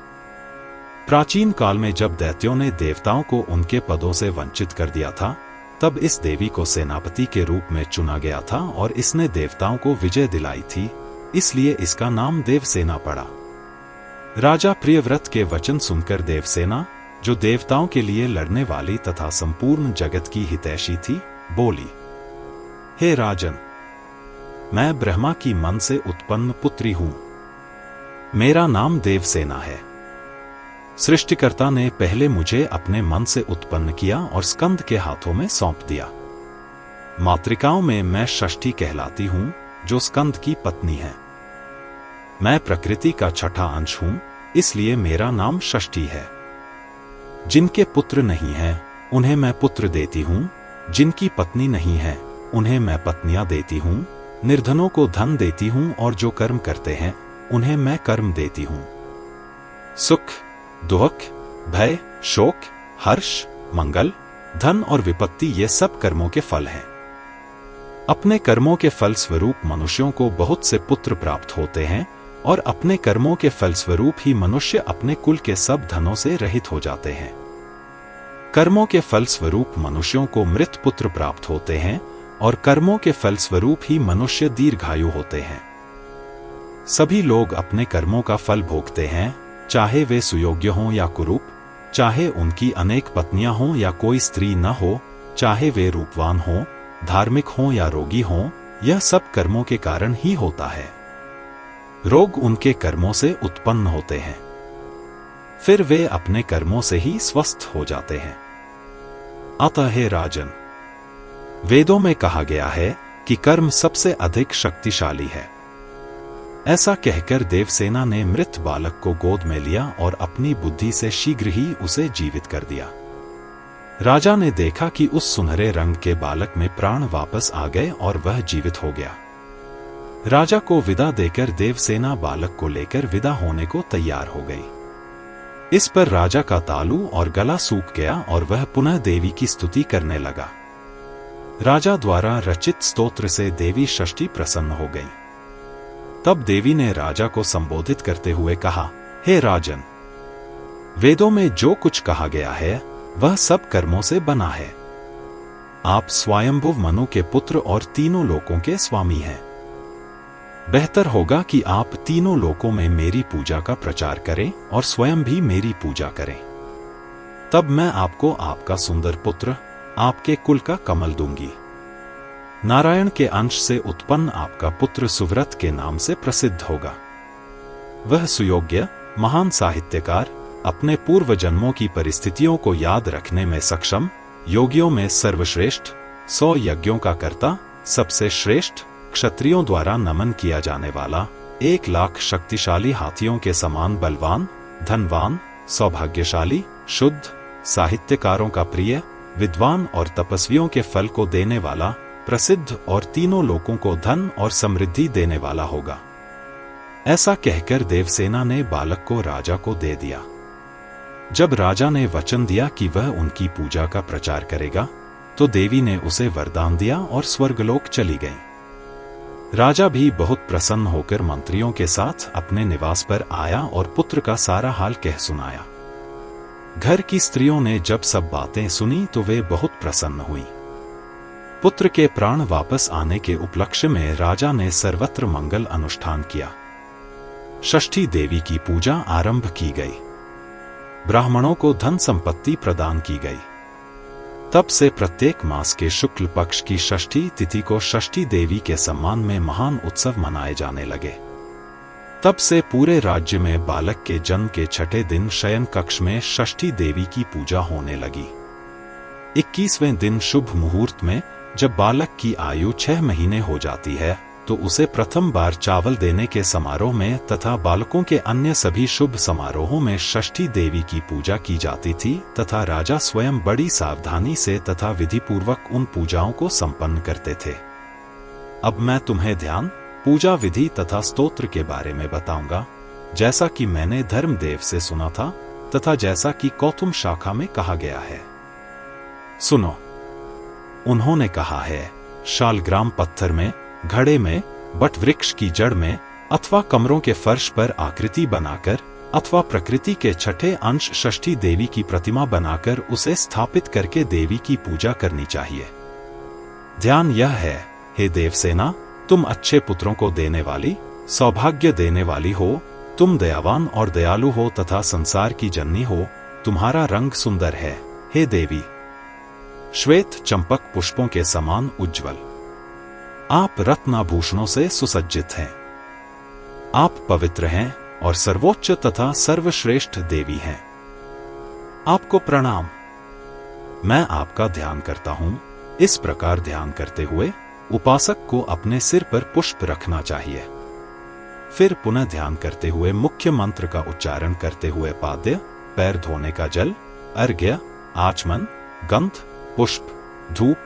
प्राचीन काल में जब दैत्यों ने देवताओं को उनके पदों से वंचित कर दिया था, तब इस देवी को सेनापति के रूप में चुना गया था और इसने देवताओं को विजय दिलाई थी, इसलिए इसका नाम देवसेना पड़ा। राजा प्रियव्रत के वचन सुनकर देवसेना, जो देवताओं के लिए लड़ने वाली तथा संपूर्ण जगत की हितैषी थी, बोली, हे राजन, मैं ब्रह्मा की मन से उत्पन्न पुत्री हूं। मेरा नाम देवसेना है। सृष्टिकर्ता ने पहले मुझे अपने मन से उत्पन्न किया और स्कंद के हाथों में सौंप दिया। मातृकाओं में मैं षष्ठी कहलाती हूं, जो स्कंद की पत्नी है। मैं प्रकृति का छठा अंश हूं, इसलिए मेरा नाम षष्ठी है। जिनके पुत्र नहीं हैं, उन्हें मैं पुत्र देती हूं। जिनकी पत्नी नहीं है, उन्हें मैं पत्नियां देती हूं। निर्धनों को धन देती हूं और जो कर्म करते हैं, उन्हें मैं कर्म देती हूं। सुख, दुख, भय, शोक, हर्ष, मंगल, धन और विपत्ति ये सब कर्मों के फल हैं। अपने कर्मों के फल स्वरूप मनुष्यों को बहुत से पुत्र प्राप्त होते हैं और अपने कर्मों के फलस्वरूप ही मनुष्य अपने कुल के सब धनों से रहित हो जाते हैं। कर्मों के फलस्वरूप मनुष्यों को मृत पुत्र प्राप्त होते हैं और कर्मों के फलस्वरूप ही मनुष्य दीर्घायु होते हैं। सभी लोग अपने कर्मों का फल भोगते हैं, चाहे वे सुयोग्य हों या कुरूप, चाहे उनकी अनेक पत्नियां हों या कोई स्त्री न हो, चाहे वे रूपवान हों, धार्मिक हों या रोगी हों, यह सब कर्मों के कारण ही होता है। रोग उनके कर्मों से उत्पन्न होते हैं, फिर वे अपने कर्मों से ही स्वस्थ हो जाते हैं। अतः हे राजन, वेदों में कहा गया है कि कर्म सबसे अधिक शक्तिशाली है। ऐसा कहकर देवसेना ने मृत बालक को गोद में लिया और अपनी बुद्धि से शीघ्र ही उसे जीवित कर दिया। राजा ने देखा कि उस सुनहरे रंग के बालक में प्राण वापस आ गए और वह जीवित हो गया। राजा को विदा देकर देवसेना बालक को लेकर विदा होने को तैयार हो गई। इस पर राजा का तालू और गला सूख गया और वह पुनः देवी की स्तुति करने लगा। राजा द्वारा रचित स्तोत्र से देवी षष्ठी प्रसन्न हो गई। तब देवी ने राजा को संबोधित करते हुए कहा, हे राजन, वेदों में जो कुछ कहा गया है वह सब कर्मों से बना है। आप स्वयंभुव मनु के पुत्र और तीनों लोकों के स्वामी हैं। बेहतर होगा कि आप तीनों लोकों में मेरी पूजा का प्रचार करें और स्वयं भी मेरी पूजा करें। तब मैं आपको आपका सुंदर पुत्र, आपके कुल का कमल दूंगी। नारायण के अंश से उत्पन्न आपका पुत्र सुव्रत के नाम से प्रसिद्ध होगा। वह सुयोग्य महान साहित्यकार, अपने पूर्व जन्मों की परिस्थितियों को याद रखने में सक्षम, योगियों में सर्वश्रेष्ठ, 100 यज्ञों का कर्ता, सबसे श्रेष्ठ, क्षत्रियों द्वारा नमन किया जाने वाला, 1,00,000 शक्तिशाली हाथियों के समान बलवान, धनवान, सौभाग्यशाली, शुद्ध, साहित्यकारों का प्रिय, विद्वान और तपस्वियों के फल को देने वाला, प्रसिद्ध और तीनों लोकों को धन और समृद्धि देने वाला होगा। ऐसा कहकर देवसेना ने बालक को राजा को दे दिया। जब राजा ने वचन दिया कि वह उनकी पूजा का प्रचार करेगा, तो देवी ने उसे वरदान दिया और स्वर्गलोक चली गई। राजा भी बहुत प्रसन्न होकर मंत्रियों के साथ अपने निवास पर आया और पुत्र का सारा हाल कह सुनाया। घर की स्त्रियों ने जब सब बातें सुनी तो वे बहुत प्रसन्न हुई। पुत्र के प्राण वापस आने के उपलक्ष्य में राजा ने सर्वत्र मंगल अनुष्ठान किया। षष्ठी देवी की पूजा आरंभ की गई। ब्राह्मणों को धन संपत्ति प्रदान की गई। तब से प्रत्येक मास के शुक्ल पक्ष की षष्ठी तिथि को षष्ठी देवी के सम्मान में महान उत्सव मनाए जाने लगे। तब से पूरे राज्य में बालक के जन्म के 6ठे दिन शयन कक्ष में षष्ठी देवी की पूजा होने लगी। 21वें दिन शुभ मुहूर्त में जब बालक की आयु 6 महीने हो जाती है, तो उसे प्रथम बार चावल देने के समारोह में तथा बालकों के अन्य सभी शुभ समारोहों में षष्ठी देवी की पूजा की जाती थी तथा राजा स्वयं बड़ी सावधानी से तथा विधिपूर्वक उन पूजाओं को संपन्न करते थे। अब मैं तुम्हें ध्यान, पूजा विधि तथा स्तोत्र के बारे में बताऊंगा, जैसा कि मैंने धर्मदेव से सुना था तथा जैसा कि कौतुम शाखा में कहा गया है। सुनो। उन्होंने कहा है, शालग्राम पत्थर में, घड़े में, बट वृक्ष की जड़ में अथवा कमरों के फर्श पर आकृति बनाकर अथवा प्रकृति के 6ठे अंश षष्ठी देवी की प्रतिमा बनाकर उसे स्थापित करके देवी की पूजा करनी चाहिए। ध्यान यह है, हे देवसेना, तुम अच्छे पुत्रों को देने वाली, सौभाग्य देने वाली हो, तुम दयावान और दयालु हो तथा संसार की जननी हो, तुम्हारा रंग सुंदर है, हे देवी। श्वेत चंपक पुष्पों के समान उज्ज्वल। आप रत्नाभूषणों से सुसज्जित हैं। आप पवित्र हैं और सर्वोच्च तथा सर्वश्रेष्ठ देवी हैं। आपको प्रणाम। मैं आपका ध्यान करता हूं। इस प्रकार ध्यान करते हुए उपासक को अपने सिर पर पुष्प रखना चाहिए। फिर पुनः ध्यान करते हुए मुख्य मंत्र का उच्चारण करते हुए पाद्य, पैर धोने का जल, अर्घ्य, आचमन, गंध, पुष्प, धूप,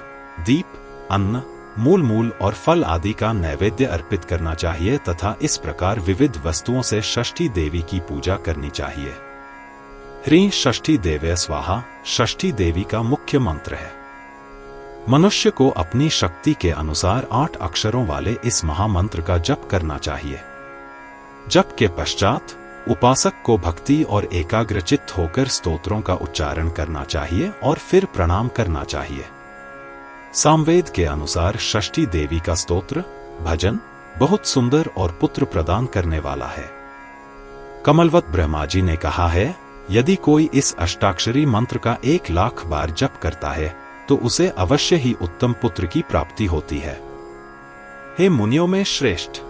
दीप, अन्न, मूल और फल आदि का नैवेद्य अर्पित करना चाहिए तथा इस प्रकार विविध वस्तुओं से षष्ठी देवी की पूजा करनी चाहिए। ह्रीं षष्ठी देवे स्वाहा षष्ठी देवी का मुख्य मंत्र है। मनुष्य को अपनी शक्ति के अनुसार 8 अक्षरों वाले इस महामंत्र का जप करना चाहिए। जप के पश्चात उपासक को भक्ति और एकाग्रचित्त होकर स्तोत्रों का उच्चारण करना चाहिए और फिर प्रणाम करना चाहिए। सामवेद के अनुसार षष्ठी देवी का स्तोत्र, भजन बहुत सुंदर और पुत्र प्रदान करने वाला है। कमलवत ब्रह्मा जी ने कहा है, यदि कोई इस अष्टाक्षरी मंत्र का 1,00,000 बार जप करता है, तो उसे अवश्य ही उत्तम पुत्र की प्राप्ति होती है। हे मुनियों में श्रेष्ठ,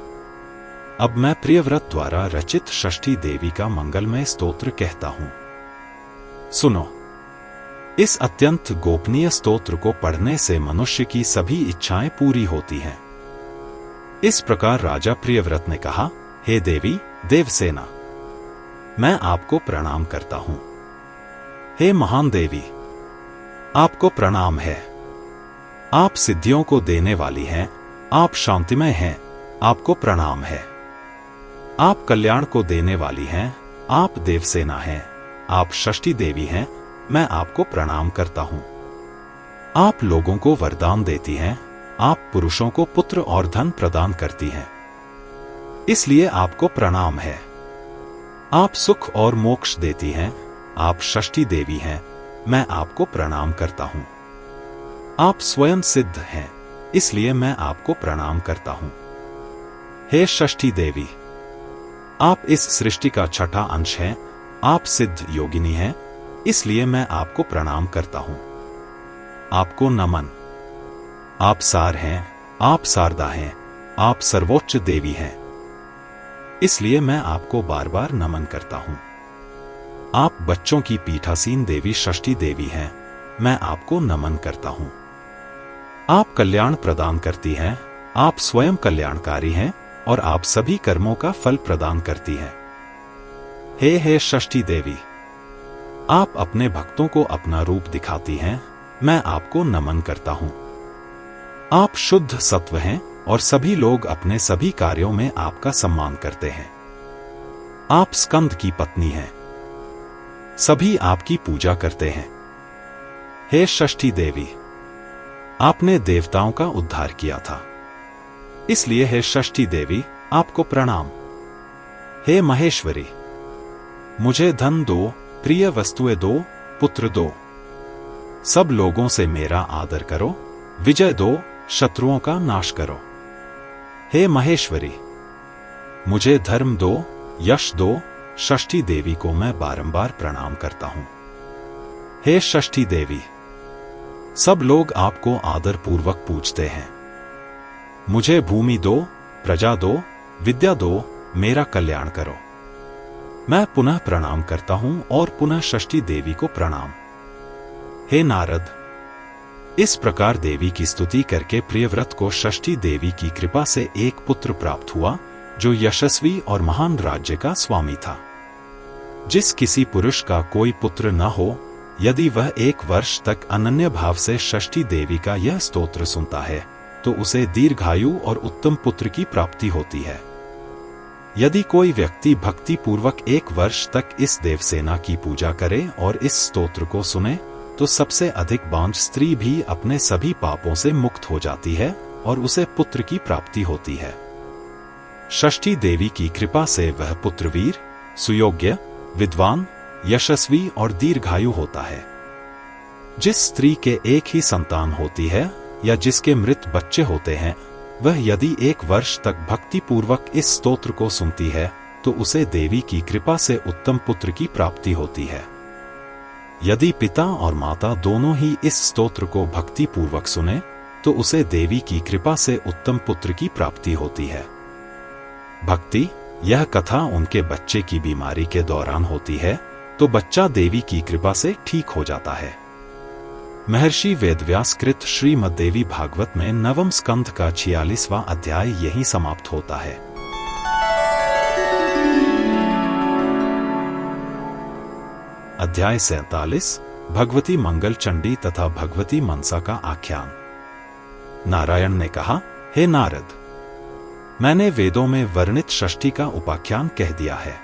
अब मैं प्रियव्रत द्वारा रचित षष्ठी देवी का मंगलमय स्तोत्र कहता हूं। सुनो। इस अत्यंत गोपनीय स्तोत्र को पढ़ने से मनुष्य की सभी इच्छाएं पूरी होती हैं। इस प्रकार राजा प्रियव्रत ने कहा, हे देवी देवसेना, मैं आपको प्रणाम करता हूं। हे महान देवी, आपको प्रणाम है। आप सिद्धियों को देने वाली हैं, आप शांतिमय हैं, आपको प्रणाम है। आप कल्याण को देने वाली हैं, आप देवसेना हैं, आप षष्ठी देवी हैं, मैं आपको प्रणाम करता हूं। आप लोगों को वरदान देती हैं, आप पुरुषों को पुत्र और धन प्रदान करती हैं, इसलिए आपको प्रणाम है। आप सुख और मोक्ष देती हैं, आप षष्ठी देवी हैं, मैं आपको प्रणाम करता हूं। आप स्वयं सिद्ध हैं, इसलिए मैं आपको प्रणाम करता हूं। हे षष्ठी देवी, आप इस सृष्टि का छठा अंश हैं, आप सिद्ध योगिनी हैं, इसलिए मैं आपको प्रणाम करता हूं। आपको नमन। आप सार हैं, आप शारदा हैं, आप सर्वोच्च देवी हैं, इसलिए मैं आपको बार बार नमन करता हूं। आप बच्चों की पीठासीन देवी षष्ठी देवी हैं, मैं आपको नमन करता हूं। आप कल्याण प्रदान करती हैं, आप स्वयं कल्याणकारी हैं और आप सभी कर्मों का फल प्रदान करती हैं। हे षष्ठी देवी, आप अपने भक्तों को अपना रूप दिखाती हैं, मैं आपको नमन करता हूं। आप शुद्ध सत्व हैं और सभी लोग अपने सभी कार्यों में आपका सम्मान करते हैं। आप स्कंद की पत्नी हैं, सभी आपकी पूजा करते हैं। हे षष्ठी देवी, आपने देवताओं का उद्धार किया था, इसलिए हे षष्ठी देवी आपको प्रणाम। हे महेश्वरी, मुझे धन दो, प्रिय वस्तुएं दो, पुत्र दो, सब लोगों से मेरा आदर करो, विजय दो, शत्रुओं का नाश करो। हे महेश्वरी, मुझे धर्म दो, यश दो। षष्ठी देवी को मैं बारंबार प्रणाम करता हूं। हे षष्ठी देवी, सब लोग आपको आदर पूर्वक पूजते हैं। मुझे भूमि दो, प्रजा दो, विद्या दो, मेरा कल्याण करो। मैं पुनः प्रणाम करता हूं और पुनः षष्ठी देवी को प्रणाम। हे नारद, इस प्रकार देवी की स्तुति करके प्रियव्रत को षष्ठी देवी की कृपा से एक पुत्र प्राप्त हुआ जो यशस्वी और महान राज्य का स्वामी था। जिस किसी पुरुष का कोई पुत्र न हो, यदि वह 1 वर्ष तक अनन्य भाव से षष्ठी देवी का यह स्तोत्र सुनता है तो उसे दीर्घायु और उत्तम पुत्र की प्राप्ति होती है। यदि कोई व्यक्ति भक्ति पूर्वक 1 वर्ष तक इस देवसेना की पूजा करे और इस स्तोत्र को सुने तो सबसे अधिक बांझ स्त्री भी अपने सभी पापों से मुक्त हो जाती है और उसे पुत्र की प्राप्ति होती है। षष्ठी देवी की कृपा से वह पुत्र वीर, सुयोग्य, विद्वान, यशस्वी और दीर्घायु होता है। जिस स्त्री के एक ही संतान होती है या जिसके मृत बच्चे होते हैं, वह यदि 1 वर्ष तक भक्ति पूर्वक इस स्तोत्र को सुनती है तो उसे देवी की कृपा से उत्तम पुत्र की प्राप्ति होती है। यदि पिता और माता दोनों ही इस स्तोत्र को भक्ति पूर्वक सुने तो उसे देवी की कृपा से उत्तम पुत्र की प्राप्ति होती है। भक्ति, यह कथा उनके बच्चे की बीमारी के दौरान होती है तो बच्चा देवी की कृपा से ठीक हो जाता है। महर्षि वेदव्यास कृत श्रीमद्देवी भागवत में 9वें स्कंध का 46वां अध्याय यहीं समाप्त होता है। अध्याय 47 भगवती मंगल चंडी तथा भगवती मनसा का आख्यान। नारायण ने कहा, हे नारद, मैंने वेदों में वर्णित षष्ठी का उपाख्यान कह दिया है।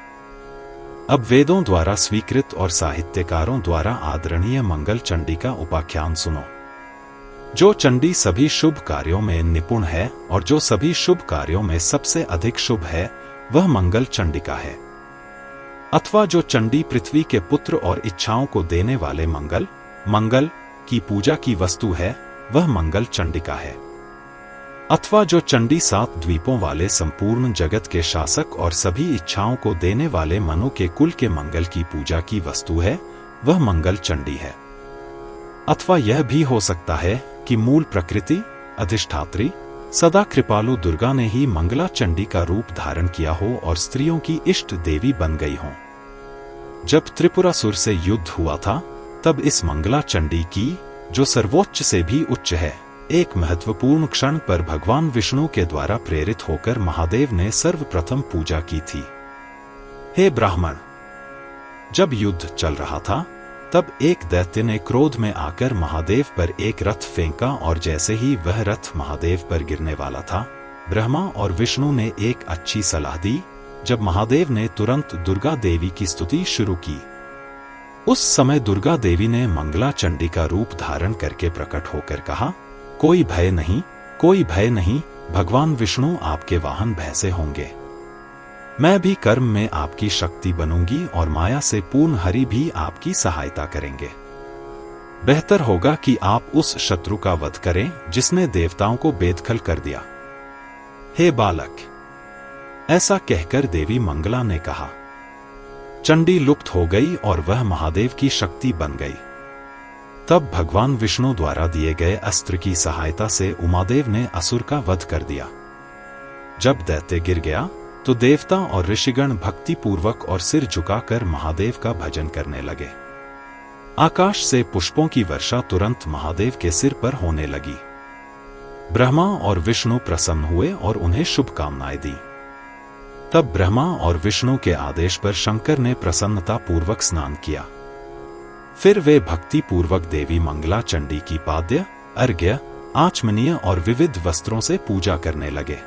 अब वेदों द्वारा स्वीकृत और साहित्यकारों द्वारा आदरणीय मंगल चंडी का उपाख्यान सुनो। जो चंडी सभी शुभ कार्यों में निपुण है और जो सभी शुभ कार्यों में सबसे अधिक शुभ है, वह मंगल चंडिका है। अथवा जो चंडी पृथ्वी के पुत्र और इच्छाओं को देने वाले मंगल की पूजा की वस्तु है, वह मंगल चंडिका है। अथवा जो चंडी 7 द्वीपों वाले संपूर्ण जगत के शासक और सभी इच्छाओं को देने वाले मनु के कुल के मंगल की पूजा की वस्तु है, वह मंगल चंडी है। अथवा यह भी हो सकता है कि मूल प्रकृति, अधिष्ठात्री, सदा कृपालु दुर्गा ने ही मंगला चंडी का रूप धारण किया हो और स्त्रियों की इष्ट देवी बन गई हो। जब त्रिपुरासुर से युद्ध हुआ था, तब इस मंगला चंडी की, जो सर्वोच्च से भी उच्च है, एक महत्वपूर्ण क्षण पर भगवान विष्णु के द्वारा प्रेरित होकर महादेव ने सर्वप्रथम पूजा की थी। हे ब्राह्मण, जब युद्ध चल रहा था, तब एक दैत्य ने क्रोध में आकर महादेव पर एक रथ फेंका और जैसे ही वह रथ महादेव पर गिरने वाला था, ब्रह्मा और विष्णु ने एक अच्छी सलाह दी। जब महादेव ने तुरंत दुर्गा देवी की स्तुति शुरू की। उस समय दुर्गा देवी ने मंगला चंडी का रूप धारण करके प्रकट होकर कहा, कोई भय नहीं, कोई भय नहीं, भगवान विष्णु आपके वाहन भैंसे होंगे। मैं भी कर्म में आपकी शक्ति बनूंगी और माया से पूर्ण हरि भी आपकी सहायता करेंगे। बेहतर होगा कि आप उस शत्रु का वध करें जिसने देवताओं को बेदखल कर दिया। हे बालक, ऐसा कहकर देवी मंगला ने कहा। चंडी लुप्त हो गई और वह महादेव की शक्ति बन गई। तब भगवान विष्णु द्वारा दिए गए अस्त्र की सहायता से उमादेव ने असुर का वध कर दिया। जब दैत्य गिर गया तो देवता और ऋषिगण भक्ति पूर्वक और सिर झुकाकर महादेव का भजन करने लगे। आकाश से पुष्पों की वर्षा तुरंत महादेव के सिर पर होने लगी। ब्रह्मा और विष्णु प्रसन्न हुए और उन्हें शुभकामनाएं दी। तब ब्रह्मा और विष्णु के आदेश पर शंकर ने प्रसन्नता पूर्वक स्नान किया। फिर वे भक्ति पूर्वक देवी मंगला चंडी की पाद्य, अर्घ्य, आचमनीय और विविध वस्त्रों से पूजा करने लगे।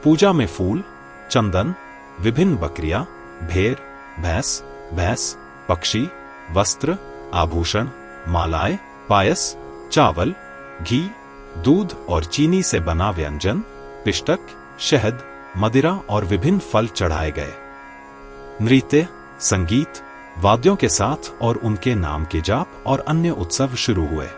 पूजा में फूल, चंदन, विभिन्न बकरियां, भेड़, भैंस, पक्षी, वस्त्र, आभूषण, मालाएं, पायस, चावल, घी, दूध और चीनी से बना व्यंजन, पिष्टक, शहद, मदिरा और विभिन्न फल चढ़ाए गए। नृत्य, संगीत, वाद्यों के साथ और उनके नाम के जाप और अन्य उत्सव शुरू हुए।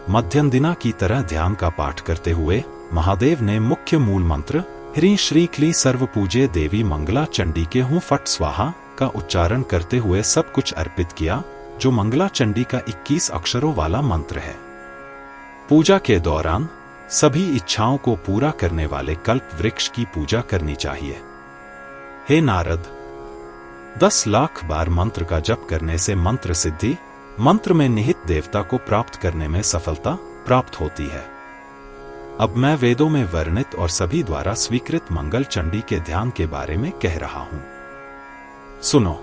मध्यम दिना की तरह ध्यान का पाठ करते हुए महादेव ने मुख्य मूल मंत्र ह्रीं श्री क्ली सर्व पूज्य देवी मंगला चंडी के हूं फट स्वाहा का उच्चारण करते हुए सब कुछ अर्पित किया, जो मंगला चंडी का 21 अक्षरों वाला मंत्र है। पूजा के दौरान सभी इच्छाओं को पूरा करने वाले कल्प वृक्ष की पूजा करनी चाहिए। हे नारद, 10 लाख बार मंत्र का जप करने से मंत्र सिद्धि, मंत्र में निहित देवता को प्राप्त करने में सफलता प्राप्त होती है। अब मैं वेदों में वर्णित और सभी द्वारा स्वीकृत मंगल चंडी के ध्यान के बारे में कह रहा हूं। सुनो।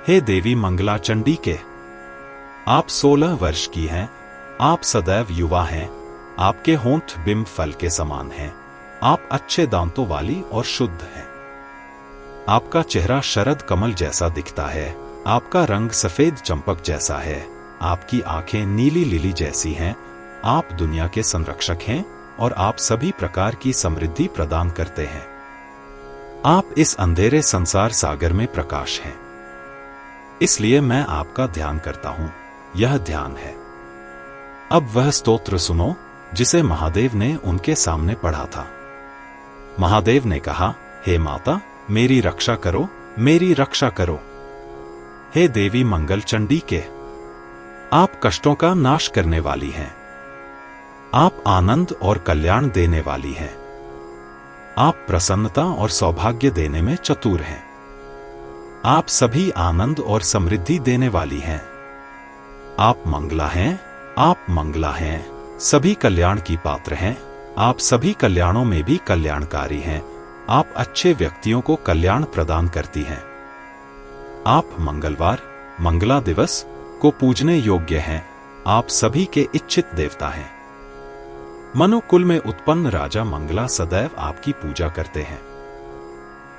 हे देवी मंगला चंडी के, आप 16 वर्ष की हैं, आप सदैव युवा हैं, आपके होंठ बिंब फल के समान हैं, आप अच्छे दांतों वाली और शुद्ध हैं। आपका चेहरा शरद कमल जैसा दिखता है, आपका रंग सफेद चंपक जैसा है, आपकी आंखें नीली लिली जैसी हैं, आप दुनिया के संरक्षक हैं और आप सभी प्रकार की समृद्धि प्रदान करते हैं। आप इस अंधेरे संसार सागर में प्रकाश हैं। इसलिए मैं आपका ध्यान करता हूं। यह ध्यान है। अब वह स्तोत्र सुनो जिसे महादेव ने उनके सामने पढ़ा था। महादेव ने कहा, हे माता, मेरी रक्षा करो, मेरी रक्षा करो। हे देवी मंगल चंडी के, आप कष्टों का नाश करने वाली हैं। आप आनंद और कल्याण देने वाली हैं। आप प्रसन्नता और सौभाग्य देने में चतुर हैं। आप सभी आनंद और समृद्धि देने वाली हैं। आप मंगला हैं, आप मंगला हैं, सभी कल्याण की पात्र हैं। आप सभी कल्याणों में भी कल्याणकारी हैं। आप अच्छे व्यक्तियों को कल्याण प्रदान करती हैं। आप मंगलवार, मंगला दिवस को पूजने योग्य हैं। आप सभी के इच्छित देवता हैं। मनुकुल में उत्पन्न राजा मंगला सदैव आपकी पूजा करते हैं।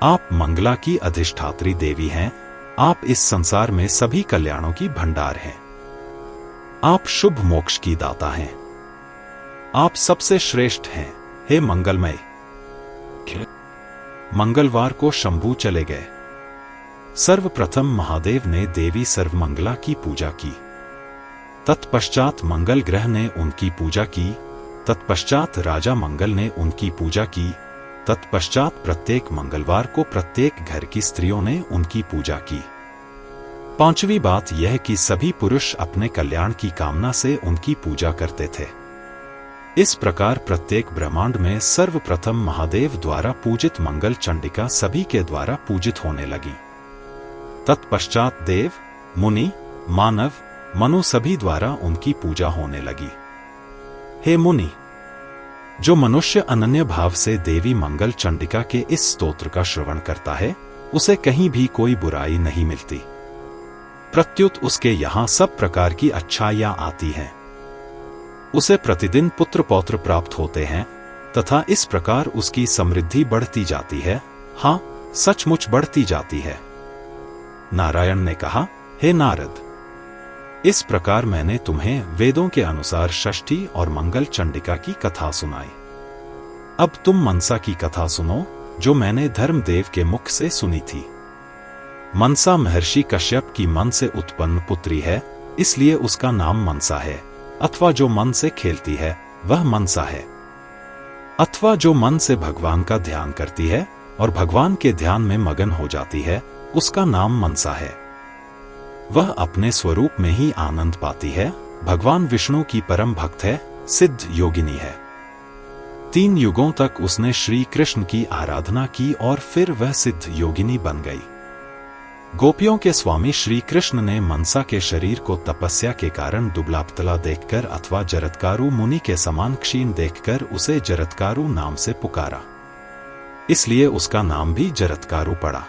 आप मंगला की अधिष्ठात्री देवी हैं। आप इस संसार में सभी कल्याणों की भंडार हैं। आप शुभ मोक्ष की दाता हैं। आप सबसे श्रेष्ठ हैं। हे मंगलमय। मंगलवार को शंभू चले गए। सर्वप्रथम महादेव ने देवी सर्वमंगला की पूजा की। तत्पश्चात मंगल ग्रह ने उनकी पूजा की। तत्पश्चात राजा मंगल ने उनकी पूजा की। तत्पश्चात प्रत्येक मंगलवार को प्रत्येक घर की स्त्रियों ने उनकी पूजा की। पांचवी बात यह कि सभी पुरुष अपने कल्याण की कामना से उनकी पूजा करते थे। इस प्रकार प्रत्येक ब्रह्मांड में सर्वप्रथम महादेव द्वारा पूजित मंगल चंडिका सभी के द्वारा पूजित होने लगी। तत्पश्चात देव, मुनि, मानव, मनु सभी द्वारा उनकी पूजा होने लगी। हे मुनि, जो मनुष्य अनन्य भाव से देवी मंगल चंडिका के इस स्तोत्र का श्रवण करता है, उसे कहीं भी कोई बुराई नहीं मिलती। प्रत्युत उसके यहां सब प्रकार की अच्छाइयां आती हैं। उसे प्रतिदिन पुत्र पौत्र प्राप्त होते हैं तथा इस प्रकार उसकी समृद्धि बढ़ती जाती है। हां, सचमुच बढ़ती जाती है। नारायण ने कहा, हे नारद, इस प्रकार मैंने तुम्हें वेदों के अनुसार षष्ठी और मंगल चंडिका की कथा सुनाई। अब तुम मनसा की कथा सुनो, जो मैंने धर्मदेव के मुख से सुनी थी। मनसा महर्षि कश्यप की मन से उत्पन्न पुत्री है, इसलिए उसका नाम मनसा है, अथवा जो मन से खेलती है वह मनसा है। अथवा जो मन से भगवान का ध्यान करती है और भगवान के ध्यान में मगन हो जाती है, उसका नाम मनसा है। वह अपने स्वरूप में ही आनंद पाती है। भगवान विष्णु की परम भक्त है, सिद्ध योगिनी है। 3 युगों तक उसने श्री कृष्ण की आराधना की और फिर वह सिद्ध योगिनी बन गई। गोपियों के स्वामी श्री कृष्ण ने मनसा के शरीर को तपस्या के कारण दुबला पतला देखकर अथवा जरत्कारु मुनि के समान क्षीण देखकर उसे जरत्कारु नाम से पुकारा, इसलिए उसका नाम भी जरत्कारु पड़ा।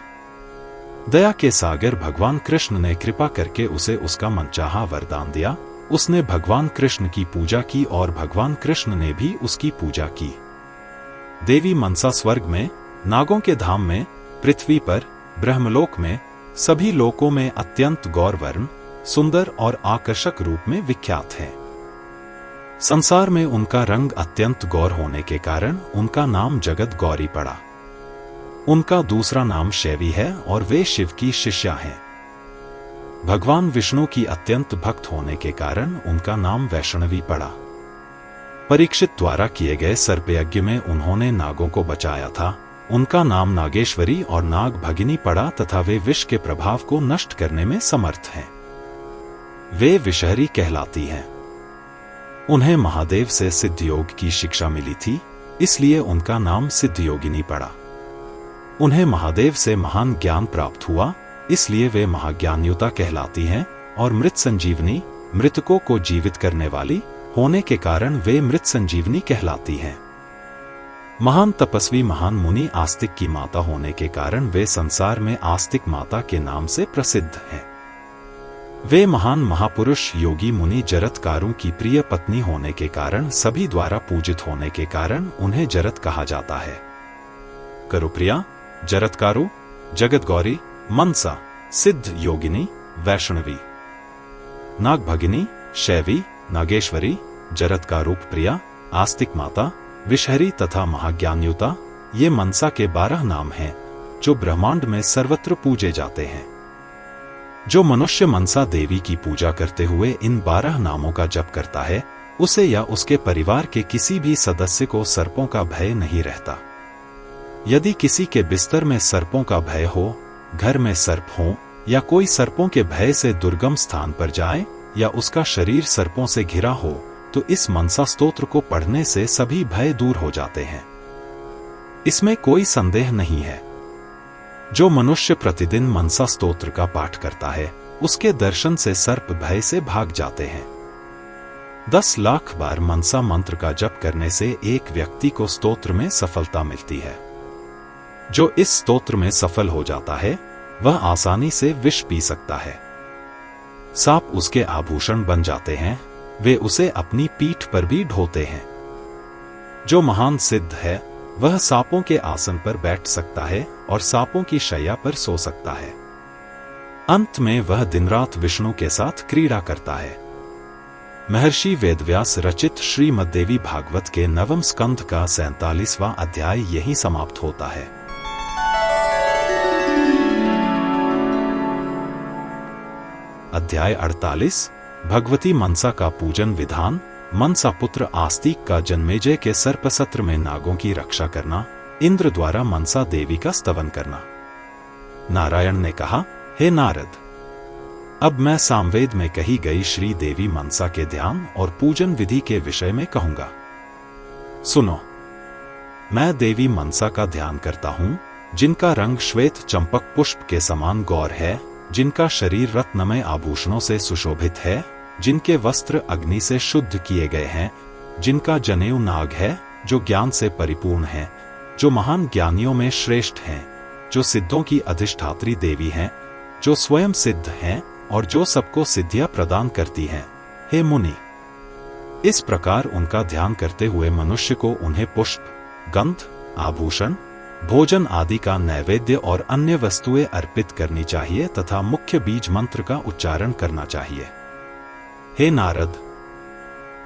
दया के सागर भगवान कृष्ण ने कृपा करके उसे उसका मनचाहा वरदान दिया। उसने भगवान कृष्ण की पूजा की और भगवान कृष्ण ने भी उसकी पूजा की। देवी मनसा स्वर्ग में, नागों के धाम में, पृथ्वी पर, ब्रह्मलोक में, सभी लोकों में अत्यंत गौरवर्ण, सुंदर और आकर्षक रूप में विख्यात है। संसार में उनका रंग अत्यंत गौर होने के कारण उनका नाम जगत गौरी पड़ा। उनका दूसरा नाम शैवी है और वे शिव की शिष्या हैं। भगवान विष्णु की अत्यंत भक्त होने के कारण उनका नाम वैष्णवी पड़ा। परीक्षित द्वारा किए गए सर्पयज्ञ में उन्होंने नागों को बचाया था। उनका नाम नागेश्वरी और नाग भगिनी पड़ा तथा वे विष के प्रभाव को नष्ट करने में समर्थ हैं। वे विषहरी कहलाती हैं। उन्हें महादेव से सिद्ध योग की शिक्षा मिली थी, इसलिए उनका नाम सिद्ध योगिनी पड़ा। उन्हें महादेव से महान ज्ञान प्राप्त हुआ, इसलिए वे महाज्ञानयुता कहलाती हैं। और मृत संजीवनी, मृतकों को जीवित करने वाली होने के कारण वे मृत संजीवनी कहलाती हैं। महान तपस्वी महान मुनि आस्तिक की माता होने के कारण वे संसार में आस्तिक माता के नाम से प्रसिद्ध हैं। वे महान महापुरुष योगी मुनि जरत्कारु की प्रिय पत्नी होने के कारण सभी द्वारा पूजित होने के कारण उन्हें जरत कहा जाता है। करुप्रिया, जरत्कारु, जगत गौरी, मनसा, सिद्ध योगिनी, वैष्णवी, नागभगिनी, शैवी, नागेश्वरी, जरत्कारूप प्रिया, आस्तिक माता, विषहरी तथा महाज्ञानयुता, ये मनसा के 12 नाम हैं जो ब्रह्मांड में सर्वत्र पूजे जाते हैं। जो मनुष्य मनसा देवी की पूजा करते हुए इन 12 नामों का जप करता है, उसे या उसके परिवार के किसी भी सदस्य को सर्पों का भय नहीं रहता। यदि किसी के बिस्तर में सर्पों का भय हो, घर में सर्प हो या कोई सर्पों के भय से दुर्गम स्थान पर जाए या उसका शरीर सर्पों से घिरा हो, तो इस मनसा स्तोत्र को पढ़ने से सभी भय दूर हो जाते हैं। इसमें कोई संदेह नहीं है। जो मनुष्य प्रतिदिन मनसा स्तोत्र का पाठ करता है, उसके दर्शन से सर्प भय से भाग जाते हैं। 10 लाख बार मनसा मंत्र का जप करने से एक व्यक्ति को स्तोत्र में सफलता मिलती है। जो इस स्तोत्र में सफल हो जाता है, वह आसानी से विष पी सकता है। सांप उसके आभूषण बन जाते हैं, वे उसे अपनी पीठ पर भी ढोते हैं। जो महान सिद्ध है, वह सांपों के आसन पर बैठ सकता है और सांपों की शैया पर सो सकता है। अंत में वह दिन रात विष्णु के साथ क्रीड़ा करता है। महर्षि वेदव्यास रचित श्रीमद्देवी भागवत के 9वें स्कंध का 47वां अध्याय यहीं समाप्त होता है। अध्याय 48 भगवती मनसा का पूजन विधान। मनसा पुत्र आस्तिक का जन्मेजय के सर्पसत्र में नागों की रक्षा करना, इंद्र द्वारा मनसा देवी का स्तवन करना। नारायण ने कहा, हे नारद, अब मैं सामवेद में कही गई श्री देवी मनसा के ध्यान और पूजन विधि के विषय में कहूंगा। सुनो। मैं देवी मनसा का ध्यान करता हूं, जिनका रंग श्वेत चंपक पुष्प के समान गौर है, जिनका शरीर रत्नमय आभूषणों से सुशोभित है, जिनके वस्त्र अग्नि से शुद्ध किए गए हैं, जिनका जनेऊ नाग है, जो ज्ञान से परिपूर्ण है, जो महान ज्ञानियों में श्रेष्ठ हैं, जो सिद्धों की अधिष्ठात्री देवी हैं, जो स्वयं सिद्ध हैं और जो सबको सिद्धियां प्रदान करती हैं। हे मुनि, इस प्रकार उनका ध्यान करते हुए मनुष्य को उन्हें पुष्प, गंध, आभूषण, भोजन आदि का नैवेद्य और अन्य वस्तुएं अर्पित करनी चाहिए तथा मुख्य बीज मंत्र का उच्चारण करना चाहिए। हे नारद,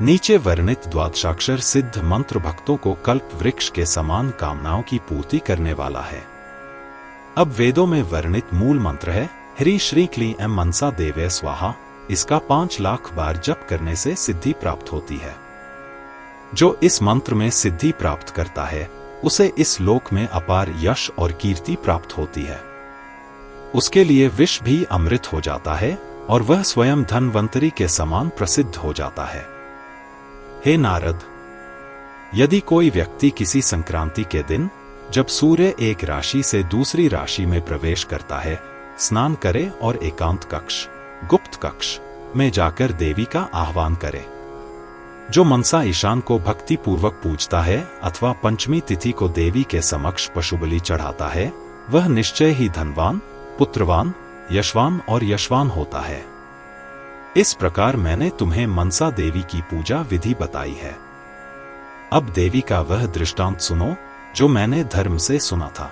नीचे वर्णित द्वादशाक्षर सिद्ध मंत्र भक्तों को कल्प वृक्ष के समान कामनाओं की पूर्ति करने वाला है। अब वेदों में वर्णित मूल मंत्र है ह्री श्री क्लीं एम मनसा देवे स्वाहा। इसका 5 लाख बार जप करने से सिद्धि प्राप्त होती है। जो इस मंत्र में सिद्धि प्राप्त करता है उसे इस लोक में अपार यश और कीर्ति प्राप्त होती है। उसके लिए विष भी अमृत हो जाता है और वह स्वयं धन्वंतरी के समान प्रसिद्ध हो जाता है। हे नारद, यदि कोई व्यक्ति किसी संक्रांति के दिन जब सूर्य एक राशि से दूसरी राशि में प्रवेश करता है स्नान करे और एकांत कक्ष, गुप्त कक्ष में जाकर देवी का आह्वान करे। जो मनसा ईशान को भक्ति पूर्वक पूजता है अथवा पंचमी तिथि को देवी के समक्ष पशुबलि चढ़ाता है वह निश्चय ही धनवान, पुत्रवान, यशवान और यशवान होता है। इस प्रकार मैंने तुम्हें मनसा देवी की पूजा विधि बताई है। अब देवी का वह दृष्टांत सुनो जो मैंने धर्म से सुना था।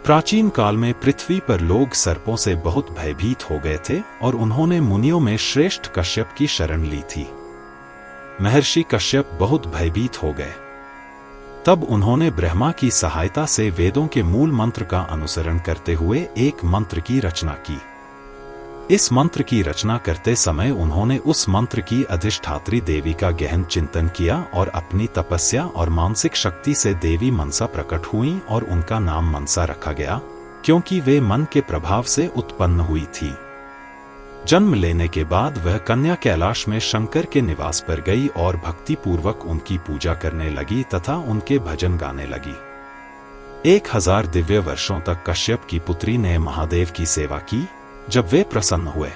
प्राचीन काल में पृथ्वी पर लोग सर्पों से बहुत भयभीत हो गए थे और उन्होंने मुनियों में श्रेष्ठ कश्यप की शरण ली थी। महर्षि कश्यप बहुत भयभीत हो गए। तब उन्होंने ब्रह्मा की सहायता से वेदों के मूल मंत्र का अनुसरण करते हुए एक मंत्र की रचना की। इस मंत्र की रचना करते समय उन्होंने उस मंत्र की अधिष्ठात्री देवी का गहन चिंतन किया और अपनी तपस्या और मानसिक शक्ति से देवी मनसा प्रकट हुई और उनका नाम मनसा रखा गया क्योंकि वे मन के प्रभाव से उत्पन्न हुई थी। जन्म लेने के बाद वह कन्या कैलाश में शंकर के निवास पर गई और भक्ति पूर्वक उनकी पूजा करने लगी तथा उनके भजन गाने लगी। 1000 दिव्य वर्षों तक कश्यप की पुत्री ने महादेव की सेवा की। जब वे प्रसन्न हुए,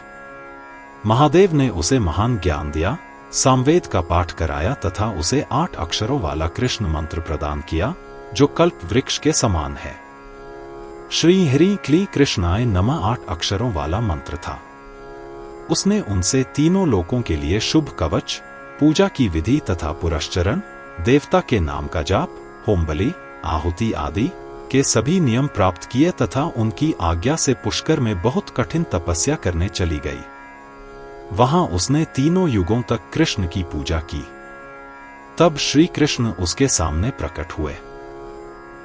महादेव ने उसे महान ज्ञान दिया, सामवेद का पाठ कराया तथा उसे 8 अक्षरों वाला कृष्ण मंत्र प्रदान किया जो कल्प वृक्ष के समान है। श्री हरि क्ली कृष्णाय नमः 8 अक्षरों वाला मंत्र था। उसने उनसे तीनों लोकों के लिए शुभ कवच, पूजा की विधि तथा पुरस्चरण, देवता के नाम का जाप, होम बलि, आहुति आदि के सभी नियम प्राप्त किए तथा उनकी आज्ञा से पुष्कर में बहुत कठिन तपस्या करने चली गई। वहां उसने तीनों युगों तक कृष्ण की पूजा की। तब श्री कृष्ण उसके सामने प्रकट हुए।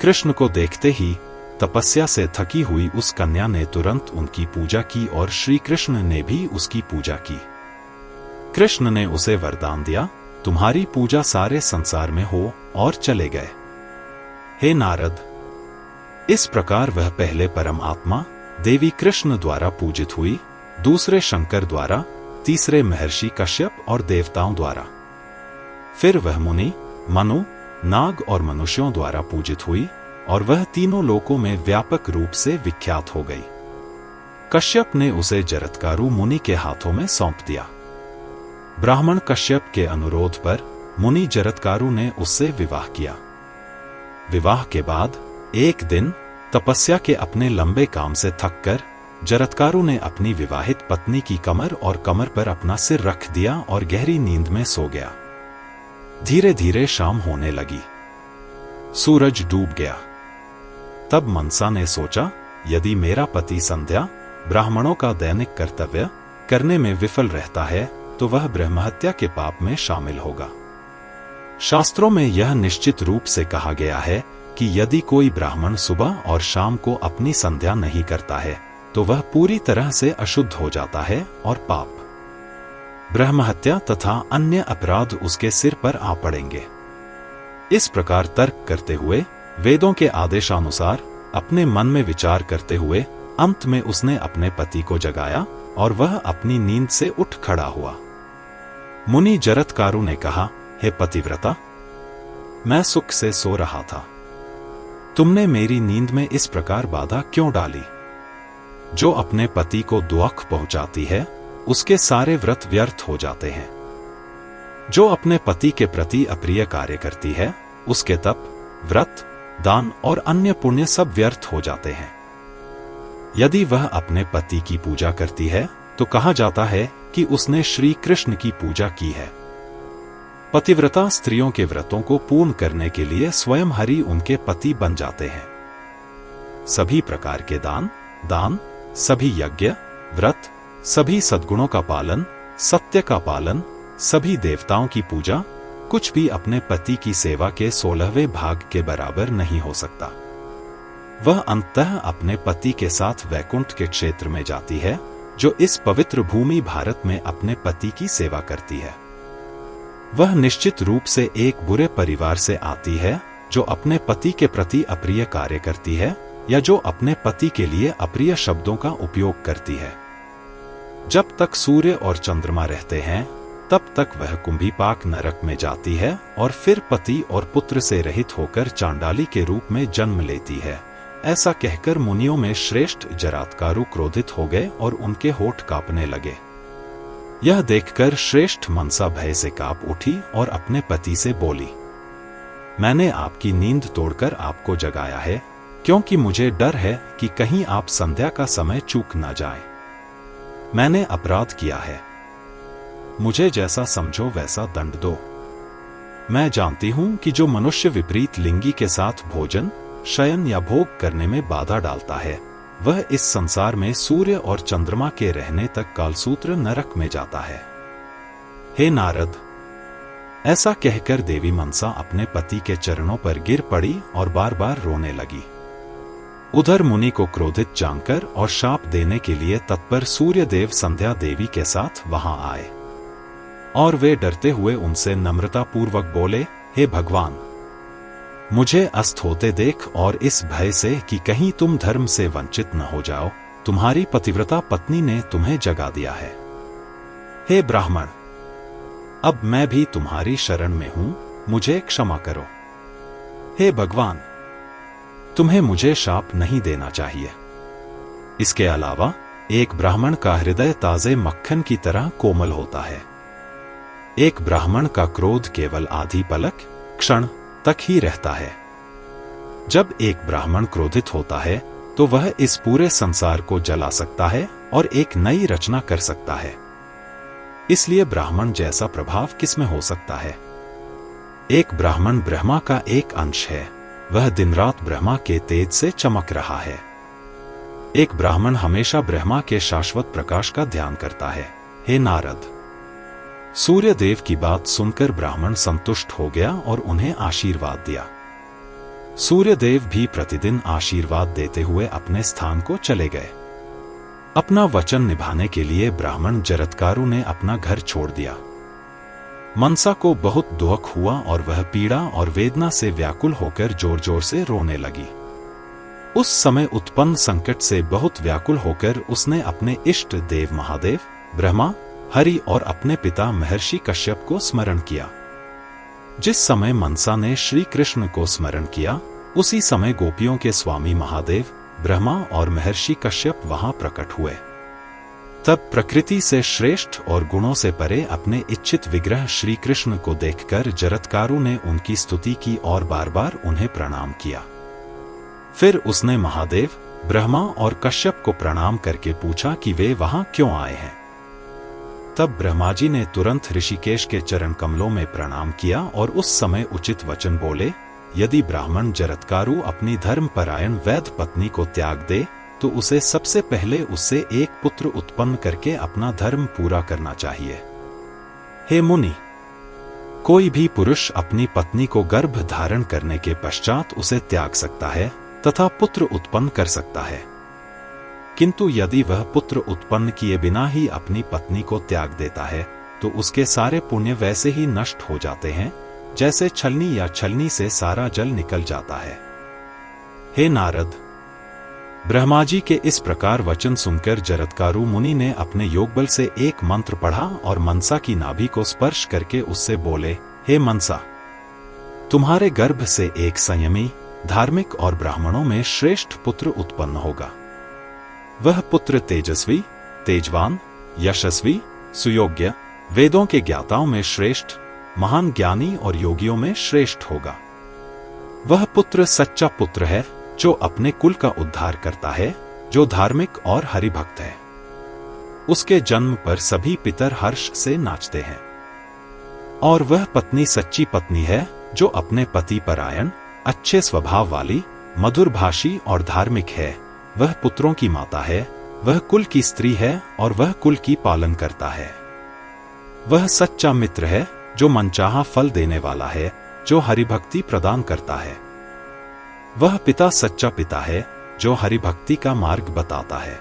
कृष्ण को देखते ही तपस्या से थकी हुई उस कन्या ने तुरंत उनकी पूजा की और श्री कृष्ण ने भी उसकी पूजा की। कृष्ण ने उसे वरदान दिया, तुम्हारी पूजा सारे संसार में हो, और चले गए। हे नारद, इस प्रकार वह पहले परमात्मा देवी कृष्ण द्वारा पूजित हुई, दूसरे शंकर द्वारा, तीसरे महर्षि कश्यप और देवताओं द्वारा, फिर वह मुनि, मनु, नाग और मनुष्यों द्वारा पूजित हुई और वह तीनों लोकों में व्यापक रूप से विख्यात हो गई। कश्यप ने उसे जरत्कारु मुनि के हाथों में सौंप दिया। ब्राह्मण कश्यप के अनुरोध पर मुनि जरत्कारु ने उससे विवाह किया। विवाह के बाद एक दिन तपस्या के अपने लंबे काम से थककर जरत्कारु ने अपनी विवाहित पत्नी की कमर और कमर पर अपना सिर रख दिया और गहरी नींद में सो गया। धीरे धीरे शाम होने लगी, सूरज डूब गया। तब मनसा ने सोचा, यदि मेरा पति संध्या ब्राह्मणों का दैनिक कर्तव्य करने में विफल रहता है तो वह ब्रह्महत्या के पाप में शामिल होगा। शास्त्रों में यह निश्चित रूप से कहा गया है कि यदि कोई ब्राह्मण सुबह और शाम को अपनी संध्या नहीं करता है तो वह पूरी तरह से अशुद्ध हो जाता है और पाप, ब्रह्महत्या तथा अन्य अपराध उसके सिर पर आ पड़ेंगे। इस प्रकार तर्क करते हुए, वेदों के आदेशानुसार अपने मन में विचार करते हुए अंत में उसने अपने पति को जगाया और वह अपनी नींद से उठ खड़ा हुआ। मुनि जरत्कारु ने कहा, हे पतिव्रता, मैं सुख से सो रहा था, तुमने मेरी नींद में इस प्रकार बाधा क्यों डाली? जो अपने पति को दुख पहुंचाती है उसके सारे व्रत व्यर्थ हो जाते हैं। जो अपने पति के प्रति अप्रिय कार्य करती है उसके तप, व्रत, दान और अन्य पुण्य सब व्यर्थ हो जाते हैं। यदि वह अपने पति की पूजा करती है तो कहा जाता है कि उसने श्री कृष्ण की पूजा की है। पतिव्रता स्त्रियों के व्रतों को पूर्ण करने के लिए स्वयं हरि उनके पति बन जाते हैं। सभी प्रकार के दान, सभी यज्ञ, व्रत, सभी सद्गुणों का पालन, सत्य का पालन, सभी देवताओं की पूजा, कुछ भी अपने पति की सेवा के 16वें भाग के बराबर नहीं हो सकता। वह अंततः अपने पति के साथ वैकुंठ के क्षेत्र में जाती है, जो इस पवित्र भूमि भारत में अपने पति की सेवा करती है। वह निश्चित रूप से एक बुरे परिवार से आती है जो अपने पति के प्रति अप्रिय कार्य करती है या जो अपने पति के लिए अप्रिय शब्दों का उपयोग करती है। जब तक सूर्य और चंद्रमा रहते हैं तब तक वह कुंभीपाक नरक में जाती है और फिर पति और पुत्र से रहित होकर चांडाली के रूप में जन्म लेती है। ऐसा कहकर मुनियों में श्रेष्ठ जरात्कारु क्रोधित हो गए और उनके होठ कांपने लगे। यह देखकर श्रेष्ठ मनसा भय से कांप उठी और अपने पति से बोली, मैंने आपकी नींद तोड़कर आपको जगाया है क्योंकि मुझे डर है कि कहीं आप संध्या का समय चूक ना जाएं। मैंने अपराध किया है, मुझे जैसा समझो वैसा दंड दो। मैं जानती हूं कि जो मनुष्य विपरीत लिंगी के साथ भोजन, शयन या भोग करने में बाधा डालता है वह इस संसार में सूर्य और चंद्रमा के रहने तक कालसूत्र नरक में जाता है। हे नारद, ऐसा कहकर देवी मनसा अपने पति के चरणों पर गिर पड़ी और बार बार रोने लगी। उधर मुनि को क्रोधित जानकर और शाप देने के लिए तत्पर सूर्य देव संध्या देवी के साथ वहां आए और वे डरते हुए उनसे नम्रता पूर्वक बोले, हे भगवान, मुझे अस्त होते देख और इस भय से कि कहीं तुम धर्म से वंचित न हो जाओ, तुम्हारी पतिव्रता पत्नी ने तुम्हें जगा दिया है। हे ब्राह्मण, अब मैं भी तुम्हारी शरण में हूं, मुझे क्षमा करो। हे भगवान, तुम्हें मुझे शाप नहीं देना चाहिए। इसके अलावा एक ब्राह्मण का हृदय ताजे मक्खन की तरह कोमल होता है। एक ब्राह्मण का क्रोध केवल आधी पलक, क्षण तक ही रहता है। जब एक ब्राह्मण क्रोधित होता है तो वह इस पूरे संसार को जला सकता है और एक नई रचना कर सकता है। इसलिए ब्राह्मण जैसा प्रभाव किसमें हो सकता है? एक ब्राह्मण ब्रह्मा का एक अंश है, वह दिन रात ब्रह्मा के तेज से चमक रहा है। एक ब्राह्मण हमेशा ब्रह्मा के शाश्वत प्रकाश का ध्यान करता है। हे नारद, सूर्य देव की बात सुनकर ब्राह्मण संतुष्ट हो गया और उन्हें आशीर्वाद दिया। सूर्य देव भी प्रतिदिन आशीर्वाद देते हुए अपने स्थान को चले गए। अपना वचन निभाने के लिए ब्राह्मण जरत्कारु ने अपना घर छोड़ दिया। मनसा को बहुत दुख हुआ और वह पीड़ा और वेदना से व्याकुल होकर जोर जोर से रोने लगी। उस समय उत्पन्न संकट से बहुत व्याकुल होकर उसने अपने इष्ट देव महादेव, ब्रह्मा, हरि और अपने पिता महर्षि कश्यप को स्मरण किया। जिस समय मनसा ने श्री कृष्ण को स्मरण किया उसी समय गोपियों के स्वामी महादेव, ब्रह्मा और महर्षि कश्यप वहां प्रकट हुए। तब प्रकृति से श्रेष्ठ और गुणों से परे अपने इच्छित विग्रह श्री कृष्ण को देखकर जरत्कारु ने उनकी स्तुति की और बार बार उन्हें प्रणाम किया। फिर उसने महादेव, ब्रह्मा और कश्यप को प्रणाम करके पूछा कि वे वहां क्यों आए हैं। तब ब्रह्मा जी ने तुरंत ऋषिकेश के चरण कमलों में प्रणाम किया और उस समय उचित वचन बोले, यदि ब्राह्मण जरत्कारु अपनी धर्मपरायण वैध पत्नी को त्याग दे तो उसे सबसे पहले उससे एक पुत्र उत्पन्न करके अपना धर्म पूरा करना चाहिए। हे मुनि, कोई भी पुरुष अपनी पत्नी को गर्भ धारण करने के पश्चात उसे त्याग सकता है तथा पुत्र उत्पन्न कर सकता है, किंतु यदि वह पुत्र उत्पन्न किए बिना ही अपनी पत्नी को त्याग देता है तो उसके सारे पुण्य वैसे ही नष्ट हो जाते हैं जैसे छलनी या छलनी से सारा जल निकल जाता है। हे नारद, ब्रह्मा जी के इस प्रकार वचन सुनकर जरत्कारु मुनि ने अपने योगबल से एक मंत्र पढ़ा और मनसा की नाभि को स्पर्श करके उससे बोले, हे मनसा, तुम्हारे गर्भ से एक संयमी, धार्मिक और ब्राह्मणों में श्रेष्ठ पुत्र उत्पन्न होगा। वह पुत्र तेजस्वी, तेजवान, यशस्वी, सुयोग्य, वेदों के ज्ञाताओं में श्रेष्ठ, महान ज्ञानी और योगियों में श्रेष्ठ होगा। वह पुत्र सच्चा पुत्र है जो अपने कुल का उद्धार करता है, जो धार्मिक और हरिभक्त है। उसके जन्म पर सभी पितर हर्ष से नाचते हैं। और वह पत्नी सच्ची पत्नी है जो अपने पति परायण, अच्छे स्वभाव वाली, मधुरभाषी और धार्मिक है। वह पुत्रों की माता है, वह कुल की स्त्री है और वह कुल की पालन करता है। वह सच्चा मित्र है जो मनचाहा फल देने वाला है, जो हरिभक्ति प्रदान करता है। वह पिता सच्चा पिता है जो हरिभक्ति का मार्ग बताता है।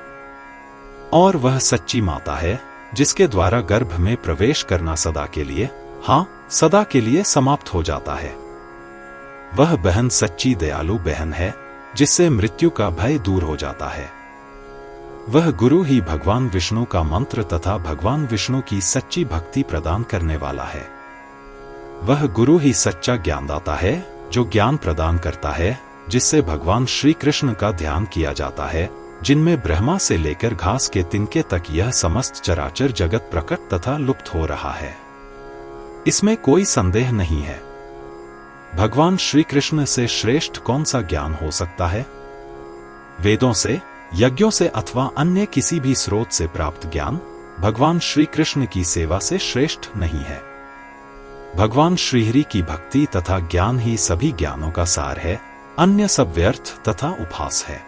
और वह सच्ची माता है जिसके द्वारा गर्भ में प्रवेश करना सदा के लिए, हाँ, सदा के लिए समाप्त हो जाता है। वह बहन सच्ची दयालु बहन है जिससे मृत्यु का भय दूर हो जाता है। वह गुरु ही भगवान विष्णु का मंत्र तथा भगवान विष्णु की सच्ची भक्ति प्रदान करने वाला है। वह गुरु ही सच्चा ज्ञानदाता है जो ज्ञान प्रदान करता है जिससे भगवान श्री कृष्ण का ध्यान किया जाता है, जिनमें ब्रह्मा से लेकर घास के तिनके तक यह समस्त चराचर जगत प्रकट तथा लुप्त हो रहा है। इसमें कोई संदेह नहीं है। भगवान श्री कृष्ण से श्रेष्ठ कौन सा ज्ञान हो सकता है? वेदों से, यज्ञों से अथवा अन्य किसी भी स्रोत से प्राप्त ज्ञान भगवान श्री कृष्ण की सेवा से श्रेष्ठ नहीं है। भगवान श्रीहरि की भक्ति तथा ज्ञान ही सभी ज्ञानों का सार है, अन्य सब व्यर्थ तथा उपहास है।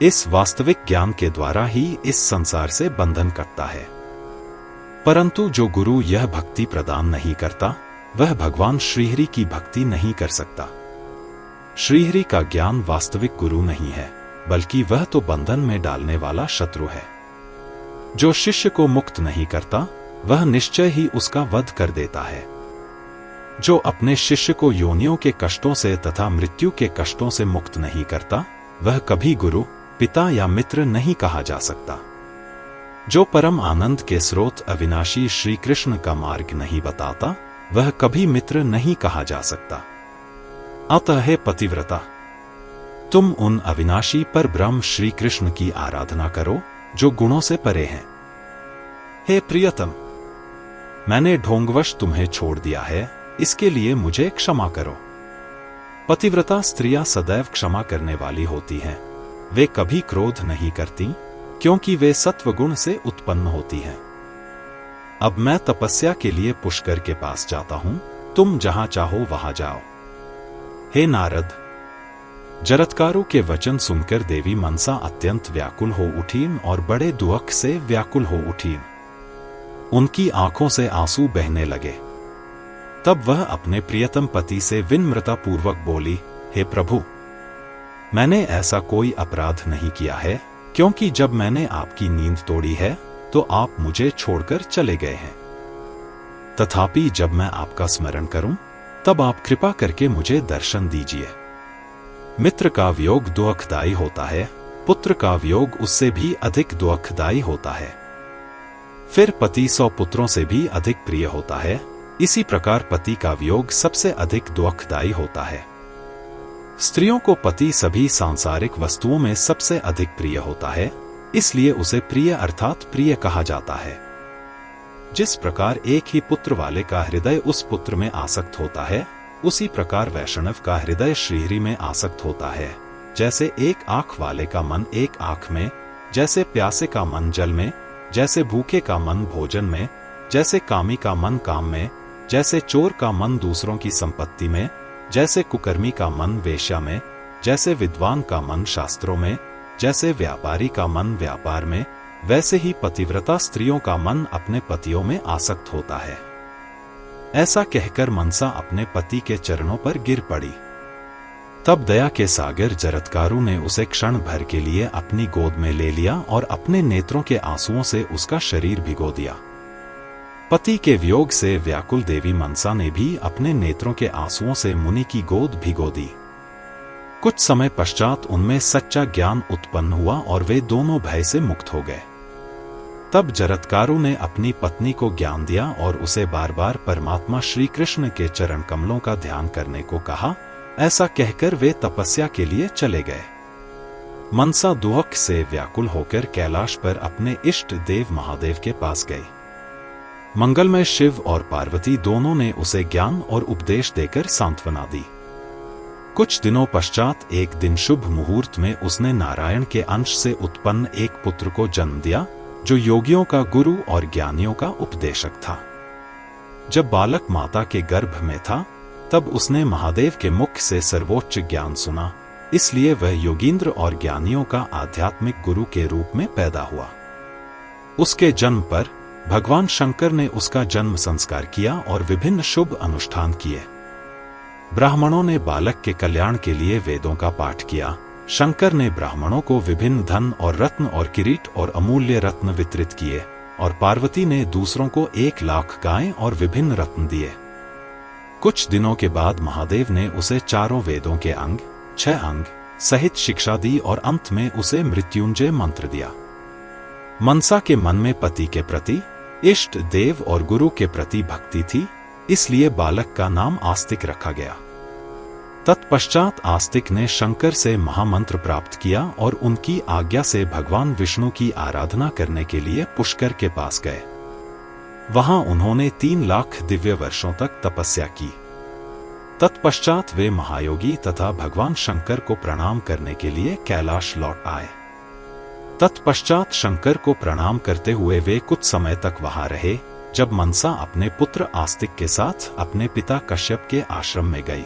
इस वास्तविक ज्ञान के द्वारा ही इस संसार से बंधन कटता है। परंतु जो गुरु यह भक्ति प्रदान नहीं करता वह भगवान श्रीहरि की भक्ति नहीं कर सकता। श्रीहरि का ज्ञान वास्तविक गुरु नहीं है, बल्कि वह तो बंधन में डालने वाला शत्रु है। जो शिष्य को मुक्त नहीं करता वह निश्चय ही उसका वध कर देता है। जो अपने शिष्य को योनियों के कष्टों से तथा मृत्यु के कष्टों से मुक्त नहीं करता वह कभी गुरु, पिता या मित्र नहीं कहा जा सकता। जो परम आनंद के स्रोत अविनाशी श्री कृष्ण का मार्ग नहीं बताता वह कभी मित्र नहीं कहा जा सकता। अतः हे पतिव्रता, तुम उन अविनाशी पर ब्रह्म श्री कृष्ण की आराधना करो जो गुणों से परे हैं। हे प्रियतम, मैंने ढोंगवश तुम्हें छोड़ दिया है, इसके लिए मुझे क्षमा करो। पतिव्रता स्त्रियां सदैव क्षमा करने वाली होती हैं। वे कभी क्रोध नहीं करती क्योंकि वे सत्वगुण से उत्पन्न होती हैं। अब मैं तपस्या के लिए पुष्कर के पास जाता हूं, तुम जहां चाहो वहां जाओ। हे नारद, जरत्कारु के वचन सुनकर देवी मनसा अत्यंत व्याकुल हो उठीं और बड़े दुख से व्याकुल हो उठीं। उनकी आंखों से आंसू बहने लगे। तब वह अपने प्रियतम पति से विनम्रतापूर्वक बोली, हे प्रभु, मैंने ऐसा कोई अपराध नहीं किया है, क्योंकि जब मैंने आपकी नींद तोड़ी है तो आप मुझे छोड़कर चले गए हैं। तथापि जब मैं आपका स्मरण करूं तब आप कृपा करके मुझे दर्शन दीजिए। मित्र का वियोग दुखदायी होता है, पुत्र का वियोग उससे भी अधिक दुखदायी होता है। फिर पति 100 पुत्रों से भी अधिक प्रिय होता है। इसी प्रकार पति का वियोग सबसे अधिक दुखदायी होता है। स्त्रियों को पति सभी सांसारिक वस्तुओं में सबसे अधिक प्रिय होता है, इसलिए उसे प्रिय अर्थात प्रिय कहा जाता है। जिस प्रकार एक ही पुत्र वाले का हृदय उस पुत्र में आसक्त होता है, उसी प्रकार वैष्णव का हृदय श्रीहरि में आसक्त होता है। जैसे एक आंख वाले का मन एक आंख में, जैसे प्यासे का मन जल में, जैसे भूखे का मन भोजन में, जैसे कामी का मन काम में, जैसे चोर का मन दूसरों की संपत्ति में, जैसे कुकर्मी का मन वेश्या में, जैसे विद्वान का मन शास्त्रों में, जैसे व्यापारी का मन व्यापार में, वैसे ही पतिव्रता स्त्रियों का मन अपने पतियों में आसक्त होता है। ऐसा कहकर मनसा अपने पति के चरणों पर गिर पड़ी। तब दया के सागर जरत्कारु ने उसे क्षण भर के लिए अपनी गोद में ले लिया और अपने नेत्रों के आंसुओं से उसका शरीर भिगो दिया। पति के वियोग से व्याकुल देवी मनसा ने भी अपने नेत्रों के आंसुओं से मुनि की गोद भिगो दी। कुछ समय पश्चात उनमें सच्चा ज्ञान उत्पन्न हुआ और वे दोनों भय से मुक्त हो गए। तब जरत्कारु ने अपनी पत्नी को ज्ञान दिया और उसे बार बार परमात्मा श्री कृष्ण के चरण कमलों का ध्यान करने को कहा। ऐसा कहकर वे तपस्या के लिए चले गए। मनसा दुख से व्याकुल होकर कैलाश पर अपने इष्ट देव महादेव के पास गई। मंगलमय शिव और पार्वती दोनों ने उसे ज्ञान और उपदेश देकर सांत्वना दी। कुछ दिनों पश्चात एक दिन शुभ मुहूर्त में उसने नारायण के अंश से उत्पन्न एक पुत्र को जन्म दिया, जो योगियों का गुरु और ज्ञानियों का उपदेशक था। जब बालक माता के गर्भ में था, तब उसने महादेव के मुख से सर्वोच्च ज्ञान सुना, इसलिए वह योगींद्र और ज्ञानियों का आध्यात्मिक गुरु के रूप में पैदा हुआ। उसके जन्म पर भगवान शंकर ने उसका जन्म संस्कार किया और विभिन्न शुभ अनुष्ठान किए। ब्राह्मणों ने बालक के कल्याण के लिए वेदों का पाठ किया। शंकर ने ब्राह्मणों को विभिन्न धन और रत्न और किरीट और अमूल्य रत्न वितरित किए, और पार्वती ने दूसरों को 1 लाख गायें और विभिन्न रत्न दिए। कुछ दिनों के बाद महादेव ने उसे चारों वेदों के 6 अंग सहित शिक्षा दी और अंत में उसे मृत्युंजय मंत्र दिया। मनसा के मन में पति के प्रति, इष्ट देव और गुरु के प्रति भक्ति थी, इसलिए बालक का नाम आस्तिक रखा गया। तत्पश्चात आस्तिक ने शंकर से महामंत्र प्राप्त किया और उनकी आज्ञा से भगवान विष्णु की आराधना करने के लिए पुष्कर के पास गए। वहां उन्होंने 3 लाख दिव्य वर्षों तक तपस्या की। तत्पश्चात वे महायोगी तथा भगवान शंकर को प्रणाम करने के लिए कैलाश लौट आए। तत्पश्चात शंकर को प्रणाम करते हुए वे कुछ समय तक वहां रहे, जब मनसा अपने पुत्र आस्तिक के साथ अपने पिता कश्यप के आश्रम में गई।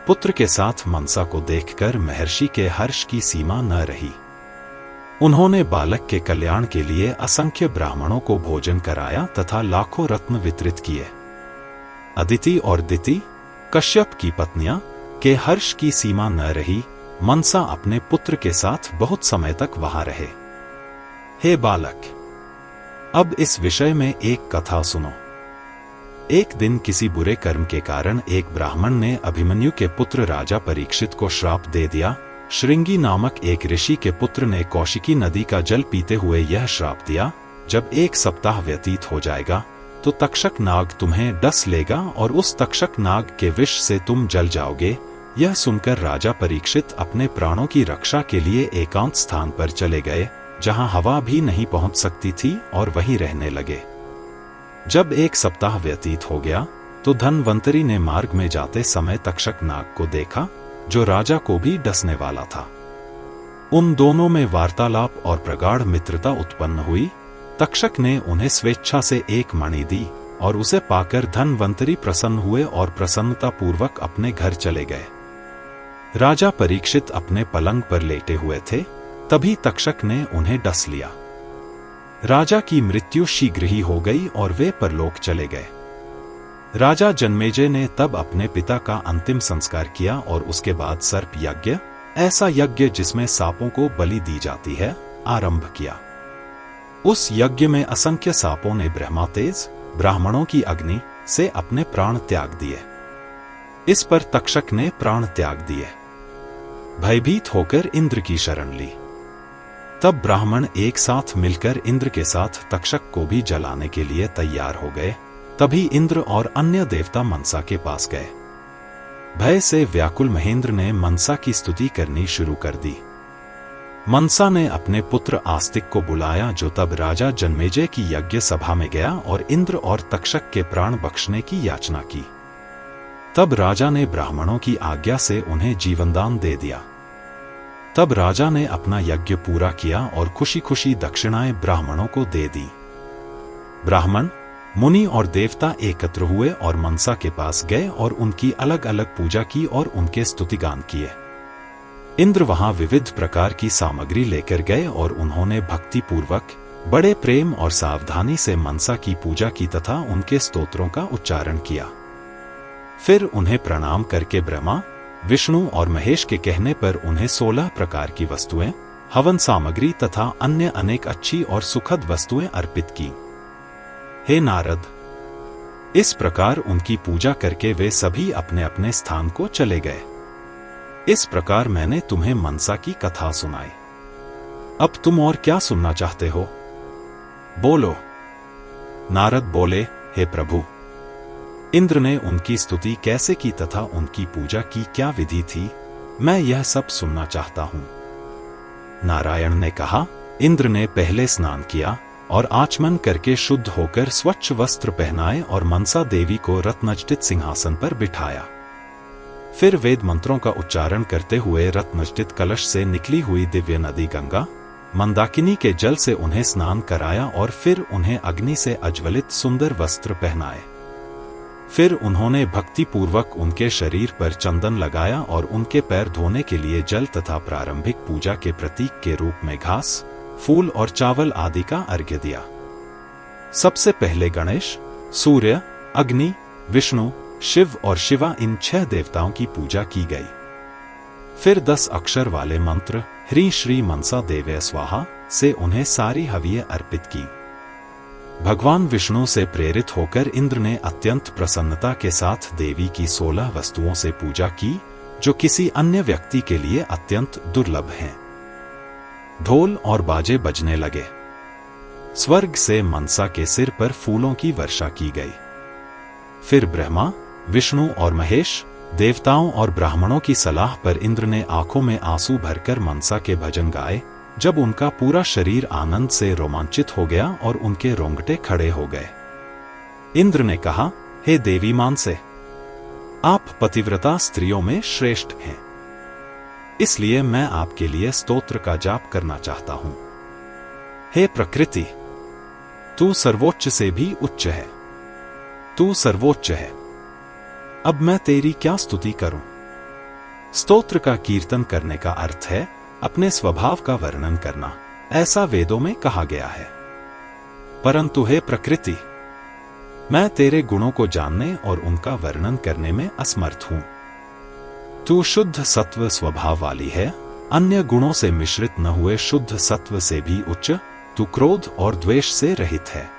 पुत्र के साथ मनसा को देखकर महर्षि के हर्ष की सीमा न रही। उन्होंने बालक के कल्याण के लिए असंख्य ब्राह्मणों को भोजन कराया तथा लाखों रत्न वितरित किए। अदिति और दिति, कश्यप की पत्नियां, के हर्ष की सीमा न रही। मनसा अपने पुत्र के साथ बहुत समय तक वहां रहे। हे बालक, अब इस विषय में एक कथा सुनो। एक दिन किसी बुरे कर्म के कारण एक ब्राह्मण ने अभिमन्यु के पुत्र राजा परीक्षित को श्राप दे दिया। श्रृंगी नामक एक ऋषि के पुत्र ने कौशिकी नदी का जल पीते हुए यह श्राप दिया, जब 1 सप्ताह व्यतीत हो जाएगा तो तक्षक नाग तुम्हें डस लेगा और उस तक्षक नाग के विष से तुम जल जाओगे। यह सुनकर राजा परीक्षित अपने प्राणों की रक्षा के लिए एकांत स्थान पर चले गए, जहां हवा भी नहीं पहुंच सकती थी, और वहीं रहने लगे। जब 1 सप्ताह व्यतीत हो गया तो धन्वंतरी ने मार्ग में जाते समय तक्षक नाग को देखा, जो राजा को भी डसने वाला था। उन दोनों में वार्तालाप और प्रगाढ़ मित्रता उत्पन्न हुई। तक्षक ने उन्हें स्वेच्छा से एक मणि दी और उसे पाकर धन्वंतरी प्रसन्न हुए और प्रसन्नतापूर्वक अपने घर चले गए। राजा परीक्षित अपने पलंग पर लेटे हुए थे, तभी तक्षक ने उन्हें डस लिया। राजा की मृत्यु शीघ्र ही हो गई और वे परलोक चले गए। राजा जन्मेजय ने तब अपने पिता का अंतिम संस्कार किया और उसके बाद सर्प यज्ञ, ऐसा यज्ञ जिसमें सांपों को बलि दी जाती है, आरंभ किया। उस यज्ञ में असंख्य सांपों ने ब्रह्मातेज, ब्राह्मणों की अग्नि, से अपने प्राण त्याग दिए। इस पर तक्षक ने प्राण त्याग दिए। भयभीत होकर इंद्र की शरण ली। तब ब्राह्मण एक साथ मिलकर इंद्र के साथ तक्षक को भी जलाने के लिए तैयार हो गए। तभी इंद्र और अन्य देवता मनसा के पास गए। भय से व्याकुल महेंद्र ने मनसा की स्तुति करनी शुरू कर दी। मनसा ने अपने पुत्र आस्तिक को बुलाया, जो तब राजा जन्मेजय की यज्ञ सभा में गया और इंद्र और तक्षक के प्राण बख्शने की याचना की। तब राजा ने ब्राह्मणों की आज्ञा से उन्हें जीवनदान दे दिया। तब राजा ने अपना यज्ञ पूरा किया और खुशी खुशी दक्षिणाएं ब्राह्मणों को दे दी। ब्राह्मण, मुनि और देवता एकत्र हुए और मनसा के पास गए और उनकी अलग अलग पूजा की और उनके स्तुतिगान किए। इंद्र वहां विविध प्रकार की सामग्री लेकर गए और उन्होंने भक्ति पूर्वक, बड़े प्रेम और सावधानी से मनसा की पूजा की तथा उनके स्तोत्रों का उच्चारण किया। फिर उन्हें प्रणाम करके ब्रह्मा, विष्णु और महेश के कहने पर उन्हें 16 प्रकार की वस्तुएं, हवन सामग्री तथा अन्य अनेक अच्छी और सुखद वस्तुएं अर्पित की। हे नारद, इस प्रकार उनकी पूजा करके वे सभी अपने अपने स्थान को चले गए। इस प्रकार मैंने तुम्हें मनसा की कथा सुनाई। अब तुम और क्या सुनना चाहते हो? बोलो। नारद बोले, हे प्रभु, इंद्र ने उनकी स्तुति कैसे की तथा उनकी पूजा की क्या विधि थी, मैं यह सब सुनना चाहता हूं। नारायण ने कहा, इंद्र ने पहले स्नान किया और आचमन करके शुद्ध होकर स्वच्छ वस्त्र पहनाए और मनसा देवी को रत्नजटित सिंहासन पर बिठाया। फिर वेद मंत्रों का उच्चारण करते हुए रत्नजटित कलश से निकली हुई दिव्य नदी गंगा, मंदाकिनी के जल से उन्हें स्नान कराया और फिर उन्हें अग्नि से अज्वलित सुंदर वस्त्र पहनाए। फिर उन्होंने भक्तिपूर्वक उनके शरीर पर चंदन लगाया और उनके पैर धोने के लिए जल तथा प्रारंभिक पूजा के प्रतीक के रूप में घास, फूल और चावल आदि का अर्घ्य दिया। सबसे पहले गणेश, सूर्य, अग्नि, विष्णु, शिव और शिवा, इन 6 देवताओं की पूजा की गई। फिर 10 अक्षर वाले मंत्र ह्रीं श्री मनसा देव्य स्वाहा से उन्हें सारी हविये अर्पित की। भगवान विष्णु से प्रेरित होकर इंद्र ने अत्यंत प्रसन्नता के साथ देवी की 16 वस्तुओं से पूजा की, जो किसी अन्य व्यक्ति के लिए अत्यंत दुर्लभ हैं। ढोल और बाजे बजने लगे। स्वर्ग से मनसा के सिर पर फूलों की वर्षा की गई। फिर ब्रह्मा, विष्णु और महेश, देवताओं और ब्राह्मणों की सलाह पर इंद्र ने आंखों में आंसू भरकर मनसा के भजन गाए। जब उनका पूरा शरीर आनंद से रोमांचित हो गया और उनके रोंगटे खड़े हो गए। इंद्र ने कहा, हे देवी मानसे, आप पतिव्रता स्त्रियों में श्रेष्ठ हैं, इसलिए मैं आपके लिए स्तोत्र का जाप करना चाहता हूं। हे प्रकृति, तू सर्वोच्च से भी उच्च है, तू सर्वोच्च है। अब मैं तेरी क्या स्तुति करूं? स्तोत्र का कीर्तन करने का अर्थ है अपने स्वभाव का वर्णन करना, ऐसा वेदों में कहा गया है। परंतु हे प्रकृति, मैं तेरे गुणों को जानने और उनका वर्णन करने में असमर्थ हूं। तू शुद्ध सत्व स्वभाव वाली है, अन्य गुणों से मिश्रित न हुए शुद्ध सत्व से भी उच्च। तू क्रोध और द्वेष से रहित है।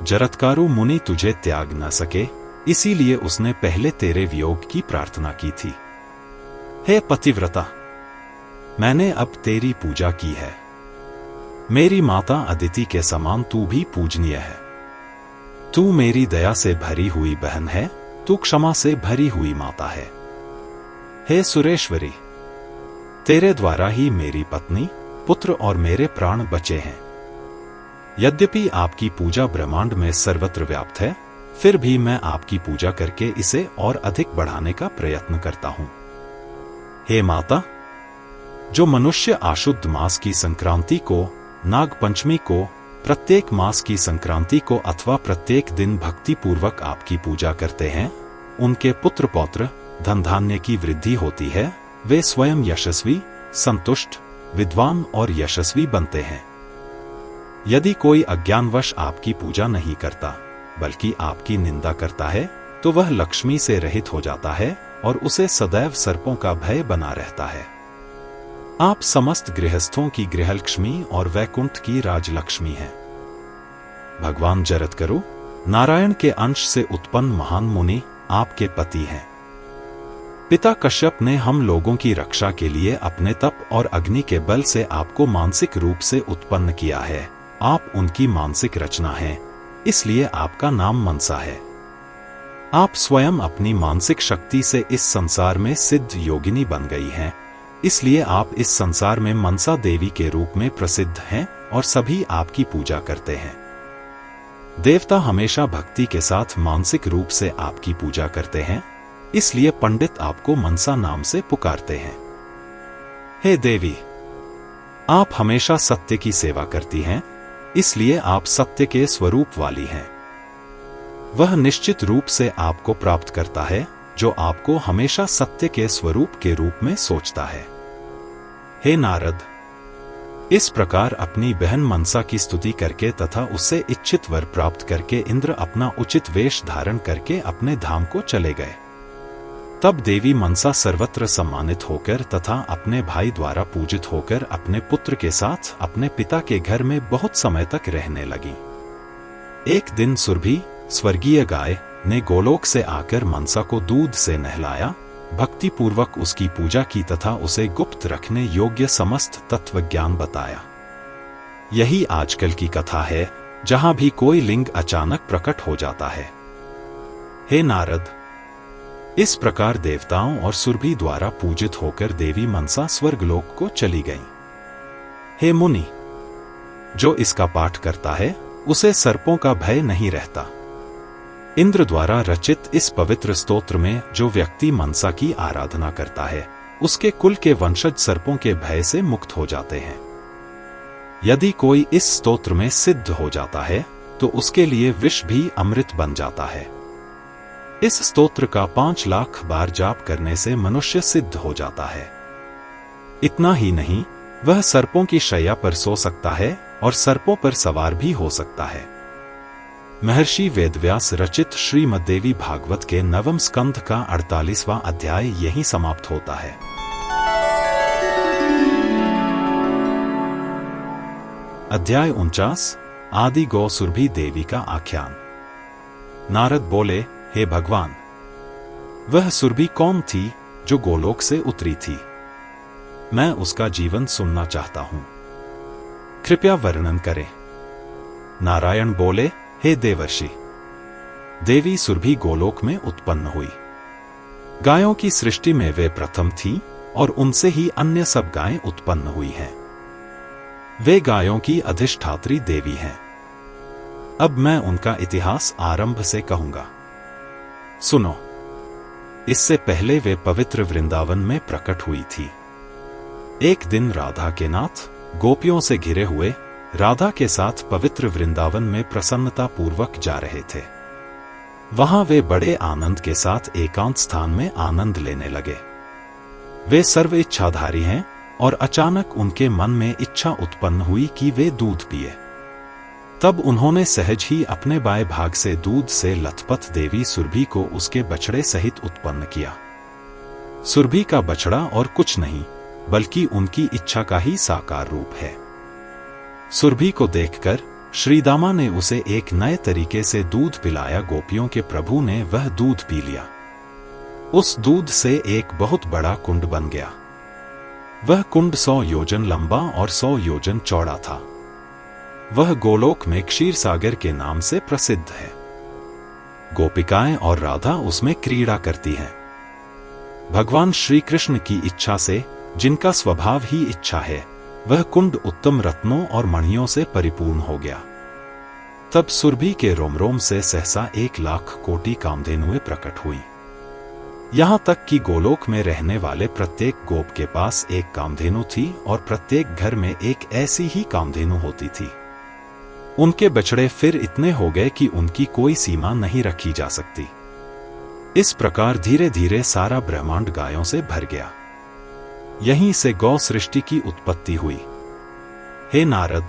जरत्कारु मुनि तुझे त्याग न सके, इसीलिए उसने पहले तेरे वियोग की प्रार्थना की थी। हे पतिव्रता, मैंने अब तेरी पूजा की है। मेरी माता अदिति के समान तू भी पूजनीय है। तू मेरी दया से भरी हुई बहन है, तू क्षमा से भरी हुई माता है। हे सुरेश्वरी, तेरे द्वारा ही मेरी पत्नी, पुत्र और मेरे प्राण बचे हैं। यद्यपि आपकी पूजा ब्रह्मांड में सर्वत्र व्याप्त है, फिर भी मैं आपकी पूजा करके इसे और अधिक बढ़ाने का प्रयत्न करता हूं। हे माता, जो मनुष्य आशुद्ध मास की संक्रांति को, नाग पंचमी को, प्रत्येक मास की संक्रांति को अथवा प्रत्येक दिन भक्ति पूर्वक आपकी पूजा करते हैं, उनके पुत्र पौत्र, धन धान्य की वृद्धि होती है। वे स्वयं यशस्वी, संतुष्ट, विद्वान और यशस्वी बनते हैं। यदि कोई अज्ञानवश आपकी पूजा नहीं करता, बल्कि आपकी निंदा करता है, तो वह लक्ष्मी से रहित हो जाता है और उसे सदैव सर्पों का भय बना रहता है। आप समस्त गृहस्थों की गृहलक्ष्मी और वैकुंठ की राजलक्ष्मी हैं। भगवान जरत्कारु, नारायण के अंश से उत्पन्न महान मुनि, आपके पति हैं। पिता कश्यप ने हम लोगों की रक्षा के लिए अपने तप और अग्नि के बल से आपको मानसिक रूप से उत्पन्न किया है। आप उनकी मानसिक रचना हैं, इसलिए आपका नाम मनसा है। आप स्वयं अपनी मानसिक शक्ति से इस संसार में सिद्ध योगिनी बन गई हैं, इसलिए आप इस संसार में मनसा देवी के रूप में प्रसिद्ध हैं और सभी आपकी पूजा करते हैं। देवता हमेशा भक्ति के साथ मानसिक रूप से आपकी पूजा करते हैं, इसलिए पंडित आपको मनसा नाम से पुकारते हैं। हे देवी, आप हमेशा सत्य की सेवा करती हैं, इसलिए आप सत्य के स्वरूप वाली हैं। वह निश्चित रूप से आपको प्राप्त करता है जो आपको हमेशा सत्य के स्वरूप के रूप में सोचता है। हे नारद, इस प्रकार अपनी बहन मनसा की स्तुति करके तथा उससे इच्छित वर प्राप्त करके इंद्र अपना उचित वेश धारण करके अपने धाम को चले गए। तब देवी मनसा सर्वत्र सम्मानित होकर तथा अपने भाई द्वारा पूजित होकर अपने पुत्र के साथ अपने पिता के घर में बहुत समय तक रहने लगी। एक दिन सुरभि, स्वर्गीय गाय, ने गोलोक से आकर मनसा को दूध से नहलाया, भक्ति पूर्वक उसकी पूजा की तथा उसे गुप्त रखने योग्य समस्त तत्व ज्ञान बताया। यही आजकल की कथा है, जहां भी कोई लिंग अचानक प्रकट हो जाता है। हे नारद, इस प्रकार देवताओं और सुरभि द्वारा पूजित होकर देवी मनसा स्वर्गलोक को चली गई। हे मुनि, जो इसका पाठ करता है उसे सर्पों का भय नहीं रहता। इंद्र द्वारा रचित इस पवित्र स्तोत्र में जो व्यक्ति मनसा की आराधना करता है, उसके कुल के वंशज सर्पों के भय से मुक्त हो जाते हैं। यदि कोई इस स्तोत्र में सिद्ध हो जाता है, तो उसके लिए विष भी अमृत बन जाता है। इस स्तोत्र का 5 लाख बार जाप करने से मनुष्य सिद्ध हो जाता है। इतना ही नहीं, वह सर्पों की शैया पर सो सकता है और सर्पों पर सवार भी हो सकता है। महर्षि वेदव्यास रचित श्रीमद्देवी भागवत के 9वें स्कंध का 48वां अध्याय यहीं समाप्त होता है। अध्याय 49, आदि गौ सुरभि देवी का आख्यान। नारद बोले, हे भगवान, वह सुरभि कौन थी जो गोलोक से उतरी थी? मैं उसका जीवन सुनना चाहता हूं, कृपया वर्णन करें। नारायण बोले, हे देवर्षि, देवी सुरभि गोलोक में उत्पन्न हुई। गायों की सृष्टि में वे प्रथम थी और उनसे ही अन्य सब गायें उत्पन्न हुई हैं। वे गायों की अधिष्ठात्री देवी हैं। अब मैं उनका इतिहास आरंभ से कहूंगा, सुनो। इससे पहले वे पवित्र वृंदावन में प्रकट हुई थी। एक दिन राधा के नाथ गोपियों से घिरे हुए राधा के साथ पवित्र वृंदावन में प्रसन्नता पूर्वक जा रहे थे। वहां वे बड़े आनंद के साथ एकांत स्थान में आनंद लेने लगे। वे सर्व इच्छाधारी हैं और अचानक उनके मन में इच्छा उत्पन्न हुई कि वे दूध पिए। तब उन्होंने सहज ही अपने बाएं भाग से दूध से लथपथ देवी सुरभि को उसके बछड़े सहित उत्पन्न किया। सुरभि का बछड़ा और कुछ नहीं बल्कि उनकी इच्छा का ही साकार रूप है। सुरभि को देखकर श्रीदामा ने उसे एक नए तरीके से दूध पिलाया। गोपियों के प्रभु ने वह दूध पी लिया। उस दूध से एक बहुत बड़ा कुंड बन गया। वह कुंड 100 योजन लंबा और 100 योजन चौड़ा था। वह गोलोक में क्षीर सागर के नाम से प्रसिद्ध है। गोपिकाएं और राधा उसमें क्रीड़ा करती हैं। भगवान श्री कृष्ण की इच्छा से, जिनका स्वभाव ही इच्छा है, वह कुंड उत्तम रत्नों और मणियों से परिपूर्ण हो गया। तब सुरभि के रोम रोम से सहसा 1,00,000 कोटि कामधेनुएं प्रकट हुई। यहां तक कि गोलोक में रहने वाले प्रत्येक गोप के पास एक कामधेनु थी और प्रत्येक घर में एक ऐसी ही कामधेनु होती थी। उनके बछड़े फिर इतने हो गए कि उनकी कोई सीमा नहीं रखी जा सकती। इस प्रकार धीरे धीरे सारा ब्रह्मांड गायों से भर गया। यहीं से गौ सृष्टि की उत्पत्ति हुई। हे नारद,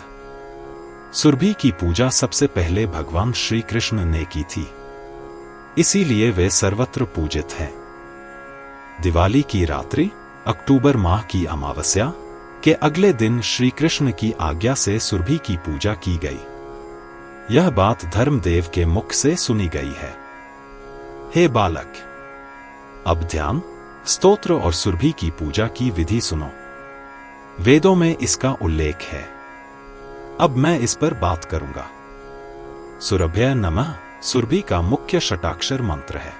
सुरभि की पूजा सबसे पहले भगवान श्री कृष्ण ने की थी, इसीलिए वे सर्वत्र पूजित हैं। दिवाली की रात्रि, अक्टूबर माह की अमावस्या के अगले दिन श्री कृष्ण की आज्ञा से सुरभि की पूजा की गई। यह बात धर्मदेव के मुख से सुनी गई है। हे बालक, अब ध्यान, स्तोत्र और सुरभि की पूजा की विधि सुनो। वेदों में इसका उल्लेख है। अब मैं इस पर बात करूंगा। सुरभ्य नमः सुरभि का मुख्य षटाक्षर मंत्र है।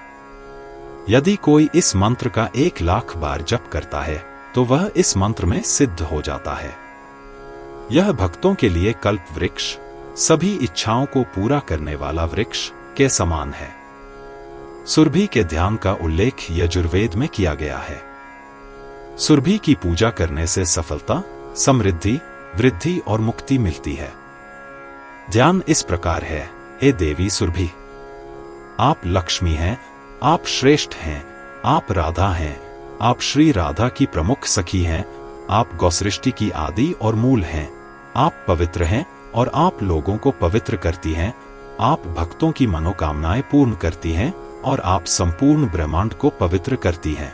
यदि कोई इस मंत्र का 1,00,000 बार जप करता है तो वह इस मंत्र में सिद्ध हो जाता है। यह भक्तों के लिए कल्प वृक्ष, सभी इच्छाओं को पूरा करने वाला वृक्ष के समान है। सुरभि के ध्यान का उल्लेख यजुर्वेद में किया गया है। सुरभि की पूजा करने से सफलता, समृद्धि, वृद्धि और मुक्ति मिलती है। ध्यान इस प्रकार है, हे देवी सुरभि, आप लक्ष्मी हैं, आप श्रेष्ठ हैं, आप राधा हैं, आप श्री राधा की प्रमुख सखी हैं, आप गौसृष्टि की आदि और मूल हैं, आप पवित्र हैं और आप लोगों को पवित्र करती हैं, आप भक्तों की मनोकामनाएं पूर्ण करती हैं और आप संपूर्ण ब्रह्मांड को पवित्र करती हैं।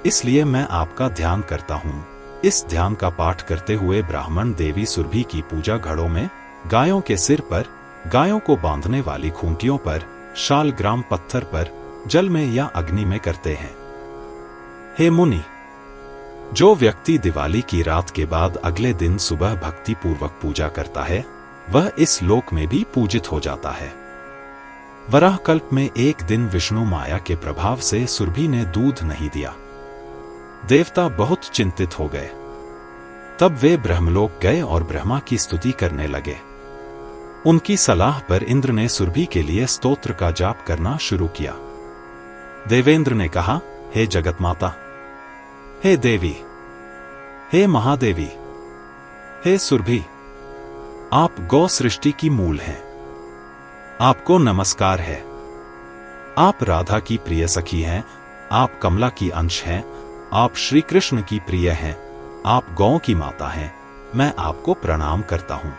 इसलिए मैं आपका ध्यान करता हूं। इस ध्यान का पाठ करते हुए ब्राह्मण देवी सुरभि की पूजा घड़ों में, गायों के सिर पर, गायों को बांधने वाली खूंटियों पर, शालग्राम पत्थर पर, जल में या अग्नि में करते हैं। हे मुनि, जो व्यक्ति दिवाली की रात के बाद अगले दिन सुबह भक्ति पूर्वक पूजा करता है, वह इस लोक में भी पूजित हो जाता है। वराह कल्प में एक दिन विष्णु माया के प्रभाव से सुरभि ने दूध नहीं दिया। देवता बहुत चिंतित हो गए। तब वे ब्रह्मलोक गए और ब्रह्मा की स्तुति करने लगे। उनकी सलाह पर इंद्र ने सुरभि के लिए स्तोत्र का जाप करना शुरू किया। देवेंद्र ने कहा, हे जगत माता, हे देवी, हे महादेवी, हे सुरभि, आप गौ सृष्टि की मूल हैं। आपको नमस्कार है। आप राधा की प्रिय सखी हैं, आप कमला की अंश हैं, आप श्री कृष्ण की प्रिय हैं, आप गौ की माता हैं। मैं आपको प्रणाम करता हूं।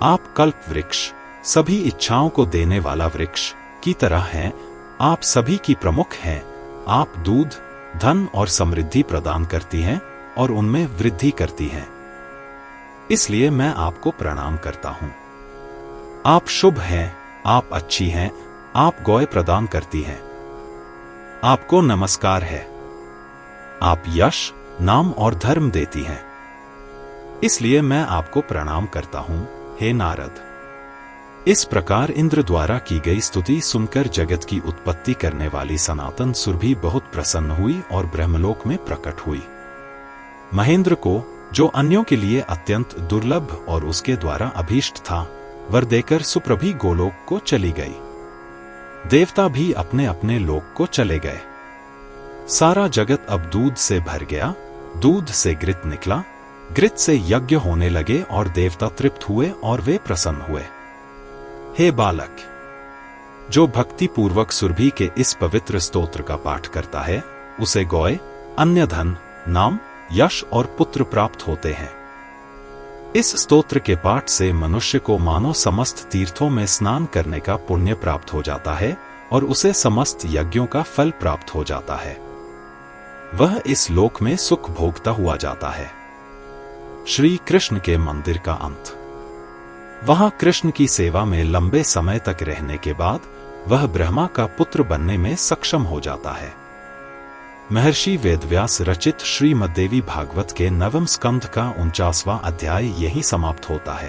आप कल्प वृक्ष, सभी इच्छाओं को देने वाला वृक्ष की तरह हैं। आप सभी की प्रमुख हैं। आप दूध, धन और समृद्धि प्रदान करती हैं और उनमें वृद्धि करती हैं। इसलिए मैं आपको प्रणाम करता हूं। आप शुभ हैं, आप अच्छी हैं, आप गौए प्रदान करती हैं। आपको नमस्कार है। आप यश, नाम और धर्म देती हैं। इसलिए मैं आपको प्रणाम करता हूं, हे नारद। इस प्रकार इंद्र द्वारा की गई स्तुति सुनकर जगत की उत्पत्ति करने वाली सनातन सुरभि बहुत प्रसन्न हुई और ब्रह्मलोक में प्रकट हुई। महेंद्र को, जो अन्यों के लिए अत्यंत दुर्लभ और उसके द्वारा अभीष्ट था, वर देकर सुप्रभि गोलोक को चली गई। देवता भी अपने अपने लोक को चले गए। सारा जगत अब दूध से भर गया, दूध से घृत निकला, घृत से यज्ञ होने लगे और देवता तृप्त हुए और वे प्रसन्न हुए। हे बालक, जो भक्ति पूर्वक सुरभि के इस पवित्र स्तोत्र का पाठ करता है, उसे गौए, अन्य धन, नाम, यश और पुत्र प्राप्त होते हैं। इस स्तोत्र के पाठ से मनुष्य को मानो समस्त तीर्थों में स्नान करने का पुण्य प्राप्त हो जाता है और उसे समस्त यज्ञों का फल प्राप्त हो जाता है। वह इस लोक में सुख भोगता हुआ जाता है। श्री कृष्ण के मंदिर का अंत। वहां कृष्ण की सेवा में लंबे समय तक रहने के बाद वह ब्रह्मा का पुत्र बनने में सक्षम हो जाता है। महर्षि वेदव्यास रचित श्रीमद्देवी भागवत के 9वें स्कंध का 49वां अध्याय यहीं समाप्त होता है।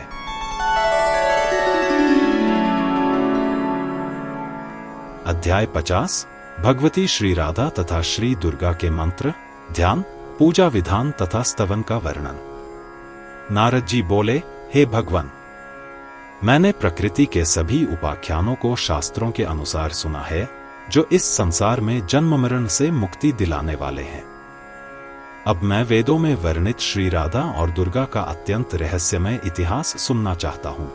अध्याय 50 भगवती श्री राधा तथा श्री दुर्गा के मंत्र, ध्यान, पूजा विधान तथा स्तवन का वर्णन। नारद जी बोले, हे भगवान, मैंने प्रकृति के सभी उपाख्यानों को शास्त्रों के अनुसार सुना है, जो इस संसार में जन्म मरण से मुक्ति दिलाने वाले हैं। अब मैं वेदों में वर्णित श्री राधा और दुर्गा का अत्यंत रहस्यमय इतिहास सुनना चाहता हूं।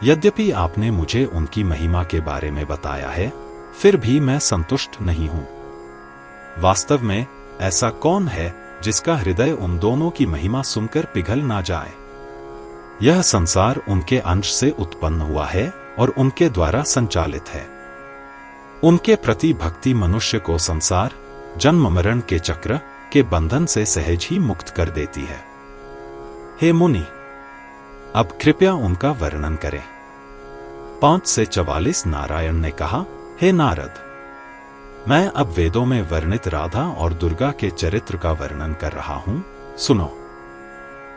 यद्यपि आपने मुझे उनकी महिमा के बारे में बताया है, फिर भी मैं संतुष्ट नहीं हूं। वास्तव में ऐसा कौन है जिसका हृदय उन दोनों की महिमा सुनकर पिघल ना जाए। यह संसार उनके अंश से उत्पन्न हुआ है और उनके द्वारा संचालित है। उनके प्रति भक्ति मनुष्य को संसार, जन्म मरण के चक्र के बंधन से सहज ही मुक्त कर देती है। हे मुनि, अब कृपया उनका वर्णन करें। 5 से 44 नारायण ने कहा, हे नारद, मैं अब वेदों में वर्णित राधा और दुर्गा के चरित्र का वर्णन कर रहा हूं, सुनो।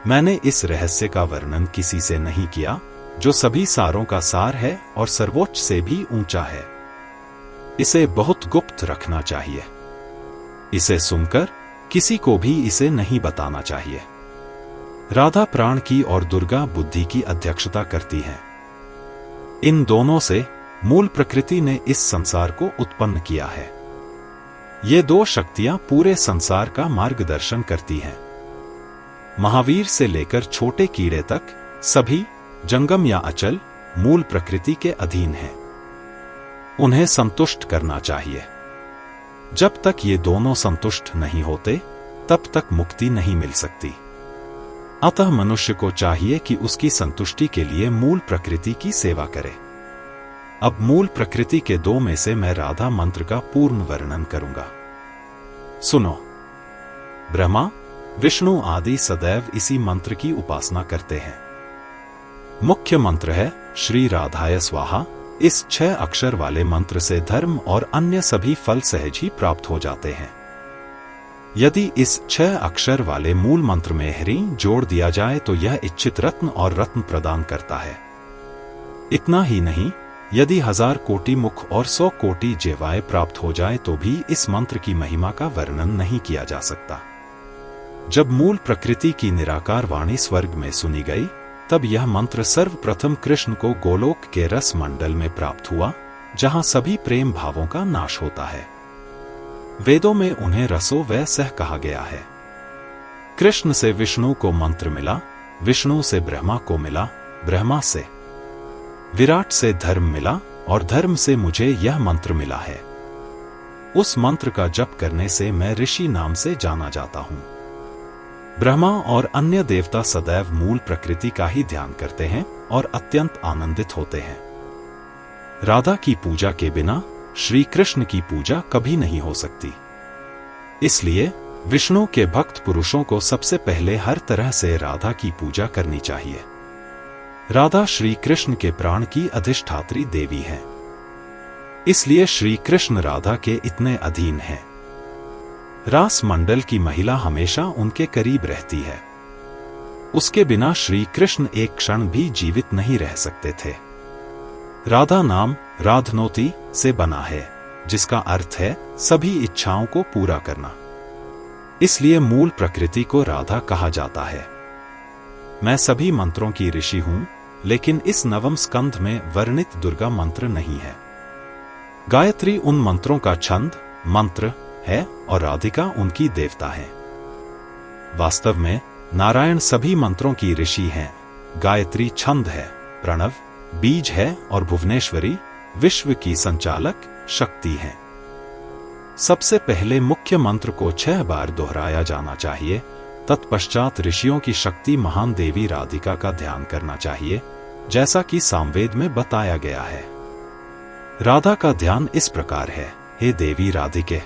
मैंने इस रहस्य का वर्णन किसी से नहीं किया, जो सभी सारों का सार है और सर्वोच्च से भी ऊंचा है। इसे बहुत गुप्त रखना चाहिए। इसे सुनकर किसी को भी इसे नहीं बताना चाहिए। राधा प्राण की और दुर्गा बुद्धि की अध्यक्षता करती है। इन दोनों से मूल प्रकृति ने इस संसार को उत्पन्न किया है। ये दो शक्तियां पूरे संसार का मार्गदर्शन करती हैं। महावीर से लेकर छोटे कीड़े तक सभी जंगम या अचल मूल प्रकृति के अधीन हैं। उन्हें संतुष्ट करना चाहिए। जब तक ये दोनों संतुष्ट नहीं होते, तब तक मुक्ति नहीं मिल सकती। अतः मनुष्य को चाहिए कि उसकी संतुष्टि के लिए मूल प्रकृति की सेवा करे। अब मूल प्रकृति के 2 में से मैं राधा मंत्र का पूर्ण वर्णन करूंगा। सुनो। ब्रह्मा, विष्णु आदि सदैव इसी मंत्र की उपासना करते हैं। मुख्य मंत्र है श्री राधाय स्वाहा। इस 6 अक्षर वाले मंत्र से धर्म और अन्य सभी फल सहज ही प्राप्त हो जाते हैं। यदि इस 6 अक्षर वाले मूल मंत्र में ह्रीं जोड़ दिया जाए तो यह इच्छित रत्न और रत्न प्रदान करता है। इतना ही नहीं, यदि 1000 कोटि मुख और 100 कोटि जिह्वाएं प्राप्त हो जाए तो भी इस मंत्र की महिमा का वर्णन नहीं किया जा सकता। जब मूल प्रकृति की निराकार वाणी स्वर्ग में सुनी गई, तब यह मंत्र सर्वप्रथम कृष्ण को गोलोक के रस मंडल में प्राप्त हुआ, जहां सभी प्रेम भावों का नाश होता है। वेदों में उन्हें रसो वै सह कहा गया है। कृष्ण से विष्णु को मंत्र मिला, विष्णु से ब्रह्मा को मिला, ब्रह्मा से विराट से धर्म मिला और धर्म से मुझे यह मंत्र मिला है। उस मंत्र का जप करने से मैं ऋषि नाम से जाना जाता हूं। ब्रह्मा और अन्य देवता सदैव मूल प्रकृति का ही ध्यान करते हैं और अत्यंत आनंदित होते हैं। राधा की पूजा के बिना श्री कृष्ण की पूजा कभी नहीं हो सकती। इसलिए विष्णु के भक्त पुरुषों को सबसे पहले हर तरह से राधा की पूजा करनी चाहिए। राधा श्री कृष्ण के प्राण की अधिष्ठात्री देवी है, इसलिए श्री कृष्ण राधा के इतने अधीन हैं। रास मंडल की महिला हमेशा उनके करीब रहती है। उसके बिना श्री कृष्ण एक क्षण भी जीवित नहीं रह सकते थे। राधा नाम राधनोती से बना है, जिसका अर्थ है सभी इच्छाओं को पूरा करना। इसलिए मूल प्रकृति को राधा कहा जाता है। मैं सभी मंत्रों की ऋषि हूं, लेकिन इस नवम स्कंध में वर्णित दुर्गा मंत्र नहीं है। गायत्री उन मंत्रों का छंद मंत्र है और राधिका उनकी देवता है। वास्तव में नारायण सभी मंत्रों की ऋषि हैं। गायत्री छंद है, प्रणव बीज है और भुवनेश्वरी विश्व की संचालक शक्ति है। सबसे पहले मुख्य मंत्र को 6 बार दोहराया जाना चाहिए। तत्पश्चात ऋषियों की शक्ति महान देवी राधिका का ध्यान करना चाहिए, जैसा कि सामवेद में बताया गया है। राधा का ध्यान इस प्रकार है। हे देवी राधिके,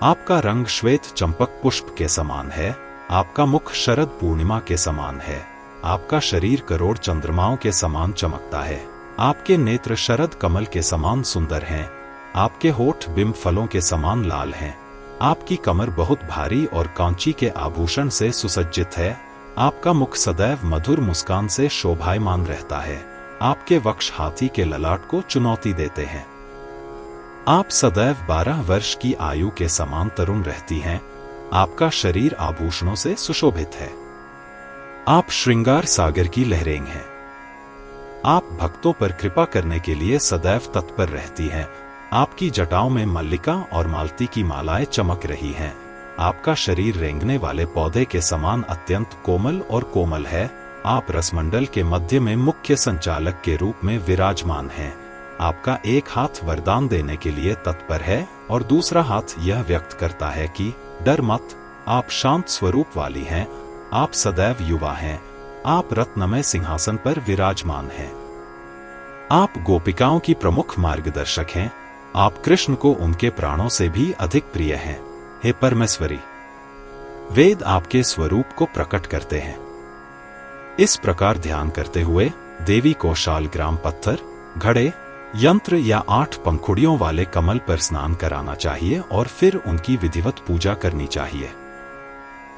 आपका रंग श्वेत चंपक पुष्प के समान है, आपका मुख शरद पूर्णिमा के समान है, आपका शरीर करोड़ चंद्रमाओं के समान चमकता है, आपके नेत्र शरद कमल के समान सुंदर हैं, आपके होठ बिंब फलों के समान लाल हैं, आपकी कमर बहुत भारी और कांची के आभूषण से सुसज्जित है, आपका मुख सदैव मधुर मुस्कान से शोभायमान रहता है, आपके वक्ष हाथी के ललाट को चुनौती देते हैं, आप सदैव 12 वर्ष की आयु के समान तरुण रहती हैं, आपका शरीर आभूषणों से सुशोभित है, आप श्रृंगार सागर की लहरें हैं, आप भक्तों पर कृपा करने के लिए सदैव तत्पर रहती हैं, आपकी जटाओं में मल्लिका और मालती की मालाएं चमक रही हैं, आपका शरीर रेंगने वाले पौधे के समान अत्यंत कोमल और कोमल है, आप रसमंडल के मध्य में मुख्य संचालक के रूप में विराजमान हैं, आपका एक हाथ वरदान देने के लिए तत्पर है और दूसरा हाथ यह व्यक्त करता है कि डर मत, आप शांत स्वरूप वाली हैं, आप सदैव युवा हैं, आप रत्नमय सिंहासन पर विराजमान हैं, आप गोपिकाओं की प्रमुख मार्गदर्शक हैं, आप कृष्ण को उनके प्राणों से भी अधिक प्रिय हैं। हे परमेश्वरी, वेद आपके स्वरूप को प्रकट करते हैं। इस प्रकार ध्यान करते हुए देवी को शालग्राम पत्थर, घड़े, यंत्र या 8 पंखुड़ियों वाले कमल पर स्नान कराना चाहिए और फिर उनकी विधिवत पूजा करनी चाहिए।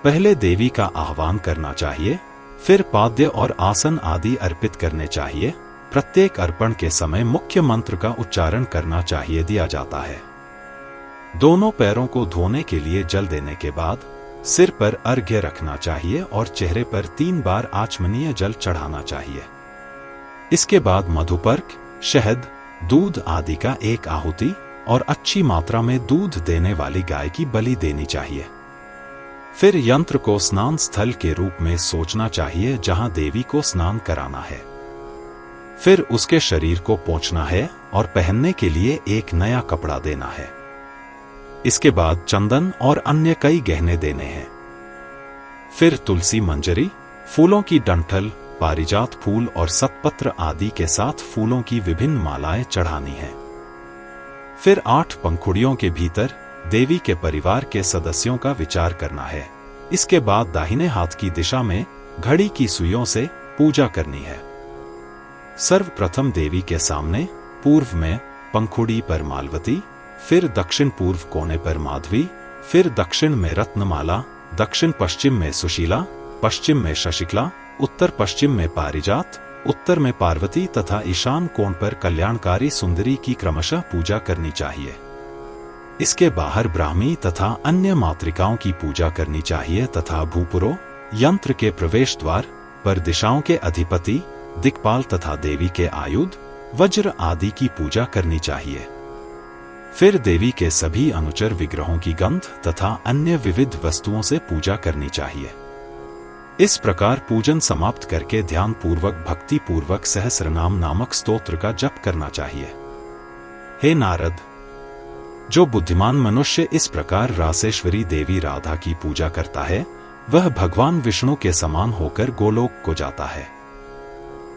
पहले देवी का आह्वान करना चाहिए, फिर पाद्य और आसन आदि अर्पित करने चाहिए। प्रत्येक अर्पण के समय मुख्य मंत्र का उच्चारण करना चाहिए दिया जाता है। दोनों पैरों को धोने के लिए जल देने के बाद सिर पर अर्घ्य रखना चाहिए और चेहरे पर 3 बार आचमनीय जल चढ़ाना चाहिए। इसके बाद मधुपर्क, शहद, दूध आदि का एक आहुति और अच्छी मात्रा में दूध देने वाली गाय की बलि देनी चाहिए। फिर यंत्र को स्नान स्थल के रूप में सोचना चाहिए जहां देवी को स्नान कराना है। फिर उसके शरीर को पोंछना है और पहनने के लिए एक नया कपड़ा देना है। इसके बाद चंदन और अन्य कई गहने देने हैं। फिर तुलसी मंजरी, फूलों की डंठल, पारिजात फूल और सतपत्र आदि के साथ फूलों की विभिन्न मालाएं चढ़ानी हैं। फिर 8 पंखुड़ियों के भीतर देवी के परिवार के सदस्यों का विचार करना है। इसके बाद दाहिने हाथ की दिशा में घड़ी की सुइयों से पूजा करनी है। सर्वप्रथम देवी के सामने पूर्व में पंखुड़ी पर मालवती, फिर दक्षिण पूर्व कोने पर माधवी, फिर दक्षिण में रत्नमाला, दक्षिण पश्चिम में सुशीला, पश्चिम में शशिकला, उत्तर पश्चिम में पारिजात, उत्तर में पार्वती तथा ईशान कोण पर कल्याणकारी सुंदरी की क्रमशः पूजा करनी चाहिए। इसके बाहर ब्राह्मी तथा अन्य मातृकाओं की पूजा करनी चाहिए तथा भूपुरों, यंत्र के प्रवेश द्वार पर दिशाओं के अधिपति, दिक्पाल तथा देवी के आयुध, वज्र आदि की पूजा करनी चाहिए। फिर देवी के सभी अनुचर विग्रहों की गंध तथा अन्य विविध वस्तुओं से पूजा करनी चाहिए। इस प्रकार पूजन समाप्त करके ध्यान पूर्वक भक्ति पूर्वक सहस्रनाम नामक स्तोत्र का जप करना चाहिए। हे नारद, जो बुद्धिमान मनुष्य इस प्रकार रासेश्वरी देवी राधा की पूजा करता है, वह भगवान विष्णु के समान होकर गोलोक को जाता है।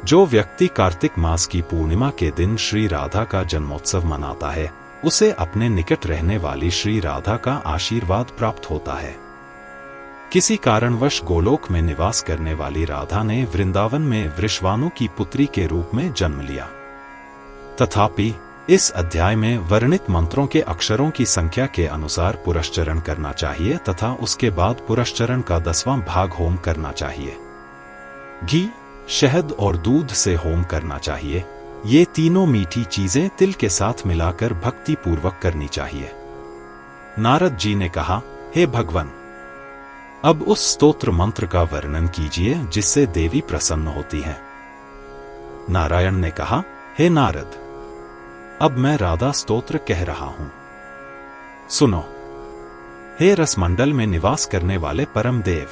जो व्यक्ति कार्तिक मास की पूर्णिमा के दिन श्री राधा का जन्मोत्सव मनाता है, उसे अपने निकट रहने वाली श्री राधा का आशीर्वाद प्राप्त होता है। किसी कारणवश गोलोक में निवास करने वाली राधा ने वृंदावन में वृषवानु की पुत्री के रूप में जन्म लिया। तथापि इस अध्याय में वर्णित मंत्रों के अक्षरों की संख्या के अनुसार पुरश्चरण करना चाहिए तथा उसके बाद पुरश्चरण का 10वां भाग होम करना चाहिए। घी, शहद और दूध से होम करना चाहिए। ये तीनों मीठी चीजें तिल के साथ मिलाकर भक्ति पूर्वक करनी चाहिए। नारद जी ने कहा, हे भगवान, अब उस स्तोत्र मंत्र का वर्णन कीजिए जिससे देवी प्रसन्न होती है। नारायण ने कहा, हे नारद, अब मैं राधा स्तोत्र कह रहा हूं, सुनो। हे रसमंडल में निवास करने वाले परम देव,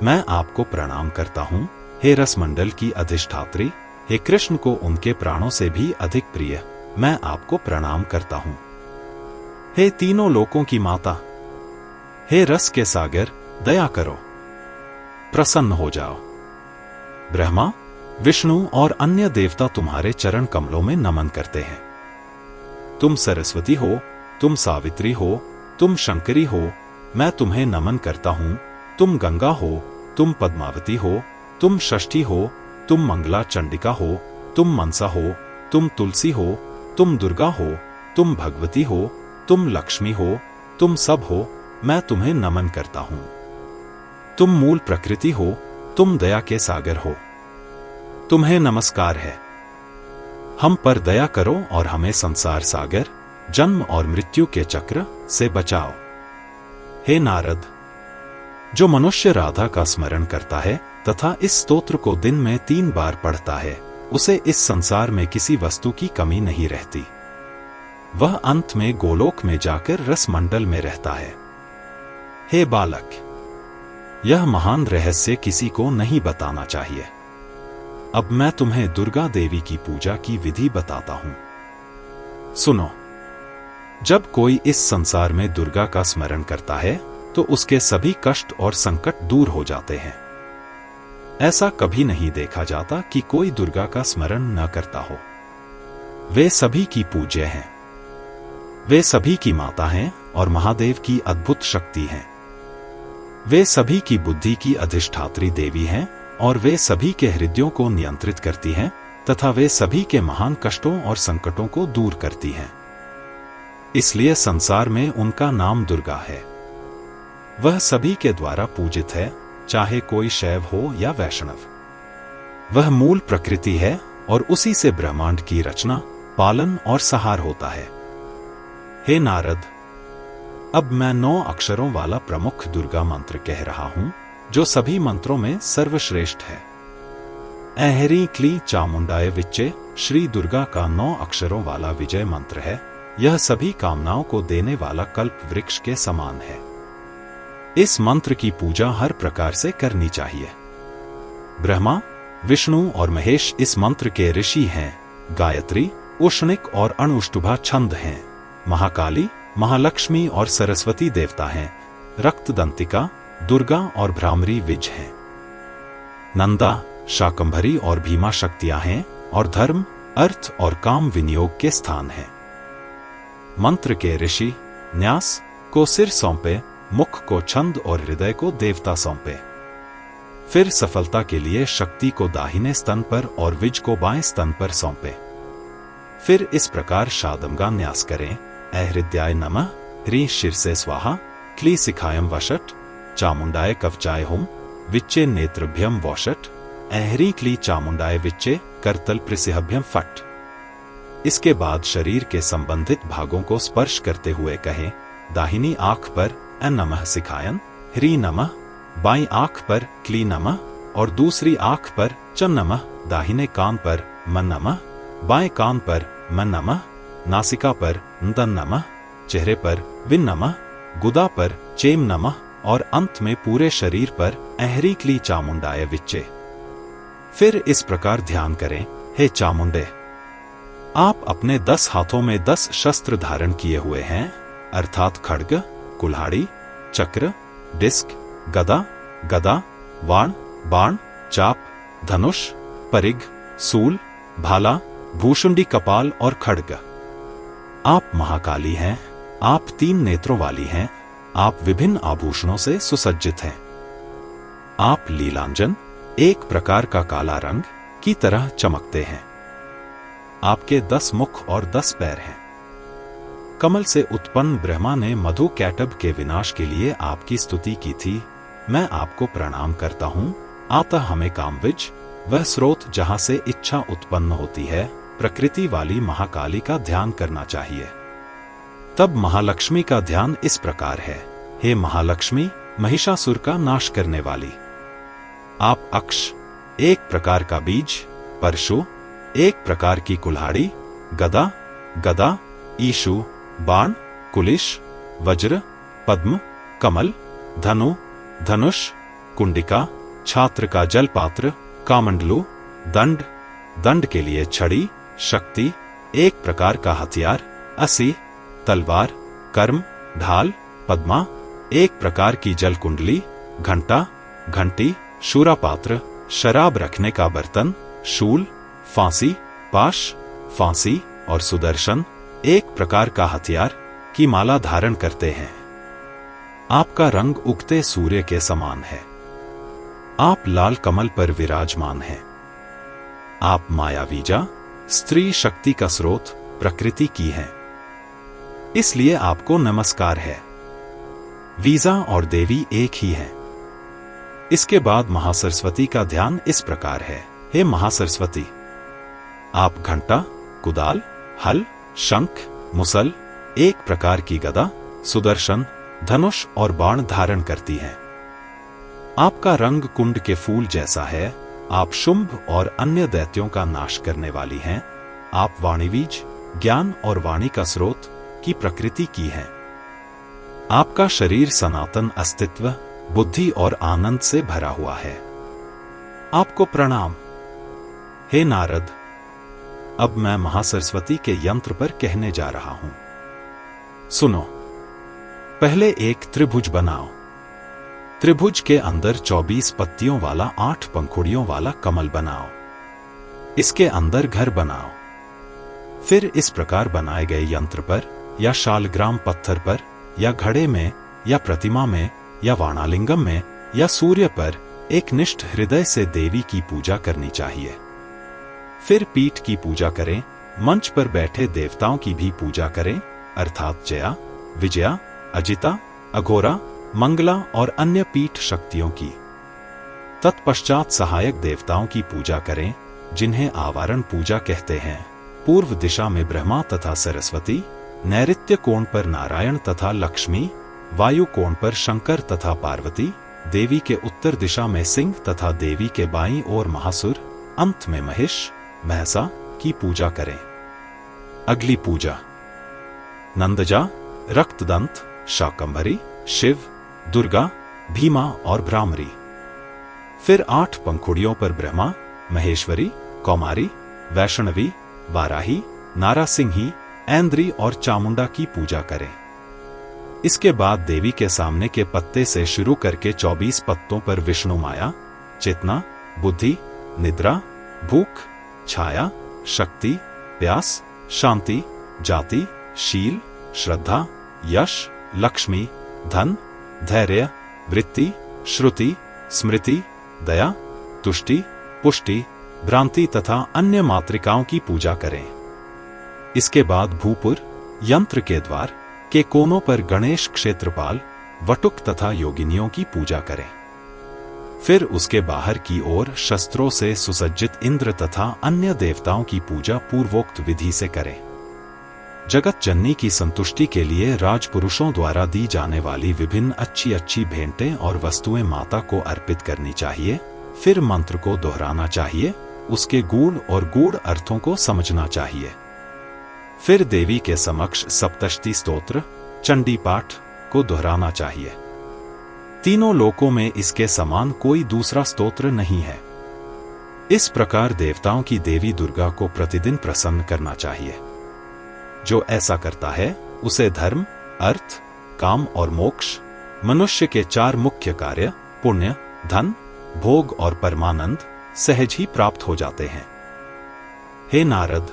मैं आपको प्रणाम करता हूं। हे रसमंडल की अधिष्ठात्री, हे कृष्ण को उनके प्राणों से भी अधिक प्रिय, मैं आपको प्रणाम करता हूं। हे तीनों लोकों की माता, हे रस के सागर, दया करो, प्रसन्न हो जाओ। ब्रह्मा, विष्णु और अन्य देवता तुम्हारे चरण कमलों में नमन करते हैं। तुम सरस्वती हो, तुम सावित्री हो, तुम शंकरी हो, मैं तुम्हें नमन करता हूं। तुम गंगा हो, तुम पद्मावती हो, तुम षष्ठी हो, तुम मंगला चंडिका हो, तुम मनसा हो, तुम तुलसी हो, तुम दुर्गा हो, तुम भगवती हो, तुम लक्ष्मी हो, तुम सब हो, मैं तुम्हें नमन करता हूं। तुम मूल प्रकृति हो, तुम दया के सागर हो, तुम्हें नमस्कार है। हम पर दया करो और हमें संसार सागर, जन्म और मृत्यु के चक्र से बचाओ। हे नारद, जो मनुष्य राधा का स्मरण करता है तथा इस स्तोत्र को दिन में 3 बार पढ़ता है, उसे इस संसार में किसी वस्तु की कमी नहीं रहती। वह अंत में गोलोक में जाकर रसमंडल में रहता है। हे बालक, यह महान रहस्य किसी को नहीं बताना चाहिए। अब मैं तुम्हें दुर्गा देवी की पूजा की विधि बताता हूं। सुनो, जब कोई इस संसार में दुर्गा का स्मरण करता है तो उसके सभी कष्ट और संकट दूर हो जाते हैं। ऐसा कभी नहीं देखा जाता कि कोई दुर्गा का स्मरण न करता हो। वे सभी की पूज्य हैं। वे सभी की माता हैं और महादेव की अद्भुत शक्ति हैं। वे सभी की बुद्धि की अधिष्ठात्री देवी हैं और वे सभी के हृदयों को नियंत्रित करती हैं तथा वे सभी के महान कष्टों और संकटों को दूर करती हैं। इसलिए संसार में उनका नाम दुर्गा है। वह सभी के द्वारा पूजित है, चाहे कोई शैव हो या वैष्णव। वह मूल प्रकृति है और उसी से ब्रह्मांड की रचना, पालन और सहार होता है। हे नारद, अब मैं 9 अक्षरों वाला प्रमुख दुर्गा मंत्र कह रहा हूं, जो सभी मंत्रों में सर्वश्रेष्ठ है। ऐहरी क्ली चामुंडाय विच्चे श्री दुर्गा का 9 अक्षरों वाला विजय मंत्र है। यह सभी कामनाओं को देने वाला कल्प वृक्ष के समान है। इस मंत्र की पूजा हर प्रकार से करनी चाहिए। ब्रह्मा, विष्णु और महेश इस मंत्र के ऋषि हैं। गायत्री, उष्णिक और अनुष्टुभा छंद हैं। महाकाली, महालक्ष्मी और सरस्वती देवता हैं। रक्तदंतिका, दुर्गा और भ्रामरी विज हैं। नंदा, शाकंभरी और भीमा शक्तियां हैं और धर्म, अर्थ और काम विनियोग के स्थान हैं। मंत्र के ऋषि न्यास को सिर सौंपे, मुख को छंद और हृदय को देवता सौंपे। फिर सफलता के लिए शक्ति को दाहिने स्तन पर और विज को बाएं स्तन पर सौंपे। फिर इस प्रकार शादमगा न्यास करें। ऐहृदयाय नमः, ह्रीं शिरसे स्वाहा, क्ली शिखायम वषट, चामुंडाय कवचाय हुम, विच्चे नेत्रभ्यम वौषट, ऐहरी क्ली चामुंडाय विच्चे करतल प्रसिहभ्यम फट। इसके बाद शरीर के संबंधित भागों को स्पर्श करते हुए कहें, दाहिनी आंख पर अ नमः शिखायन, ह्री नमः, बाईं आंख पर क्ली नमः और दूसरी आंख पर च नमः, दाहिने कान पर मन नमः, बाएं कान पर मन नमः, नासिका पर न्दन नमः, चेहरे पर विन नमः, गुदा पर चेम नमः और अंत में पूरे शरीर पर ऐहरी क्ली चामुंडाय विच्चे। फिर इस प्रकार ध्यान करें, हे चामुंडे, आप अपने 10 हाथों में 10 शस्त्र धारण किए हुए हैं, अर्थात खड्ग, कुल्हाड़ी, चक्र, डिस्क, गदा, गदा, वाण, बाण, चाप, धनुष, परिघ, सूल, भाला, भूषुंडी कपाल और खड्ग। आप महाकाली हैं, आप 3 नेत्रों वाली हैं, आप विभिन्न आभूषणों से सुसज्जित हैं। आप लीलांजन, एक प्रकार का काला रंग की तरह चमकते हैं। आपके 10 मुख और 10 पैर हैं। कमल से उत्पन्न ब्रह्मा ने मधु कैटभ के विनाश के लिए आपकी स्तुति की थी। मैं आपको प्रणाम करता हूँ। अतः हमें कामविज, वह स्रोत जहाँ से इच्छा उत्पन्न होती है, प्रकृति वाली महाकाली का ध्यान करना चाहिए। तब महालक्ष्मी का ध्यान इस प्रकार है। हे महालक्ष्मी, महिषासुर का नाश करने वाली। आप अक्ष, एक प्रकार का बीज, परशु, एक प्रकार की कुल्हाड़ी, गदा, ईशु, बाण, कुलिश, वज्र, पद्म, कमल, धनु, धनुष, कुंडिका, छात्र का जलपात्र, कामंडलू, दंड के लिए छड़ी, शक्ति, एक प्रकार का हथियार, असी, तलवार, कर्म, ढाल, पद्मा, एक प्रकार की जल कुंडली, घंटा, घंटी, शूरापात्र, शराब रखने का बर्तन, शूल, फांसी, पाश, फांसी और सुदर्शन, एक प्रकार का हथियार की माला धारण करते हैं। आपका रंग उगते सूर्य के समान है। आप लाल कमल पर विराजमान हैं। आप मायावीजा, स्त्री शक्ति का स्रोत, प्रकृति की हैं। इसलिए आपको नमस्कार है। वीजा और देवी एक ही हैं। इसके बाद महासरस्वती का ध्यान इस प्रकार है। हे महासरस्वती, आप घंटा, कुदाल, हल, शंख, मुसल, एक प्रकार की गदा, सुदर्शन, धनुष और बाण धारण करती हैं। आपका रंग कुंड के फूल जैसा है। आप शुंभ और अन्य दैत्यों का नाश करने वाली हैं। आप वाणीबीज, ज्ञान और वाणी का स्रोत की प्रकृति की हैं। आपका शरीर सनातन अस्तित्व, बुद्धि और आनंद से भरा हुआ है। आपको प्रणाम। हे नारद, अब मैं महासरस्वती के यंत्र पर कहने जा रहा हूं। सुनो। पहले एक त्रिभुज बनाओ। त्रिभुज के अंदर 24 पत्तियों वाला 8 पंखुड़ियों वाला कमल बनाओ। इसके अंदर घर बनाओ। फिर इस प्रकार बनाए गए यंत्र पर या शालग्राम पत्थर पर या घड़े में या प्रतिमा में या वाणालिंगम में या सूर्य पर एक निष्ठ हृदय से देवी की पूजा करनी चाहिए। फिर पीठ की पूजा करें। मंच पर बैठे देवताओं की भी पूजा करें, अर्थात जया, विजया, अजिता, अघोरा, मंगला और अन्य पीठ शक्तियों की। तत्पश्चात सहायक देवताओं की पूजा करें, जिन्हें आवारण पूजा कहते हैं। पूर्व दिशा में ब्रह्मा तथा सरस्वती, नैऋत्य कोण पर नारायण तथा लक्ष्मी, वायु कोण पर शंकर तथा पार्वती, देवी के उत्तर दिशा में सिंह तथा देवी के बाईं ओर महासुर, अंत में महिष, महसा की पूजा करें। अगली पूजा नंदजा, रक्तदंत, शाकंभरी, शिव, दुर्गा, भीमा और भ्रामरी। फिर 8 पंखुड़ियों पर ब्रह्मा, महेश्वरी, कौमारी, वैष्णवी, वाराही, नारासिंही, ऐन्द्री और चामुंडा की पूजा करें। इसके बाद देवी के सामने के पत्ते से शुरू करके 24 पत्तों पर विष्णु माया, चेतना, बुद्धि, निद्रा, भूख, छाया, शक्ति, प्यास, शांति, जाति, शील, श्रद्धा, यश, लक्ष्मी, धन, धैर्य, वृत्ति, श्रुति, स्मृति, दया, तुष्टि, पुष्टि, भ्रांति तथा अन्य मातृकाओं की पूजा करें। इसके बाद भूपुर यंत्र के द्वार के कोनों पर गणेश, क्षेत्रपाल, वटुक तथा योगिनियों की पूजा करें। फिर उसके बाहर की ओर शस्त्रों से सुसज्जित इंद्र तथा अन्य देवताओं की पूजा पूर्वोक्त विधि से करें। जगत जननी की संतुष्टि के लिए राजपुरुषों द्वारा दी जाने वाली विभिन्न अच्छी भेंटें और वस्तुएं माता को अर्पित करनी चाहिए। फिर मंत्र को दोहराना चाहिए, उसके गूढ़ और गूढ़ अर्थों को समझना चाहिए। फिर देवी के समक्ष सप्तशती स्तोत्र, चंडी पाठ को दोहराना चाहिए। तीनों लोकों में इसके समान कोई दूसरा स्तोत्र नहीं है। इस प्रकार देवताओं की देवी दुर्गा को प्रतिदिन प्रसन्न करना चाहिए। जो ऐसा करता है उसे धर्म, अर्थ, काम और मोक्ष, मनुष्य के 4 मुख्य कार्य पुण्य, धन, भोग और परमानंद सहज ही प्राप्त हो जाते हैं। हे नारद,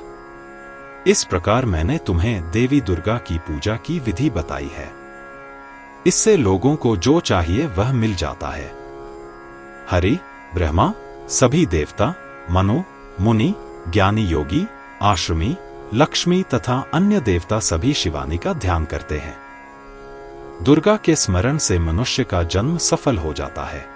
इस प्रकार मैंने तुम्हें देवी दुर्गा की पूजा की विधि बताई है। इससे लोगों को जो चाहिए वह मिल जाता है। हरि, ब्रह्मा, सभी देवता, मनु, मुनि, ज्ञानी योगी, आश्रमी, लक्ष्मी तथा अन्य देवता सभी शिवानी का ध्यान करते हैं। दुर्गा के स्मरण से मनुष्य का जन्म सफल हो जाता है।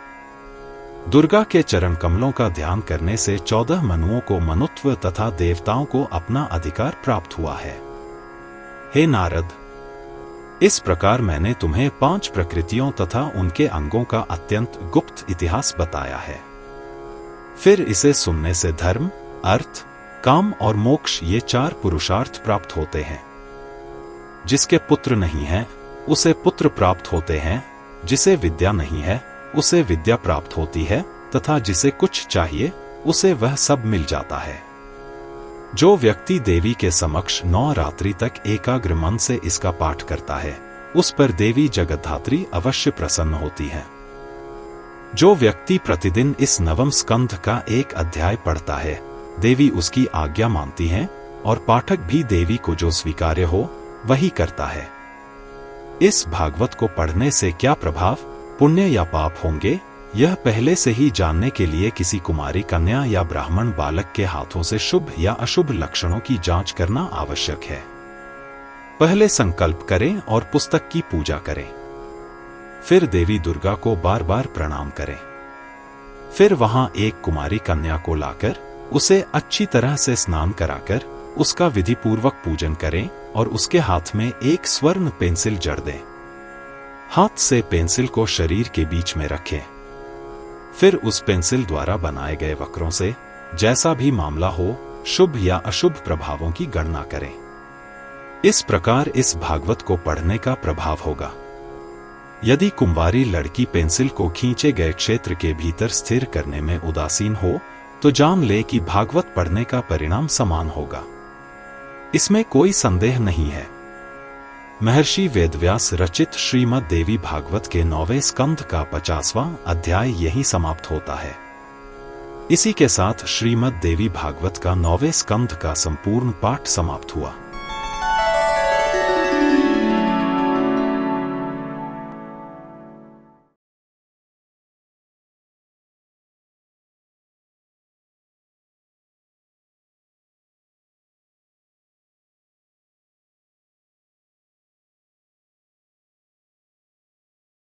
दुर्गा के चरण कमलों का ध्यान करने से 14 मनुओं को मनुत्व तथा देवताओं को अपना अधिकार प्राप्त हुआ है। हे नारद, इस प्रकार मैंने तुम्हें 5 प्रकृतियों तथा उनके अंगों का अत्यंत गुप्त इतिहास बताया है। फिर इसे सुनने से धर्म, अर्थ, काम और मोक्ष ये 4 पुरुषार्थ प्राप्त होते हैं। जिसके पुत्र नहीं है उसे पुत्र प्राप्त होते हैं, जिसे विद्या नहीं है उसे विद्या प्राप्त होती है तथा जिसे कुछ चाहिए उसे वह सब मिल जाता है। जो व्यक्ति देवी के समक्ष 9 रात्रि तक एकाग्र मन से इसका पाठ करता है, उस पर देवी जगद्धात्री अवश्य प्रसन्न होती है। जो व्यक्ति प्रतिदिन इस नवम स्कंध का 1 अध्याय पढ़ता है, देवी उसकी आज्ञा मानती है और पाठक भी देवी को जो स्वीकार्य हो वही करता है। इस भागवत को पढ़ने से क्या प्रभाव, पुण्य या पाप होंगे, यह पहले से ही जानने के लिए किसी कुमारी कन्या या ब्राह्मण बालक के हाथों से शुभ या अशुभ लक्षणों की जांच करना आवश्यक है। पहले संकल्प करें और पुस्तक की पूजा करें। फिर देवी दुर्गा को बार बार प्रणाम करें। फिर वहां एक कुमारी कन्या को लाकर उसे अच्छी तरह से स्नान कराकर उसका विधिपूर्वक पूजन करें और उसके हाथ में एक स्वर्ण पेंसिल जड़ दें। हाथ से पेंसिल को शरीर के बीच में रखें। फिर उस पेंसिल द्वारा बनाए गए वक्रों से जैसा भी मामला हो, शुभ या अशुभ प्रभावों की गणना करें। इस प्रकार इस भागवत को पढ़ने का प्रभाव होगा। यदि कुंवारी लड़की पेंसिल को खींचे गए क्षेत्र के भीतर स्थिर करने में उदासीन हो तो जान ले कि भागवत पढ़ने का परिणाम समान होगा। इसमें कोई संदेह नहीं है। महर्षि वेदव्यास रचित श्रीमद् देवी भागवत के 9वें स्कंध का 50वां अध्याय यहीं समाप्त होता है। इसी के साथ श्रीमद् देवी भागवत का 9वें स्कंध का संपूर्ण पाठ समाप्त हुआ।